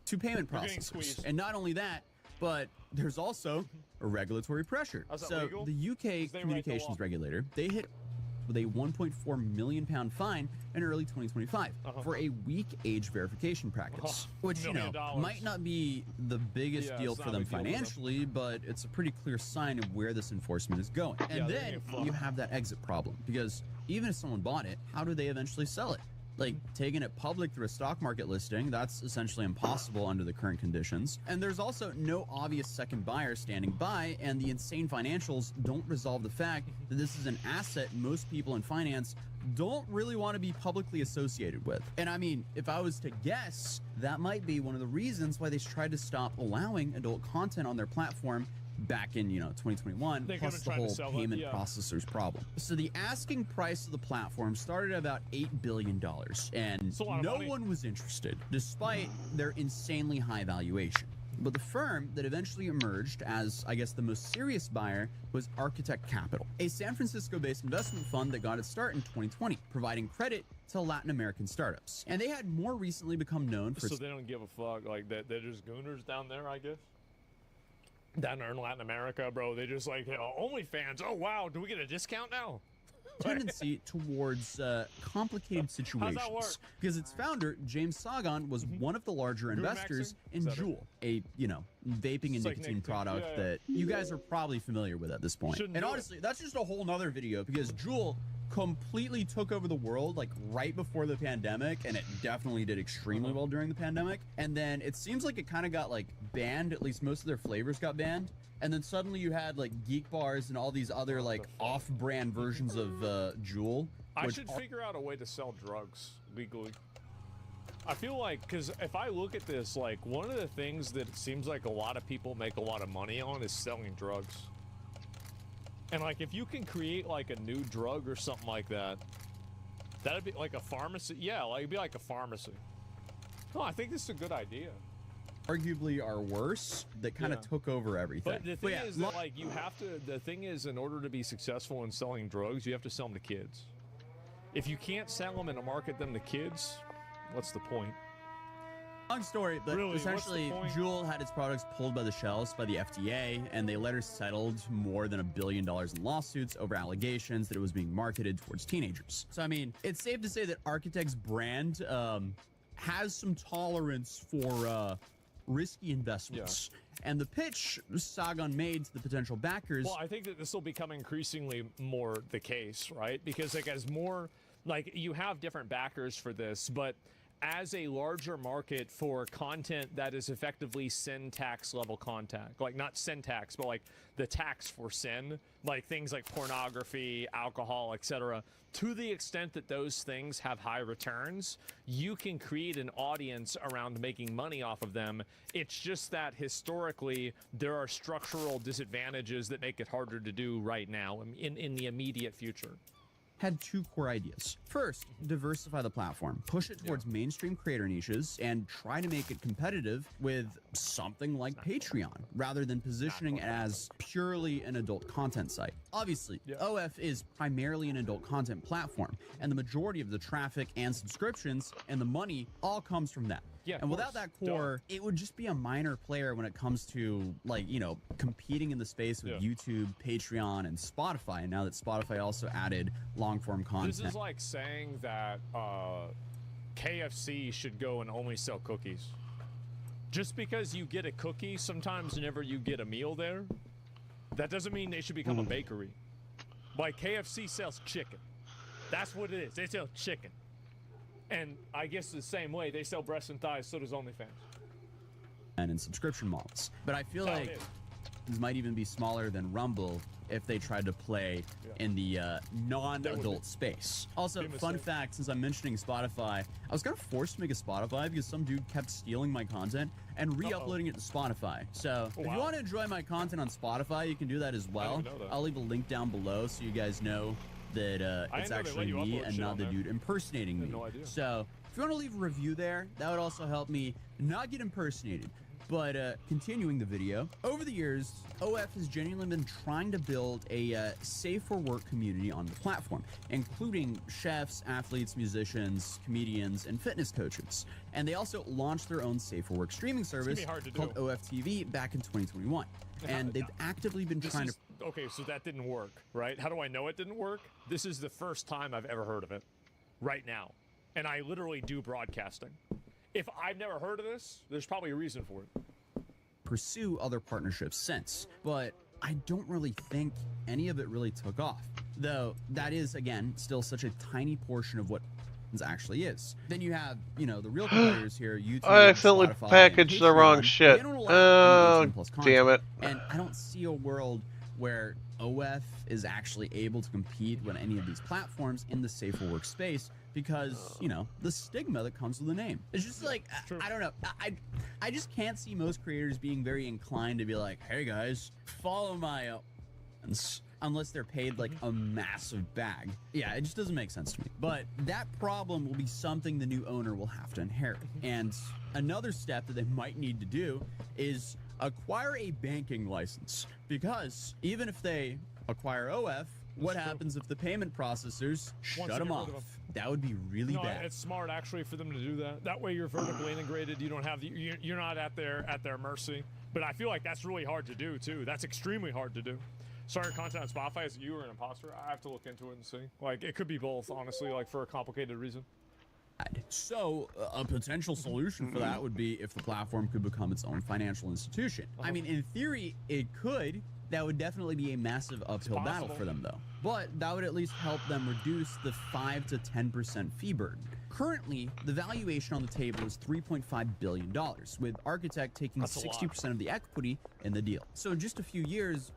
Speaker 1: To payment processors. And not only that, but there's also a regulatory pressure. So
Speaker 14: legal?
Speaker 1: the UK communications regulator, they hit with a £1.4 million fine in early 2025 for a weak age verification practice, which, you know, might not be the biggest deal for them financially, but it's a pretty clear sign of where this enforcement is going. And then you have that exit problem, because even if someone bought it, how do they eventually sell it? Like, taking it public through a stock market listing, that's essentially impossible under the current conditions. And there's also no obvious second buyer standing by, and the insane financials don't resolve the fact that this is an asset most people in finance don't really want to be publicly associated with. And I mean, if I was to guess, that might be one of the reasons why they tried to stop allowing adult content on their platform back in, you know, 2021, plus the whole payment processors problem. So the asking price of the platform started at about $8 billion, and no one was interested, despite their insanely high valuation. But the firm that eventually emerged as, I guess, the most serious buyer was Architect Capital, a San Francisco-based investment fund that got its start in 2020, providing credit to Latin American startups. And they had more recently become known for...
Speaker 14: So they don't give a fuck, like, they're just gooners down there, I guess? Down there in Latin America, bro, they just like, OnlyFans, oh wow, do we get a discount now?
Speaker 1: tendency towards complicated situations, because its founder, James Sagan, was one of the larger investors in Juul, a vaping and nicotine product that you guys are probably familiar with at this point. And honestly, that's just a whole nother video, because Juul completely took over the world like right before the pandemic, and it definitely did extremely well during the pandemic. And then it seems like it kind of got like banned, at least most of their flavors got banned. And then suddenly you had like Geek Bars and all these other like off-brand versions of Juul.
Speaker 14: I should figure out a way to sell drugs legally. I feel like, because if I look at this, like one of the things that it seems like a lot of people make a lot of money on is selling drugs. And like if you can create like a new drug or something like that, that'd be like a pharmacy. Yeah, like it'd be like a pharmacy. No, I think this is a good idea.
Speaker 1: Arguably are worse, that kind of took over everything.
Speaker 14: But the thing is that like you have to, the thing is, in order to be successful in selling drugs, you have to sell them to kids. If you can't sell them and market them to kids, what's the point?
Speaker 1: Long story, but
Speaker 14: really,
Speaker 1: essentially Juul had its products pulled by the shelves by the FDA, and they later settled more than $1 billion in lawsuits over allegations that it was being marketed towards teenagers. So I mean, it's safe to say that Architect's brand has some tolerance for risky investments. And the pitch Sagan made to the potential backers...
Speaker 14: Well, I think that this will become increasingly more the case, right? Because like as more, like you have different backers for this, but as a larger market for content that is effectively sin tax level content, like not sin tax, but like the tax for sin, like things like pornography, alcohol, etc. To the extent that those things have high returns, you can create an audience around making money off of them. It's just that historically there are structural disadvantages that make it harder to do right now in the immediate future.
Speaker 1: Had two core ideas. First, diversify the platform, push it towards mainstream creator niches, and try to make it competitive with something like Patreon, rather than positioning it as purely an adult content site. Obviously, OF is primarily an adult content platform, and the majority of the traffic and subscriptions and the money all comes from that. And without that core, it would just be a minor player when it comes to, like, competing in the space with YouTube, Patreon, and Spotify. And now that Spotify also added long-form content.
Speaker 14: This is like saying that KFC should go and only sell cookies. Just because you get a cookie sometimes whenever you get a meal there, that doesn't mean they should become a bakery. Like KFC sells chicken. That's what it is. They sell chicken. And I guess the same way they sell breasts and thighs, so does OnlyFans.
Speaker 1: And in subscription models. But I feel like this might even be smaller than Rumble if they tried to play in the non-adult space. Also, fun fact, since I'm mentioning Spotify, I was kind of forced to make a Spotify because some dude kept stealing my content and re-uploading it to Spotify. So if you want to enjoy my content on Spotify, you can do that as well. I'll leave a link down below so you guys know that it's actually me and not the dude impersonating me. So if you want to leave a review there, that would also help me not get impersonated. But continuing the video, over the years, OF has genuinely been trying to build a safe for work community on the platform, including chefs, athletes, musicians, comedians, and fitness coaches. And they also launched their own safe for work streaming service called OFTV back in 2021. And they've actively been trying to...
Speaker 14: Okay, so that didn't work, right? How do I know it didn't work? This is the first time I've ever heard of it, right now. And I literally do broadcasting. If I've never heard of this, there's probably a reason for it.
Speaker 1: Pursue other partnerships since, but I don't really think any of it really took off. Though that is, again, still such a tiny portion of what it actually is. Then you have, the real competitors here, YouTube,
Speaker 2: I accidentally
Speaker 1: Spotify,
Speaker 2: packaged the wrong shit. Oh, damn it.
Speaker 1: And I don't see a world where OF is actually able to compete with any of these platforms in the safer workspace because, the stigma that comes with the name. It's just like, I don't know. I just can't see most creators being very inclined to be like, hey guys, follow my unless they're paid like a massive bag. Yeah, it just doesn't make sense to me. But that problem will be something the new owner will have to inherit. And another step that they might need to do is acquire a banking license, because even if they acquire OF, what happens if the payment processors shut them off? That would be really bad.
Speaker 14: It's smart actually for them to do that. That way you're vertically integrated. You don't have you're not at their mercy. But I feel like that's really hard to do too. That's extremely hard to do. Sorry, content on Spotify, is it you or an imposter? I have to look into it and see. Like, it could be both, honestly, like for a complicated reason.
Speaker 1: So a potential solution for that would be if the platform could become its own financial institution. I mean, in theory, it could. That would definitely be a massive uphill battle for them, though. But that would at least help them reduce the 5 to 10% fee burden. Currently, the valuation on the table is $3.5 billion, with Architect taking 60% of the equity in the deal. So in just a few years,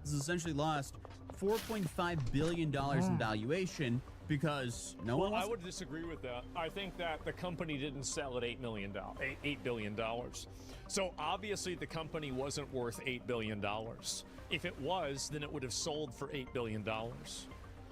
Speaker 1: this has essentially lost $4.5 billion in valuation because no one wants
Speaker 14: I would disagree with that. I think that the company didn't sell at $8 billion. So obviously the company wasn't worth $8 billion. If it was, then it would have sold for $8 billion.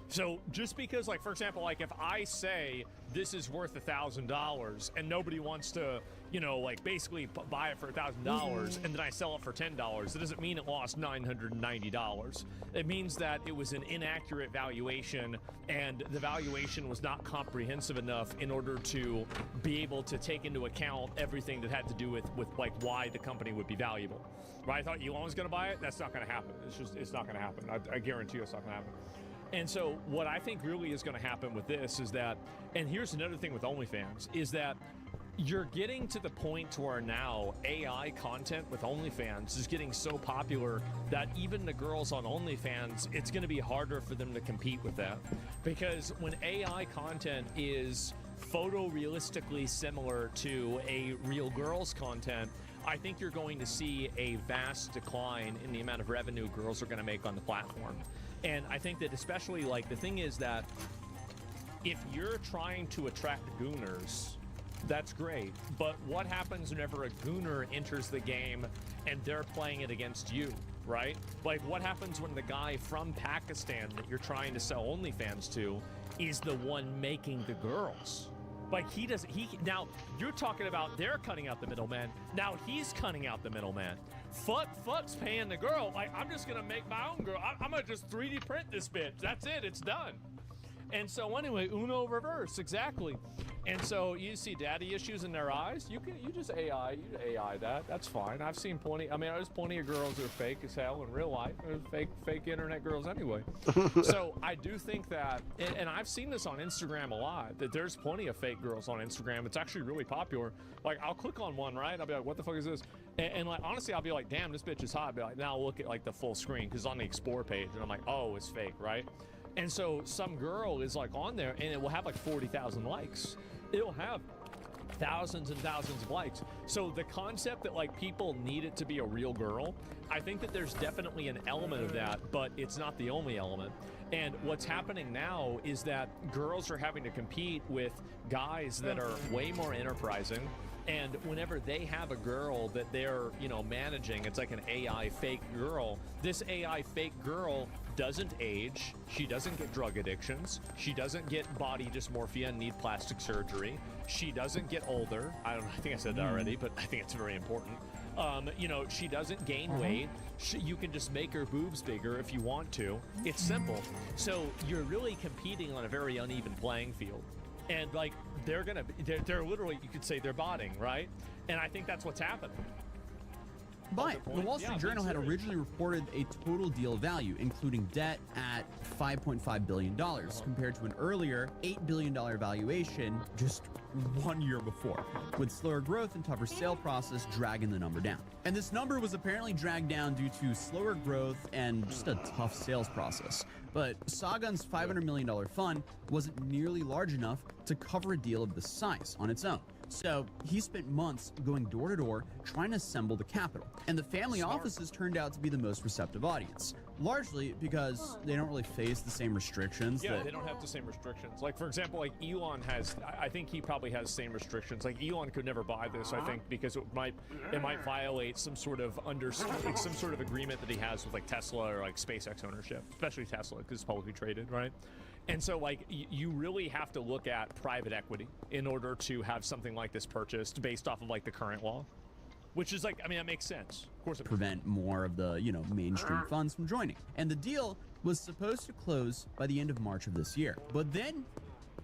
Speaker 14: So just because, like, for example, like if I say this is worth $1,000 and nobody wants to, you know, like basically buy it for $1,000 and then I sell it for $10, it doesn't mean it lost $990. It means that it was an inaccurate valuation and the valuation was not comprehensive enough in order to be able to take into account everything that had to do with like why the company would be valuable. Right? I thought Elon was going to buy it. That's not going to happen. It's not going to happen. I guarantee you it's not going to happen. And so what I think really is going to happen with this is that, and here's another thing with OnlyFans, is that you're getting to the point to where now AI content with OnlyFans is getting so popular that even the girls on OnlyFans, it's going to be harder for them to compete with that. Because when AI content is photorealistically similar to a real girl's content, I think you're going to see a vast decline in the amount of revenue girls are going to make on the platform. And I think that especially, like, the thing is that if you're trying to attract gooners, that's great. But what happens whenever a gooner enters the game and they're playing it against you, right? Like, what happens when the guy from Pakistan that you're trying to sell OnlyFans to is the one making the girls? Like, now, you're talking about they're cutting out the middleman. Now he's cutting out the middleman. Fuck's paying the girl. Like, I'm just gonna make my own girl. I'm gonna just 3D print this bitch. That's it, it's done. And so anyway, Uno reverse, exactly. And so you see daddy issues in their eyes. You just AI that. That's fine. I've seen plenty. I mean, there's plenty of girls that are fake as hell in real life. There's fake internet girls anyway. So I do think that, and I've seen this on Instagram a lot, that there's plenty of fake girls on Instagram. It's actually really popular. Like, I'll click on one, right? I'll be like, what the fuck is this? And like, honestly, I'll be like, damn, this bitch is hot. I'll be like, now I'll look at like the full screen because it's on the explore page, and I'm like, oh, it's fake, right? And so some girl is like on there and it will have like 40,000 likes. It'll have thousands and thousands of likes. So the concept that like people need it to be a real girl, I think that there's definitely an element of that, but it's not the only element. And what's happening now is that girls are having to compete with guys that are way more enterprising. And whenever they have a girl that they're, you know, managing, it's like an AI fake girl. This AI fake girl doesn't age. She doesn't get drug addictions. She doesn't get body dysmorphia and need plastic surgery. She doesn't get older. I think I said that already, but I think it's very important. You know, she doesn't gain weight. You can just make her boobs bigger if you want to. It's simple. So you're really competing on a very uneven playing field. And like, they're literally, you could say they're botting, right? And I think that's what's happening.
Speaker 1: But the Wall Street Journal had originally reported a total deal value, including debt, at $5.5 billion, compared to an earlier $8 billion valuation just 1 year before, with slower growth and tougher sale process dragging the number down. And this number was apparently dragged down due to slower growth and just a tough sales process. But Sagan's $500 million fund wasn't nearly large enough to cover a deal of this size on its own. So he spent months going door to door trying to assemble the capital. And the family offices turned out to be the most receptive audience. largely because they don't really face the same restrictions.
Speaker 14: Yeah,
Speaker 1: that
Speaker 14: they don't have the same restrictions. Like, for example, like Elon has, I think he probably has same restrictions. Like Elon could never buy this, I think, because it might violate some sort of some sort of agreement that he has with like Tesla or like SpaceX ownership, especially Tesla because it's publicly traded, right? And so like you really have to look at private equity in order to have something like this purchased based off of like the current law. Which is like, I mean, that makes sense. Of course,
Speaker 1: prevent more of the, you know, mainstream funds from joining. And the deal was supposed to close by the end of March of this year. But then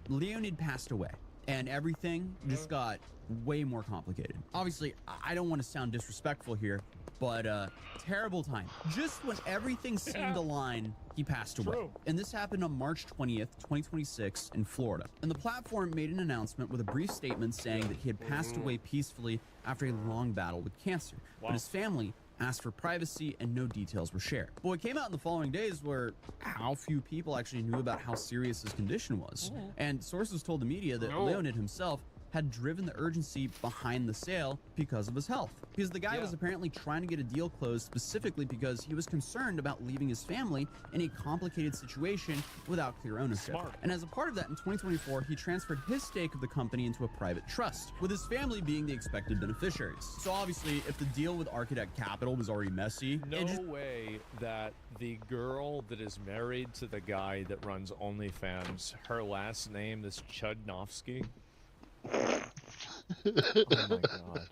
Speaker 1: Leonid passed away and everything just got way more complicated. Obviously, I don't want to sound disrespectful here, but terrible time. Just when everything seemed to align, he passed away.
Speaker 14: True.
Speaker 1: And this happened on March 20th, 2026 in Florida. And the platform made an announcement with a brief statement saying that he had passed away peacefully after a long battle with cancer.
Speaker 14: Wow.
Speaker 1: But his family asked for privacy and no details were shared. But what came out in the following days were how few people actually knew about how serious his condition was. And sources told the media that Leonid himself had driven the urgency behind the sale because of his health. Because the guy was apparently trying to get a deal closed specifically because he was concerned about leaving his family in a complicated situation without clear ownership.
Speaker 14: Smart.
Speaker 1: And as a part of that, in 2024, he transferred his stake of the company into a private trust, with his family being the expected beneficiaries. So obviously, if the deal with Architect Capital was already messy,
Speaker 14: no way that the girl that is married to the guy that runs OnlyFans, her last name is Chudnovsky. Oh my god.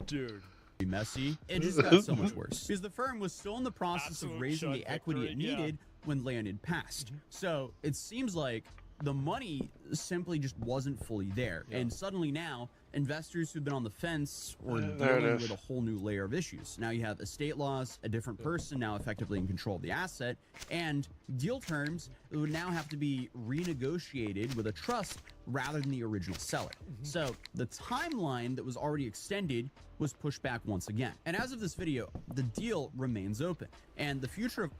Speaker 14: Dude.
Speaker 1: Messy. It just got so much worse because the firm was still in the process of raising the equity it needed when Leonid passed. So it seems like the money simply just wasn't fully there. And suddenly now, investors who've been on the fence or dealing with a whole new layer of issues. Now you have estate laws, a different person now effectively in control of the asset, and deal terms that would now have to be renegotiated with a trust rather than the original seller. So the timeline that was already extended was pushed back once again. And as of this video, the deal remains open. And the future of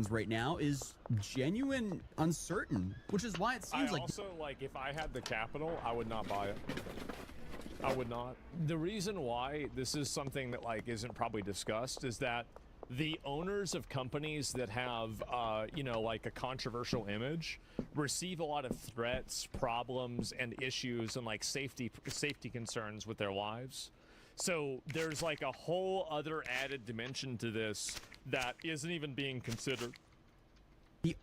Speaker 1: right now is genuine uncertain, which is why it seems like
Speaker 14: also, like, if I had the capital, I would not buy it. I would not. The reason why this is something that like isn't probably discussed is that the owners of companies that have you know, like a controversial image receive a lot of threats, problems, and issues and like safety concerns with their lives. So there's like a whole other added dimension to this that isn't even being considered.
Speaker 1: The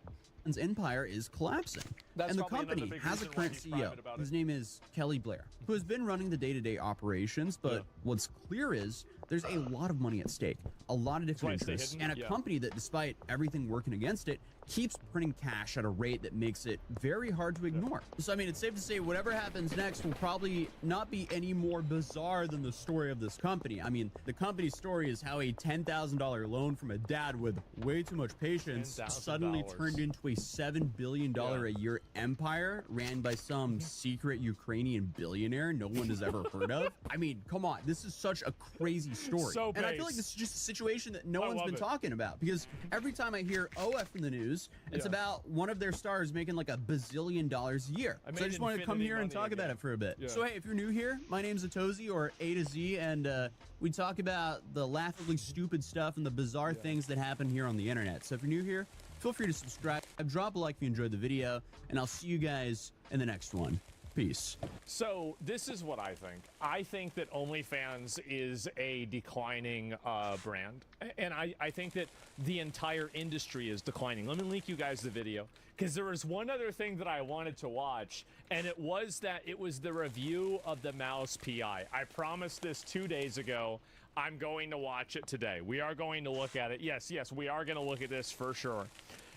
Speaker 1: empire is collapsing. And the company has a current CEO. His name is Kelly Blair, who has been running the day-to-day operations, but what's clear is there's a lot of money at stake, a lot of different interests, and a company that, despite everything working against it, keeps printing cash at a rate that makes it very hard to ignore. So, I mean, it's safe to say whatever happens next will probably not be any more bizarre than the story of this company. I mean, the company's story is how a $10,000 loan from a dad with way too much patience suddenly turned into a $7 billion a year empire ran by some secret Ukrainian billionaire no one has ever heard of. I mean, come on, this is such a crazy story. And I feel like this is just a situation that no one's been talking about, because every time I hear OF in the news, it's about one of their stars making like $1 bazillion a year. So I just wanted to come here and talk about it for a bit. So hey, if you're new here, my name's Atozy, or A to Z, and we talk about the laughably stupid stuff and the bizarre things that happen here on the internet. So if you're new here, feel free to subscribe, drop a like if you enjoyed the video, and I'll see you guys in the next one. Peace.
Speaker 14: So this is what I think. I think that OnlyFans is a declining brand. And I think that the entire industry is declining. Let me link you guys the video, because there was one other thing that I wanted to watch, and it was the review of the Mouse PI. I promised this 2 days ago. I'm going to watch it today. We are going to look at it. Yes, we are going to look at this for sure.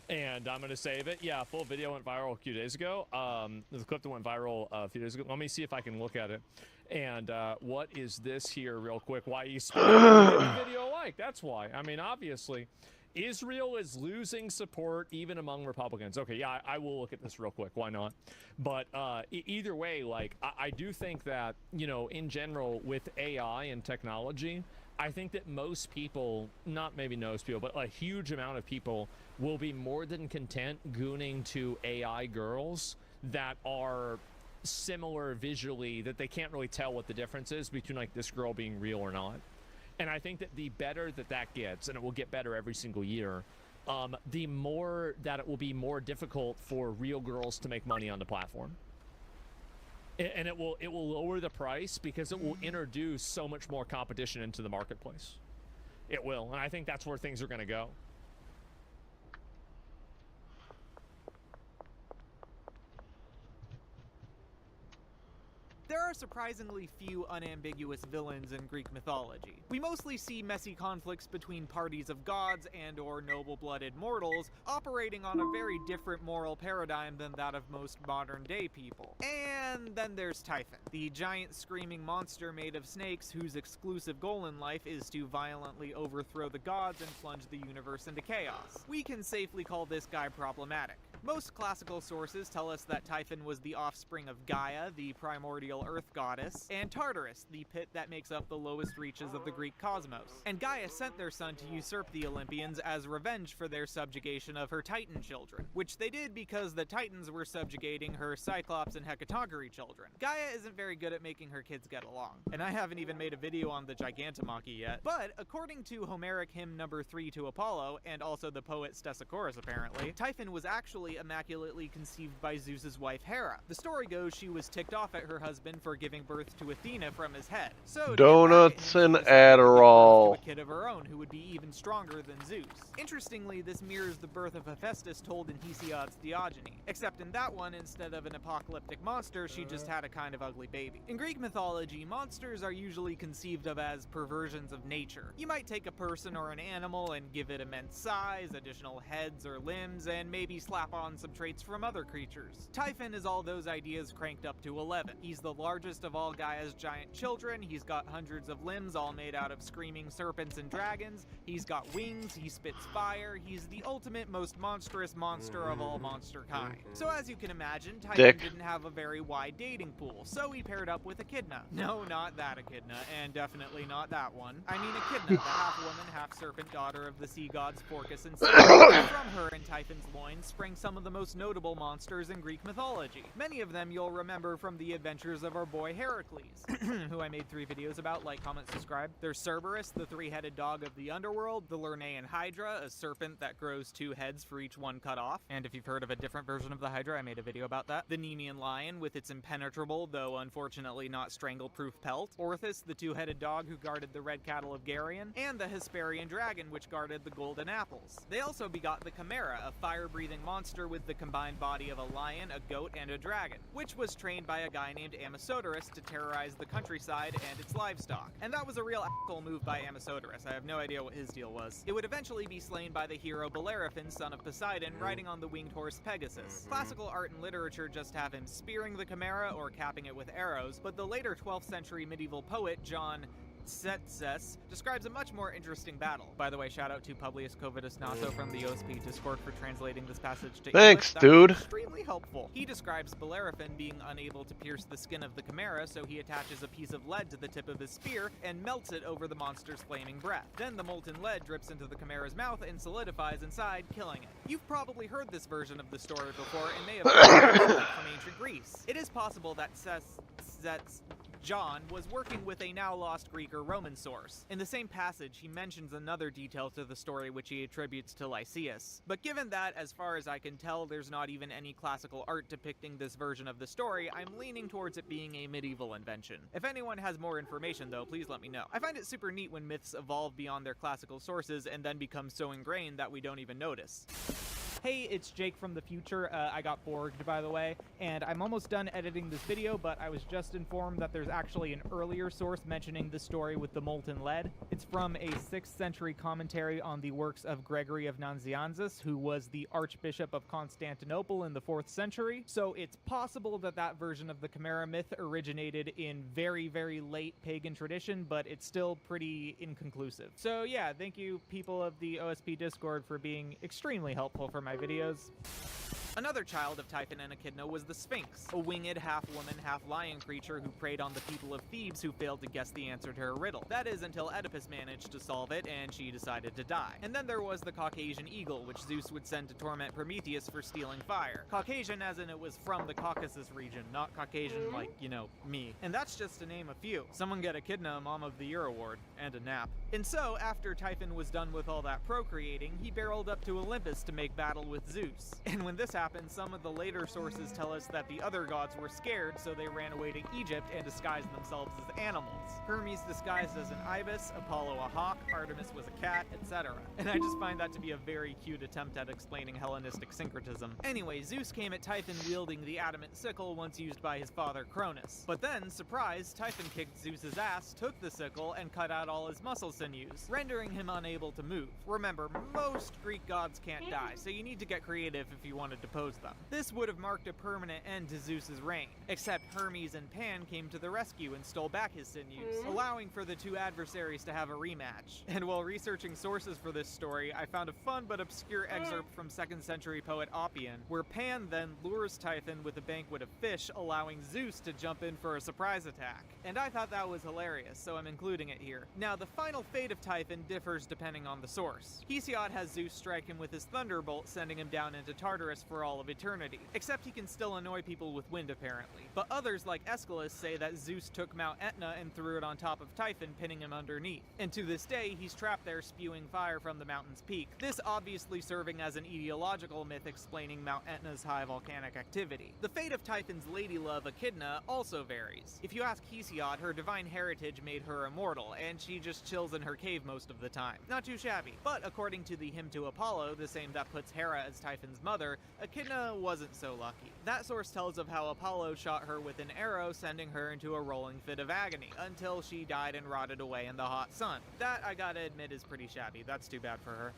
Speaker 14: And I'm going to save it. Yeah, full video went viral a few days ago. The clip that went viral a few days ago. Let me see if I can look at it. And what is this here real quick? Why you give the video a like? That's why. I mean, obviously, Israel is losing support even among Republicans. Okay, yeah, I will look at this real quick. Why not? But either way, like, I do think that, you know, in general, with AI and technology, I think that most people, not maybe most people, but a huge amount of people will be more than content gooning to AI girls that are similar visually, that they can't really tell what the difference is between like this girl being real or not. And I think that the better that gets, and it will get better every single year, the more that it will be more difficult for real girls to make money on the platform. And it will lower the price because it will introduce so much more competition into the marketplace. It will, and I think that's where things are going to go.
Speaker 4: There are surprisingly few unambiguous villains in Greek mythology. We mostly see messy conflicts between parties of gods and or noble-blooded mortals operating on a very different moral paradigm than that of most modern-day people. And then there's Typhon, the giant screaming monster made of snakes whose exclusive goal in life is to violently overthrow the gods and plunge the universe into chaos. We can safely call this guy problematic. Most classical sources tell us that Typhon was the offspring of Gaia, the primordial earth goddess, and Tartarus, the pit that makes up the lowest reaches of the Greek cosmos. And Gaia sent their son to usurp the Olympians as revenge for their subjugation of her Titan children, which they did because the Titans were subjugating her Cyclops and Hecatomachy children. Gaia isn't very good at making her kids get along, and I haven't even made a video on the Gigantomachy yet, but according to Homeric hymn number 3 to Apollo, and also the poet Stesichorus apparently, Typhon was actually immaculately conceived by Zeus's wife Hera. The story goes she was ticked off at her husband for giving birth to Athena from his head. So
Speaker 2: donuts and Adderall.
Speaker 4: A kid of her own who would be even stronger than Zeus. Interestingly, this mirrors the birth of Hephaestus told in Hesiod's Theogony, except in that one, instead of an apocalyptic monster, she just had a kind of ugly baby. In Greek mythology, monsters are usually conceived of as perversions of nature. You might take a person or an animal and give it immense size, additional heads or limbs, and maybe slap on some traits from other creatures. Typhon is all those ideas cranked up to 11. He's the largest of all Gaia's giant children, he's got hundreds of limbs all made out of screaming serpents and dragons, he's got wings, he spits fire, he's the ultimate most monstrous monster of all monster kind. So as you can imagine, Typhon didn't have a very wide dating pool, so he paired up with Echidna. No, not that Echidna, and definitely not that one. I mean Echidna, the half-woman, half-serpent daughter of the sea gods Phorcus and Ceres. From her and Typhon's loins sprang some of the most notable monsters in Greek mythology. Many of them you'll remember from the adventures of our boy Heracles, who I made 3 videos about. Like, comment, subscribe. There's Cerberus, the 3-headed dog of the underworld, the Lernaean Hydra, a serpent that grows 2 heads for each one cut off, and if you've heard of a different version of the Hydra, I made a video about that. The Nemean lion with its impenetrable, though unfortunately not strangle-proof pelt, Orthus, the 2-headed dog who guarded the red cattle of Geryon, and the Hesperian dragon which guarded the golden apples. They also begot the Chimera, a fire-breathing monster with the combined body of a lion, a goat, and a dragon, which was trained by a guy named Amisodorus to terrorize the countryside and its livestock. And that was a real asshole move by Amisodorus. I have no idea what his deal was. It would eventually be slain by the hero Bellerophon, son of Poseidon, riding on the winged horse Pegasus. Classical art and literature just have him spearing the Chimera or capping it with arrows, but the later 12th century medieval poet John Tsetses describes a much more interesting battle. By the way, shout out to Publius Covitus Naso from the OSP Discord for translating this passage to
Speaker 2: Thanks,
Speaker 4: English.
Speaker 2: dude.
Speaker 4: Extremely helpful. He describes Bellerophon being unable to pierce the skin of the Chimera, so he attaches a piece of lead to the tip of his spear and melts it over the monster's flaming breath. Then the molten lead drips into the Chimera's mouth and solidifies inside, killing it. You've probably heard this version of the story before and may have heard it from ancient Greece. It is possible that John was working with a now lost Greek or Roman source. In the same passage, he mentions another detail to the story which he attributes to Lysias. But given that, as far as I can tell, there's not even any classical art depicting this version of the story, I'm leaning towards it being a medieval invention. If anyone has more information though, please let me know. I find it super neat when myths evolve beyond their classical sources and then become so ingrained that we don't even notice. Hey, it's Jake from the future. I got borged, by the way, and I'm almost done editing this video, but I was just informed that there's actually an earlier source mentioning the story with the molten lead. It's from a 6th century commentary on the works of Gregory of Nazianzus, who was the Archbishop of Constantinople in the 4th century. So it's possible that that version of the Chimera myth originated in very, very late pagan tradition, but it's still pretty inconclusive. So yeah, thank you people of the OSP Discord for being extremely helpful for my videos. Another child of Typhon and Echidna was the Sphinx, a winged half-woman, half-lion creature who preyed on the people of Thebes who failed to guess the answer to her riddle. That is until Oedipus managed to solve it and she decided to die. And then there was the Caucasian eagle, which Zeus would send to torment Prometheus for stealing fire. Caucasian as in it was from the Caucasus region, not Caucasian like, you know, me. And that's just to name a few. Someone get Echidna a Mom of the Year award, and a nap. And so, after Typhon was done with all that procreating, he barreled up to Olympus to make battle with Zeus. And when this happened, some of the later sources tell us that the other gods were scared, so they ran away to Egypt and disguised themselves as animals. Hermes disguised as an ibis, Apollo a hawk, Artemis was a cat, etc. And I just find that to be a very cute attempt at explaining Hellenistic syncretism. Anyway, Zeus came at Typhon wielding the adamant sickle once used by his father Cronus. But then, surprise, Typhon kicked Zeus's ass, took the sickle, and cut out all his muscle sinews, rendering him unable to move. Remember, most Greek gods can't die, so you need to get creative if you want to depose them. This would have marked a permanent end to Zeus's reign, except Hermes and Pan came to the rescue and stole back his sinews, allowing for the two adversaries to have a rematch. And while researching sources for this story, I found a fun but obscure excerpt from 2nd century poet Oppian, where Pan then lures Typhon with a banquet of fish, allowing Zeus to jump in for a surprise attack. And I thought that was hilarious, so I'm including it here. Now, the final fate of Typhon differs depending on the source. Hesiod has Zeus strike him with his thunderbolt, sending him down into Tartarus for all of eternity. Except he can still annoy people with wind, apparently. But others, like Aeschylus, say that Zeus took Mount Etna and threw it on top of Typhon, pinning him underneath. And to this day, he's trapped there spewing fire from the mountain's peak. This obviously serving as an etiological myth explaining Mount Etna's high volcanic activity. The fate of Typhon's ladylove, Echidna, also varies. If you ask Hesiod, her divine heritage made her immortal, and she just chills in her cave most of the time. Not too shabby. But according to the hymn to Apollo, the same that puts Hera as Typhon's mother, Echidna wasn't so lucky. That source tells of how Apollo shot her with an arrow, sending her into a rolling fit of agony, until she died and rotted away in the hot sun. That, I gotta admit, is pretty shabby. That's too bad for her.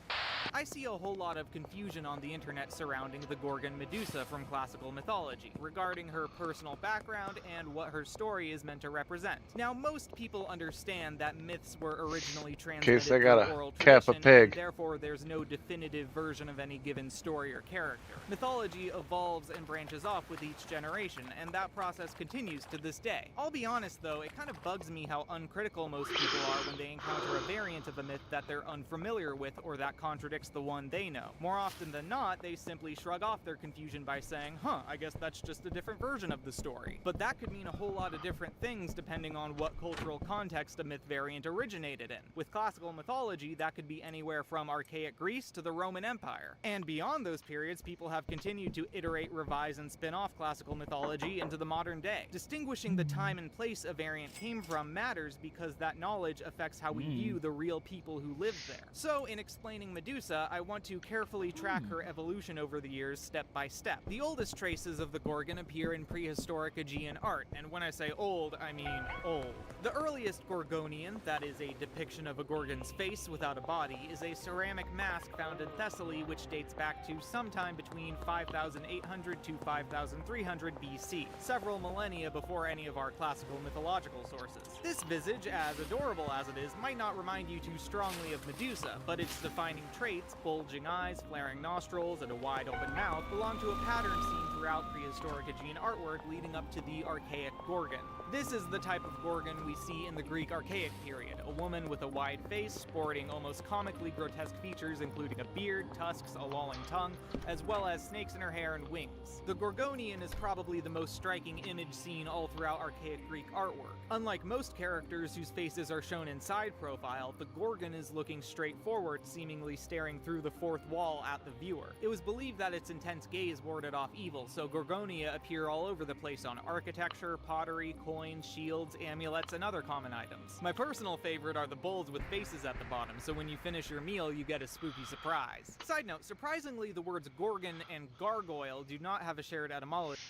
Speaker 4: I see a whole lot of confusion on the internet surrounding the Gorgon Medusa from classical mythology, regarding her personal background and what her story is meant to represent. Now, most people understand that myths were originally transmitted
Speaker 2: I got
Speaker 4: through
Speaker 2: a
Speaker 4: oral
Speaker 2: Kappa
Speaker 4: tradition,
Speaker 2: pig.
Speaker 4: and therefore there's no definitive version of any given story or character. Mythology evolves and branches off with each generation, and that process continues to this day. I'll be honest though, it kind of bugs me how uncritical most people are when they encounter a variant of a myth that they're unfamiliar with or that contradicts the one they know. More often than not, they simply shrug off their confusion by saying, huh, I guess that's just a different version of the story. But that could mean a whole lot of different things depending on what cultural context a myth variant originated in. With classical mythology, that could be anywhere from archaic Greece to the Roman Empire. And beyond those periods, people have continued to iterate, revise, and spin off classical mythology into the modern day. Distinguishing the time and place a variant came from matters because that knowledge affects how we view the real people who lived there. So, in explaining Medusa, I want to carefully track her evolution over the years step by step. The oldest traces of the Gorgon appear in prehistoric Aegean art, and when I say old, I mean old. The earliest Gorgonian, that is a depiction of a Gorgon's face without a body, is a ceramic mask found in Thessaly which dates back to sometime between 5800 to 5300 BC, several millennia before any of our classical mythological sources. This visage, as adorable as it is, might not remind you too strongly of Medusa, but its defining traits, bulging eyes, flaring nostrils, and a wide open mouth, belong to a pattern seen throughout prehistoric Aegean artwork leading up to the archaic Gorgon. This is the type of Gorgon we see in the Greek Archaic period, a woman with a wide face, sporting almost comically grotesque features including a beard, tusks, a lolling tongue, as well as snakes in her hair and wings. The Gorgonian is probably the most striking image seen all throughout archaic Greek artwork. Unlike most characters whose faces are shown in side profile, the Gorgon is looking straight forward, seemingly staring through the fourth wall at the viewer. It was believed that its intense gaze warded off evil, so Gorgonia appear all over the place on architecture, pottery, coins, shields, amulets, and other common items. My personal favorite are the bowls with faces at the bottom, so when you finish your meal, you get a spooky surprise. Side note, surprisingly, the words Gorgon and gargoyle do not have a shared etymology.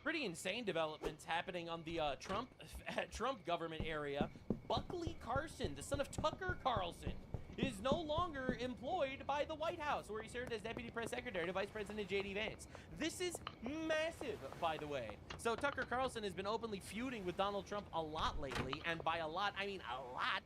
Speaker 10: Pretty insane developments happening on the Trump government area. Buckley Carson, the son of Tucker Carlson, is no longer employed by the White House, where he served as Deputy Press Secretary to Vice President J.D. Vance. This is massive, by the way. So Tucker Carlson has been openly feuding with Donald Trump a lot lately, and by a lot, I mean a lot.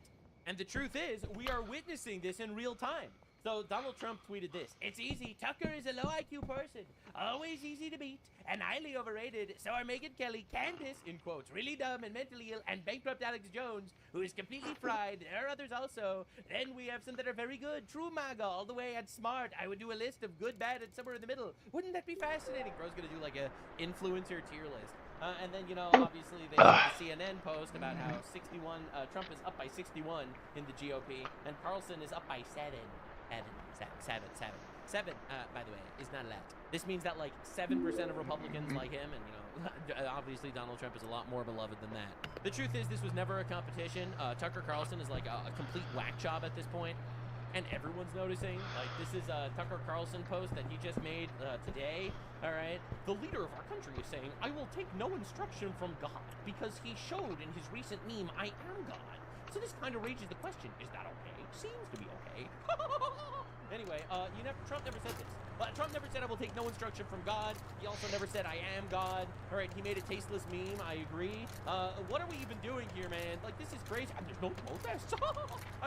Speaker 10: And the truth is, we are witnessing this in real time. So Donald Trump tweeted this. It's easy. Tucker is a low IQ person. Always easy to beat and highly overrated. So are Megyn Kelly, Candace, in quotes, really dumb and mentally ill, and bankrupt Alex Jones, who is completely fried. There are others also. Then we have some that are very good. True MAGA, all the way, and smart. I would do a list of good, bad, and somewhere in the middle. Wouldn't that be fascinating? Bro's going to do like a influencer tier list. And then, you know, obviously they showed the CNN post about how Trump is up by 61 in the GOP, and Carlson is up by 7, by the way, is not a lot. This means that like 7% of Republicans like him, and you know, obviously Donald Trump is a lot more beloved than that. The truth is, this was never a competition. Tucker Carlson is like a complete whack job at this point, and everyone's noticing. Like, this is a Tucker Carlson post that he just made today. All right, the leader of our country is saying, "I will take no instruction from God because he showed in his recent meme, I am God." So this kind of raises the question: is that okay? Seems to be okay. Anyway, Trump never said this. Trump never said I will take no instruction from God. He also never said I am God. All right, he made a tasteless meme. I agree. What are we even doing here, man? Like, this is crazy. There's no protests. I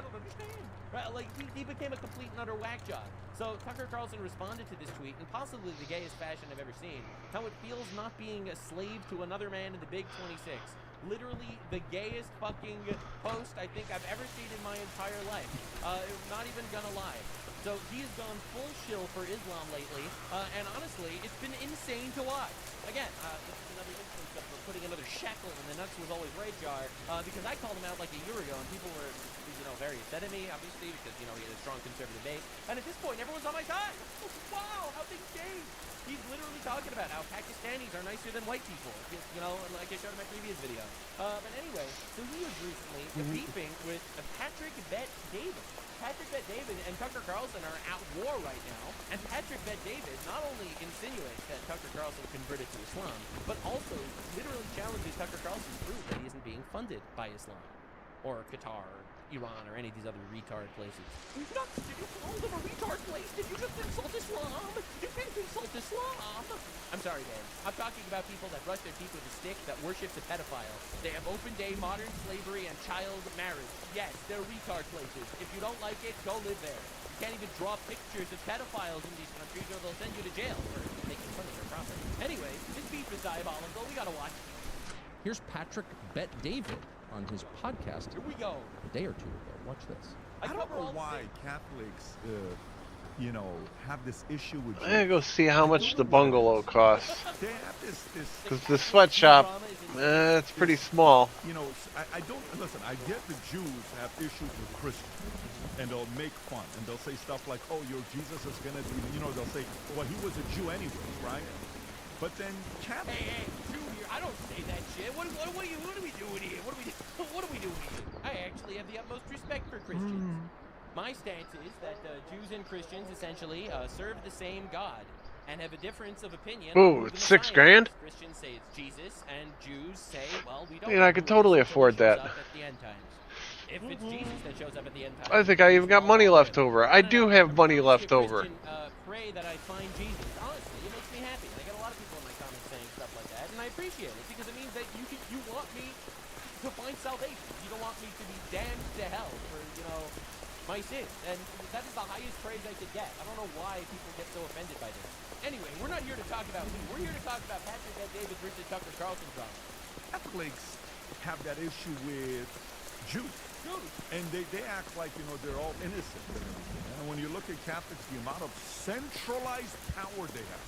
Speaker 10: don't understand. Right? Like, he became a complete and utter whack job. So Tucker Carlson responded to this tweet in possibly the gayest fashion I've ever seen. How it feels not being a slave to another man in the Big 26. Literally the gayest fucking post I think I've ever seen in my entire life. Not even gonna lie. So he has gone full shill for Islam lately, and honestly, it's been insane to watch. Again, this is another instance of putting another shekel in the nuts was always right jar, because I called him out like a year ago, and people were, you know, very upset at me, obviously, because, you know, he had a strong conservative base, and at this point, everyone's on my side. Wow, how things change. He's literally talking about how Pakistanis are nicer than white people, you know, like I showed in my previous video. But anyway, so he was recently beefing with Patrick Bet-David. Patrick Bet-David and Tucker Carlson are at war right now, and Patrick Bet-David not only insinuates that Tucker Carlson converted to Islam, but also literally challenges Tucker Carlson to prove that he isn't being funded by Islam, or Qatar, or Iran, or any of these other retard places. Did you call them a retard place? Did you just insult Islam? You can't insult Islam! I'm sorry, man. I'm talking about people that brush their teeth with a stick, that worships a pedophile. They have open-day modern slavery and child marriage. Yes, they're retard places. If you don't like it, go live there. You can't even draw pictures of pedophiles in these countries, or they'll send you to jail for making fun of their prophet. Anyway, this beef is diabolical. We gotta watch it.
Speaker 9: Here's Patrick Bet-David on his podcast.
Speaker 10: Here we go.
Speaker 9: A day or two ago. Watch this.
Speaker 13: I don't know why Catholics, you know, have this issue with.
Speaker 2: I gotta go see how much the bungalow costs. Because the sweatshop, it's pretty small.
Speaker 13: You know, I don't listen. I get the Jews have issues with Christians, and they'll make fun, and they'll say stuff like, "Oh, your Jesus is gonna be," you know, they'll say, "Well, he was a Jew anyways, right?" But then Catholics.
Speaker 10: Hey, Jew here. I don't say that shit. What are we doing here? What are we doing here? I actually have the utmost respect for Christians. My stance is that Jews and Christians essentially serve the same God and have a difference of opinion.
Speaker 2: Ooh, it's $6 grand?
Speaker 10: Christians say it's Jesus, and Jews say, well, we don't.
Speaker 2: Yeah, I could totally afford that.
Speaker 10: At the end times. If it's Jesus that shows up at the end times.
Speaker 2: I think I even got money left over. I do have money left over.
Speaker 10: Pray that I find Jesus. Honestly, it makes me happy. I get a lot of people in my comments saying stuff like that, and I appreciate it because it means that you want me to find salvation. You don't want me to be damned to hell for, you know, my sins. And that is the highest praise I could get. I don't know why people get so offended by this. Anyway, we're not here to talk about me. We're here to talk about Patrick Bet-David versus Tucker Carlson drama.
Speaker 13: Catholics have that issue with Jews. And they act like, you know, they're all innocent and everything. And when you look at Catholics, the amount of centralized power they have.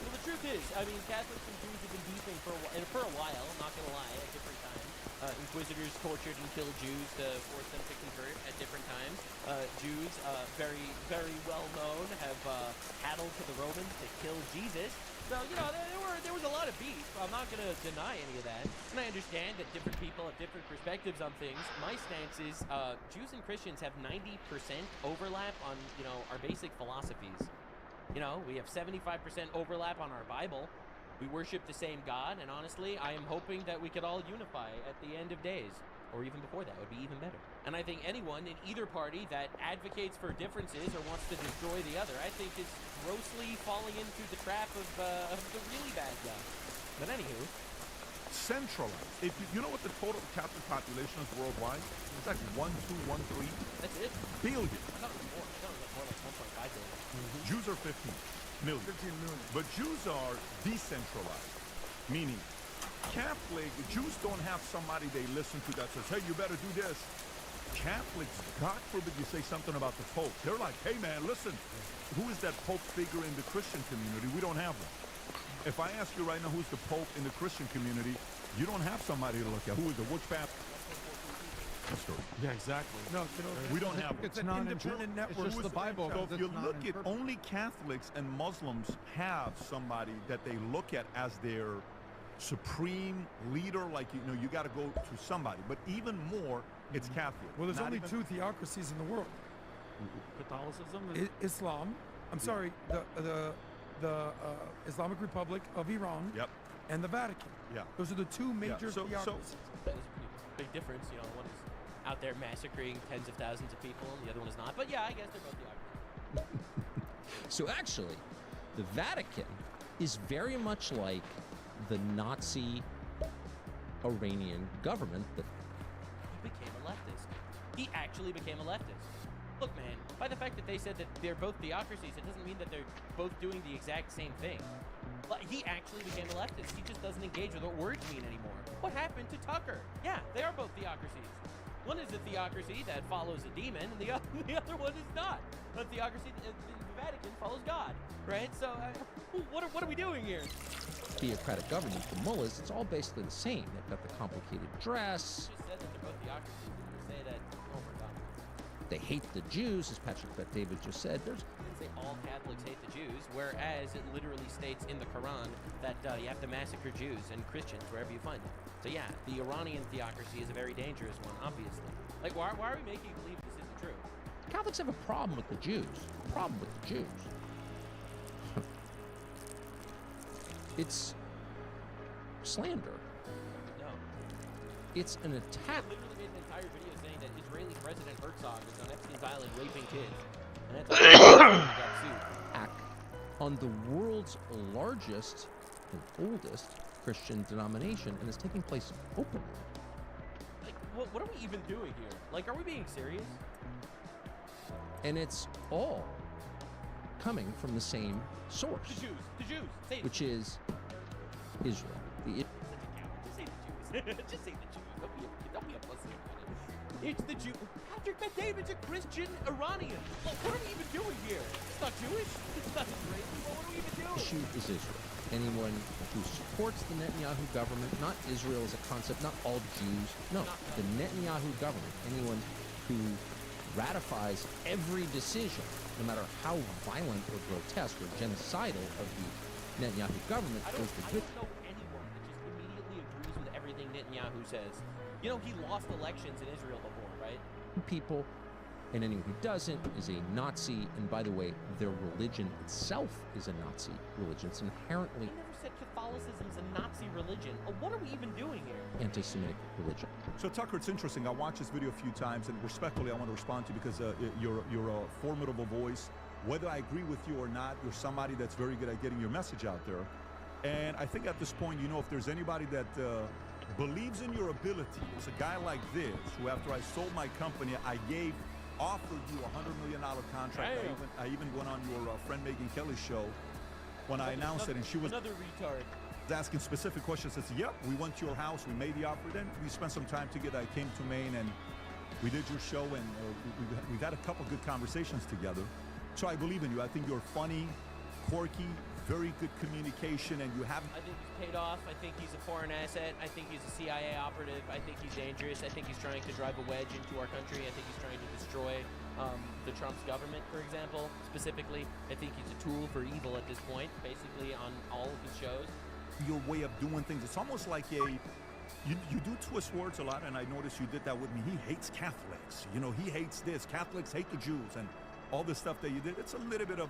Speaker 10: Well, the truth is, I mean, Catholics and Jews have been beefing for a while, I'm not going to lie, at different times. Inquisitors tortured and killed Jews to force them to convert at different times. Jews, very, very well known, have paddled to the Romans to kill Jesus. So, you know, there was a lot of beef. I'm not going to deny any of that. And I understand that different people have different perspectives on things. My stance is Jews and Christians have 90% overlap on, you know, our basic philosophies. You know, we have 75% overlap on our Bible. We worship the same God, and honestly, I am hoping that we could all unify at the end of days. Or even before that would be even better. And I think anyone in either party that advocates for differences or wants to destroy the other, I think is grossly falling into the trap of the really bad guy. But anywho,
Speaker 13: centralized. If you know what the total Catholic population is worldwide? It's like 1.213
Speaker 10: That's it?
Speaker 13: billion.
Speaker 10: I thought it was more. I thought it was like more like 1.5 billion.
Speaker 13: Jews are 15 million.
Speaker 15: 15 million.
Speaker 13: But Jews are decentralized, meaning Jews don't have somebody they listen to that says, hey, you better do this. Catholics, God forbid you say something about the Pope. They're like, hey man, listen, who is that Pope figure in the Christian community? We don't have one. If I ask you right now who's the Pope in the Christian community, you don't have somebody to look at. Who is it? Which Baptist?
Speaker 11: Yeah, exactly.
Speaker 15: No,
Speaker 13: We don't have
Speaker 15: it's
Speaker 13: one.
Speaker 15: an independent network.
Speaker 11: It's just the Bible.
Speaker 13: So if you
Speaker 11: It's not
Speaker 13: look
Speaker 11: in
Speaker 13: at
Speaker 11: purpose.
Speaker 13: only Catholics and Muslims have somebody that they look at as their supreme leader, like you got to go to somebody. But even more, it's Catholic.
Speaker 15: Well, there's
Speaker 13: Not
Speaker 15: only
Speaker 13: even-
Speaker 15: two theocracies in the world:
Speaker 11: Catholicism.
Speaker 15: Islam. I'm sorry, the Islamic Republic of Iran.
Speaker 13: Yep.
Speaker 15: And the Vatican.
Speaker 13: Yeah.
Speaker 15: Those are the two major
Speaker 13: So-
Speaker 15: theocracies.
Speaker 10: That is a pretty big difference. You know, one is out there massacring tens of thousands of people, and the other one is not. But yeah, I guess they're both theocracies.
Speaker 9: So actually, the Vatican is very much like the Nazi Iranian government that
Speaker 10: He became a leftist. He actually became a leftist. Look, man, by the fact that they said that they're both theocracies, it doesn't mean that they're both doing the exact same thing. Like, he actually became a leftist. He just doesn't engage with what words mean anymore. What happened to Tucker? Yeah, they are both theocracies. One is a theocracy that follows a demon, and the other one is not. A theocracy, the Vatican follows God, right? So, what are we doing here?
Speaker 9: theocratic government, the mullahs, it's all basically the same. They've got the complicated dress.
Speaker 10: You just said that they're both theocracies. You say that, oh my God.
Speaker 9: They hate the Jews, as Patrick Bet David just said. There's
Speaker 10: Say all Catholics hate the Jews, whereas it literally states in the Quran that you have to massacre Jews and Christians wherever you find them. So yeah, the Iranian theocracy is a very dangerous one, obviously. Like, why are we making you believe this isn't true?
Speaker 9: Catholics have a problem with the Jews. Problem with the Jews. It's slander.
Speaker 10: No.
Speaker 9: It's an attack.
Speaker 10: I literally made an entire video saying that Israeli President Herzog is on Epstein's Island raping kids. And that's why he got sued.
Speaker 9: Attack on the world's largest and oldest Christian denomination, and it's taking place openly.
Speaker 10: Like, what are we even doing here? Like, are we being serious?
Speaker 9: And it's all coming from the same source,
Speaker 10: The Jews, say it.
Speaker 9: which is Israel.
Speaker 10: Just say the Jews. Just say the Jews. Don't be a pussy about it. It's the Jew. Patrick Bet David's a Christian Iranian. Well, what are we even doing here? It's not Jewish. It's not Israeli. Well, what are we even
Speaker 9: The
Speaker 10: doing?
Speaker 9: issue is Israel. Anyone who supports the Netanyahu government, not Israel as a concept, not all Jews, no, the Netanyahu government, anyone who ratifies every decision, no matter how violent or grotesque or genocidal of the Netanyahu government,
Speaker 10: I
Speaker 9: goes
Speaker 10: don't
Speaker 9: to
Speaker 10: know anyone that just immediately agrees with everything Netanyahu says. You know, he lost elections in Israel before, right?
Speaker 9: people, and anyone who doesn't is a Nazi. And by the way, their religion itself is a Nazi religion. It's inherently
Speaker 10: He never said Catholicism's a Nazi religion. What are we even doing here?
Speaker 9: anti-Semitic religion.
Speaker 13: So Tucker, it's interesting. I watched this video a few times, and respectfully, I want to respond to you because you're a formidable voice. Whether I agree with you or not, you're somebody that's very good at getting your message out there. And I think at this point, if there's anybody that believes in your ability, it's a guy like this who, after I sold my company, offered you a $100 million contract. I even went on your friend Megyn Kelly's show when I announced it, and she was
Speaker 10: another retard.
Speaker 13: asking specific questions. I said, yep, we went to your house, we made the offer, then we spent some time together. I came to Maine and we did your show, and we've had a couple good conversations together. So I believe in you. I think you're funny, quirky, very good communication, and you have...
Speaker 10: I think he's paid off. I think he's a foreign asset. I think he's a CIA operative. I think he's dangerous. I think he's trying to drive a wedge into our country. I think he's trying to destroy the Trump's government, for example, specifically. I think he's a tool for evil at this point, basically on all of his shows.
Speaker 13: Your way of doing things, it's almost like you do twist words a lot, and I noticed you did that with me. He hates Catholics. He hates this. Catholics hate the Jews, and all this stuff that you did. It's a little bit of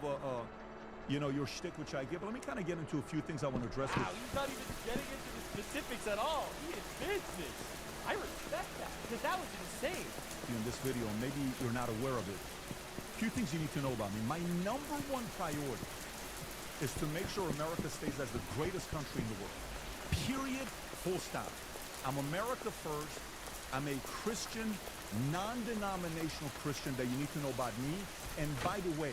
Speaker 13: your shtick, which I give. But let me kind of get into a few things I want to address.
Speaker 10: Wow, he's not even getting into the specifics at all. He is business. I respect that, because that was insane.
Speaker 13: In this video, and maybe you're not aware of it. A few things you need to know about me. My number one priority is to make sure America stays as the greatest country in the world. Period. Full stop. I'm America first. I'm a Christian, non-denominational Christian that you need to know about me. And by the way,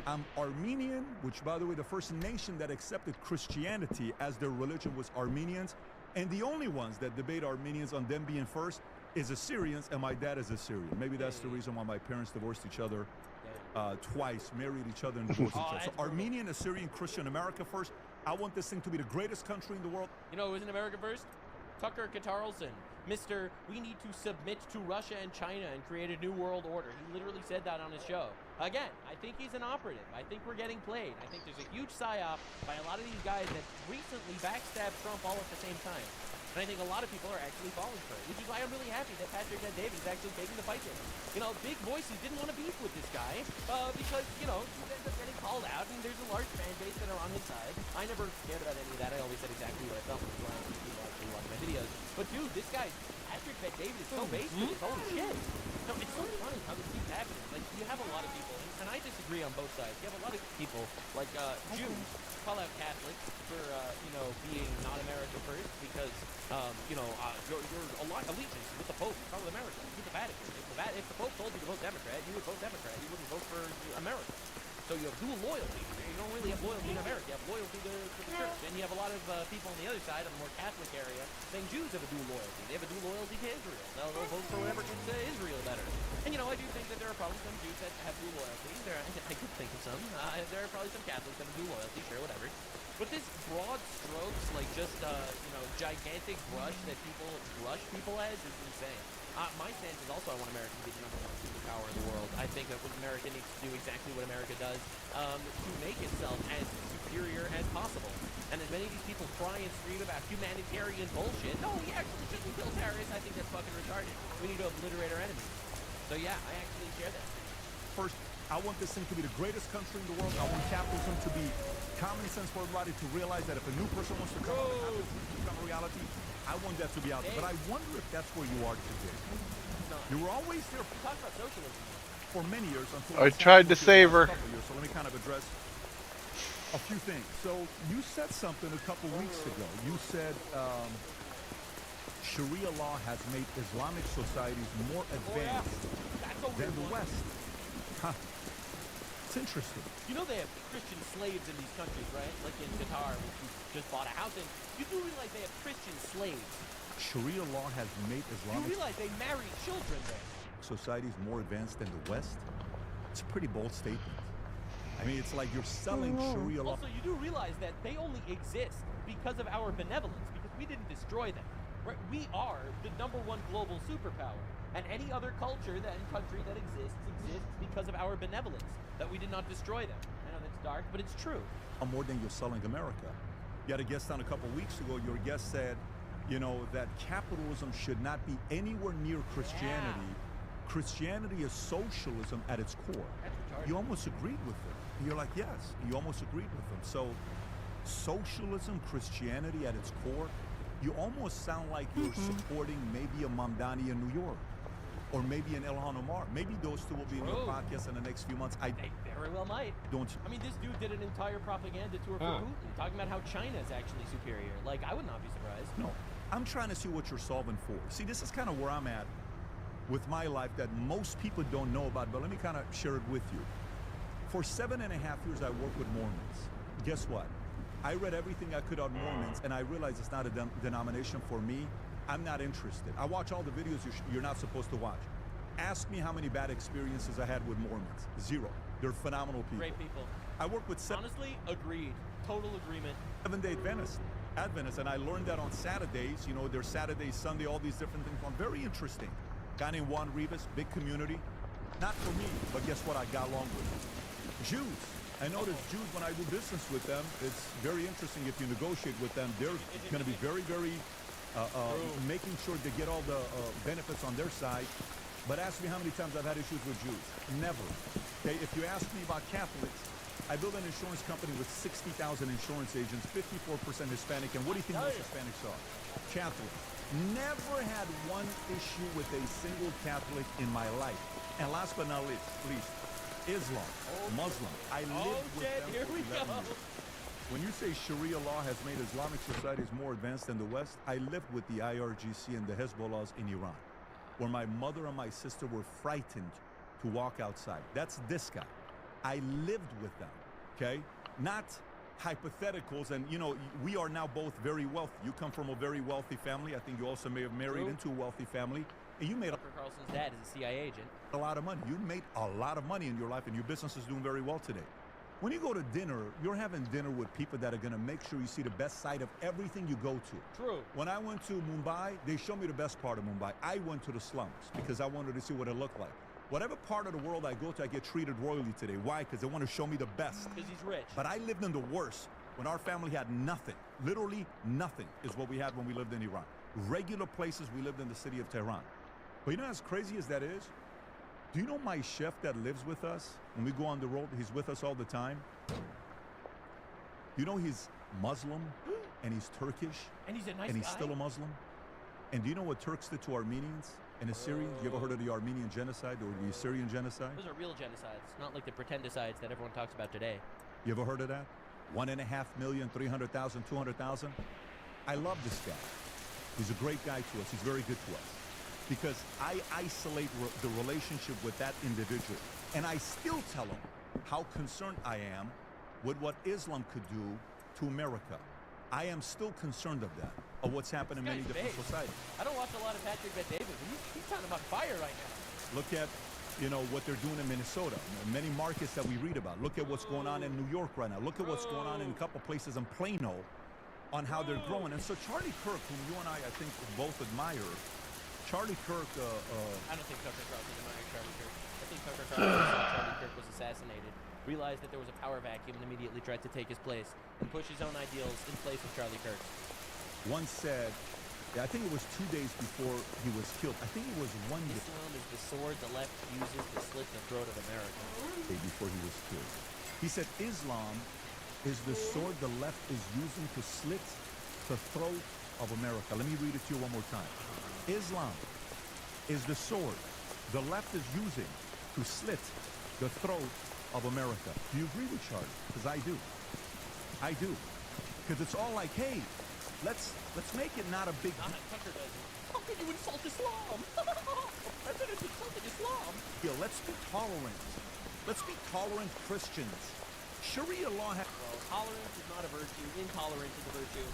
Speaker 13: I'm Armenian, which, by the way, the first nation that accepted Christianity as their religion was Armenians. And the only ones that debate Armenians on them being first is Assyrians, and my dad is Assyrian. Maybe that's the reason why my parents divorced each other twice, married each other, and divorced each other. So Armenian, Assyrian, Christian, America first. I want this thing to be the greatest country in the world.
Speaker 10: You know who was in America first? Tucker Carlson. Mr. We need to submit to Russia and China and create a new world order. He literally said that on his show. Again, I think he's an operative. I think we're getting played. I think there's a huge psyop by a lot of these guys that recently backstabbed Trump all at the same time. And I think a lot of people are actually falling for it, which is why I'm really happy that Patrick David is actually taking the fight to him. You know, big voices didn't want to beef with this guy because, you know, he ends up getting called out, and there's a large fan base that are on his side. I never cared about any of that. I always said exactly what I felt, which is why people actually watch my videos. But dude, this guy, Patrick David, is so based with his own shit. No, it's so funny how this keeps happening. Like, you have a lot of people, and I disagree on both sides. You have a lot of people, like Jews, call out Catholics for, you know, being not America first because, you know, your allegiance with the Pope is probably America, with the Vatican. If the Pope told you to vote Democrat, you would vote Democrat. You wouldn't vote for America. So you have dual loyalty. You don't really have loyalty in America. You have loyalty to the church. And you have a lot of people on the other side, on the more Catholic area, saying Jews have a dual loyalty. They have a dual loyalty to Israel. They'll vote for whatever gets Israel better. And, you know, I do think that there are probably some Jews that have dual loyalty. I could think of some. There are probably some Catholics that have dual loyalty, sure, whatever. But this broad strokes, like just, you know, gigantic brush that people brush people as is insane. My stance is also I want America to be the #1 superpower in the world. I think that what America needs to do exactly what America does to make itself as superior as possible. And as many of these people cry and scream about humanitarian bullshit, no, we actually shouldn't kill terrorists. I think that's fucking retarded. We need to obliterate our enemies. So yeah, I actually share that.
Speaker 13: First, I want this thing to be the greatest country in the world. I want capitalism to be common sense for everybody to realize that if a new person wants to come out and have this become a reality, I want that to be out there. But I wonder if that's where you are today.
Speaker 10: No.
Speaker 13: You were always there
Speaker 10: talk about socialism
Speaker 13: for many years until
Speaker 2: I tried to save her.
Speaker 13: So let me kind of address a few things. So you said something a couple weeks ago. You said Sharia law has made Islamic societies more advanced than the West. Huh. It's interesting.
Speaker 10: You know they have Christian slaves in these countries, right? Like in Qatar, which you just bought a house in. You do realize they have Christian slaves.
Speaker 13: Sharia law has made Islamic
Speaker 10: You realize they marry children there.
Speaker 13: societies more advanced than the West? It's a pretty bold statement. I mean, it's like you're selling Sharia law.
Speaker 10: Also, you do realize that they only exist because of our benevolence, because we didn't destroy them. Right? We are the #1 global superpower. And any other culture and country that exists because of our benevolence, that we did not destroy them. I know that's dark, but it's true.
Speaker 13: More than you're selling America. You had a guest on a couple weeks ago. Your guest said, you know, that capitalism should not be anywhere near Christianity. Yeah. Christianity is socialism at its core. You almost agreed with them. You're like, yes, you almost agreed with them. So socialism, Christianity at its core, you almost sound like you're supporting maybe a Mamdani in New York. Or maybe an Ilhan Omar. Maybe those two will be in your podcast in the next few months.
Speaker 10: They very well might. I mean, this dude did an entire propaganda tour for Putin, talking about how China is actually superior. Like, I would not be surprised.
Speaker 13: No, I'm trying to see what you're solving for. See, this is kind of where I'm at with my life that most people don't know about, but let me kind of share it with you. For 7.5 years, I worked with Mormons. Guess what? I read everything I could on Mormons, and I realized it's not a denomination for me. I'm not interested. I watch all the videos you're not supposed to watch. Ask me how many bad experiences I had with Mormons. 0. They're phenomenal people.
Speaker 10: Great people.
Speaker 13: I work with
Speaker 10: honestly, agreed. Total agreement.
Speaker 13: Seventh-day Adventists, and I learned that on Saturdays. You know, there's Saturday, Sunday, all these different things. Very interesting. Guy named Juan Rivas, big community. Not for me, but guess what? I got along with Jews. I notice Jews, when I do business with them, it's very interesting if you negotiate with them. They're going to be very, very making sure they get all the benefits on their side. But ask me how many times I've had issues with Jews. Never. Okay, if you ask me about Catholics, I built an insurance company with 60,000 insurance agents, 54% Hispanic, and what do you think most Hispanics are? Catholic. Never had one issue with a single Catholic in my life. And last but not least, Islam, Muslim. I lived with them
Speaker 10: here we
Speaker 13: for 11
Speaker 10: go.
Speaker 13: years. When you say Sharia law has made Islamic societies more advanced than the West, I lived with the IRGC and the Hezbollahs in Iran, where my mother and my sister were frightened to walk outside. That's this guy. I lived with them, okay? Not hypotheticals, and you know, we are now both very wealthy. You come from a very wealthy family. I think you also may have married into a wealthy family. And you made
Speaker 10: Tucker Carlson's dad is a CIA agent.
Speaker 13: a lot of money. You made a lot of money in your life, and your business is doing very well today. When you go to dinner, you're having dinner with people that are going to make sure you see the best side of everything you go to.
Speaker 10: True.
Speaker 13: When I went to Mumbai, they showed me the best part of Mumbai. I went to the slums because I wanted to see what it looked like. Whatever part of the world I go to, I get treated royally today. Why? Because they want to show me the best.
Speaker 10: Because he's rich.
Speaker 13: But I lived in the worst when our family had nothing. Literally nothing is what we had when we lived in Iran. Regular places, we lived in the city of Tehran. But you know, as crazy as that is, do you know my chef that lives with us? When we go on the road, he's with us all the time. You know he's Muslim and he's Turkish.
Speaker 10: And he's a nice
Speaker 13: And he's
Speaker 10: guy.
Speaker 13: still a Muslim. And do you know what Turks did to Armenians and Assyrians? You ever heard of the Armenian genocide or the Assyrian genocide?
Speaker 10: Those are real genocides, not like the pretendicides that everyone talks about today.
Speaker 13: You ever heard of that? 1.5 million, 300,000, 200,000? I love this guy. He's a great guy to us. He's very good to us. Because I isolate the relationship with that individual. And I still tell him how concerned I am with what Islam could do to America. I am still concerned of that, of what's happened in many different societies.
Speaker 10: I don't watch a lot of Patrick Bet-David, but he's kind of on fire right now.
Speaker 13: Look at, you know, what they're doing in Minnesota, many markets that we read about. Look at what's going on in New York right now. Look at what's going on in a couple places in Plano on how they're growing. And so Charlie Kirk, whom you and I think both admire, Charlie Kirk...
Speaker 10: I don't think Tucker Carlson admires Charlie Kirk. I think Tucker Carlson saw Charlie Kirk was assassinated, realized that there was a power vacuum, and immediately tried to take his place and push his own ideals in place of Charlie Kirk.
Speaker 13: Once said, I think it was 2 days before he was killed. I think it was one day.
Speaker 10: Islam is the sword the left uses to slit the throat of America.
Speaker 13: Before he was killed. He said Islam is the sword the left is using to slit the throat of America. Let me read it to you one more time. Islam is the sword the left is using to slit the throat of America. Do you agree with Charlie? Because I do. I do. Because it's all like, hey, let's make it not a big deal.
Speaker 10: Tucker doesn't. How can you insult Islam? President insulted Islam.
Speaker 13: Let's be tolerant. Let's be tolerant Christians. Sharia law
Speaker 10: tolerance is not a virtue. Intolerance is a virtue.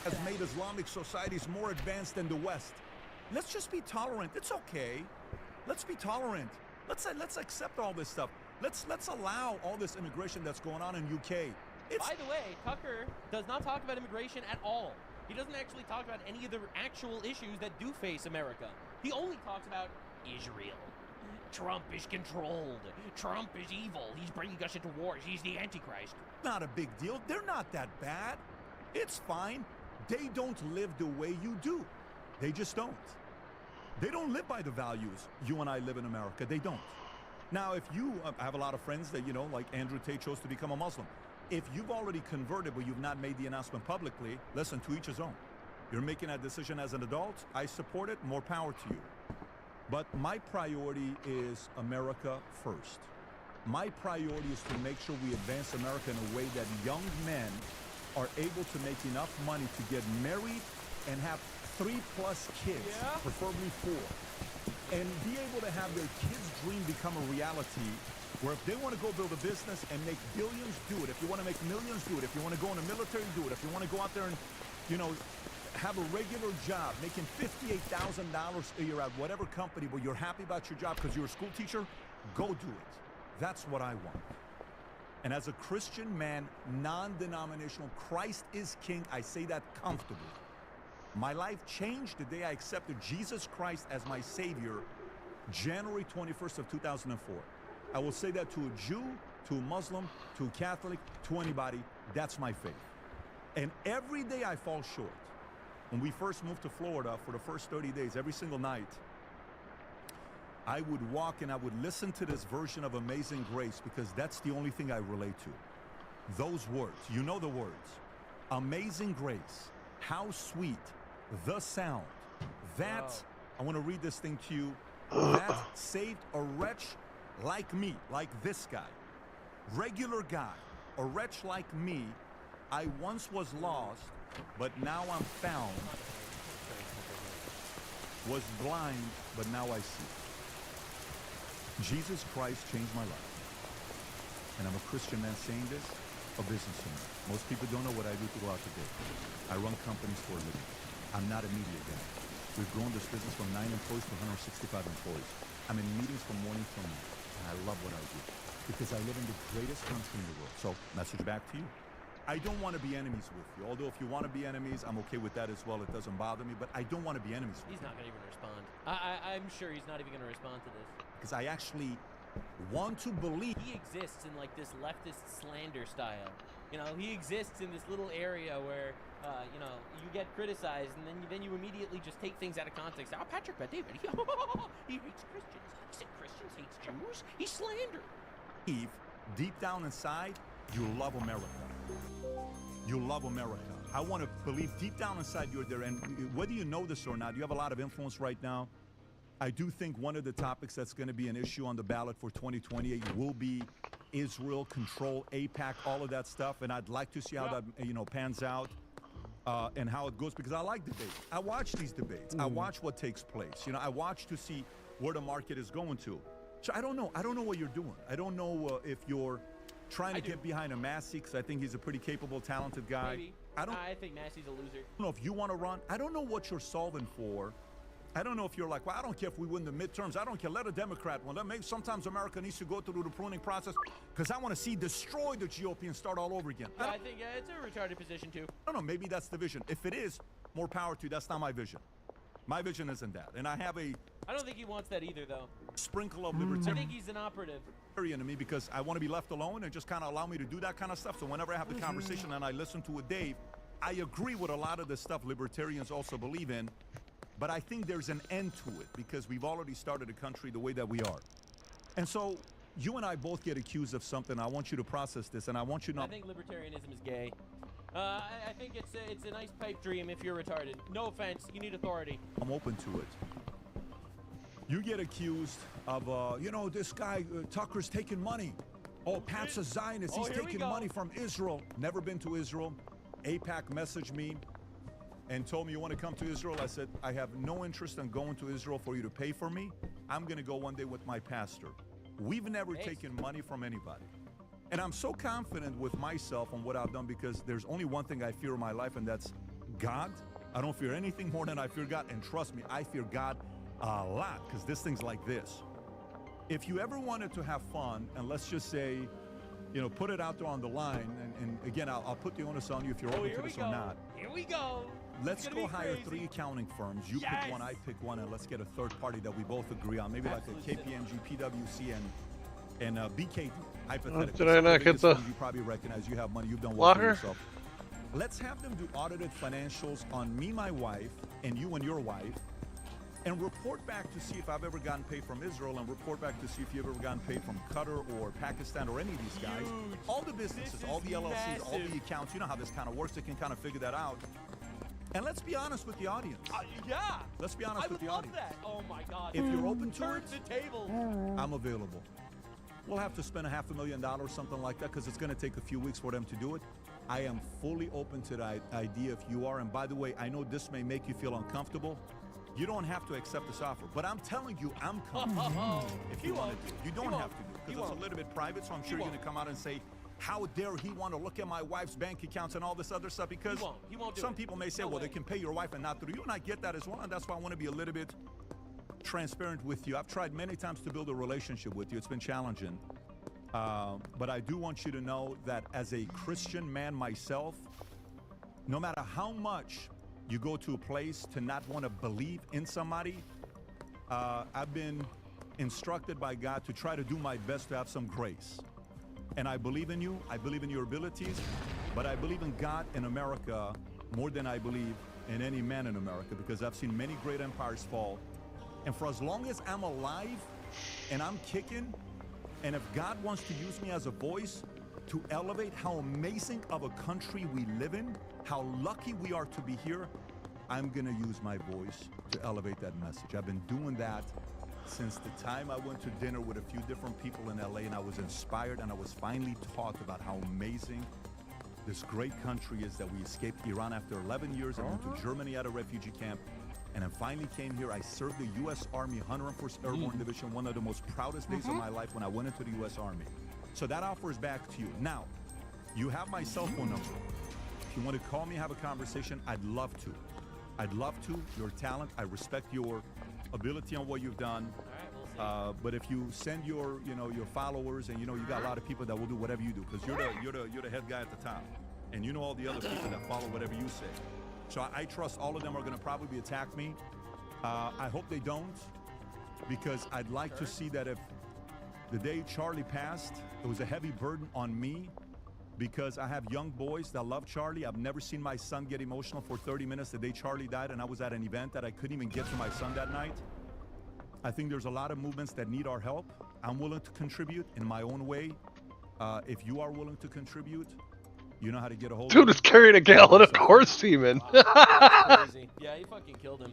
Speaker 13: Has made Islamic societies more advanced than the West. Let's just be tolerant. It's okay. Let's be tolerant. Let's accept all this stuff. Let's allow all this immigration that's going on in UK.
Speaker 10: By the way, Tucker does not talk about immigration at all. He doesn't actually talk about any of the actual issues that do face America. He only talks about Israel. Trump is controlled. Trump is evil. He's bringing us into wars. He's the Antichrist.
Speaker 13: Not a big deal. They're not that bad. It's fine. They don't live the way you do. They just don't. They don't live by the values you and I live in America. They don't. Now, if you I have a lot of friends that, you know, like Andrew Tate chose to become a Muslim. If you've already converted but you've not made the announcement publicly, listen, to each his own. You're making that decision as an adult. I support it. More power to you. But my priority is America first. My priority is to make sure we advance America in a way that young men are able to make enough money to get married and have 3+ kids, preferably 4, and be able to have their kids' dream become a reality, where if they want to go build a business and make billions, do it. If you want to make millions, do it. If you want to go in the military, do it. If you want to go out there and, you know, have a regular job, making $58,000 a year at whatever company, but you're happy about your job because you're a school teacher, go do it. That's what I want. And as a Christian man, non-denominational, Christ is King, I say that comfortably. My life changed the day I accepted Jesus Christ as my Savior, January 21st of 2004. I will say that to a Jew, to a Muslim, to a Catholic, to anybody, that's my faith. And every day I fall short. When we first moved to Florida, for the first 30 days, every single night, I would walk and I would listen to this version of Amazing Grace because that's the only thing I relate to. Those words, you know the words. Amazing grace, how sweet the sound. That, I want to read this thing to you, that saved a wretch like me, like this guy. Regular guy, a wretch like me, I once was lost, but now I'm found. Was blind, but now I see. Jesus Christ changed my life. And I'm a Christian man saying this, a businessman. Most people don't know what I do throughout the day. I run companies for a living. I'm not a media guy. We've grown this business from 9 employees to 165 employees. I'm in meetings from morning till night, and I love what I do because I live in the greatest country in the world. So, message back to you. I don't want to be enemies with you. Although if you want to be enemies, I'm okay with that as well. It doesn't bother me, but I don't want to be enemies with you.
Speaker 10: He's not going to even respond. I'm sure he's not even going to respond to this.
Speaker 13: Because I actually want to believe.
Speaker 10: He exists in like this leftist slander style. You know, he exists in this little area where, you know, you get criticized and then you immediately just take things out of context. Oh, Patrick Bet-David, he hates Christians. He said Christians hates Jews. He slandered.
Speaker 13: Deep down inside, you love America. You love America. I want to believe deep down inside you're there. And whether you know this or not, you have a lot of influence right now. I do think one of the topics that's going to be an issue on the ballot for 2028 will be Israel, control, AIPAC, all of that stuff. And I'd like to see how that, you know, pans out and how it goes, because I like debates. I watch these debates. I watch what takes place. You know, I watch to see where the market is going to. So I don't know. I don't know what you're doing. I don't know if you're trying to get behind a Massey, because I think he's a pretty capable, talented guy.
Speaker 10: Maybe. I think Massey's a loser.
Speaker 13: I don't know if you want to run. I don't know what you're solving for. I don't know if you're like, well, I don't care if we win the midterms. I don't care. Let a Democrat win. Sometimes America needs to go through the pruning process because I want to see destroy the GOP and start all over again.
Speaker 10: Yeah, I think it's a retarded position, too.
Speaker 13: I don't know. Maybe that's the vision. If it is, more power to you. That's not my vision. My vision isn't that. And I have a...
Speaker 10: I don't think he wants that either, though.
Speaker 13: Sprinkle of libertarian.
Speaker 10: I think he's an operative.
Speaker 13: To me, because I want to be left alone and just kind of allow me to do that kind of stuff. So whenever I have the conversation and I listen to it, Dave, I agree with a lot of the stuff libertarians also believe in. But I think there's an end to it because we've already started a country the way that we are. And so you and I both get accused of something. I want you to process this, and I want you to...
Speaker 10: I think libertarianism is gay. I think it's a nice pipe dream if you're retarded. No offense, you need authority.
Speaker 13: I'm open to it. You get accused of, you know, this guy, Tucker's taking money. Oh, Pat's a Zionist. He's taking money from Israel. Never been to Israel. AIPAC messaged me and told me, you want to come to Israel? I said, I have no interest in going to Israel for you to pay for me. I'm going to go one day with my pastor. We've never taken money from anybody. And I'm so confident with myself on what I've done because there's only one thing I fear in my life, and that's God. I don't fear anything more than I fear God. And trust me, I fear God a lot because this thing's like this. If you ever wanted to have fun, and let's just say, you know, put it out there on the line, and again, I'll put the onus on you if you're open to this or not.
Speaker 10: Here we go.
Speaker 13: Let's go hire 3 accounting firms. You pick one, I pick one, and let's get a third party that we both agree on. Maybe like a KPMG, PwC, and BKD, hypothetically.
Speaker 2: Did I not get the...
Speaker 13: You probably recognize you have money. You've done work for yourself. Let's have them do audited financials on me, my wife, and you and your wife, and report back to see if I've ever gotten paid from Israel, and report back to see if you've ever gotten paid from Qatar or Pakistan or any of these guys. All the businesses, all the LLCs,
Speaker 10: massive.
Speaker 13: all the accounts. You know how this kind of works. They can kind of figure that out. And let's be honest with the audience.
Speaker 10: Yeah.
Speaker 13: Let's be honest with the audience.
Speaker 10: That. Oh my God.
Speaker 13: If you're open to
Speaker 10: Turn
Speaker 13: it,
Speaker 10: the table.
Speaker 13: I'm available. We'll have to spend $500,000, something like that, because it's going to take a few weeks for them to do it. I am fully open to that idea if you are. And by the way, I know this may make you feel uncomfortable. You don't have to accept this offer, but I'm telling you, I'm comfortable if you want to do it. You don't have to do it because it's a little bit private, so I'm sure you're going to come out and say, how dare he want to look at my wife's bank accounts and all this other stuff, because
Speaker 10: he won't do
Speaker 13: some
Speaker 10: it.
Speaker 13: people may say, well, they can pay your wife and not through you, and I get that as well, and that's why I want to be a little bit transparent with you. I've tried many times to build a relationship with you. It's been challenging, but I do want you to know that as a Christian man myself, no matter how much you go to a place to not want to believe in somebody, I've been instructed by God to try to do my best to have some grace. And I believe in you, I believe in your abilities, but I believe in God in America more than I believe in any man in America, because I've seen many great empires fall. And for as long as I'm alive and I'm kicking, and if God wants to use me as a voice to elevate how amazing of a country we live in, how lucky we are to be here, I'm gonna use my voice to elevate that message. I've been doing that since the time I went to dinner with a few different people in LA, and I was inspired, and I was finally taught about how amazing this great country is that we escaped Iran after 11 years and went to Germany at a refugee camp. And I finally came here. I served the U.S. Army 101st Airborne Division, one of the most proudest days of my life when I went into the U.S. Army. So that offer is back to you. Now, you have my cell phone number. If you want to call me, have a conversation, I'd love to. I'd love to. Your talent, I respect your ability on what you've done. But if you send your followers, and you got a lot of people that will do whatever you do, because you're the head guy at the top, and you know all the other people that follow whatever you say. So I trust all of them are going to probably attack me. I hope they don't, because I'd like to see that if the day Charlie passed, it was a heavy burden on me, because I have young boys that love Charlie. I've never seen my son get emotional for 30 minutes the day Charlie died, and I was at an event that I couldn't even get to my son that night. I think there's a lot of movements that need our help. I'm willing to contribute in my own way. If you are willing to contribute, you know how to get a hold of me.
Speaker 2: Dude is carrying a gallon of horse semen.
Speaker 10: That's crazy. Yeah, he fucking killed him.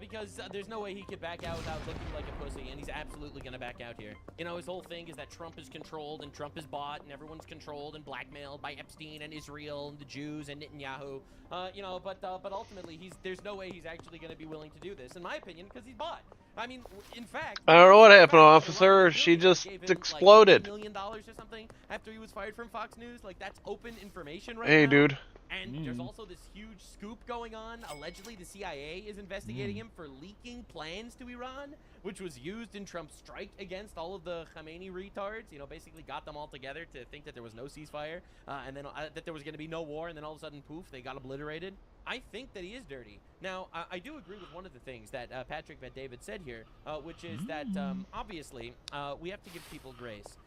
Speaker 10: Because there's no way he could back out without looking like a pussy, and he's absolutely gonna back out here. You know, his whole thing is that Trump is controlled, and Trump is bought, and everyone's controlled and blackmailed by Epstein and Israel and the Jews and Netanyahu. But ultimately, there's no way he's actually gonna be willing to do this, in my opinion, because he's bought. I mean, in fact,
Speaker 2: I don't know what happened, officer. She just exploded.
Speaker 10: $1 million or something after he was fired from Fox News. Like, that's open information right
Speaker 2: Hey,
Speaker 10: now.
Speaker 2: dude.
Speaker 10: And there's also this huge scoop going on. Allegedly, the CIA is investigating him for leaking plans to Iran, which was used in Trump's strike against all of the Khamenei retards. You know, basically got them all together to think that there was no ceasefire, and then that there was going to be no war, and then all of a sudden, poof, they got obliterated. I think that he is dirty. Now, I do agree with one of the things that Patrick Bet David said here, which is that obviously we have to give people grace.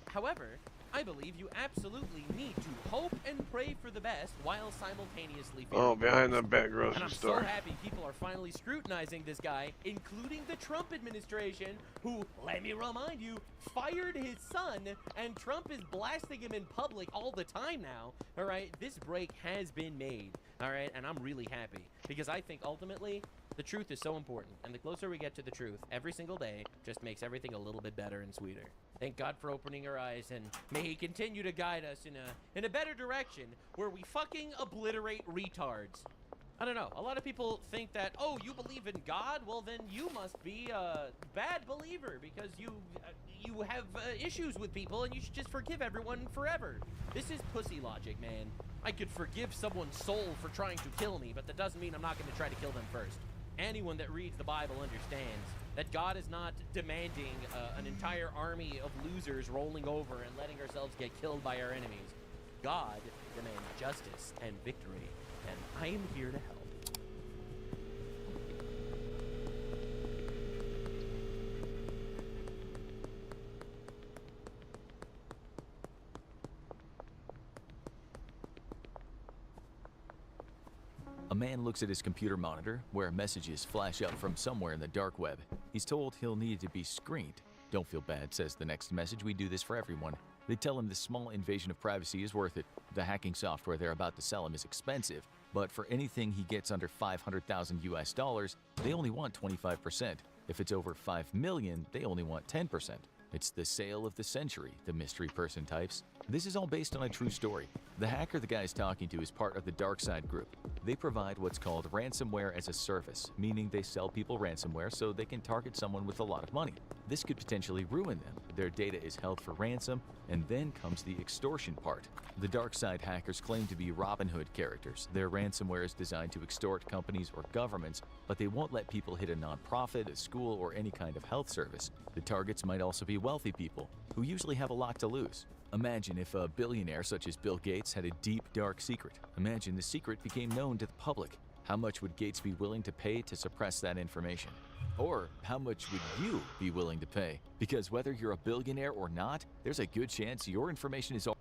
Speaker 10: However, I believe you absolutely need to hope and pray for the best while simultaneously fearing
Speaker 2: Behind the back
Speaker 10: and
Speaker 2: grocery
Speaker 10: I'm
Speaker 2: store.
Speaker 10: so happy people are finally scrutinizing this guy, including the Trump administration, who, let me remind you, fired his son, and Trump is blasting him in public all the time now. All right, this break has been made. All right, and I'm really happy because I think ultimately the truth is so important, and the closer we get to the truth every single day just makes everything a little bit better and sweeter. Thank God for opening our eyes, and may he continue to guide us in a better direction where we fucking obliterate retards. I don't know. A lot of people think that, oh, you believe in God? Well, then you must be a bad believer because you have issues with people and you should just forgive everyone forever. This is pussy logic, man. I could forgive someone's soul for trying to kill me, but that doesn't mean I'm not going to try to kill them first. Anyone that reads the Bible understands that God is not demanding an entire army of losers rolling over and letting ourselves get killed by our enemies. God demands justice and victory, and I am here to help.
Speaker 7: A man looks at his computer monitor, where messages flash up from somewhere in the dark web. He's told he'll need to be screened. Don't feel bad, says the next message. We do this for everyone. They tell him this small invasion of privacy is worth it. The hacking software they're about to sell him is expensive, but for anything he gets under 500,000 US dollars, they only want 25%. If it's over 5 million, they only want 10%. It's the sale of the century, the mystery person types. This is all based on a true story. The hacker the guy's talking to is part of the Dark Side group. They provide what's called ransomware as a service, meaning they sell people ransomware so they can target someone with a lot of money. This could potentially ruin them. Their data is held for ransom, and then comes the extortion part. The Dark Side hackers claim to be Robin Hood characters. Their ransomware is designed to extort companies or governments, but they won't let people hit a nonprofit, a school, or any kind of health service. The targets might also be wealthy people, who usually have a lot to lose. Imagine if a billionaire such as Bill Gates had a deep, dark secret. Imagine the secret became known to the public. How much would Gates be willing to pay to suppress that information? Or how much would you be willing to pay? Because whether you're a billionaire or not, there's a good chance your information is all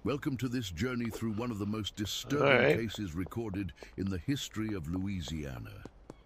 Speaker 20: Welcome to this journey through one of the most disturbing
Speaker 2: right.
Speaker 20: cases recorded in the history of Louisiana.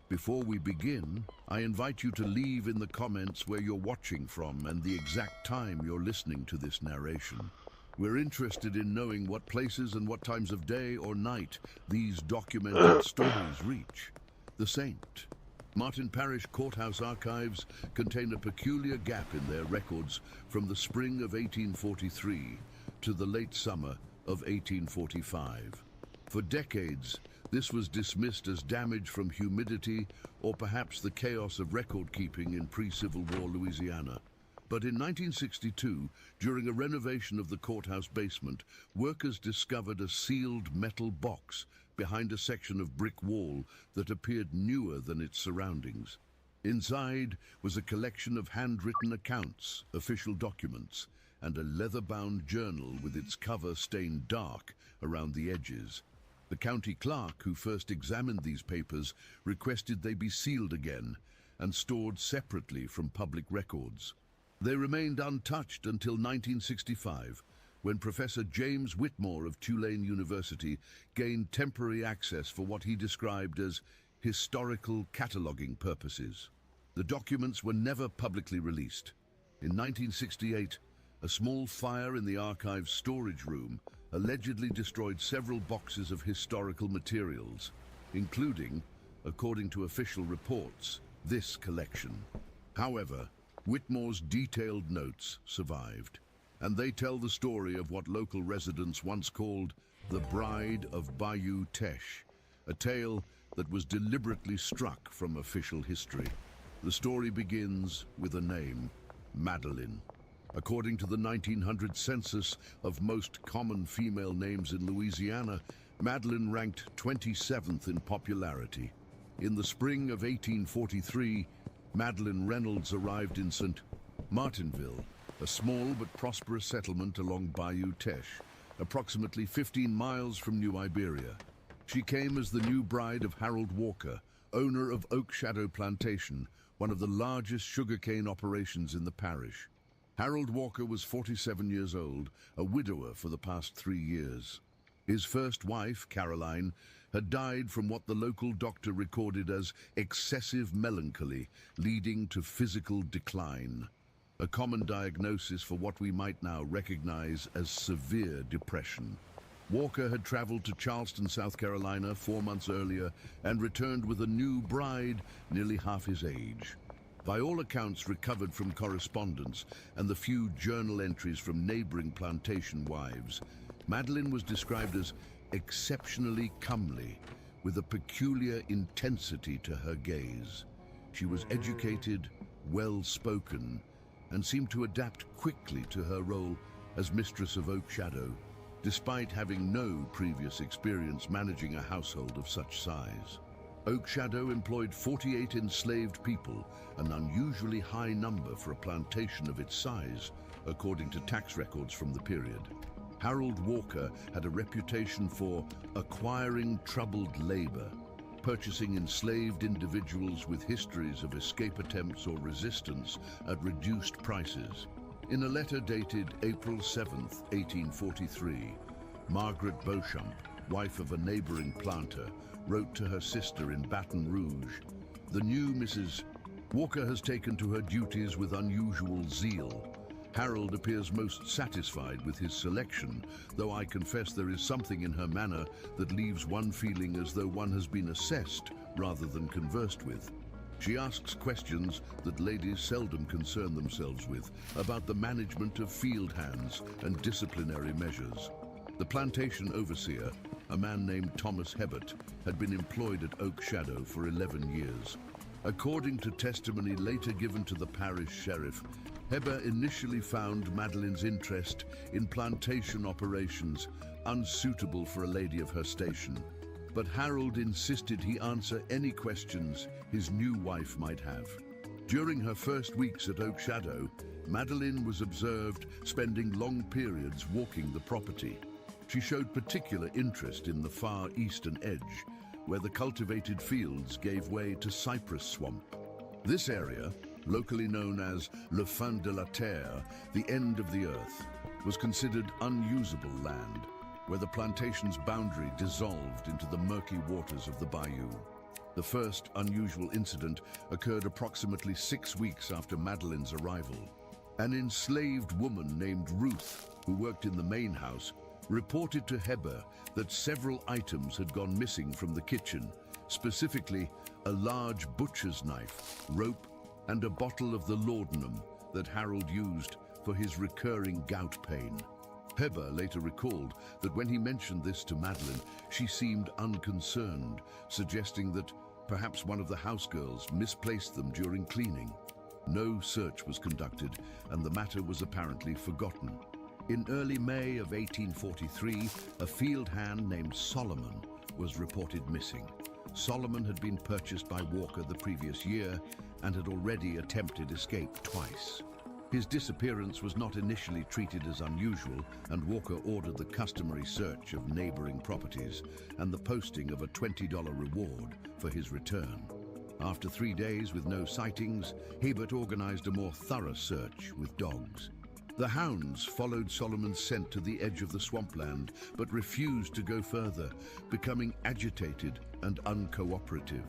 Speaker 20: Before we begin, I invite you to leave in the comments where you're watching from and the exact time you're listening to this narration. We're interested in knowing what places and what times of day or night these documented stories reach. The Saint. Martin Parish Courthouse archives contain a peculiar gap in their records from the spring of 1843 to the late summer of 1845. For decades, this was dismissed as damage from humidity or perhaps the chaos of record-keeping in pre-Civil War Louisiana. But in 1962, during a renovation of the courthouse basement, workers discovered a sealed metal box behind a section of brick wall that appeared newer than its surroundings. Inside was a collection of handwritten accounts, official documents, and a leather-bound journal with its cover stained dark around the edges. The county clerk who first examined these papers requested they be sealed again and stored separately from public records. They remained untouched until 1965, when Professor James Whitmore of Tulane University gained temporary access for what he described as historical cataloging purposes. The documents were never publicly released. In 1968, a small fire in the archive's storage room allegedly destroyed several boxes of historical materials, including, according to official reports, this collection. However, Whitmore's detailed notes survived, and they tell the story of what local residents once called the Bride of Bayou Teche, a tale that was deliberately struck from official history. The story begins with a name, Madeline. According to the 1900 census of most common female names in Louisiana, Madeline ranked 27th in popularity. In the spring of 1843, Madeline Reynolds arrived in St. Martinville, a small but prosperous settlement along Bayou Teche, approximately 15 miles from New Iberia. She came as the new bride of Harold Walker, owner of Oak Shadow Plantation, one of the largest sugarcane operations in the parish. Harold Walker was 47 years old, a widower for the past 3 years. His first wife, Caroline, had died from what the local doctor recorded as excessive melancholy, leading to physical decline. A common diagnosis for what we might now recognize as severe depression. Walker had traveled to Charleston, South Carolina 4 months earlier and returned with a new bride nearly half his age. By all accounts recovered from correspondence and the few journal entries from neighboring plantation wives, Madeline was described as exceptionally comely, with a peculiar intensity to her gaze. She was educated, well-spoken, and seemed to adapt quickly to her role as mistress of Oak Shadow, despite having no previous experience managing a household of such size. Oak Shadow employed 48 enslaved people, an unusually high number for a plantation of its size, according to tax records from the period. Harold Walker had a reputation for acquiring troubled labor, purchasing enslaved individuals with histories of escape attempts or resistance at reduced prices. In a letter dated April 7, 1843, Margaret Beauchamp, wife of a neighboring planter, wrote to her sister in Baton Rouge, "The new Mrs. Walker has taken to her duties with unusual zeal. Harold appears most satisfied with his selection, though I confess there is something in her manner that leaves one feeling as though one has been assessed rather than conversed with. She asks questions that ladies seldom concern themselves with about the management of field hands and disciplinary measures." The plantation overseer, a man named Thomas Hebert, had been employed at Oak Shadow for 11 years. According to testimony later given to the parish sheriff, Heber initially found Madeline's interest in plantation operations unsuitable for a lady of her station, but Harold insisted he answer any questions his new wife might have. During her first weeks at Oak Shadow, Madeline was observed spending long periods walking the property. She showed particular interest in the far eastern edge, where the cultivated fields gave way to cypress swamp. This area, locally known as le fin de la terre, the end of the earth, was considered unusable land, where the plantation's boundary dissolved into the murky waters of the bayou. The first unusual incident occurred approximately 6 weeks after Madeline's arrival. An enslaved woman named Ruth, who worked in the main house, reported to Heber that several items had gone missing from the kitchen, specifically a large butcher's knife, rope, and a bottle of the laudanum that Harold used for his recurring gout pain. Heber later recalled that when he mentioned this to Madeline, she seemed unconcerned, suggesting that perhaps one of the housegirls misplaced them during cleaning. No search was conducted, and the matter was apparently forgotten. In early May of 1843, a field hand named Solomon was reported missing. Solomon had been purchased by Walker the previous year and had already attempted escape twice. His disappearance was not initially treated as unusual, and Walker ordered the customary search of neighboring properties and the posting of a $20 reward for his return. After 3 days with no sightings, Hebert organized a more thorough search with dogs. The hounds followed Solomon's scent to the edge of the swampland, but refused to go further, becoming agitated and uncooperative.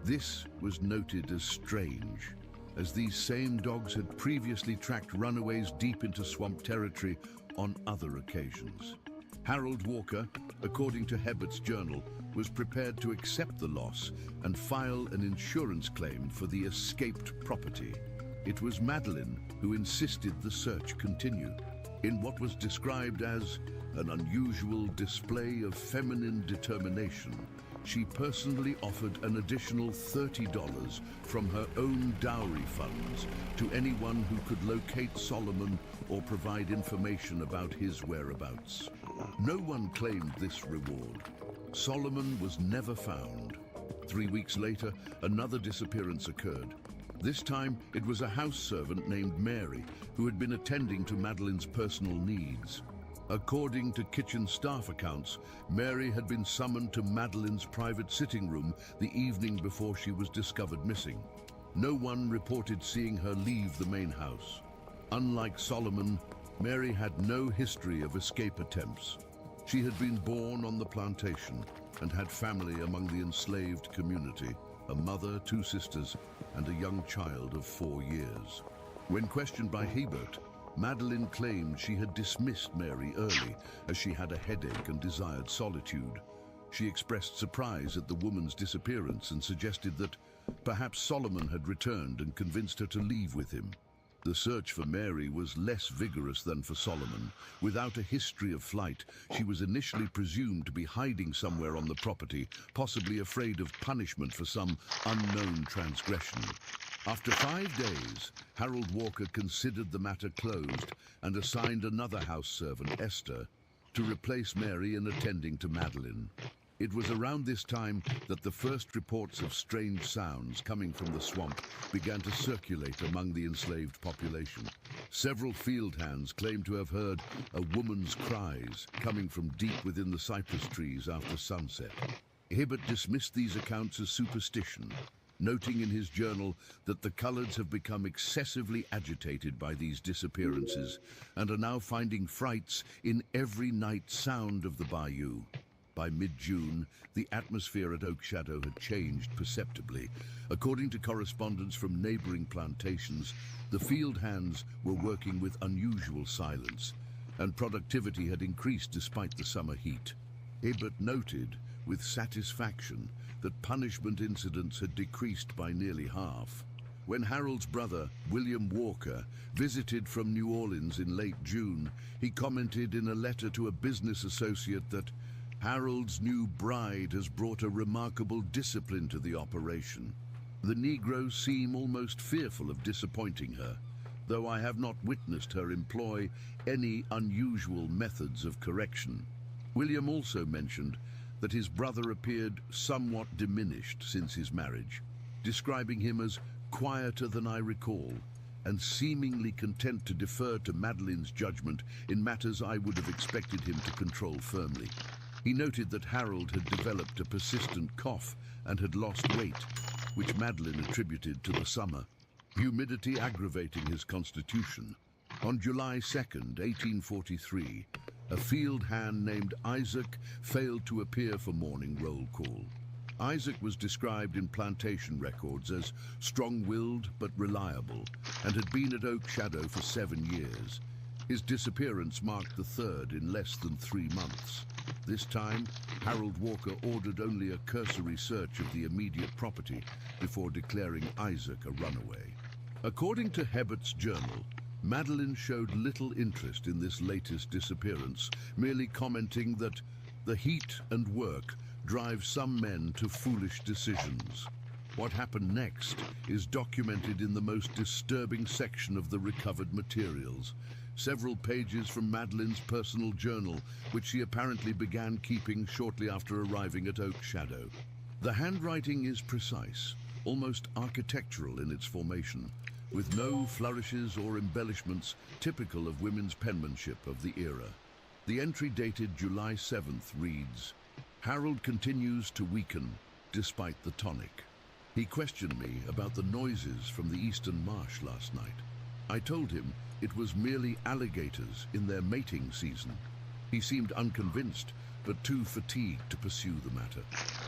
Speaker 20: This was noted as strange, as these same dogs had previously tracked runaways deep into swamp territory on other occasions. Harold Walker, according to Hebert's journal, was prepared to accept the loss and file an insurance claim for the escaped property. It was Madeline who insisted the search continue. In what was described as an unusual display of feminine determination, she personally offered an additional $30 from her own dowry funds to anyone who could locate Solomon or provide information about his whereabouts. No one claimed this reward. Solomon was never found. 3 weeks later, another disappearance occurred. This time, it was a house servant named Mary who had been attending to Madeline's personal needs. According to kitchen staff accounts, Mary had been summoned to Madeline's private sitting room the evening before she was discovered missing. No one reported seeing her leave the main house. Unlike Solomon, Mary had no history of escape attempts. She had been born on the plantation and had family among the enslaved community, a mother, 2 sisters, and a young child of 4 years. When questioned by Hebert, Madeline claimed she had dismissed Mary early as she had a headache and desired solitude. She expressed surprise at the woman's disappearance and suggested that perhaps Solomon had returned and convinced her to leave with him. The search for Mary was less vigorous than for Solomon. Without a history of flight, she was initially presumed to be hiding somewhere on the property, possibly afraid of punishment for some unknown transgression. After 5 days, Harold Walker considered the matter closed and assigned another house servant, Esther, to replace Mary in attending to Madeline. It was around this time that the first reports of strange sounds coming from the swamp began to circulate among the enslaved population. Several field hands claimed to have heard a woman's cries coming from deep within the cypress trees after sunset. Hibbert dismissed these accounts as superstition, noting in his journal that the Collards have become excessively agitated by these disappearances and are now finding frights in every night sound of the bayou. By mid-June, the atmosphere at Oak Shadow had changed perceptibly. According to correspondence from neighboring plantations, the field hands were working with unusual silence, and productivity had increased despite the summer heat. Hibbert noted, with satisfaction, that punishment incidents had decreased by nearly half. When Harold's brother, William Walker, visited from New Orleans in late June, he commented in a letter to a business associate that Harold's new bride has brought a remarkable discipline to the operation. The Negroes seem almost fearful of disappointing her, though I have not witnessed her employ any unusual methods of correction. William also mentioned that his brother appeared somewhat diminished since his marriage, describing him as quieter than I recall, and seemingly content to defer to Madeline's judgment in matters I would have expected him to control firmly. He noted that Harold had developed a persistent cough and had lost weight, which Madeline attributed to the summer, humidity aggravating his constitution. On July 2nd, 1843, a field hand named Isaac failed to appear for morning roll call. Isaac was described in plantation records as strong-willed but reliable and had been at Oak Shadow for 7 years. His disappearance marked the third in less than 3 months. This time, Harold Walker ordered only a cursory search of the immediate property before declaring Isaac a runaway. According to Hebbert's journal, Madeline showed little interest in this latest disappearance, merely commenting that the heat and work drive some men to foolish decisions. What happened next is documented in the most disturbing section of the recovered materials. Several pages from Madeline's personal journal, which she apparently began keeping shortly after arriving at Oak Shadow. The handwriting is precise, almost architectural in its formation, with no flourishes or embellishments typical of women's penmanship of the era. The entry dated July 7th reads, "Harold continues to weaken despite the tonic. He questioned me about the noises from the eastern marsh last night. I told him it was merely alligators in their mating season. He seemed unconvinced, but too fatigued to pursue the matter.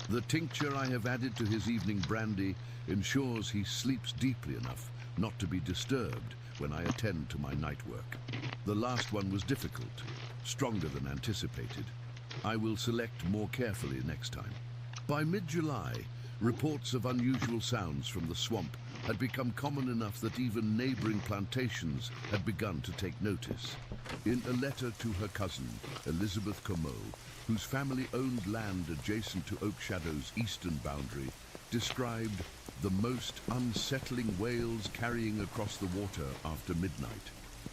Speaker 20: The tincture I have added to his evening brandy ensures he sleeps deeply enough not to be disturbed when I attend to my night work. The last one was difficult, stronger than anticipated. I will select more carefully next time." By mid-July, reports of unusual sounds from the swamp had become common enough that even neighboring plantations had begun to take notice. In a letter to her cousin, Elizabeth Comeau, whose family owned land adjacent to Oak Shadow's eastern boundary, described the most unsettling wails carrying across the water after midnight.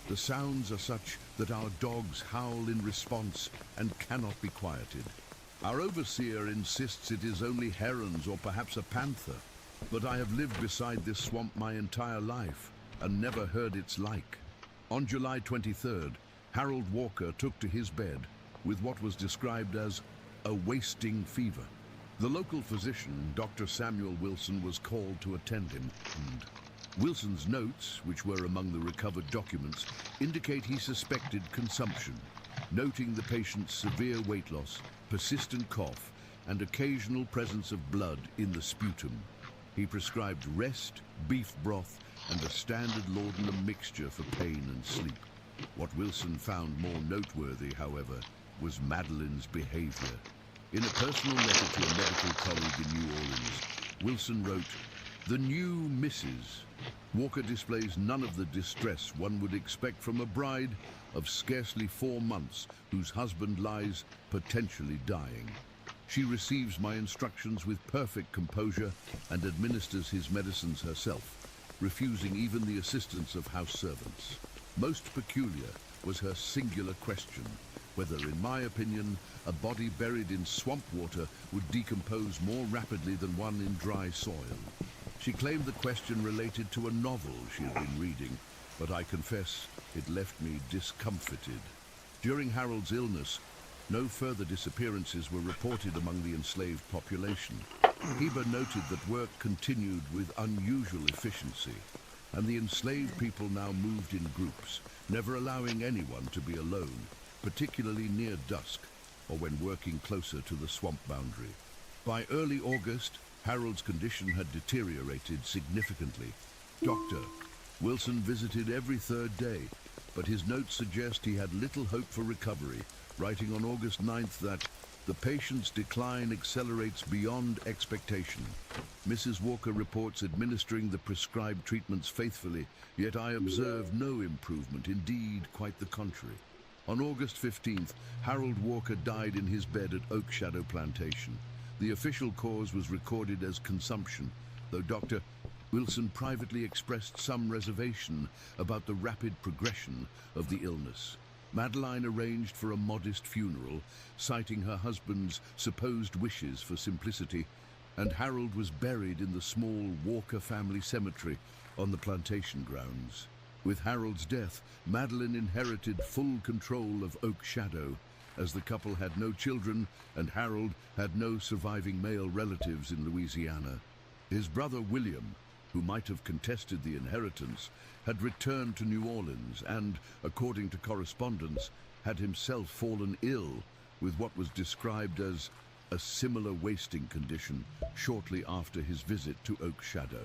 Speaker 20: The sounds are such that our dogs howl in response and cannot be quieted. Our overseer insists it is only herons or perhaps a panther, but I have lived beside this swamp my entire life and never heard its like. On July 23rd, Harold Walker took to his bed with what was described as a wasting fever. The local physician, Dr. Samuel Wilson, was called to attend him, and Wilson's notes, which were among the recovered documents, indicate he suspected consumption, noting the patient's severe weight loss, persistent cough, and occasional presence of blood in the sputum. He prescribed rest, beef broth, and a standard laudanum mixture for pain and sleep. What Wilson found more noteworthy, however, was Madeline's behavior. In a personal letter to a medical colleague in New Orleans, Wilson wrote, "The new Mrs. Walker displays none of the distress one would expect from a bride of scarcely 4 months whose husband lies potentially dying. She receives my instructions with perfect composure and administers his medicines herself, refusing even the assistance of house servants. Most peculiar was her singular question, whether, in my opinion, a body buried in swamp water would decompose more rapidly than one in dry soil. She claimed the question related to a novel she had been reading, but I confess it left me discomfited." During Harold's illness, no further disappearances were reported among the enslaved population. Heber noted that work continued with unusual efficiency, and the enslaved people now moved in groups, never allowing anyone to be alone, particularly near dusk or when working closer to the swamp boundary. By early August, Harold's condition had deteriorated significantly. Dr. Wilson visited every 3rd day, but his notes suggest he had little hope for recovery, writing on August 9th that the patient's decline accelerates beyond expectation. Mrs. Walker reports administering the prescribed treatments faithfully, yet I observe no improvement, indeed quite the contrary. On August 15th, Harold Walker died in his bed at Oak Shadow Plantation. The official cause was recorded as consumption, though Dr. Wilson privately expressed some reservation about the rapid progression of the illness. Madeline arranged for a modest funeral, citing her husband's supposed wishes for simplicity, and Harold was buried in the small Walker family cemetery on the plantation grounds. With Harold's death, Madeline inherited full control of Oak Shadow, as the couple had no children and Harold had no surviving male relatives in Louisiana. His brother William, who might have contested the inheritance, had returned to New Orleans and, according to correspondence, had himself fallen ill with what was described as a similar wasting condition shortly after his visit to Oak Shadow.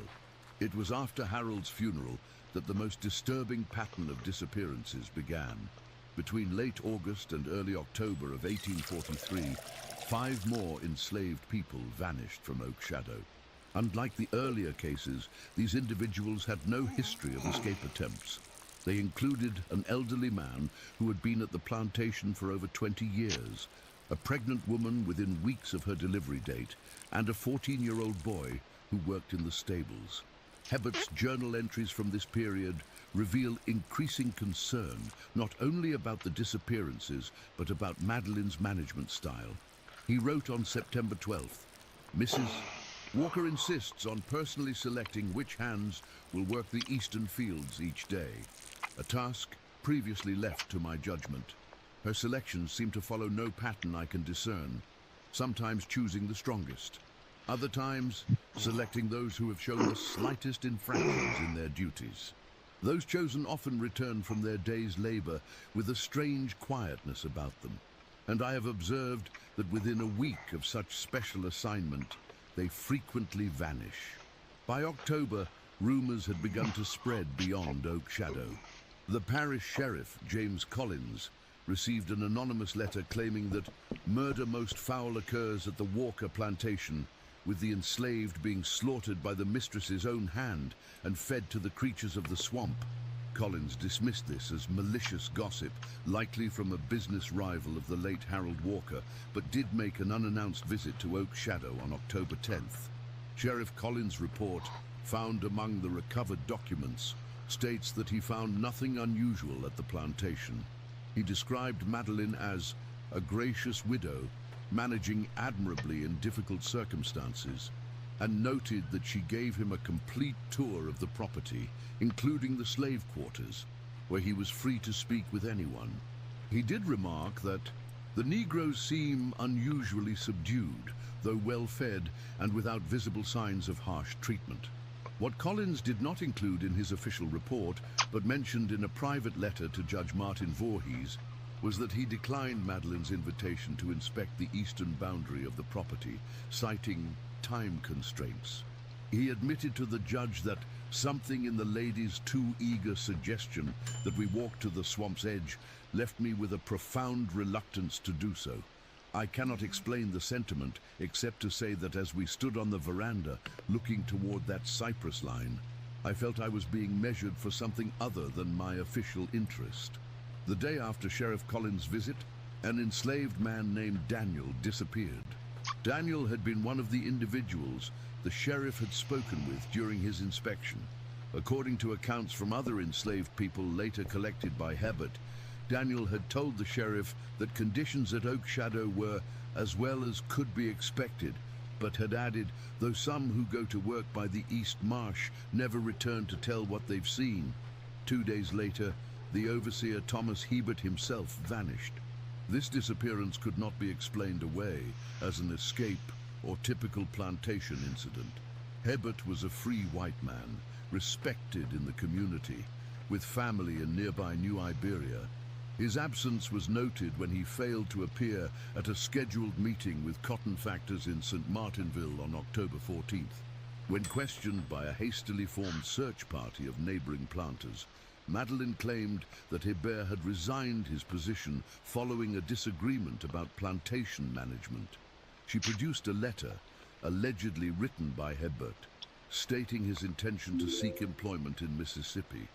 Speaker 20: It was after Harold's funeral that the most disturbing pattern of disappearances began. Between late August and early October of 1843, 5 more enslaved people vanished from Oak Shadow. Unlike the earlier cases, these individuals had no history of escape attempts. They included an elderly man who had been at the plantation for over 20 years, a pregnant woman within weeks of her delivery date, and a 14-year-old boy who worked in the stables. Hebbert's journal entries from this period reveal increasing concern not only about the disappearances, but about Madeline's management style. He wrote on September 12th, "Mrs. Walker insists on personally selecting which hands will work the eastern fields each day, a task previously left to my judgment. Her selections seem to follow no pattern I can discern, sometimes choosing the strongest, other times selecting those who have shown the slightest infractions in their duties. Those chosen often return from their day's labor with a strange quietness about them, and I have observed that within a week of such special assignment, they frequently vanish." By October, rumors had begun to spread beyond Oak Shadow. The parish sheriff, James Collins, received an anonymous letter claiming that murder most foul occurs at the Walker plantation, with the enslaved being slaughtered by the mistress's own hand and fed to the creatures of the swamp. Collins dismissed this as malicious gossip, likely from a business rival of the late Harold Walker, but did make an unannounced visit to Oak Shadow on October 10th. Sheriff Collins' report, found among the recovered documents, states that he found nothing unusual at the plantation. He described Madeline as a gracious widow, managing admirably in difficult circumstances, and noted that she gave him a complete tour of the property, including the slave quarters, where he was free to speak with anyone. He did remark that the Negroes seem unusually subdued, though well-fed and without visible signs of harsh treatment. What Collins did not include in his official report, but mentioned in a private letter to Judge Martin Voorhees, was that he declined Madeline's invitation to inspect the eastern boundary of the property, citing time constraints. He admitted to the judge that something in the lady's too eager suggestion that we walk to the swamp's edge left me with a profound reluctance to do so. I cannot explain the sentiment, except to say that as we stood on the veranda, looking toward that cypress line, I felt I was being measured for something other than my official interest. The day after Sheriff Collins' visit, an enslaved man named Daniel disappeared. Daniel had been one of the individuals the sheriff had spoken with during his inspection. According to accounts from other enslaved people later collected by Hebbert, Daniel had told the sheriff that conditions at Oak Shadow were as well as could be expected, but had added, though some who go to work by the East Marsh never return to tell what they've seen. 2 days later, the overseer Thomas Hebert himself vanished. This disappearance could not be explained away as an escape or typical plantation incident. Hebert was a free white man, respected in the community, with family in nearby New Iberia. His absence was noted when he failed to appear at a scheduled meeting with cotton factors in St. Martinville on October 14th. When questioned by a hastily formed search party of neighboring planters, Madeline claimed that Hebert had resigned his position following a disagreement about plantation management. She produced a letter, allegedly written by Hebert, stating his intention to seek employment in Mississippi.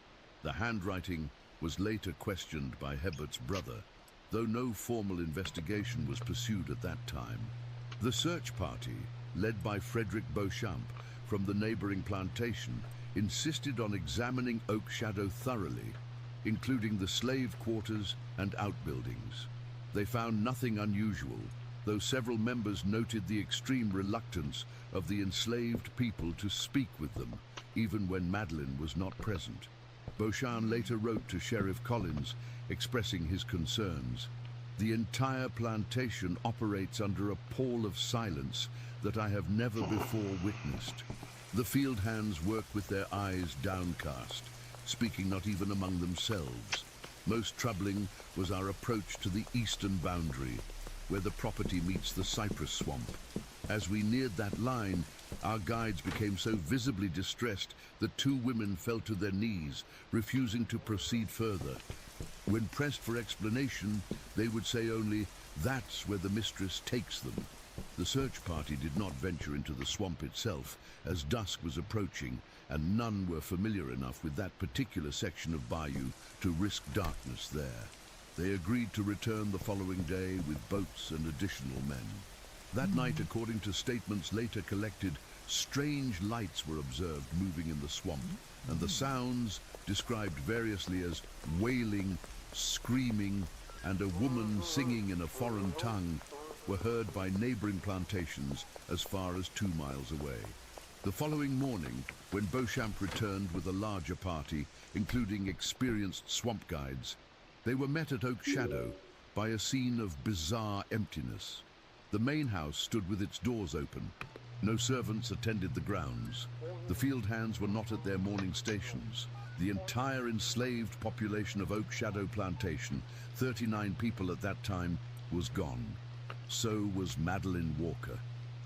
Speaker 20: The handwriting was later questioned by Hebert's brother, though no formal investigation was pursued at that time. The search party, led by Frederick Beauchamp from the neighboring plantation, insisted on examining Oak Shadow thoroughly, including the slave quarters and outbuildings. They found nothing unusual, though several members noted the extreme reluctance of the enslaved people to speak with them, even when Madeline was not present. Beauchamp later wrote to Sheriff Collins, expressing his concerns. "The entire plantation operates under a pall of silence that I have never before witnessed. The field hands worked with their eyes downcast, speaking not even among themselves. Most troubling was our approach to the eastern boundary, where the property meets the cypress swamp. As we neared that line, our guides became so visibly distressed that two women fell to their knees, refusing to proceed further. When pressed for explanation, they would say only, "That's where the mistress takes them." The search party did not venture into the swamp itself, as dusk was approaching, and none were familiar enough with that particular section of bayou to risk darkness there. They agreed to return the following day with boats and additional men. That night, according to statements later collected, strange lights were observed moving in the swamp, and the sounds, described variously as wailing, screaming, and a woman singing in a foreign tongue, were heard by neighboring plantations as far as 2 miles away. The following morning, when Beauchamp returned with a larger party, including experienced swamp guides, they were met at Oak Shadow by a scene of bizarre emptiness. The main house stood with its doors open. No servants attended the grounds. The field hands were not at their morning stations. The entire enslaved population of Oak Shadow Plantation, 39 people at that time, was gone. So was Madeline Walker.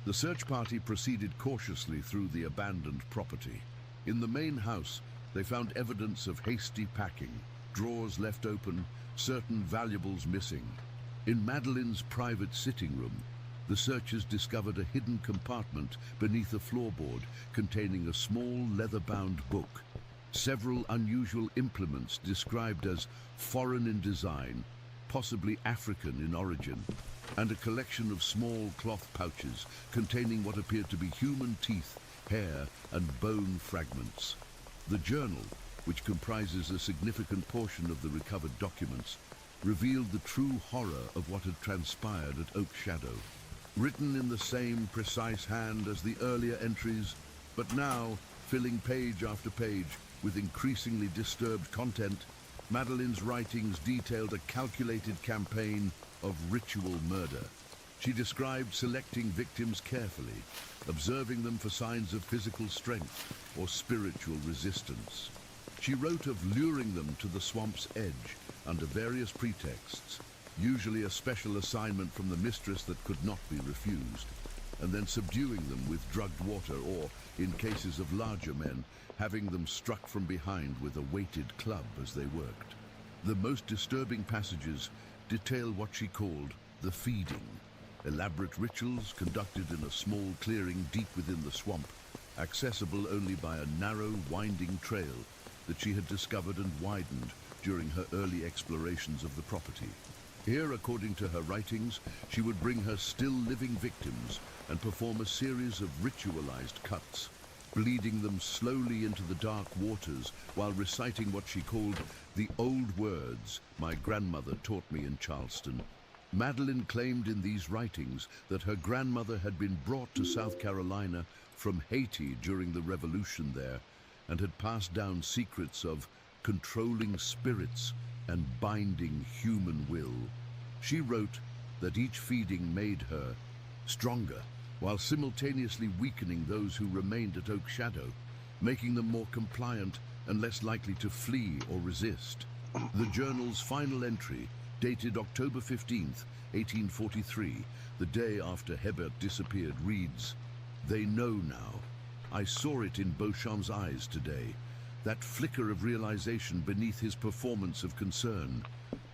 Speaker 20: The search party proceeded cautiously through the abandoned property. In the main house, they found evidence of hasty packing, drawers left open, certain valuables missing. In Madeline's private sitting room, the searchers discovered a hidden compartment beneath a floorboard containing a small leather-bound book, several unusual implements described as foreign in design, possibly African in origin, and a collection of small cloth pouches containing what appeared to be human teeth, hair, and bone fragments. The journal, which comprises a significant portion of the recovered documents, revealed the true horror of what had transpired at Oak Shadow. Written in the same precise hand as the earlier entries, but now filling page after page with increasingly disturbed content, Madeline's writings detailed a calculated campaign of ritual murder. She described selecting victims carefully, observing them for signs of physical strength or spiritual resistance. She wrote of luring them to the swamp's edge under various pretexts, usually a special assignment from the mistress that could not be refused, and then subduing them with drugged water or, in cases of larger men, having them struck from behind with a weighted club as they worked. The most disturbing passages detail what she called the feeding, elaborate rituals conducted in a small clearing deep within the swamp, accessible only by a narrow, winding trail that she had discovered and widened during her early explorations of the property. Here, according to her writings, she would bring her still living victims and perform a series of ritualized cuts, bleeding them slowly into the dark waters while reciting what she called the old words my grandmother taught me in Charleston. Madeline claimed in these writings that her grandmother had been brought to South Carolina from Haiti during the revolution there and had passed down secrets of controlling spirits and binding human will. She wrote that each feeding made her stronger, while simultaneously weakening those who remained at Oak Shadow, making them more compliant and less likely to flee or resist. The journal's final entry, dated October 15th, 1843, the day after Hebert disappeared, reads, "They know now. I saw it in Beauchamp's eyes today, that flicker of realization beneath his performance of concern.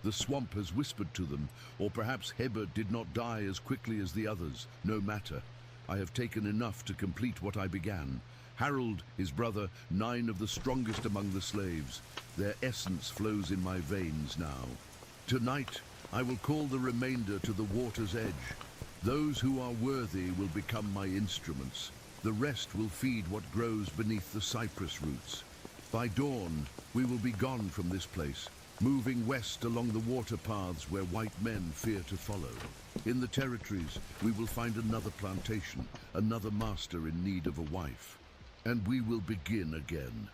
Speaker 20: The swamp has whispered to them, or perhaps Hebert did not die as quickly as the others. No matter. I have taken enough to complete what I began. Harold, his brother, 9 of the strongest among the slaves. Their essence flows in my veins now. Tonight, I will call the remainder to the water's edge. Those who are worthy will become my instruments. The rest will feed what grows beneath the cypress roots. By dawn, we will be gone from this place, moving west along the water paths where white men fear to follow. In the territories, we will find another plantation, another master in need of a wife. And we will begin again."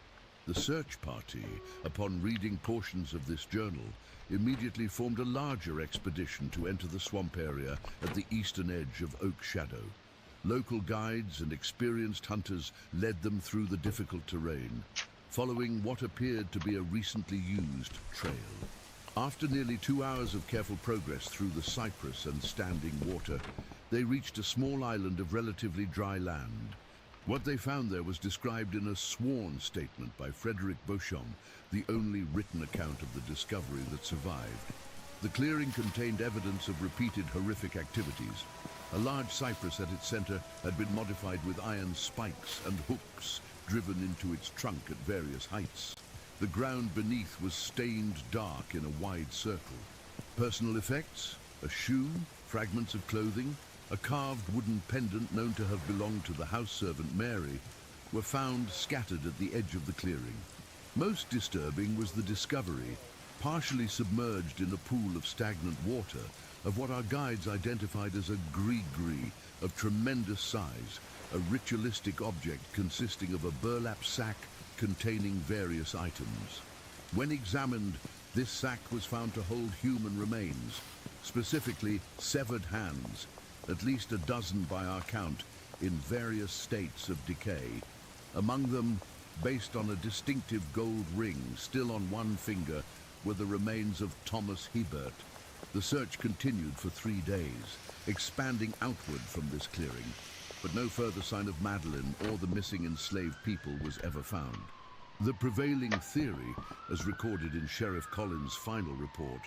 Speaker 20: The search party, upon reading portions of this journal, immediately formed a larger expedition to enter the swamp area at the eastern edge of Oak Shadow. Local guides and experienced hunters led them through the difficult terrain, following what appeared to be a recently used trail. After nearly 2 hours of careful progress through the cypress and standing water, they reached a small island of relatively dry land. What they found there was described in a sworn statement by Frederick Beauchamp, the only written account of the discovery that survived. The clearing contained evidence of repeated horrific activities. A large cypress at its center had been modified with iron spikes and hooks driven into its trunk at various heights. The ground beneath was stained dark in a wide circle. Personal effects, a shoe, fragments of clothing, a carved wooden pendant known to have belonged to the house servant Mary, were found scattered at the edge of the clearing. Most disturbing was the discovery, partially submerged in a pool of stagnant water, of what our guides identified as a gris-gris of tremendous size, a ritualistic object consisting of a burlap sack containing various items. When examined, this sack was found to hold human remains, specifically severed hands, at least a dozen by our count, in various states of decay. Among them, based on a distinctive gold ring still on one finger, were the remains of Thomas Hebert. The search continued for 3 days, expanding outward from this clearing, but no further sign of Madeleine or the missing enslaved people was ever found. The prevailing theory, as recorded in Sheriff Collins' final report,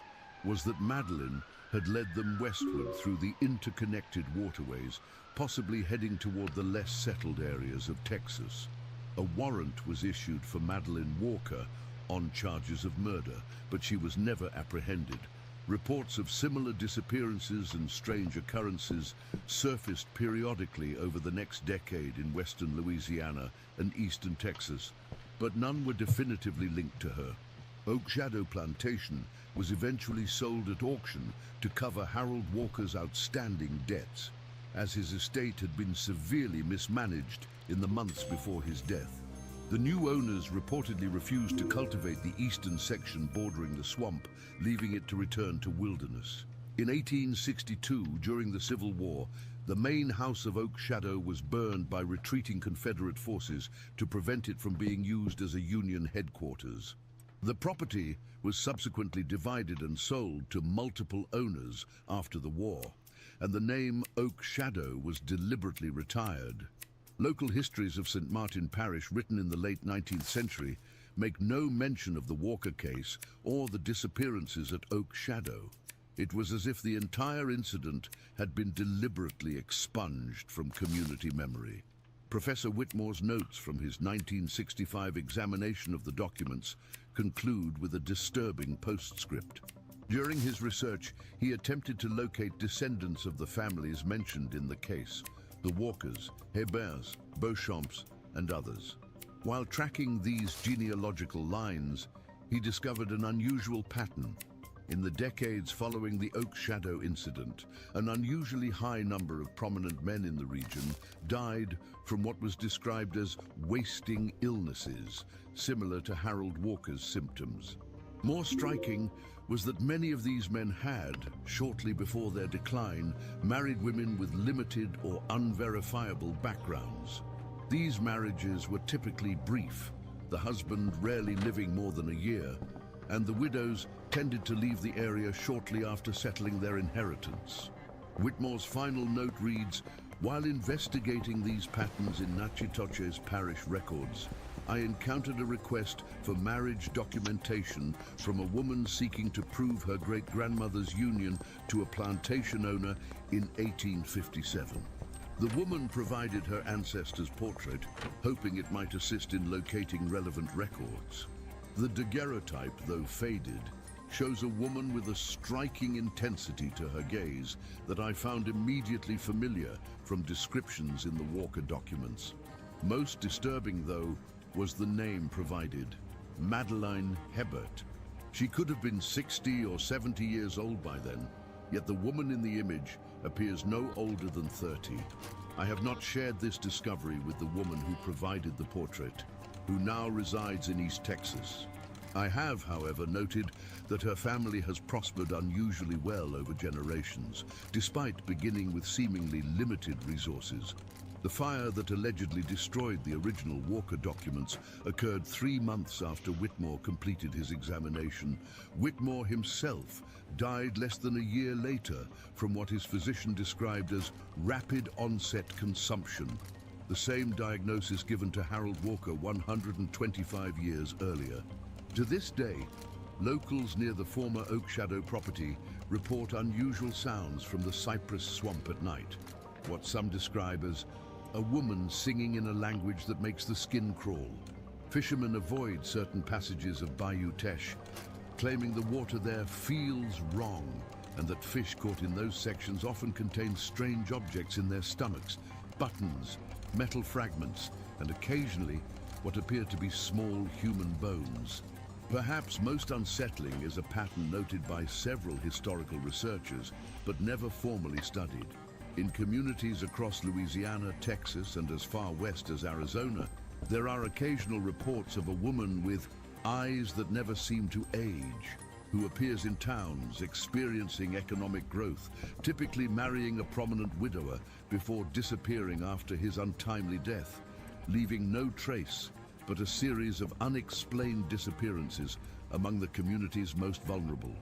Speaker 20: was that Madeleine had led them westward through the interconnected waterways, possibly heading toward the less settled areas of Texas. A warrant was issued for Madeleine Walker on charges of murder, but she was never apprehended. Reports of similar disappearances and strange occurrences surfaced periodically over the next decade in western Louisiana and eastern Texas, but none were definitively linked to her. Oak Shadow Plantation was eventually sold at auction to cover Harold Walker's outstanding debts, as his estate had been severely mismanaged in the months before his death. The new owners reportedly refused to cultivate the eastern section bordering the swamp, leaving it to return to wilderness. In 1862, during the Civil War, the main house of Oak Shadow was burned by retreating Confederate forces to prevent it from being used as a Union headquarters. The property was subsequently divided and sold to multiple owners after the war, and the name Oak Shadow was deliberately retired. Local histories of St. Martin Parish written in the late 19th century make no mention of the Walker case or the disappearances at Oak Shadow. It was as if the entire incident had been deliberately expunged from community memory. Professor Whitmore's notes from his 1965 examination of the documents conclude with a disturbing postscript. During his research, he attempted to locate descendants of the families mentioned in the case, the Walkers, Heberts, Beauchamps, and others. While tracking these genealogical lines, he discovered an unusual pattern. In the decades following the Oak Shadow incident, an unusually high number of prominent men in the region died from what was described as wasting illnesses, similar to Harold Walker's symptoms. More striking was that many of these men had, shortly before their decline, married women with limited or unverifiable backgrounds. These marriages were typically brief, the husband rarely living more than a year, and the widows tended to leave the area shortly after settling their inheritance. Whitmore's final note reads, "While investigating these patterns in Natchitoches parish records, I encountered a request for marriage documentation from a woman seeking to prove her great-grandmother's union to a plantation owner in 1857. The woman provided her ancestor's portrait, hoping it might assist in locating relevant records. The daguerreotype, though faded, shows a woman with a striking intensity to her gaze that I found immediately familiar from descriptions in the Walker documents. Most disturbing, though, was the name provided, Madeleine Hebert. She could have been 60 or 70 years old by then, yet the woman in the image appears no older than 30. I have not shared this discovery with the woman who provided the portrait, who now resides in East Texas. I have, however, noted that her family has prospered unusually well over generations, despite beginning with seemingly limited resources. The fire that allegedly destroyed the original Walker documents occurred 3 months after Whitmore completed his examination. Whitmore himself died less than a year later from what his physician described as rapid onset consumption, the same diagnosis given to Harold Walker 125 years earlier. To this day, locals near the former Oak Shadow property report unusual sounds from the cypress swamp at night, what some describe as a woman singing in a language that makes the skin crawl. Fishermen avoid certain passages of Bayou Teche, claiming the water there feels wrong and that fish caught in those sections often contain strange objects in their stomachs, buttons, metal fragments, and occasionally what appear to be small human bones. Perhaps most unsettling is a pattern noted by several historical researchers, but never formally studied. In communities across Louisiana, Texas, and as far west as Arizona, there are occasional reports of a woman with eyes that never seem to age, who appears in towns experiencing economic growth, typically marrying a prominent widower before disappearing after his untimely death, leaving no trace but a series of unexplained disappearances among the community's most vulnerable.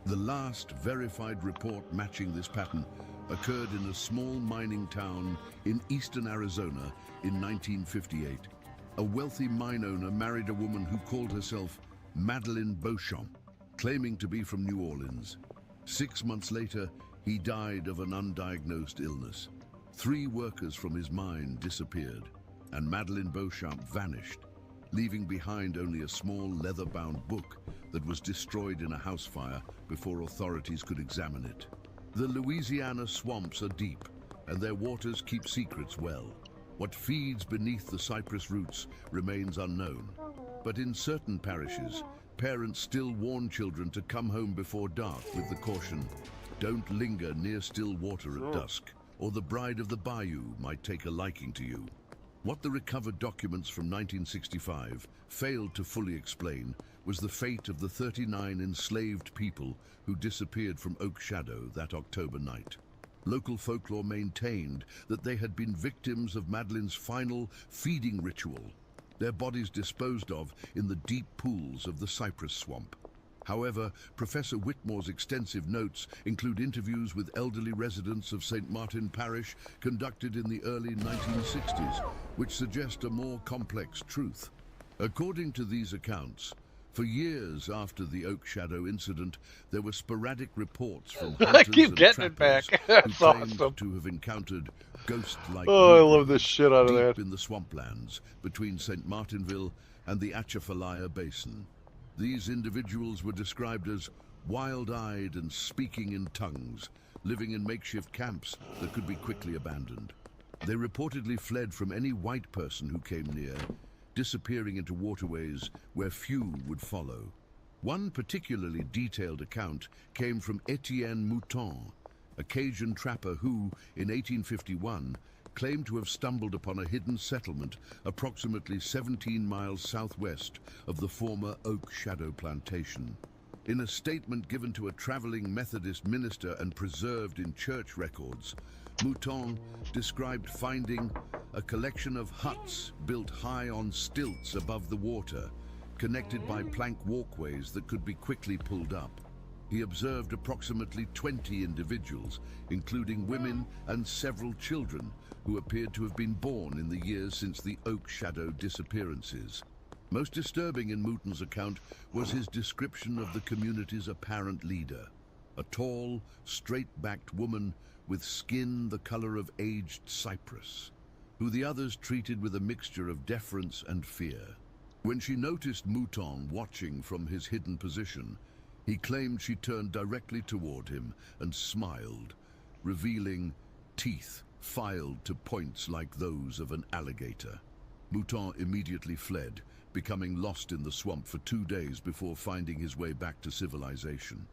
Speaker 20: The last verified report matching this pattern occurred in a small mining town in eastern Arizona in 1958. A wealthy mine owner married a woman who called herself Madeleine Beauchamp, claiming to be from New Orleans. 6 months later, he died of an undiagnosed illness. 3 workers from his mine disappeared, and Madeleine Beauchamp vanished, leaving behind only a small leather-bound book that was destroyed in a house fire before authorities could examine it. The Louisiana swamps are deep, and their waters keep secrets well. What feeds beneath the cypress roots remains unknown. But in certain parishes, parents still warn children to come home before dark with the caution, "Don't linger near still water at dusk, or the bride of the bayou might take a liking to you." What the recovered documents from 1965 failed to fully explain was the fate of the 39 enslaved people who disappeared from Oak Shadow that October night. Local folklore maintained that they had been victims of Madeleine's final feeding ritual, their bodies disposed of in the deep pools of the cypress swamp. However, Professor Whitmore's extensive notes include interviews with elderly residents of St. Martin Parish conducted in the early 1960s, which suggest a more complex truth. According to these accounts, for years after the Oak Shadow incident, there were sporadic reports from
Speaker 2: I
Speaker 20: hunters
Speaker 2: keep
Speaker 20: and
Speaker 2: getting it
Speaker 20: trappers
Speaker 2: back.
Speaker 20: who
Speaker 2: That's
Speaker 20: claimed
Speaker 2: awesome.
Speaker 20: to have encountered ghost-like
Speaker 2: Oh, I love
Speaker 20: movements
Speaker 2: this shit out of
Speaker 20: deep
Speaker 2: that.
Speaker 20: in the swamplands between St. Martinville and the Atchafalaya Basin. These individuals were described as wild-eyed and speaking in tongues, living in makeshift camps that could be quickly abandoned. They reportedly fled from any white person who came near, disappearing into waterways where few would follow. One particularly detailed account came from Etienne Mouton, a Cajun trapper who, in 1851, claimed to have stumbled upon a hidden settlement approximately 17 miles southwest of the former Oak Shadow plantation. In a statement given to a traveling Methodist minister and preserved in church records, Mouton described finding a collection of huts built high on stilts above the water, connected by plank walkways that could be quickly pulled up. He observed approximately 20 individuals, including women and several children, who appeared to have been born in the years since the Oak Shadow disappearances. Most disturbing in Mouton's account was his description of the community's apparent leader, a tall, straight-backed woman with skin the color of aged cypress, who the others treated with a mixture of deference and fear. When she noticed Mouton watching from his hidden position, he claimed she turned directly toward him and smiled, revealing teeth filed to points like those of an alligator. Mouton immediately fled, becoming lost in the swamp for 2 days before finding his way back to civilization.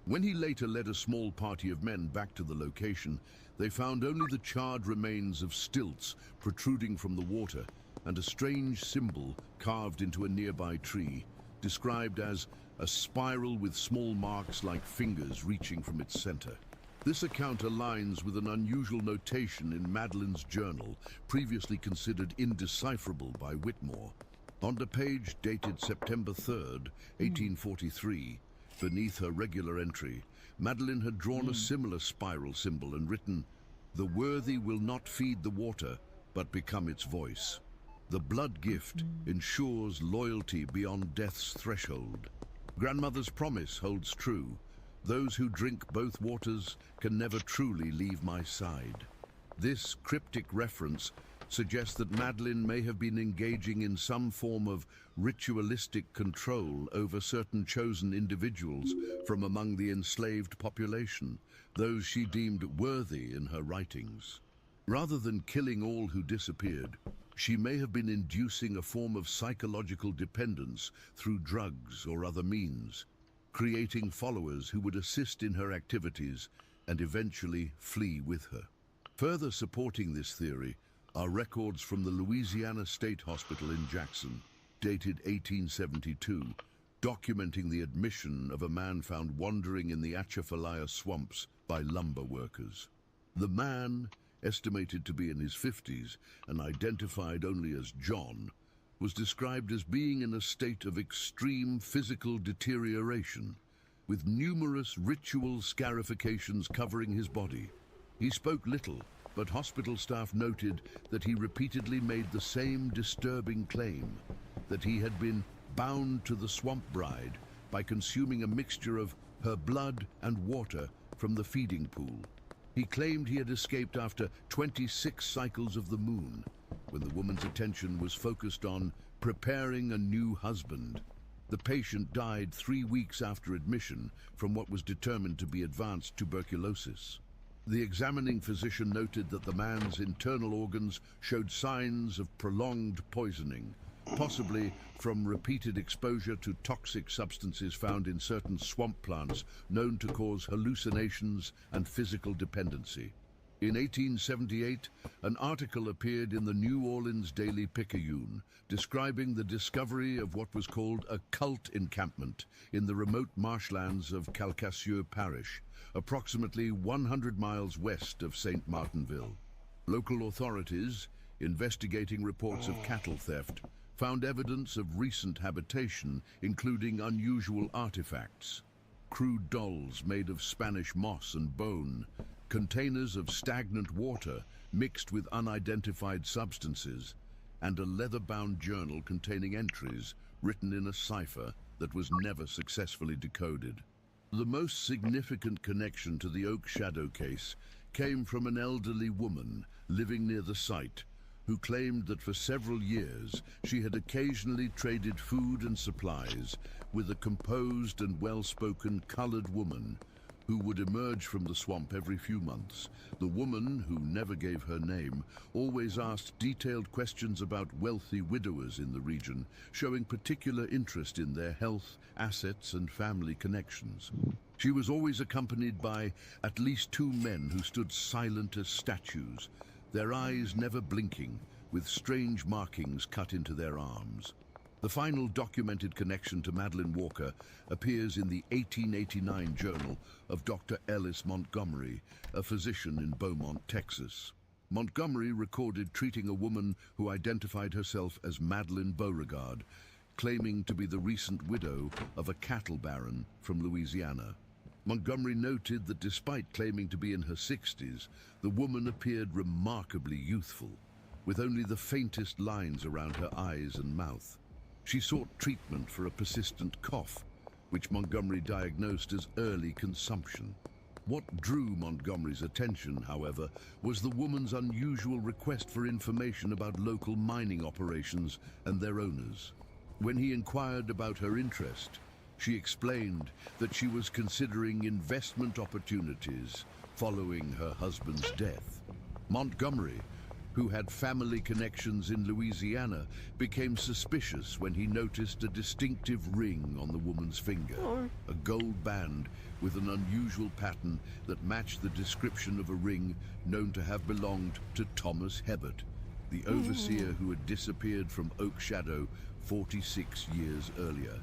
Speaker 20: When he later led a small party of men back to the location, they found only the charred remains of stilts protruding from the water and a strange symbol carved into a nearby tree, described as a spiral with small marks like fingers reaching from its center. This account aligns with an unusual notation in Madeline's journal, previously considered indecipherable by Whitmore. On the page dated September 3rd, 1843, beneath her regular entry, Madeline had drawn a similar spiral symbol and written, "The worthy will not feed the water, but become its voice. The blood gift ensures loyalty beyond death's threshold. Grandmother's promise holds true. Those who drink both waters can never truly leave my side." This cryptic reference suggests that Madeline may have been engaging in some form of ritualistic control over certain chosen individuals from among the enslaved population, those she deemed worthy in her writings. Rather than killing all who disappeared, she may have been inducing a form of psychological dependence through drugs or other means, creating followers who would assist in her activities and eventually flee with her. Further supporting this theory are records from the Louisiana State Hospital in Jackson, dated 1872, documenting the admission of a man found wandering in the Atchafalaya swamps by lumber workers. The man, estimated to be in his 50s and identified only as John, was described as being in a state of extreme physical deterioration, with numerous ritual scarifications covering his body. He spoke little, but hospital staff noted that he repeatedly made the same disturbing claim, that he had been bound to the swamp bride by consuming a mixture of her blood and water from the feeding pool. He claimed he had escaped after 26 cycles of the moon, when the woman's attention was focused on preparing a new husband. The patient died 3 weeks after admission from what was determined to be advanced tuberculosis. The examining physician noted that the man's internal organs showed signs of prolonged poisoning, possibly from repeated exposure to toxic substances found in certain swamp plants known to cause hallucinations and physical dependency. In 1878, an article appeared in the New Orleans Daily Picayune describing the discovery of what was called a cult encampment in the remote marshlands of Calcasieu Parish, approximately 100 miles west of St. Martinville. Local authorities, investigating reports of cattle theft, found evidence of recent habitation, including unusual artifacts: crude dolls made of Spanish moss and bone, containers of stagnant water mixed with unidentified substances, and a leather-bound journal containing entries written in a cipher that was never successfully decoded. The most significant connection to the Oak Shadow case came from an elderly woman living near the site, who claimed that for several years she had occasionally traded food and supplies with a composed and well-spoken colored woman who would emerge from the swamp every few months. The woman, who never gave her name, always asked detailed questions about wealthy widowers in the region, showing particular interest in their health, assets, and family connections. She was always accompanied by at least 2 men who stood silent as statues, their eyes never blinking, with strange markings cut into their arms. The final documented connection to Madeline Walker appears in the 1889 journal of Dr. Ellis Montgomery, a physician in Beaumont, Texas. Montgomery recorded treating a woman who identified herself as Madeline Beauregard, claiming to be the recent widow of a cattle baron from Louisiana. Montgomery noted that despite claiming to be in her 60s, the woman appeared remarkably youthful, with only the faintest lines around her eyes and mouth. She sought treatment for a persistent cough, which Montgomery diagnosed as early consumption. What drew Montgomery's attention, however, was the woman's unusual request for information about local mining operations and their owners. When he inquired about her interest, she explained that she was considering investment opportunities following her husband's death. Montgomery, who had family connections in Louisiana, became suspicious when he noticed a distinctive ring on the woman's finger, a gold band with an unusual pattern that matched the description of a ring known to have belonged to Thomas Hebert, the overseer who had disappeared from Oak Shadow 46 years earlier.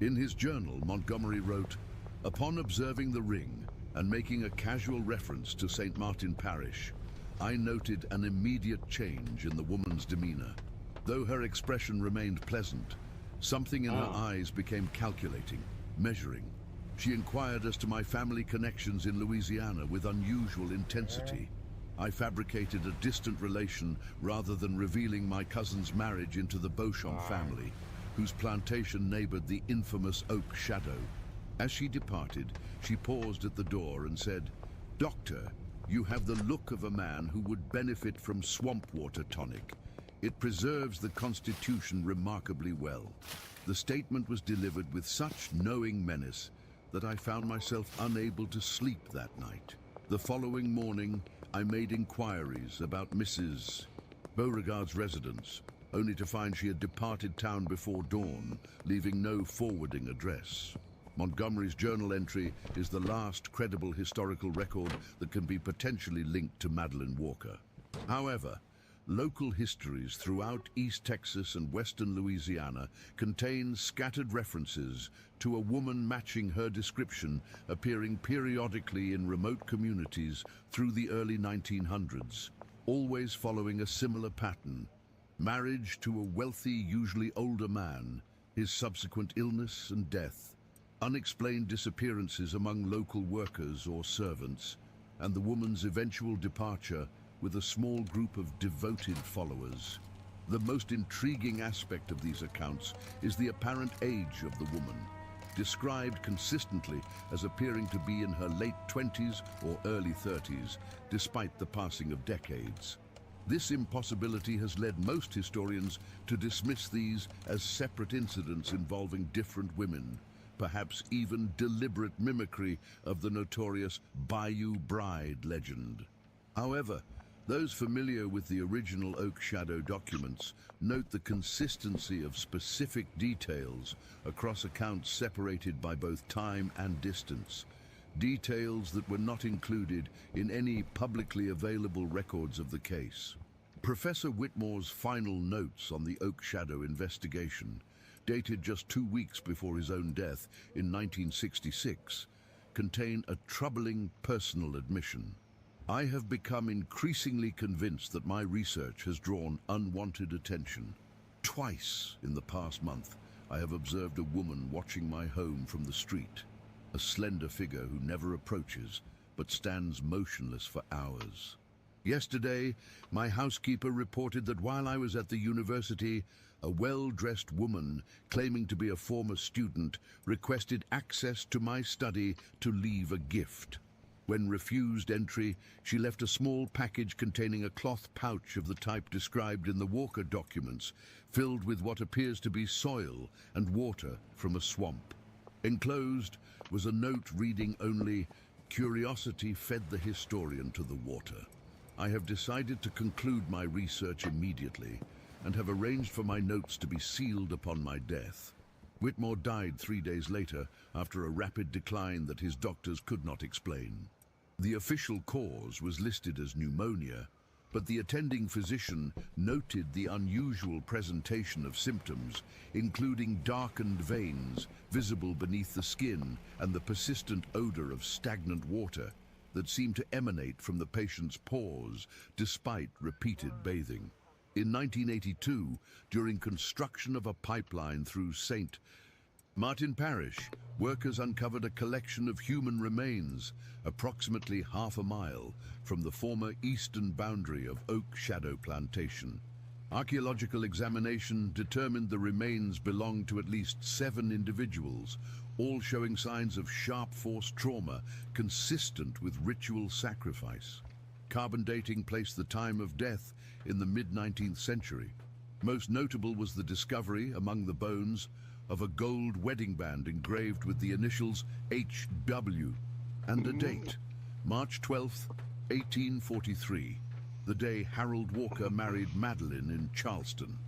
Speaker 20: In his journal, Montgomery wrote, "Upon observing the ring and making a casual reference to St. Martin Parish, I noted an immediate change in the woman's demeanor. Though her expression remained pleasant, something in her eyes became calculating, measuring. She inquired as to my family connections in Louisiana with unusual intensity. I fabricated a distant relation rather than revealing my cousin's marriage into the Beauchamp family, whose plantation neighbored the infamous Oak Shadow. As she departed, she paused at the door and said, 'Doctor, you have the look of a man who would benefit from swamp water tonic. It preserves the constitution remarkably well.' The statement was delivered with such knowing menace that I found myself unable to sleep that night. The following morning, I made inquiries about Mrs. Beauregard's residence, only to find she had departed town before dawn, leaving no forwarding address. Montgomery's journal entry is the last credible historical record that can be potentially linked to Madeleine Walker. However, local histories throughout East Texas and western Louisiana contain scattered references to a woman matching her description appearing periodically in remote communities through the early 1900s, always following a similar pattern: marriage to a wealthy, usually older man, his subsequent illness and death, unexplained disappearances among local workers or servants, and the woman's eventual departure with a small group of devoted followers. The most intriguing aspect of these accounts is the apparent age of the woman, described consistently as appearing to be in her late 20s or early 30s, despite the passing of decades. This impossibility has led most historians to dismiss these as separate incidents involving different women, perhaps even deliberate mimicry of the notorious Bayou Bride legend. However, those familiar with the original Oak Shadow documents note the consistency of specific details across accounts separated by both time and distance, details that were not included in any publicly available records of the case. Professor Whitmore's final notes on the Oak Shadow investigation, dated just 2 weeks before his own death in 1966, contain a troubling personal admission. "I have become increasingly convinced that my research has drawn unwanted attention. Twice in the past month, I have observed a woman watching my home from the street, a slender figure who never approaches, but stands motionless for hours. Yesterday, my housekeeper reported that while I was at the university, a well-dressed woman, claiming to be a former student, requested access to my study to leave a gift. When refused entry, she left a small package containing a cloth pouch of the type described in the Walker documents, filled with what appears to be soil and water from a swamp. Enclosed was a note reading only, 'Curiosity fed the historian to the water.' I have decided to conclude my research immediately and have arranged for my notes to be sealed upon my death." Whitmore died 3 days later after a rapid decline that his doctors could not explain. The official cause was listed as pneumonia, but the attending physician noted the unusual presentation of symptoms, including darkened veins visible beneath the skin and the persistent odor of stagnant water that seemed to emanate from the patient's pores despite repeated bathing. In 1982, during construction of a pipeline through St. Martin Parish, workers uncovered a collection of human remains approximately half a mile from the former eastern boundary of Oak Shadow Plantation. Archaeological examination determined the remains belonged to at least 7 individuals, all showing signs of sharp force trauma consistent with ritual sacrifice. Carbon dating placed the time of death in the mid-19th century. Most notable was the discovery, among the bones, of a gold wedding band engraved with the initials HW and a date, March 12, 1843, the day Harold Walker married Madeleine in Charleston.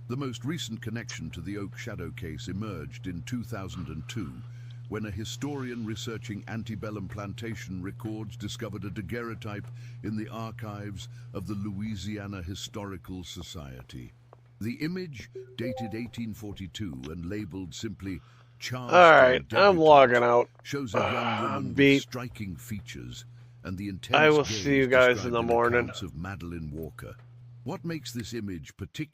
Speaker 20: The most recent connection to the Oak Shadow case emerged in 2002, when a historian researching antebellum plantation records discovered a daguerreotype in the archives of the Louisiana Historical Society. The image, dated 1842 and labeled simply charged
Speaker 2: Alright,
Speaker 20: and
Speaker 2: I'm logging out.
Speaker 20: shows a young woman with
Speaker 2: beat.
Speaker 20: striking features and the intense
Speaker 2: I will
Speaker 20: gaze
Speaker 2: see you guys in
Speaker 20: described
Speaker 2: the morning.
Speaker 20: accounts of Madeline Walker. What makes this image particular?